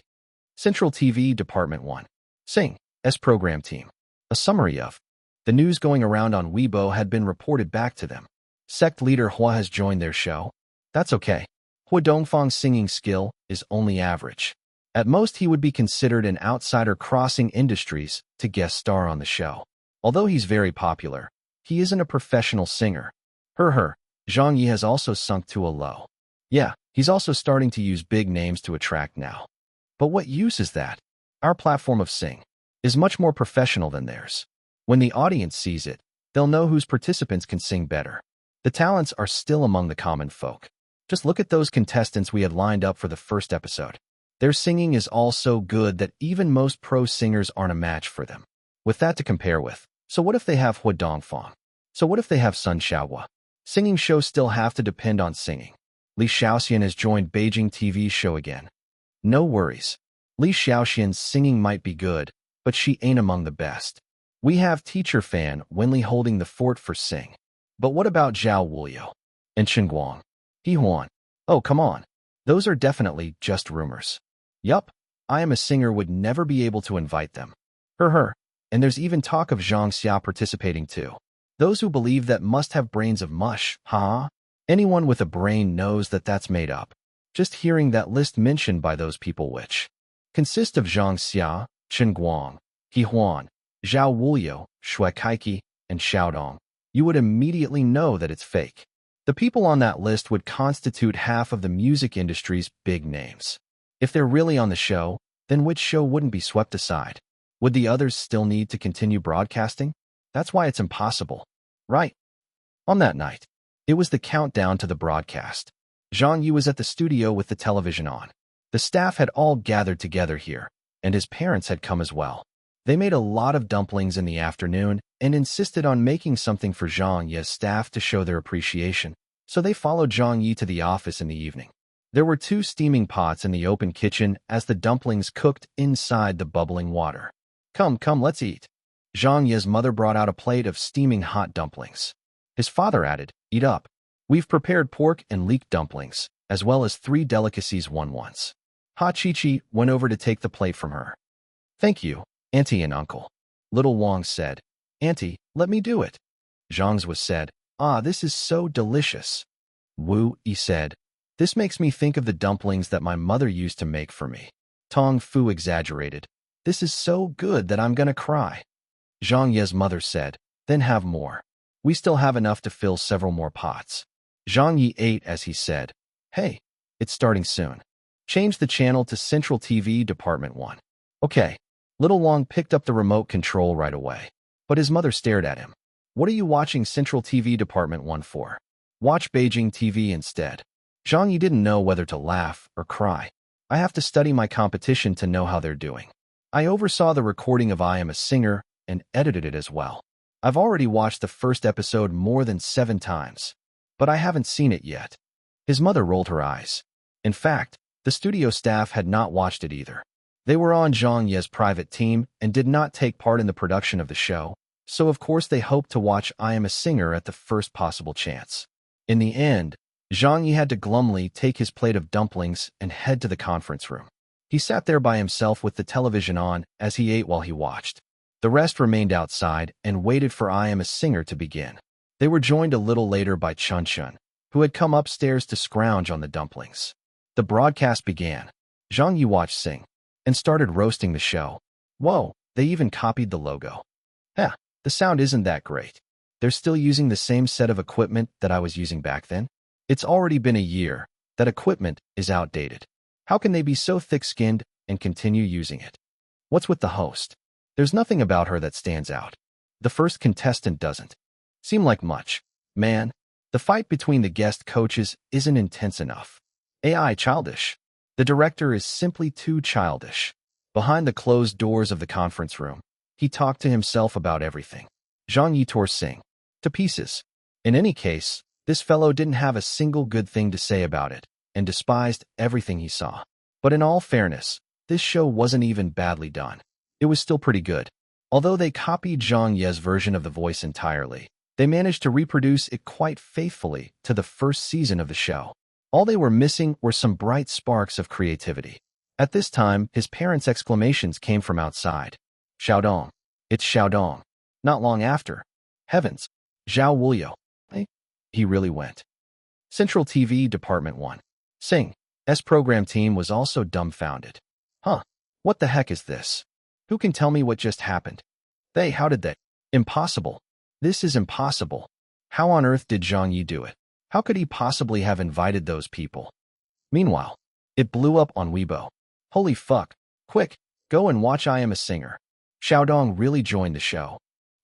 Central TV Department 1. Sing. S program team. A summary of the news going around on Weibo had been reported back to them. Sect leader Hua has joined their show. That's okay. Hu Dongfang's singing skill is only average. At most, he would be considered an outsider crossing industries to guest star on the show. Although he's very popular, he isn't a professional singer. Zhang Ye has also sunk to a low. Yeah, he's also starting to use big names to attract now. But what use is that? Our platform of Sing is much more professional than theirs. When the audience sees it, they'll know whose participants can sing better. The talents are still among the common folk. Just look at those contestants we had lined up for the first episode. Their singing is all so good that even most pro singers aren't a match for them. With that to compare with, so what if they have Hu Dongfang? So what if they have Sun Xiaohua? Singing shows still have to depend on singing. Li Shaoxian has joined Beijing TV show again. No worries. Li Shaoxian's singing might be good, but she ain't among the best. We have teacher fan Wenli holding the fort for Sing. But what about Zhao Wuliu and Chen Guang? He Huan. Oh, come on. Those are definitely just rumors. Yup, I Am a Singer would never be able to invite them. And there's even talk of Zhang Xia participating too. Those who believe that must have brains of mush, Anyone with a brain knows that that's made up. Just hearing that list mentioned by those people which consist of Zhang Xia, Chen Guang, He Huan, Zhao Wuliu, Shui Kaiki, and Xiaodong, you would immediately know that it's fake. The people on that list would constitute half of the music industry's big names. If they're really on the show, then which show wouldn't be swept aside? Would the others still need to continue broadcasting? That's why it's impossible, right? On that night, it was the countdown to the broadcast. Zhang Ye was at the studio with the television on. The staff had all gathered together here, and his parents had come as well. They made a lot of dumplings in the afternoon and insisted on making something for Zhang Ye's staff to show their appreciation, so they followed Zhang Ye to the office in the evening. There were 2 steaming pots in the open kitchen as the dumplings cooked inside the bubbling water. Come, let's eat. Zhang Ye's mother brought out a plate of steaming hot dumplings. His father added, eat up. We've prepared pork and leek dumplings, as well as 3 delicacies once. Ha Chi-Chi went over to take the plate from her. Thank you, Auntie and Uncle. Little Wang said, Auntie, let me do it. Zhang's was said, this is so delicious. Wu Yi said, this makes me think of the dumplings that my mother used to make for me. Tong Fu exaggerated, This is so good that I'm gonna cry. Zhang Ye's mother said, then have more. We still have enough to fill several more pots. Zhang Ye ate as he said, hey, it's starting soon. Change the channel to Central TV Department 1. Okay. Little Long picked up the remote control right away. But his mother stared at him. What are you watching Central TV Department 1 for? Watch Beijing TV instead. Zhang Ye didn't know whether to laugh or cry. I have to study my competition to know how they're doing. I oversaw the recording of I Am a Singer and edited it as well. I've already watched the first episode more than 7 times, but I haven't seen it yet. His mother rolled her eyes. In fact, the studio staff had not watched it either. They were on Zhang Ye's private team and did not take part in the production of the show, so of course they hoped to watch I Am a Singer at the first possible chance. In the end, Zhang Ye had to glumly take his plate of dumplings and head to the conference room. He sat there by himself with the television on as he ate while he watched. The rest remained outside and waited for I Am a Singer to begin. They were joined a little later by Chun Chun, who had come upstairs to scrounge on the dumplings. The broadcast began. Zhang Ye watched Sing and started roasting the show. Whoa, they even copied the logo. The sound isn't that great. They're still using the same set of equipment that I was using back then. It's already been a year. That equipment is outdated. How can they be so thick-skinned and continue using it? What's with the host? There's nothing about her that stands out. The first contestant doesn't seem like much. Man, the fight between the guest coaches isn't intense enough. AI childish. The director is simply too childish. Behind the closed doors of the conference room, he talked to himself about everything. Zhang Ye tore Sing to pieces. In any case, this fellow didn't have a single good thing to say about it, and despised everything he saw. But in all fairness, this show wasn't even badly done. It was still pretty good. Although they copied Zhang Ye's version of the voice entirely, they managed to reproduce it quite faithfully to the first season of the show. All they were missing were some bright sparks of creativity. At this time, his parents' exclamations came from outside. Xiaodong. It's Xiaodong. Not long after. Heavens. Zhao Wuliu. He really went. Central TV Department 1. Sing. S program team was also dumbfounded. What the heck is this? Who can tell me what just happened? How did that? Impossible. This is impossible. How on earth did Zhang Ye do it? How could he possibly have invited those people? Meanwhile, it blew up on Weibo. Holy fuck. Quick, go and watch I Am a Singer. Xiaodong really joined the show.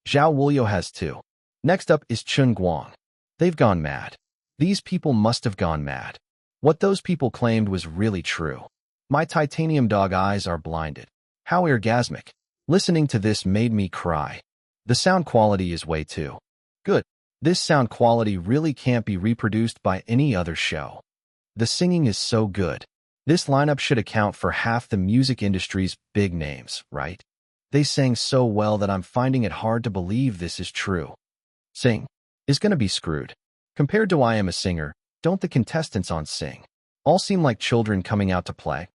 Zhao Wuliu has too. Next up is Chun Guang. They've gone mad. These people must have gone mad. What those people claimed was really true. My titanium dog eyes are blinded. How orgasmic. Listening to this made me cry. The sound quality is way too good. This sound quality really can't be reproduced by any other show. The singing is so good. This lineup should account for half the music industry's big names, right? They sang so well that I'm finding it hard to believe this is true. Sing is gonna be screwed. Compared to I Am a Singer, don't the contestants on Sing all seem like children coming out to play?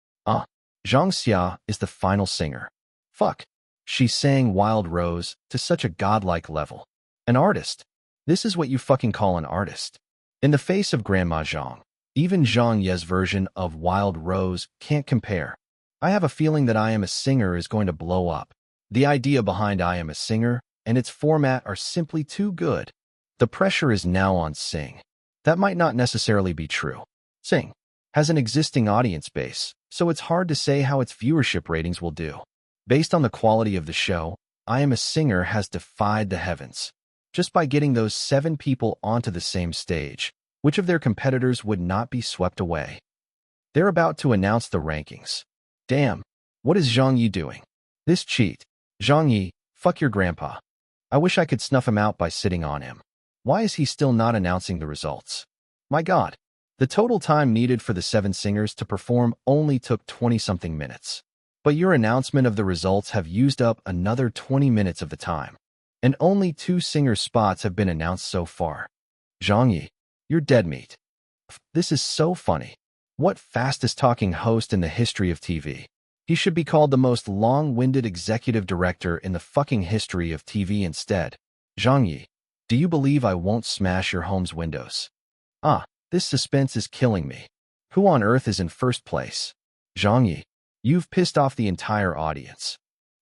Zhang Xia is the final singer. Fuck. She sang Wild Rose to such a godlike level. An artist. This is what you fucking call an artist. In the face of Grandma Zhang, even Zhang Ye's version of Wild Rose can't compare. I have a feeling that I Am a Singer is going to blow up. The idea behind I Am a Singer and its format are simply too good. The pressure is now on Sing. That might not necessarily be true. Sing has an existing audience base, so it's hard to say how its viewership ratings will do. Based on the quality of the show, I Am a Singer has defied the heavens. Just by getting those 7 people onto the same stage, which of their competitors would not be swept away? They're about to announce the rankings. Damn, what is Zhang Ye doing? This cheat. Zhang Ye, fuck your grandpa. I wish I could snuff him out by sitting on him. Why is he still not announcing the results? My God. The total time needed for the 7 singers to perform only took 20-something minutes. But your announcement of the results have used up another 20 minutes of the time. And only 2 singer spots have been announced so far. Zhang Ye, you're dead meat. This is so funny. What fastest talking host in the history of TV? He should be called the most long-winded executive director in the fucking history of TV instead. Zhang Ye, do you believe I won't smash your home's windows? This suspense is killing me. Who on earth is in first place? Zhang Ye, you've pissed off the entire audience.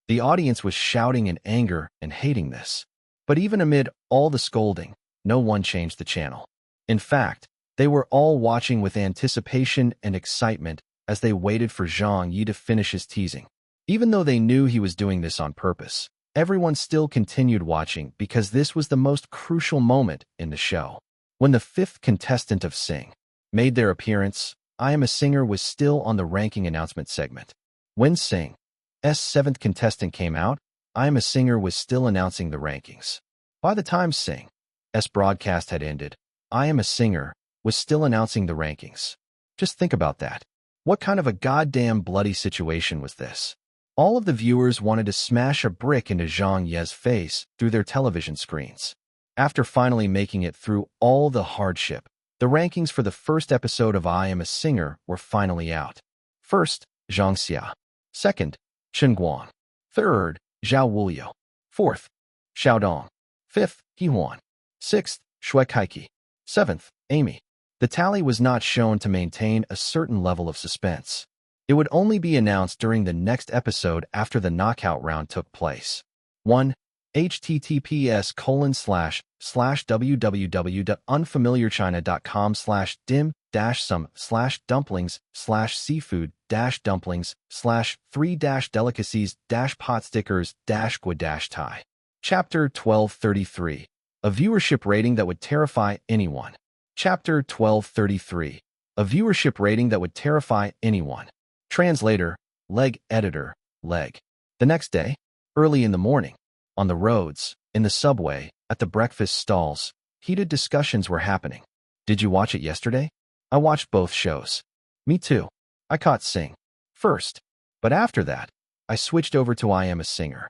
The audience was shouting in anger and hating this. But even amid all the scolding, no one changed the channel. In fact, they were all watching with anticipation and excitement as they waited for Zhang Ye to finish his teasing. Even though they knew he was doing this on purpose, everyone still continued watching because this was the most crucial moment in the show. When the fifth contestant of Sing made their appearance, I Am a Singer was still on the ranking announcement segment. When Sing's seventh contestant came out, I Am a Singer was still announcing the rankings. By the time Sing's broadcast had ended, I Am a Singer was still announcing the rankings. Just think about that. What kind of a goddamn bloody situation was this? All of the viewers wanted to smash a brick into Zhang Ye's face through their television screens. After finally making it through all the hardship, the rankings for the first episode of I Am a Singer were finally out. First, Zhang Xia. Second, Chen Guang. Third, Zhao Wuliu. Fourth, Xiao Dong. Fifth, He Huan. Sixth, Shui Kaiki. Seventh, Amy. The tally was not shown to maintain a certain level of suspense. It would only be announced during the next episode after the knockout round took place. 1. https://www.unfamiliarchina.com/dim-some/dumplings/3-delicacies-pot-stickers-gua-tie. Chapter 1233. A viewership rating that would terrify anyone. Chapter 1233. A viewership rating that would terrify anyone. Translator, Leg Editor, Leg. The next day, early in the morning, on the roads, in the subway, at the breakfast stalls, heated discussions were happening. Did you watch it yesterday? I watched both shows. Me too. I caught Sing first. But after that, I switched over to I Am a Singer.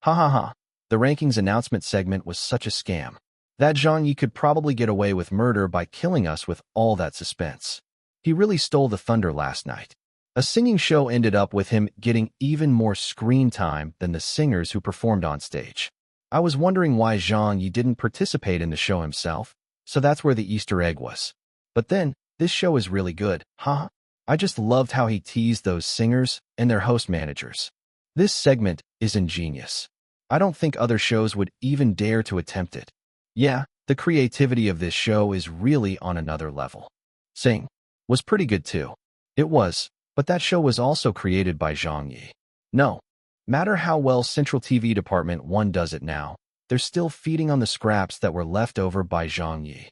Ha ha ha. The rankings announcement segment was such a scam. That Zhang Ye could probably get away with murder by killing us with all that suspense. He really stole the thunder last night. A singing show ended up with him getting even more screen time than the singers who performed on stage. I was wondering why Zhang Ye didn't participate in the show himself, so that's where the Easter egg was. But then, this show is really good, huh? I just loved how he teased those singers and their host managers. This segment is ingenious. I don't think other shows would even dare to attempt it. Yeah, the creativity of this show is really on another level. Sing was pretty good too. It was, but that show was also created by Zhang Ye. No matter how well Central TV Department 1 does it now, they're still feeding on the scraps that were left over by Zhang Ye.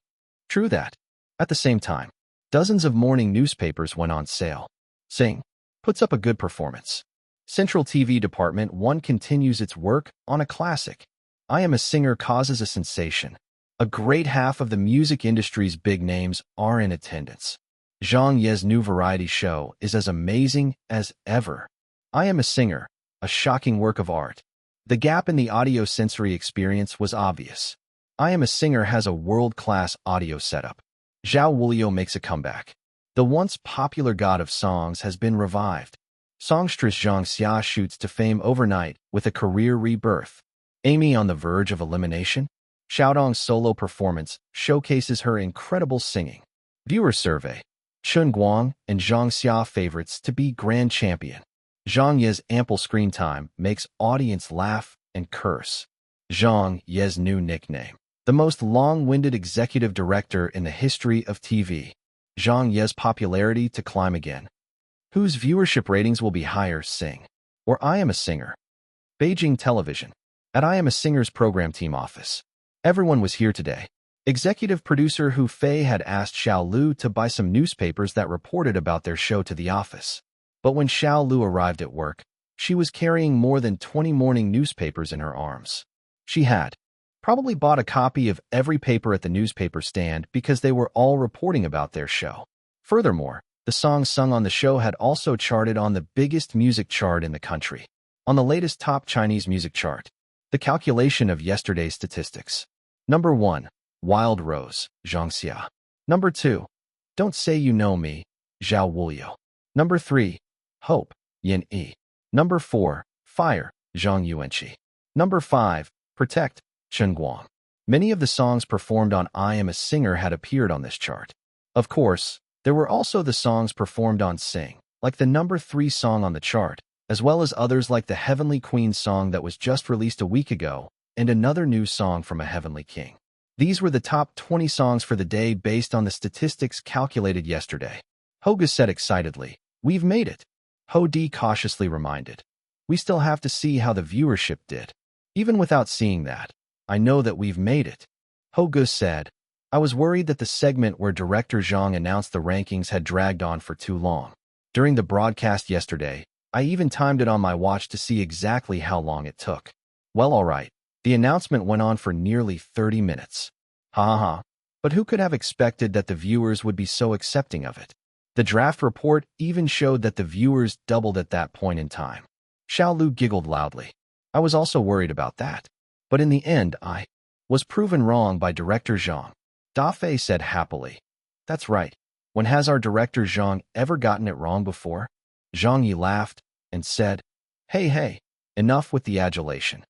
True that. At the same time, dozens of morning newspapers went on sale. Sing puts up a good performance. Central TV Department 1 continues its work on a classic. I Am a Singer causes a sensation. A great half of the music industry's big names are in attendance. Zhang Ye's new variety show is as amazing as ever. I Am a Singer, a shocking work of art. The gap in the audio-sensory experience was obvious. I Am a Singer has a world-class audio setup. Zhao Wuliu makes a comeback. The once popular god of songs has been revived. Songstress Zhang Xia shoots to fame overnight with a career rebirth. Amy on the verge of elimination? Xiaodong's solo performance showcases her incredible singing. Viewer survey. Chen Guang and Zhang Xia favorites to be grand champion. Zhang Ye's ample screen time makes audience laugh and curse. Zhang Ye's new nickname. The most long-winded executive director in the history of TV. Zhang Ye's popularity to climb again. Whose viewership ratings will be higher, Sing or I Am a Singer? Beijing Television. At I Am a Singer's program team office. Everyone was here today. Executive producer Hu Fei had asked Xiao Lu to buy some newspapers that reported about their show to the office. But when Xiao Lu arrived at work, she was carrying more than 20 morning newspapers in her arms. She had probably bought a copy of every paper at the newspaper stand because they were all reporting about their show. Furthermore, the songs sung on the show had also charted on the biggest music chart in the country, on the latest top Chinese music chart. The calculation of yesterday's statistics. Number 1. Wild Rose, Zhang Xia. Number 2. Don't Say You Know Me, Zhao Wuliu. Number 3. Hope, Yin Yi. Number 4. Fire, Zhang Yuanqi. Number 5. Protect, Chen Guang. Many of the songs performed on I Am a Singer had appeared on this chart. Of course, there were also the songs performed on Sing, like the number 3 song on the chart, as well as others like the Heavenly Queen song that was just released a week ago, and another new song from a Heavenly King. These were the top 20 songs for the day based on the statistics calculated yesterday. Hoga said excitedly, "We've made it." Ho Di cautiously reminded, "We still have to see how the viewership did. Even without seeing that, I know that we've made it." Hoga said, "I was worried that the segment where director Zhang announced the rankings had dragged on for too long. During the broadcast yesterday, I even timed it on my watch to see exactly how long it took. Well, all right. The announcement went on for nearly 30 minutes. Ha ha. But who could have expected that the viewers would be so accepting of it? The draft report even showed that the viewers doubled at that point in time." Xiao Lu giggled loudly. "I was also worried about that. But in the end, I was proven wrong by director Zhang." Da Fei said happily. "That's right. When has our director Zhang ever gotten it wrong before?" Zhang Ye laughed and said, Hey, enough with the adulation."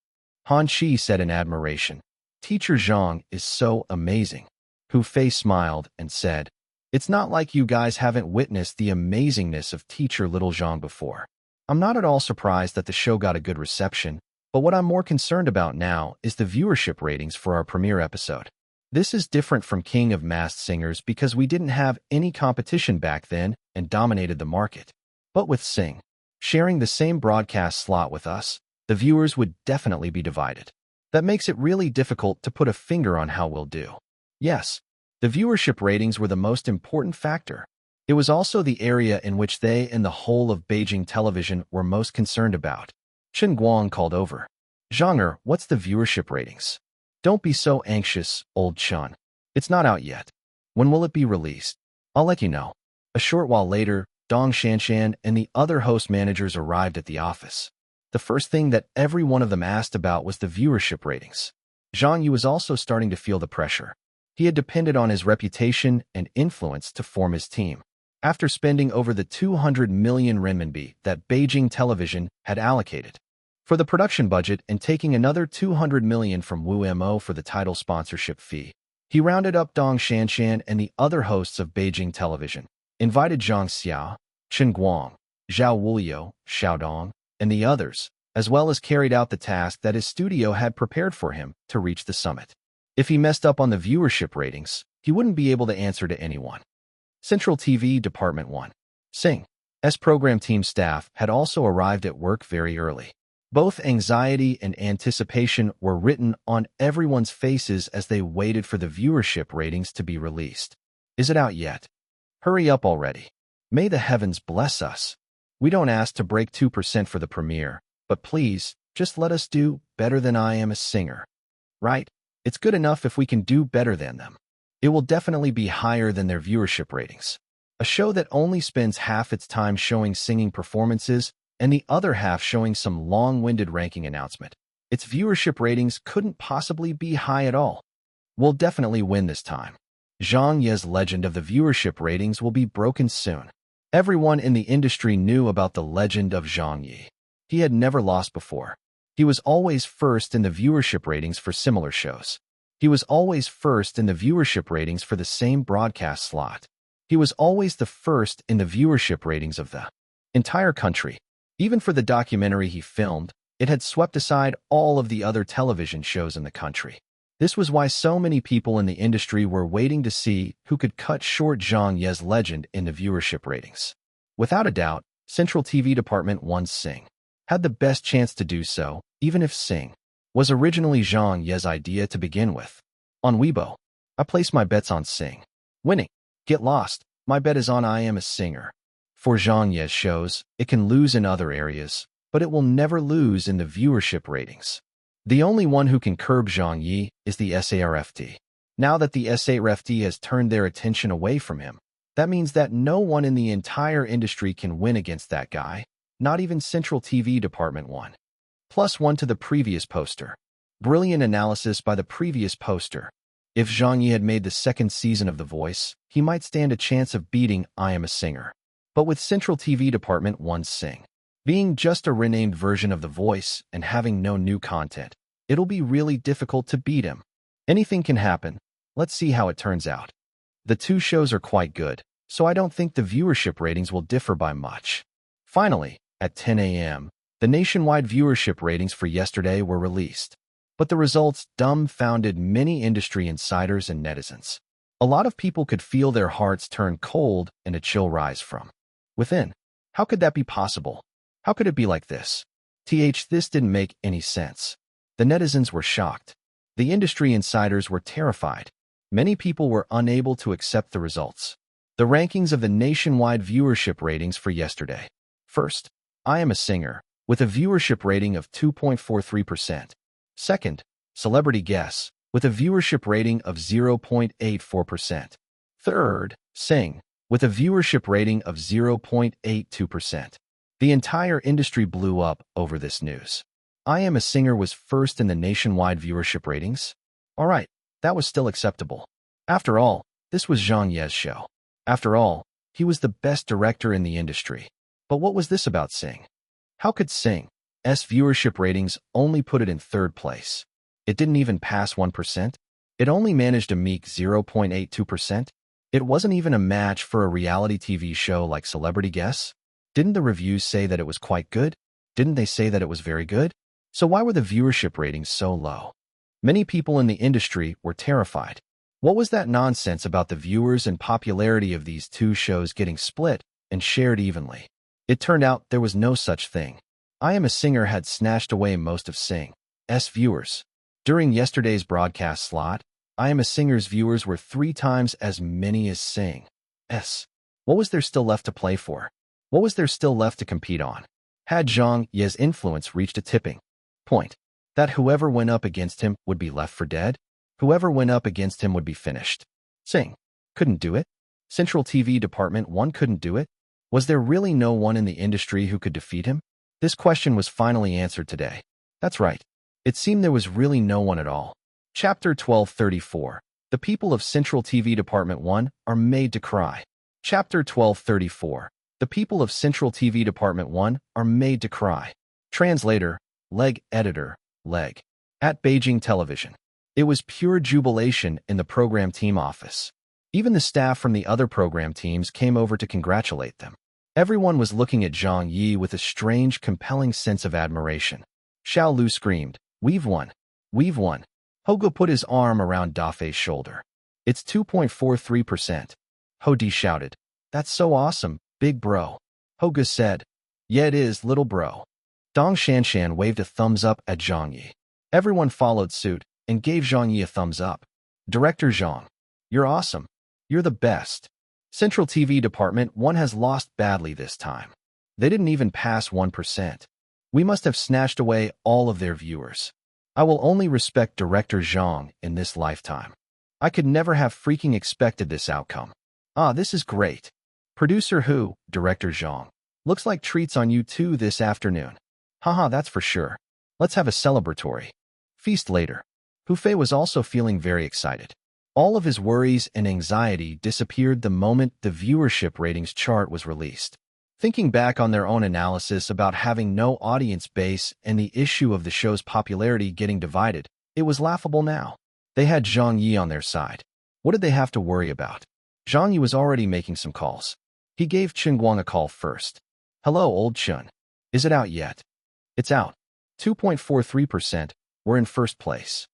Han Qi said in admiration, "Teacher Zhang is so amazing." Hu Fei smiled and said, "It's not like you guys haven't witnessed the amazingness of teacher little Zhang before. I'm not at all surprised that the show got a good reception, but what I'm more concerned about now is the viewership ratings for our premiere episode. This is different from King of Masked Singers because we didn't have any competition back then and dominated the market. But with Sing sharing the same broadcast slot with us, the viewers would definitely be divided. That makes it really difficult to put a finger on how we'll do." Yes, the viewership ratings were the most important factor. It was also the area in which they and the whole of Beijing television were most concerned about. Chen Guang called over. "Zhang, what's the viewership ratings?" "Don't be so anxious, old Chen. It's not out yet. When will it be released?" "I'll let you know." A short while later, Dong Shanshan and the other host managers arrived at the office. The first thing that every one of them asked about was the viewership ratings. Zhang Ye was also starting to feel the pressure. He had depended on his reputation and influence to form his team. After spending over the 200 million renminbi that Beijing television had allocated for the production budget and taking another 200 million from Wu Mo for the title sponsorship fee, he rounded up Dong Shanshan and the other hosts of Beijing television, invited Zhang Xiao, Chen Guang, Zhao Wuliu, Xiao Dong, and the others, as well as carried out the task that his studio had prepared for him to reach the summit. If he messed up on the viewership ratings, he wouldn't be able to answer to anyone. Central TV Department 1. Sing's program team staff had also arrived at work very early. Both anxiety and anticipation were written on everyone's faces as they waited for the viewership ratings to be released. "Is it out yet? Hurry up already. May the heavens bless us. We don't ask to break 2% for the premiere, but please, just let us do better than I Am a Singer. Right? It's good enough if we can do better than them. It will definitely be higher than their viewership ratings. A show that only spends half its time showing singing performances and the other half showing some long-winded ranking announcement. Its viewership ratings couldn't possibly be high at all. We'll definitely win this time. Zhang Ye's legend of the viewership ratings will be broken soon." Everyone in the industry knew about the legend of Zhang Ye. He had never lost before. He was always first in the viewership ratings for similar shows. He was always first in the viewership ratings for the same broadcast slot. He was always the first in the viewership ratings of the entire country. Even for the documentary he filmed, it had swept aside all of the other television shows in the country. This was why so many people in the industry were waiting to see who could cut short Zhang Ye's legend in the viewership ratings. Without a doubt, Central TV Department 1 Sing had the best chance to do so, even if Sing was originally Zhang Ye's idea to begin with. On Weibo, I place my bets on Sing winning. Get lost, my bet is on I Am a Singer. For Zhang Ye's shows, it can lose in other areas, but it will never lose in the viewership ratings. The only one who can curb Zhang Ye is the SARFT. Now that the SARFT has turned their attention away from him, that means that no one in the entire industry can win against that guy, not even Central TV Department 1. +1 to the previous poster. Brilliant analysis by the previous poster. If Zhang Ye had made the second season of The Voice, he might stand a chance of beating I Am a Singer. But with Central TV Department 1 Sing being just a renamed version of The Voice and having no new content, it'll be really difficult to beat him. Anything can happen. Let's see how it turns out. The two shows are quite good, so I don't think the viewership ratings will differ by much. Finally, At 10 a.m., the nationwide viewership ratings for yesterday were released. But the results dumbfounded many industry insiders and netizens. A lot of people could feel their hearts turn cold and a chill rise from within. How could that be possible? How could it be like this? This didn't make any sense. The netizens were shocked. The industry insiders were terrified. Many people were unable to accept the results. The rankings of the nationwide viewership ratings for yesterday. First, I Am a Singer, with a viewership rating of 2.43%. Second, Celebrity Guess, with a viewership rating of 0.84%. Third, Sing, with a viewership rating of 0.82%. The entire industry blew up over this news. I Am a Singer was first in the nationwide viewership ratings? All right, that was still acceptable. After all, this was Zhang Ye's show. After all, he was the best director in the industry. But what was this about Sing? How could Sing's viewership ratings only put it in third place? It didn't even pass 1%. It only managed a meek 0.82%. It wasn't even a match for a reality TV show like Celebrity Guess. Didn't the reviews say that it was quite good? Didn't they say that it was very good? So why were the viewership ratings so low? Many people in the industry were terrified. What was that nonsense about the viewers and popularity of these two shows getting split and shared evenly? It turned out there was no such thing. I Am a Singer had snatched away most of Sing's viewers. During yesterday's broadcast slot, I Am a Singer's viewers were 3 times as many as Sing's. What was there still left to play for? What was there still left to compete on? Had Zhang Ye's influence reached a tipping point that whoever went up against him would be left for dead? Whoever went up against him would be finished. Sing couldn't do it? Central TV Department 1 couldn't do it? Was there really no one in the industry who could defeat him? This question was finally answered today. That's right. It seemed there was really no one at all. Chapter 1234. The people of Central TV Department 1 are made to cry. Chapter 1234. The people of Central TV Department 1 are made to cry. Translator, Leg Editor, Leg. At Beijing Television. It was pure jubilation in the program team office. Even the staff from the other program teams came over to congratulate them. Everyone was looking at Zhang Ye with a strange, compelling sense of admiration. Xiao Lu screamed, "We've won! We've won!" Hoge put his arm around Dafei's shoulder. "It's 2.43%. Ho Di shouted, "That's so awesome, big bro." Hoge said, "Yeah, it is, little bro." Dong Shanshan waved a thumbs up at Zhang Ye. Everyone followed suit and gave Zhang Ye a thumbs up. Director Zhang, you're awesome. You're the best. Central TV Department 1 has lost badly this time. They didn't even pass 1%. We must have snatched away all of their viewers. I will only respect Director Zhang in this lifetime. I could never have freaking expected this outcome. Ah, this is great. Producer Hu, Director Zhang. Looks like treats on you too this afternoon. Haha, that's for sure. Let's have a celebratory feast later. Hu Fei was also feeling very excited. All of his worries and anxiety disappeared the moment the viewership ratings chart was released. Thinking back on their own analysis about having no audience base and the issue of the show's popularity getting divided, it was laughable now. They had Zhang Ye on their side. What did they have to worry about? Zhang Ye was already making some calls. He gave Chen Guang a call first. "Hello, old Chen. Is it out yet?" "It's out. 2.43%. We're in first place."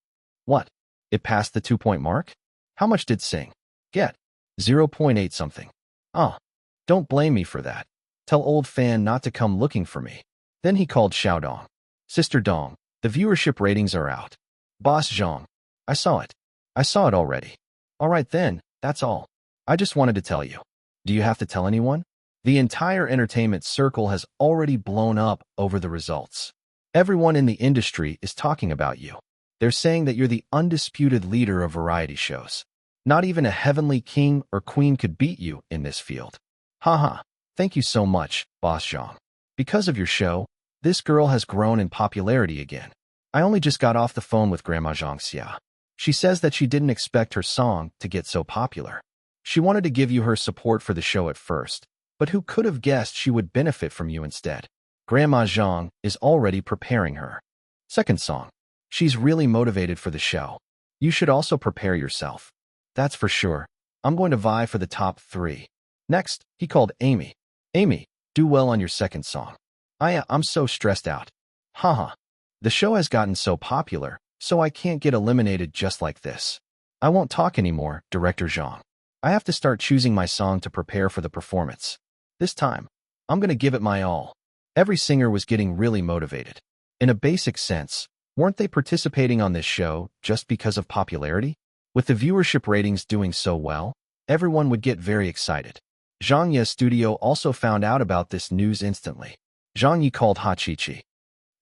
"What? It passed the 2-point mark? How much did Sing get?" 0.8 something. "Ah, don't blame me for that. Tell old Fan not to come looking for me." Then he called Xiao Dong. "Sister Dong, the viewership ratings are out." "Boss Zhang, I saw it. I saw it already." "All right then, that's all. I just wanted to tell you." "Do you have to tell anyone?" The entire entertainment circle has already blown up over the results. Everyone in the industry is talking about you. They're saying that you're the undisputed leader of variety shows. Not even a heavenly king or queen could beat you in this field. Haha, thank you so much, Boss Zhang. Because of your show, this girl has grown in popularity again. I only just got off the phone with Grandma Zhang Xia. She says that she didn't expect her song to get so popular. She wanted to give you her support for the show at first, but who could have guessed she would benefit from you instead? Grandma Zhang is already preparing her second song. She's really motivated for the show. You should also prepare yourself. That's for sure. I'm going to vie for the top 3. Next, he called Amy. Amy, do well on your second song. I'm so stressed out. Haha. The show has gotten so popular, so I can't get eliminated just like this. I won't talk anymore, Director Zhang. I have to start choosing my song to prepare for the performance. This time, I'm gonna give it my all. Every singer was getting really motivated. In a basic sense, weren't they participating on this show just because of popularity? With the viewership ratings doing so well, everyone would get very excited. Zhang Ye's studio also found out about this news instantly. Zhang Ye called Hachichi.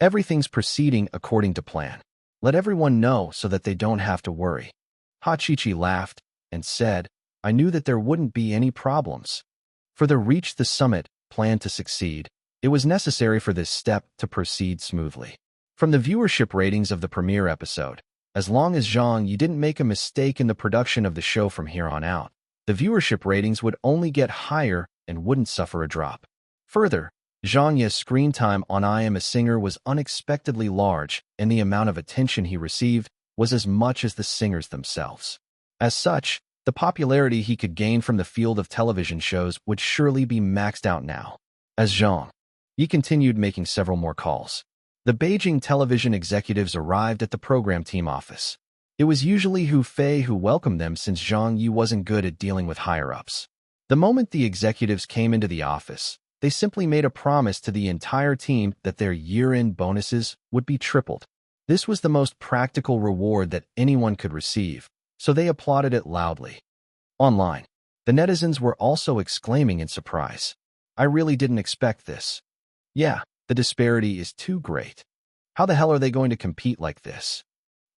Everything's proceeding according to plan. Let everyone know so that they don't have to worry. Hachichi laughed and said, I knew that there wouldn't be any problems. For the Reach the Summit plan to succeed, it was necessary for this step to proceed smoothly. From the viewership ratings of the premiere episode, as long as Zhang Ye didn't make a mistake in the production of the show from here on out, the viewership ratings would only get higher and wouldn't suffer a drop. Further, Zhang Ye's screen time on I Am a Singer was unexpectedly large, and the amount of attention he received was as much as the singers themselves. As such, the popularity he could gain from the field of television shows would surely be maxed out now. As Zhang Ye continued making several more calls, the Beijing television executives arrived at the program team office. It was usually Hu Fei who welcomed them since Zhang Ye wasn't good at dealing with higher-ups. The moment the executives came into the office, they simply made a promise to the entire team that their year-end bonuses would be tripled. This was the most practical reward that anyone could receive, so they applauded it loudly. Online, the netizens were also exclaiming in surprise. I really didn't expect this. Yeah, the disparity is too great. How the hell are they going to compete like this?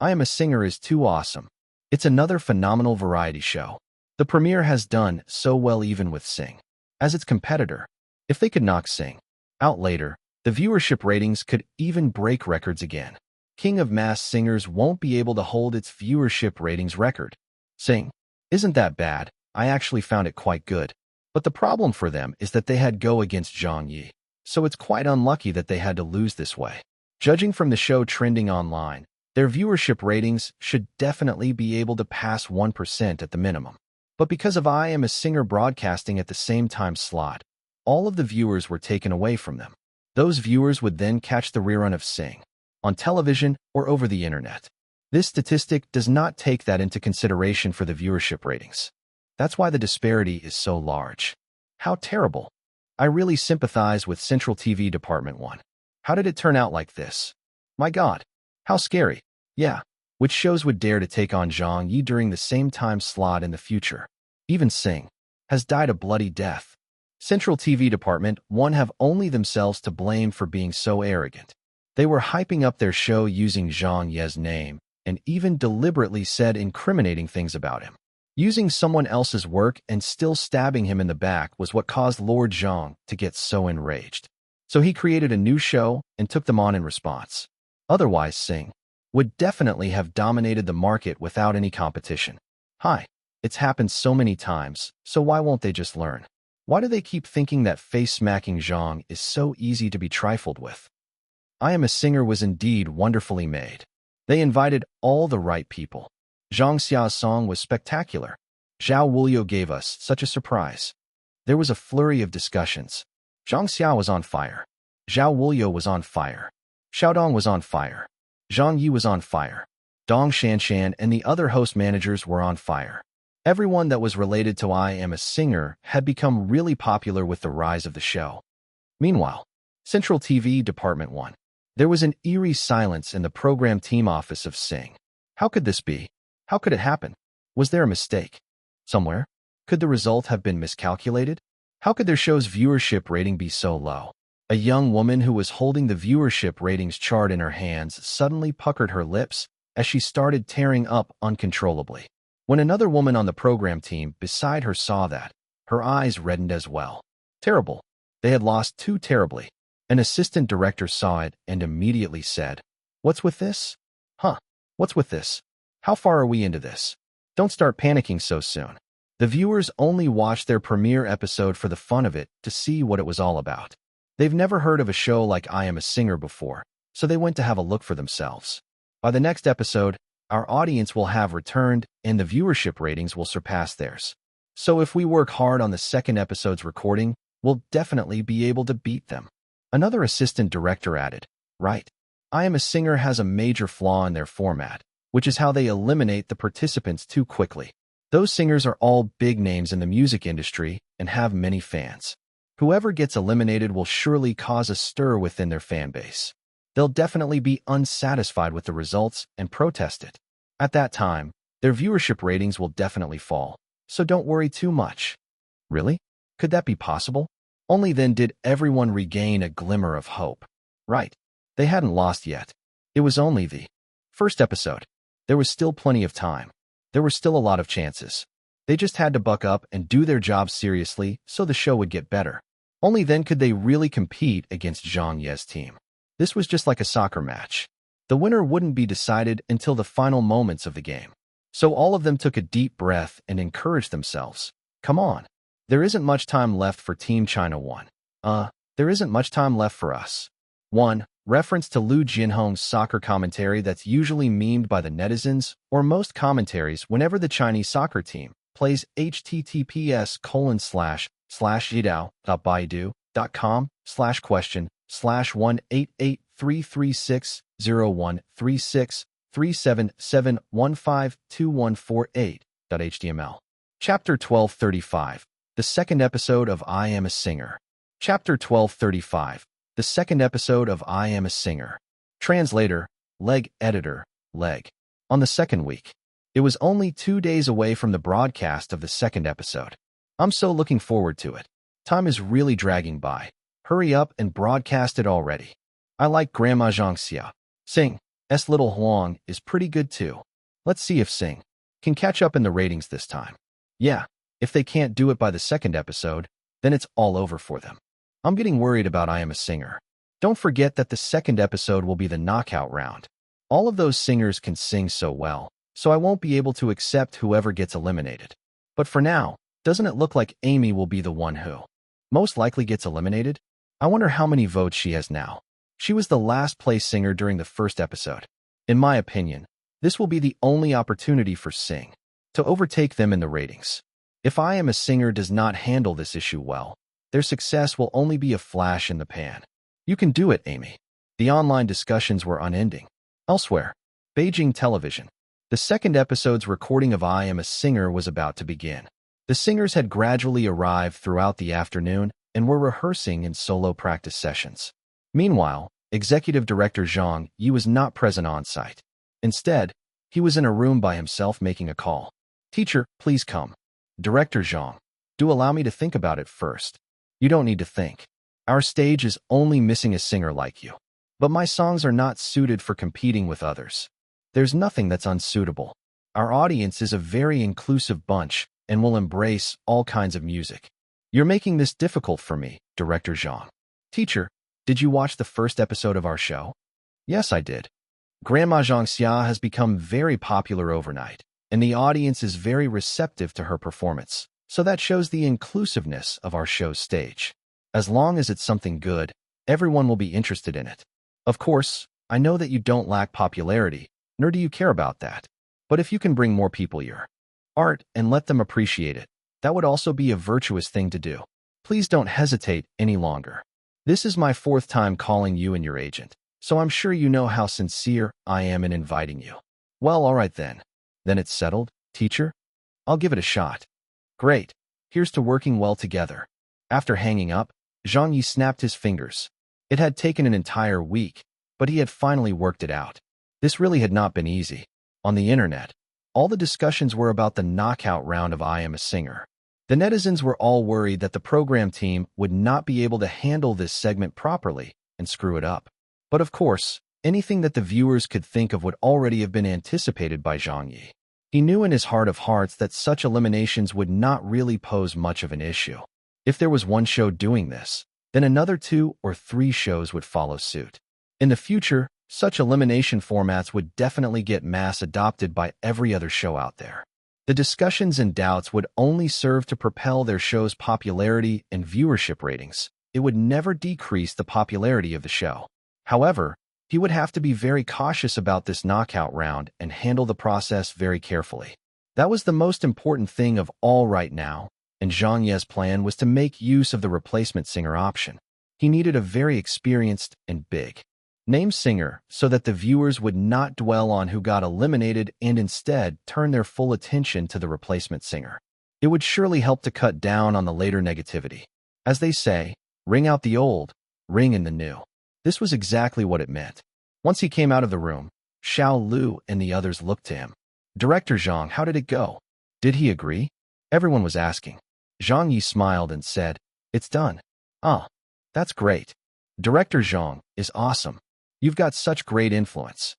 I Am a Singer is too awesome. It's another phenomenal variety show. The premiere has done so well even with Sing as its competitor. If they could knock Sing out later, the viewership ratings could even break records again. King of Masked Singers won't be able to hold its viewership ratings record. Sing isn't that bad. I actually found it quite good. But the problem for them is that they had go against Zhang Ye, so it's quite unlucky that they had to lose this way. Judging from the show trending online, their viewership ratings should definitely be able to pass 1% at the minimum. But because of I Am a Singer broadcasting at the same time slot, all of the viewers were taken away from them. Those viewers would then catch the rerun of Sing on television or over the internet. This statistic does not take that into consideration for the viewership ratings. That's why the disparity is so large. How terrible. I really sympathize with Central TV Department 1. How did it turn out like this? My God. How scary. Yeah. Which shows would dare to take on Zhang Ye during the same time slot in the future? Even Sing has died a bloody death. Central TV Department 1 have only themselves to blame for being so arrogant. They were hyping up their show using Zhang Ye's name and even deliberately said incriminating things about him. Using someone else's work and still stabbing him in the back was what caused Lord Zhang to get so enraged. So he created a new show and took them on in response. Otherwise, Sing would definitely have dominated the market without any competition. Hi, it's happened so many times, so why won't they just learn? Why do they keep thinking that face-smacking Zhang is so easy to be trifled with? I Am a Singer was indeed wonderfully made. They invited all the right people. Zhang Xia's song was spectacular. Zhao Wuliu gave us such a surprise. There was a flurry of discussions. Zhang Xia was on fire. Zhao Wuliu was on fire. Xiaodong was on fire. Zhang Ye was on fire. Dong Shanshan and the other host managers were on fire. Everyone that was related to I Am a Singer had become really popular with the rise of the show. Meanwhile, Central TV Department 1. There was an eerie silence in the program team office of Sing. How could this be? How could it happen? Was there a mistake? Somewhere? Could the result have been miscalculated? How could their show's viewership rating be so low? A young woman who was holding the viewership ratings chart in her hands suddenly puckered her lips as she started tearing up uncontrollably. When another woman on the program team beside her saw that, her eyes reddened as well. Terrible. They had lost too terribly. An assistant director saw it and immediately said, "What's with this? Huh? What's with this? How far are we into this? Don't start panicking so soon." The viewers only watched their premiere episode for the fun of it to see what it was all about. They've never heard of a show like I Am a Singer before, so they went to have a look for themselves. By the next episode, our audience will have returned and the viewership ratings will surpass theirs. So if we work hard on the second episode's recording, we'll definitely be able to beat them. Another assistant director added, "Right. I Am a Singer has a major flaw in their format, which is how they eliminate the participants too quickly. Those singers are all big names in the music industry and have many fans. Whoever gets eliminated will surely cause a stir within their fan base. They'll definitely be unsatisfied with the results and protest it. At that time, their viewership ratings will definitely fall, so don't worry too much." Really? Could that be possible? Only then did everyone regain a glimmer of hope. Right. They hadn't lost yet. It was only the first episode. There was still plenty of time. There were still a lot of chances. They just had to buck up and do their job seriously so the show would get better. Only then could they really compete against Zhang Ye's team. This was just like a soccer match. The winner wouldn't be decided until the final moments of the game. So all of them took a deep breath and encouraged themselves. Come on. There isn't much time left for Team China 1. There isn't much time left for us. 1. Reference to Lu Jinhong's soccer commentary that's usually memed by the netizens or most commentaries whenever the Chinese soccer team plays https://yidaotcom/question/1883363715214.html. Chapter 1235. The second episode of I Am a Singer. Chapter 1235. The second episode of I Am a Singer. Translator, Leg. Editor, Leg. On the second week. It was only 2 days away from the broadcast of the second episode. I'm so looking forward to it. Time is really dragging by. Hurry up and broadcast it already. I like Grandma Zhang Xia. Sing's little Huang is pretty good too. Let's see if Sing can catch up in the ratings this time. Yeah, if they can't do it by the second episode, then it's all over for them. I'm getting worried about I Am a Singer. Don't forget that the second episode will be the knockout round. All of those singers can sing so well, so I won't be able to accept whoever gets eliminated. But for now, doesn't it look like Amy will be the one who most likely gets eliminated? I wonder how many votes she has now. She was the last place singer during the first episode. In my opinion, this will be the only opportunity for Sing to overtake them in the ratings. If I Am a Singer does not handle this issue well, their success will only be a flash in the pan. You can do it, Amy. The online discussions were unending. Elsewhere, Beijing television. The second episode's recording of I Am a Singer was about to begin. The singers had gradually arrived throughout the afternoon and were rehearsing in solo practice sessions. Meanwhile, Executive Director Zhang Ye was not present on site. Instead, he was in a room by himself making a call. "Teacher, please come." "Director Zhang, do allow me to think about it first." "You don't need to think. Our stage is only missing a singer like you. But my songs are not suited for competing with others. There's nothing that's unsuitable. Our audience is a very inclusive bunch and will embrace all kinds of music. You're making this difficult for me, Director Zhang." "Teacher, did you watch the first episode of our show?" "Yes, I did. Grandma Zhang Xia has become very popular overnight, and the audience is very receptive to her performance, so that shows the inclusiveness of our show's stage. As long as it's something good, everyone will be interested in it. Of course, I know that you don't lack popularity, nor do you care about that. But if you can bring more people your art and let them appreciate it, that would also be a virtuous thing to do. Please don't hesitate any longer. This is my 4th time calling you and your agent, so I'm sure you know how sincere I am in inviting you." "Well, all right then. Then it's settled, teacher? I'll give it a shot." "Great. Here's to working well together." After hanging up, Zhang Ye snapped his fingers. It had taken an entire week, but he had finally worked it out. This really had not been easy. On the internet, all the discussions were about the knockout round of I Am a Singer. The netizens were all worried that the program team would not be able to handle this segment properly and screw it up. But of course, anything that the viewers could think of would already have been anticipated by Zhang Ye. He knew in his heart of hearts that such eliminations would not really pose much of an issue. If there was one show doing this, then another 2 or 3 shows would follow suit. In the future, such elimination formats would definitely get mass adopted by every other show out there. The discussions and doubts would only serve to propel their show's popularity and viewership ratings. It would never decrease the popularity of the show. However, he would have to be very cautious about this knockout round and handle the process very carefully. That was the most important thing of all right now, and Zhang Ye's plan was to make use of the replacement singer option. He needed a very experienced and big name singer so that the viewers would not dwell on who got eliminated and instead turn their full attention to the replacement singer. It would surely help to cut down on the later negativity. As they say, ring out the old, ring in the new. This was exactly what it meant. Once he came out of the room, Xiao Lu and the others looked to him. Director Zhang, how did it go? Did he agree? Everyone was asking. Zhang Ye smiled and said, it's done. Ah, that's great. Director Zhang is awesome. You've got such great influence.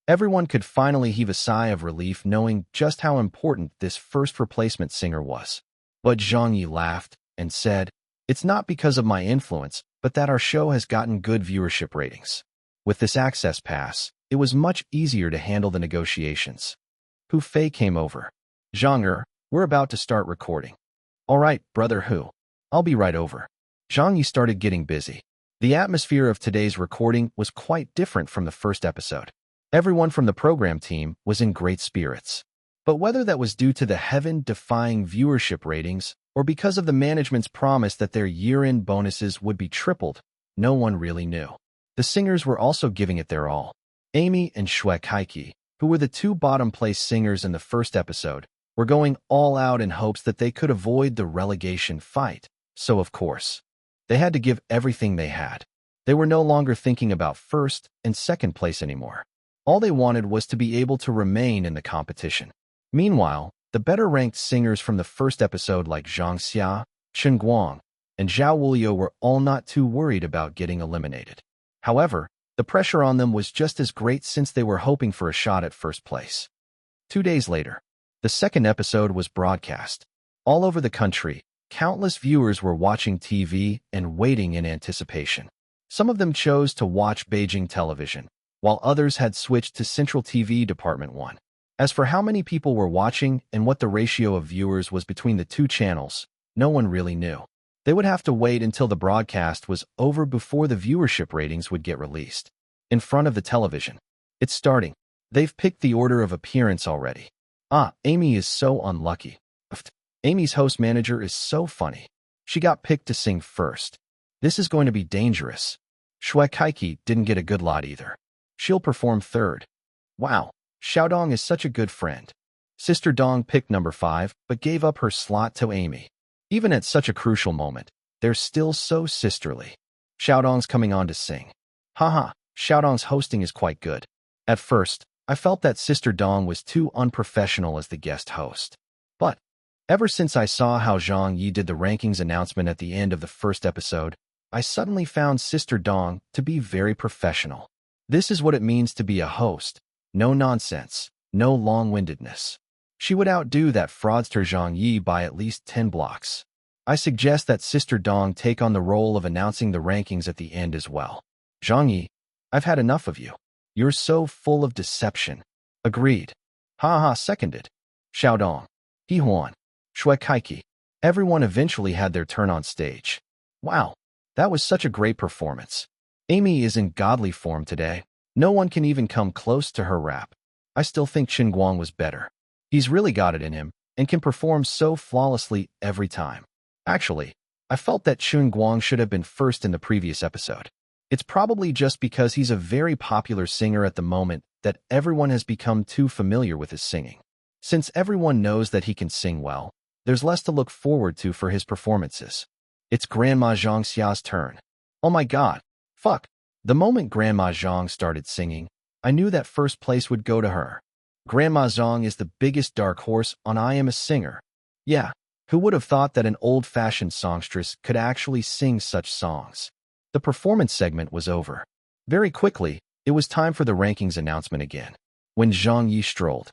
Everyone could finally heave a sigh of relief knowing just how important this first replacement singer was. But Zhang Ye laughed and said, it's not because of my influence, but that our show has gotten good viewership ratings. With this access pass, it was much easier to handle the negotiations. Hu Fei came over. Zhang Ye, we're about to start recording. All right, brother Hu. I'll be right over. Zhang Ye started getting busy. The atmosphere of today's recording was quite different from the first episode. Everyone from the program team was in great spirits. But whether that was due to the heaven-defying viewership ratings or because of the management's promise that their year-end bonuses would be tripled, no one really knew. The singers were also giving it their all. Amy and Shui Kaiki, who were the two bottom-place singers in the first episode, were going all out in hopes that they could avoid the relegation fight. So, of course, they had to give everything they had. They were no longer thinking about first and second place anymore. All they wanted was to be able to remain in the competition. Meanwhile, the better-ranked singers from the first episode like Zhang Xia, Chen Guang, and Zhao Wuliu were all not too worried about getting eliminated. However, the pressure on them was just as great since they were hoping for a shot at first place. 2 days later, the second episode was broadcast. All over the country, countless viewers were watching TV and waiting in anticipation. Some of them chose to watch Beijing television, while others had switched to Central TV Department 1. As for how many people were watching and what the ratio of viewers was between the two channels, no one really knew. They would have to wait until the broadcast was over before the viewership ratings would get released. In front of the television. It's starting. They've picked the order of appearance already. Ah, Amy is so unlucky. Amy's host manager is so funny. She got picked to sing first. This is going to be dangerous. Shui Kaiki didn't get a good lot either. She'll perform third. Wow, Xiaodong is such a good friend. Sister Dong picked number 5, but gave up her slot to Amy. Even at such a crucial moment, they're still so sisterly. Xiaodong's coming on to sing. Haha, Xiaodong's hosting is quite good. At first, I felt that Sister Dong was too unprofessional as the guest host. But ever since I saw how Zhang Ye did the rankings announcement at the end of the first episode, I suddenly found Sister Dong to be very professional. This is what it means to be a host. No nonsense, no long-windedness. She would outdo that fraudster Zhang Ye by at least 10 blocks. I suggest that Sister Dong take on the role of announcing the rankings at the end as well. Zhang Ye, I've had enough of you. You're so full of deception. Agreed. Ha, seconded. Xiaodong, He Huan, Shui Kaiki. Everyone eventually had their turn on stage. Wow, that was such a great performance. Amy is in godly form today. No one can even come close to her rap. I still think Chen Guang was better. He's really got it in him and can perform so flawlessly every time. Actually, I felt that Chen Guang should have been first in the previous episode. It's probably just because he's a very popular singer at the moment that everyone has become too familiar with his singing. Since everyone knows that he can sing well, there's less to look forward to for his performances. It's Grandma Zhang Xia's turn. Oh my god. Fuck. The moment Grandma Zhang started singing, I knew that first place would go to her. Grandma Zhang is the biggest dark horse on I Am a Singer. Yeah, who would have thought that an old-fashioned songstress could actually sing such songs? The performance segment was over. Very quickly, it was time for the rankings announcement again. When Zhang Ye strolled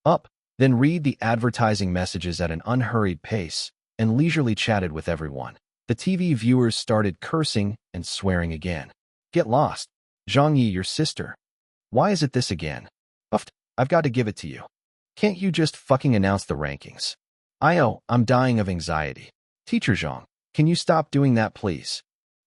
up, then read the advertising messages at an unhurried pace, and leisurely chatted with everyone, the TV viewers started cursing and swearing again. Get lost. Zhang Ye, your sister. Why is it this again? I've got to give it to you. Can't you just fucking announce the rankings? I'm dying of anxiety. Teacher Zhang, can you stop doing that, please?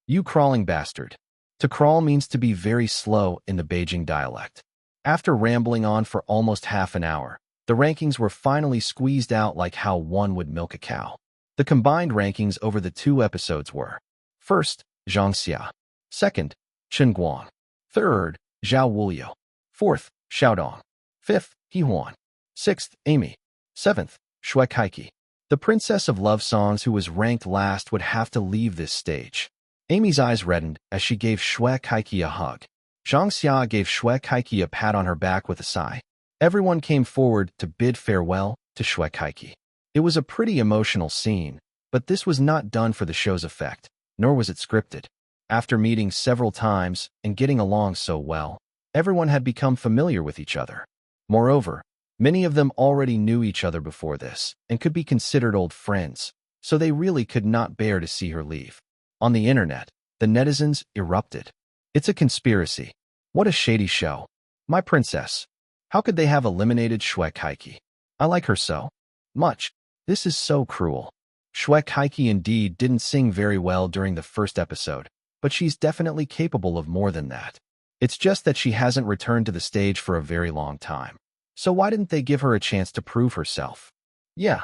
You crawling bastard. To crawl means to be very slow in the Beijing dialect. After rambling on for almost half an hour, the rankings were finally squeezed out like how one would milk a cow. The combined rankings over the 2 episodes were: first, Zhang Xia. Second, Chen Guang. Third, Zhao Wuliu. Fourth, Xiaodong. Fifth, He Huan. Sixth, Amy. Seventh, Shui Kaiki. The princess of love songs who was ranked last would have to leave this stage. Amy's eyes reddened as she gave Shui Kaiki a hug. Zhang Xia gave Shui Kaiki a pat on her back with a sigh. Everyone came forward to bid farewell to Shui Kaiki. It was a pretty emotional scene, but this was not done for the show's effect, nor was it scripted. After meeting several times and getting along so well, everyone had become familiar with each other. Moreover, many of them already knew each other before this and could be considered old friends, so they really could not bear to see her leave. On the internet, the netizens erupted. It's a conspiracy. What a shady show. My princess. How could they have eliminated Shui Kaiki? I like her so much. This is so cruel. Shui Kaiki indeed didn't sing very well during the first episode, but she's definitely capable of more than that. It's just that she hasn't returned to the stage for a very long time. So why didn't they give her a chance to prove herself? Yeah,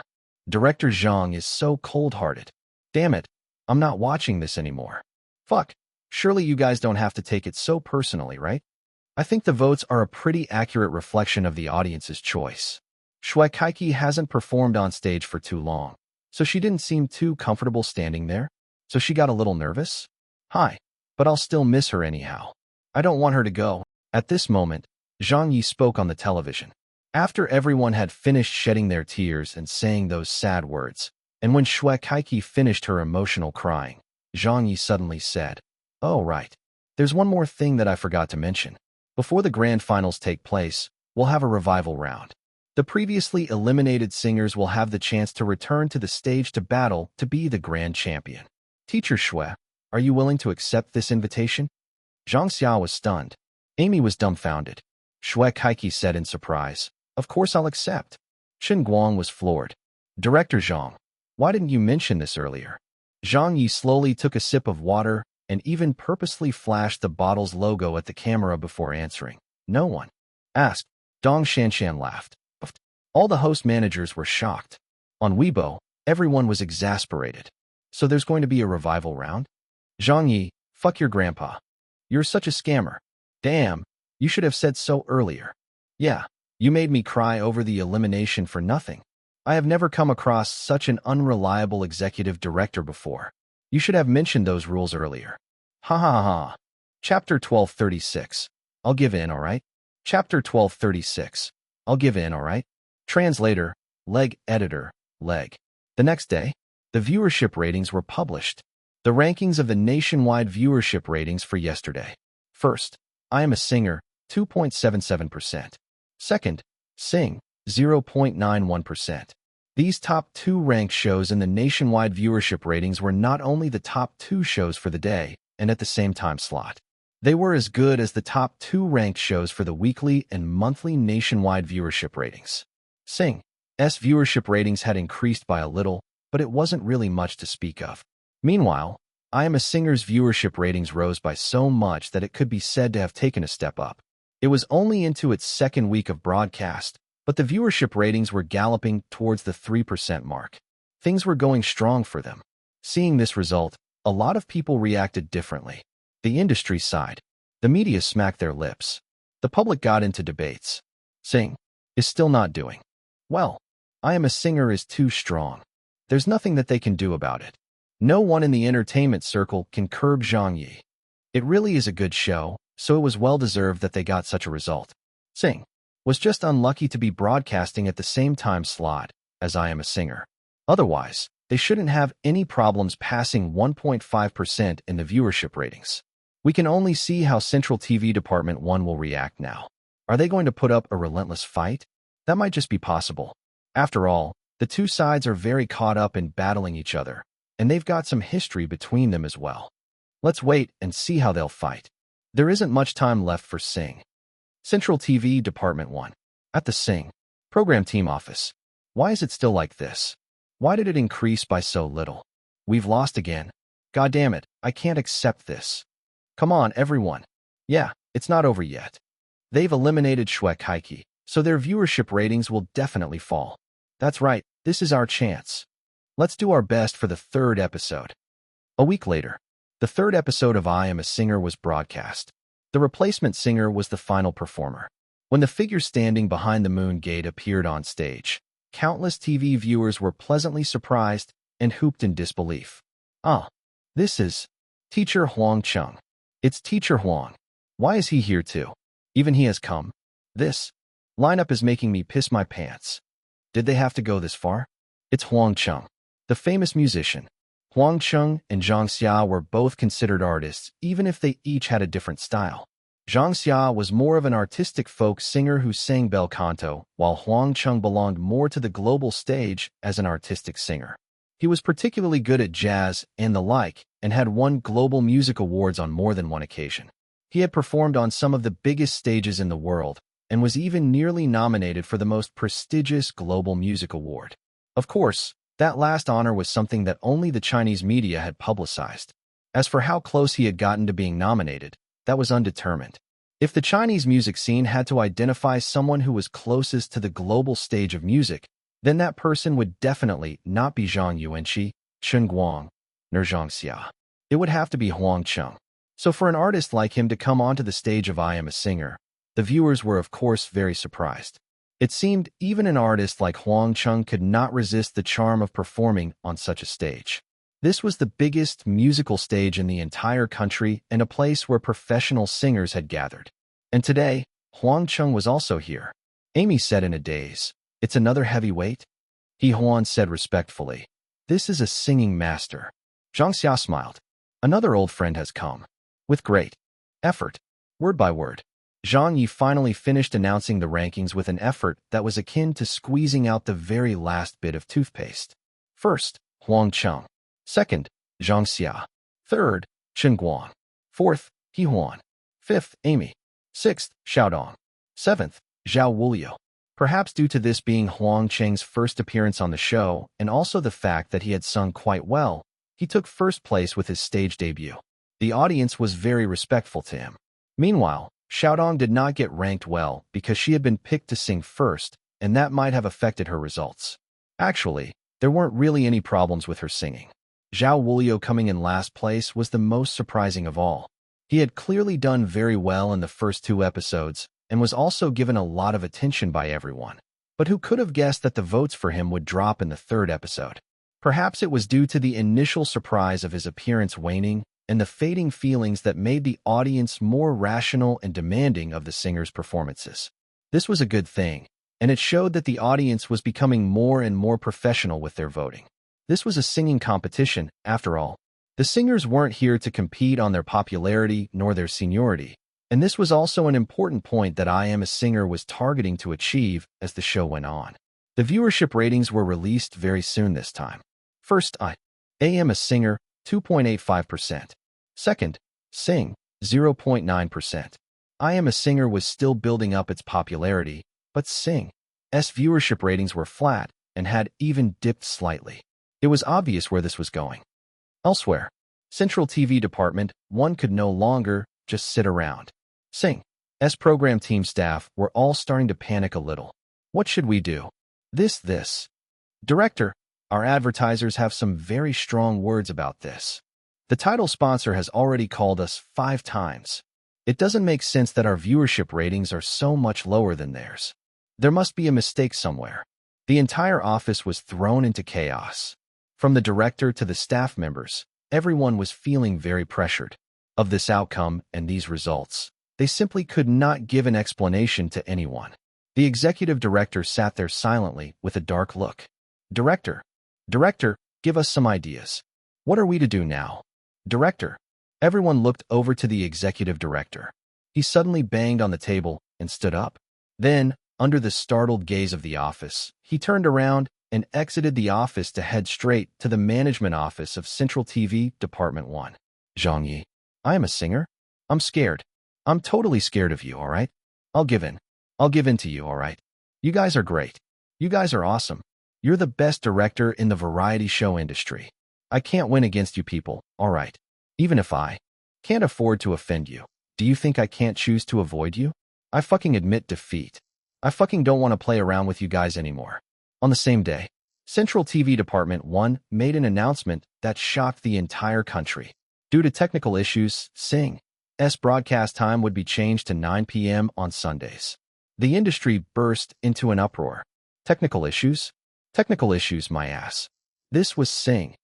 Director Zhang is so cold-hearted. Damn it, I'm not watching this anymore. Fuck, surely you guys don't have to take it so personally, right? I think the votes are a pretty accurate reflection of the audience's choice. Shui Kaiki hasn't performed on stage for too long, so she didn't seem too comfortable standing there, so she got a little nervous. Hi, but I'll still miss her anyhow. I don't want her to go. At this moment, Zhang Ye spoke on the television. After everyone had finished shedding their tears and saying those sad words, and when Shui Kaiki finished her emotional crying, Zhang Ye suddenly said, "Oh right, there's one more thing that I forgot to mention. Before the grand finals take place, we'll have a revival round. The previously eliminated singers will have the chance to return to the stage to battle to be the grand champion. Teacher Shui, are you willing to accept this invitation?" Zhang Xia was stunned. Amy was dumbfounded. Shui Kaiki said in surprise, "Of course I'll accept." Chen Guang was floored. "Director Zhang, why didn't you mention this earlier?" Zhang Yi slowly took a sip of water and even purposely flashed the bottle's logo at the camera before answering. "No one asked." Dong Shanshan laughed. All the host managers were shocked. On Weibo, everyone was exasperated. "So there's going to be a revival round?" Zhang Yi, fuck your grandpa. You're such a scammer. Damn, you should have said so earlier. Yeah, you made me cry over the elimination for nothing. I have never come across such an unreliable executive director before. You should have mentioned those rules earlier. Ha ha ha ha. Chapter 1236. I'll give in, alright? Chapter 1236. I'll give in, alright? Translator, Leg Editor, Leg. The next day, the viewership ratings were published. The rankings of the nationwide viewership ratings for yesterday. First, I Am a Singer, 2.77%. Second, Sing, 0.91%. These top two ranked shows in the nationwide viewership ratings were not only the top two shows for the day and at the same time slot. They were as good as the top two ranked shows for the weekly and monthly nationwide viewership ratings. Sing's viewership ratings had increased by a little, but it wasn't really much to speak of. Meanwhile, I Am a Singer's viewership ratings rose by so much that it could be said to have taken a step up. It was only into its second week of broadcast, but the viewership ratings were galloping towards the 3% mark. Things were going strong for them. Seeing this result, a lot of people reacted differently. The industry sighed. The media smacked their lips. The public got into debates. Sing is still not doing well. I Am a Singer is too strong. There's nothing that they can do about it. No one in the entertainment circle can curb Zhang Ye. It really is a good show, so it was well-deserved that they got such a result. Sing was just unlucky to be broadcasting at the same time slot as I Am a Singer. Otherwise, they shouldn't have any problems passing 1.5% in the viewership ratings. We can only see how Central TV Department 1 will react now. Are they going to put up a relentless fight? That might just be possible. After all, the two sides are very caught up in battling each other, and they've got some history between them as well. Let's wait and see how they'll fight. There isn't much time left for Sing. Central TV Department 1. At the Sing program team office. Why is it still like this? Why did it increase by so little? We've lost again. God damn it, I can't accept this. Come on, everyone. Yeah, it's not over yet. They've eliminated Shui Kaiki, so their viewership ratings will definitely fall. That's right, this is our chance. Let's do our best for the third episode. A week later, The third episode of I Am a Singer was broadcast. The replacement singer was the final performer. When the figure standing behind the moon gate appeared on stage, countless TV viewers were pleasantly surprised and hooped in disbelief. Ah, this is Teacher Huang Chung. It's Teacher Huang. Why is he here too? Even he has come. This lineup is making me piss my pants. Did they have to go this far? It's Huang Chung, the famous musician. Huang Chung and Zhang Ye were both considered artists, even if they each had a different style. Zhang Ye was more of an artistic folk singer who sang bel canto, while Huang Chung belonged more to the global stage as an artistic singer. He was particularly good at jazz and the like, and had won global music awards on more than one occasion. He had performed on some of the biggest stages in the world, and was even nearly nominated for the most prestigious global music award. Of course, that last honor was something that only the Chinese media had publicized. As for how close he had gotten to being nominated, that was undetermined. If the Chinese music scene had to identify someone who was closest to the global stage of music, then that person would definitely not be Zhang Ye, Chen Guang, nor Zhang Xia. It would have to be Huang Chung. So for an artist like him to come onto the stage of I Am a Singer, the viewers were of course very surprised. It seemed even an artist like Huang Chung could not resist the charm of performing on such a stage. This was the biggest musical stage in the entire country and a place where professional singers had gathered. And today, Huang Chung was also here. Amy said in a daze, "It's another heavyweight?" Huan said respectfully, "This is a singing master." Zhang Xia smiled. "Another old friend has come." With great effort, word by word, Zhang Ye finally finished announcing the rankings with an effort that was akin to squeezing out the very last bit of toothpaste. First, Huang Chung. Second, Zhang Xia. Third, Chen Guang. Fourth, Huan. Fifth, Amy. Sixth, Xiaodong. Seventh, Zhao Wuliu. Perhaps due to this being Huang Cheng's first appearance on the show, and also the fact that he had sung quite well, he took first place with his stage debut. The audience was very respectful to him. Meanwhile, Xiaodong did not get ranked well because she had been picked to sing first, and that might have affected her results. Actually, there weren't really any problems with her singing. Zhao Wuliu coming in last place was the most surprising of all. He had clearly done very well in the first two episodes, and was also given a lot of attention by everyone. But who could have guessed that the votes for him would drop in the third episode? Perhaps it was due to the initial surprise of his appearance waning, and the fading feelings that made the audience more rational and demanding of the singer's performances. This was a good thing, and it showed that the audience was becoming more and more professional with their voting. This was a singing competition, after all. The singers weren't here to compete on their popularity nor their seniority, and this was also an important point that I Am a Singer was targeting to achieve as the show went on. The viewership ratings were released very soon this time. First, I Am a Singer, 2.85%. Second, Sing, 0.9%. I Am a Singer was still building up its popularity, but Sing's viewership ratings were flat and had even dipped slightly. It was obvious where this was going. Elsewhere, Central TV Department 1 could no longer just sit around. Sing's program team staff were all starting to panic a little. What should we do? This. Director, our advertisers have some very strong words about this. The title sponsor has already called us 5 times. It doesn't make sense that our viewership ratings are so much lower than theirs. There must be a mistake somewhere. The entire office was thrown into chaos. From the director to the staff members, everyone was feeling very pressured. Of this outcome and these results, they simply could not give an explanation to anyone. The executive director sat there silently with a dark look. Director, give us some ideas. What are we to do now? Director. Everyone looked over to the executive director. He suddenly banged on the table and stood up. Then, under the startled gaze of the office, he turned around and exited the office to head straight to the management office of Central TV Department 1. Zhang Ye, I am a singer. I'm scared. I'm totally scared of you, all right? I'll give in. I'll give in to you, all right? You guys are great. You guys are awesome. You're the best director in the variety show industry. I can't win against you people, all right? Even if I can't afford to offend you, do you think I can't choose to avoid you? I fucking admit defeat. I fucking don't want to play around with you guys anymore. On the same day, Central TV Department 1 made an announcement that shocked the entire country. Due to technical issues, Sing's broadcast time would be changed to 9 p.m. on Sundays. The industry burst into an uproar. Technical issues? Technical issues, my ass. This was Sing's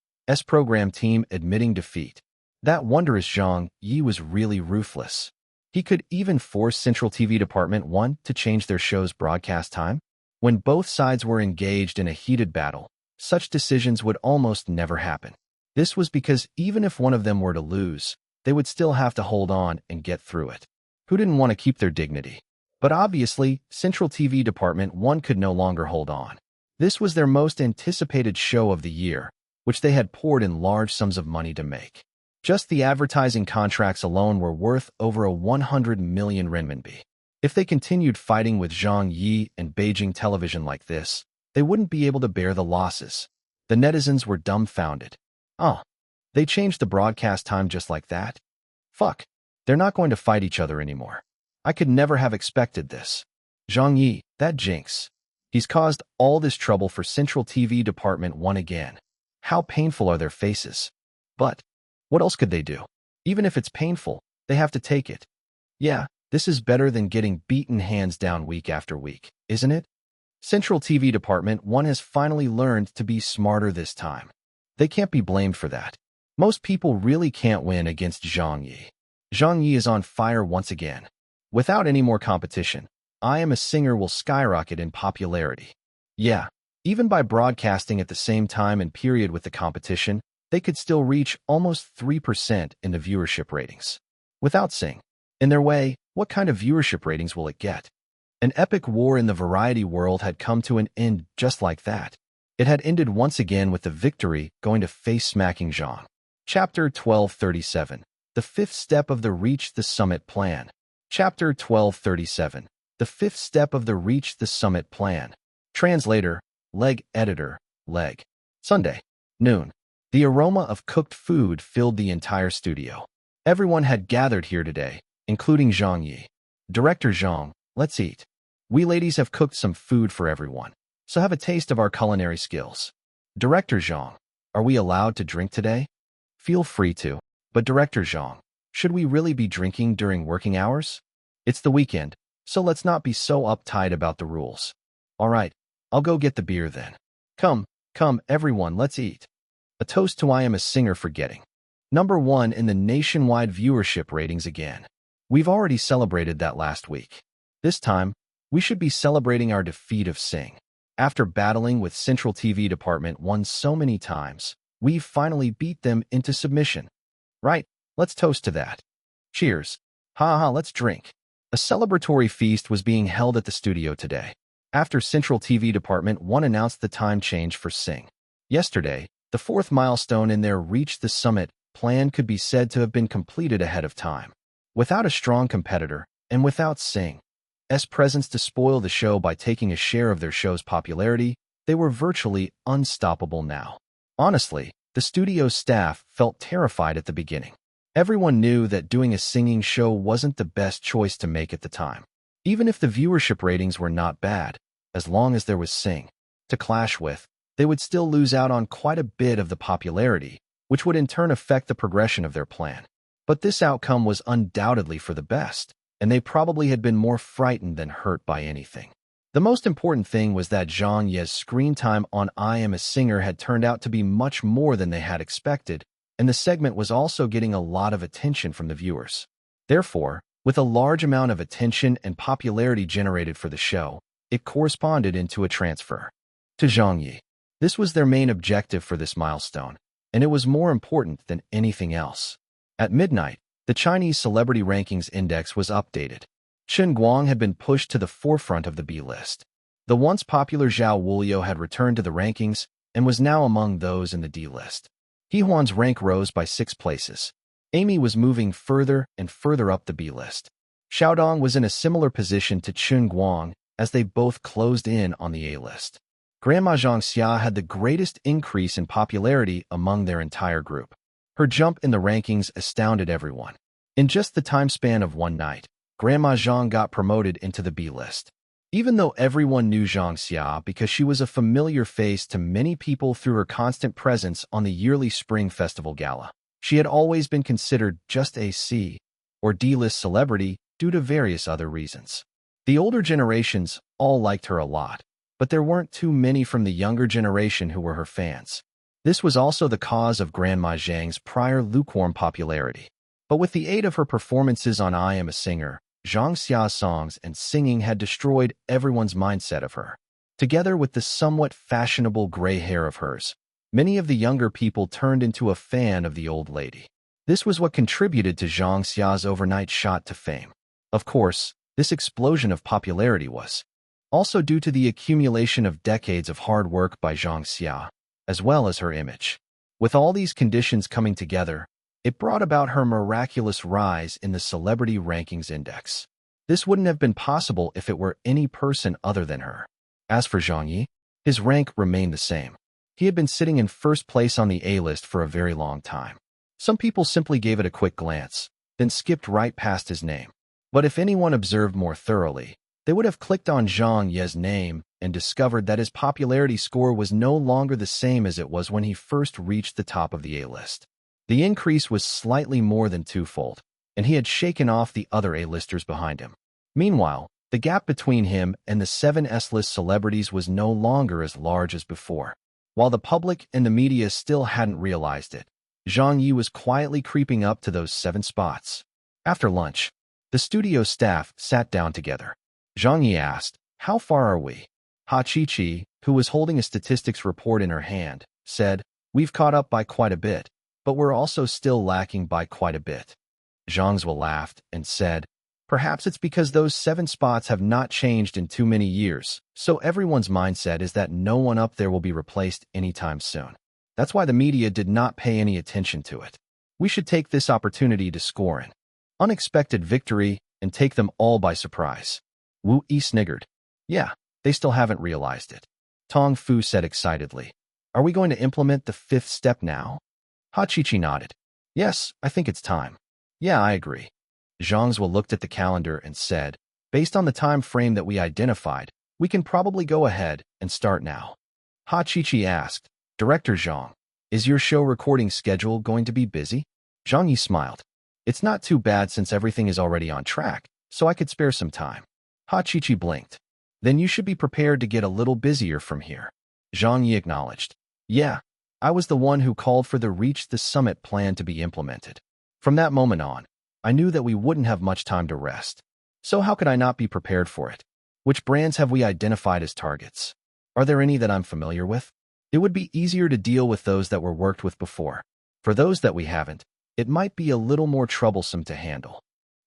program team admitting defeat. That wondrous Zhang Ye was really ruthless. He could even force Central TV Department 1 to change their show's broadcast time. When both sides were engaged in a heated battle, such decisions would almost never happen. This was because even if one of them were to lose, they would still have to hold on and get through it. Who didn't want to keep their dignity? But obviously, Central TV Department 1 could no longer hold on. This was their most anticipated show of the year, which they had poured in large sums of money to make. Just the advertising contracts alone were worth over 100 million renminbi. If they continued fighting with Zhang Ye and Beijing television like this, they wouldn't be able to bear the losses. The netizens were dumbfounded. They changed the broadcast time just like that? Fuck, they're not going to fight each other anymore. I could never have expected this. Zhang Ye, that jinx. He's caused all this trouble for Central TV Department 1 again. How painful are their faces? But what else could they do? Even if it's painful, they have to take it. Yeah, this is better than getting beaten hands down week after week, isn't it? Central TV Department 1 has finally learned to be smarter this time. They can't be blamed for that. Most people really can't win against Zhang Ye. Zhang Ye is on fire once again. Without any more competition, I Am a Singer will skyrocket in popularity. Yeah, even by broadcasting at the same time and period with the competition, they could still reach almost 3% in the viewership ratings. Without Sing in their way, what kind of viewership ratings will it get? An epic war in the variety world had come to an end just like that. It had ended once again with the victory going to face-smacking Zhang. Chapter 1237. The fifth step of the Reach the Summit Plan. Chapter 1237. The fifth step of the Reach the Summit Plan. Translator, Leg Editor, Leg. Sunday, noon. The aroma of cooked food filled the entire studio. Everyone had gathered here today, including Zhang Ye. Director Zhang, let's eat. We ladies have cooked some food for everyone, so have a taste of our culinary skills. Director Zhang, are we allowed to drink today? Feel free to, but Director Zhang, should we really be drinking during working hours? It's the weekend, so let's not be so uptight about the rules. All right, I'll go get the beer then. Come, everyone, let's eat. A toast to I Am a Singer for getting #1 in the nationwide viewership ratings again. We've already celebrated that last week. This time, we should be celebrating our defeat of Sing. After battling with Central TV Department 1 so many times, we've finally beat them into submission. Right, let's toast to that. Cheers. Let's drink. A celebratory feast was being held at the studio today, after Central TV Department 1 announced the time change for Sing. Yesterday, the fourth milestone in their Reach the Summit plan could be said to have been completed ahead of time. Without a strong competitor, and without Sing's presence to spoil the show by taking a share of their show's popularity, they were virtually unstoppable now. Honestly, the studio's staff felt terrified at the beginning. Everyone knew that doing a singing show wasn't the best choice to make at the time. Even if the viewership ratings were not bad, as long as there was Sing to clash with, they would still lose out on quite a bit of the popularity, which would in turn affect the progression of their plan. But this outcome was undoubtedly for the best, and they probably had been more frightened than hurt by anything. The most important thing was that Zhang Ye's screen time on I Am a Singer had turned out to be much more than they had expected, and the segment was also getting a lot of attention from the viewers. Therefore, with a large amount of attention and popularity generated for the show, it corresponded into a transfer to Zhang Ye. This was their main objective for this milestone, and it was more important than anything else. At midnight, the Chinese Celebrity Rankings Index was updated. Chen Guang had been pushed to the forefront of the B list. The once popular Zhao Wuliu had returned to the rankings and was now among those in the D list. He Huan's rank rose by 6 places. Amy was moving further and further up the B list. Xiaodong was in a similar position to Chen Guang as they both closed in on the A list. Grandma Zhang Xia had the greatest increase in popularity among their entire group. Her jump in the rankings astounded everyone. In just the time span of one night, Grandma Zhang got promoted into the B list. Even though everyone knew Zhang Xia because she was a familiar face to many people through her constant presence on the yearly Spring Festival Gala, She had always been considered just a C or D-list celebrity due to various other reasons. The older generations all liked her a lot, but there weren't too many from the younger generation who were her fans. This was also the cause of Grandma Zhang's prior lukewarm popularity. But with the aid of her performances on I Am a Singer, Zhang Xia's songs and singing had destroyed everyone's mindset of her. Together with the somewhat fashionable gray hair of hers, many of the younger people turned into a fan of the old lady. This was what contributed to Zhang Xia's overnight shot to fame. Of course, this explosion of popularity was also due to the accumulation of decades of hard work by Zhang Xia, as well as her image. With all these conditions coming together, it brought about her miraculous rise in the celebrity rankings index. This wouldn't have been possible if it were any person other than her. As for Zhang Ye, his rank remained the same. He had been sitting in first place on the A-list for a very long time. Some people simply gave it a quick glance, then skipped right past his name. But if anyone observed more thoroughly, they would have clicked on Zhang Ye's name and discovered that his popularity score was no longer the same as it was when he first reached the top of the A-list. The increase was slightly more than twofold, and he had shaken off the other A-listers behind him. Meanwhile, the gap between him and the 7 S-list celebrities was no longer as large as before. While the public and the media still hadn't realized it, Zhang Ye was quietly creeping up to those 7 spots. After lunch, the studio staff sat down together. Zhang Ye asked, "How far are we?" Ha Chi-Chi, who was holding a statistics report in her hand, said, "We've caught up by quite a bit, but we're also still lacking by quite a bit." Zhang Zwe laughed and said, "Perhaps it's because those 7 spots have not changed in too many years, so everyone's mindset is that no one up there will be replaced anytime soon. That's why the media did not pay any attention to it. We should take this opportunity to score an unexpected victory and take them all by surprise." Wu Yi sniggered. "Yeah, they still haven't realized it." Tong Fu said excitedly, "Are we going to implement the 5th step now?" Ha Chi-Chi nodded. "Yes, I think it's time." "Yeah, I agree." Zhang Zwe looked at the calendar and said, "Based on the time frame that we identified, we can probably go ahead and start now." Ha Chi-Chi asked, "Director Zhang, is your show recording schedule going to be busy?" Zhang Yi smiled. "It's not too bad since everything is already on track, so I could spare some time." Ha Chi-Chi blinked. "Then you should be prepared to get a little busier from here." Zhang Yi acknowledged. "Yeah, I was the one who called for the Reach the Summit plan to be implemented. From that moment on, I knew that we wouldn't have much time to rest. So how could I not be prepared for it? Which brands have we identified as targets? Are there any that I'm familiar with? It would be easier to deal with those that were worked with before. For those that we haven't, it might be a little more troublesome to handle."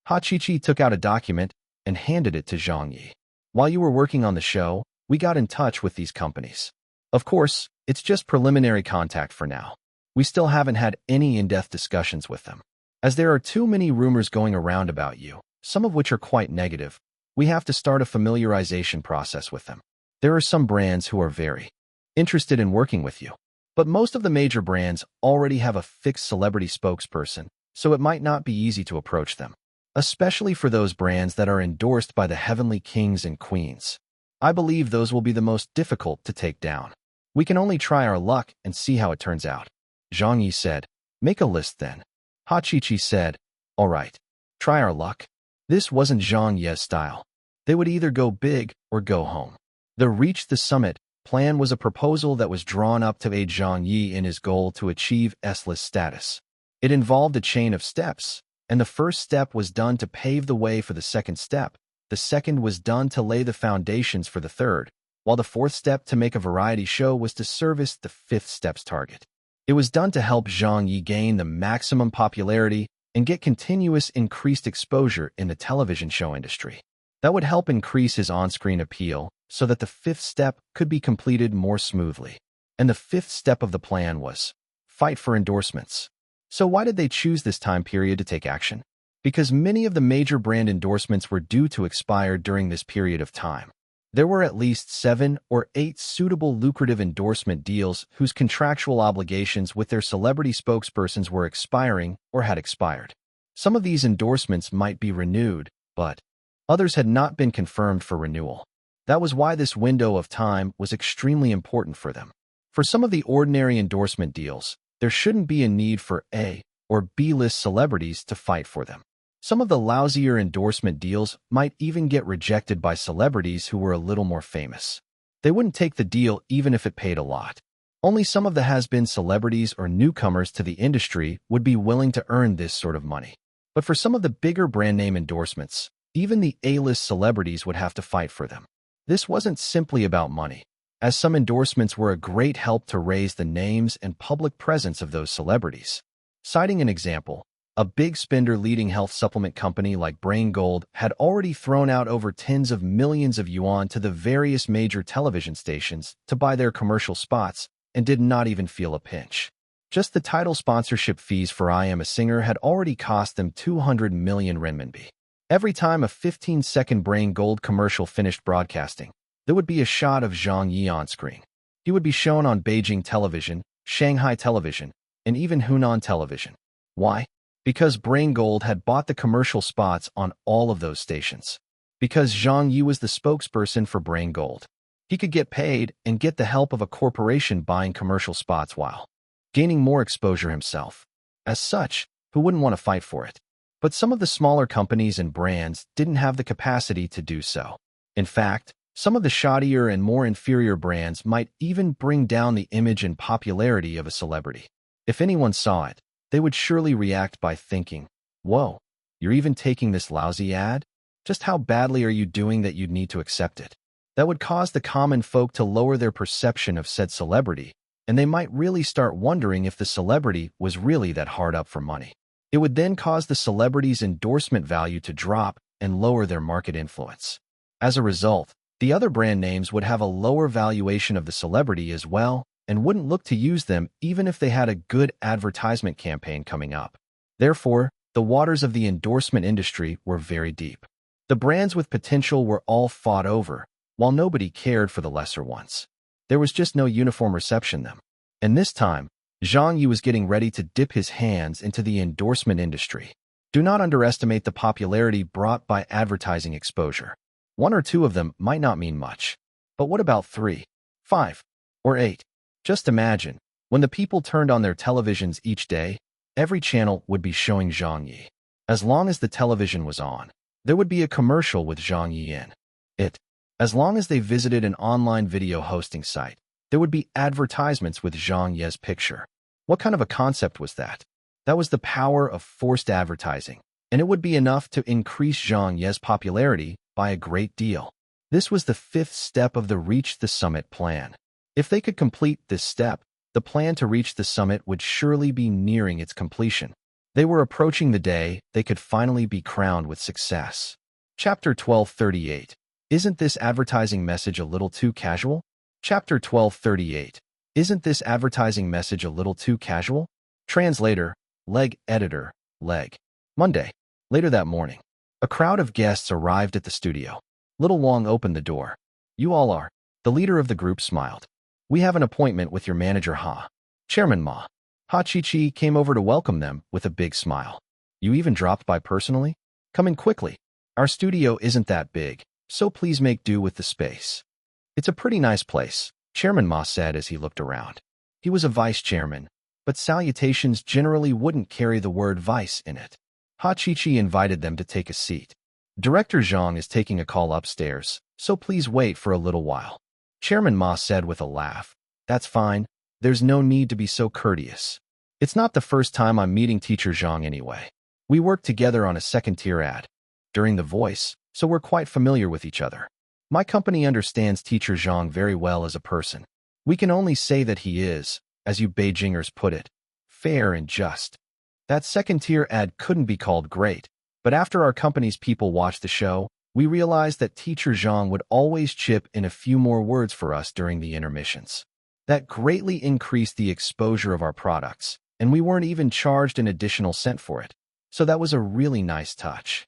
Ha Chi-Chi took out a document and handed it to Zhang Ye. "While you were working on the show, we got in touch with these companies. Of course, it's just preliminary contact for now. We still haven't had any in-depth discussions with them. As there are too many rumors going around about you, some of which are quite negative, we have to start a familiarization process with them. There are some brands who are very interested in working with you, but most of the major brands already have a fixed celebrity spokesperson, so it might not be easy to approach them, especially for those brands that are endorsed by the heavenly kings and queens. I believe those will be the most difficult to take down. We can only try our luck and see how it turns out." Zhang Yi said, "Make a list then." Ha Chi-Chi said, "All right, try our luck." This wasn't Zhang Ye's style. They would either go big or go home. The Reach the Summit plan was a proposal that was drawn up to aid Zhang Ye in his goal to achieve S-list status. It involved a chain of steps, and the first step was done to pave the way for the second step. The second was done to lay the foundations for the third, while the fourth step to make a variety show was to service the 5th step's target. It was done to help Zhang Ye gain the maximum popularity and get continuous increased exposure in the television show industry. That would help increase his on-screen appeal so that the 5th step could be completed more smoothly. And the 5th step of the plan was fight for endorsements. So why did they choose this time period to take action? Because many of the major brand endorsements were due to expire during this period of time. There were at least 7 or 8 suitable lucrative endorsement deals whose contractual obligations with their celebrity spokespersons were expiring or had expired. Some of these endorsements might be renewed, but others had not been confirmed for renewal. That was why this window of time was extremely important for them. For some of the ordinary endorsement deals, there shouldn't be a need for a or B-list celebrities to fight for them. Some of the lousier endorsement deals might even get rejected by celebrities who were a little more famous. They wouldn't take the deal even if it paid a lot. Only some of the has-been celebrities or newcomers to the industry would be willing to earn this sort of money. But for some of the bigger brand name endorsements, even the A-list celebrities would have to fight for them. This wasn't simply about money, as some endorsements were a great help to raise the names and public presence of those celebrities. Citing an example, a big spender leading health supplement company like Brain Gold had already thrown out over tens of millions of yuan to the various major television stations to buy their commercial spots and did not even feel a pinch. Just the title sponsorship fees for I Am a Singer had already cost them 200 million renminbi. Every time a 15-second Brain Gold commercial finished broadcasting, there would be a shot of Zhang Ye on screen. He would be shown on Beijing television, Shanghai television, and even Hunan television. Why? Because Brain Gold had bought the commercial spots on all of those stations. Because Zhang Ye was the spokesperson for Brain Gold. He could get paid and get the help of a corporation buying commercial spots while gaining more exposure himself. As such, who wouldn't want to fight for it? But some of the smaller companies and brands didn't have the capacity to do so. In fact, some of the shoddier and more inferior brands might even bring down the image and popularity of a celebrity. If anyone saw it, they would surely react by thinking, "Whoa, you're even taking this lousy ad? Just how badly are you doing that you'd need to accept it?" That would cause the common folk to lower their perception of said celebrity, and they might really start wondering if the celebrity was really that hard up for money. It would then cause the celebrity's endorsement value to drop and lower their market influence. As a result, the other brand names would have a lower valuation of the celebrity as well and wouldn't look to use them even if they had a good advertisement campaign coming up. Therefore, the waters of the endorsement industry were very deep. The brands with potential were all fought over, while nobody cared for the lesser ones. There was just no uniform reception them. And this time, Zhang Ye was getting ready to dip his hands into the endorsement industry. Do not underestimate the popularity brought by advertising exposure. 1 or 2 of them might not mean much. But what about 3, 5, or 8? Just imagine, when the people turned on their televisions each day, every channel would be showing Zhang Ye. As long as the television was on, there would be a commercial with Zhang Ye in it. As long as they visited an online video hosting site, there would be advertisements with Zhang Ye's picture. What kind of a concept was that? That was the power of forced advertising, and it would be enough to increase Zhang Ye's popularity by a great deal. This was the 5th step of the Reach the Summit plan. If they could complete this step, the plan to reach the summit would surely be nearing its completion. They were approaching the day they could finally be crowned with success. Chapter 1238. Isn't this advertising message a little too casual? Chapter 1238. Isn't this advertising message a little too casual? Translator, leg editor, leg. Monday. Later that morning, a crowd of guests arrived at the studio. Little Wong opened the door. "You all are." The leader of the group smiled. "We have an appointment with your manager Ha." Chairman Ma. Ha Chi-Chi came over to welcome them with a big smile. "You even dropped by personally? Come in quickly. Our studio isn't that big, so please make do with the space." "It's a pretty nice place," Chairman Ma said as he looked around. He was a vice chairman, but salutations generally wouldn't carry the word vice in it. Ha Chi-Chi invited them to take a seat. "Director Zhang is taking a call upstairs, so please wait for a little while." Chairman Ma said with a laugh. "That's fine. There's no need to be so courteous. It's not the first time I'm meeting Teacher Zhang anyway. We worked together on a second-tier ad during The Voice, so we're quite familiar with each other. My company understands Teacher Zhang very well as a person. We can only say that he is, as you Beijingers put it, fair and just. That second-tier ad couldn't be called great, but after our company's people watched the show, we realized that Teacher Zhang would always chip in a few more words for us during the intermissions. That greatly increased the exposure of our products, and we weren't even charged an additional cent for it. So that was a really nice touch."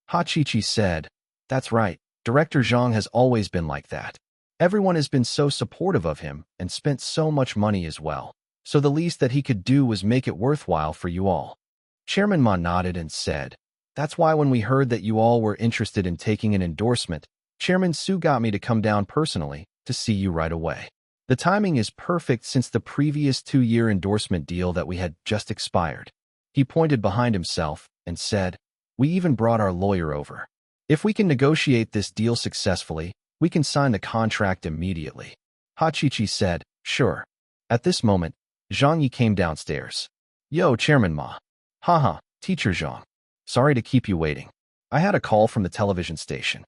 Ha Chi-Chi said, "That's right. Director Zhang has always been like that. Everyone has been so supportive of him and spent so much money as well. So the least that he could do was make it worthwhile for you all." Chairman Ma nodded and said, "That's why when we heard that you all were interested in taking an endorsement, Chairman Su got me to come down personally to see you right away. The timing is perfect since the previous 2-year endorsement deal that we had just expired." He pointed behind himself and said, "We even brought our lawyer over. If we can negotiate this deal successfully, we can sign the contract immediately." Hachichi said, "Sure." At this moment, Zhang Ye came downstairs. "Yo, Chairman Ma." "Haha, Teacher Zhang. Sorry to keep you waiting. I had a call from the television station.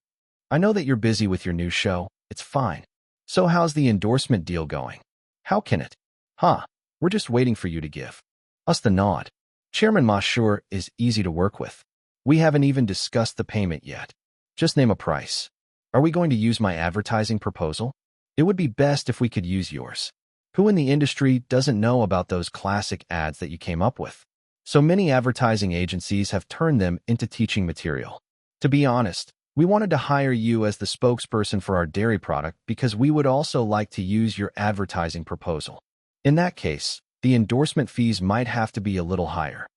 I know that you're busy with your new show. It's fine. So how's the endorsement deal going? How can it? We're just waiting for you to give us the nod. Chairman Ma sure is easy to work with. We haven't even discussed the payment yet. Just name a price. Are we going to use my advertising proposal? It would be best if we could use yours. Who in the industry doesn't know about those classic ads that you came up with? So many advertising agencies have turned them into teaching material. To be honest, we wanted to hire you as the spokesperson for our dairy product because we would also like to use your advertising proposal. In that case, the endorsement fees might have to be a little higher.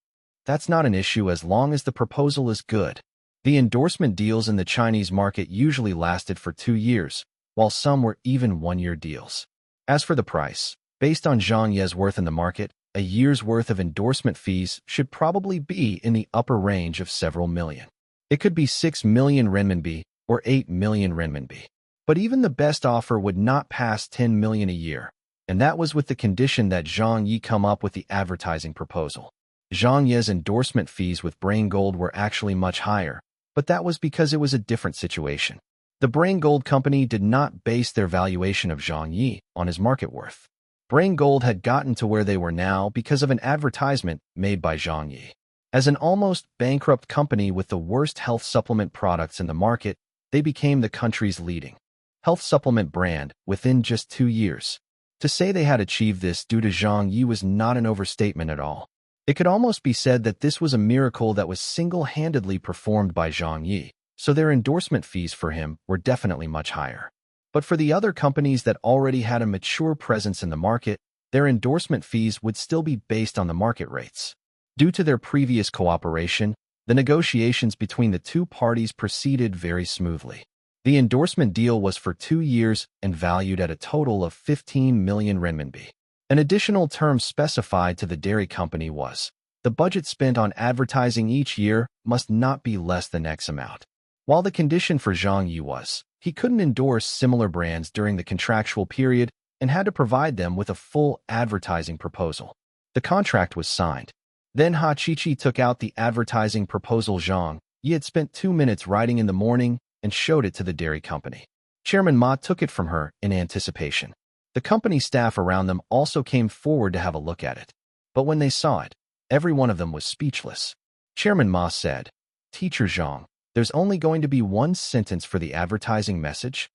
That's not an issue as long as the proposal is good. The endorsement deals in the Chinese market usually lasted for 2 years, while some were even 1-year deals. As for the price, based on Zhang Ye's worth in the market, a year's worth of endorsement fees should probably be in the upper range of several million. It could be 6 million renminbi or 8 million renminbi. But even the best offer would not pass 10 million a year, and that was with the condition that Zhang Ye come up with the advertising proposal. Zhang Ye's endorsement fees with Brain Gold were actually much higher, but that was because it was a different situation. The Brain Gold company did not base their valuation of Zhang Ye on his market worth. Brain Gold had gotten to where they were now because of an advertisement made by Zhang Ye. As an almost bankrupt company with the worst health supplement products in the market, they became the country's leading health supplement brand within just 2 years. To say they had achieved this due to Zhang Ye was not an overstatement at all. It could almost be said that this was a miracle that was single-handedly performed by Zhang Ye, so their endorsement fees for him were definitely much higher. But for the other companies that already had a mature presence in the market, their endorsement fees would still be based on the market rates. Due to their previous cooperation, the negotiations between the two parties proceeded very smoothly. The endorsement deal was for 2 years and valued at a total of 15 million renminbi. An additional term specified to the dairy company was, the budget spent on advertising each year must not be less than X amount. While the condition for Zhang Ye was, he couldn't endorse similar brands during the contractual period and had to provide them with a full advertising proposal. The contract was signed. Then Hachichi took out the advertising proposal Zhang Ye had spent 2 minutes writing in the morning and showed it to the dairy company. Chairman Ma took it from her in anticipation. The company staff around them also came forward to have a look at it. But when they saw it, every one of them was speechless. Chairman Ma said, "Teacher Zhang, there's only going to be 1 sentence for the advertising message?"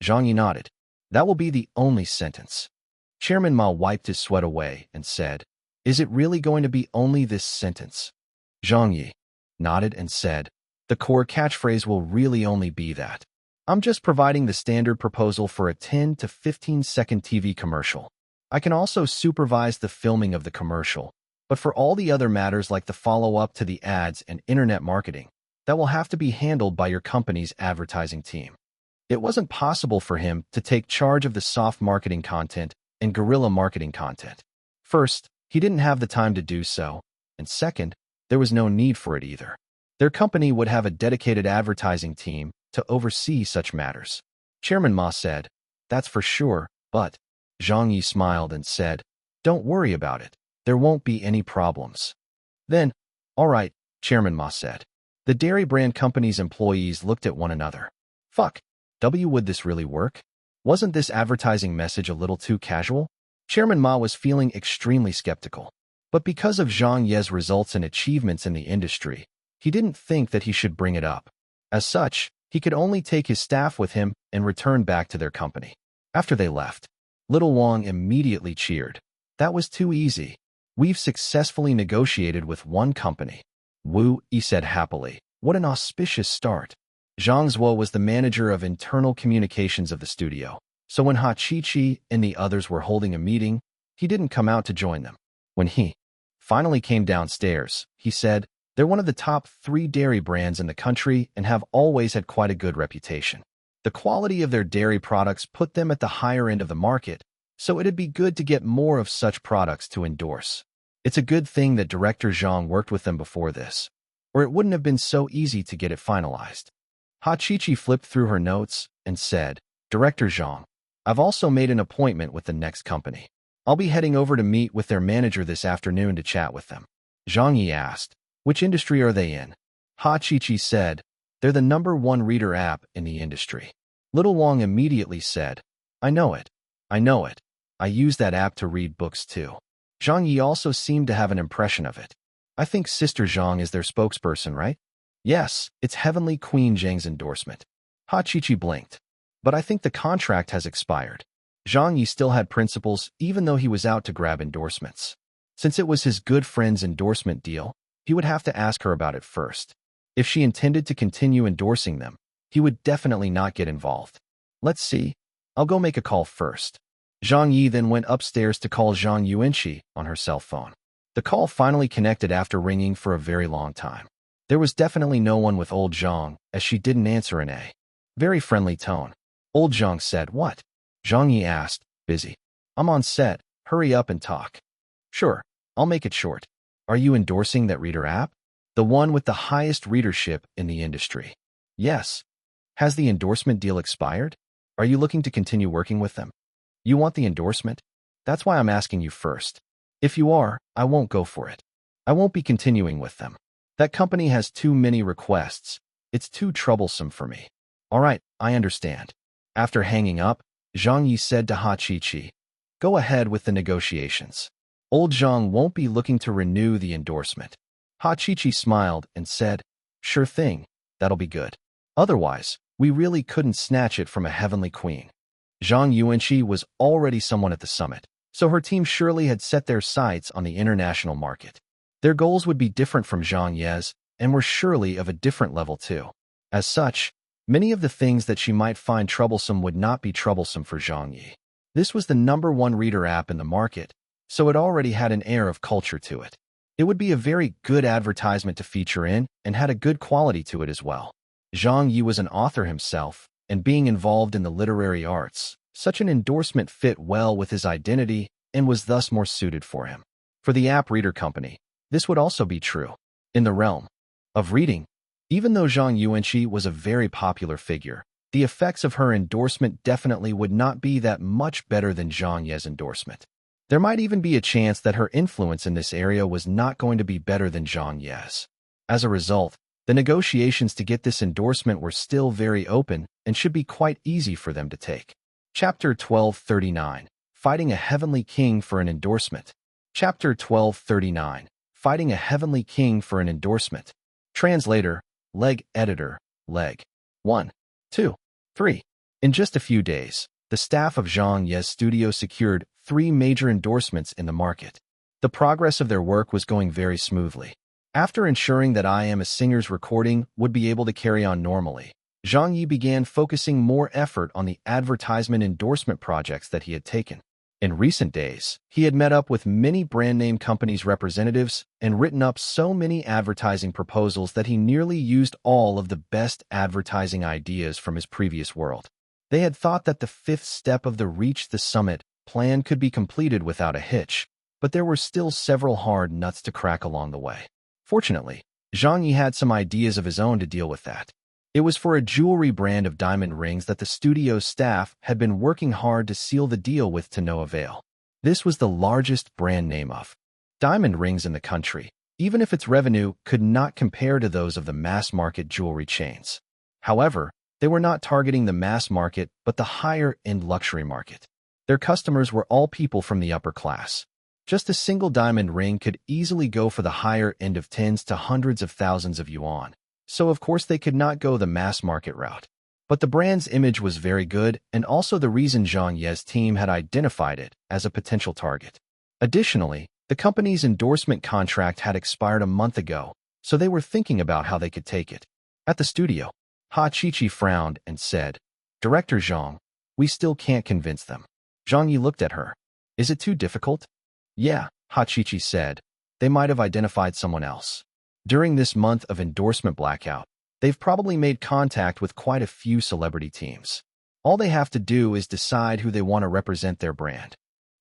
Zhang Ye nodded. "That will be the only sentence." Chairman Ma wiped his sweat away and said, "Is it really going to be only this sentence?" Zhang Ye nodded and said, "The core catchphrase will really only be that. I'm just providing the standard proposal for a 10 to 15-second TV commercial. I can also supervise the filming of the commercial, but for all the other matters like the follow-up to the ads and internet marketing, that will have to be handled by your company's advertising team." It wasn't possible for him to take charge of the soft marketing content and guerrilla marketing content. First, he didn't have the time to do so, and second, there was no need for it either. Their company would have a dedicated advertising team to oversee such matters. Chairman Ma said, "That's for sure, but..." Zhang Ye smiled and said, "Don't worry about it. There won't be any problems." Then, "All right," Chairman Ma said. The dairy brand company's employees looked at one another. Would this really work? Wasn't this advertising message a little too casual? Chairman Ma was feeling extremely skeptical. But because of Zhang Ye's results and achievements in the industry, he didn't think that he should bring it up. As such, he could only take his staff with him and return back to their company. After they left, Little Wang immediately cheered. "That was too easy. We've successfully negotiated with one company." "Wu," he said happily. "What an auspicious start." Zhang Zuo was the manager of internal communications of the studio, so when Hachichi and the others were holding a meeting, he didn't come out to join them. When he finally came downstairs, he said, "They're one of the top 3 dairy brands in the country and have always had quite a good reputation. The quality of their dairy products put them at the higher end of the market, so it'd be good to get more of such products to endorse." It's a good thing that director Zhang worked with them before this, or it wouldn't have been so easy to get it finalized. Ha Chi flipped through her notes and said, Director Zhang, I've also made an appointment with the next company. I'll be heading over to meet with their manager this afternoon to chat with them. Zhang Ye asked, which industry are they in? Ha Chi said, they're the #1 reader app in the industry. Little Wong immediately said, I know it. I know it. I use that app to read books too. Zhang Ye also seemed to have an impression of it. I think Sister Zhang is their spokesperson, right? Yes, it's Heavenly Queen Zhang's endorsement. Ha Chi blinked. But I think the contract has expired. Zhang Ye still had principles even though he was out to grab endorsements. Since it was his good friend's endorsement deal, he would have to ask her about it first. If she intended to continue endorsing them, he would definitely not get involved. Let's see. I'll go make a call first. Zhang Ye then went upstairs to call Zhang Yuanqi on her cell phone. The call finally connected after ringing for a very long time. There was definitely no one with old Zhang, as she didn't answer in a very friendly tone. Old Zhang said, What? Zhang Ye asked, Busy. I'm on set. Hurry up and talk. Sure, I'll make it short. Are you endorsing that reader app? The one with the highest readership in the industry. Yes. Has the endorsement deal expired? Are you looking to continue working with them? You want the endorsement? That's why I'm asking you first. If you are, I won't go for it. I won't be continuing with them. That company has too many requests. It's too troublesome for me. All right, I understand. After hanging up, Zhang Ye said to Ha Chi, Go ahead with the negotiations. Old Zhang won't be looking to renew the endorsement. Ha Chi smiled and said, Sure thing, that'll be good. Otherwise, we really couldn't snatch it from a heavenly queen. Zhang Yuanqi was already someone at the summit, so her team surely had set their sights on the international market. Their goals would be different from Zhang Ye's and were surely of a different level too. As such, many of the things that she might find troublesome would not be troublesome for Zhang Ye. This was the #1 reader app in the market, so it already had an air of culture to it. It would be a very good advertisement to feature in and had a good quality to it as well. Zhang Ye was an author himself, and being involved in the literary arts, such an endorsement fit well with his identity and was thus more suited for him. For the app reader company, this would also be true. In the realm of reading, even though Zhang Yuanqi was a very popular figure, the effects of her endorsement definitely would not be that much better than Zhang Ye's endorsement. There might even be a chance that her influence in this area was not going to be better than Zhang Ye's. As a result, the negotiations to get this endorsement were still very open and should be quite easy for them to take. Chapter 1239, Fighting a Heavenly King for an Endorsement. Chapter 1239, Fighting a Heavenly King for an Endorsement. Translator, Leg Editor, Leg 1, 2, 3. In just a few days, the staff of Zhang Ye's studio secured 3 major endorsements in the market. The progress of their work was going very smoothly. After ensuring that I Am a Singer's recording would be able to carry on normally, Zhang Ye began focusing more effort on the advertisement endorsement projects that he had taken. In recent days, he had met up with many brand name companies' representatives and written up so many advertising proposals that he nearly used all of the best advertising ideas from his previous world. They had thought that the 5th step of the Reach the Summit plan could be completed without a hitch, but there were still several hard nuts to crack along the way. Fortunately, Zhang Ye had some ideas of his own to deal with that. It was for a jewelry brand of diamond rings that the studio's staff had been working hard to seal the deal with to no avail. This was the largest brand name of diamond rings in the country, even if its revenue could not compare to those of the mass-market jewelry chains. However, they were not targeting the mass market but the higher-end luxury market. Their customers were all people from the upper class. Just a single diamond ring could easily go for the higher end of tens to hundreds of thousands of yuan, so of course they could not go the mass market route. But the brand's image was very good and also the reason Zhang Ye's team had identified it as a potential target. Additionally, the company's endorsement contract had expired a month ago, so they were thinking about how they could take it. At the studio, Ha Chi frowned and said, Director Zhang, we still can't convince them. Zhang Ye looked at her. Is it too difficult? Yeah, Ha Chi said. They might have identified someone else. During this month of endorsement blackout, they've probably made contact with quite a few celebrity teams. All they have to do is decide who they want to represent their brand.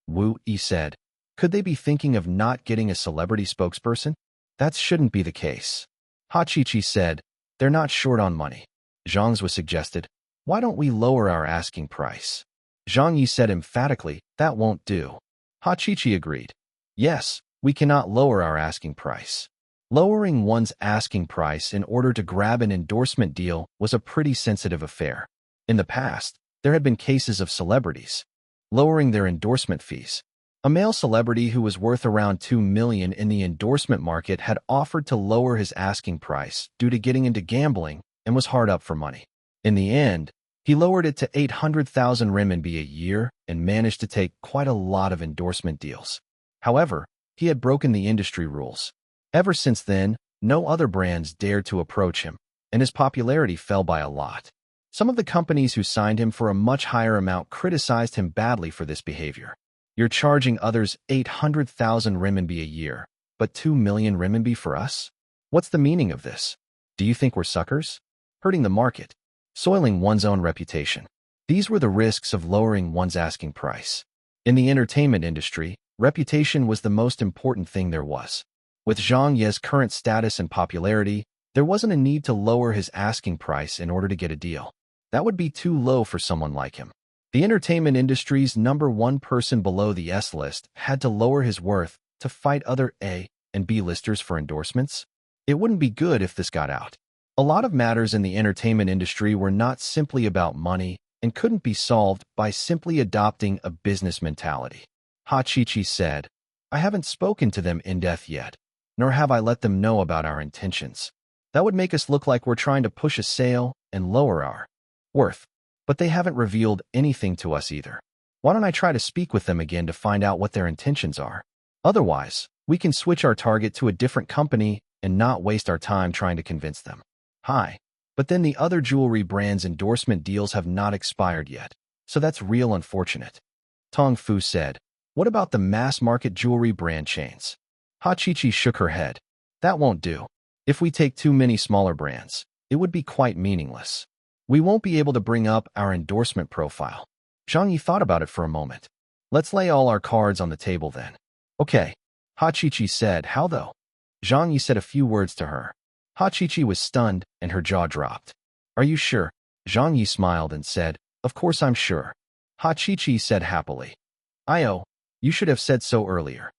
Wu Yi said. Could they be thinking of not getting a celebrity spokesperson? That shouldn't be the case. Hachichi said, they're not short on money. Zhang's was suggested, why don't we lower our asking price? Zhang Ye said emphatically, that won't do. Hachichi agreed. Yes, we cannot lower our asking price. Lowering one's asking price in order to grab an endorsement deal was a pretty sensitive affair. In the past, there had been cases of celebrities lowering their endorsement fees. A male celebrity who was worth around $2 million in the endorsement market had offered to lower his asking price due to getting into gambling and was hard up for money. In the end, he lowered it to 800,000 renminbi a year and managed to take quite a lot of endorsement deals. However, he had broken the industry rules. Ever since then, no other brands dared to approach him, and his popularity fell by a lot. Some of the companies who signed him for a much higher amount criticized him badly for this behavior. You're charging others 800,000 renminbi a year, but 2 million renminbi for us? What's the meaning of this? Do you think we're suckers? Hurting the market, soiling one's own reputation. These were the risks of lowering one's asking price. In the entertainment industry, reputation was the most important thing there was. With Zhang Ye's current status and popularity, there wasn't a need to lower his asking price in order to get a deal. That would be too low for someone like him. The entertainment industry's #1 person below the S list had to lower his worth to fight other A and B listers for endorsements. It wouldn't be good if this got out. A lot of matters in the entertainment industry were not simply about money and couldn't be solved by simply adopting a business mentality. Hachichi said, I haven't spoken to them in depth yet, nor have I let them know about our intentions. That would make us look like we're trying to push a sale and lower our worth. But they haven't revealed anything to us either. Why don't I try to speak with them again to find out what their intentions are? Otherwise, we can switch our target to a different company and not waste our time trying to convince them. Hi. But then the other jewelry brands' endorsement deals have not expired yet, so that's real unfortunate. Tong Fu said, what about the mass-market jewelry brand chains? Hachichi shook her head. That won't do. If we take too many smaller brands, it would be quite meaningless. We won't be able to bring up our endorsement profile. Zhang Ye thought about it for a moment. Let's lay all our cards on the table then. Okay. Hachichi said, how though? Zhang Ye said a few words to her. Hachichi was stunned and her jaw dropped. Are you sure? Zhang Ye smiled and said, of course I'm sure. Hachichi said happily. Io, you should have said so earlier.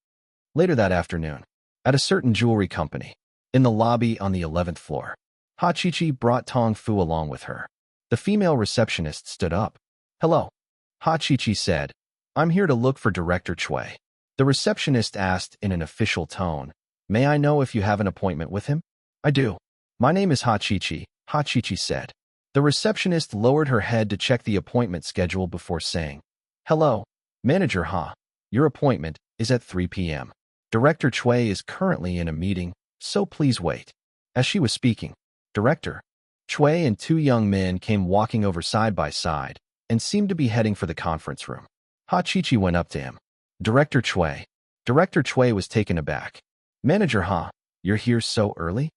Later that afternoon, at a certain jewelry company, in the lobby on the 11th floor, Hachichi brought Tong Fu along with her. The female receptionist stood up. Hello. Hachichi said, I'm here to look for Director Cui. The receptionist asked in an official tone, may I know if you have an appointment with him? I do. My name is Hachichi, Hachichi said. The receptionist lowered her head to check the appointment schedule before saying, hello, Manager Ha. Your appointment is at 3 p.m. Director Cui is currently in a meeting, so please wait. As she was speaking, Director Cui and two young men came walking over side by side and seemed to be heading for the conference room. Hachichi went up to him. Director Cui. Director Cui was taken aback. Manager Ha, you're here so early?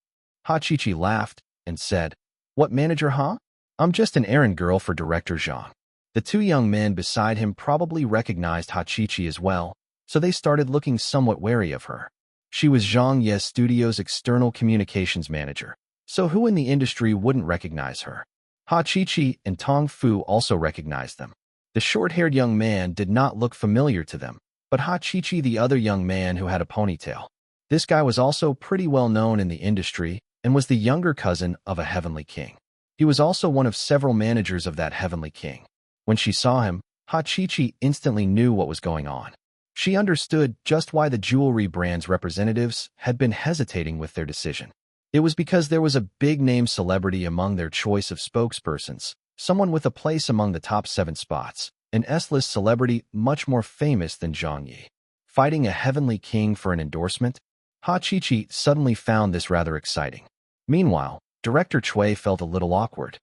Hachichi laughed and said, what Manager Ha? I'm just an errand girl for Director Zhang. The two young men beside him probably recognized Hachichi as well, so they started looking somewhat wary of her. She was Zhang Ye's studio's external communications manager, so who in the industry wouldn't recognize her? Hachichi and Tong Fu also recognized them. The short-haired young man did not look familiar to them, but Hachichi, the other young man who had a ponytail. This guy was also pretty well known in the industry and was the younger cousin of a heavenly king. He was also one of several managers of that heavenly king. When she saw him, Hachichi instantly knew what was going on. She understood just why the jewelry brand's representatives had been hesitating with their decision. It was because there was a big-name celebrity among their choice of spokespersons, someone with a place among the top 7 spots, an S-list celebrity much more famous than Zhang Ye. Fighting a heavenly king for an endorsement? Hachichi suddenly found this rather exciting. Meanwhile, Director Cui felt a little awkward.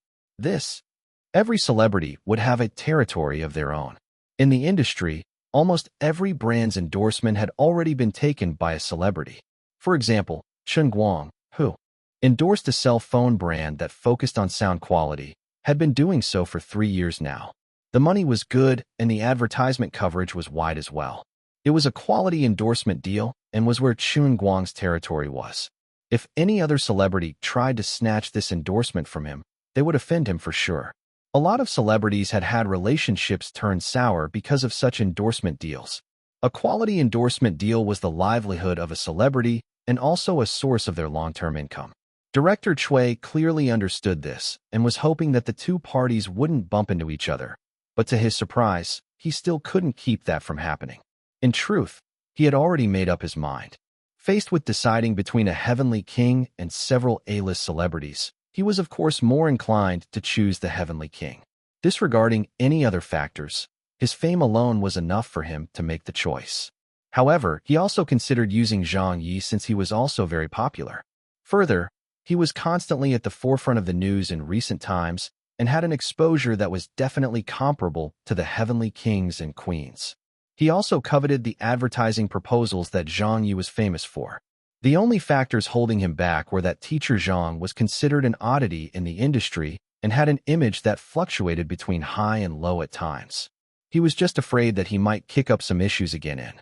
Every celebrity would have a territory of their own. In the industry, almost every brand's endorsement had already been taken by a celebrity. For example, Chen Guang, who endorsed a cell phone brand that focused on sound quality, had been doing so for 3 years now. The money was good and the advertisement coverage was wide as well. It was a quality endorsement deal and was where Chun Guang's territory was. If any other celebrity tried to snatch this endorsement from him, they would offend him for sure. A lot of celebrities had had relationships turn sour because of such endorsement deals. A quality endorsement deal was the livelihood of a celebrity and also a source of their long-term income. Director Cui clearly understood this and was hoping that the two parties wouldn't bump into each other. But to his surprise, he still couldn't keep that from happening. In truth, he had already made up his mind. Faced with deciding between a heavenly king and several A-list celebrities, he was of course more inclined to choose the heavenly king. Disregarding any other factors, his fame alone was enough for him to make the choice. However, he also considered using Zhang Ye since he was also very popular. Further, he was constantly at the forefront of the news in recent times and had an exposure that was definitely comparable to the heavenly kings and queens. He also coveted the advertising proposals that Zhang Ye was famous for. The only factors holding him back were that teacher Zhang was considered an oddity in the industry and had an image that fluctuated between high and low at times. He was just afraid that he might kick up some issues again in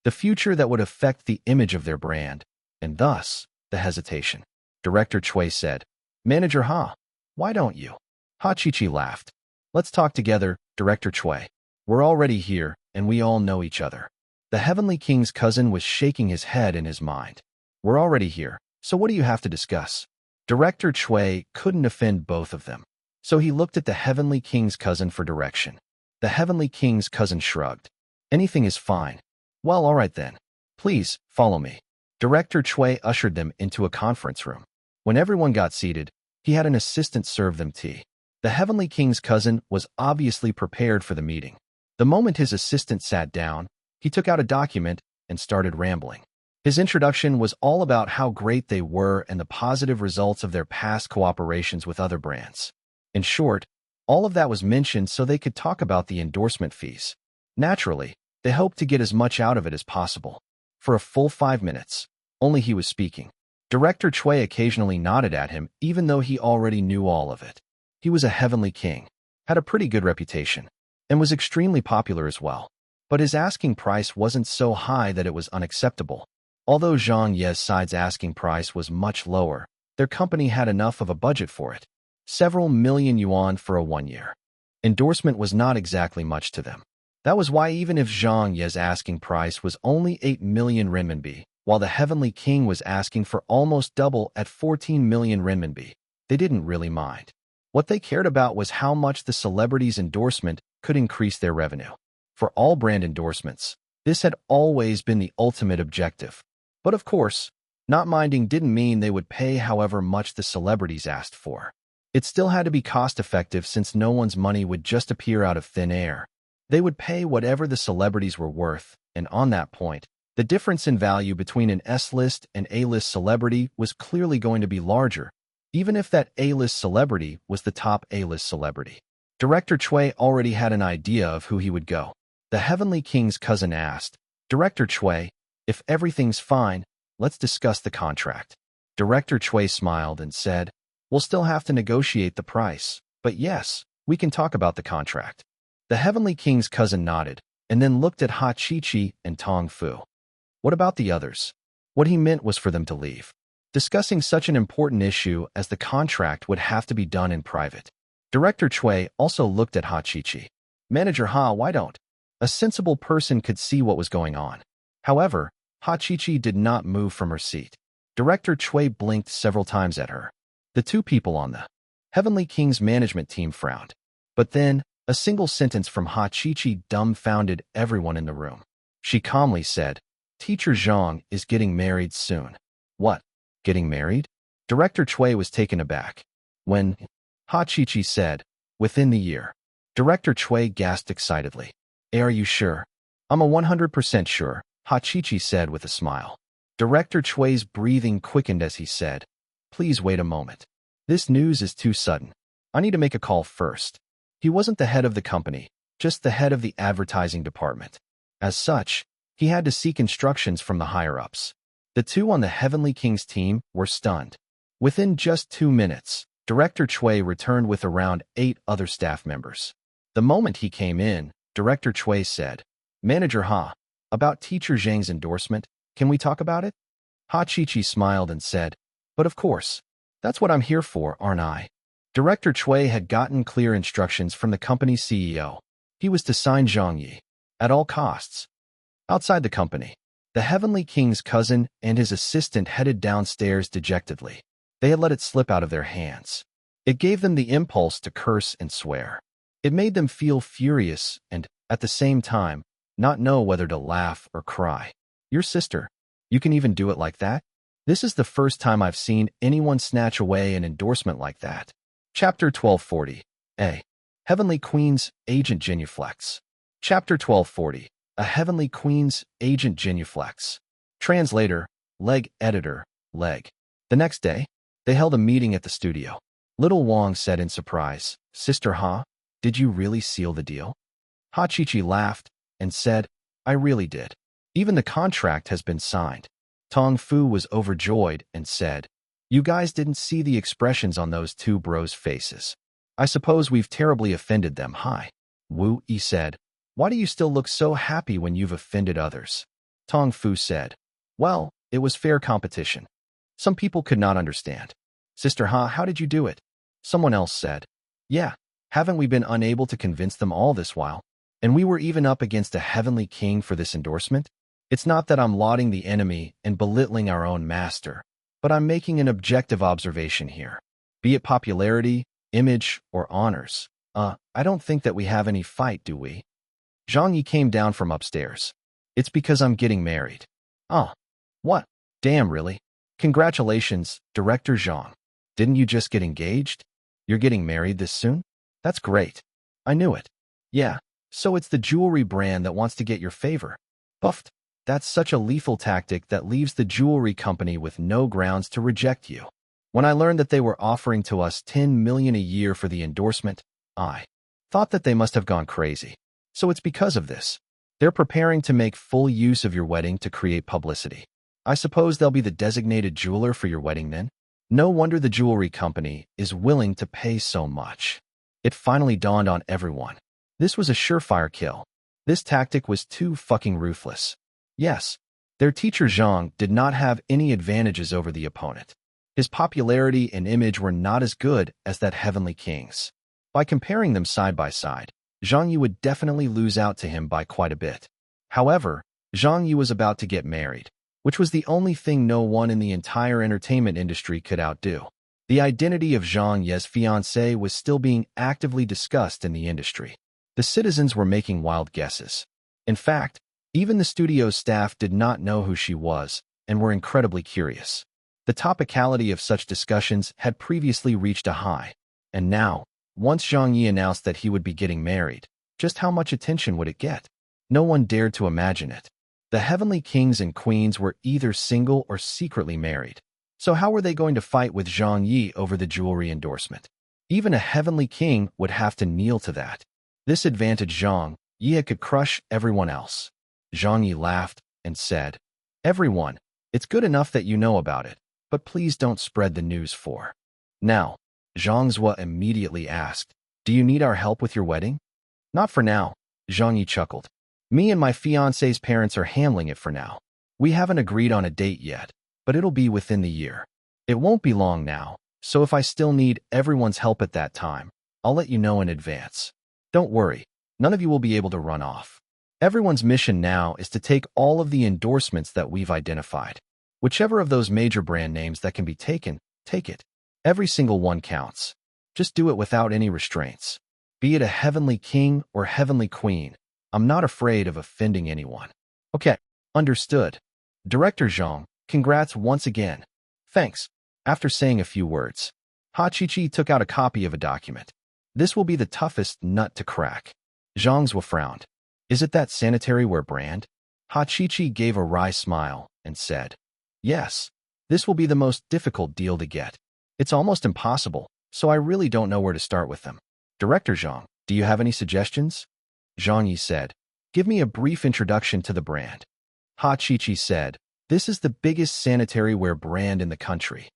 the future that would affect the image of their brand, and thus, the hesitation. Director Cui said, "Manager Ha, why don't you?" Ha Chi laughed. "Let's talk together, Director Cui. We're already here, and we all know each other." The Heavenly King's cousin was shaking his head in his mind. "We're already here, so what do you have to discuss?" Director Cui couldn't offend both of them, so he looked at the Heavenly King's cousin for direction. The Heavenly King's cousin shrugged. "Anything is fine." "Well, all right then. Please, follow me." Director Cui ushered them into a conference room. When everyone got seated, he had an assistant serve them tea. The Heavenly King's cousin was obviously prepared for the meeting. The moment his assistant sat down, he took out a document and started rambling. His introduction was all about how great they were and the positive results of their past cooperations with other brands. In short, all of that was mentioned so they could talk about the endorsement fees. Naturally, they hoped to get as much out of it as possible. For a full 5 minutes, only he was speaking. Director Cui occasionally nodded at him even though he already knew all of it. He was a heavenly king, had a pretty good reputation, and was extremely popular as well. But his asking price wasn't so high that it was unacceptable. Although Zhang Ye's side's asking price was much lower, their company had enough of a budget for it. Several million yuan for a 1-year endorsement was not exactly much to them. That was why even if Zhang Ye's asking price was only 8 million renminbi, while the Heavenly King was asking for almost double at 14 million renminbi, they didn't really mind. What they cared about was how much the celebrity's endorsement could increase their revenue. For all brand endorsements, this had always been the ultimate objective. But of course, not minding didn't mean they would pay however much the celebrities asked for. It still had to be cost-effective since no one's money would just appear out of thin air. They would pay whatever the celebrities were worth, and on that point, the difference in value between an S-list and A-list celebrity was clearly going to be larger, even if that A-list celebrity was the top A-list celebrity. Director Cui already had an idea of who he would go. The Heavenly King's cousin asked, "Director Cui, if everything's fine, let's discuss the contract." Director Cui smiled and said, "We'll still have to negotiate the price, but yes, we can talk about the contract." The Heavenly King's cousin nodded, and then looked at Ha Chi and Tong Fu. What about the others? What he meant was for them to leave. Discussing such an important issue as the contract would have to be done in private. Director Cui also looked at Ha Chi. "Manager Ha, why don't?" A sensible person could see what was going on. However, Ha Chi did not move from her seat. Director Cui blinked several times at her. The two people on the Heavenly King's management team frowned. But then, a single sentence from Ha Chi dumbfounded everyone in the room. She calmly said, "Teacher Zhang is getting married soon." "What? Getting married?" Director Cui was taken aback. "When?" Ha Chi said, "Within the year." Director Cui gasped excitedly. "Are you sure?" "I'm a 100% sure," Ha Chi said with a smile. Director Cui's breathing quickened as he said, "Please wait a moment. This news is too sudden. I need to make a call first." He wasn't the head of the company, just the head of the advertising department. As such, he had to seek instructions from the higher-ups. The two on the Heavenly King's team were stunned. Within just 2 minutes, Director Cui returned with around 8 other staff members. The moment he came in, Director Cui said, "Manager Ha, About teacher Zhang's endorsement, can we talk about it? Ha Chi smiled and said, but of course. That's what I'm here for, aren't I? Director Cui had gotten clear instructions from the company's CEO. He was to sign Zhang Ye, at all costs. Outside the company, the Heavenly King's cousin and his assistant headed downstairs dejectedly. They had let it slip out of their hands. It gave them the impulse to curse and swear. It made them feel furious and, at the same time, not know whether to laugh or cry. Your sister, you can even do it like that? This is the first time I've seen anyone snatch away an endorsement like that. Chapter 1240. A. Heavenly Queen's Agent Genuflex. Chapter 1240. A Heavenly Queen's Agent Genuflex. Translator, Leg Editor, Leg. The next day, they held a meeting at the studio. Little Wang said in surprise, Sister Ha, did you really seal the deal? Ha Chi laughed and said, I really did. Even the contract has been signed. Tong Fu was overjoyed and said, you guys didn't see the expressions on those two bros' faces. I suppose we've terribly offended them, hi. Wu Yi said, why do you still look so happy when you've offended others? Tong Fu said, well, it was fair competition. Some people could not understand. Sister Ha, how did you do it? Someone else said, yeah, haven't we been unable to convince them all this while? And we were even up against a heavenly king for this endorsement? It's not that I'm lauding the enemy and belittling our own master, but I'm making an objective observation here. Be it popularity, image, or honors. I don't think that we have any fight, do we? Zhang Ye came down from upstairs. It's because I'm getting married. What? Damn, really? Congratulations, Director Zhang. Didn't you just get engaged? You're getting married this soon? That's great. I knew it. Yeah, so it's the jewelry brand that wants to get your favor. Buffed. That's such a lethal tactic that leaves the jewelry company with no grounds to reject you. When I learned that they were offering to us $10 million a year for the endorsement, I thought that they must have gone crazy. So it's because of this. They're preparing to make full use of your wedding to create publicity. I suppose they'll be the designated jeweler for your wedding then? No wonder the jewelry company is willing to pay so much. It finally dawned on everyone. This was a surefire kill. This tactic was too fucking ruthless. Yes, their teacher Zhang did not have any advantages over the opponent. His popularity and image were not as good as that Heavenly King's. By comparing them side by side, Zhang Ye would definitely lose out to him by quite a bit. However, Zhang Ye was about to get married, which was the only thing no one in the entire entertainment industry could outdo. The identity of Zhang Ye's fiancée was still being actively discussed in the industry. The citizens were making wild guesses. In fact, even the studio's staff did not know who she was and were incredibly curious. The topicality of such discussions had previously reached a high, and now, once Zhang Ye announced that he would be getting married, just how much attention would it get? No one dared to imagine it. The heavenly kings and queens were either single or secretly married. So how were they going to fight with Zhang Ye over the jewelry endorsement? Even a heavenly king would have to kneel to that. This advantage Zhang Ye could crush everyone else. Zhang Ye laughed and said, everyone, it's good enough that you know about it, but please don't spread the news for. Now, Zhang Zhua immediately asked, do you need our help with your wedding? Not for now, Zhang Ye chuckled. Me and my fiancé's parents are handling it for now. We haven't agreed on a date yet, but it'll be within the year. It won't be long now, so if I still need everyone's help at that time, I'll let you know in advance. Don't worry, none of you will be able to run off. Everyone's mission now is to take all of the endorsements that we've identified. Whichever of those major brand names that can be taken, take it. Every single one counts. Just do it without any restraints. Be it a heavenly king or heavenly queen, I'm not afraid of offending anyone. Okay, understood. Director Zhang, congrats once again. Thanks. After saying a few words, Ha Chi took out a copy of a document. This will be the toughest nut to crack. Zhang Zhua frowned. Is it that sanitary ware brand? Ha Chi gave a wry smile and said, yes, this will be the most difficult deal to get. It's almost impossible, so I really don't know where to start with them. Director Zhang, do you have any suggestions? Zhang Ye said, give me a brief introduction to the brand. Ha Chi said, this is the biggest sanitary ware brand in the country.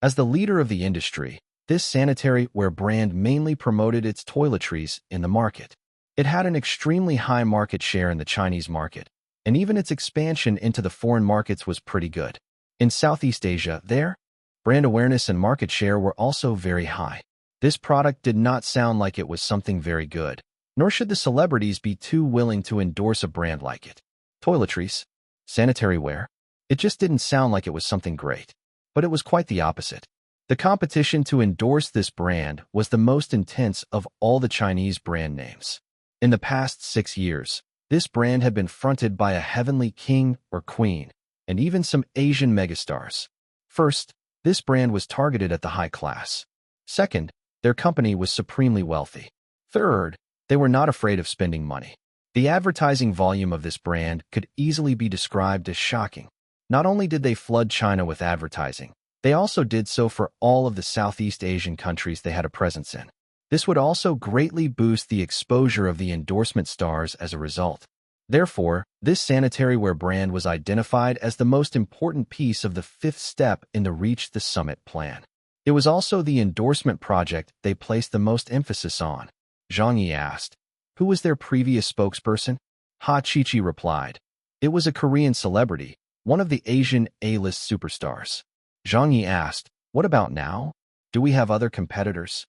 As the leader of the industry, this sanitary ware brand mainly promoted its toiletries in the market. It had an extremely high market share in the Chinese market, and even its expansion into the foreign markets was pretty good. In Southeast Asia, their brand awareness and market share were also very high. This product did not sound like it was something very good, nor should the celebrities be too willing to endorse a brand like it. Toiletries, sanitary ware, it just didn't sound like it was something great. But it was quite the opposite. The competition to endorse this brand was the most intense of all the Chinese brand names. In the past 6 years, this brand had been fronted by a heavenly king or queen, and even some Asian megastars. First, this brand was targeted at the high class. Second, their company was supremely wealthy. Third, they were not afraid of spending money. The advertising volume of this brand could easily be described as shocking. Not only did they flood China with advertising, they also did so for all of the Southeast Asian countries they had a presence in. This would also greatly boost the exposure of the endorsement stars as a result. Therefore, this sanitary ware brand was identified as the most important piece of the fifth step in the Reach the Summit plan. It was also the endorsement project they placed the most emphasis on. Zhang Ye asked, "Who was their previous spokesperson?" Ha Chi-Chi replied, "It was a Korean celebrity, one of the Asian A-list superstars." Zhang Ye asked, "What about now? Do we have other competitors?"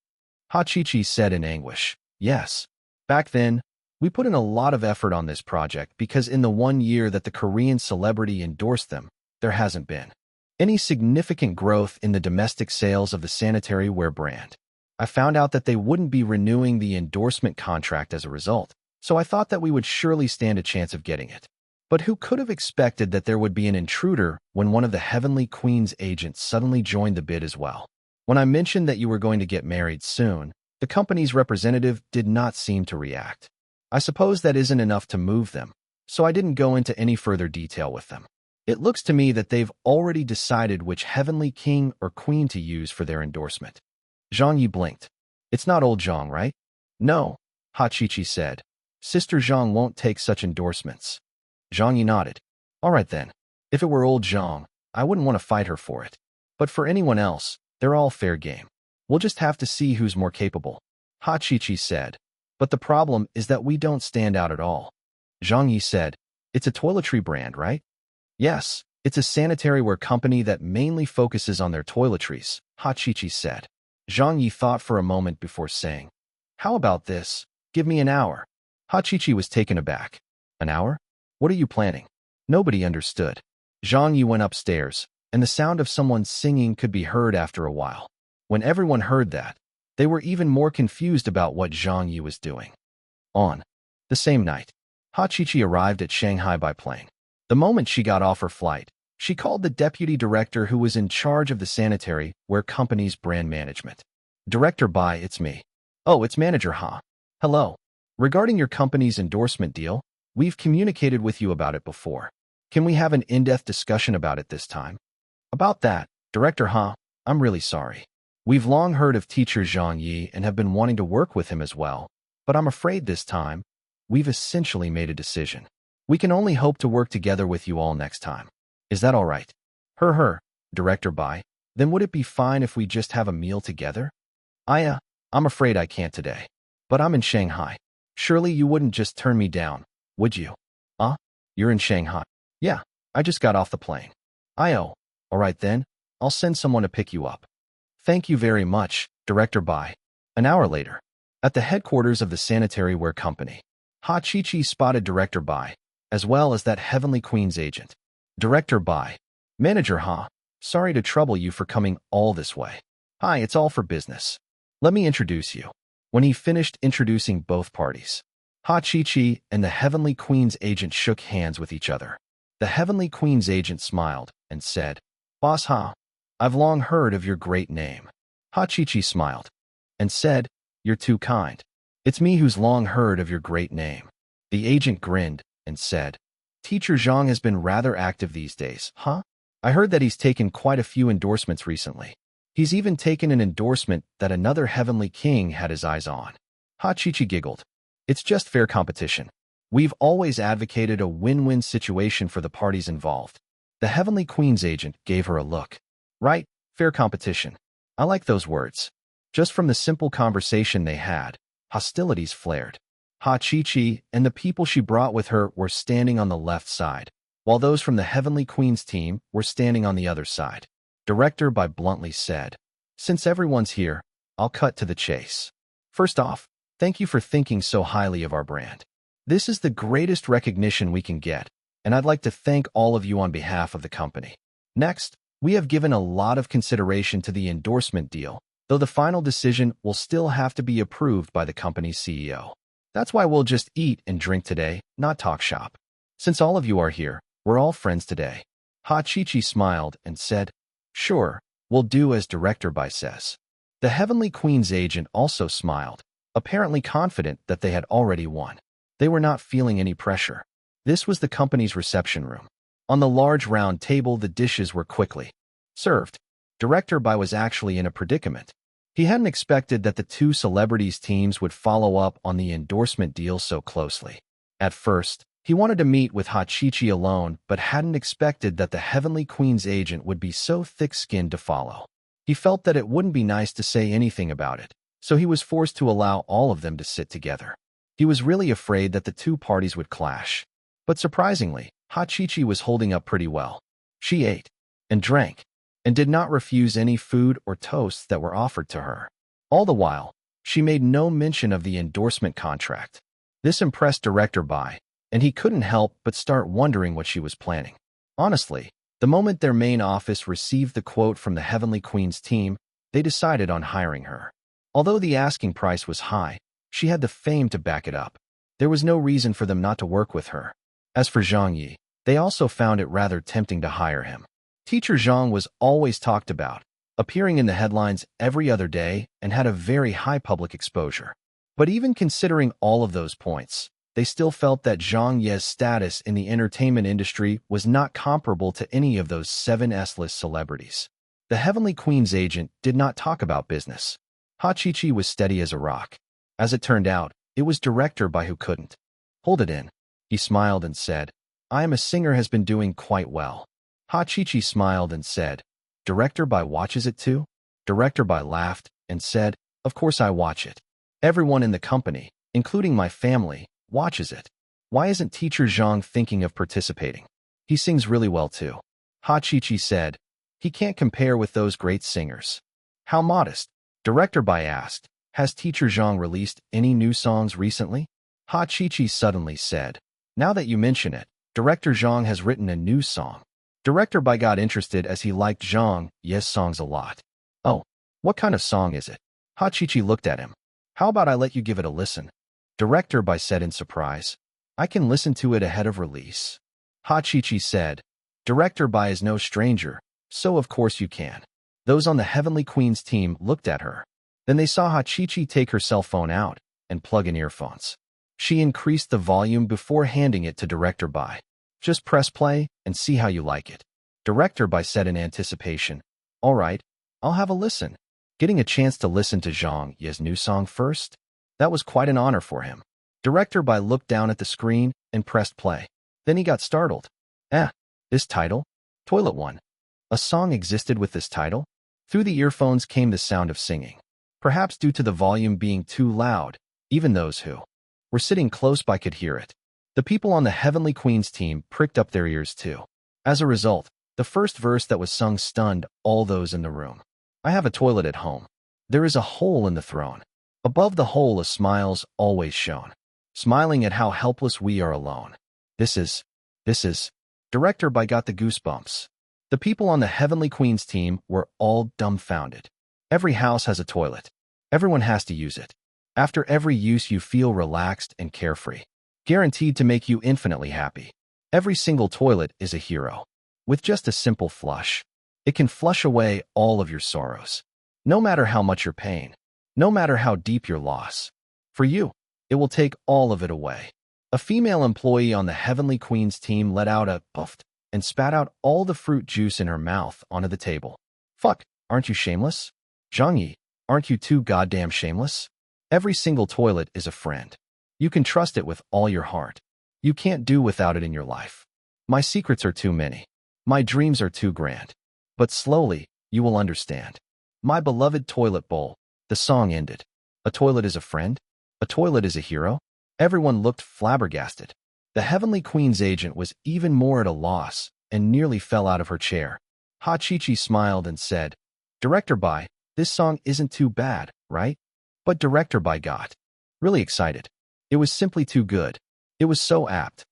Ha Chi-Chi said in anguish, "Yes. Back then, we put in a lot of effort on this project because in the 1 year that the Korean celebrity endorsed them, there hasn't been any significant growth in the domestic sales of the sanitary ware brand. I found out that they wouldn't be renewing the endorsement contract as a result, so I thought that we would surely stand a chance of getting it. But who could have expected that there would be an intruder when one of the Heavenly Queen's agents suddenly joined the bid as well? When I mentioned that you were going to get married soon, the company's representative did not seem to react. I suppose that isn't enough to move them, so I didn't go into any further detail with them. It looks to me that they've already decided which Heavenly King or Queen to use for their endorsement." Zhang Yi blinked. "It's not old Zhang, right?" "No," Ha Chi-Chi said. "Sister Zhang won't take such endorsements." Zhang Yi nodded. "All right then. If it were old Zhang, I wouldn't want to fight her for it. But for anyone else, they're all fair game. We'll just have to see who's more capable," Ha Chi-Chi said. "But the problem is that we don't stand out at all." Zhang Yi said, "It's a toiletry brand, right?" "Yes, it's a sanitary ware company that mainly focuses on their toiletries," Ha Chi-Chi said. Zhang Yi thought for a moment before saying, "How about this? Give me an hour." Ha Chi-Chi was taken aback. "An hour? What are you planning?" Nobody understood. Zhang Yi went upstairs, and the sound of someone singing could be heard after a while. When everyone heard that, they were even more confused about what Zhang Yi was doing. On the same night, Ha Chi-Chi arrived at Shanghai by plane. The moment she got off her flight, she called the deputy director who was in charge of the sanitary ware company's brand management. "Director Bai, it's me." "Oh, it's Manager Ha. Hello. Regarding your company's endorsement deal, we've communicated with you about it before. Can we have an in-depth discussion about it this time?" "About that, Director Ha, I'm really sorry. We've long heard of teacher Zhang Ye and have been wanting to work with him as well, but I'm afraid this time, we've essentially made a decision. We can only hope to work together with you all next time. Is that all right?" Director Bai. "Then would it be fine if we just have a meal together?" I'm afraid I can't today. But I'm in Shanghai. Surely you wouldn't just turn me down, would you?" You're in Shanghai?" "Yeah, I just got off the plane." All right then, I'll send someone to pick you up." "Thank you very much, Director Bai." An hour later, at the headquarters of the sanitary ware company, Ha Chi-Chi spotted Director Bai, as well as that Heavenly Queen's agent. "Director Bai. Manager Ha, sorry to trouble you for coming all this way." "Hi, it's all for business. Let me introduce you." When he finished introducing both parties, Ha Chi-Chi and the Heavenly Queen's agent shook hands with each other. The Heavenly Queen's agent smiled and said, "Boss Ha, I've long heard of your great name." Ha Chi-Chi smiled and said, "You're too kind. It's me who's long heard of your great name." The agent grinned and said, "Teacher Zhang has been rather active these days, huh? I heard that he's taken quite a few endorsements recently. He's even taken an endorsement that another Heavenly King had his eyes on." Ha Chi-Chi giggled. "It's just fair competition. We've always advocated a win-win situation for the parties involved." The Heavenly Queen's agent gave her a look. "Right, fair competition. I like those words." Just from the simple conversation they had, hostilities flared. Chi and the people she brought with her were standing on the left side, while those from the Heavenly Queen's team were standing on the other side. Director Bai bluntly said, "Since everyone's here, I'll cut to the chase. First off, thank you for thinking so highly of our brand. This is the greatest recognition we can get, and I'd like to thank all of you on behalf of the company. Next, we have given a lot of consideration to the endorsement deal, though the final decision will still have to be approved by the company's CEO. That's why we'll just eat and drink today, not talk shop. Since all of you are here, we're all friends today." Chi smiled and said, "Sure, we'll do as Director Bai says." The Heavenly Queen's agent also smiled, apparently confident that they had already won. They were not feeling any pressure. This was the company's reception room. On the large round table, the dishes were quickly served. Director Bai was actually in a predicament. He hadn't expected that the two celebrities' teams would follow up on the endorsement deal so closely. At first, he wanted to meet with Chi alone, but hadn't expected that the Heavenly Queen's agent would be so thick-skinned to follow. He felt that it wouldn't be nice to say anything about it, so he was forced to allow all of them to sit together. He was really afraid that the two parties would clash. But surprisingly, Chi was holding up pretty well. She ate and drank and did not refuse any food or toasts that were offered to her. All the while, she made no mention of the endorsement contract. This impressed Director Bai, and he couldn't help but start wondering what she was planning. Honestly, the moment their main office received the quote from the Heavenly Queen's team, they decided on hiring her. Although the asking price was high, she had the fame to back it up. There was no reason for them not to work with her. As for Zhang Ye, they also found it rather tempting to hire him. Teacher Zhang was always talked about, appearing in the headlines every other day and had a very high public exposure. But even considering all of those points, they still felt that Zhang Ye's status in the entertainment industry was not comparable to any of those 7 S-list celebrities. The Heavenly Queen's agent did not talk about business. Chi was steady as a rock. As it turned out, it was Director Bai who couldn't hold it in. He smiled and said, "I am a singer has been doing quite well." Chi smiled and said, "Director Bai watches it too?" Director Bai laughed and said, "Of course I watch it. Everyone in the company, including my family, watches it. Why isn't Teacher Zhang thinking of participating? He sings really well too." Chi said, "He can't compare with those great singers." "How modest." Director Bai asked, "Has Teacher Zhang released any new songs recently?" Chi suddenly said, "Now that you mention it, Director Zhang has written a new song." Director Bai got interested as he liked Zhang Ye's songs a lot. "Oh, what kind of song is it?" Chi looked at him. "How about I let you give it a listen?" Director Bai said in surprise, "I can listen to it ahead of release." Chi said, "Director Bai is no stranger, so of course you can." Those on the Heavenly Queen's team looked at her. Then they saw Chi take her cell phone out and plug in earphones. She increased the volume before handing it to Director Bai. "Just press play and see how you like it." Director Bai said in anticipation, "All right, I'll have a listen." Getting a chance to listen to Zhang Ye's new song first? That was quite an honor for him. Director Bai looked down at the screen and pressed play. Then he got startled. This title? Toilet One. A song existed with this title? Through the earphones came the sound of singing. Perhaps due to the volume being too loud, even those who were sitting close by could hear it. The people on the Heavenly Queen's team pricked up their ears too. As a result, the first verse that was sung stunned all those in the room. "I have a toilet at home. There is a hole in the throne. Above the hole a smile's always shone. Smiling at how helpless we are alone. This is. Director Bai got the goosebumps. The people on the Heavenly Queen's team were all dumbfounded. Every house has a toilet. Everyone has to use it. After every use you feel relaxed and carefree. Guaranteed to make you infinitely happy. Every single toilet is a hero. With just a simple flush, it can flush away all of your sorrows. No matter how much your pain, no matter how deep your loss. For you, it will take all of it away." A female employee on the Heavenly Queen's team let out a puff and spat out all the fruit juice in her mouth onto the table. "Fuck, aren't you shameless? Zhang Ye, aren't you too goddamn shameless? Every single toilet is a friend. You can trust it with all your heart. You can't do without it in your life. My secrets are too many. My dreams are too grand. But slowly, you will understand. My beloved toilet bowl." The song ended. A toilet is a friend? A toilet is a hero? Everyone looked flabbergasted. The Heavenly Queen's agent was even more at a loss and nearly fell out of her chair. Ha-Chi-Chi smiled and said, "Director Bai, this song isn't too bad, right?" But Director Bai got really excited. It was simply too good. It was so apt.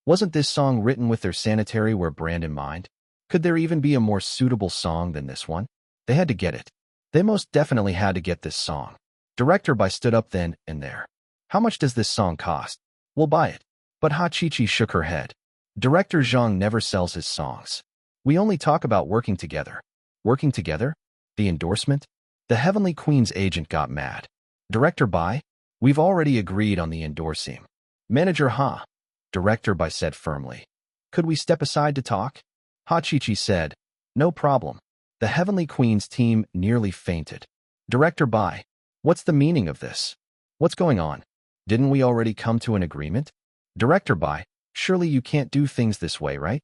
Wasn't this song written with their sanitary ware brand in mind? Could there even be a more suitable song than this one? They had to get it. They most definitely had to get this song. Director Bai stood up then and there. "How much does this song cost? We'll buy it." But Ha-Chi-Chi shook her head. "Director Zhang never sells his songs. We only talk about working together." Working together? The endorsement? The Heavenly Queen's agent got mad. "Director Bai, we've already agreed on the endorsing." "Manager Ha," Director Bai said firmly. "Could we step aside to talk?" Ha-Chi-Chi said, "No problem." The Heavenly Queen's team nearly fainted. "Director Bai, what's the meaning of this? What's going on? Didn't we already come to an agreement?" "Director Bai, surely you can't do things this way, right?"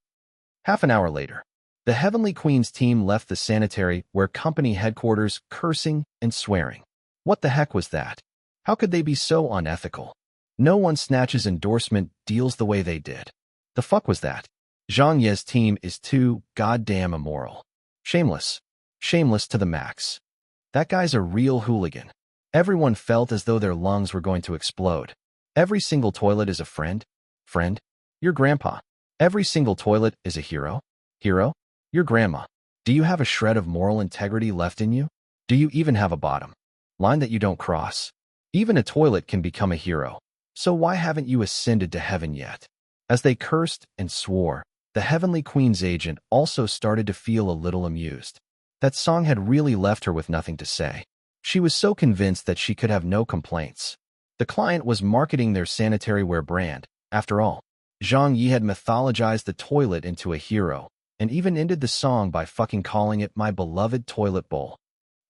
Half an hour later, the Heavenly Queen's team left the sanitary ware company headquarters cursing and swearing. What the heck was that? How could they be so unethical? No one snatches endorsement deals the way they did. The fuck was that? Zhang Ye's team is too goddamn immoral. Shameless. Shameless to the max. That guy's a real hooligan. Everyone felt as though their lungs were going to explode. Every single toilet is a friend. Friend? Your grandpa. Every single toilet is a hero. Hero? Your grandma. Do you have a shred of moral integrity left in you? Do you even have a bottom line that you don't cross? Even a toilet can become a hero. So why haven't you ascended to heaven yet? As they cursed and swore, the Heavenly Queen's agent also started to feel a little amused. That song had really left her with nothing to say. She was so convinced that she could have no complaints. The client was marketing their sanitary ware brand. After all, Zhang Ye had mythologized the toilet into a hero, and even ended the song by fucking calling it "My Beloved Toilet Bowl."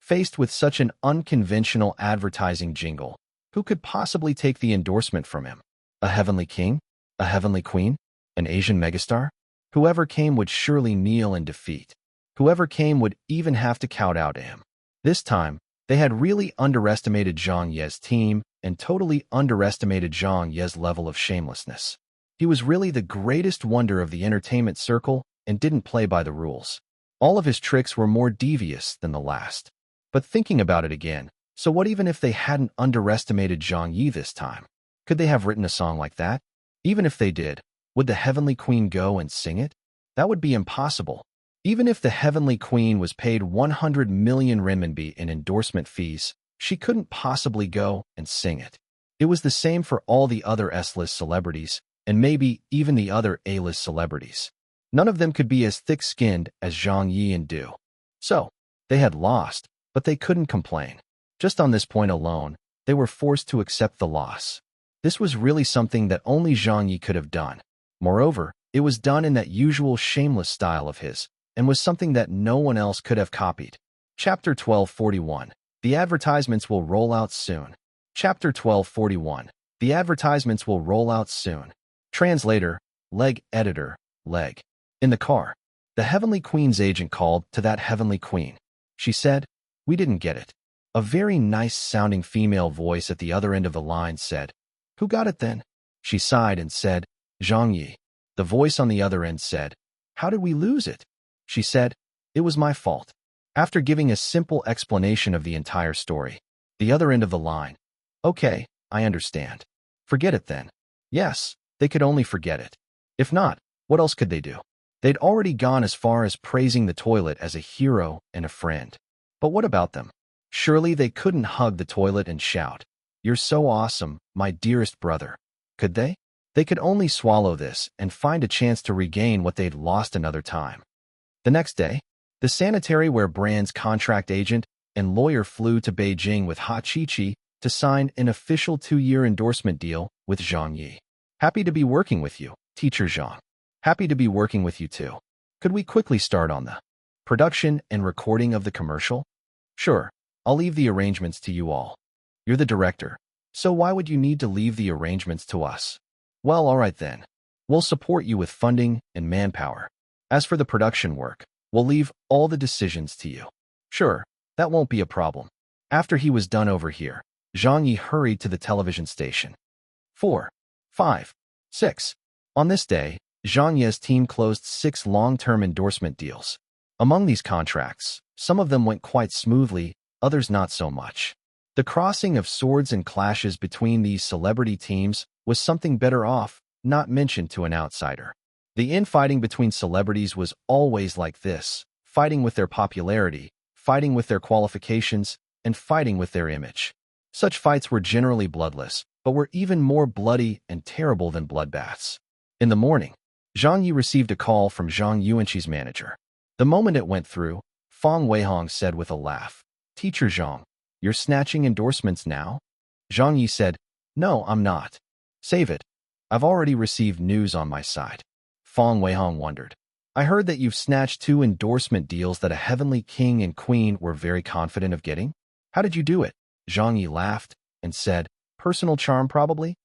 Faced with such an unconventional advertising jingle, who could possibly take the endorsement from him? A heavenly king? A heavenly queen? An Asian megastar? Whoever came would surely kneel in defeat. Whoever came would even have to kowtow to him. This time, they had really underestimated Zhang Ye's team and totally underestimated Zhang Ye's level of shamelessness. He was really the greatest wonder of the entertainment circle and didn't play by the rules. All of his tricks were more devious than the last. But thinking about it again, so what even if they hadn't underestimated Zhang Ye this time? Could they have written a song like that? Even if they did, would the Heavenly Queen go and sing it? That would be impossible. Even if the Heavenly Queen was paid 100 million renminbi in endorsement fees, she couldn't possibly go and sing it. It was the same for all the other S-list celebrities, and maybe even the other A-list celebrities. None of them could be as thick-skinned as Zhang Ye and Du. So, they had lost, but they couldn't complain. Just on this point alone, they were forced to accept the loss. This was really something that only Zhang Ye could have done. Moreover, it was done in that usual shameless style of his, and was something that no one else could have copied. Chapter 1241. The advertisements will roll out soon. Chapter 1241. The advertisements will roll out soon. Translator, leg editor, leg. In the car, the Heavenly Queen's agent called to that Heavenly Queen. She said, "We didn't get it." A very nice-sounding female voice at the other end of the line said, "Who got it then?" She sighed and said, "Zhang Ye." The voice on the other end said, "How did we lose it?" She said, "It was my fault." After giving a simple explanation of the entire story, the other end of the line, "Okay, I understand. Forget it then." Yes, they could only forget it. If not, what else could they do? They'd already gone as far as praising the toilet as a hero and a friend. But what about them? Surely they couldn't hug the toilet and shout, "You're so awesome, my dearest brother." Could they? They could only swallow this and find a chance to regain what they'd lost another time. The next day, the sanitary ware brand's contract agent and lawyer flew to Beijing with Ha-Chi-Chi to sign an official 2-year endorsement deal with Zhang Ye. "Happy to be working with you, Teacher Zhang. Happy to be working with you too. Could we quickly start on the production and recording of the commercial?" "Sure, I'll leave the arrangements to you all. You're the director, so why would you need to leave the arrangements to us?" "Well, all right then. We'll support you with funding and manpower. As for the production work, we'll leave all the decisions to you." "Sure, that won't be a problem." After he was done over here, Zhang Yi hurried to the television station. 4, 5, 6. On this day, Zhang Ye's team closed 6 long-term endorsement deals. Among these contracts, some of them went quite smoothly, others not so much. The crossing of swords and clashes between these celebrity teams was something better off, not mentioned to an outsider. The infighting between celebrities was always like this, fighting with their popularity, fighting with their qualifications, and fighting with their image. Such fights were generally bloodless, but were even more bloody and terrible than bloodbaths. In the morning, Zhang Ye received a call from Zhang Yuanqi's manager. The moment it went through, Fang Weihong said with a laugh, "Teacher Zhang, you're snatching endorsements now?" Zhang Ye said, "No, I'm not. Save it. I've already received news on my side." Fang Weihong wondered, "I heard that you've snatched 2 endorsement deals that a heavenly king and queen were very confident of getting. How did you do it?" Zhang Ye laughed and said, "Personal charm, probably?"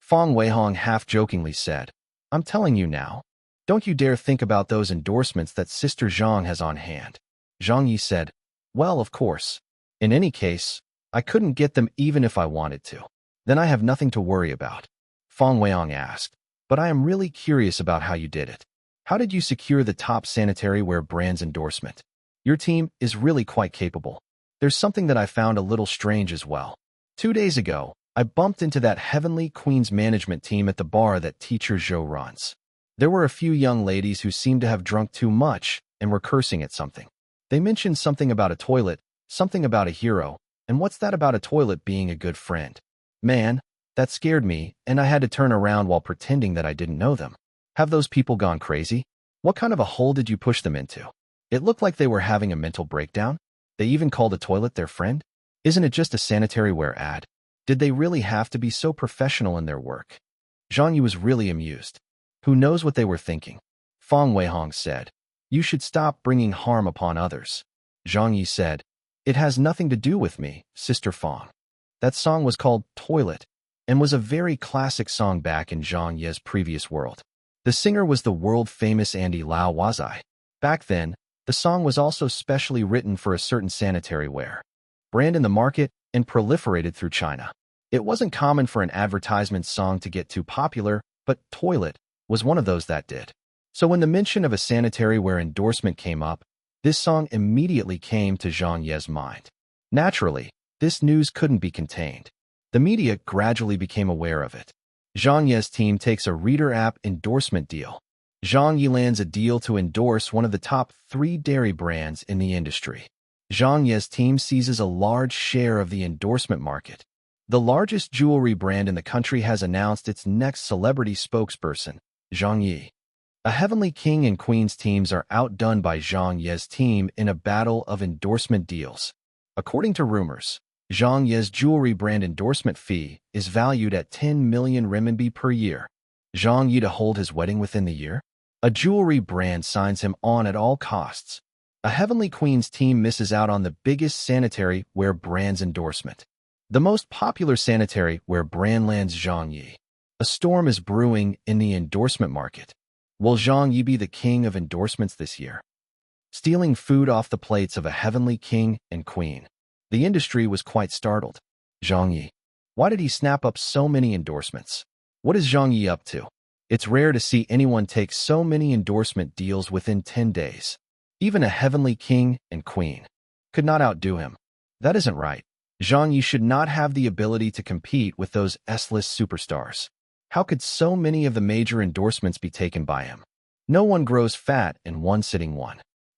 Fang Weihong half-jokingly said, "I'm telling you now. Don't you dare think about those endorsements that Sister Zhang has on hand." Zhang Ye said, "Well, of course. In any case, I couldn't get them even if I wanted to. Then I have nothing to worry about." Fang Weihong asked, "But I am really curious about how you did it. How did you secure the top sanitary ware brand's endorsement? Your team is really quite capable. There's something that I found a little strange as well. 2 days ago, I bumped into that Heavenly Queen's management team at the bar that Teacher Zhou runs. There were a few young ladies who seemed to have drunk too much and were cursing at something. They mentioned something about a toilet, something about a hero, and what's that about a toilet being a good friend? Man, that scared me, and I had to turn around while pretending that I didn't know them. Have those people gone crazy? What kind of a hole did you push them into? It looked like they were having a mental breakdown. They even called a toilet their friend? Isn't it just a sanitary ware ad? Did they really have to be so professional in their work?" Zhang Ye was really amused. "Who knows what they were thinking?" Fang Weihong said, "You should stop bringing harm upon others." Zhang Ye said, "It has nothing to do with me, Sister Fang. That song was called Toilet and was a very classic song back in Zhang Ye's previous world. The singer was the world-famous Andy Lao Wazai. Back then, the song was also specially written for a certain sanitary ware brand in the market and proliferated through China. It wasn't common for an advertisement song to get too popular, but Toilet was one of those that did. So when the mention of a sanitary ware endorsement came up, this song immediately came to Zhang Ye's mind. Naturally, this news couldn't be contained. The media gradually became aware of it. Zhang Ye's team takes a reader app endorsement deal. Zhang Ye lands a deal to endorse one of the top 3 dairy brands in the industry. Zhang Ye's team seizes a large share of the endorsement market. The largest jewelry brand in the country has announced its next celebrity spokesperson, Zhang Ye. A Heavenly King and Queen's teams are outdone by Zhang Ye's team in a battle of endorsement deals. According to rumors, Zhang Ye's jewelry brand endorsement fee is valued at 10 million renminbi per year. Zhang Ye to hold his wedding within the year? A jewelry brand signs him on at all costs. A Heavenly Queen's team misses out on the biggest sanitary ware brand's endorsement. The most popular sanitary ware brand lands Zhang Ye. A storm is brewing in the endorsement market. Will Zhang Ye be the king of endorsements this year? Stealing food off the plates of a Heavenly King and Queen. The industry was quite startled. Zhang Ye. Why did he snap up so many endorsements? What is Zhang Ye up to? It's rare to see anyone take so many endorsement deals within 10 days. Even a Heavenly King and Queen could not outdo him. That isn't right. Zhang Ye should not have the ability to compete with those S-list superstars. How could so many of the major endorsements be taken by him? No one grows fat in one sitting.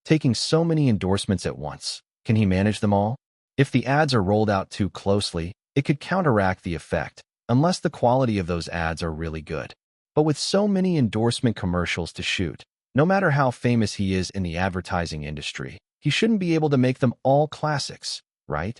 Taking so many endorsements at once, can he manage them all? If the ads are rolled out too closely, it could counteract the effect, unless the quality of those ads are really good. But with so many endorsement commercials to shoot, no matter how famous he is in the advertising industry, he shouldn't be able to make them all classics, right?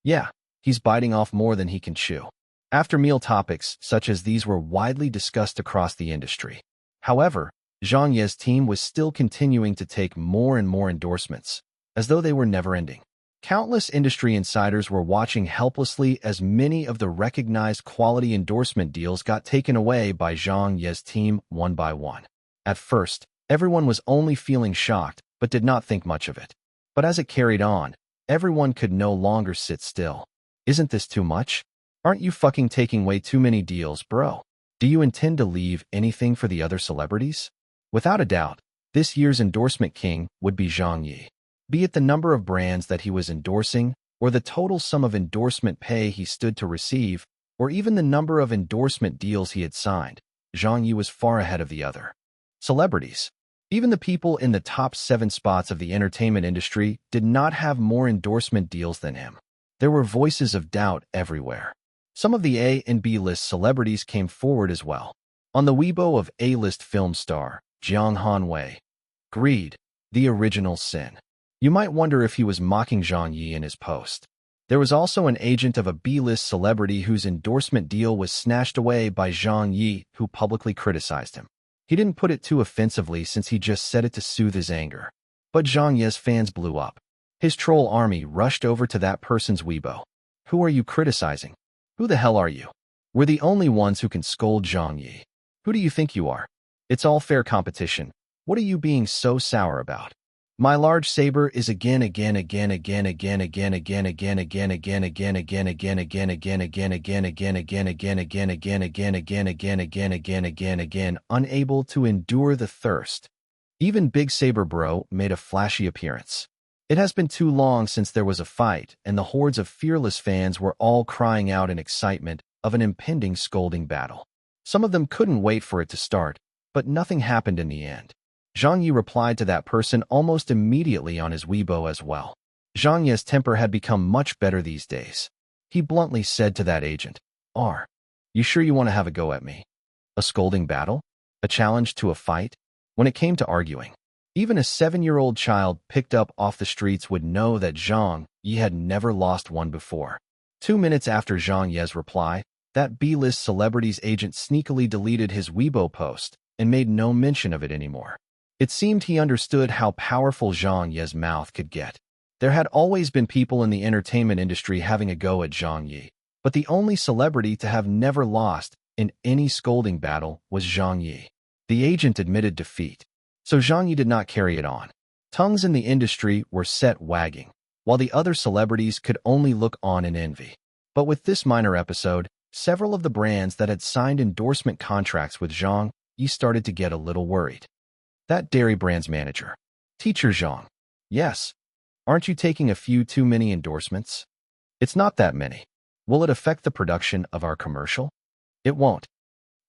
Yeah, he's biting off more than he can chew. After-meal topics such as these were widely discussed across the industry. However, Zhang Ye's team was still continuing to take more and more endorsements, as though they were never-ending. Countless industry insiders were watching helplessly as many of the recognized quality endorsement deals got taken away by Zhang Ye's team one by one. At first, everyone was only feeling shocked, but did not think much of it. But as it carried on, everyone could no longer sit still. Isn't this too much? Aren't you fucking taking way too many deals, bro? Do you intend to leave anything for the other celebrities? Without a doubt, this year's endorsement king would be Zhang Ye. Be it the number of brands that he was endorsing, or the total sum of endorsement pay he stood to receive, or even the number of endorsement deals he had signed, Zhang Ye was far ahead of the other celebrities. Even the people in the top 7 spots of the entertainment industry did not have more endorsement deals than him. There were voices of doubt everywhere. Some of the A and B-list celebrities came forward as well. On the Weibo of A-list film star Zhang Ye, greed, the original sin. You might wonder if he was mocking Zhang Ye in his post. There was also an agent of a B-list celebrity whose endorsement deal was snatched away by Zhang Ye, who publicly criticized him. He didn't put it too offensively since he just said it to soothe his anger. But Zhang Ye's fans blew up. His troll army rushed over to that person's Weibo. Who are you criticizing? Who the hell are you? We're the only ones who can scold Zhang Ye. Who do you think you are? It's all fair competition. What are you being so sour about? My large saber is again unable to endure the thirst. Even Big Saber Bro made a flashy appearance. It has been too long since there was a fight, and the hordes of fearless fans were all crying out in excitement of an impending scolding battle. Some of them couldn't wait for it to start, but nothing happened in the end. Zhang Ye replied to that person almost immediately on his Weibo as well. Zhang Ye's temper had become much better these days. He bluntly said to that agent, You sure you want to have a go at me? A scolding battle? A challenge to a fight? When it came to arguing, even a 7-year-old child picked up off the streets would know that Zhang Ye had never lost one before. 2 minutes after Zhang Ye's reply, that B-list celebrity's agent sneakily deleted his Weibo post and made no mention of it anymore. It seemed he understood how powerful Zhang Ye's mouth could get. There had always been people in the entertainment industry having a go at Zhang Ye, but the only celebrity to have never lost in any scolding battle was Zhang Ye. The agent admitted defeat, so Zhang Ye did not carry it on. Tongues in the industry were set wagging, while the other celebrities could only look on in envy. But with this minor episode, several of the brands that had signed endorsement contracts with Zhang Ye started to get a little worried. That dairy brand's manager. Teacher Zhang. Yes. Aren't you taking a few too many endorsements? It's not that many. Will it affect the production of our commercial? It won't.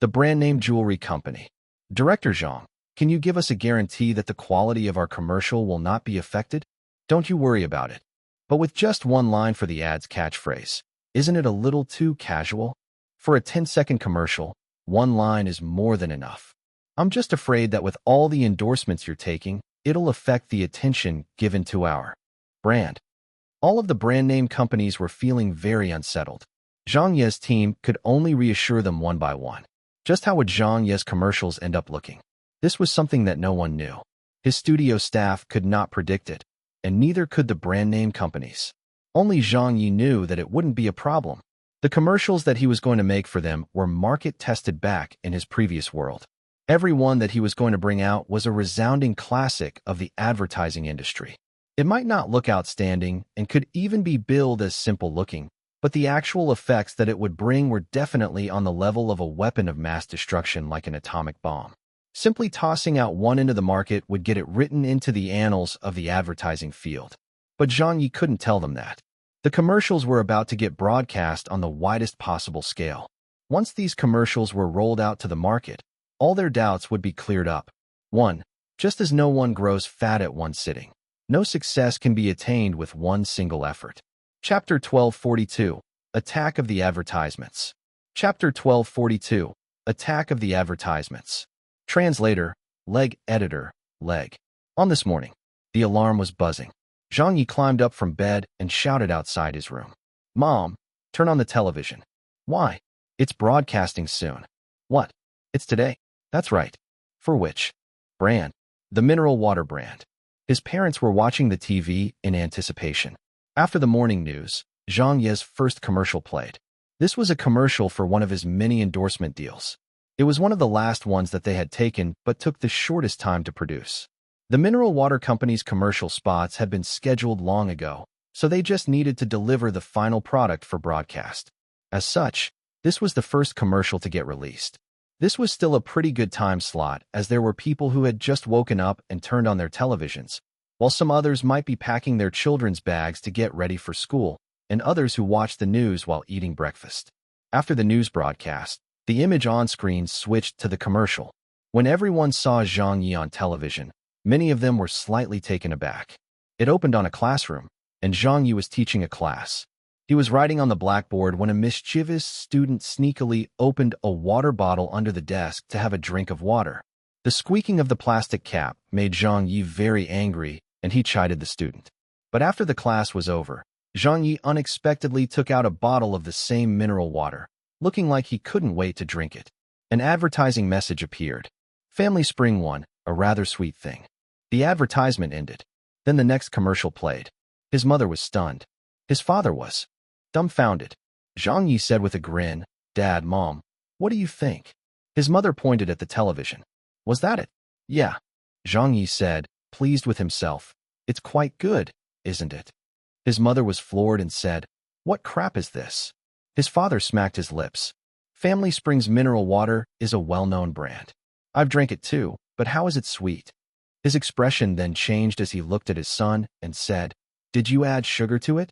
The brand name jewelry company. Director Zhang, can you give us a guarantee that the quality of our commercial will not be affected? Don't you worry about it. But with just one line for the ad's catchphrase, isn't it a little too casual? For a 10-second commercial, one line is more than enough. I'm just afraid that with all the endorsements you're taking, it'll affect the attention given to our brand. All of the brand name companies were feeling very unsettled. Zhang Ye's team could only reassure them one by one. Just how would Zhang Ye's commercials end up looking? This was something that no one knew. His studio staff could not predict it, and neither could the brand name companies. Only Zhang Ye knew that it wouldn't be a problem. The commercials that he was going to make for them were market-tested back in his previous world. Every one that he was going to bring out was a resounding classic of the advertising industry. It might not look outstanding and could even be billed as simple looking, but the actual effects that it would bring were definitely on the level of a weapon of mass destruction like an atomic bomb. Simply tossing out one into the market would get it written into the annals of the advertising field. But Zhang Ye couldn't tell them that. The commercials were about to get broadcast on the widest possible scale. Once these commercials were rolled out to the market, all their doubts would be cleared up. 1. Just as no one grows fat at one sitting, no success can be attained with one single effort. Chapter 1242, Attack of the Advertisements. Chapter 1242, Attack of the Advertisements. Translator, Leg Editor, Leg. On this morning, the alarm was buzzing. Zhang Ye climbed up from bed and shouted outside his room. Mom, turn on the television. Why? It's broadcasting soon. What? It's today. That's right. For which brand? The mineral water brand. His parents were watching the TV in anticipation. After the morning news, Zhang Ye's first commercial played. This was a commercial for one of his many endorsement deals. It was one of the last ones that they had taken but took the shortest time to produce. The mineral water company's commercial spots had been scheduled long ago, so they just needed to deliver the final product for broadcast. As such, this was the first commercial to get released. This was still a pretty good time slot, as there were people who had just woken up and turned on their televisions, while some others might be packing their children's bags to get ready for school, and others who watched the news while eating breakfast. After the news broadcast, the image on screen switched to the commercial. When everyone saw Zhang Ye on television, many of them were slightly taken aback. It opened on a classroom, and Zhang Ye was teaching a class. He was writing on the blackboard when a mischievous student sneakily opened a water bottle under the desk to have a drink of water. The squeaking of the plastic cap made Zhang Ye very angry, and he chided the student. But after the class was over, Zhang Ye unexpectedly took out a bottle of the same mineral water, looking like he couldn't wait to drink it. An advertising message appeared. Family Spring One, a rather sweet thing. The advertisement ended. Then the next commercial played. His mother was stunned. His father was dumbfounded. Zhang Ye said with a grin, "Dad, Mom, what do you think?" His mother pointed at the television. "Was that it?" "Yeah," Zhang Ye said, pleased with himself. "It's quite good, isn't it?" His mother was floored and said, "What crap is this?" His father smacked his lips. Family Springs mineral water is a well-known brand. I've drank it too, but how is it sweet? His expression then changed as he looked at his son and said, "Did you add sugar to it?"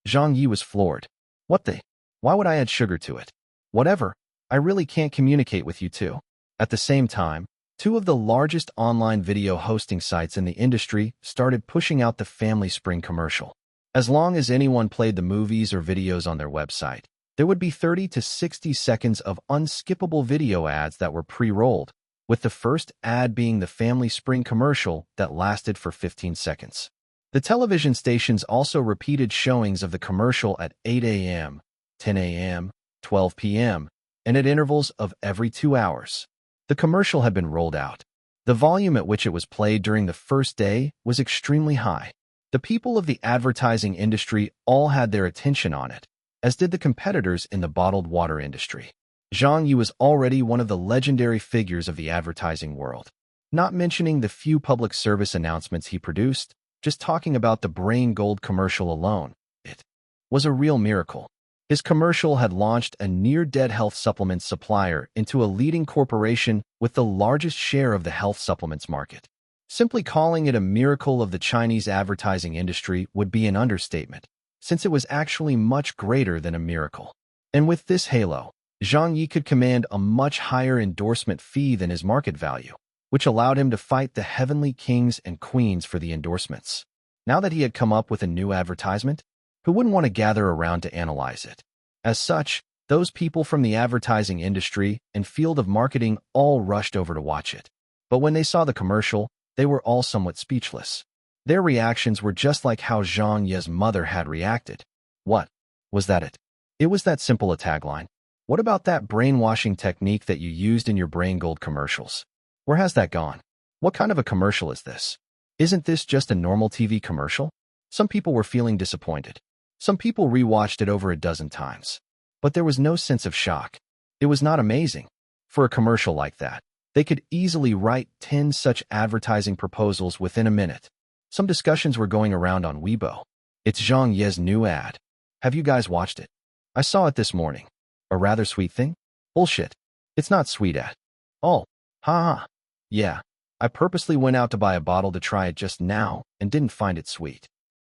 Zhang Ye was floored. "What the? Why would I add sugar to it?" "Whatever, I really can't communicate with you two." At the same time, two of the largest online video hosting sites in the industry started pushing out the Family Spring commercial. As long as anyone played the movies or videos on their website, there would be 30 to 60 seconds of unskippable video ads that were pre-rolled, with the first ad being the Family Spring commercial that lasted for 15 seconds. The television stations also repeated showings of the commercial at 8 a.m., 10 a.m., 12 p.m., and at intervals of every 2 hours. The commercial had been rolled out. The volume at which it was played during the first day was extremely high. The people of the advertising industry all had their attention on it, as did the competitors in the bottled water industry. Zhang Ye was already one of the legendary figures of the advertising world. Not mentioning the few public service announcements he produced, just talking about the Brain Gold commercial alone, it was a real miracle. His commercial had launched a near-dead health supplements supplier into a leading corporation with the largest share of the health supplements market. Simply calling it a miracle of the Chinese advertising industry would be an understatement, since it was actually much greater than a miracle. And with this halo, Zhang Ye could command a much higher endorsement fee than his market value, which allowed him to fight the heavenly kings and queens for the endorsements. Now that he had come up with a new advertisement, who wouldn't want to gather around to analyze it? As such, those people from the advertising industry and field of marketing all rushed over to watch it. But when they saw the commercial, they were all somewhat speechless. Their reactions were just like how Zhang Ye's mother had reacted. What? Was that it? It was that simple a tagline. What about that brainwashing technique that you used in your Brain Gold commercials? Where has that gone? What kind of a commercial is this? Isn't this just a normal TV commercial? Some people were feeling disappointed. Some people rewatched it over a dozen times. But there was no sense of shock. It was not amazing. For a commercial like that, they could easily write 10 such advertising proposals within a minute. Some discussions were going around on Weibo. It's Zhang Ye's new ad. Have you guys watched it? I saw it this morning. A rather sweet thing? Bullshit. It's not sweet at all. Ha ha. Yeah. I purposely went out to buy a bottle to try it just now and didn't find it sweet.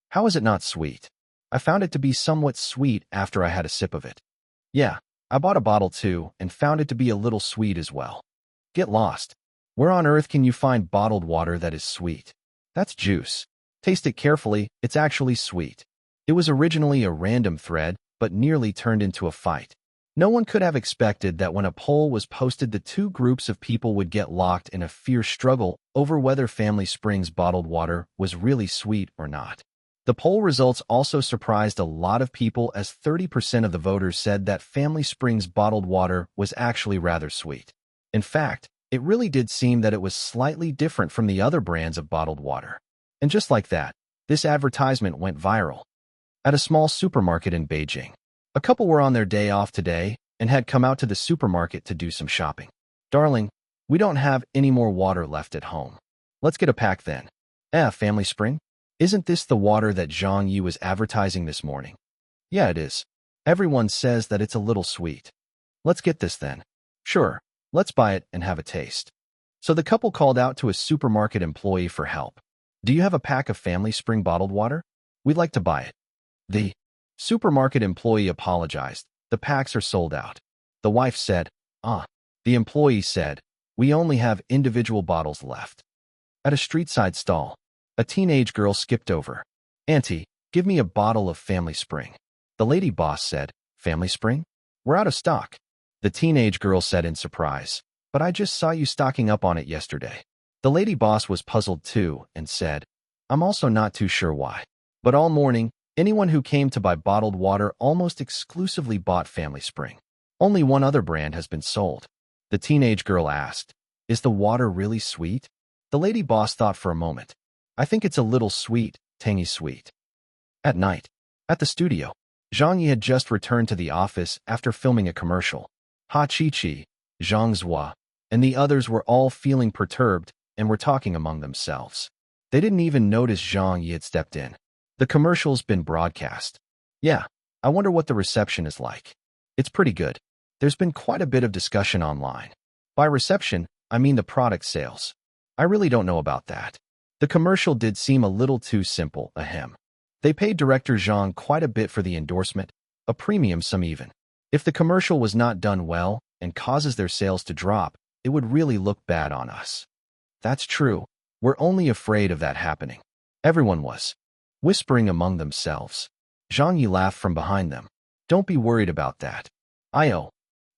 How is it not sweet? I found it to be somewhat sweet after I had a sip of it. Yeah, I bought a bottle too and found it to be a little sweet as well. Get lost. Where on earth can you find bottled water that is sweet? That's juice. Taste it carefully, it's actually sweet. It was originally a random thread, but nearly turned into a fight. No one could have expected that when a poll was posted, the two groups of people would get locked in a fierce struggle over whether Family Springs bottled water was really sweet or not. The poll results also surprised a lot of people, as 30% of the voters said that Family Springs bottled water was actually rather sweet. In fact, it really did seem that it was slightly different from the other brands of bottled water. And just like that, this advertisement went viral. At a small supermarket in Beijing, a couple were on their day off today and had come out to the supermarket to do some shopping. "Darling, we don't have any more water left at home. Let's get a pack then." Family Spring? Isn't this the water that Zhang Ye was advertising this morning? Yeah, it is. Everyone says that it's a little sweet. Let's get this then. Sure, let's buy it and have a taste. So the couple called out to a supermarket employee for help. Do you have a pack of Family Spring bottled water? We'd like to buy it. The supermarket employee apologized. The packs are sold out. The wife said, "Ah." The employee said, "We only have individual bottles left." At a street-side stall, a teenage girl skipped over. "Auntie, give me a bottle of Family Spring." The lady boss said, "Family Spring? We're out of stock." The teenage girl said in surprise, "But I just saw you stocking up on it yesterday." The lady boss was puzzled too and said, "I'm also not too sure why. But all morning, anyone who came to buy bottled water almost exclusively bought Family Spring. Only one other brand has been sold." The teenage girl asked, "Is the water really sweet?" The lady boss thought for a moment. "I think it's a little sweet, tangy sweet." At night, at the studio, Zhang Ye had just returned to the office after filming a commercial. Ha Chi-Chi, Zhang Zhua, and the others were all feeling perturbed and were talking among themselves. They didn't even notice Zhang Ye had stepped in. The commercial's been broadcast. Yeah, I wonder what the reception is like. It's pretty good. There's been quite a bit of discussion online. By reception, I mean the product sales. I really don't know about that. The commercial did seem a little too simple, ahem. They paid director Zhang quite a bit for the endorsement, a premium sum even. If the commercial was not done well and causes their sales to drop, it would really look bad on us. That's true. We're only afraid of that happening. Everyone was whispering among themselves. Zhang Yi laughed from behind them. Don't be worried about that. "Io.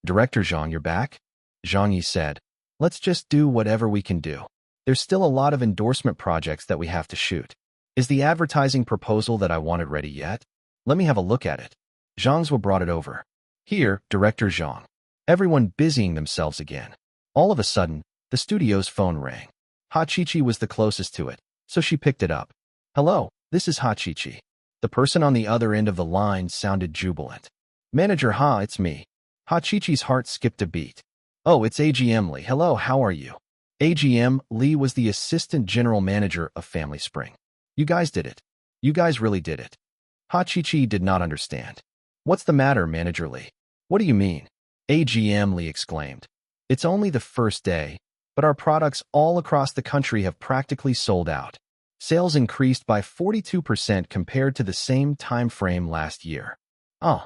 Director Zhang, you're back?" Zhang Yi said. "Let's just do whatever we can do. There's still a lot of endorsement projects that we have to shoot. Is the advertising proposal that I wanted ready yet? Let me have a look at it." Zhang Zhua brought it over. "Here, Director Zhang." Everyone busying themselves again. All of a sudden, the studio's phone rang. Ha Chi-Chi was the closest to it, so she picked it up. "Hello, this is Ha Chi-Chi." The person on the other end of the line sounded jubilant. "Manager Ha, it's me." Ha Chi-Chi's heart skipped a beat. "Oh, it's AGM Lee. Hello, how are you?" AGM Lee was the assistant general manager of Family Spring. "You guys did it. You guys really did it." Ha Chi-Chi did not understand. "What's the matter, Manager Lee?" "What do you mean?" AGM Lee exclaimed. "It's only the first day, but our products all across the country have practically sold out. Sales increased by 42% compared to the same time frame last year." "Oh."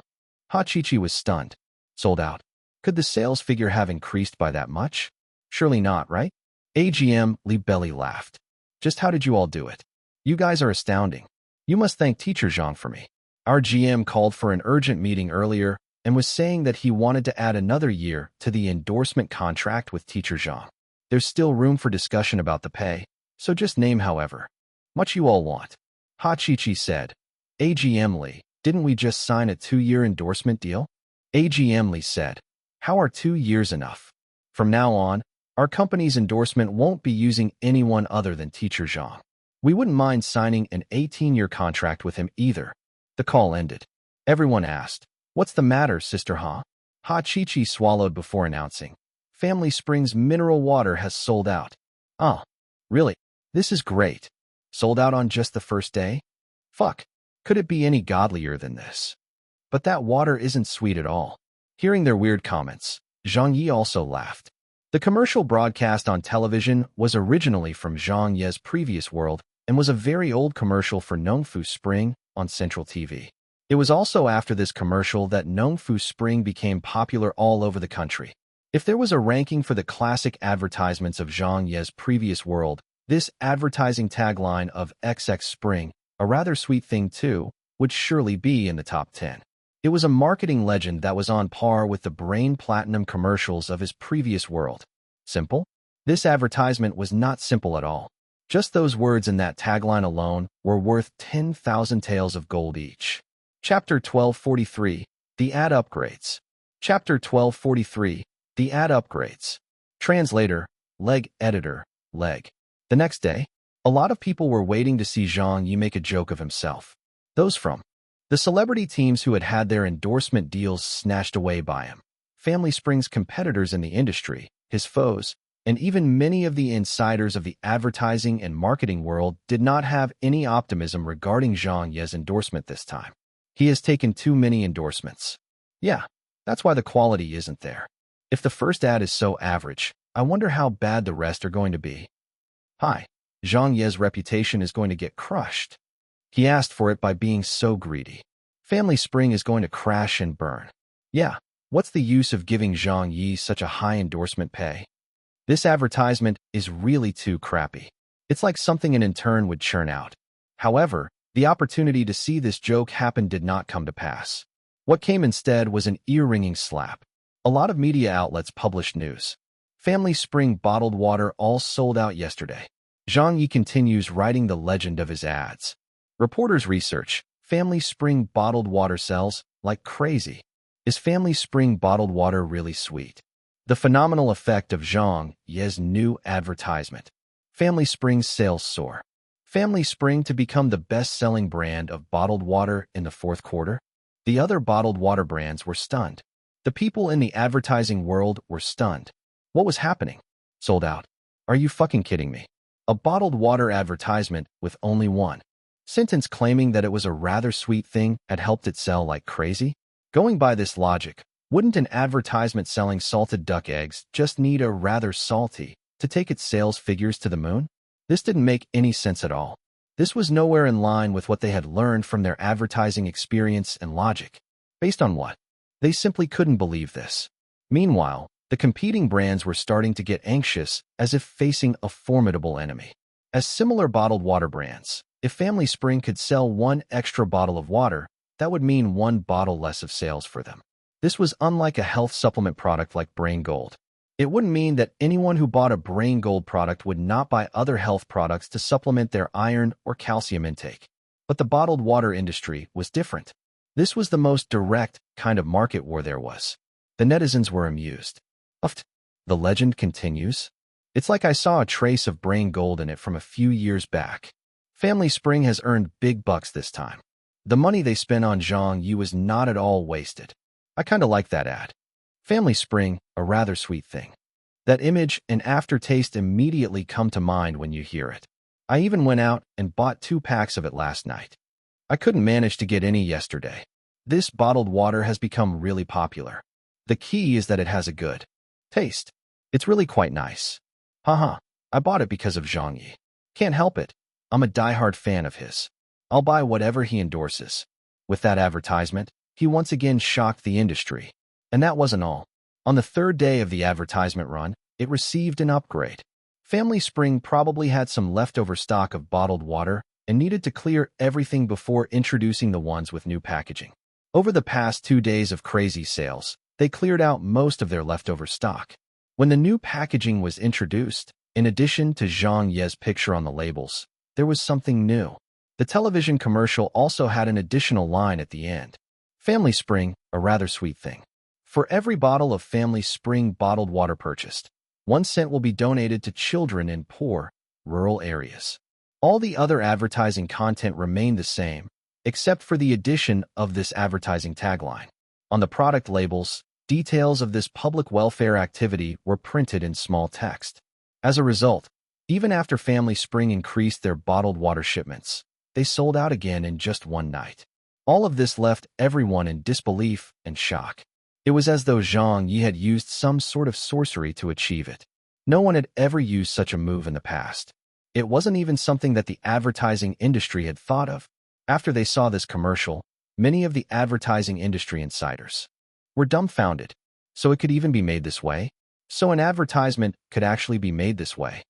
Ha Chi-Chi was stunned. "Sold out? Could the sales figure have increased by that much? Surely not, right?" AGM Lee belly laughed. "Just how did you all do it? You guys are astounding. You must thank Teacher Zhang for me. Our GM called for an urgent meeting earlier and was saying that he wanted to add another year to the endorsement contract with Teacher Zhang. There's still room for discussion about the pay, so just name however much you all want." Ha Chi-Chi said. "AGM Lee, didn't we just sign a 2-year endorsement deal?" AGM Lee said. "How are 2 years enough? From now on, our company's endorsement won't be using anyone other than Teacher Zhang. We wouldn't mind signing an 18-year contract with him either." The call ended. Everyone asked, "What's the matter, Sister Ha?" Ha Chi-Chi swallowed before announcing, "Family Spring's mineral water has sold out." "Oh, really? This is great. Sold out on just the first day? Fuck. Could it be any godlier than this? But that water isn't sweet at all." Hearing their weird comments, Zhang Yi also laughed. The commercial broadcast on television was originally from Zhang Ye's previous world and was a very old commercial for Nongfu Spring on Central TV. It was also after this commercial that Nongfu Spring became popular all over the country. If there was a ranking for the classic advertisements of Zhang Ye's previous world, this advertising tagline of XX Spring, a rather sweet thing too, would surely be in the top 10. It was a marketing legend that was on par with the Brain Platinum commercials of his previous world. Simple? This advertisement was not simple at all. Just those words in that tagline alone were worth 10,000 taels of gold each. Chapter 1243, The Ad Upgrades. Chapter 1243, The Ad Upgrades. Translator, Leg Editor, Leg. The next day, a lot of people were waiting to see Zhang Ye make a joke of himself. Those from the celebrity teams who had had their endorsement deals snatched away by him, Family Spring's competitors in the industry, his foes, and even many of the insiders of the advertising and marketing world did not have any optimism regarding Zhang Ye's endorsement this time. He has taken too many endorsements. Yeah, that's why the quality isn't there. If the first ad is so average, I wonder how bad the rest are going to be. Hi, Zhang Ye's reputation is going to get crushed. He asked for it by being so greedy. Family Spring is going to crash and burn. Yeah, what's the use of giving Zhang Ye such a high endorsement pay? This advertisement is really too crappy. It's like something an intern would churn out. However, the opportunity to see this joke happen did not come to pass. What came instead was an ear-ringing slap. A lot of media outlets published news. Family Spring bottled water all sold out yesterday. Zhang Ye continues writing the legend of his ads. Reporters research, Family Spring bottled water sells like crazy. Is Family Spring bottled water really sweet? The phenomenal effect of Zhang Ye's new advertisement. Family Spring's sales soar. Family Spring to become the best-selling brand of bottled water in the fourth quarter? The other bottled water brands were stunned. The people in the advertising world were stunned. What was happening? Sold out. Are you fucking kidding me? A bottled water advertisement with only one sentence claiming that it was a rather sweet thing had helped it sell like crazy? Going by this logic, wouldn't an advertisement selling salted duck eggs just need a rather salty to take its sales figures to the moon? This didn't make any sense at all. This was nowhere in line with what they had learned from their advertising experience and logic. Based on what? They simply couldn't believe this. Meanwhile, the competing brands were starting to get anxious as if facing a formidable enemy. As similar bottled water brands, if Family Spring could sell one extra bottle of water, that would mean one bottle less of sales for them. This was unlike a health supplement product like Brain Gold. It wouldn't mean that anyone who bought a Brain Gold product would not buy other health products to supplement their iron or calcium intake. But the bottled water industry was different. This was the most direct kind of market war there was. The netizens were amused. The legend continues. It's like I saw a trace of Brain Gold in it from a few years back. Family Spring has earned big bucks this time. The money they spent on Zhang Ye was not at all wasted. I kinda like that ad. Family Spring, a rather sweet thing. That image and aftertaste immediately come to mind when you hear it. I even went out and bought 2 packs of it last night. I couldn't manage to get any yesterday. This bottled water has become really popular. The key is that it has a good taste. It's really quite nice. Haha, I bought it because of Zhang Ye. Can't help it. I'm a diehard fan of his. I'll buy whatever he endorses. With that advertisement, he once again shocked the industry. And that wasn't all. On the 3rd day of the advertisement run, it received an upgrade. Family Spring probably had some leftover stock of bottled water and needed to clear everything before introducing the ones with new packaging. Over the past 2 days of crazy sales, they cleared out most of their leftover stock. When the new packaging was introduced, in addition to Zhang Ye's picture on the labels, there was something new. The television commercial also had an additional line at the end. Family Spring, a rather sweet thing. For every bottle of Family Spring bottled water purchased, 1 cent will be donated to children in poor, rural areas. All the other advertising content remained the same, except for the addition of this advertising tagline. On the product labels, details of this public welfare activity were printed in small text. As a result, even after Family Spring increased their bottled water shipments, they sold out again in just one night. All of this left everyone in disbelief and shock. It was as though Zhang Ye had used some sort of sorcery to achieve it. No one had ever used such a move in the past. It wasn't even something that the advertising industry had thought of. After they saw this commercial, many of the advertising industry insiders were dumbfounded. So it could even be made this way? So an advertisement could actually be made this way?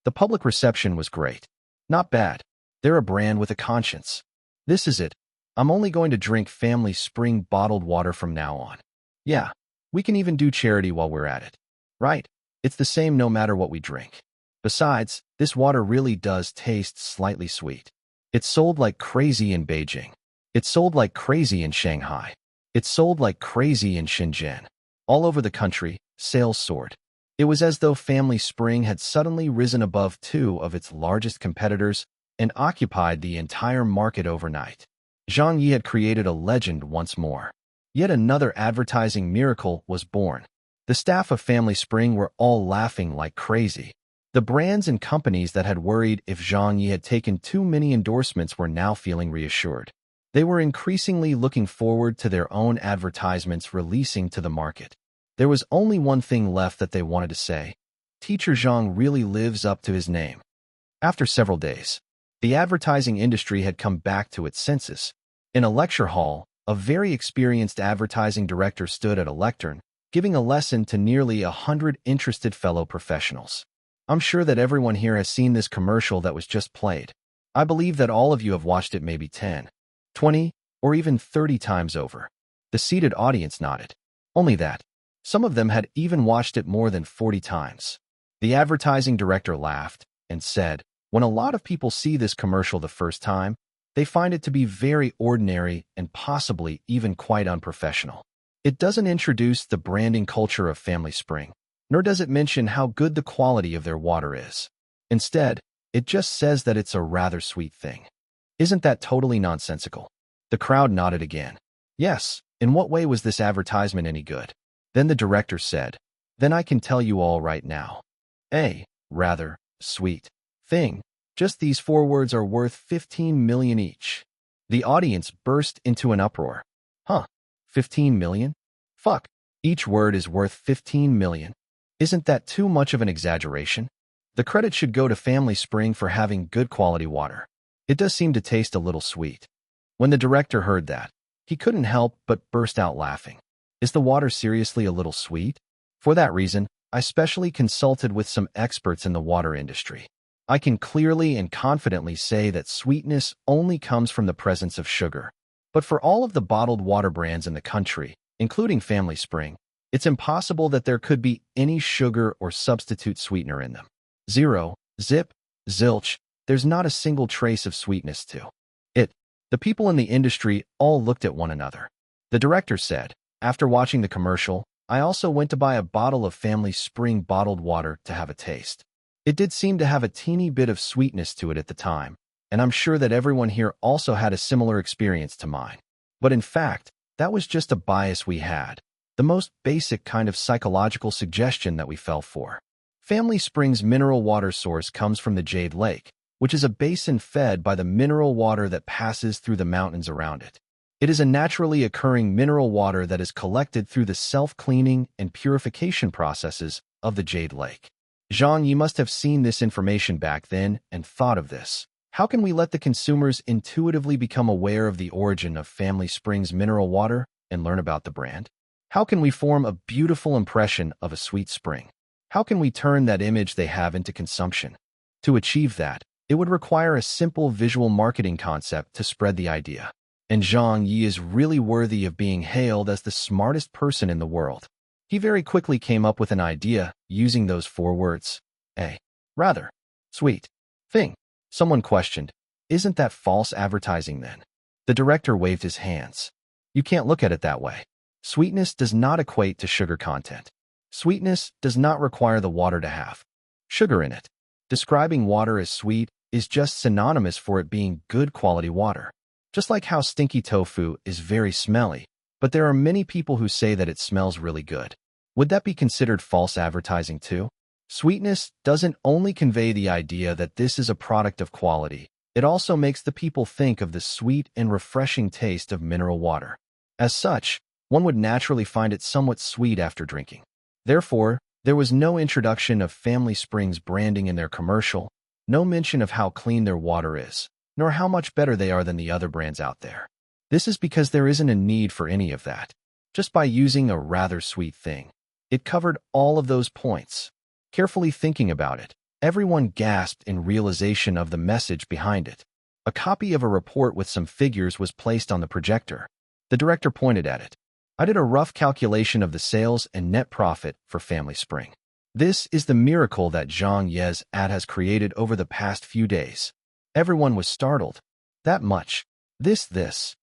The public reception was great. Not bad. They're a brand with a conscience. This is it. I'm only going to drink Family Spring bottled water from now on. Yeah, we can even do charity while we're at it. Right? It's the same no matter what we drink. Besides, this water really does taste slightly sweet. It's sold like crazy in Beijing. It's sold like crazy in Shanghai. It's sold like crazy in Shenzhen. All over the country, sales soared. It was as though Family Spring had suddenly risen above 2 of its largest competitors and occupied the entire market overnight. Zhang Ye had created a legend once more. Yet another advertising miracle was born. The staff of Family Spring were all laughing like crazy. The brands and companies that had worried if Zhang Ye had taken too many endorsements were now feeling reassured. They were increasingly looking forward to their own advertisements releasing to the market. There was only one thing left that they wanted to say. Teacher Zhang really lives up to his name. After several days, the advertising industry had come back to its senses. In a lecture hall, a very experienced advertising director stood at a lectern, giving a lesson to nearly 100 interested fellow professionals. I'm sure that everyone here has seen this commercial that was just played. I believe that all of you have watched it maybe 10, 20, or even 30 times over. The seated audience nodded. Only that. Some of them had even watched it more than 40 times. The advertising director laughed and said, when a lot of people see this commercial the first time, they find it to be very ordinary and possibly even quite unprofessional. It doesn't introduce the branding culture of Family Spring, nor does it mention how good the quality of their water is. Instead, it just says that it's a rather sweet thing. Isn't that totally nonsensical? The crowd nodded again. Yes, in what way was this advertisement any good? Then the director said, then I can tell you all right now. A rather sweet thing. Just these 4 words are worth 15 million each. The audience burst into an uproar. Huh? 15 million? Fuck. Each word is worth 15 million. Isn't that too much of an exaggeration? The credit should go to Family Spring for having good quality water. It does seem to taste a little sweet. When the director heard that, he couldn't help but burst out laughing. Is the water seriously a little sweet? For that reason, I specially consulted with some experts in the water industry. I can clearly and confidently say that sweetness only comes from the presence of sugar. But for all of the bottled water brands in the country, including Family Spring, it's impossible that there could be any sugar or substitute sweetener in them. Zero, zip, zilch, there's not a single trace of sweetness to it. The people in the industry all looked at one another. The director said, after watching the commercial, I also went to buy a bottle of Family Spring bottled water to have a taste. It did seem to have a teeny bit of sweetness to it at the time, and I'm sure that everyone here also had a similar experience to mine. But in fact, that was just a bias we had, the most basic kind of psychological suggestion that we fell for. Family Spring's mineral water source comes from the Jade Lake, which is a basin fed by the mineral water that passes through the mountains around it. It is a naturally occurring mineral water that is collected through the self-cleaning and purification processes of the Jade Lake. Zhang Ye must have seen this information back then and thought of this. How can we let the consumers intuitively become aware of the origin of Family Spring's mineral water and learn about the brand? How can we form a beautiful impression of a sweet spring? How can we turn that image they have into consumption? To achieve that, it would require a simple visual marketing concept to spread the idea. And Zhang Ye is really worthy of being hailed as the smartest person in the world. He very quickly came up with an idea using those 4 words. A rather sweet thing. Someone questioned, isn't that false advertising then? The director waved his hands. You can't look at it that way. Sweetness does not equate to sugar content. Sweetness does not require the water to have sugar in it. Describing water as sweet is just synonymous for it being good quality water. Just like how stinky tofu is very smelly, but there are many people who say that it smells really good. Would that be considered false advertising too? Sweetness doesn't only convey the idea that this is a product of quality, it also makes the people think of the sweet and refreshing taste of mineral water. As such, one would naturally find it somewhat sweet after drinking. Therefore, there was no introduction of Family Spring's branding in their commercial, no mention of how clean their water is, nor how much better they are than the other brands out there. This is because there isn't a need for any of that. Just by using a rather sweet thing, it covered all of those points. Carefully thinking about it, everyone gasped in realization of the message behind it. A copy of a report with some figures was placed on the projector. The director pointed at it. I did a rough calculation of the sales and net profit for Family Spring. This is the miracle that Zhang Ye's ad has created over the past few days. Everyone was startled. That much. This.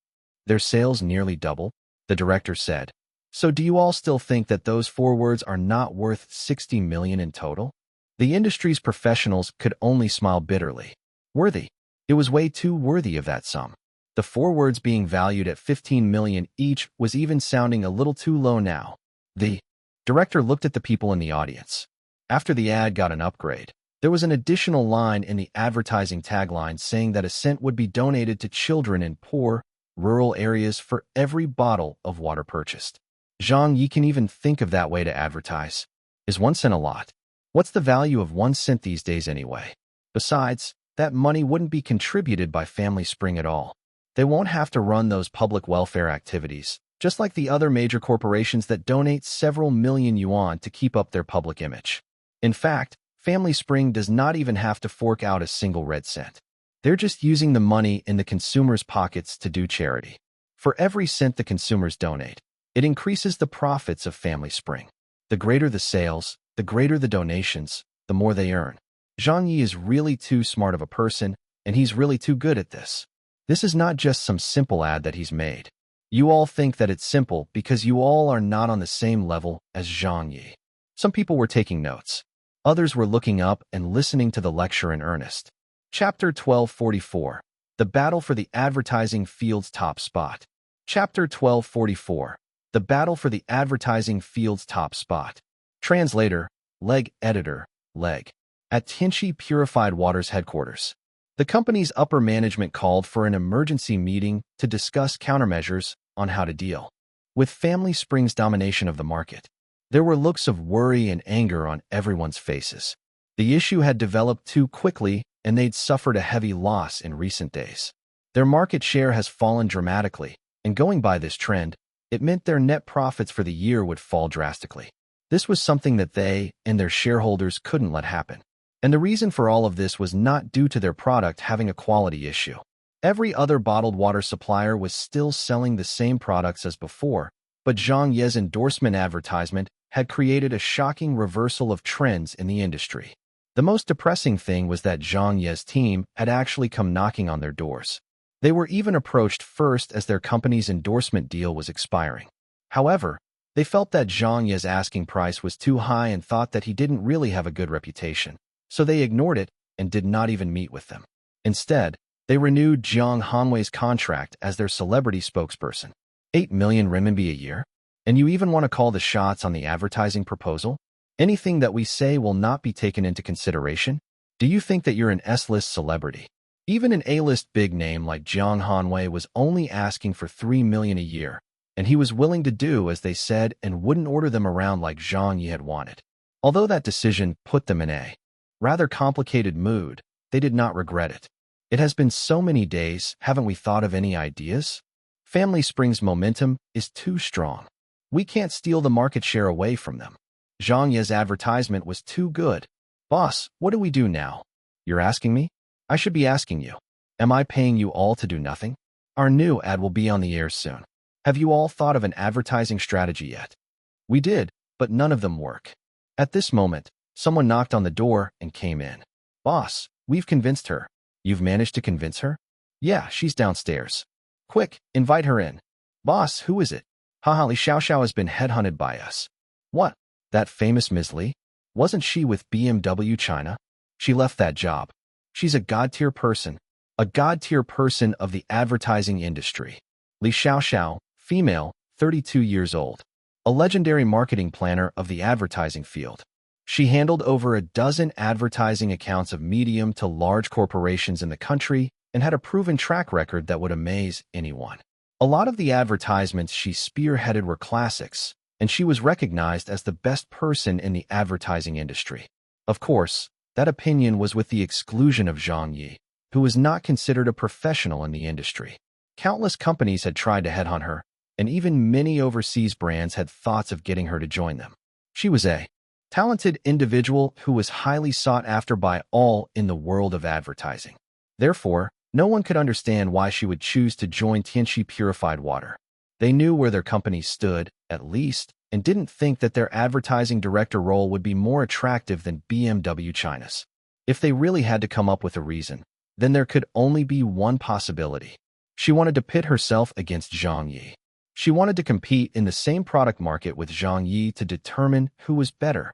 Their sales nearly double, the director said. So do you all still think that those 4 words are not worth 60 million in total? The industry's professionals could only smile bitterly. Worthy. It was way too worthy of that sum. The 4 words being valued at 15 million each was even sounding a little too low now. The director looked at the people in the audience. After the ad got an upgrade, there was an additional line in the advertising tagline saying that a cent would be donated to children in poor rural areas for every bottle of water purchased. Zhang Ye can even think of that way to advertise. Is 1 cent a lot? What's the value of 1 cent these days anyway? Besides, that money wouldn't be contributed by Family Spring at all. They won't have to run those public welfare activities, just like the other major corporations that donate several million yuan to keep up their public image. In fact, Family Spring does not even have to fork out a single red cent. They're just using the money in the consumers' pockets to do charity. For every cent the consumers donate, it increases the profits of Family Spring. The greater the sales, the greater the donations, the more they earn. Zhang Ye is really too smart of a person, and he's really too good at this. This is not just some simple ad that he's made. You all think that it's simple because you all are not on the same level as Zhang Ye. Some people were taking notes. Others were looking up and listening to the lecture in earnest. Chapter 1244. The Battle for the Advertising Field's Top Spot. Chapter 1244. The Battle for the Advertising Field's Top Spot. Translator, Leg Editor, Leg. At Tianqi Purified Water's headquarters, the company's upper management called for an emergency meeting to discuss countermeasures on how to deal with Family Spring's domination of the market. There were looks of worry and anger on everyone's faces. The issue had developed too quickly, and they'd suffered a heavy loss in recent days. Their market share has fallen dramatically, and going by this trend, it meant their net profits for the year would fall drastically. This was something that they and their shareholders couldn't let happen. And the reason for all of this was not due to their product having a quality issue. Every other bottled water supplier was still selling the same products as before, but Zhang Ye's endorsement advertisement had created a shocking reversal of trends in the industry. The most depressing thing was that Zhang Ye's team had actually come knocking on their doors. They were even approached first as their company's endorsement deal was expiring. However, they felt that Zhang Ye's asking price was too high and thought that he didn't really have a good reputation. So they ignored it and did not even meet with them. Instead, they renewed Jiang Hongwei's contract as their celebrity spokesperson. 8 million renminbi a year? And you even want to call the shots on the advertising proposal? Anything that we say will not be taken into consideration? Do you think that you're an S-list celebrity? Even an A-list big name like Jiang Hongwei was only asking for 3 million a year, and he was willing to do as they said and wouldn't order them around like Zhang Ye had wanted. Although that decision put them in a rather complicated mood, they did not regret it. It has been so many days, haven't we thought of any ideas? Family Spring's momentum is too strong. We can't steal the market share away from them. Zhang Ye's advertisement was too good. Boss, what do we do now? You're asking me? I should be asking you. Am I paying you all to do nothing? Our new ad will be on the air soon. Have you all thought of an advertising strategy yet? We did, but none of them work. At this moment, someone knocked on the door and came in. Boss, we've convinced her. You've managed to convince her? Yeah, she's downstairs. Quick, invite her in. Boss, who is it? Haha, Li Xiaoxiao has been headhunted by us. What? That famous Ms. Li? Wasn't she with BMW China? She left that job. She's a god-tier person. A god-tier person of the advertising industry. Li Xiaoxiao, female, 32 years old. A legendary marketing planner of the advertising field. She handled over a dozen advertising accounts of medium to large corporations in the country and had a proven track record that would amaze anyone. A lot of the advertisements she spearheaded were classics, and she was recognized as the best person in the advertising industry. Of course, that opinion was with the exclusion of Zhang Ye, who was not considered a professional in the industry. Countless companies had tried to headhunt her, and even many overseas brands had thoughts of getting her to join them. She was a talented individual who was highly sought after by all in the world of advertising. Therefore, no one could understand why she would choose to join Tianqi Purified Water. They knew where their company stood, at least, and didn't think that their advertising director role would be more attractive than BMW China's. If they really had to come up with a reason, then there could only be one possibility. She wanted to pit herself against Zhang Ye. She wanted to compete in the same product market with Zhang Ye to determine who was better.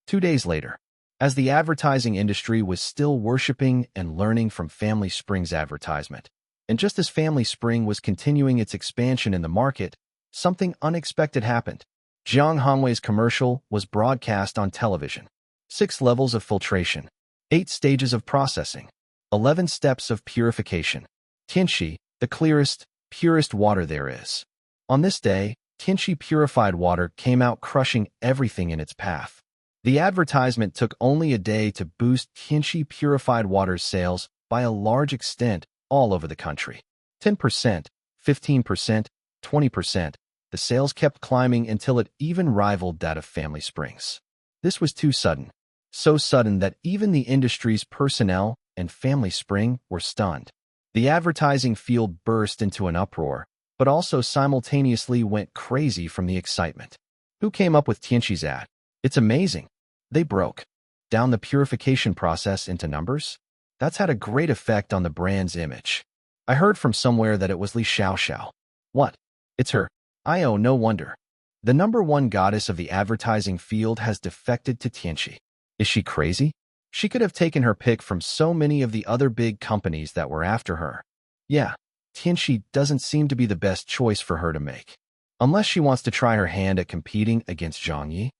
2 days later, as the advertising industry was still worshiping and learning from Family Spring's advertisement, and just as Family Spring was continuing its expansion in the market, something unexpected happened. Jiang Hongwei's commercial was broadcast on television. 6 levels of filtration, 8 stages of processing, 11 steps of purification. Tianqi, the clearest, purest water there is. On this day, Tianqi purified water came out crushing everything in its path. The advertisement took only a day to boost Tianqi purified water's sales by a large extent all over the country. 10%, 15%, 20%. The sales kept climbing until it even rivaled that of Family Springs. This was too sudden. So sudden that even the industry's personnel and Family Spring were stunned. The advertising field burst into an uproar, but also simultaneously went crazy from the excitement. Who came up with Tianqi's ad? It's amazing. They broke down the purification process into numbers. That's had a great effect on the brand's image. I heard from somewhere that it was Li Xiaoxiao. What? It's her. No wonder. The #1 goddess of the advertising field has defected to Tianqi. Is she crazy? She could have taken her pick from so many of the other big companies that were after her. Yeah, Tianqi doesn't seem to be the best choice for her to make. Unless she wants to try her hand at competing against Zhang Ye.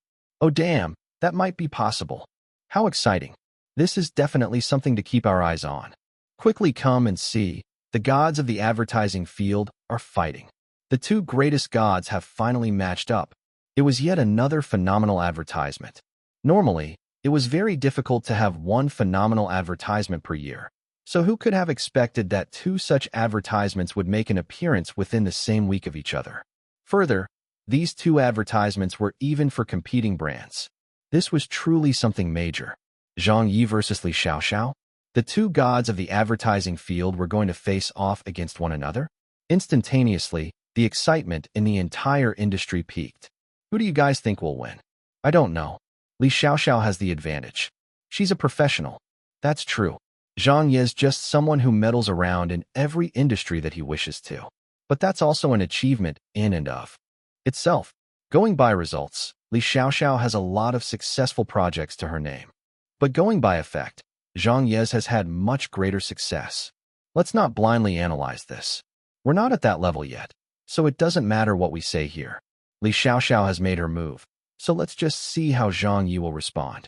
Oh damn, that might be possible. How exciting. This is definitely something to keep our eyes on. Quickly come and see. The gods of the advertising field are fighting. The two greatest gods have finally matched up. It was yet another phenomenal advertisement. Normally, it was very difficult to have one phenomenal advertisement per year. So who could have expected that two such advertisements would make an appearance within the same week of each other? Further, these two advertisements were even for competing brands. This was truly something major. Zhang Ye versus Li Xiaoxiao? The two gods of the advertising field were going to face off against one another? Instantaneously, the excitement in the entire industry peaked. Who do you guys think will win? I don't know. Li Xiaoxiao has the advantage. She's a professional. That's true. Zhang Ye's just someone who meddles around in every industry that he wishes to. But that's also an achievement in and of itself. Going by results, Li Xiaoxiao has a lot of successful projects to her name. But going by effect, Zhang Ye's has had much greater success. Let's not blindly analyze this. We're not at that level yet, so it doesn't matter what we say here. Li Xiaoxiao has made her move, so let's just see how Zhang Ye will respond.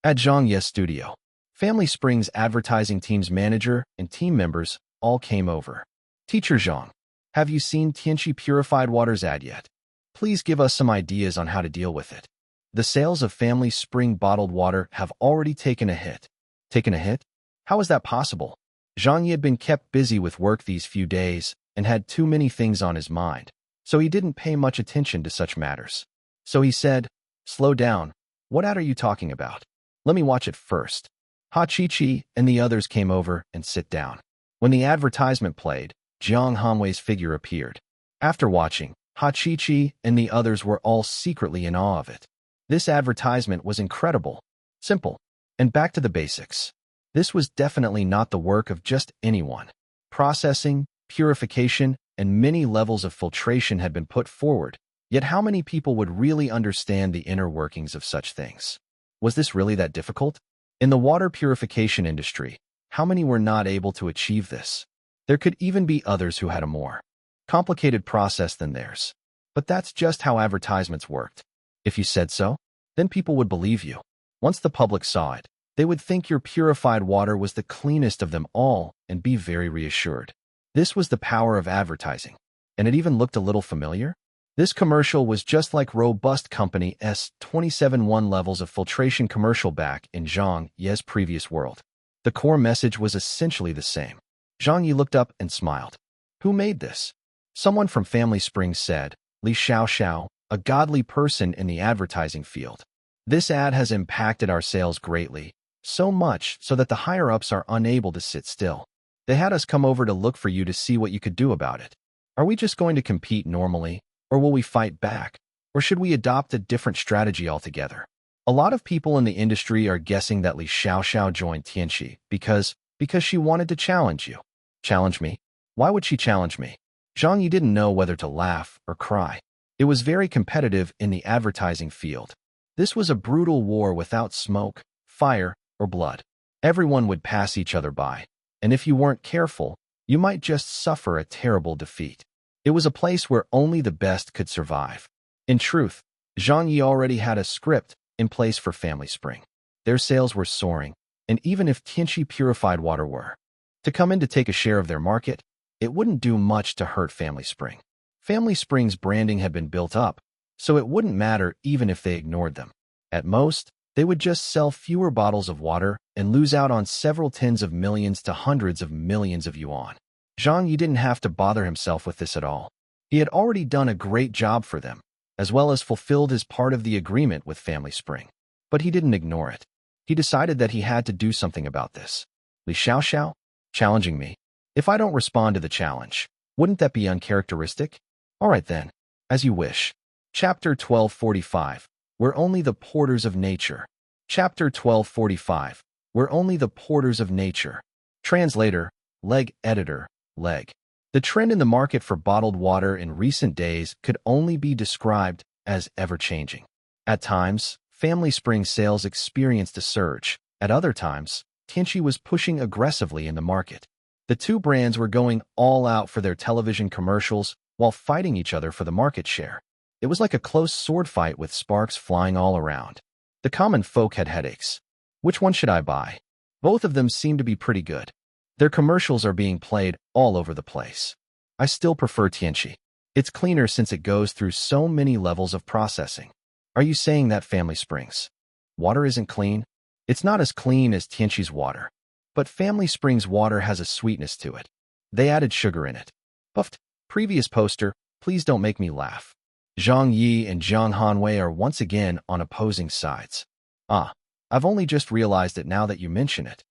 At Zhang Ye's studio, Family Springs advertising team's manager and team members all came over. Teacher Zhang, have you seen Tianqi Purified Water's ad yet? Please give us some ideas on how to deal with it. The sales of Family Spring bottled water have already taken a hit. Taken a hit? How is that possible? Zhang Ye had been kept busy with work these few days and had too many things on his mind, so he didn't pay much attention to such matters. So he said, "Slow down. What ad are you talking about? Let me watch it first." Ha Chi-Chi and the others came over and sit down. When the advertisement played, Jiang Hanwei's figure appeared. After watching, Ha Chi-Chi and the others were all secretly in awe of it. This advertisement was incredible, simple, and back to the basics. This was definitely not the work of just anyone. Processing, purification, and many levels of filtration had been put forward, yet how many people would really understand the inner workings of such things? Was this really that difficult? In the water purification industry, how many were not able to achieve this? There could even be others who had a more complicated process than theirs. But that's just how advertisements worked. If you said so, then people would believe you. Once the public saw it, they would think your purified water was the cleanest of them all and be very reassured. This was the power of advertising. And it even looked a little familiar. This commercial was just like Robust Company's 27-1 levels of filtration commercial back in Zhang Ye's previous world. The core message was essentially the same. Zhang Ye looked up and smiled. Who made this? Someone from Family Springs said, Li Xiaoxiao, a godly person in the advertising field. This ad has impacted our sales greatly, so much so that the higher-ups are unable to sit still. They had us come over to look for you to see what you could do about it. Are we just going to compete normally, or will we fight back? Or should we adopt a different strategy altogether? A lot of people in the industry are guessing that Li Xiaoxiao joined Tianqi because she wanted to challenge you. Challenge me? Why would she challenge me? Zhang Ye didn't know whether to laugh or cry. It was very competitive in the advertising field. This was a brutal war without smoke, fire, or blood. Everyone would pass each other by, and if you weren't careful, you might just suffer a terrible defeat. It was a place where only the best could survive. In truth, Zhang Ye already had a script in place for Family Spring. Their sales were soaring, and even if Tianqi Purified Water were to come in to take a share of their market, it wouldn't do much to hurt Family Spring. Family Spring's branding had been built up, so it wouldn't matter even if they ignored them. At most, they would just sell fewer bottles of water and lose out on several tens of millions to hundreds of millions of yuan. Zhang Ye didn't have to bother himself with this at all. He had already done a great job for them, as well as fulfilled his part of the agreement with Family Spring. But he didn't ignore it. He decided that he had to do something about this. Li Xiaoxiao? Challenging me? If I don't respond to the challenge, wouldn't that be uncharacteristic? All right then, as you wish. Chapter 1245. We're only the porters of nature. Chapter 1245. We're only the porters of nature. Translator, Leg Editor, Leg. The trend in the market for bottled water in recent days could only be described as ever-changing. At times, Family Spring sales experienced a surge. At other times, Tianqi was pushing aggressively in the market. The two brands were going all out for their television commercials while fighting each other for the market share. It was like a close sword fight with sparks flying all around. The common folk had headaches. Which one should I buy? Both of them seem to be pretty good. Their commercials are being played all over the place. I still prefer Tianqi. It's cleaner since it goes through so many levels of processing. Are you saying that Family Spring's water isn't clean? It's not as clean as Tianqi's water. But Family Spring's water has a sweetness to it. They added sugar in it. Puffed. Previous poster, please don't make me laugh. Zhang Ye and Zhang Hanwei are once again on opposing sides. Ah, I've only just realized it now that you mention it.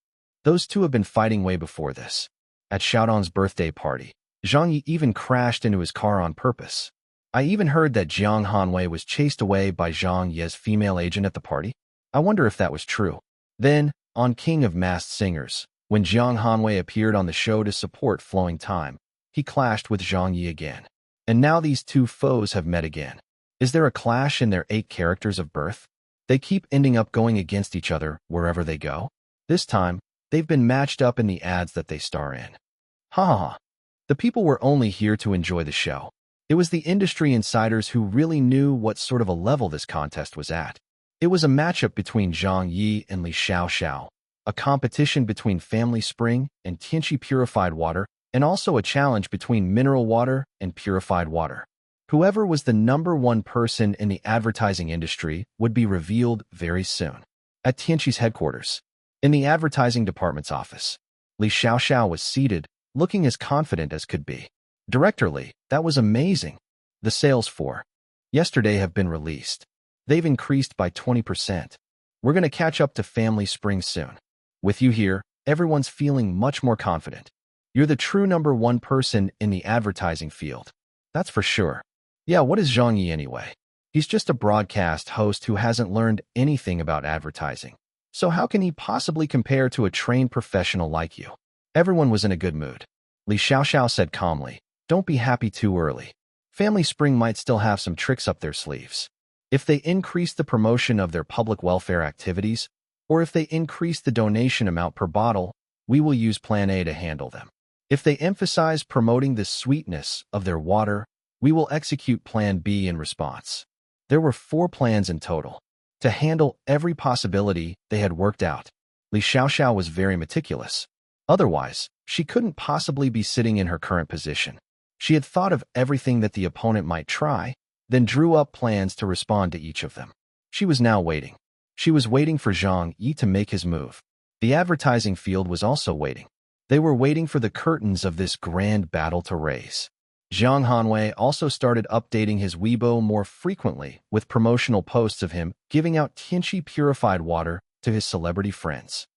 Those two have been fighting way before this. At Xiaodong's birthday party, Zhang Ye even crashed into his car on purpose. I even heard that Zhang Hanwei was chased away by Zhang Ye's female agent at the party. I wonder if that was true. Then, on King of Masked Singers, when Zhang Hanwei appeared on the show to support Flowing Time, he clashed with Zhang Ye again. And now these two foes have met again. Is there a clash in their 8 characters of birth? They keep ending up going against each other wherever they go. This time, they've been matched up in the ads that they star in. Ha ha ha. The people were only here to enjoy the show. It was the industry insiders who really knew what sort of a level this contest was at. It was a matchup between Zhang Ye and Li Xiaoxiao, a competition between Family Spring and Tianqi Purified Water, and also a challenge between mineral water and purified water. Whoever was the #1 person in the advertising industry would be revealed very soon. At Tianqi's headquarters, in the advertising department's office, Li Xiaoxiao was seated, looking as confident as could be. Director Li, that was amazing. The sales for yesterday have been released. They've increased by 20%. We're going to catch up to Family Spring soon. With you here, everyone's feeling much more confident. You're the true #1 person in the advertising field. That's for sure. Yeah, what is Zhang Ye anyway? He's just a broadcast host who hasn't learned anything about advertising. So how can he possibly compare to a trained professional like you? Everyone was in a good mood. Li Xiaoxiao said calmly, don't be happy too early. Family Spring might still have some tricks up their sleeves. If they increase the promotion of their public welfare activities, or if they increase the donation amount per bottle, we will use Plan A to handle them. If they emphasize promoting the sweetness of their water, we will execute Plan B in response. There were 4 plans in total. To handle every possibility they had worked out, Li Xiaoxiao was very meticulous. Otherwise, she couldn't possibly be sitting in her current position. She had thought of everything that the opponent might try, then drew up plans to respond to each of them. She was now waiting. She was waiting for Zhang Ye to make his move. The advertising field was also waiting. They were waiting for the curtains of this grand battle to raise. Zhang Hanwei also started updating his Weibo more frequently with promotional posts of him giving out Tianqi purified water to his celebrity friends.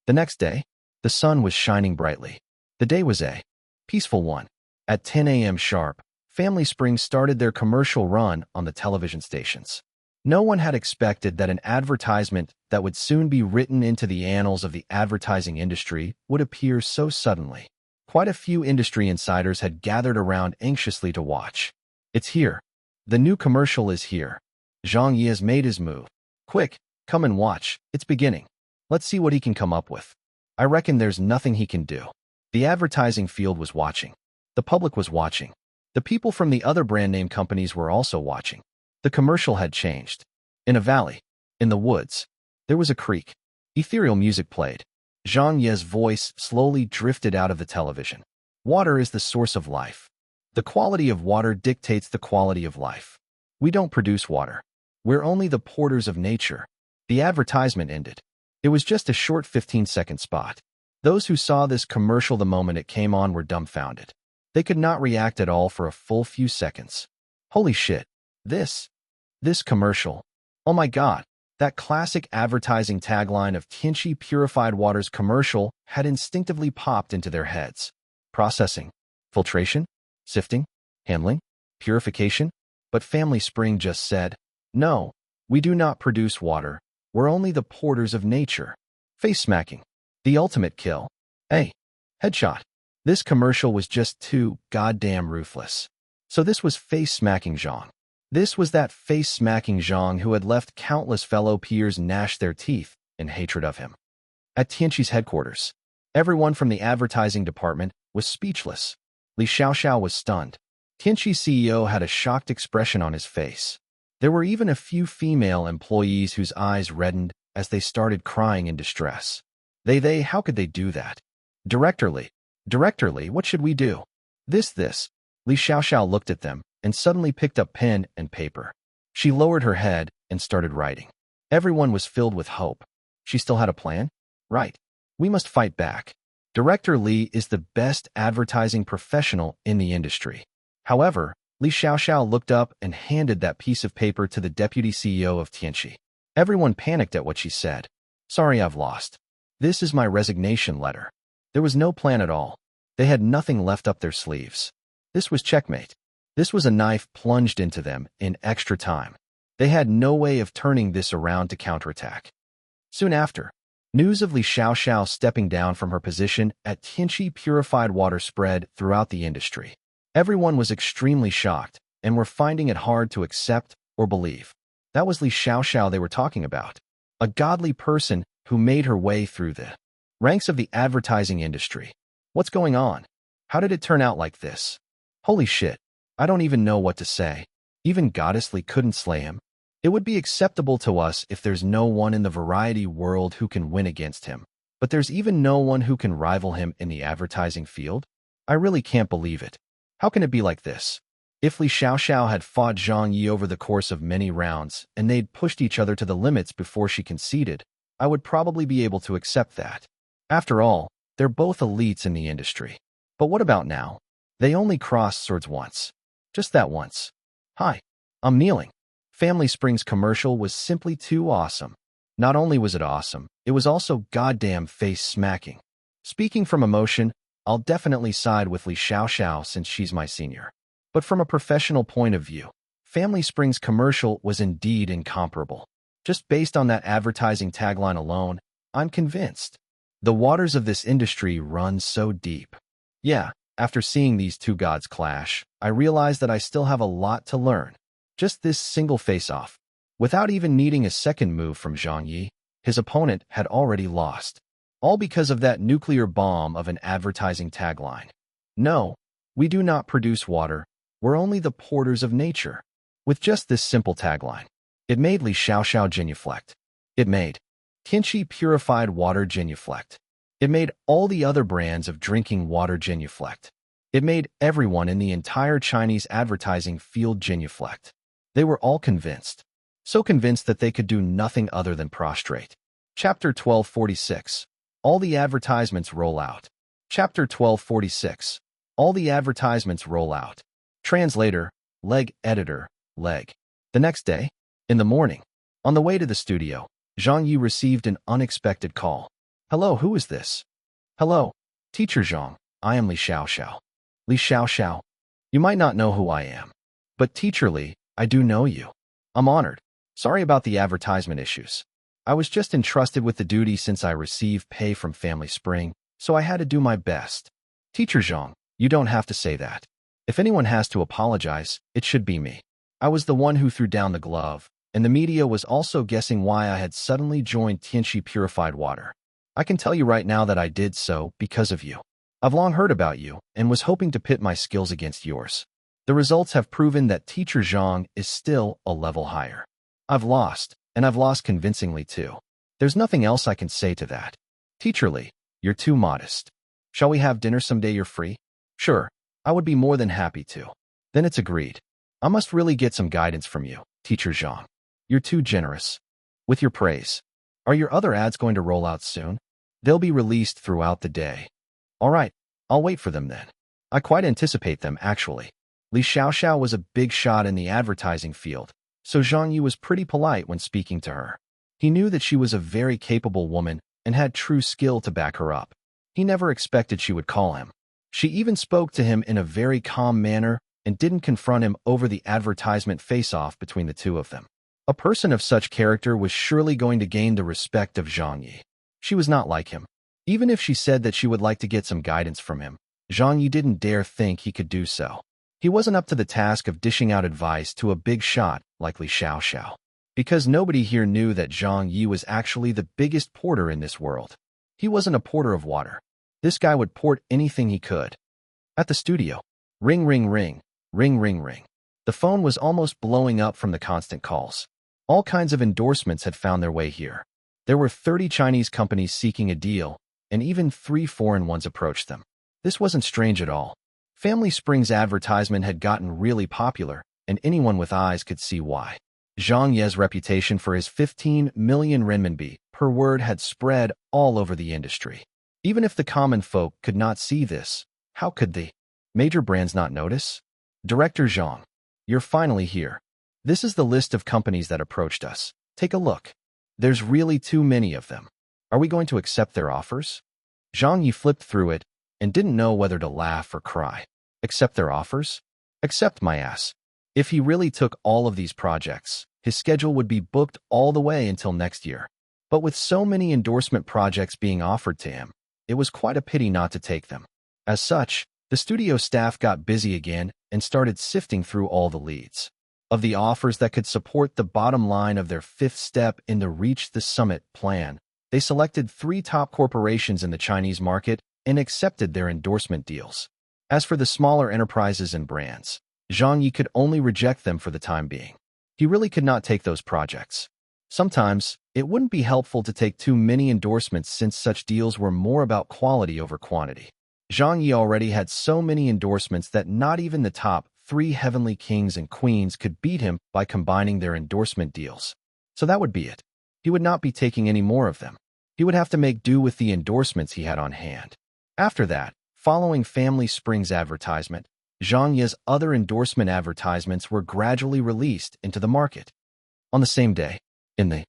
The next day, the sun was shining brightly. The day was a peaceful one. At 10 a.m. sharp, Family Spring started their commercial run on the television stations. No one had expected that an advertisement that would soon be written into the annals of the advertising industry would appear so suddenly. Quite a few industry insiders had gathered around anxiously to watch. It's here. The new commercial is here. Zhang Ye has made his move. Quick, come and watch. It's beginning. Let's see what he can come up with. I reckon there's nothing he can do. The advertising field was watching. The public was watching. The people from the other brand name companies were also watching. The commercial had changed. In a valley, in the woods, there was a creek. Ethereal music played. Zhang Ye's voice slowly drifted out of the television. Water is the source of life. The quality of water dictates the quality of life. We don't produce water. We're only the porters of nature. The advertisement ended. It was just a short 15-second spot. Those who saw this commercial the moment it came on were dumbfounded. They could not react at all for a full few seconds. Holy shit. This commercial. Oh my god. That classic advertising tagline of Tianqi Purified Water's commercial had instinctively popped into their heads. Processing, filtration, sifting, handling, purification. But Family Spring just said, no, we do not produce water. We're only the porters of nature. Face smacking. The ultimate kill. Hey, headshot. This commercial was just too goddamn ruthless. So this was face smacking Zhang. This was that face smacking Zhang who had left countless fellow peers gnash their teeth in hatred of him. At Tianqi's headquarters, everyone from the advertising department was speechless. Li Xiaoxiao was stunned. Tianqi's CEO had a shocked expression on his face. There were even a few female employees whose eyes reddened as they started crying in distress. How could they do that? Director Li, what should we do? This. Li Xiaoxiao looked at them and suddenly picked up pen and paper. She lowered her head and started writing. Everyone was filled with hope. She still had a plan? Right. We must fight back. Director Li is the best advertising professional in the industry. However, Li Xiaoxiao looked up and handed that piece of paper to the deputy CEO of Tianqi. Everyone panicked at what she said. Sorry, I've lost. This is my resignation letter. There was no plan at all. They had nothing left up their sleeves. This was checkmate. This was a knife plunged into them in extra time. They had no way of turning this around to counterattack. Soon after, news of Li Xiaoxiao stepping down from her position at Tianqi Purified Water spread throughout the industry. Everyone was extremely shocked and were finding it hard to accept or believe. That was Li Xiaoxiao they were talking about, a godly person who made her way through the ranks of the advertising industry. What's going on? How did it turn out like this? Holy shit. I don't even know what to say. Even Goddess Li couldn't slay him. It would be acceptable to us if there's no one in the variety world who can win against him. But there's even no one who can rival him in the advertising field? I really can't believe it. How can it be like this? If Li Xiaoxiao had fought Zhang Ye over the course of many rounds and they'd pushed each other to the limits before she conceded, I would probably be able to accept that. After all, they're both elites in the industry. But what about now? They only crossed swords once. Just that once. Hi, I'm kneeling. Family Spring's commercial was simply too awesome. Not only was it awesome, it was also goddamn face-smacking. Speaking from emotion, I'll definitely side with Li Xiaoxiao since she's my senior. But from a professional point of view, Family Spring's commercial was indeed incomparable. Just based on that advertising tagline alone, I'm convinced. The waters of this industry run so deep. Yeah, after seeing these two gods clash, I realized that I still have a lot to learn. Just this single face-off. Without even needing a second move from Zhang Ye, his opponent had already lost. All because of that nuclear bomb of an advertising tagline. No, we do not produce water. We're only the porters of nature. With just this simple tagline, it made Li Xiaoxiao genuflect. It made Tianqi Purified Water genuflect. It made all the other brands of drinking water genuflect. It made everyone in the entire Chinese advertising field genuflect. They were all convinced. So convinced that they could do nothing other than prostrate. Chapter 1246. All the advertisements roll out. Chapter 1246. All the advertisements roll out. Translator, leg editor, leg. The next day, in the morning, on the way to the studio, Zhang Ye received an unexpected call. Hello, who is this? Hello, Teacher Zhang, I am Li Xiaoxiao. Li Xiaoxiao, you might not know who I am. But Teacher Li, I do know you. I'm honored. Sorry about the advertisement issues. I was just entrusted with the duty since I received pay from Family Spring, so I had to do my best. Teacher Zhang, you don't have to say that. If anyone has to apologize, it should be me. I was the one who threw down the glove, and the media was also guessing why I had suddenly joined Tianqi Purified Water. I can tell you right now that I did so because of you. I've long heard about you and was hoping to pit my skills against yours. The results have proven that Teacher Zhang is still a level higher. I've lost, and I've lost convincingly too. There's nothing else I can say to that. Teacher Li, you're too modest. Shall we have dinner someday you're free? Sure, I would be more than happy to. Then it's agreed. I must really get some guidance from you, Teacher Zhang. You're too generous with your praise. Are your other ads going to roll out soon? They'll be released throughout the day. All right, I'll wait for them then. I quite anticipate them, actually. Li Xiaoxiao was a big shot in the advertising field, so Zhang Ye was pretty polite when speaking to her. He knew that she was a very capable woman and had true skill to back her up. He never expected she would call him. She even spoke to him in a very calm manner and didn't confront him over the advertisement face-off between the two of them. A person of such character was surely going to gain the respect of Zhang Ye. She was not like him. Even if she said that she would like to get some guidance from him, Zhang Ye didn't dare think he could do so. He wasn't up to the task of dishing out advice to a big shot like Li Xiaoxiao, because nobody here knew that Zhang Ye was actually the biggest porter in this world. He wasn't a porter of water. This guy would port anything he could. At the studio, ring, ring, ring, ring, ring, ring. The phone was almost blowing up from the constant calls. All kinds of endorsements had found their way here. There were 30 Chinese companies seeking a deal, and even 3 foreign ones approached them. This wasn't strange at all. Family Spring's advertisement had gotten really popular, and anyone with eyes could see why. Zhang Ye's reputation for his 15 million renminbi per word had spread all over the industry. Even if the common folk could not see this, how could the major brands not notice? Director Zhang, you're finally here. This is the list of companies that approached us. Take a look. There's really too many of them. Are we going to accept their offers? Zhang Ye flipped through it and didn't know whether to laugh or cry. Accept their offers? Accept my ass. If he really took all of these projects, his schedule would be booked all the way until next year. But with so many endorsement projects being offered to him, it was quite a pity not to take them. As such, the studio staff got busy again and started sifting through all the leads. Of the offers that could support the bottom line of their 5th step in the Reach the Summit plan, they selected 3 top corporations in the Chinese market and accepted their endorsement deals. As for the smaller enterprises and brands, Zhang Ye could only reject them for the time being. He really could not take those projects. Sometimes, it wouldn't be helpful to take too many endorsements since such deals were more about quality over quantity. Zhang Ye already had so many endorsements that not even the top 3 heavenly kings and queens could beat him by combining their endorsement deals. So that would be it. He would not be taking any more of them. He would have to make do with the endorsements he had on hand. After that, following Family Spring's advertisement, Zhang Ye's other endorsement advertisements were gradually released into the market. On the same day, in the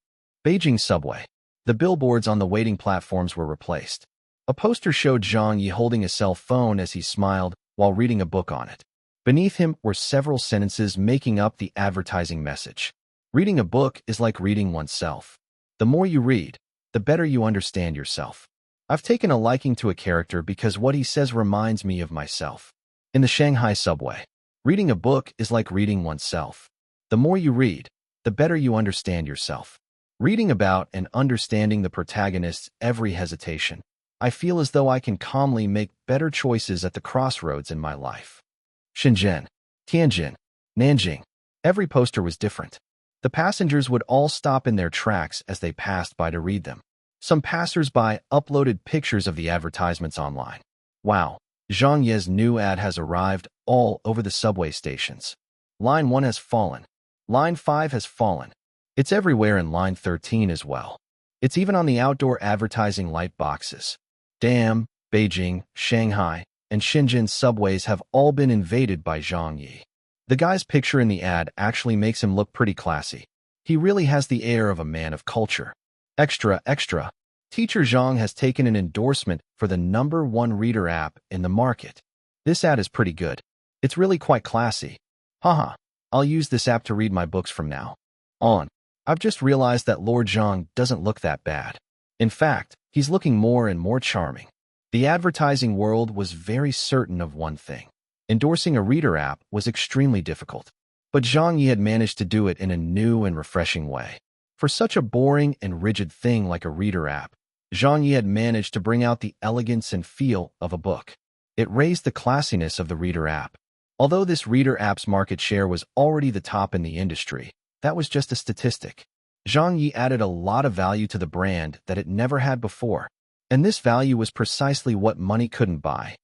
Beijing subway, the billboards on the waiting platforms were replaced. A poster showed Zhang Ye holding a cell phone as he smiled while reading a book on it. Beneath him were several sentences making up the advertising message. Reading a book is like reading oneself. The more you read, the better you understand yourself. I've taken a liking to a character because what he says reminds me of myself. In the Shanghai subway, reading a book is like reading oneself. The more you read, the better you understand yourself. Reading about and understanding the protagonist's every hesitation, I feel as though I can calmly make better choices at the crossroads in my life. Shenzhen, Tianjin, Nanjing. Every poster was different. The passengers would all stop in their tracks as they passed by to read them. Some passers-by uploaded pictures of the advertisements online. Wow, Zhang Ye's new ad has arrived all over the subway stations. Line 1 has fallen. Line 5 has fallen. It's everywhere in line 13 as well. It's even on the outdoor advertising light boxes. Damn, Beijing, Shanghai, and Shenzhen subways have all been invaded by Zhang Ye. The guy's picture in the ad actually makes him look pretty classy. He really has the air of a man of culture. Extra, extra. Teacher Zhang has taken an endorsement for the #1 reader app in the market. This ad is pretty good. It's really quite classy. Haha, I'll use this app to read my books from now on. I've just realized that Lord Zhang doesn't look that bad. In fact, he's looking more and more charming. The advertising world was very certain of one thing. Endorsing a reader app was extremely difficult. But Zhang Ye had managed to do it in a new and refreshing way. For such a boring and rigid thing like a reader app, Zhang Ye had managed to bring out the elegance and feel of a book. It raised the classiness of the reader app. Although this reader app's market share was already the top in the industry, that was just a statistic. Zhang Ye added a lot of value to the brand that it never had before, and this value was precisely what money couldn't buy.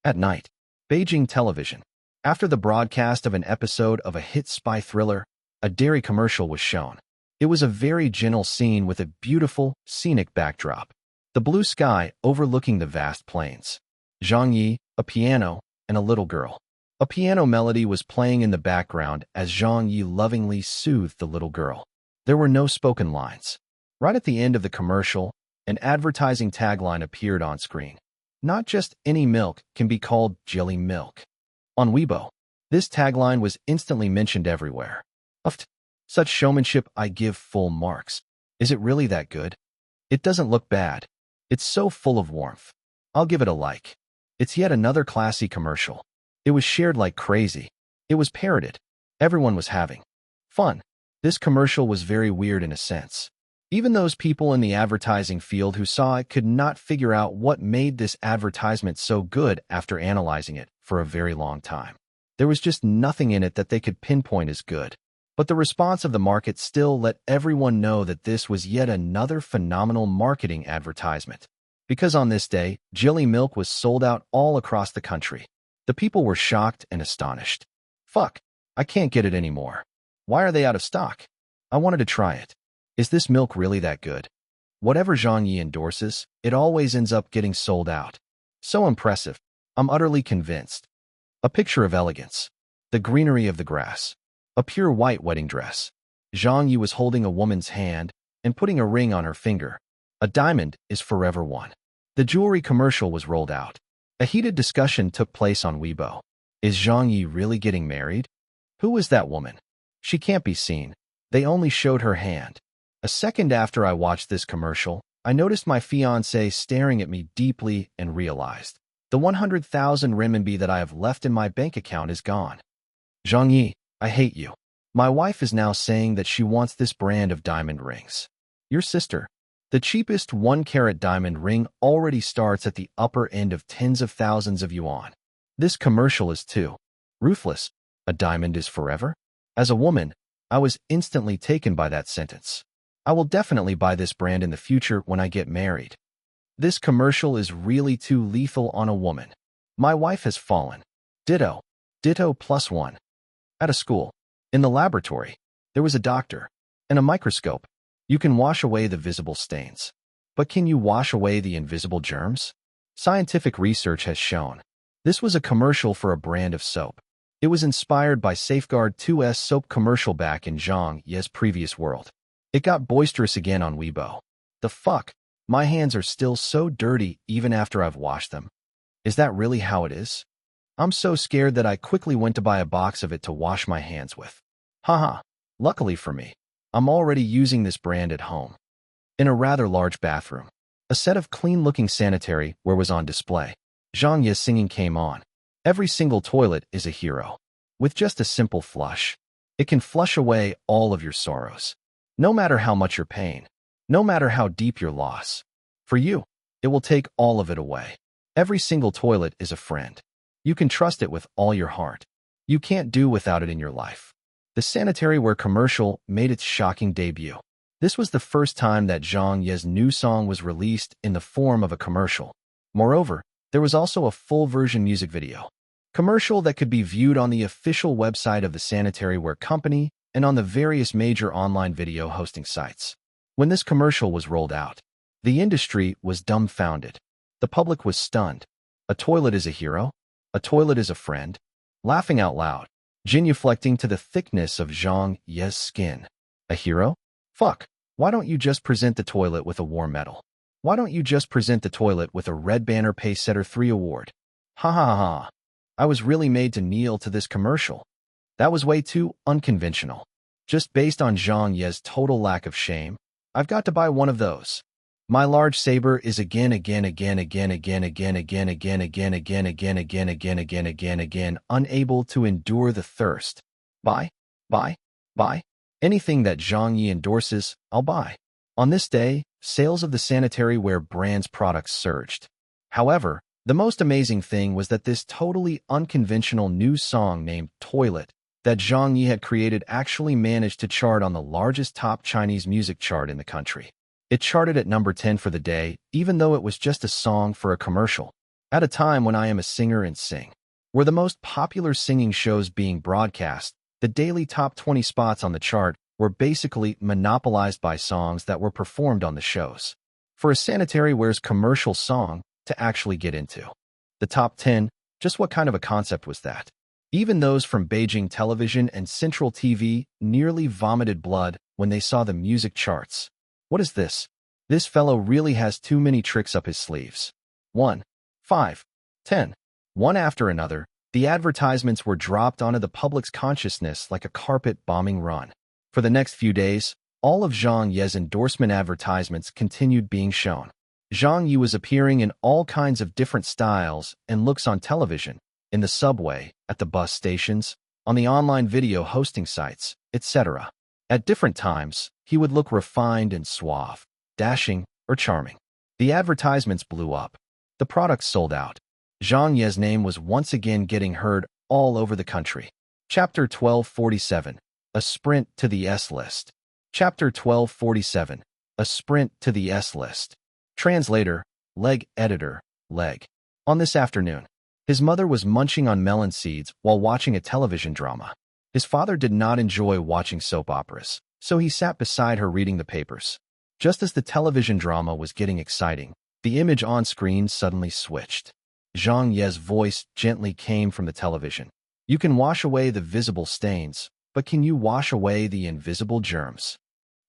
At night, Beijing television. After the broadcast of an episode of a hit spy thriller, a dairy commercial was shown. It was a very gentle scene with a beautiful, scenic backdrop. The blue sky overlooking the vast plains. Zhang Ye, a piano, and a little girl. A piano melody was playing in the background as Zhang Ye lovingly soothed the little girl. There were no spoken lines. Right at the end of the commercial, an advertising tagline appeared on screen. Not just any milk can be called jelly milk. On Weibo, this tagline was instantly mentioned everywhere. Of such showmanship, I give full marks. Is it really that good? It doesn't look bad. It's so full of warmth. I'll give it a like. It's yet another classy commercial. It was shared like crazy. It was parroted. Everyone was having fun. This commercial was very weird in a sense. Even those people in the advertising field who saw it could not figure out what made this advertisement so good after analyzing it for a very long time. There was just nothing in it that they could pinpoint as good. But the response of the market still let everyone know that this was yet another phenomenal marketing advertisement. Because on this day, jelly milk was sold out all across the country. The people were shocked and astonished. Fuck, I can't get it anymore. Why are they out of stock? I wanted to try it. Is this milk really that good? Whatever Zhang Ye endorses, it always ends up getting sold out. So impressive. I'm utterly convinced. A picture of elegance. The greenery of the grass. A pure white wedding dress. Zhang Ye was holding a woman's hand and putting a ring on her finger. A diamond is forever one. The jewelry commercial was rolled out. A heated discussion took place on Weibo. Is Zhang Ye really getting married? Who is that woman? She can't be seen. They only showed her hand. A second after I watched this commercial, I noticed my fiancé staring at me deeply and realized the 100,000 renminbi that I have left in my bank account is gone. Zhang Ye, I hate you. My wife is now saying that she wants this brand of diamond rings. Your sister. The cheapest 1-carat diamond ring already starts at the upper end of tens of thousands of yuan. This commercial is too ruthless. A diamond is forever? As a woman, I was instantly taken by that sentence. I will definitely buy this brand in the future when I get married. This commercial is really too lethal on a woman. My wife has fallen. Ditto. Ditto +1. At a school. In the laboratory. There was a doctor. And a microscope. You can wash away the visible stains. But can you wash away the invisible germs? Scientific research has shown. This was a commercial for a brand of soap. It was inspired by Safeguard 2's soap commercial back in Zhang Ye's previous world. It got boisterous again on Weibo. The fuck? My hands are still so dirty even after I've washed them. Is that really how it is? I'm so scared that I quickly went to buy a box of it to wash my hands with. Haha. Luckily for me, I'm already using this brand at home. In a rather large bathroom, a set of clean-looking sanitary ware was on display. Zhang Ye's singing came on. Every single toilet is a hero. With just a simple flush, it can flush away all of your sorrows. No matter how much your pain, no matter how deep your loss. For you, it will take all of it away. Every single toilet is a friend. You can trust it with all your heart. You can't do without it in your life. The sanitary ware commercial made its shocking debut. This was the first time that Zhang Ye's new song was released in the form of a commercial. Moreover, there was also a full-version music video. Commercial that could be viewed on the official website of the sanitary ware company and on the various major online video hosting sites. When this commercial was rolled out, the industry was dumbfounded. The public was stunned. A toilet is a hero? A toilet is a friend? Laughing out loud, genuflecting to the thickness of Zhang Ye's skin. A hero? Fuck. Why don't you just present the toilet with a war medal? Why don't you just present the toilet with a Red Banner Pacesetter 3 award? Ha ha ha. I was really made to kneel to this commercial. That was way too unconventional. Just based on Zhang Ye's total lack of shame, I've got to buy one of those. My large saber is again unable to endure the thirst. Buy. Anything that Zhang Ye endorses, I'll buy. On this day, sales of the sanitary ware brand's products surged. However, the most amazing thing was that this totally unconventional new song named Toilet that Zhang Ye had created actually managed to chart on the largest top Chinese music chart in the country. It charted at number 10 for the day, even though it was just a song for a commercial. At a time when I am a singer and sing were the most popular singing shows being broadcast. The daily top 20 spots on the chart were basically monopolized by songs that were performed on the shows. For a sanitary ware's commercial song to actually get into the top 10, just what kind of a concept was that? Even those from Beijing Television and Central TV nearly vomited blood when they saw the music charts. What is this? This fellow really has too many tricks up his sleeves. 1, 5, 10. One after another, the advertisements were dropped onto the public's consciousness like a carpet-bombing run. For the next few days, all of Zhang Ye's endorsement advertisements continued being shown. Zhang Ye was appearing in all kinds of different styles and looks on television, in the subway, at the bus stations, on the online video hosting sites, etc. At different times, he would look refined and suave, dashing, or charming. The advertisements blew up. The products sold out. Zhang Ye's name was once again getting heard all over the country. Chapter 1247. A Sprint to the S-List. Chapter 1247. A Sprint to the S-List. Translator, Leg Editor, Leg. On this afternoon, his mother was munching on melon seeds while watching a television drama. His father did not enjoy watching soap operas, so he sat beside her reading the papers. Just as the television drama was getting exciting, the image on screen suddenly switched. Zhang Ye's voice gently came from the television. You can wash away the visible stains, but can you wash away the invisible germs?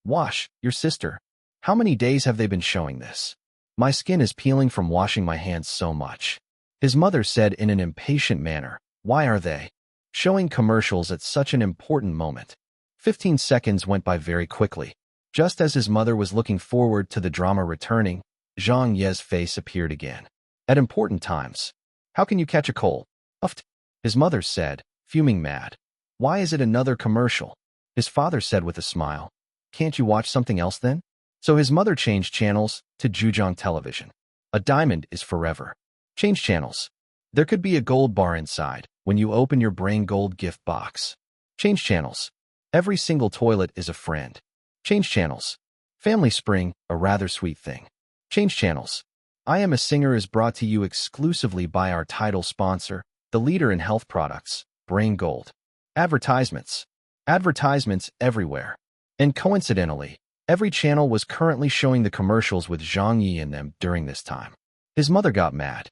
Wash, your sister. How many days have they been showing this? My skin is peeling from washing my hands so much. His mother said in an impatient manner, why are they showing commercials at such an important moment? 15 seconds went by very quickly. Just as his mother was looking forward to the drama returning, Zhang Ye's face appeared again. At important times. How can you catch a cold? Uffed. His mother said, fuming mad. Why is it another commercial? His father said with a smile. Can't you watch something else then? So his mother changed channels to Zhejiang Television. A diamond is forever. Change channels. There could be a gold bar inside when you open your brain gold gift box. Change channels. Every single toilet is a friend. Change channels. Family Spring, a rather sweet thing. Change channels. I Am a Singer is brought to you exclusively by our title sponsor, the leader in health products, Brain Gold. Advertisements. Advertisements everywhere. And coincidentally, every channel was currently showing the commercials with Zhang Ye in them during this time. His mother got mad.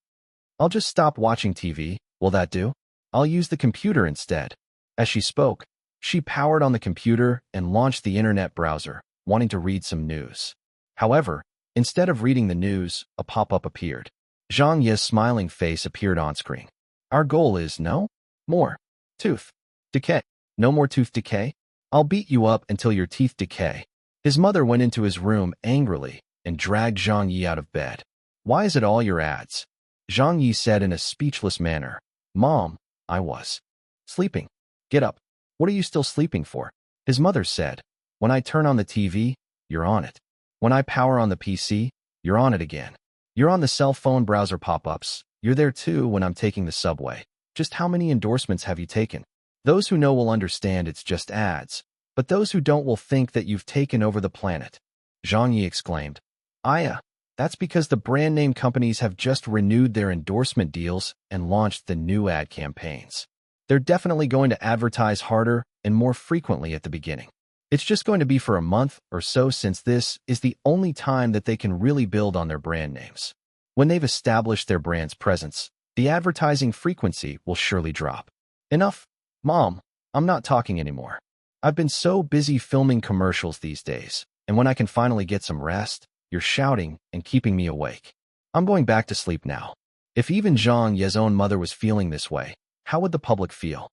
I'll just stop watching TV, will that do? I'll use the computer instead. As she spoke, she powered on the computer and launched the internet browser, wanting to read some news. However, instead of reading the news, a pop-up appeared. Zhang Ye's smiling face appeared on screen. Our goal is no more tooth decay. No more tooth decay? I'll beat you up until your teeth decay. His mother went into his room angrily and dragged Zhang Ye out of bed. Why is it all your ads? Zhang Ye said in a speechless manner. Mom, I was sleeping. Get up. What are you still sleeping for? His mother said. When I turn on the TV, you're on it. When I power on the PC, you're on it again. You're on the cell phone browser pop-ups. You're there too when I'm taking the subway. Just how many endorsements have you taken? Those who know will understand it's just ads, but those who don't will think that you've taken over the planet. Zhang Ye exclaimed. That's because the brand name companies have just renewed their endorsement deals and launched the new ad campaigns. They're definitely going to advertise harder and more frequently at the beginning. It's just going to be for a month or so since this is the only time that they can really build on their brand names. When they've established their brand's presence, the advertising frequency will surely drop. Enough. Mom, I'm not talking anymore. I've been so busy filming commercials these days, and when I can finally get some rest, you're shouting and keeping me awake. I'm going back to sleep now. If even Zhang Ye's own mother was feeling this way, how would the public feel?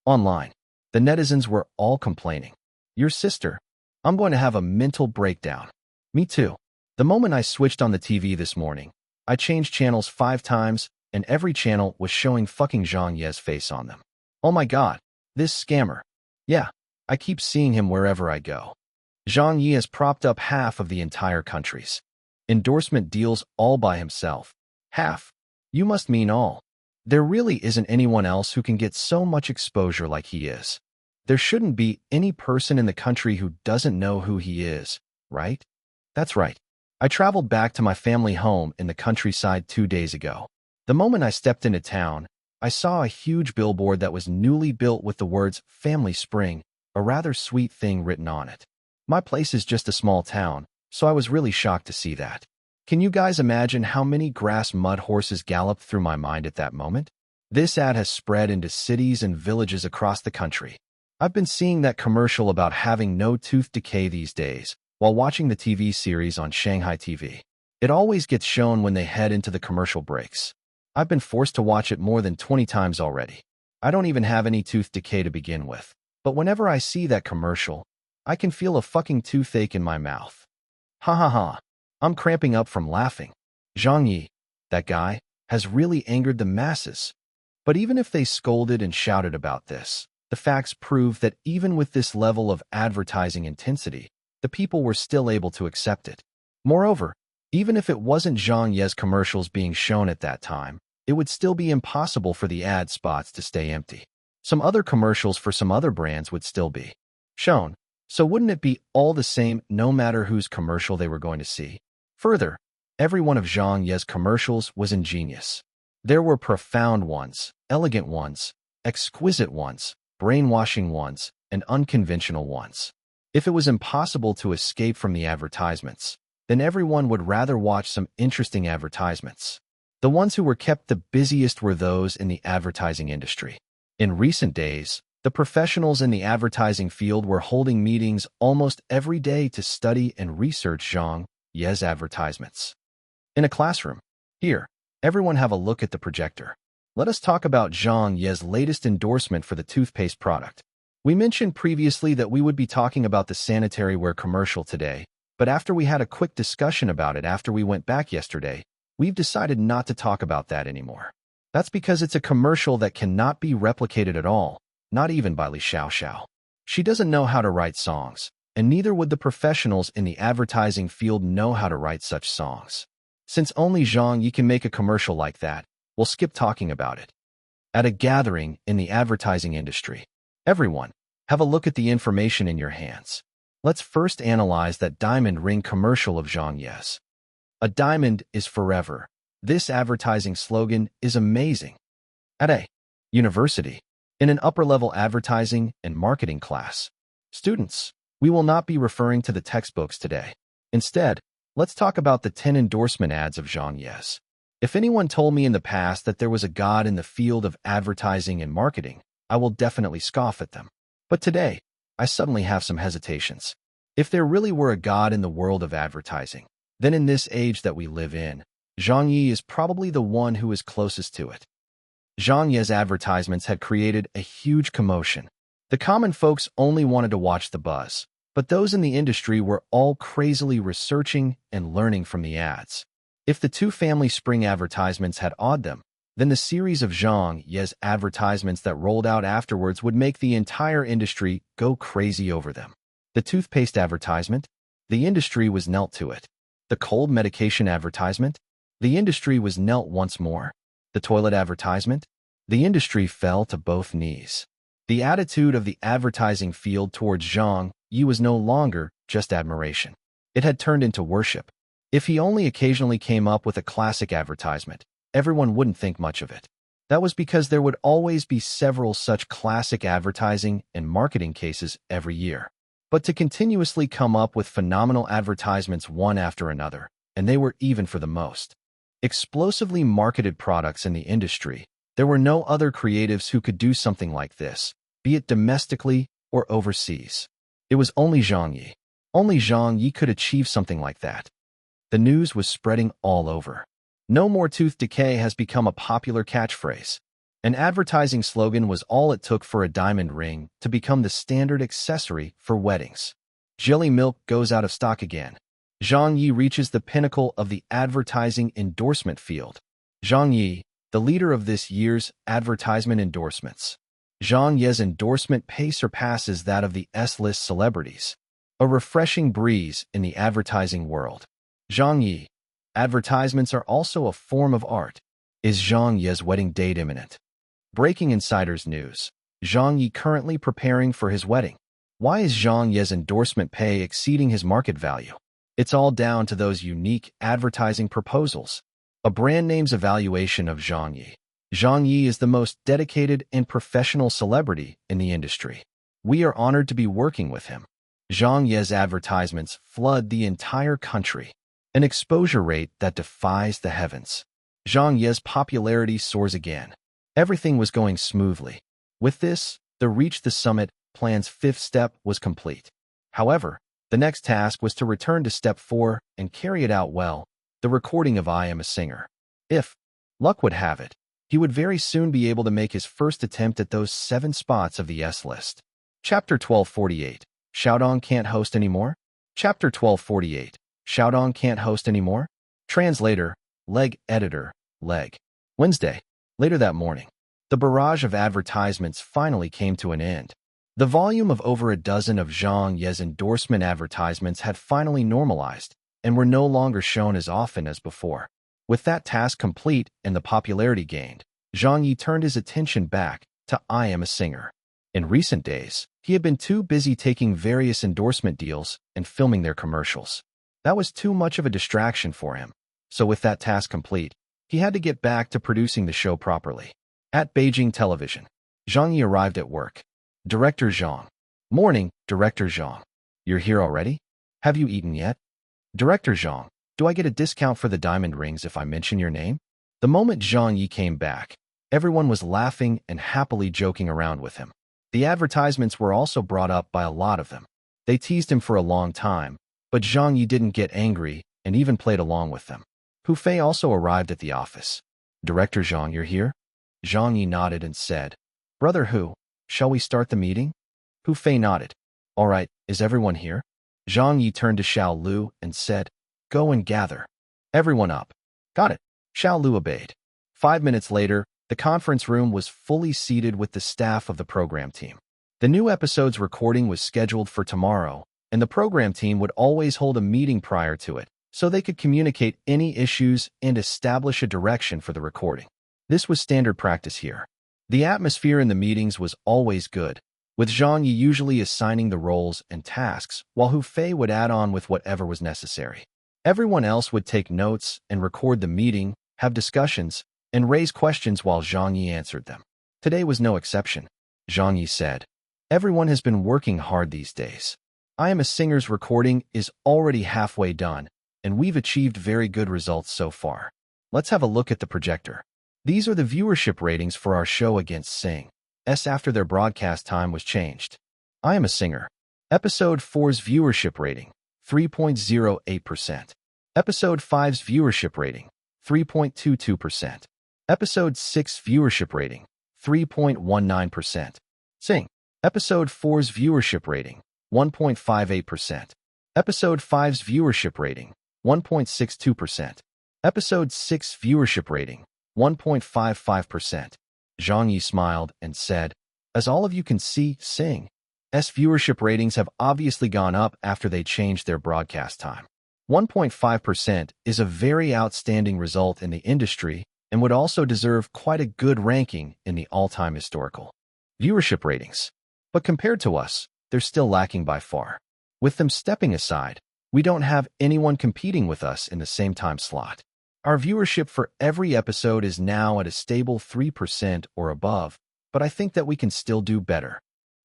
Online, the netizens were all complaining. Your sister. I'm going to have a mental breakdown. Me too. The moment I switched on the TV this morning, I changed channels 5 times, and every channel was showing fucking Zhang Ye's face on them. Oh my god, this scammer. Yeah, I keep seeing him wherever I go. Zhang Ye has propped up half of the entire country's endorsement deals all by himself. Half. You must mean all. There really isn't anyone else who can get so much exposure like he is. There shouldn't be any person in the country who doesn't know who he is, right? That's right. I traveled back to my family home in the countryside 2 days ago. The moment I stepped into town, I saw a huge billboard that was newly built with the words Family Spring, a rather sweet thing written on it. My place is just a small town, so I was really shocked to see that. Can you guys imagine how many grass mud horses galloped through my mind at that moment? This ad has spread into cities and villages across the country. I've been seeing that commercial about having no tooth decay these days while watching the TV series on Shanghai TV. It always gets shown when they head into the commercial breaks. I've been forced to watch it more than 20 times already. I don't even have any tooth decay to begin with, but whenever I see that commercial, I can feel a fucking toothache in my mouth. Ha ha ha. I'm cramping up from laughing. Zhang Ye, that guy, has really angered the masses. But even if they scolded and shouted about this, the facts prove that even with this level of advertising intensity, the people were still able to accept it. Moreover, even if it wasn't Zhang Ye's commercials being shown at that time, it would still be impossible for the ad spots to stay empty. Some other commercials for some other brands would still be shown, so wouldn't it be all the same no matter whose commercial they were going to see? Further, every one of Zhang Ye's commercials was ingenious. There were profound ones, elegant ones, exquisite ones, brainwashing ones, and unconventional ones. If it was impossible to escape from the advertisements, then everyone would rather watch some interesting advertisements. The ones who were kept the busiest were those in the advertising industry. In recent days, the professionals in the advertising field were holding meetings almost every day to study and research Zhang Ye's advertisements. In a classroom, here, everyone have a look at the projector. Let us talk about Zhang Ye's latest endorsement for the toothpaste product. We mentioned previously that we would be talking about the sanitary ware commercial today, but after we had a quick discussion about it after we went back yesterday, we've decided not to talk about that anymore. That's because it's a commercial that cannot be replicated at all, not even by Li Xiaoxiao. She doesn't know how to write songs, and neither would the professionals in the advertising field know how to write such songs. Since only Zhang Ye can make a commercial like that, we'll skip talking about it. At a gathering in the advertising industry, everyone, have a look at the information in your hands. Let's first analyze that diamond ring commercial of Zhang Ye's. A diamond is forever. This advertising slogan is amazing. At a university, in an upper-level advertising and marketing class, students, we will not be referring to the textbooks today. Instead, let's talk about the 10 endorsement ads of Zhang Ye's. If anyone told me in the past that there was a god in the field of advertising and marketing, I will definitely scoff at them. But today, I suddenly have some hesitations. If there really were a god in the world of advertising, then in this age that we live in, Zhang Ye is probably the one who is closest to it. Zhang Ye's advertisements had created a huge commotion. The common folks only wanted to watch the buzz, but those in the industry were all crazily researching and learning from the ads. If the two Family Spring advertisements had awed them, then the series of Zhang Ye's advertisements that rolled out afterwards would make the entire industry go crazy over them. The toothpaste advertisement, the industry was knelt to it. The cold medication advertisement, the industry was knelt once more. The toilet advertisement, the industry fell to both knees. The attitude of the advertising field towards Zhang Ye was no longer just admiration. It had turned into worship. If he only occasionally came up with a classic advertisement, everyone wouldn't think much of it. That was because there would always be several such classic advertising and marketing cases every year. But to continuously come up with phenomenal advertisements one after another, and they were even for the most explosively marketed products in the industry, there were no other creatives who could do something like this, be it domestically or overseas. It was only Zhang Ye. Only Zhang Ye could achieve something like that. The news was spreading all over. No more tooth decay has become a popular catchphrase. An advertising slogan was all it took for a diamond ring to become the standard accessory for weddings. Jelly milk goes out of stock again. Zhang Ye reaches the pinnacle of the advertising endorsement field. Zhang Ye, the leader of this year's advertisement endorsements. Zhang Ye's endorsement pay surpasses that of the S-list celebrities. A refreshing breeze in the advertising world. Zhang Ye, advertisements are also a form of art. Is Zhang Ye's wedding date imminent? Breaking insiders news. Zhang Ye currently preparing for his wedding. Why is Zhang Ye's endorsement pay exceeding his market value? It's all down to those unique advertising proposals. A brand name's evaluation of Zhang Ye. Zhang Ye is the most dedicated and professional celebrity in the industry. We are honored to be working with him. Zhang Ye's advertisements flood the entire country, an exposure rate that defies the heavens. Zhang Ye's popularity soars again. Everything was going smoothly. With this, the Reach the Summit plan's fifth step was complete. However, the next task was to return to step 4 and carry it out well, the recording of I Am a Singer. If luck would have it, he would very soon be able to make his first attempt at those 7 spots of the S list. Chapter 1248. Xiaodong can't host anymore? Chapter 1248. Xiaodong can't host anymore? Translator, Leg Editor, Leg. Wednesday. Later that morning, the barrage of advertisements finally came to an end. The volume of over a dozen of Zhang Ye's endorsement advertisements had finally normalized and were no longer shown as often as before. With that task complete and the popularity gained, Zhang Ye turned his attention back to I Am a Singer. In recent days, he had been too busy taking various endorsement deals and filming their commercials. That was too much of a distraction for him. So with that task complete, he had to get back to producing the show properly. At Beijing Television, Zhang Ye arrived at work. Director Zhang. Morning, Director Zhang. You're here already? Have you eaten yet? Director Zhang. Do I get a discount for the diamond rings if I mention your name? The moment Zhang Ye came back, everyone was laughing and happily joking around with him. The advertisements were also brought up by a lot of them. They teased him for a long time, but Zhang Ye didn't get angry and even played along with them. Hu Fei also arrived at the office. Director Zhang, you're here? Zhang Ye nodded and said, Brother Hu, shall we start the meeting? Hu Fei nodded. All right, is everyone here? Zhang Ye turned to Xiao Lu and said, Go and gather everyone up. Got it. Xiao Lu obeyed. 5 minutes later, the conference room was fully seated with the staff of the program team. The new episode's recording was scheduled for tomorrow, and the program team would always hold a meeting prior to it, so they could communicate any issues and establish a direction for the recording. This was standard practice here. The atmosphere in the meetings was always good, with Zhang Ye usually assigning the roles and tasks, while Hu Fei would add on with whatever was necessary. Everyone else would take notes and record the meeting, have discussions, and raise questions while Zhang Ye answered them. Today was no exception. Zhang Ye said, Everyone has been working hard these days. I Am a Singer's recording is already halfway done, and we've achieved very good results so far. Let's have a look at the projector. These are the viewership ratings for our show against Sing S after their broadcast time was changed. I Am a Singer. Episode 4's viewership rating, 3.08%. Episode 5's viewership rating, 3.22%. Episode 6 viewership rating, 3.19%. Sing. Episode 4's viewership rating, 1.58%. Episode 5's viewership rating, 1.62%. Episode 6 viewership rating, 1.55%. Zhang Ye smiled and said, As all of you can see, Sing's viewership ratings have obviously gone up after they changed their broadcast time. 1.5% is a very outstanding result in the industry and would also deserve quite a good ranking in the all-time historical viewership ratings. But compared to us, they're still lacking by far. With them stepping aside, we don't have anyone competing with us in the same time slot. Our viewership for every episode is now at a stable 3% or above, but I think that we can still do better.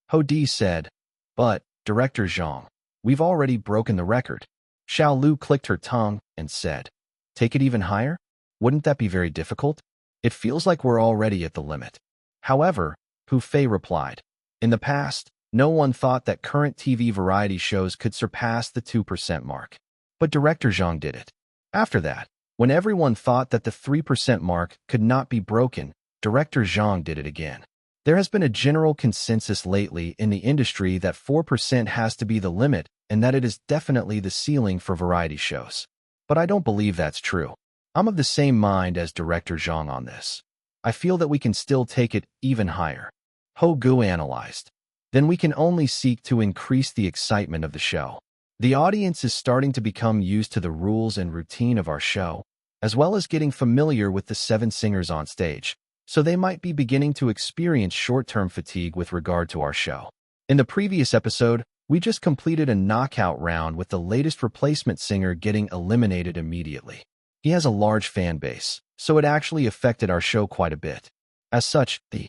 Ho Di said, But, Director Zhang, we've already broken the record. Xiao Lu clicked her tongue and said, Take it even higher? Wouldn't that be very difficult? It feels like we're already at the limit. However, Hu Fei replied, In the past, no one thought that current TV variety shows could surpass the 2% mark. But Director Zhang did it. After that, when everyone thought that the 3% mark could not be broken, Director Zhang did it again. There has been a general consensus lately in the industry that 4% has to be the limit and that it is definitely the ceiling for variety shows. But I don't believe that's true. I'm of the same mind as Director Zhang on this. I feel that we can still take it even higher. Ho Gu analyzed. Then we can only seek to increase the excitement of the show. The audience is starting to become used to the rules and routine of our show, as well as getting familiar with the 7 singers on stage, so they might be beginning to experience short-term fatigue with regard to our show. In the previous episode, we just completed a knockout round with the latest replacement singer getting eliminated immediately. He has a large fan base, so it actually affected our show quite a bit. As such, the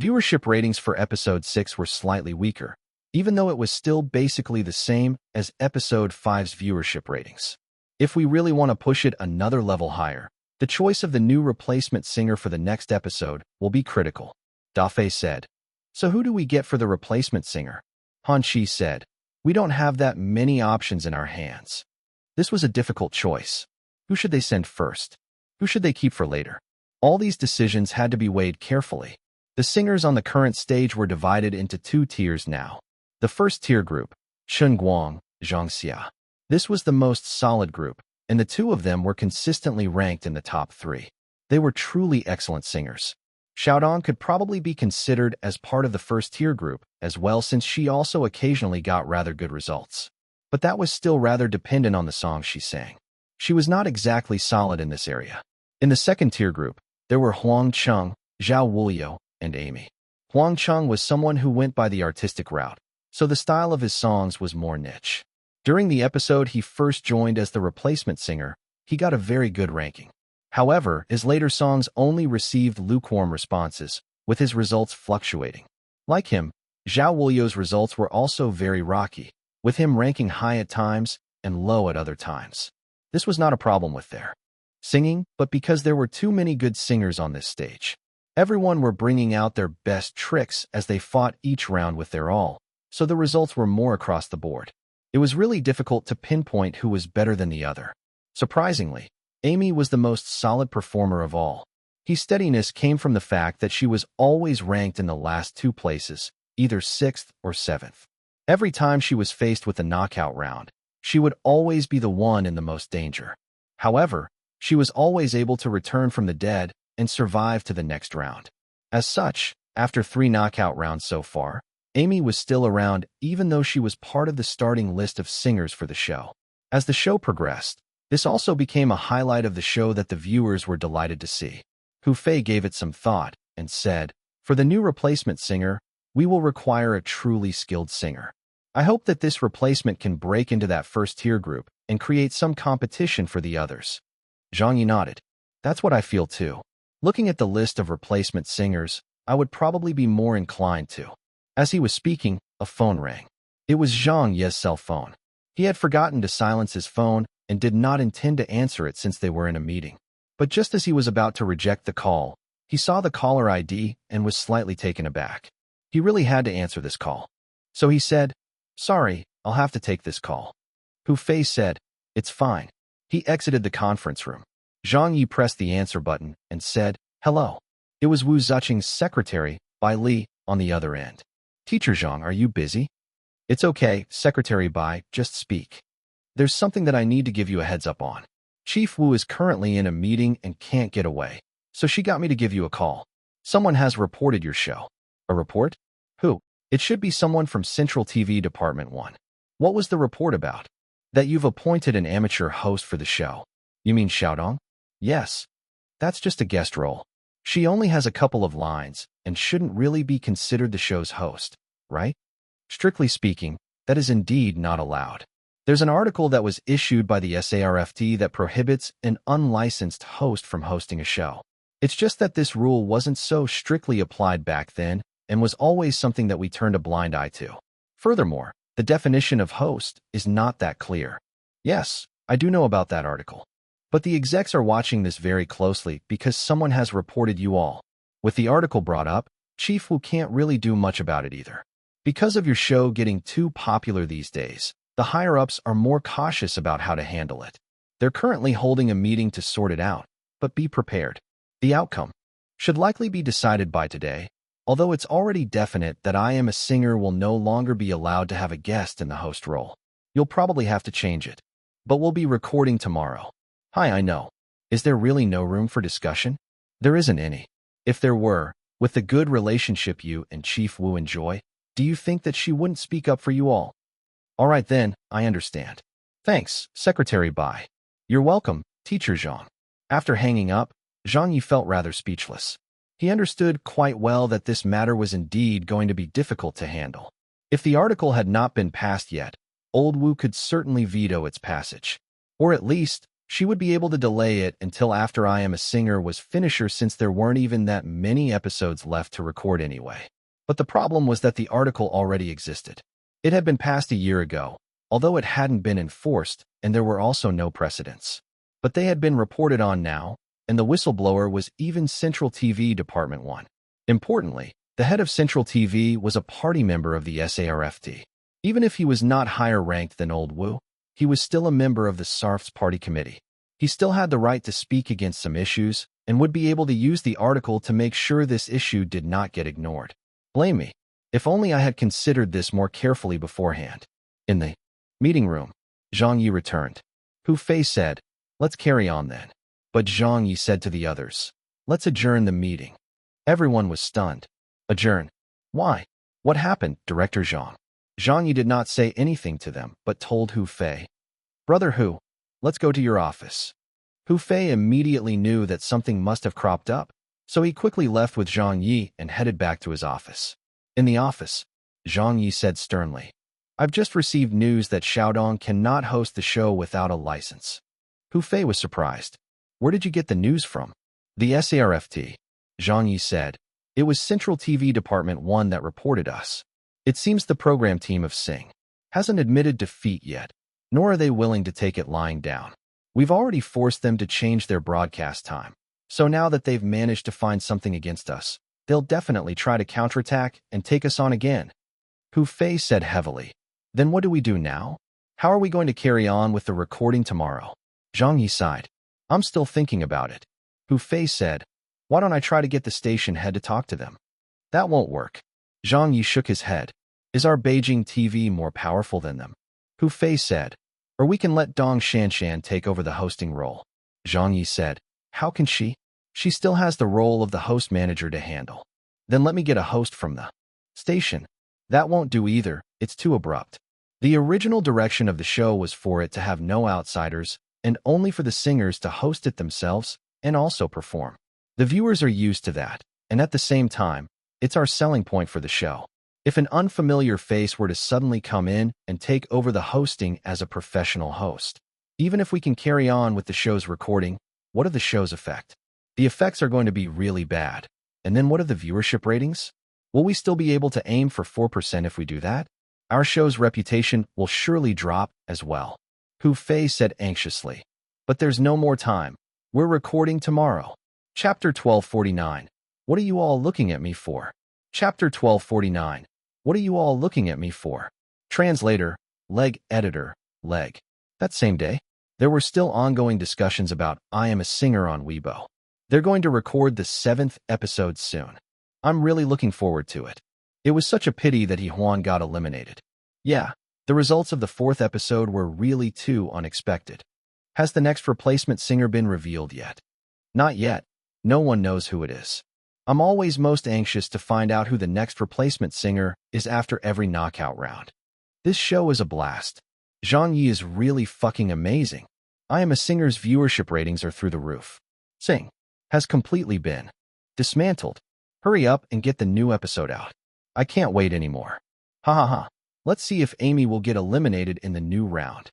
viewership ratings for episode 6 were slightly weaker, even though it was still basically the same as episode 5's viewership ratings. If we really want to push it another level higher, the choice of the new replacement singer for the next episode will be critical, Dafei said. So who do we get for the replacement singer? Han Chi said. We don't have that many options in our hands. This was a difficult choice. Who should they send first? Who should they keep for later? All these decisions had to be weighed carefully. The singers on the current stage were divided into 2 tiers now. The first tier group, Chen Guang, Zhang Xia. This was the most solid group, and the 2 of them were consistently ranked in the top 3. They were truly excellent singers. Xiaodong could probably be considered as part of the first tier group as well, since she also occasionally got rather good results. But that was still rather dependent on the songs she sang. She was not exactly solid in this area. In the second tier group, there were Huang Cheng, Zhao Wuliu, and Amy. Huang Cheng was someone who went by the artistic route, so the style of his songs was more niche. During the episode he first joined as the replacement singer, he got a very good ranking. However, his later songs only received lukewarm responses, with his results fluctuating. Like him, Zhao Wuliu's results were also very rocky, with him ranking high at times and low at other times. This was not a problem with their singing, but because there were too many good singers on this stage. Everyone were bringing out their best tricks as they fought each round with their all, so the results were more across the board. It was really difficult to pinpoint who was better than the other. Surprisingly, Amy was the most solid performer of all. His steadiness came from the fact that she was always ranked in the last 2 places, either 6th or 7th. Every time she was faced with a knockout round, she would always be the one in the most danger. However, she was always able to return from the dead and survive to the next round. As such, after 3 knockout rounds so far, Amy was still around even though she was part of the starting list of singers for the show. As the show progressed, this also became a highlight of the show that the viewers were delighted to see. Hu Fei gave it some thought and said, "For the new replacement singer, we will require a truly skilled singer. I hope that this replacement can break into that first tier group and create some competition for the others." Zhang Ye nodded. That's what I feel too. Looking at the list of replacement singers, I would probably be more inclined to. As he was speaking, a phone rang. It was Zhang Ye's cell phone. He had forgotten to silence his phone and did not intend to answer it since they were in a meeting. But just as he was about to reject the call, he saw the caller ID and was slightly taken aback. He really had to answer this call. So he said, "Sorry, I'll have to take this call." Hu Fei said, "It's fine." He exited the conference room. Zhang Ye pressed the answer button and said, "Hello." It was Wu Zuqing's secretary, Bai Li, on the other end. "Teacher Zhang, are you busy?" "It's okay, Secretary Bai, just speak. There's something that I need to give you a heads up on. Chief Wu is currently in a meeting and can't get away, so she got me to give you a call. Someone has reported your show." "A report? Who?" "It should be someone from Central TV Department 1. "What was the report about?" "That you've appointed an amateur host for the show." "You mean Xiaodong?" "Yes. That's just a guest role. She only has a couple of lines and shouldn't really be considered the show's host, right?" "Strictly speaking, that is indeed not allowed. There's an article that was issued by the SARFT that prohibits an unlicensed host from hosting a show. It's just that this rule wasn't so strictly applied back then and was always something that we turned a blind eye to. Furthermore, the definition of host is not that clear." "Yes, I do know about that article. But the execs are watching this very closely because someone has reported you all. With the article brought up, Chief Wu can't really do much about it either. Because of your show getting too popular these days, the higher-ups are more cautious about how to handle it. They're currently holding a meeting to sort it out, but be prepared. The outcome should likely be decided by today, although it's already definite that I Am a Singer will no longer be allowed to have a guest in the host role. You'll probably have to change it. But we'll be recording tomorrow." "Hi, I know. Is there really no room for discussion?" "There isn't any. If there were, with the good relationship you and Chief Wu enjoy, do you think that she wouldn't speak up for you all?" "All right then, I understand. Thanks, Secretary Bai." "You're welcome, Teacher Zhang." After hanging up, Zhang Ye felt rather speechless. He understood quite well that this matter was indeed going to be difficult to handle. If the article had not been passed yet, Old Wu could certainly veto its passage. Or at least, She would be able to delay it until after I Am a Singer was finisher, since there weren't even that many episodes left to record anyway. But the problem was that the article already existed. It had been passed a year ago, although it hadn't been enforced, and there were also no precedents. But they had been reported on now, and the whistleblower was even Central TV Department 1. Importantly, the head of Central TV was a party member of the SARFT. Even if he was not higher ranked than Old Wu, he was still a member of the SARF's party committee. He still had the right to speak against some issues and would be able to use the article to make sure this issue did not get ignored. Blame me. If only I had considered this more carefully beforehand. In the meeting room, Zhang Ye returned. Hu Fei said, "Let's carry on then." But Zhang Ye said to the others, "Let's adjourn the meeting." Everyone was stunned. Adjourn? Why? What happened, Director Zhang? Zhang Ye did not say anything to them, but told Hu Fei, "Brother Hu, let's go to your office." Hu Fei immediately knew that something must have cropped up, so he quickly left with Zhang Ye and headed back to his office. In the office, Zhang Ye said sternly, "I've just received news that Xiaodong cannot host the show without a license." Hu Fei was surprised. "Where did you get the news from?" "The SARFT," Zhang Ye said. "It was Central TV Department 1 that reported us. It seems the program team of Sing hasn't admitted defeat yet, nor are they willing to take it lying down. We've already forced them to change their broadcast time, so now that they've managed to find something against us, they'll definitely try to counterattack and take us on again." Hu Fei said heavily, "Then what do we do now? How are we going to carry on with the recording tomorrow?" Zhang Ye sighed. "I'm still thinking about it." Hu Fei said, "Why don't I try to get the station head to talk to them?" "That won't work." Zhang Ye shook his head. "Is our Beijing TV more powerful than them?" Hu Fei said, "Or we can let Dong Shanshan take over the hosting role." Zhang Ye said, "How can she? She still has the role of the host manager to handle." "Then let me get a host from the station." "That won't do either, it's too abrupt. The original direction of the show was for it to have no outsiders and only for the singers to host it themselves and also perform. The viewers are used to that, and at the same time, it's our selling point for the show. If an unfamiliar face were to suddenly come in and take over the hosting as a professional host, even if we can carry on with the show's recording, what are the show's effect? The effects are going to be really bad. And then what are the viewership ratings? Will we still be able to aim for 4% if we do that? Our show's reputation will surely drop as well." Hu Fei said anxiously. "But there's no more time. We're recording tomorrow." Chapter 1249. What are you all looking at me for? Chapter 1249. What are you all looking at me for? Translator, Leg Editor, Leg. That same day, there were still ongoing discussions about I Am a Singer on Weibo. They're going to record the 7th episode soon. I'm really looking forward to it. It was such a pity that He Huan got eliminated. Yeah, the results of the 4th episode were really too unexpected. Has the next replacement singer been revealed yet? Not yet. No one knows who it is. I'm always most anxious to find out who the next replacement singer is after every knockout round. This show is a blast. Zhang Ye is really fucking amazing. I Am a Singer's viewership ratings are through the roof. Sing has completely been dismantled. Hurry up and get the new episode out. I can't wait anymore. Ha ha ha. Let's see if Amy will get eliminated in the new round.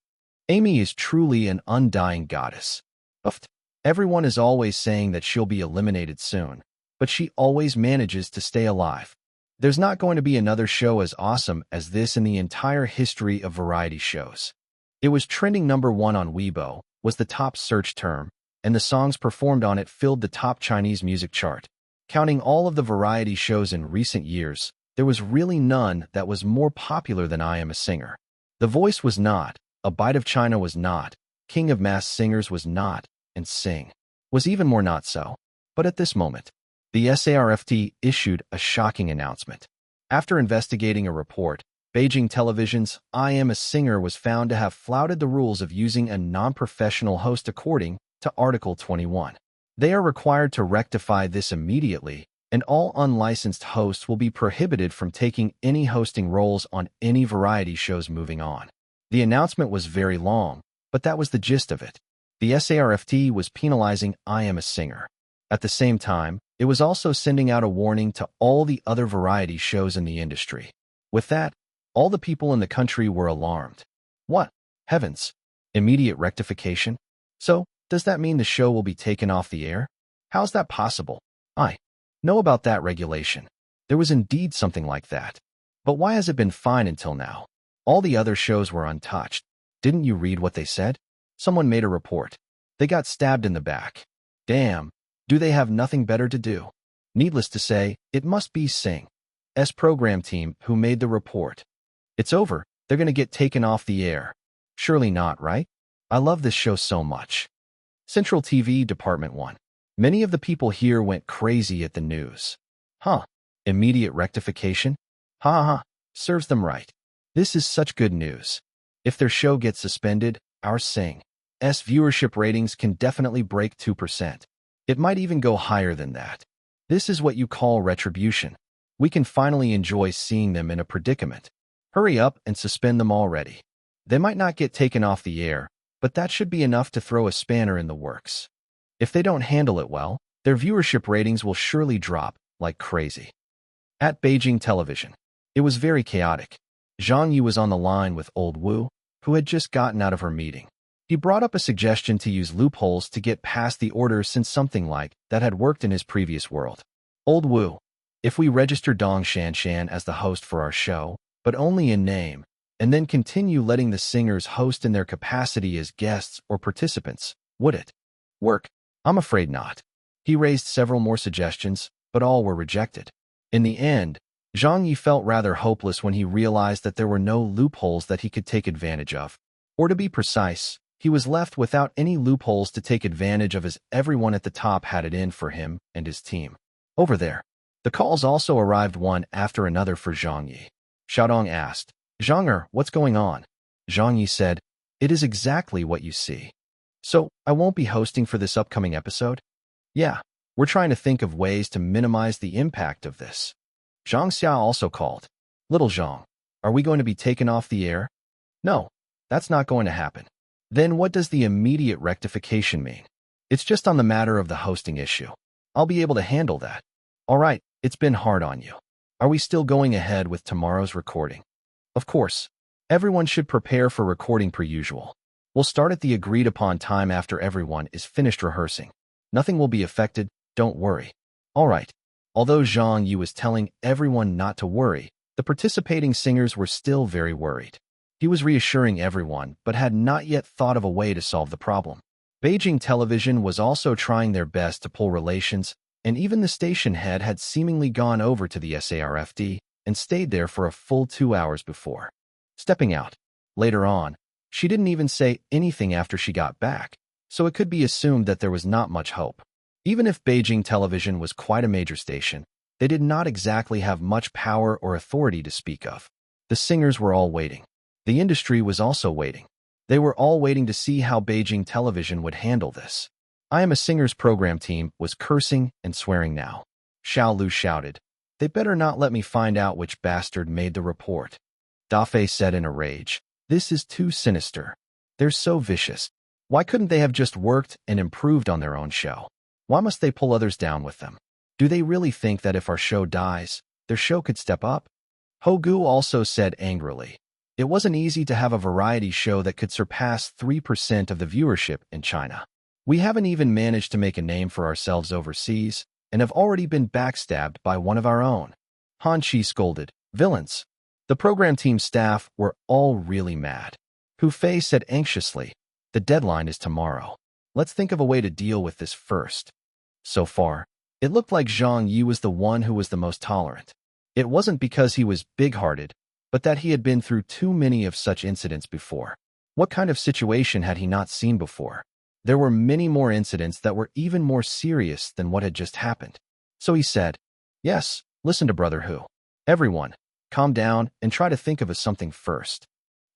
Amy is truly an undying goddess. Uft. Everyone is always saying that she'll be eliminated soon, but she always manages to stay alive. There's not going to be another show as awesome as this in the entire history of variety shows. It was trending #1 on Weibo, was the top search term, and the songs performed on it filled the top Chinese music chart. Counting all of the variety shows in recent years, there was really none that was more popular than I Am a Singer. The Voice was not, A Bite of China was not, King of Masked Singers was not, and Sing was even more not so. But at this moment, the SARFT issued a shocking announcement. After investigating a report, Beijing Television's I Am a Singer was found to have flouted the rules of using a non-professional host according to Article 21. They are required to rectify this immediately, and all unlicensed hosts will be prohibited from taking any hosting roles on any variety shows moving on. The announcement was very long, but that was the gist of it. The SARFT was penalizing I Am a Singer. At the same time, it was also sending out a warning to all the other variety shows in the industry. With that, all the people in the country were alarmed. What? Heavens! Immediate rectification? So, does that mean the show will be taken off the air? How's that possible? I know about that regulation. There was indeed something like that. But why has it been fine until now? All the other shows were untouched. Didn't you read what they said? Someone made a report. They got stabbed in the back. Damn, do they have nothing better to do? Needless to say, it must be Singh's program team who made the report. It's over. They're going to get taken off the air. Surely not, right? I love this show so much. Central TV Department 1. Many of the people here went crazy at the news. Huh. Immediate rectification? Ha ha ha. Serves them right. This is such good news. If their show gets suspended, our Singh's viewership ratings can definitely break 2%. It might even go higher than that. This is what you call retribution. We can finally enjoy seeing them in a predicament. Hurry up and suspend them already. They might not get taken off the air, but that should be enough to throw a spanner in the works. If they don't handle it well, their viewership ratings will surely drop like crazy. At Beijing Television, it was very chaotic. Zhang Ye was on the line with Old Wu, who had just gotten out of her meeting. He brought up a suggestion to use loopholes to get past the order since something like that had worked in his previous world. Old Wu, if we register Dong Shanshan as the host for our show, but only in name, and then continue letting the singers host in their capacity as guests or participants, would it work? I'm afraid not. He raised several more suggestions, but all were rejected. In the end, Zhang Ye felt rather hopeless when he realized that there were no loopholes that he could take advantage of. Or to be precise, he was left without any loopholes to take advantage of as everyone at the top had it in for him and his team. Over there. The calls also arrived one after another for Zhang Ye. Xiaodong asked, Zhang, what's going on? Zhang Ye said, it is exactly what you see. So, I won't be hosting for this upcoming episode? Yeah, we're trying to think of ways to minimize the impact of this. Zhang Xia also called. Little Zhang, are we going to be taken off the air? No, that's not going to happen. Then what does the immediate rectification mean? It's just on the matter of the hosting issue. I'll be able to handle that. All right, it's been hard on you. Are we still going ahead with tomorrow's recording? Of course. Everyone should prepare for recording per usual. We'll start at the agreed-upon time after everyone is finished rehearsing. Nothing will be affected, don't worry. All right. Although Zhang Ye was telling everyone not to worry, the participating singers were still very worried. He was reassuring everyone, but had not yet thought of a way to solve the problem. Beijing Television was also trying their best to pull relations, and even the station head had seemingly gone over to the SARFD and stayed there for a full 2 hours before stepping out. Later on, she didn't even say anything after she got back, so it could be assumed that there was not much hope. Even if Beijing Television was quite a major station, they did not exactly have much power or authority to speak of. The singers were all waiting. The industry was also waiting. They were all waiting to see how Beijing Television would handle this. I am a singer's program team was cursing and swearing now. Xiao Lu shouted. They better not let me find out which bastard made the report. Da Fei said in a rage. This is too sinister. They're so vicious. Why couldn't they have just worked and improved on their own show? Why must they pull others down with them? Do they really think that if our show dies, their show could step up? Hogu also said angrily. It wasn't easy to have a variety show that could surpass 3% of the viewership in China. We haven't even managed to make a name for ourselves overseas and have already been backstabbed by one of our own. Han Chi scolded. Villains. The program team staff were all really mad. Hu Fei said anxiously, the deadline is tomorrow. Let's think of a way to deal with this first. So far, it looked like Zhang Ye was the one who was the most tolerant. It wasn't because he was big-hearted, but that he had been through too many of such incidents before. What kind of situation had he not seen before? There were many more incidents that were even more serious than what had just happened. So he said, yes, listen to Brother Hu. Everyone, calm down and try to think of something first.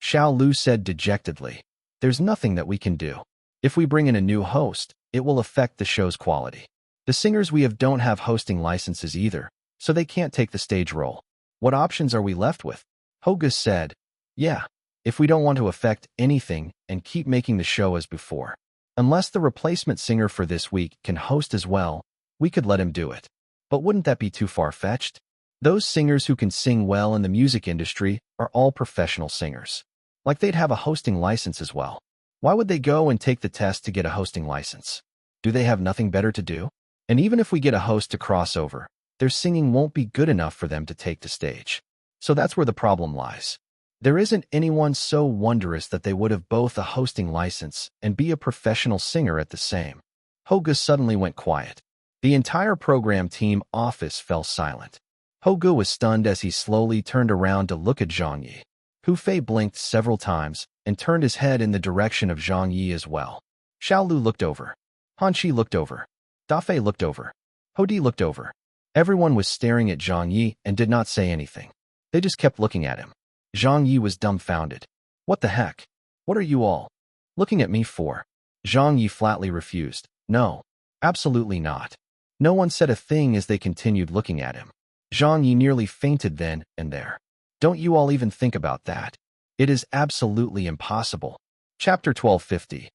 Xiao Lu said dejectedly, there's nothing that we can do. If we bring in a new host, it will affect the show's quality. The singers we have don't have hosting licenses either, so they can't take the stage role. What options are we left with? Hogus said, yeah, if we don't want to affect anything and keep making the show as before. Unless the replacement singer for this week can host as well, we could let him do it. But wouldn't that be too far-fetched? Those singers who can sing well in the music industry are all professional singers. Like they'd have a hosting license as well. Why would they go and take the test to get a hosting license? Do they have nothing better to do? And even if we get a host to cross over, their singing won't be good enough for them to take the stage. So that's where the problem lies. There isn't anyone so wondrous that they would have both a hosting license and be a professional singer at the same. Hogu suddenly went quiet. The entire program team office fell silent. Hogu was stunned as he slowly turned around to look at Zhang Ye. Hu Fei blinked several times and turned his head in the direction of Zhang Ye as well. Xiaolu looked over. Han Qi looked over. Da Fei looked over. Hodi looked over. Everyone was staring at Zhang Ye and did not say anything. They just kept looking at him. Zhang Ye was dumbfounded. What the heck? What are you all looking at me for? Zhang Ye flatly refused. No, absolutely not. No one said a thing as they continued looking at him. Zhang Ye nearly fainted then and there. Don't you all even think about that. It is absolutely impossible. Chapter 1250.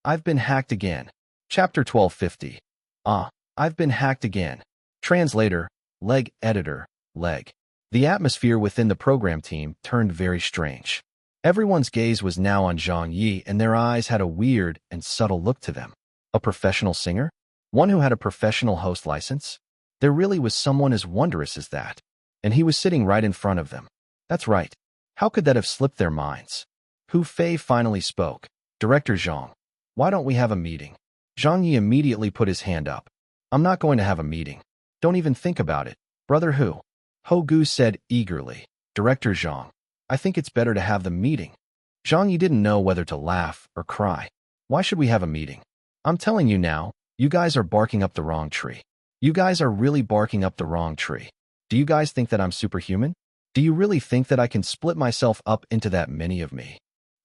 I've been hacked again. Chapter 1250. I've been hacked again. Translator, leg editor, leg. The atmosphere within the program team turned very strange. Everyone's gaze was now on Zhang Ye, and their eyes had a weird and subtle look to them. A professional singer? One who had a professional host license? There really was someone as wondrous as that. And he was sitting right in front of them. That's right. How could that have slipped their minds? Hu Fei finally spoke. Director Zhang, why don't we have a meeting? Zhang Ye immediately put his hand up. I'm not going to have a meeting. Don't even think about it. Brother Hu. Hogu said eagerly. Director Zhang, I think it's better to have the meeting. Zhang Ye didn't know whether to laugh or cry. Why should we have a meeting? I'm telling you now, you guys are barking up the wrong tree. You guys are really barking up the wrong tree. Do you guys think that I'm superhuman? Do you really think that I can split myself up into that many of me?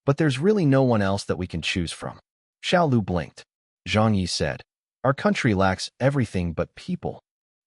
But there's really no one else that we can choose from. Xiaolu blinked. Zhang Ye said, our country lacks everything but people.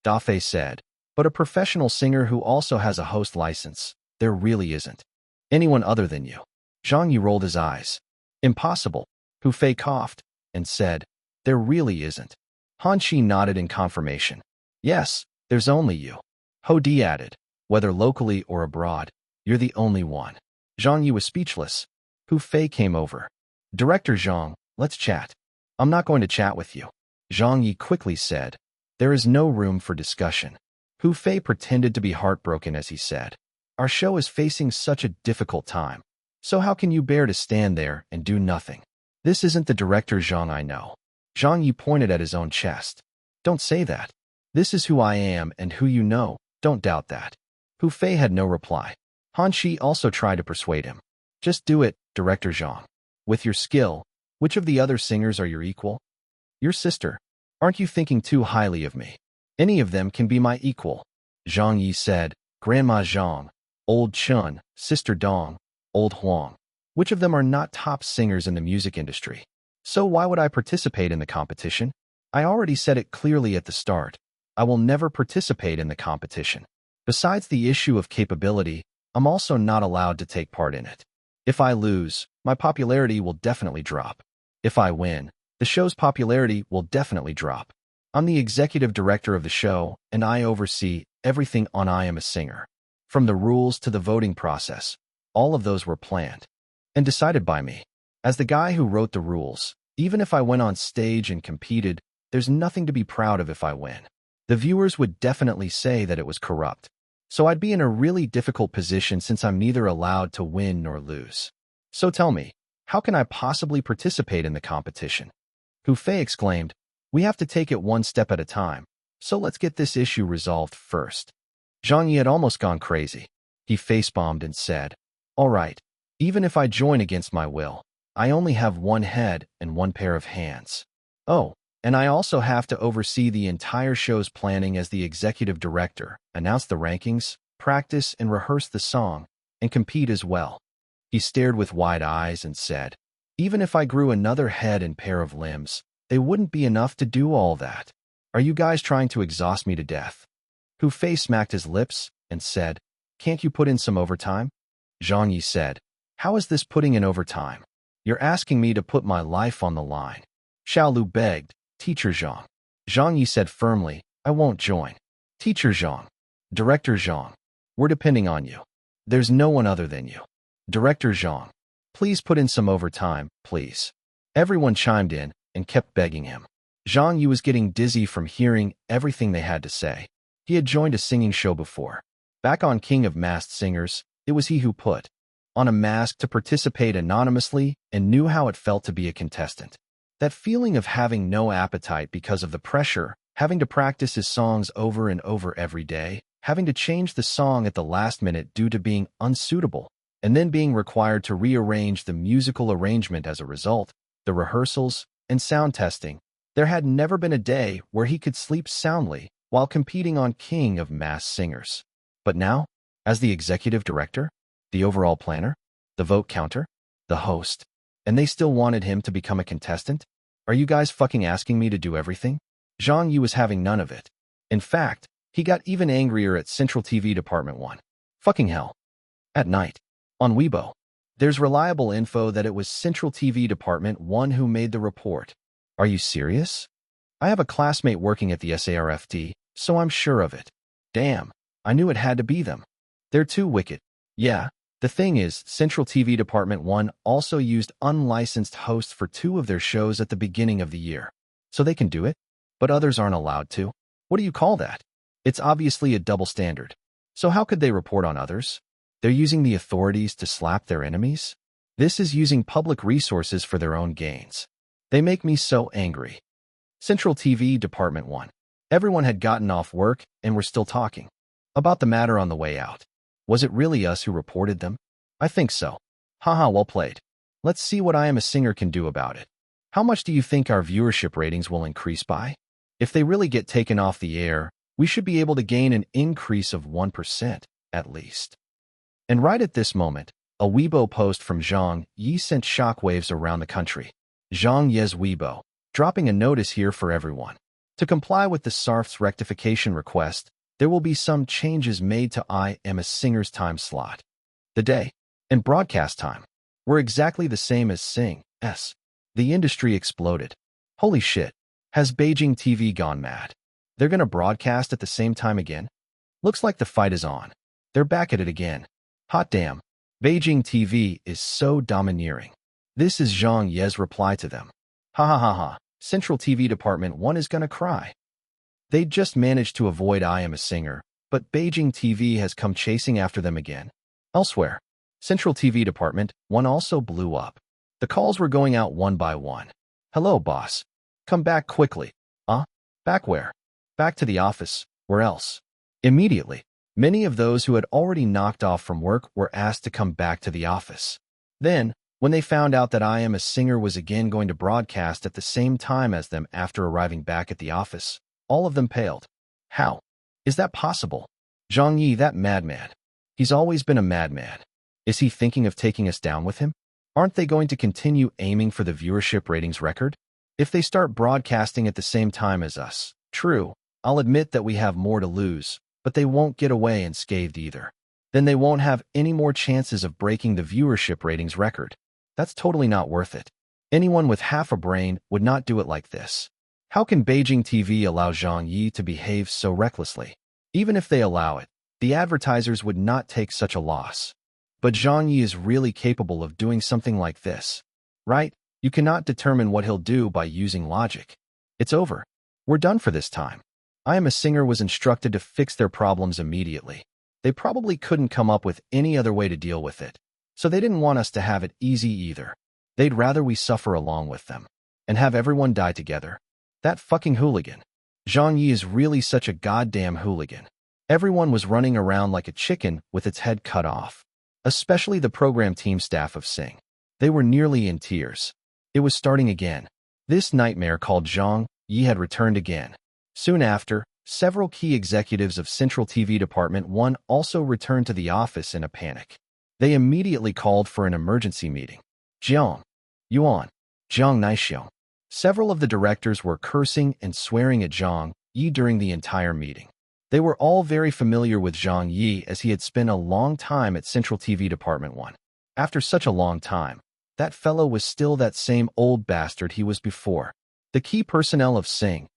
Da Fei said, but a professional singer who also has a host license, there really isn't. Anyone other than you. Zhang Ye rolled his eyes. Impossible. Hu Fei coughed and said, there really isn't. Han Qi nodded in confirmation. Yes, there's only you. Hodi added, whether locally or abroad, you're the only one. Zhang Ye was speechless. Hu Fei came over. Director Zhang, let's chat. I'm not going to chat with you. Zhang Ye quickly said, there is no room for discussion. Hu Fei pretended to be heartbroken as he said, our show is facing such a difficult time. So how can you bear to stand there and do nothing? This isn't the director Zhang I know. Zhang Ye pointed at his own chest. Don't say that. This is who I am and who you know. Don't doubt that. Hu Fei had no reply. Han Qi also tried to persuade him. Just do it, Director Zhang. With your skill, which of the other singers are your equal? Your sister. Aren't you thinking too highly of me? Any of them can be my equal. Zhang Ye said, Grandma Zhang, Old Chun, Sister Dong, Old Huang. Which of them are not top singers in the music industry? So why would I participate in the competition? I already said it clearly at the start. I will never participate in the competition. Besides the issue of capability, I'm also not allowed to take part in it. If I lose, my popularity will definitely drop. If I win, the show's popularity will definitely drop. I'm the executive director of the show, and I oversee everything on I Am a Singer. From the rules to the voting process, all of those were planned and decided by me. As the guy who wrote the rules, even if I went on stage and competed, there's nothing to be proud of if I win. The viewers would definitely say that it was corrupt. So I'd be in a really difficult position since I'm neither allowed to win nor lose. So tell me, how can I possibly participate in the competition? Hu Fei exclaimed, we have to take it one step at a time, so let's get this issue resolved first. Zhang Ye had almost gone crazy. He face-bombed and said, all right, even if I join against my will, I only have one head and one pair of hands. Oh, and I also have to oversee the entire show's planning as the executive director, announce the rankings, practice and rehearse the song, and compete as well. He stared with wide eyes and said, even if I grew another head and pair of limbs, they wouldn't be enough to do all that. Are you guys trying to exhaust me to death? Hu Fei smacked his lips and said, can't you put in some overtime? Zhang Ye said, how is this putting in overtime? You're asking me to put my life on the line. Xiaolu begged, Teacher Zhang. Zhang Ye said firmly, I won't join. Teacher Zhang. Director Zhang. We're depending on you. There's no one other than you. Director Zhang. Please put in some overtime, please. Everyone chimed in and kept begging him. Zhang Ye was getting dizzy from hearing everything they had to say. He had joined a singing show before. Back on King of Masked Singers, it was he who put on a mask to participate anonymously and knew how it felt to be a contestant. That feeling of having no appetite because of the pressure, having to practice his songs over and over every day, having to change the song at the last minute due to being unsuitable, and then being required to rearrange the musical arrangement as a result, the rehearsals, and sound testing. There had never been a day where he could sleep soundly while competing on King of Masked Singers. But now, as the executive director, the overall planner, the vote counter, the host, and they still wanted him to become a contestant? Are you guys fucking asking me to do everything? Zhang Ye was having none of it. In fact, he got even angrier at Central TV Department 1. Fucking hell. At night, on Weibo, there's reliable info that it was Central TV Department 1 who made the report. Are you serious? I have a classmate working at the SARFT, so I'm sure of it. Damn, I knew it had to be them. They're too wicked. Yeah, the thing is, Central TV Department 1 also used unlicensed hosts for 2 of their shows at the beginning of the year. So they can do it, but others aren't allowed to. What do you call that? It's obviously a double standard. So how could they report on others? They're using the authorities to slap their enemies? This is using public resources for their own gains. They make me so angry. Central TV Department 1. Everyone had gotten off work and were still talking about the matter on the way out. Was it really us who reported them? I think so. Haha, well played. Let's see what I Am a Singer can do about it. How much do you think our viewership ratings will increase by? If they really get taken off the air, we should be able to gain an increase of 1%, at least. And right at this moment, a Weibo post from Zhang Ye sent shockwaves around the country. Zhang Ye's Weibo, dropping a notice here for everyone. To comply with the SARF's rectification request, there will be some changes made to I Am a Singer's time slot. The day and broadcast time were exactly the same as Sing's. The industry exploded. Holy shit, has Beijing TV gone mad? They're gonna broadcast at the same time again? Looks like the fight is on. They're back at it again. Hot damn, Beijing TV is so domineering. This is Zhang Ye's reply to them. Ha ha ha ha, Central TV Department 1 is gonna cry. They just managed to avoid I Am a Singer, but Beijing TV has come chasing after them again. Elsewhere, Central TV Department 1 also blew up. The calls were going out one by one. Hello, boss. Come back quickly. Back where? Back to the office. Where else? Immediately, many of those who had already knocked off from work were asked to come back to the office. Then, when they found out that I Am a Singer was again going to broadcast at the same time as them after arriving back at the office, all of them paled. How? Is that possible? Zhang Ye, that madman. He's always been a madman. Is he thinking of taking us down with him? Aren't they going to continue aiming for the viewership ratings record? If they start broadcasting at the same time as us, true, I'll admit that we have more to lose, but they won't get away unscathed either. Then they won't have any more chances of breaking the viewership ratings record. That's totally not worth it. Anyone with half a brain would not do it like this. How can Beijing TV allow Zhang Ye to behave so recklessly? Even if they allow it, the advertisers would not take such a loss. But Zhang Ye is really capable of doing something like this. Right? You cannot determine what he'll do by using logic. It's over. We're done for this time. I Am a Singer was instructed to fix their problems immediately. They probably couldn't come up with any other way to deal with it. So they didn't want us to have it easy either. They'd rather we suffer along with them and have everyone die together. That fucking hooligan. Zhang Ye is really such a goddamn hooligan. Everyone was running around like a chicken with its head cut off. Especially the program team staff of Sing. They were nearly in tears. It was starting again. This nightmare called Zhang Ye had returned again. Soon after, several key executives of Central TV Department 1 also returned to the office in a panic. They immediately called for an emergency meeting. Jiang Yuan, Jiang Naixiong. Several of the directors were cursing and swearing at Zhang Ye during the entire meeting. They were all very familiar with Zhang Ye as he had spent a long time at Central TV Department 1. After such a long time, that fellow was still that same old bastard he was before. The key personnel of Sing's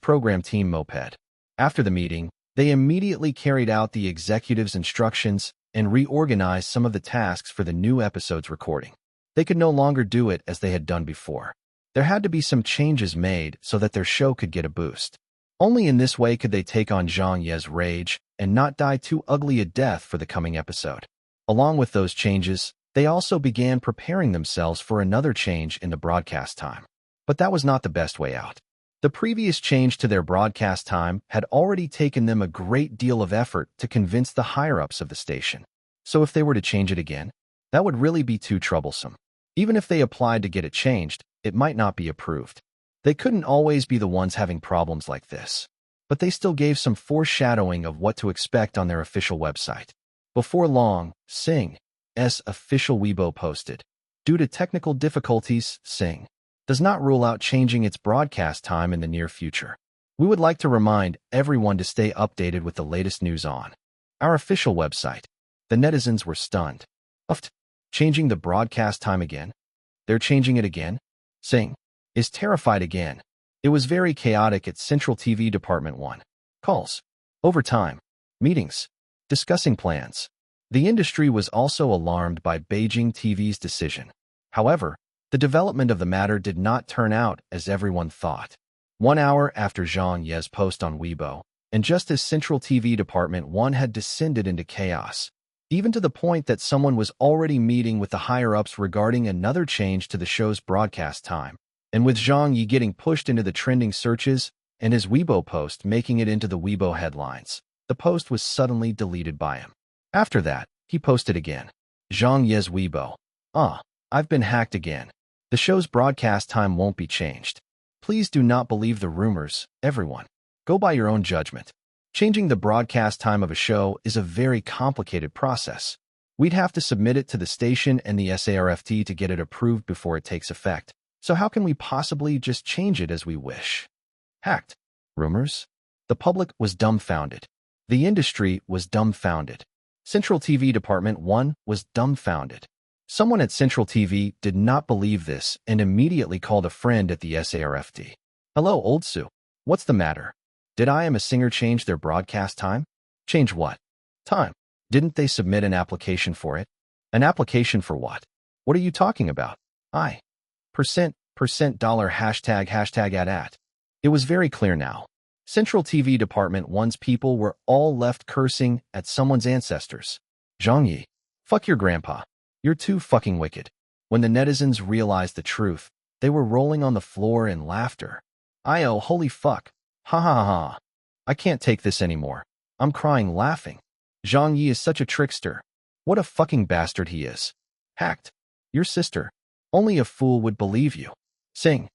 program team Moped. After the meeting, they immediately carried out the executive's instructions and reorganized some of the tasks for the new episode's recording. They could no longer do it as they had done before. There had to be some changes made so that their show could get a boost. Only in this way could they take on Zhang Ye's rage and not die too ugly a death for the coming episode. Along with those changes, they also began preparing themselves for another change in the broadcast time. But that was not the best way out. The previous change to their broadcast time had already taken them a great deal of effort to convince the higher-ups of the station. So if they were to change it again, that would really be too troublesome. Even if they applied to get it changed, it might not be approved. They couldn't always be the ones having problems like this. But they still gave some foreshadowing of what to expect on their official website. Before long, Sing's official Weibo posted, "Due to technical difficulties, Sing does not rule out changing its broadcast time in the near future. We would like to remind everyone to stay updated with the latest news on our official website." The netizens were stunned. Changing the broadcast time again? They're changing it again? Sing is terrified again. It was very chaotic at Central TV Department 1. Calls, overtime, meetings, discussing plans. The industry was also alarmed by Beijing TV's decision. However, the development of the matter did not turn out as everyone thought. 1 hour after Zhang Ye's post on Weibo, and just as Central TV Department 1 had descended into chaos, even to the point that someone was already meeting with the higher-ups regarding another change to the show's broadcast time, and with Zhang Ye getting pushed into the trending searches and his Weibo post making it into the Weibo headlines, the post was suddenly deleted by him. After that, he posted again. Zhang Ye's Weibo. I've been hacked again. The show's broadcast time won't be changed. Please do not believe the rumors, everyone. Go by your own judgment. Changing the broadcast time of a show is a very complicated process. We'd have to submit it to the station and the SARFT to get it approved before it takes effect. So how can we possibly just change it as we wish? Hacked. Rumors? The public was dumbfounded. The industry was dumbfounded. Central TV Department 1 was dumbfounded. Someone at Central TV did not believe this and immediately called a friend at the SARFT. "Hello, old Sue. What's the matter? Did I Am a Singer change their broadcast time?" "Change what? Time? Didn't they submit an application for it?" "An application for what? What are you talking about?" $%, hashtag at. It was very clear now. Central TV Department 1's people were all left cursing at someone's ancestors. Zhang Ye, fuck your grandpa. You're too fucking wicked. When the netizens realized the truth, they were rolling on the floor in laughter. Holy fuck. Ha ha ha ha. I can't take this anymore. I'm crying laughing. Zhang Ye is such a trickster. What a fucking bastard he is. Hacked. Your sister. Only a fool would believe you. Sing's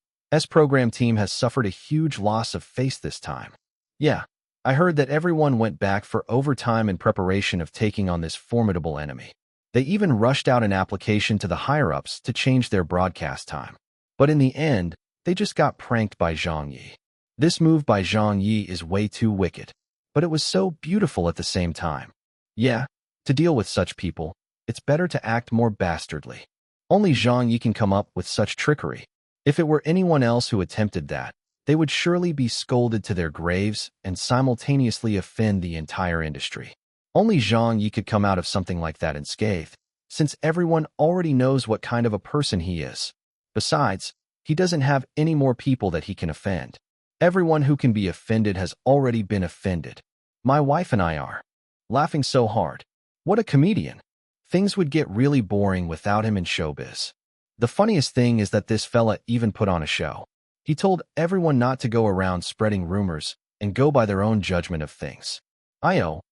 program team has suffered a huge loss of face this time. Yeah, I heard that everyone went back for overtime in preparation of taking on this formidable enemy. They even rushed out an application to the higher-ups to change their broadcast time. But in the end, they just got pranked by Zhang Ye. This move by Zhang Ye is way too wicked, but it was so beautiful at the same time. Yeah, to deal with such people, it's better to act more bastardly. Only Zhang Ye can come up with such trickery. If it were anyone else who attempted that, they would surely be scolded to their graves and simultaneously offend the entire industry. Only Zhang Ye could come out of something like that unscathed, since everyone already knows what kind of a person he is. Besides, he doesn't have any more people that he can offend. Everyone who can be offended has already been offended. My wife and I are laughing so hard. What a comedian. Things would get really boring without him in showbiz. The funniest thing is that this fella even put on a show. He told everyone not to go around spreading rumors and go by their own judgment of things.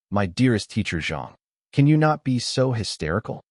My dearest teacher Zhang, can you not be so hysterical?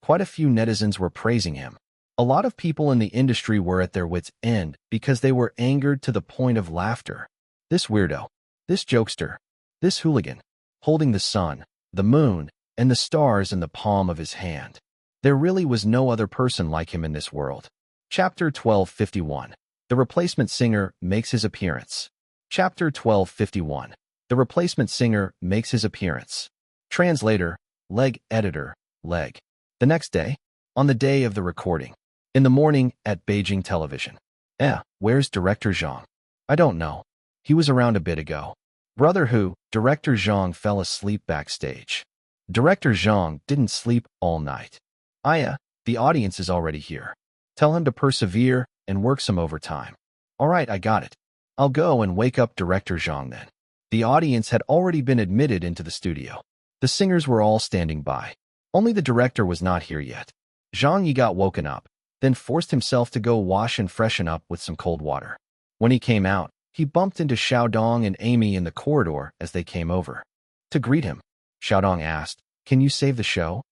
Quite a few netizens were praising him. A lot of people in the industry were at their wits' end because they were angered to the point of laughter. This weirdo, this jokester, this hooligan, holding the sun, the moon, and the stars in the palm of his hand. There really was no other person like him in this world. Chapter 1251. The Replacement Singer makes his appearance. Chapter 1251. The Replacement Singer makes his appearance. Translator, Leg Editor, Leg. The next day, on the day of the recording, in the morning at Beijing television. Where's Director Zhang? I don't know. He was around a bit ago. Brother who, Director Zhang fell asleep backstage. Director Zhang didn't sleep all night. The audience is already here. Tell him to persevere and work some overtime. All right, I got it. I'll go and wake up Director Zhang then. The audience had already been admitted into the studio. The singers were all standing by. Only the director was not here yet. Zhang Ye got woken up, then forced himself to go wash and freshen up with some cold water. When he came out, he bumped into Xiaodong and Amy in the corridor as they came over. To greet him, Xiaodong asked, "Can you save the show?"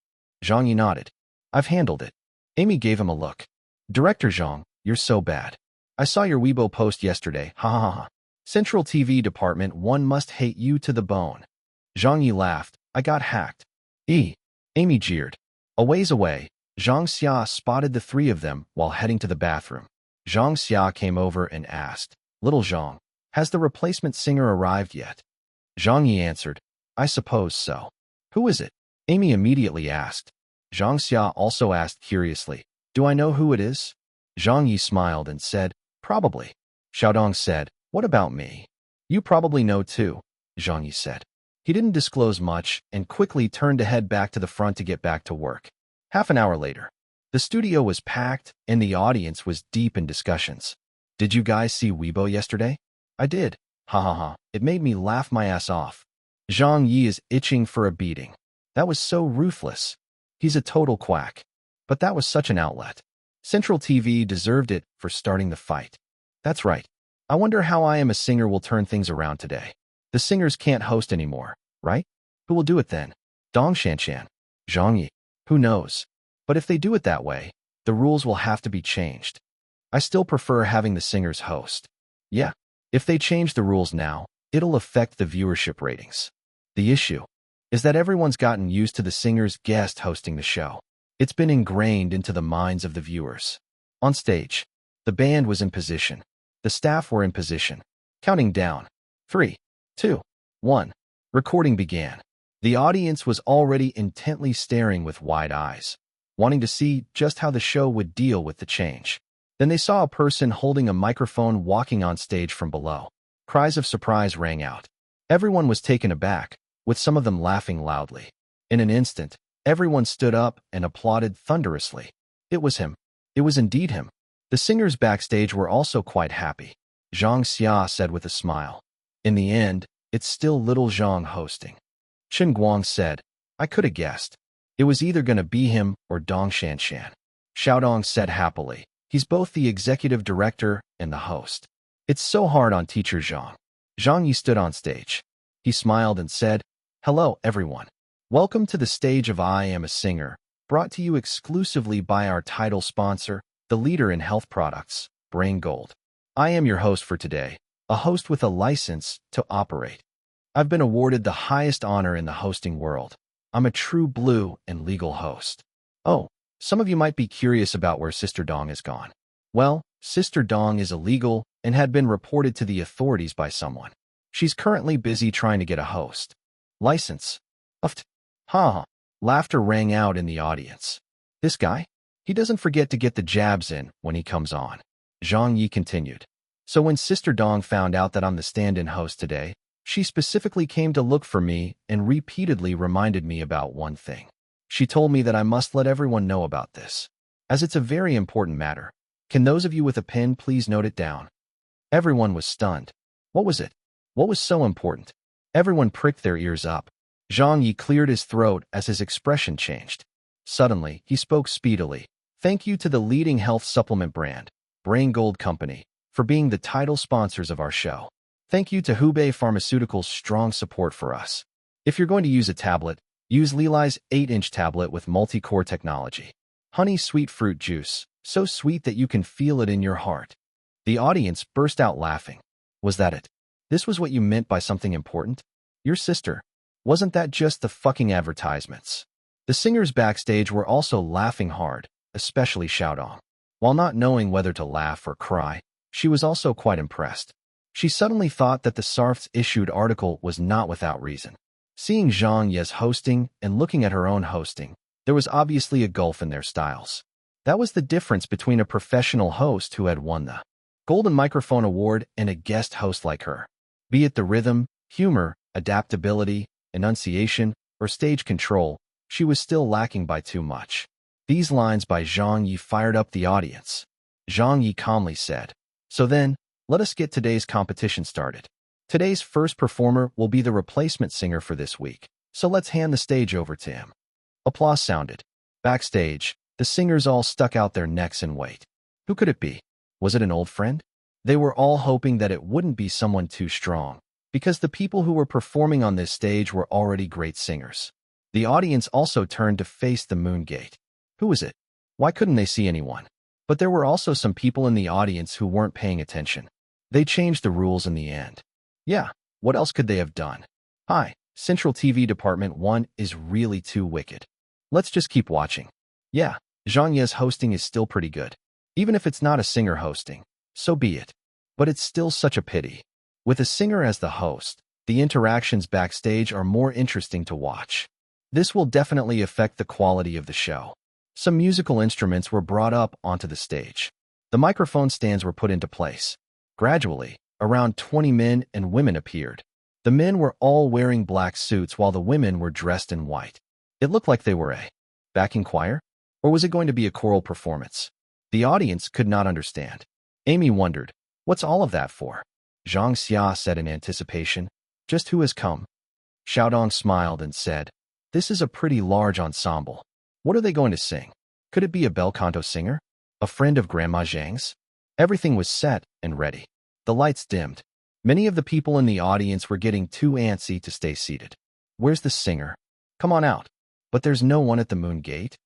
Zhang Ye nodded. "I've handled it." Amy gave him a look. "Director Zhang, you're so bad. I saw your Weibo post yesterday, ha ha ha. Central TV department, one must hate you to the bone." Zhang Ye laughed. "I got hacked." Amy jeered. A ways away, Zhang Xia spotted the three of them while heading to the bathroom. Zhang Xia came over and asked, "Little Zhang, has the replacement singer arrived yet?" Zhang Ye answered, "I suppose so." "Who is it?" Amy immediately asked. Zhang Xia also asked curiously, "Do I know who it is?" Zhang Ye smiled and said, "Probably." Xiaodong said, "What about me?" "You probably know too," Zhang Ye said. He didn't disclose much and quickly turned to head back to the front to get back to work. Half an hour later, the studio was packed and the audience was deep in discussions. "Did you guys see Weibo yesterday?" "I did. Ha ha ha. It made me laugh my ass off." Zhang Ye is itching for a beating. That was so ruthless. He's a total quack. But that was such an outlet. Central TV deserved it for starting the fight. That's right. I wonder how I Am a Singer will turn things around today. The singers can't host anymore, right? Who will do it then? Dong Shanshan? Zhang Ye? Who knows? But if they do it that way, the rules will have to be changed. I still prefer having the singers host. Yeah, if they change the rules now, it'll affect the viewership ratings. The issue is that everyone's gotten used to the singers guest hosting the show. It's been ingrained into the minds of the viewers. On stage, the band was in position. The staff were in position. Counting down. 3, 2, 1. Recording began. The audience was already intently staring with wide eyes, wanting to see just how the show would deal with the change. Then they saw a person holding a microphone walking on stage from below. Cries of surprise rang out. Everyone was taken aback, with some of them laughing loudly. In an instant, everyone stood up and applauded thunderously. It was him. It was indeed him. The singers backstage were also quite happy. Zhang Xia said with a smile, "In the end, it's still little Zhang hosting." Chen Guang said, "I could have guessed. It was either going to be him or Dong Shanshan." Xiaodong said happily, "He's both the executive director and the host. It's so hard on teacher Zhang." Zhang Ye stood on stage. He smiled and said, "Hello, everyone. Welcome to the stage of I Am a Singer, brought to you exclusively by our title sponsor, the leader in health products, Brain Gold. I am your host for today, a host with a license to operate. I've been awarded the highest honor in the hosting world. I'm a true blue and legal host." Oh, some of you might be curious about where Sister Dong has gone. Well, Sister Dong is illegal and had been reported to the authorities by someone. She's currently busy trying to get a host license. Uft. Ha. Laughter rang out in the audience. "This guy? He doesn't forget to get the jabs in when he comes on." Zhang Ye continued. "So when Sister Dong found out that I'm the stand-in host today, she specifically came to look for me and repeatedly reminded me about one thing. She told me that I must let everyone know about this, as it's a very important matter. Can those of you with a pen please note it down?" Everyone was stunned. What was it? What was so important? Everyone pricked their ears up. Zhang Ye cleared his throat as his expression changed. Suddenly, he spoke speedily. "Thank you to the leading health supplement brand, Brain Gold Company, for being the title sponsors of our show. Thank you to Hubei Pharmaceuticals' strong support for us. If you're going to use a tablet, use Lilai's 8-inch tablet with multi-core technology. Honey sweet fruit juice, so sweet that you can feel it in your heart." The audience burst out laughing. Was that it? This was what you meant by something important? Your sister? Wasn't that just the fucking advertisements? The singers backstage were also laughing hard, especially Xiaodong. While not knowing whether to laugh or cry, she was also quite impressed. She suddenly thought that the SARF's issued article was not without reason. Seeing Zhang Ye's hosting and looking at her own hosting, there was obviously a gulf in their styles. That was the difference between a professional host who had won the Golden Microphone Award and a guest host like her. Be it the rhythm, humor, adaptability, enunciation, or stage control, she was still lacking by too much. These lines by Zhang Ye fired up the audience. Zhang Ye calmly said, "So then, let us get today's competition started. Today's first performer will be the replacement singer for this week, so let's hand the stage over to him." Applause sounded. Backstage, the singers all stuck out their necks and wait. Who could it be? Was it an old friend? They were all hoping that it wouldn't be someone too strong, because the people who were performing on this stage were already great singers. The audience also turned to face the moon gate. Who was it? Why couldn't they see anyone? But there were also some people in the audience who weren't paying attention. They changed the rules in the end. Yeah, what else could they have done? Hi, Central TV Department 1 is really too wicked. Let's just keep watching. Yeah, Zhang Ye's hosting is still pretty good. Even if it's not a singer hosting, so be it. But it's still such a pity. With a singer as the host, the interactions backstage are more interesting to watch. This will definitely affect the quality of the show. Some musical instruments were brought up onto the stage. The microphone stands were put into place. Gradually, around 20 men and women appeared. The men were all wearing black suits while the women were dressed in white. It looked like they were a backing choir? Or was it going to be a choral performance? The audience could not understand. Amy wondered, what's all of that for? Zhang Xia said in anticipation, just who has come? Xiaodong smiled and said, this is a pretty large ensemble. What are they going to sing? Could it be a bel canto singer? A friend of Grandma Zhang's? Everything was set and ready. The lights dimmed. Many of the people in the audience were getting too antsy to stay seated. Where's the singer? Come on out. But there's no one at the moon gate.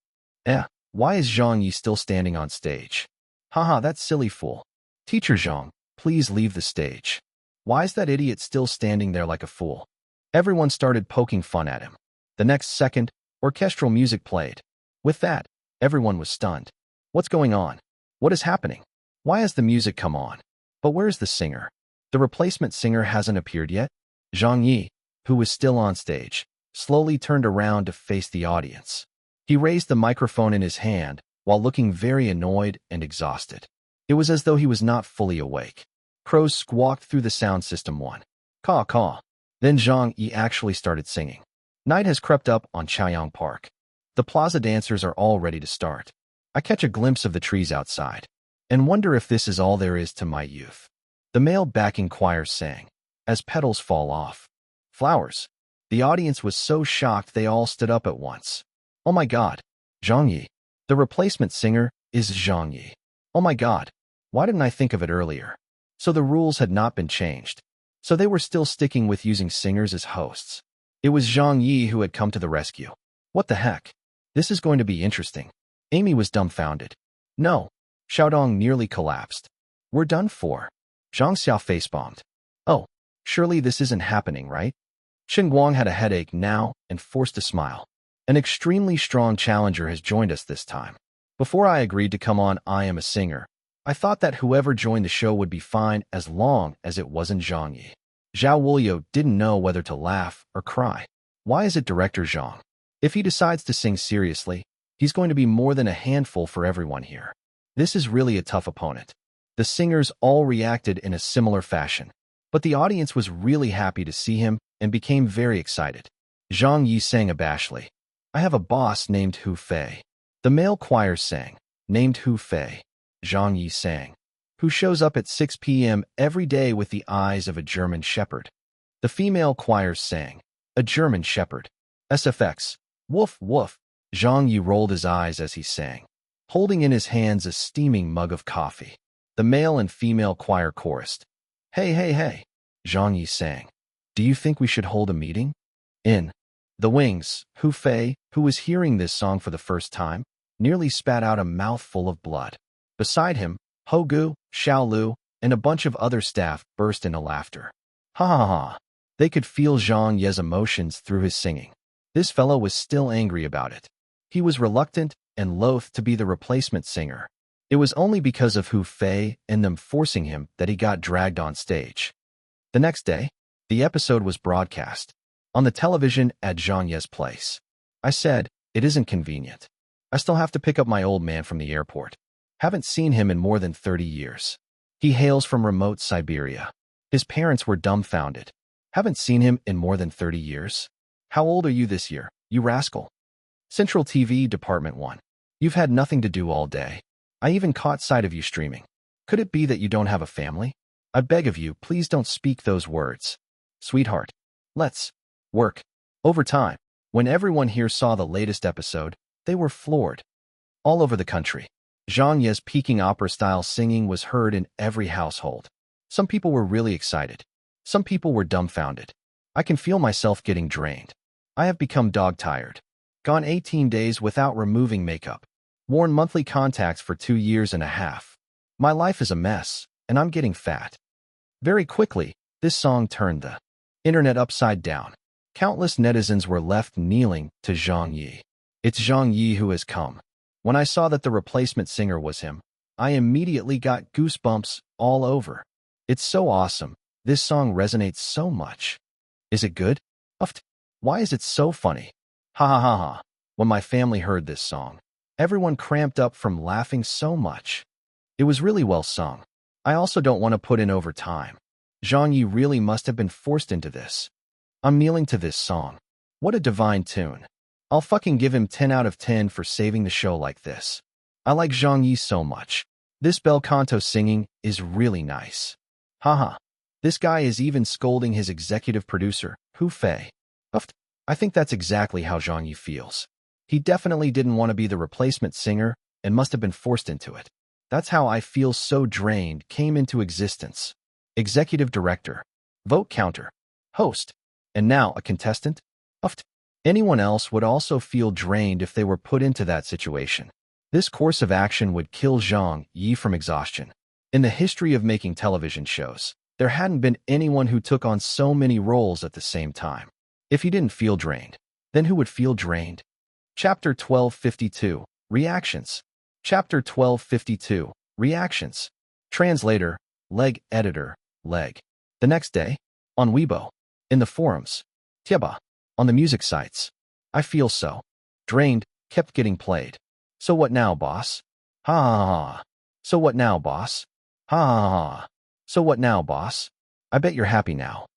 Why is Zhang Ye still standing on stage? Haha, that silly fool. Teacher Zhang, please leave the stage. Why is that idiot still standing there like a fool? Everyone started poking fun at him. The next second, orchestral music played. With that, everyone was stunned. What's going on? What is happening? Why has the music come on? But where's the singer? The replacement singer hasn't appeared yet? Zhang Ye, who was still on stage, slowly turned around to face the audience. He raised the microphone in his hand while looking very annoyed and exhausted. It was as though he was not fully awake. Crows squawked through the sound system. One. Caw, caw. Then Zhang Ye actually started singing. Night has crept up on Chaoyang Park. The plaza dancers are all ready to start. I catch a glimpse of the trees outside and wonder if this is all there is to my youth. The male backing choir sang, as petals fall off. Flowers. The audience was so shocked they all stood up at once. Oh my God, Zhang Ye. The replacement singer is Zhang Ye. Oh my God, why didn't I think of it earlier? So the rules had not been changed. So they were still sticking with using singers as hosts. It was Zhang Ye who had come to the rescue. What the heck? This is going to be interesting. Amy was dumbfounded. No. Xiaodong nearly collapsed. We're done for. Zhang Xiao facepalmed. Oh, surely this isn't happening, right? Shen Guang had a headache now and forced a smile. An extremely strong challenger has joined us this time. Before I agreed to come on I Am a Singer, I thought that whoever joined the show would be fine as long as it wasn't Zhang Ye. Zhao Wuliu didn't know whether to laugh or cry. Why is it Director Zhang? If he decides to sing seriously, he's going to be more than a handful for everyone here. This is really a tough opponent. The singers all reacted in a similar fashion, but the audience was really happy to see him and became very excited. Zhang Ye sang abashedly. I have a boss named Hu Fei. The male choir sang, named Hu Fei. Zhang Ye sang, who shows up at 6 p.m. every day with the eyes of a German shepherd. The female choir sang, a German shepherd. SFX, woof woof. Zhang Ye rolled his eyes as he sang, holding in his hands a steaming mug of coffee. The male and female choir chorused. Hey, hey, hey. Zhang Ye sang. Do you think we should hold a meeting? In the wings, Hu Fei, who was hearing this song for the first time, nearly spat out a mouthful of blood. Beside him, Ho Gu, Xiao Lu, and a bunch of other staff burst into laughter. Ha ha ha. They could feel Zhang Ye's emotions through his singing. This fellow was still angry about it. He was reluctant and loath to be the replacement singer. It was only because of Hu Fei and them forcing him that he got dragged on stage. The next day, the episode was broadcast on the television at Zhang Ye's place. I said, it isn't convenient. I still have to pick up my old man from the airport. Haven't seen him in more than 30 years. He hails from remote Siberia. His parents were dumbfounded. Haven't seen him in more than 30 years? How old are you this year, you rascal? Central TV Department 1. You've had nothing to do all day. I even caught sight of you streaming. Could it be that you don't have a family? I beg of you, please don't speak those words. Sweetheart, let's work overtime. When everyone here saw the latest episode, they were floored. All over the country, Zhang Ye's peaking opera-style singing was heard in every household. Some people were really excited. Some people were dumbfounded. I can feel myself getting drained. I have become dog-tired. Gone 18 days without removing makeup. Worn monthly contacts for 2 years and a half. My life is a mess, and I'm getting fat. Very quickly, this song turned the internet upside down. Countless netizens were left kneeling to Zhang Ye. It's Zhang Ye who has come. When I saw that the replacement singer was him, I immediately got goosebumps all over. It's so awesome. This song resonates so much. Is it good? Uft. Why is it so funny? Ha ha ha ha. When my family heard this song, everyone cramped up from laughing so much. It was really well sung. I also don't want to put in overtime. Zhang Ye really must have been forced into this. I'm kneeling to this song. What a divine tune. I'll fucking give him 10 out of 10 for saving the show like this. I like Zhang Ye so much. This bel canto singing is really nice. Haha. This guy is even scolding his executive producer, Hu Fei. Uft. I think that's exactly how Zhang Ye feels. He definitely didn't want to be the replacement singer and must have been forced into it. That's how I feel so drained came into existence. Executive director, vote counter, host, and now a contestant? Uft. Anyone else would also feel drained if they were put into that situation. This course of action would kill Zhang Ye from exhaustion. In the history of making television shows, there hadn't been anyone who took on so many roles at the same time. If he didn't feel drained, then who would feel drained? Chapter 1252, Reactions. Chapter 1252, Reactions. Translator, Leg Editor, Leg. The next day, on Weibo, in the forums, Tieba, on the music sites, I feel so drained, kept getting played. So what now, boss? Ha ha ha. So what now, boss? Ha ha ha. So what now, boss? I bet you're happy now.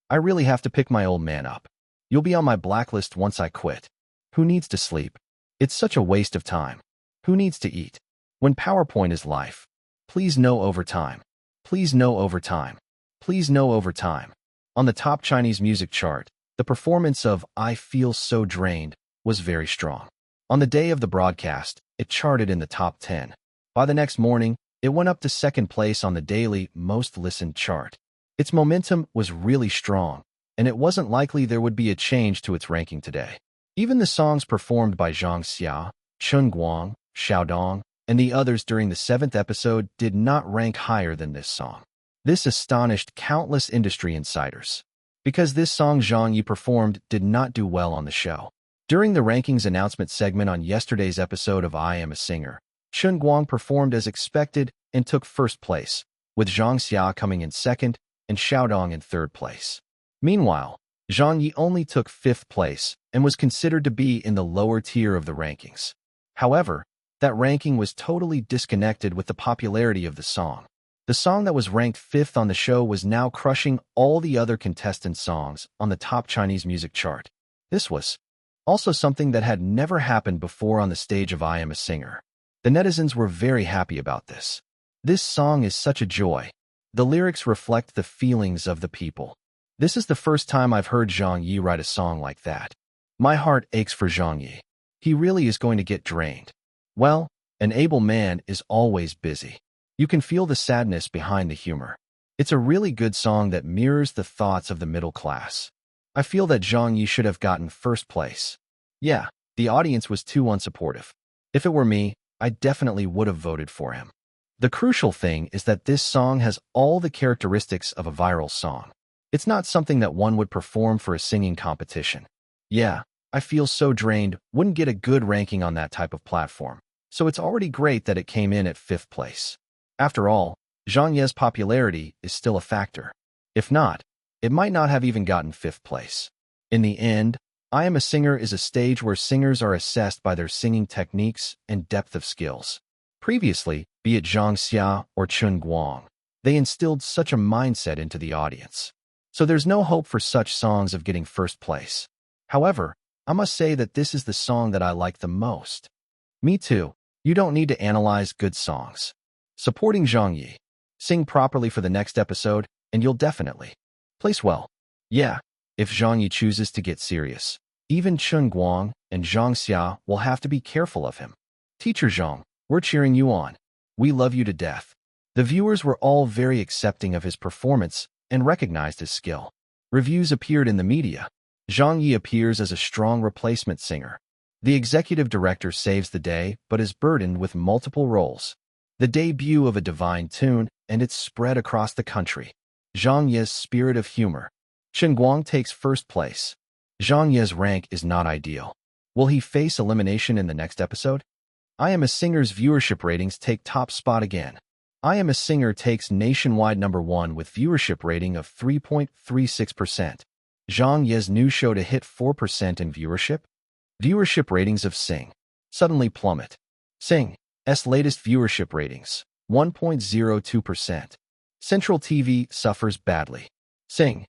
I really have to pick my old man up. You'll be on my blacklist once I quit. Who needs to sleep? It's such a waste of time. Who needs to eat? When PowerPoint is life. Please no overtime. Please no overtime. Please no overtime. On the top Chinese music chart, the performance of I Feel So Drained was very strong. On the day of the broadcast, it charted in the top 10. By the next morning, it went up to second place on the daily most listened chart. Its momentum was really strong, and it wasn't likely there would be a change to its ranking today. Even the songs performed by Zhang Xia, Chen Guang, Xiaodong, and the others during the 7th episode did not rank higher than this song. This astonished countless industry insiders. Because this song Zhang Ye performed did not do well on the show. During the rankings announcement segment on yesterday's episode of I Am a Singer, Chen Guang performed as expected and took first place, with Zhang Xia coming in second and Xiaodong in third place. Meanwhile, Zhang Ye only took 5th place and was considered to be in the lower tier of the rankings. However, that ranking was totally disconnected with the popularity of the song. The song that was ranked 5th on the show was now crushing all the other contestant songs on the top Chinese music chart. This was also something that had never happened before on the stage of I Am a Singer. The netizens were very happy about this. This song is such a joy. The lyrics reflect the feelings of the people. This is the first time I've heard Zhang Ye write a song like that. My heart aches for Zhang Ye. He really is going to get drained. Well, an able man is always busy. You can feel the sadness behind the humor. It's a really good song that mirrors the thoughts of the middle class. I feel that Zhang Ye should have gotten first place. Yeah, the audience was too unsupportive. If it were me, I definitely would have voted for him. The crucial thing is that this song has all the characteristics of a viral song. It's not something that one would perform for a singing competition. Yeah, I Feel So Drained wouldn't get a good ranking on that type of platform, so it's already great that it came in at 5th place. After all, Zhang Ye's popularity is still a factor. If not, it might not have even gotten 5th place. In the end, I Am a Singer is a stage where singers are assessed by their singing techniques and depth of skills. Previously, be it Zhang Xia or Chen Guang, they instilled such a mindset into the audience. So there's no hope for such songs of getting first place. However, I must say that this is the song that I like the most. Me too. You don't need to analyze good songs. Supporting Zhang Ye. Sing properly for the next episode, and you'll definitely place well. Yeah, if Zhang Ye chooses to get serious, even Chen Guang and Zhang Xia will have to be careful of him. Teacher Zhang, we're cheering you on. We love you to death. The viewers were all very accepting of his performance and recognized his skill. Reviews appeared in the media. Zhang Ye appears as a strong replacement singer. The executive director saves the day but is burdened with multiple roles. The debut of a divine tune, and it's spread across the country. Zhang Ye's spirit of humor. Chen Guang takes first place. Zhang Ye's rank is not ideal. Will he face elimination in the next episode? I Am a Singer's viewership ratings take top spot again. I Am a Singer takes nationwide #1 with viewership rating of 3.36%. Zhang Ye's new show to hit 4% in viewership. Viewership ratings of Sing suddenly plummet. Sing's latest viewership ratings, 1.02%. Central TV suffers badly. Sing's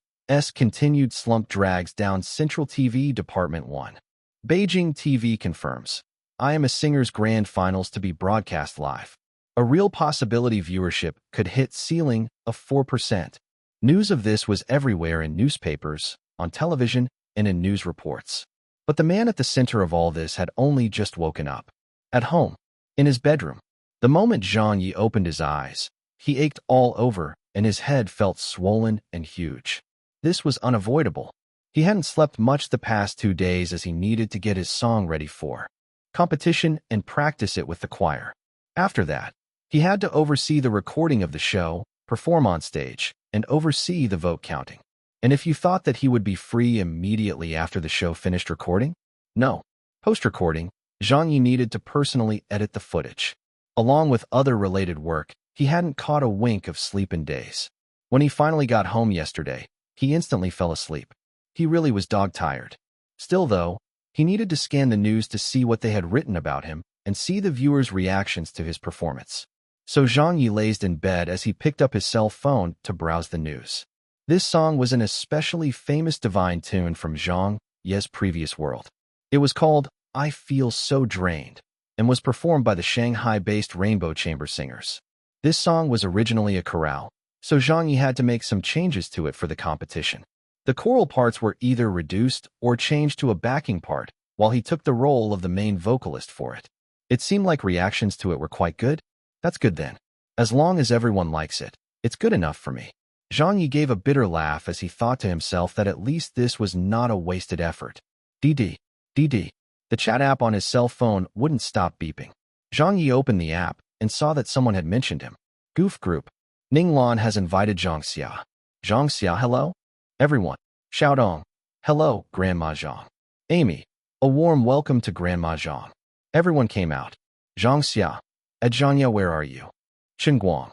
continued slump drags down Central TV Department 1. Beijing TV confirms I Am a Singer's grand finals to be broadcast live. A real possibility viewership could hit ceiling of 4%. News of this was everywhere in newspapers, on television, and in news reports. But the man at the center of all this had only just woken up. At home, in his bedroom. The moment Zhang Ye opened his eyes, he ached all over and his head felt swollen and huge. This was unavoidable. He hadn't slept much the past 2 days as he needed to get his song ready for competition and practice it with the choir. After that, he had to oversee the recording of the show, perform on stage, and oversee the vote counting. And if you thought that he would be free immediately after the show finished recording, no. Post-recording, Zhang Ye needed to personally edit the footage. Along with other related work, he hadn't caught a wink of sleep in days. When he finally got home yesterday, he instantly fell asleep. He really was dog-tired. Still, though, he needed to scan the news to see what they had written about him and see the viewers' reactions to his performance. So Zhang Ye lazed in bed as he picked up his cell phone to browse the news. This song was an especially famous divine tune from Zhang Ye's previous world. It was called I Feel So Drained and was performed by the Shanghai-based Rainbow Chamber Singers. This song was originally a chorale, so Zhang Ye had to make some changes to it for the competition. The choral parts were either reduced or changed to a backing part, while he took the role of the main vocalist for it. It seemed like reactions to it were quite good. That's good then. As long as everyone likes it, it's good enough for me. Zhang Ye gave a bitter laugh as he thought to himself that at least this was not a wasted effort. DD. The chat app on his cell phone wouldn't stop beeping. Zhang Ye opened the app and saw that someone had mentioned him. Goof Group. Ning Lan has invited Zhang Xia. Zhang Xia, hello? Everyone. Xiaodong. Hello, Grandma Zhang. Amy. A warm welcome to Grandma Zhang. Everyone came out. Zhang Xia. Zhang Ye, where are you? Chen Guang.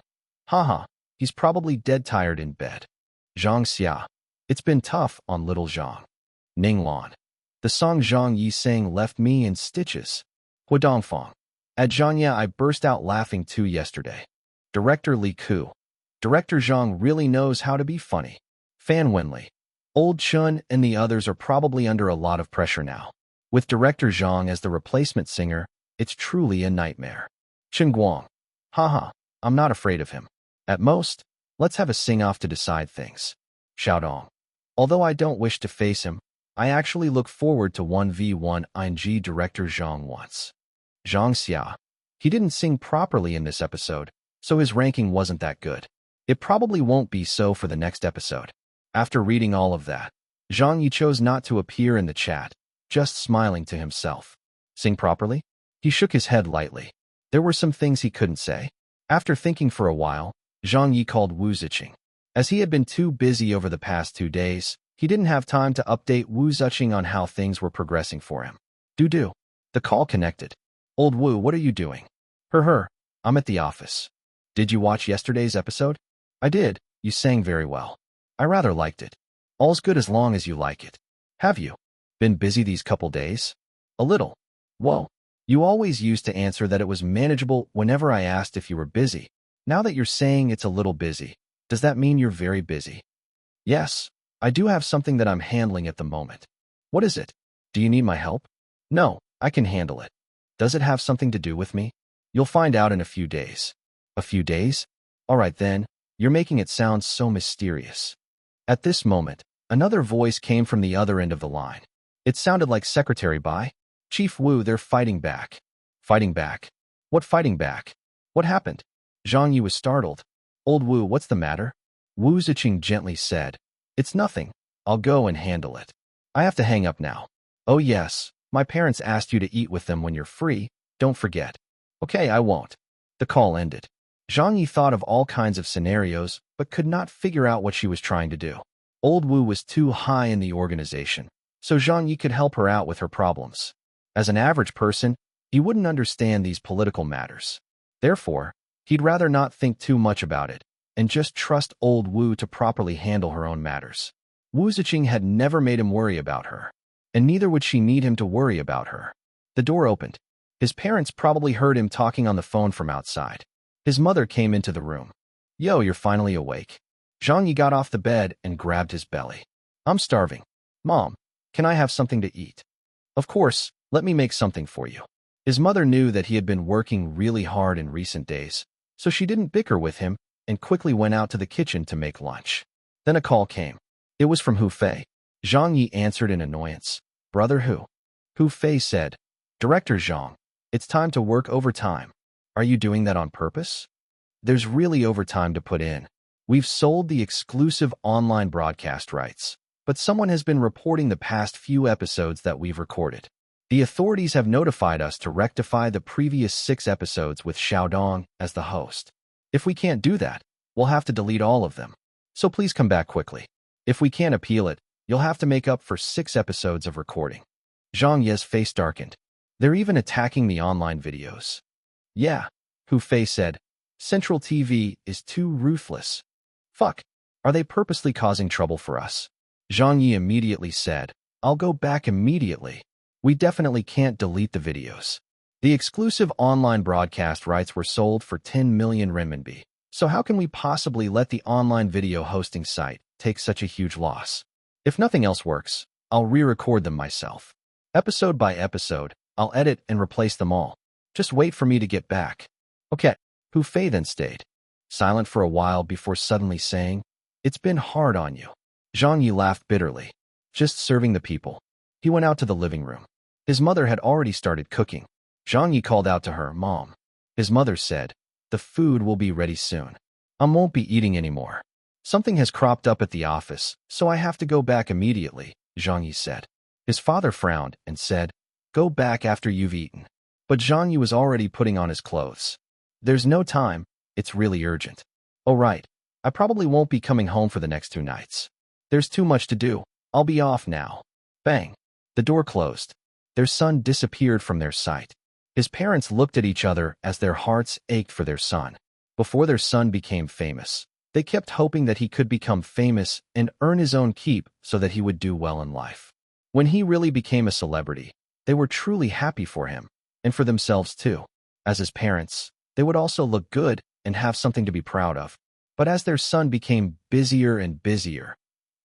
Haha. He's probably dead tired in bed. Zhang Xia. It's been tough on little Zhang. Ning Lan. The song Zhang Ye sang left me in stitches. Huadongfang. At Zhang Ye, I burst out laughing too yesterday. Director Li Ku. Director Zhang really knows how to be funny. Fan Wenli. Old Chun and the others are probably under a lot of pressure now. With Director Zhang as the replacement singer, it's truly a nightmare. Chen Guang. Haha, I'm not afraid of him. At most, let's have a sing-off to decide things. Xiaodong. Although I don't wish to face him, I actually look forward to 1v1 ing Director Zhang once. Zhang Xia. He didn't sing properly in this episode, so his ranking wasn't that good. It probably won't be so for the next episode. After reading all of that, Zhang Ye chose not to appear in the chat, just smiling to himself. Sing properly? He shook his head lightly. There were some things he couldn't say. After thinking for a while, Zhang Ye called Wu Ziqing. As he had been too busy over the past 2 days, he didn't have time to update Wu Ziqing on how things were progressing for him. Do. The call connected. Old Wu, what are you doing? I'm at the office. Did you watch yesterday's episode? I did. You sang very well. I rather liked it. All's good as long as you like it. Have you been busy these couple days? A little. Whoa. You always used to answer that it was manageable whenever I asked if you were busy. Now that you're saying it's a little busy, does that mean you're very busy? Yes, I do have something that I'm handling at the moment. What is it? Do you need my help? No, I can handle it. Does it have something to do with me? You'll find out in a few days. A few days? All right then, you're making it sound so mysterious. At this moment, another voice came from the other end of the line. It sounded like Secretary Bai. Chief Wu, they're fighting back. Fighting back? What fighting back? What happened? Zhang Ye was startled. Old Wu, what's the matter? Wu Ziqing gently said, It's nothing. I'll go and handle it. I have to hang up now. Oh yes, my parents asked you to eat with them when you're free. Don't forget. Okay, I won't. The call ended. Zhang Ye thought of all kinds of scenarios, but could not figure out what she was trying to do. Old Wu was too high in the organization, so Zhang Ye could help her out with her problems. As an average person, he wouldn't understand these political matters. Therefore, he'd rather not think too much about it, and just trust old Wu to properly handle her own matters. Wu Ziqing had never made him worry about her, and neither would she need him to worry about her. The door opened. His parents probably heard him talking on the phone from outside. His mother came into the room. Yo, you're finally awake. Zhang Ye got off the bed and grabbed his belly. I'm starving. Mom, can I have something to eat? Of course, let me make something for you. His mother knew that he had been working really hard in recent days, so she didn't bicker with him and quickly went out to the kitchen to make lunch. Then a call came. It was from Hu Fei. Zhang Ye answered in annoyance. Brother Hu? Hu Fei said, Director Zhang, it's time to work overtime. Are you doing that on purpose? There's really overtime to put in. We've sold the exclusive online broadcast rights, but someone has been reporting the past few episodes that we've recorded. The authorities have notified us to rectify the previous 6 episodes with Xiaodong as the host. If we can't do that, we'll have to delete all of them. So please come back quickly. If we can't appeal it, you'll have to make up for 6 episodes of recording. Zhang Ye's face darkened. They're even attacking the online videos. Yeah, Hu Fei said. Central TV is too ruthless. Fuck, are they purposely causing trouble for us? Zhang Ye immediately said, I'll go back immediately. We definitely can't delete the videos. The exclusive online broadcast rights were sold for 10 million renminbi. So how can we possibly let the online video hosting site take such a huge loss? If nothing else works, I'll re-record them myself. Episode by episode, I'll edit and replace them all. Just wait for me to get back. Okay. Hu Fei then stayed silent for a while before suddenly saying, It's been hard on you. Zhang Ye laughed bitterly. Just serving the people. He went out to the living room. His mother had already started cooking. Zhang Ye called out to her, Mom. His mother said, The food will be ready soon. I won't be eating anymore. Something has cropped up at the office, so I have to go back immediately, Zhang Ye said. His father frowned and said, Go back after you've eaten. But Zhang Ye was already putting on his clothes. There's no time. It's really urgent. Oh right. I probably won't be coming home for the next 2 nights. There's too much to do. I'll be off now. Bang. The door closed. Their son disappeared from their sight. His parents looked at each other as their hearts ached for their son. Before their son became famous, they kept hoping that he could become famous and earn his own keep so that he would do well in life. When he really became a celebrity, they were truly happy for him, and for themselves too. As his parents, they would also look good and have something to be proud of. But as their son became busier and busier,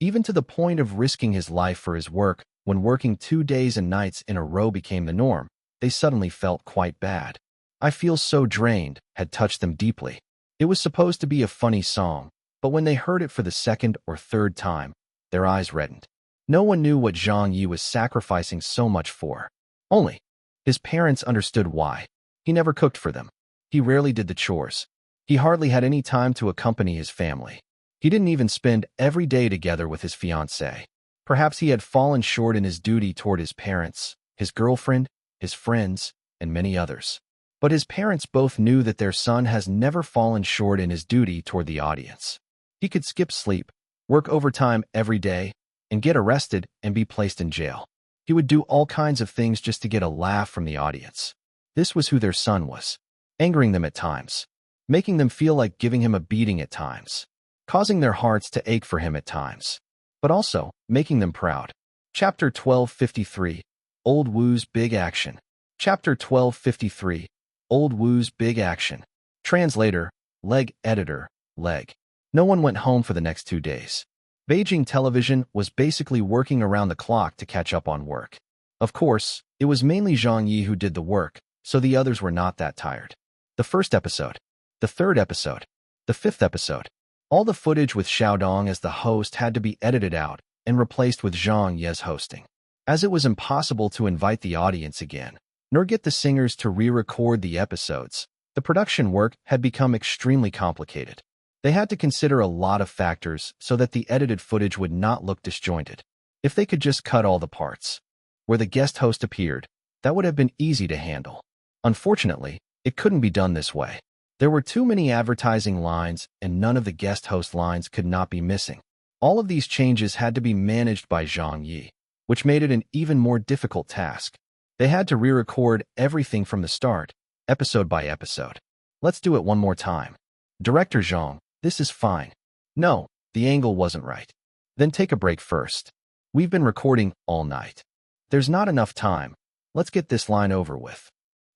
even to the point of risking his life for his work, when working 2 days and nights in a row became the norm, they suddenly felt quite bad. I Feel So Drained had touched them deeply. It was supposed to be a funny song, but when they heard it for the 2nd or 3rd time, their eyes reddened. No one knew what Zhang Ye was sacrificing so much for. Only his parents understood why. He never cooked for them. He rarely did the chores. He hardly had any time to accompany his family. He didn't even spend every day together with his fiancée. Perhaps he had fallen short in his duty toward his parents, his girlfriend, his friends, and many others. But his parents both knew that their son has never fallen short in his duty toward the audience. He could skip sleep, work overtime every day, and get arrested and be placed in jail. He would do all kinds of things just to get a laugh from the audience. This was who their son was, angering them at times, making them feel like giving him a beating at times, causing their hearts to ache for him at times, but also making them proud. Chapter 1253, Old Wu's Big Action. Chapter 1253, Old Wu's Big Action. Translator, Leg Editor, Leg. No one went home for the next 2 days. Beijing television was basically working around the clock to catch up on work. Of course, it was mainly Zhang Ye who did the work, so the others were not that tired. The first episode, the third episode, the fifth episode. All the footage with Xiaodong as the host had to be edited out and replaced with Zhang Ye's hosting, as it was impossible to invite the audience again, nor get the singers to re-record the episodes. The production work had become extremely complicated. They had to consider a lot of factors so that the edited footage would not look disjointed. If they could just cut all the parts where the guest host appeared, that would have been easy to handle. Unfortunately, it couldn't be done this way. There were too many advertising lines, and none of the guest host lines could not be missing. All of these changes had to be managed by Zhang Ye, which made it an even more difficult task. They had to re-record everything from the start, episode by episode. Let's do it one more time. Director Zhang, this is fine. No, the angle wasn't right. Then take a break first. We've been recording all night. There's not enough time. Let's get this line over with.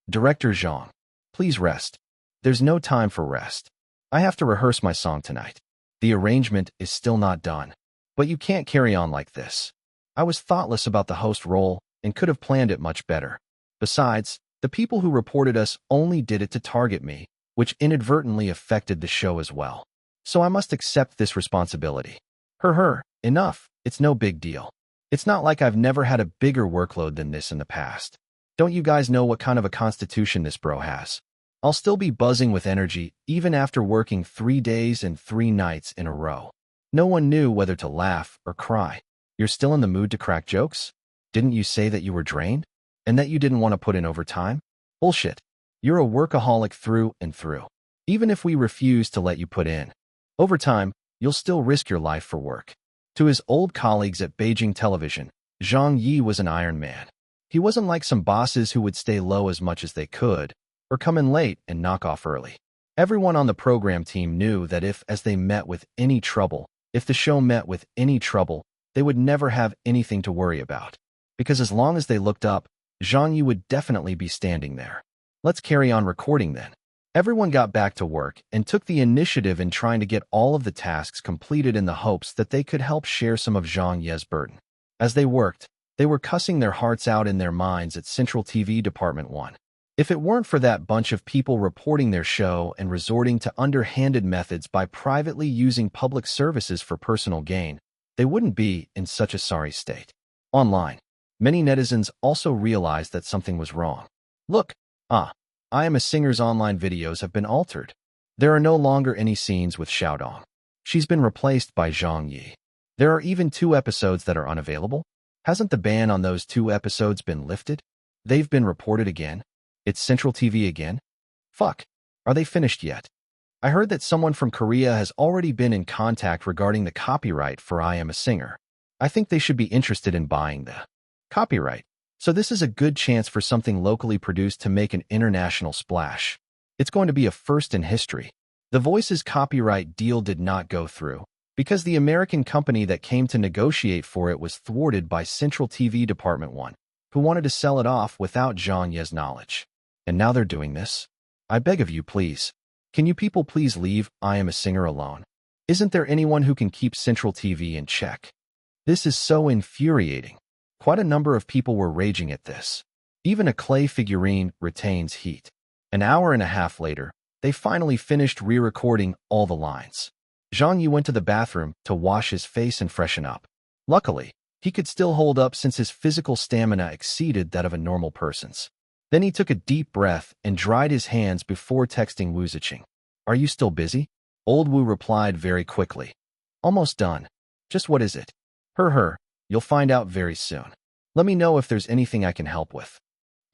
Director Zhang, please rest. There's no time for rest. I have to rehearse my song tonight. The arrangement is still not done. But you can't carry on like this. I was thoughtless about the host role and could have planned it much better. Besides, the people who reported us only did it to target me, which inadvertently affected the show as well. So I must accept this responsibility. Enough. It's no big deal. It's not like I've never had a bigger workload than this in the past. Don't you guys know what kind of a constitution this bro has? I'll still be buzzing with energy even after working 3 days and 3 nights in a row. No one knew whether to laugh or cry. You're still in the mood to crack jokes? Didn't you say that you were drained? And that you didn't want to put in overtime? Bullshit. You're a workaholic through and through. Even if we refuse to let you put in overtime, you'll still risk your life for work. To his old colleagues at Beijing Television, Zhang Ye was an Iron Man. He wasn't like some bosses who would stay low as much as they could, or come in late and knock off early. Everyone on the program team knew that if the show met with any trouble, they would never have anything to worry about. Because as long as they looked up, Zhang Ye would definitely be standing there. Let's carry on recording then. Everyone got back to work and took the initiative in trying to get all of the tasks completed in the hopes that they could help share some of Zhang Ye's burden. As they worked, they were cussing their hearts out in their minds at Central TV Department 1. If it weren't for that bunch of people reporting their show and resorting to underhanded methods by privately using public services for personal gain, they wouldn't be in such a sorry state. Online, many netizens also realized that something was wrong. Look, I Am a Singer's online videos have been altered. There are no longer any scenes with Xiaodong. She's been replaced by Zhang Ye. There are even 2 episodes that are unavailable. Hasn't the ban on those 2 episodes been lifted? They've been reported again. It's Central TV again? Fuck. Are they finished yet? I heard that someone from Korea has already been in contact regarding the copyright for I Am a Singer. I think they should be interested in buying the copyright. So this is a good chance for something locally produced to make an international splash. It's going to be a first in history. The Voice's copyright deal did not go through because the American company that came to negotiate for it was thwarted by Central TV Department 1, who wanted to sell it off without Zhang Ye's knowledge. And now they're doing this? I beg of you, please. Can you people please leave I Am a Singer alone? Isn't there anyone who can keep Central TV in check? This is so infuriating. Quite a number of people were raging at this. Even a clay figurine retains heat. An hour and a half later, they finally finished re-recording all the lines. Zhang Ye went to the bathroom to wash his face and freshen up. Luckily, he could still hold up since his physical stamina exceeded that of a normal person's. Then he took a deep breath and dried his hands before texting Wu Ziqing. Are you still busy? Old Wu replied very quickly. Almost done. Just what is it? You'll find out very soon. Let me know if there's anything I can help with.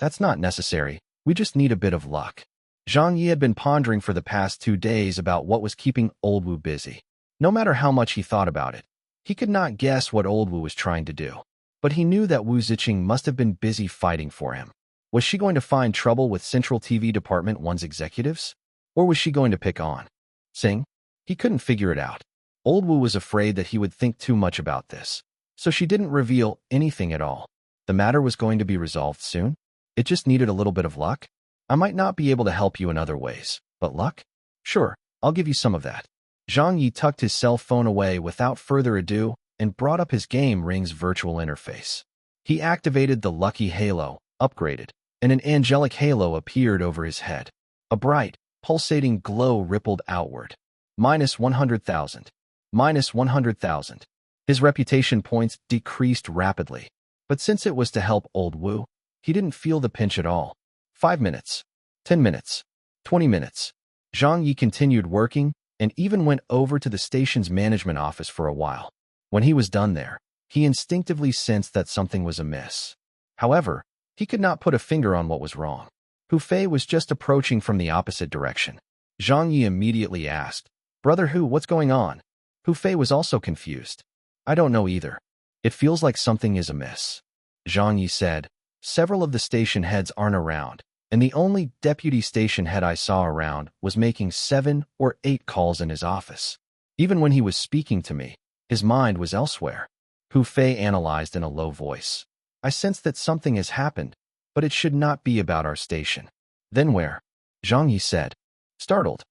That's not necessary. We just need a bit of luck. Zhang Ye had been pondering for the past 2 days about what was keeping Old Wu busy. No matter how much he thought about it, he could not guess what Old Wu was trying to do. But he knew that Wu Ziqing must have been busy fighting for him. Was she going to find trouble with Central TV Department 1's executives? Or was she going to pick on Sing? He couldn't figure it out. Old Wu was afraid that he would think too much about this. So she didn't reveal anything at all. The matter was going to be resolved soon. It just needed a little bit of luck. I might not be able to help you in other ways, but luck? Sure, I'll give you some of that. Zhang Ye tucked his cell phone away without further ado and brought up his Game Ring's virtual interface. He activated the Lucky Halo, upgraded, and an angelic halo appeared over his head. A bright, pulsating glow rippled outward. Minus 100,000. Minus 100,000. His reputation points decreased rapidly. But since it was to help old Wu, he didn't feel the pinch at all. 5 minutes. 10 minutes. 20 minutes. Zhang Ye continued working and even went over to the station's management office for a while. When he was done there, he instinctively sensed that something was amiss. However, he could not put a finger on what was wrong. Hu Fei was just approaching from the opposite direction. Zhang Ye immediately asked, "Brother Hu, what's going on?" Hu Fei was also confused. "I don't know either. It feels like something is amiss." Zhang Ye said, "Several of the station heads aren't around, and the only deputy station head I saw around was making 7 or 8 calls in his office. Even when he was speaking to me, his mind was elsewhere." Hu Fei analyzed in a low voice. "I sense that something has happened, but it should not be about our station." "Then where?" Zhang Ye said, startled.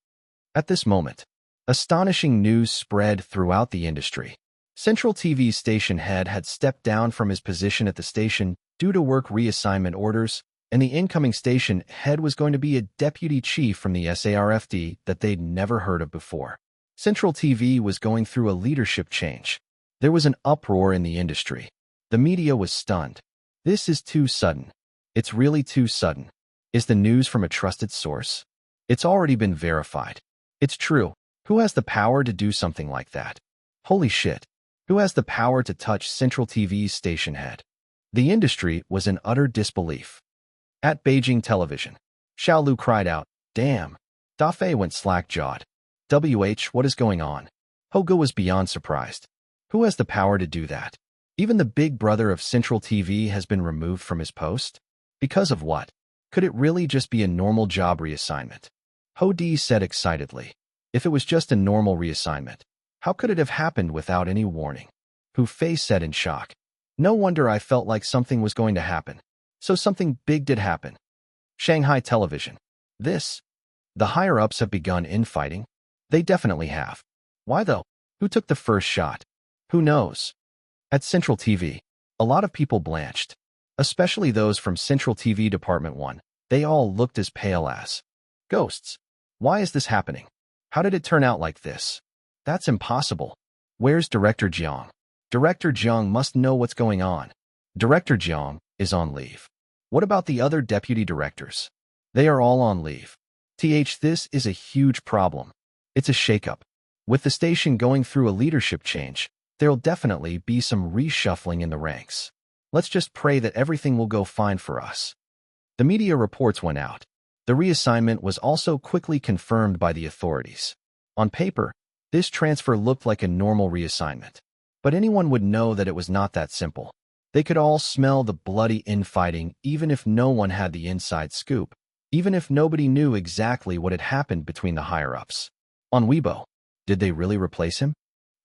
At this moment, astonishing news spread throughout the industry. Central TV's station head had stepped down from his position at the station due to work reassignment orders, and the incoming station head was going to be a deputy chief from the SARFD that they'd never heard of before. Central TV was going through a leadership change. There was an uproar in the industry. The media was stunned. "This is too sudden. It's really too sudden. Is the news from a trusted source? It's already been verified. It's true. Who has the power to do something like that? Holy shit. Who has the power to touch Central TV's station head?" The industry was in utter disbelief. At Beijing television, Xiao Lu cried out, "Damn!" Da Fei went slack-jawed. What is going on?" Hogu was beyond surprised. Who has the power to do that? Even the big brother of Central TV has been removed from his post? Because of what? Could it really just be a normal job reassignment? Ho Di said excitedly. If it was just a normal reassignment, how could it have happened without any warning? Hu Fei said in shock. No wonder I felt like something was going to happen. So something big did happen. Shanghai television. The higher-ups have begun infighting? They definitely have. Why though? Who took the first shot? Who knows? At Central TV, a lot of people blanched. Especially those from Central TV Department 1. They all looked as pale as ghosts. Why is this happening? How did it turn out like this? That's impossible. Where's Director Jiang? Director Jiang must know what's going on. Director Jiang is on leave. What about the other deputy directors? They are all on leave. This is a huge problem. It's a shakeup. With the station going through a leadership change, there'll definitely be some reshuffling in the ranks. Let's just pray that everything will go fine for us. The media reports went out. The reassignment was also quickly confirmed by the authorities. On paper, this transfer looked like a normal reassignment. But anyone would know that it was not that simple. They could all smell the bloody infighting even if no one had the inside scoop, even if nobody knew exactly what had happened between the higher-ups. On Weibo, did they really replace him?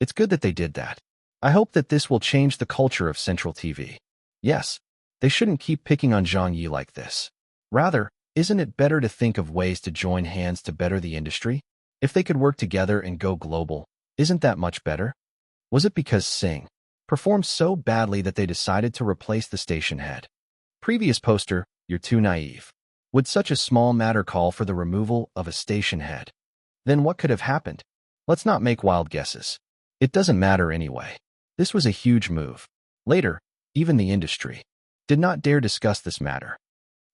It's good that they did that. I hope that this will change the culture of Central TV. Yes, they shouldn't keep picking on Zhang Ye like this. Rather, isn't it better to think of ways to join hands to better the industry? If they could work together and go global, isn't that much better? Was it because Singh performed so badly that they decided to replace the station head? Previous poster, you're too naive. Would such a small matter call for the removal of a station head? Then what could have happened? Let's not make wild guesses. It doesn't matter anyway. This was a huge move. Later, even the industry did not dare discuss this matter.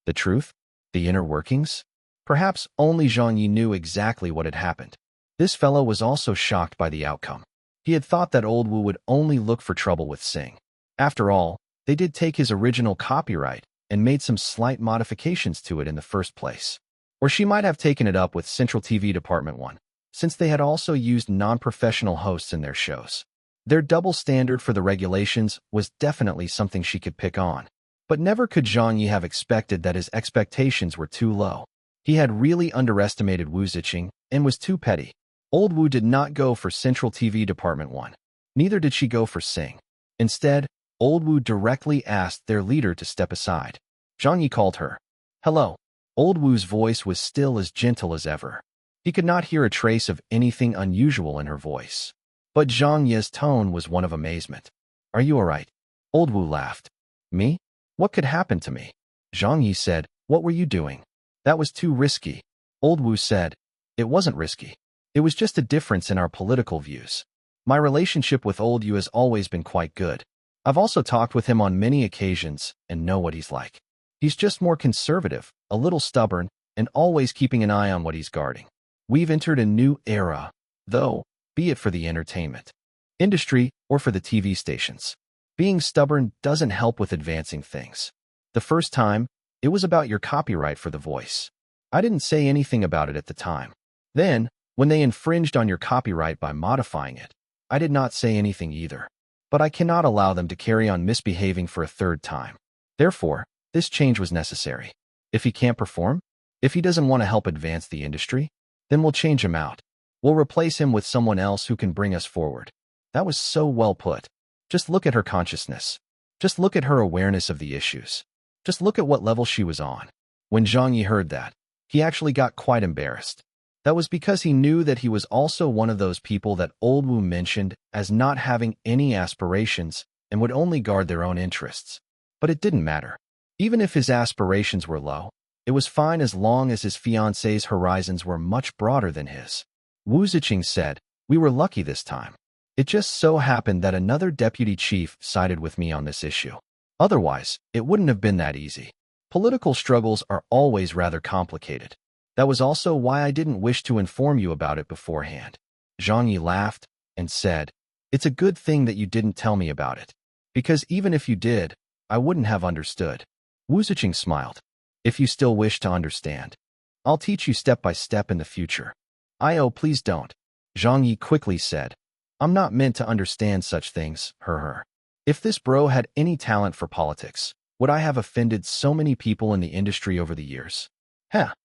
The truth? The inner workings? Perhaps only Zhang Ye knew exactly what had happened. This fellow was also shocked by the outcome. He had thought that old Wu would only look for trouble with Singh. After all, they did take his original copyright and made some slight modifications to it in the first place. Or she might have taken it up with Central TV Department 1, since they had also used non-professional hosts in their shows. Their double standard for the regulations was definitely something she could pick on. But never could Zhang Ye have expected that his expectations were too low. He had really underestimated Wu Ziqing and was too petty. Old Wu did not go for Central TV Department 1. Neither did she go for Singh. Instead, Old Wu directly asked their leader to step aside. Zhang Ye called her. Hello. Old Wu's voice was still as gentle as ever. He could not hear a trace of anything unusual in her voice. But Zhang Ye's tone was one of amazement. Are you all right? Old Wu laughed. Me? What could happen to me? Zhang Ye said, what were you doing? That was too risky. Old Wu said, "It wasn't risky. It was just a difference in our political views. My relationship with Old Wu has always been quite good. I've also talked with him on many occasions and know what he's like. He's just more conservative, a little stubborn, and always keeping an eye on what he's guarding. We've entered a new era, though, be it for the entertainment industry or for the TV stations. Being stubborn doesn't help with advancing things. The first time, it was about your copyright for the voice. I didn't say anything about it at the time. Then, when they infringed on your copyright by modifying it, I did not say anything either. But I cannot allow them to carry on misbehaving for a third time. Therefore, this change was necessary. If he can't perform, if he doesn't want to help advance the industry, then we'll change him out. We'll replace him with someone else who can bring us forward." That was so well put. Just look at her consciousness. Just look at her awareness of the issues. Just look at what level she was on. When Zhang Ye heard that, he actually got quite embarrassed. That was because he knew that he was also one of those people that Old Wu mentioned as not having any aspirations and would only guard their own interests. But it didn't matter. Even if his aspirations were low, it was fine as long as his fiancée's horizons were much broader than his. Wu Ziqing said, "We were lucky this time. It just so happened that another deputy chief sided with me on this issue. Otherwise, it wouldn't have been that easy. Political struggles are always rather complicated. That was also why I didn't wish to inform you about it beforehand." Zhang Ye laughed and said, "It's a good thing that you didn't tell me about it, because even if you did, I wouldn't have understood." Wu Ziqing smiled. "If you still wish to understand, I'll teach you step by step in the future." "Oh, please don't," Zhang Ye quickly said. "I'm not meant to understand such things, her. If this bro had any talent for politics, would I have offended so many people in the industry over the years?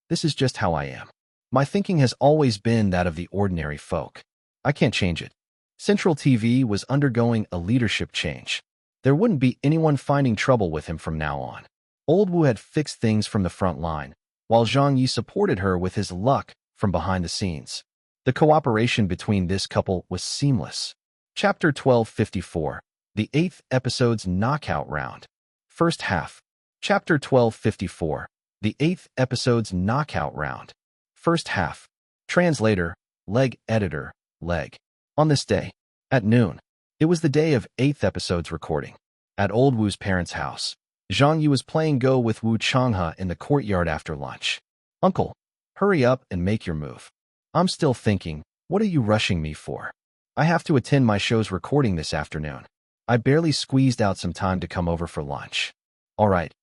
This is just how I am. My thinking has always been that of the ordinary folk. I can't change it." Central TV was undergoing a leadership change. There wouldn't be anyone finding trouble with him from now on. Old Wu had fixed things from the front line, while Zhang Ye supported her with his luck from behind the scenes. The cooperation between this couple was seamless. Chapter 1254, the 8th episode's knockout round. First half. Chapter 1254, the 8th episode's knockout round. First half. Translator, Leg Editor, Leg. On this day, at noon, it was the day of 8th episode's recording. At Old Wu's parents' house, Zhang Ye was playing Go with Wu Changhe in the courtyard after lunch. "Uncle, hurry up and make your move. I'm still thinking, what are you rushing me for? I have to attend my show's recording this afternoon. I barely squeezed out some time to come over for lunch." All right.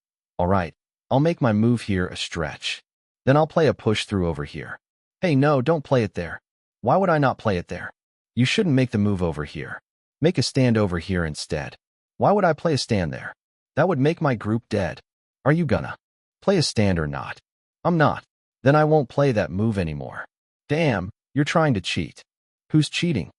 I'll make my move here a stretch. Then I'll play a push-through over here." "Hey, no, don't play it there." "Why would I not play it there? You shouldn't make the move over here. Make a stand over here instead." "Why would I play a stand there? That would make my group dead." "Are you gonna play a stand or not?" "I'm not." "Then I won't play that move anymore." "Damn, you're trying to cheat." "Who's cheating?"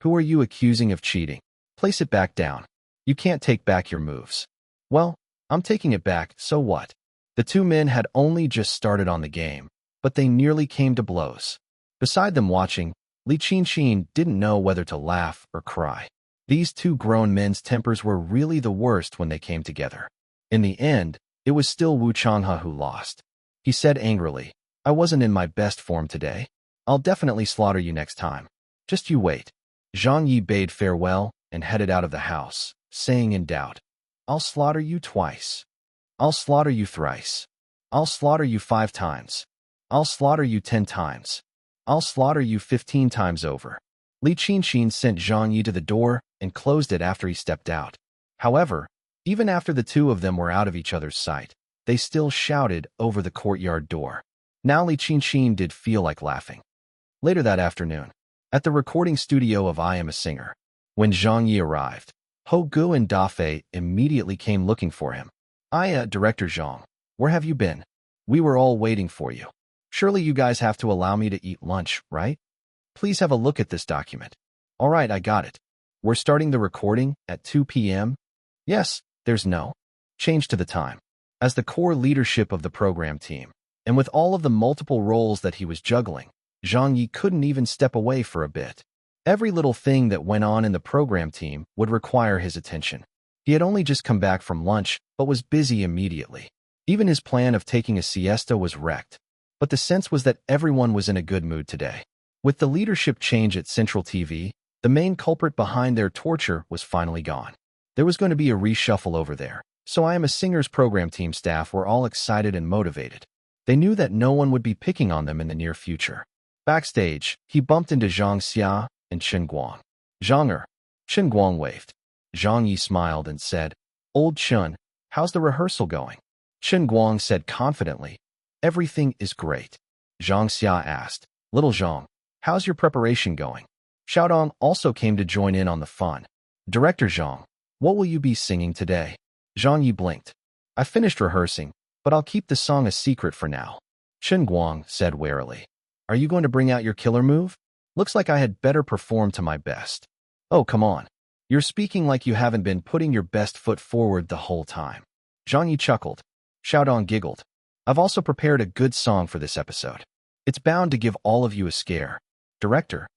Who are you accusing of cheating?" "Place it back down. You can't take back your moves." "Well, I'm taking it back, so what?" The two men had only just started on the game, but they nearly came to blows. Beside them watching, Li Qinxin didn't know whether to laugh or cry. These two grown men's tempers were really the worst when they came together. In the end, it was still Wu Changhe who lost. He said angrily, "I wasn't in my best form today. I'll definitely slaughter you next time. Just you wait." Zhang Ye bade farewell and headed out of the house, saying in doubt, "I'll slaughter you twice. I'll slaughter you thrice. I'll slaughter you 5 times. I'll slaughter you 10 times. I'll slaughter you 15 times over." Li Qinxin sent Zhang Ye to the door and closed it after he stepped out. However, even after the two of them were out of each other's sight, they still shouted over the courtyard door. Now Li Qinxin did feel like laughing. Later that afternoon, at the recording studio of I Am a Singer, when Zhang Ye arrived, Ho Gu and Da Fei immediately came looking for him. Director Zhang, where have you been? We were all waiting for you. Surely you guys have to allow me to eat lunch, right? Please have a look at this document." "All right, I got it. We're starting the recording at 2 p.m. Yes, there's no change to the time." As the core leadership of the program team, and with all of the multiple roles that he was juggling, Zhang Ye couldn't even step away for a bit. Every little thing that went on in the program team would require his attention. He had only just come back from lunch, but was busy immediately. Even his plan of taking a siesta was wrecked. but the sense was that everyone was in a good mood today. With the leadership change at Central TV, the main culprit behind their torture was finally gone. There was going to be a reshuffle over there, so I Am a Singer's program team staff were all excited and motivated. They knew that no one would be picking on them in the near future. Backstage, he bumped into Zhang Ye and Chen Guang. Zhang Chen Guang waved. Zhang Ye smiled and said, "Old Chen, how's the rehearsal going?" Chen Guang said confidently, "Everything is great." Zhang Ye asked, "Little Zhang, how's your preparation going?" Xiaodong also came to join in on the fun. "Director Zhang, what will you be singing today?" Zhang Ye blinked. "I finished rehearsing, but I'll keep the song a secret for now." Chen Guang said warily, "Are you going to bring out your killer move? Looks like I had better perform to my best." "Oh, come on. You're speaking like you haven't been putting your best foot forward the whole time." Zhang Ye chuckled. Xiaodong giggled. "I've also prepared a good song for this episode. It's bound to give all of you a scare. Director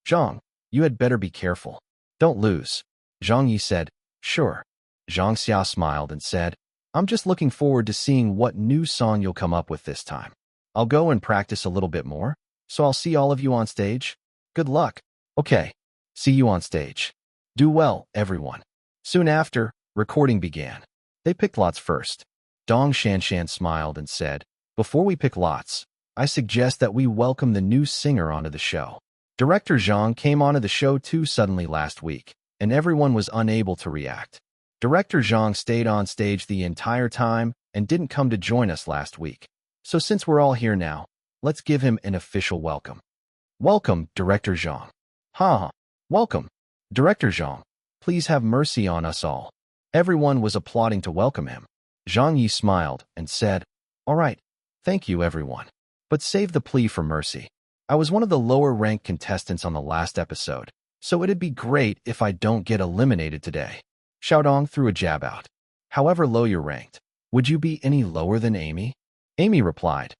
Zhang, you had better be careful. Don't lose." Zhang Ye said, "Sure." Zhang Xia smiled and said, "I'm just looking forward to seeing what new song you'll come up with this time. I'll go and practice a little bit more, so I'll see all of you on stage. Good luck." "Okay, see you on stage. Do well, everyone." Soon after, recording began. They picked lots first. Dong Shanshan smiled and said, "Before we pick lots, I suggest that we welcome the new singer onto the show." Director Zhang came onto the show too suddenly last week, and everyone was unable to react. Director Zhang stayed on stage the entire time and didn't come to join us last week. So since we're all here now, let's give him an official welcome. "Welcome, Director Zhang." "Ha! Welcome, Director Zhang. Please have mercy on us all." Everyone was applauding to welcome him. Zhang Ye smiled and said, "All right, thank you everyone. But save the plea for mercy. I was one of the lower-ranked contestants on the last episode, so it'd be great if I don't get eliminated today." Xiaodong threw a jab out. "However low you're ranked, would you be any lower than Amy?" Amy replied,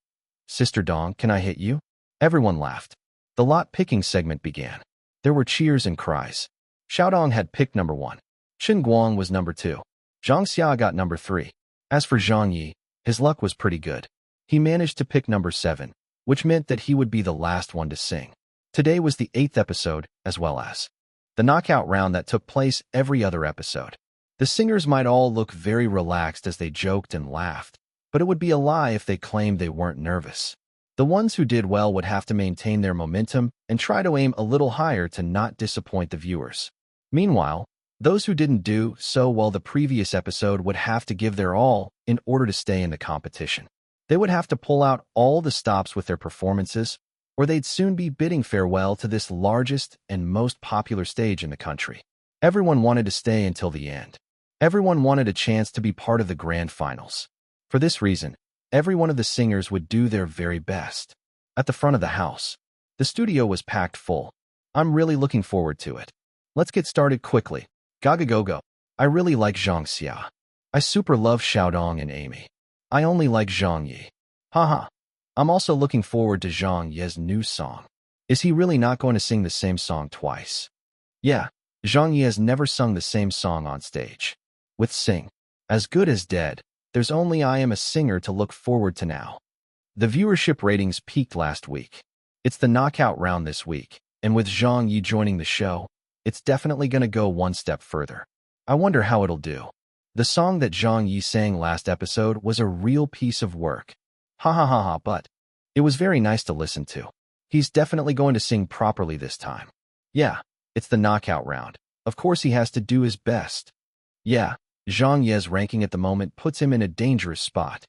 "Sister Dong, can I hit you?" Everyone laughed. The lot-picking segment began. There were cheers and cries. Xiaodong had picked number 1. Chen Guang was number 2. Zhang Xia got number 3. As for Zhang Ye, his luck was pretty good. He managed to pick number 7, which meant that he would be the last one to sing. Today was the 8th episode, as well as the knockout round that took place every other episode. The singers might all look very relaxed as they joked and laughed, but it would be a lie if they claimed they weren't nervous. The ones who did well would have to maintain their momentum and try to aim a little higher to not disappoint the viewers. Meanwhile, those who didn't do so well the previous episode would have to give their all in order to stay in the competition. They would have to pull out all the stops with their performances, or they'd soon be bidding farewell to this largest and most popular stage in the country. Everyone wanted to stay until the end. Everyone wanted a chance to be part of the grand finals. For this reason, every one of the singers would do their very best. At the front of the house, the studio was packed full. I'm really looking forward to it. Let's get started quickly. Gaga go go. I really like Zhang Xia. I super love Xiaodong and Amy. I only like Zhang Ye. Haha. I'm also looking forward to Zhang Ye's new song. Is he really not going to sing the same song twice? Yeah, Zhang Ye has never sung the same song on stage. With Sing, As Good as Dead, there's only I Am a Singer to look forward to now. The viewership ratings peaked last week. It's the knockout round this week, and with Zhang Ye joining the show, it's definitely going to go one step further. I wonder how it'll do. The song that Zhang Ye sang last episode was a real piece of work. Ha ha ha ha, but it was very nice to listen to. He's definitely going to sing properly this time. Yeah, it's the knockout round. Of course he has to do his best. Yeah, Zhang Ye's ranking at the moment puts him in a dangerous spot.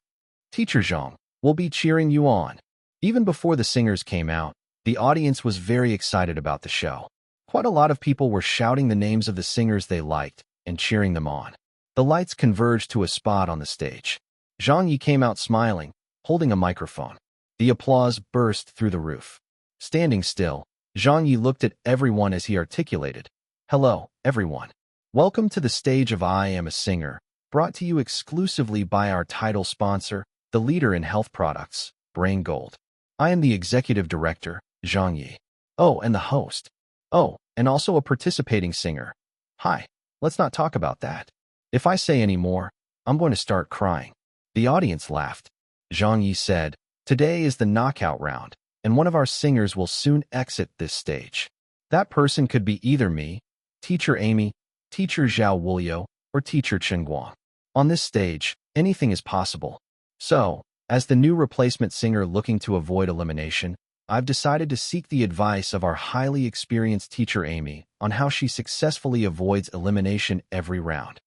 Teacher Zhang, we'll be cheering you on. Even before the singers came out, the audience was very excited about the show. Quite a lot of people were shouting the names of the singers they liked and cheering them on. The lights converged to a spot on the stage. Zhang Ye came out smiling, holding a microphone. The applause burst through the roof. Standing still, Zhang Ye looked at everyone as he articulated, "Hello, everyone. Welcome to the stage of I Am a Singer, brought to you exclusively by our title sponsor, the leader in health products, Brain Gold. I am the executive director, Zhang Ye. Oh, and the host. Oh, and also a participating singer. Hi, let's not talk about that. If I say any more, I'm going to start crying." The audience laughed. Zhang Ye said, Today is the knockout round, and one of our singers will soon exit this stage. That person could be either me, Teacher Amy, Teacher Zhao Wulio, or Teacher Chen Guang. On this stage, anything is possible. So, as the new replacement singer looking to avoid elimination, I've decided to seek the advice of our highly experienced Teacher Amy on how she successfully avoids elimination every round.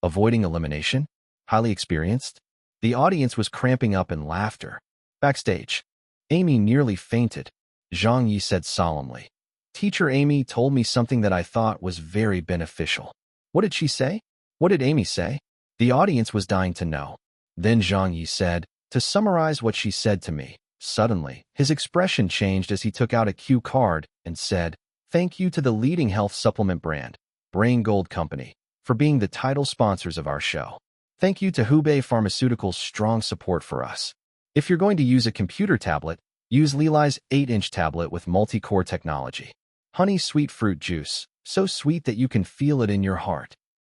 Avoiding elimination? Highly experienced? The audience was cramping up in laughter. Backstage, Amy nearly fainted. Zhang Ye said solemnly, "Teacher Amy told me something that I thought was very beneficial." What did she say? What did Amy say? The audience was dying to know. Then Zhang Ye said, "To summarize what she said to me." Suddenly, his expression changed as he took out a cue card and said, "Thank you to the leading health supplement brand, Brain Gold Company, for being the title sponsors of our show. Thank you to Hubei Pharmaceuticals' strong support for us. If you're going to use a computer tablet, use Lilai's 8-inch tablet with multi-core technology. Honey sweet fruit juice, so sweet that you can feel it in your heart."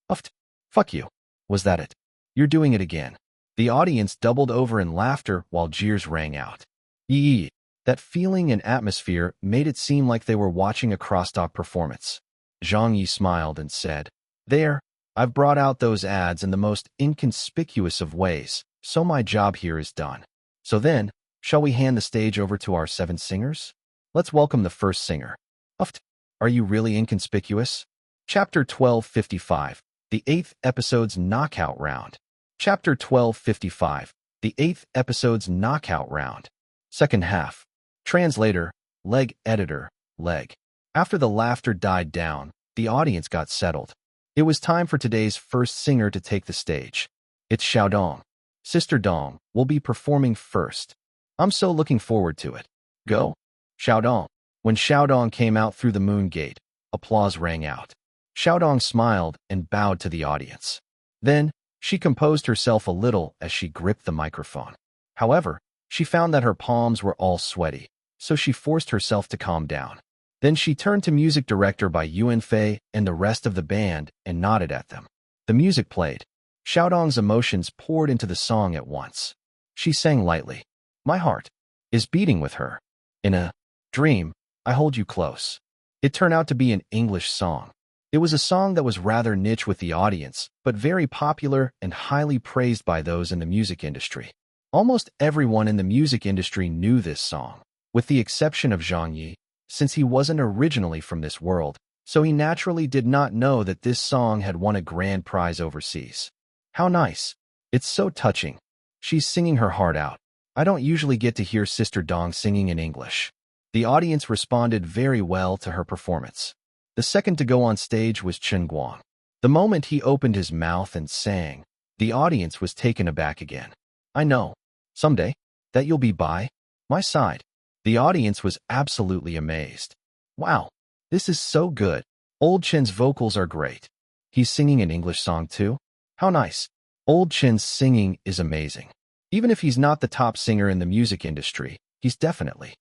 Uffed. Fuck you. Was that it? You're doing it again. The audience doubled over in laughter while jeers rang out. Yee. That feeling and atmosphere made it seem like they were watching a crosstalk performance. Zhang Yi smiled and said, "There, I've brought out those ads in the most inconspicuous of ways, so my job here is done. So then, shall we hand the stage over to our 7 singers? Let's welcome the first singer." Uffed. Are you really inconspicuous? Chapter 1255, the 8th episode's knockout round. Chapter 1255, the 8th episode's knockout round. Second half. Translator, leg editor, leg. After the laughter died down, the audience got settled. It was time for today's first singer to take the stage. It's Xiaodong. Sister Dong will be performing first. I'm so looking forward to it. Go. Xiaodong. When Xiaodong came out through the moon gate, applause rang out. Xiaodong smiled and bowed to the audience. Then, she composed herself a little as she gripped the microphone. However, she found that her palms were all sweaty, so she forced herself to calm down. Then she turned to music director by Yuan Fei and the rest of the band and nodded at them. The music played. Xiaodong's emotions poured into the song at once. She sang lightly. "My heart is beating with her. In a dream, I hold you close." It turned out to be an English song. It was a song that was rather niche with the audience, but very popular and highly praised by those in the music industry. Almost everyone in the music industry knew this song, with the exception of Zhang Ye, since he wasn't originally from this world, so he naturally did not know that this song had won a grand prize overseas. How nice. It's so touching. She's singing her heart out. I don't usually get to hear Sister Dong singing in English. The audience responded very well to her performance. The second to go on stage was Chen Guang. The moment he opened his mouth and sang, the audience was taken aback again. "I know, someday, that you'll be by my side." The audience was absolutely amazed. "Wow, this is so good. Old Chen's vocals are great. He's singing an English song too? How nice. Old Chen's singing is amazing. Even if he's not the top singer in the music industry, he's definitely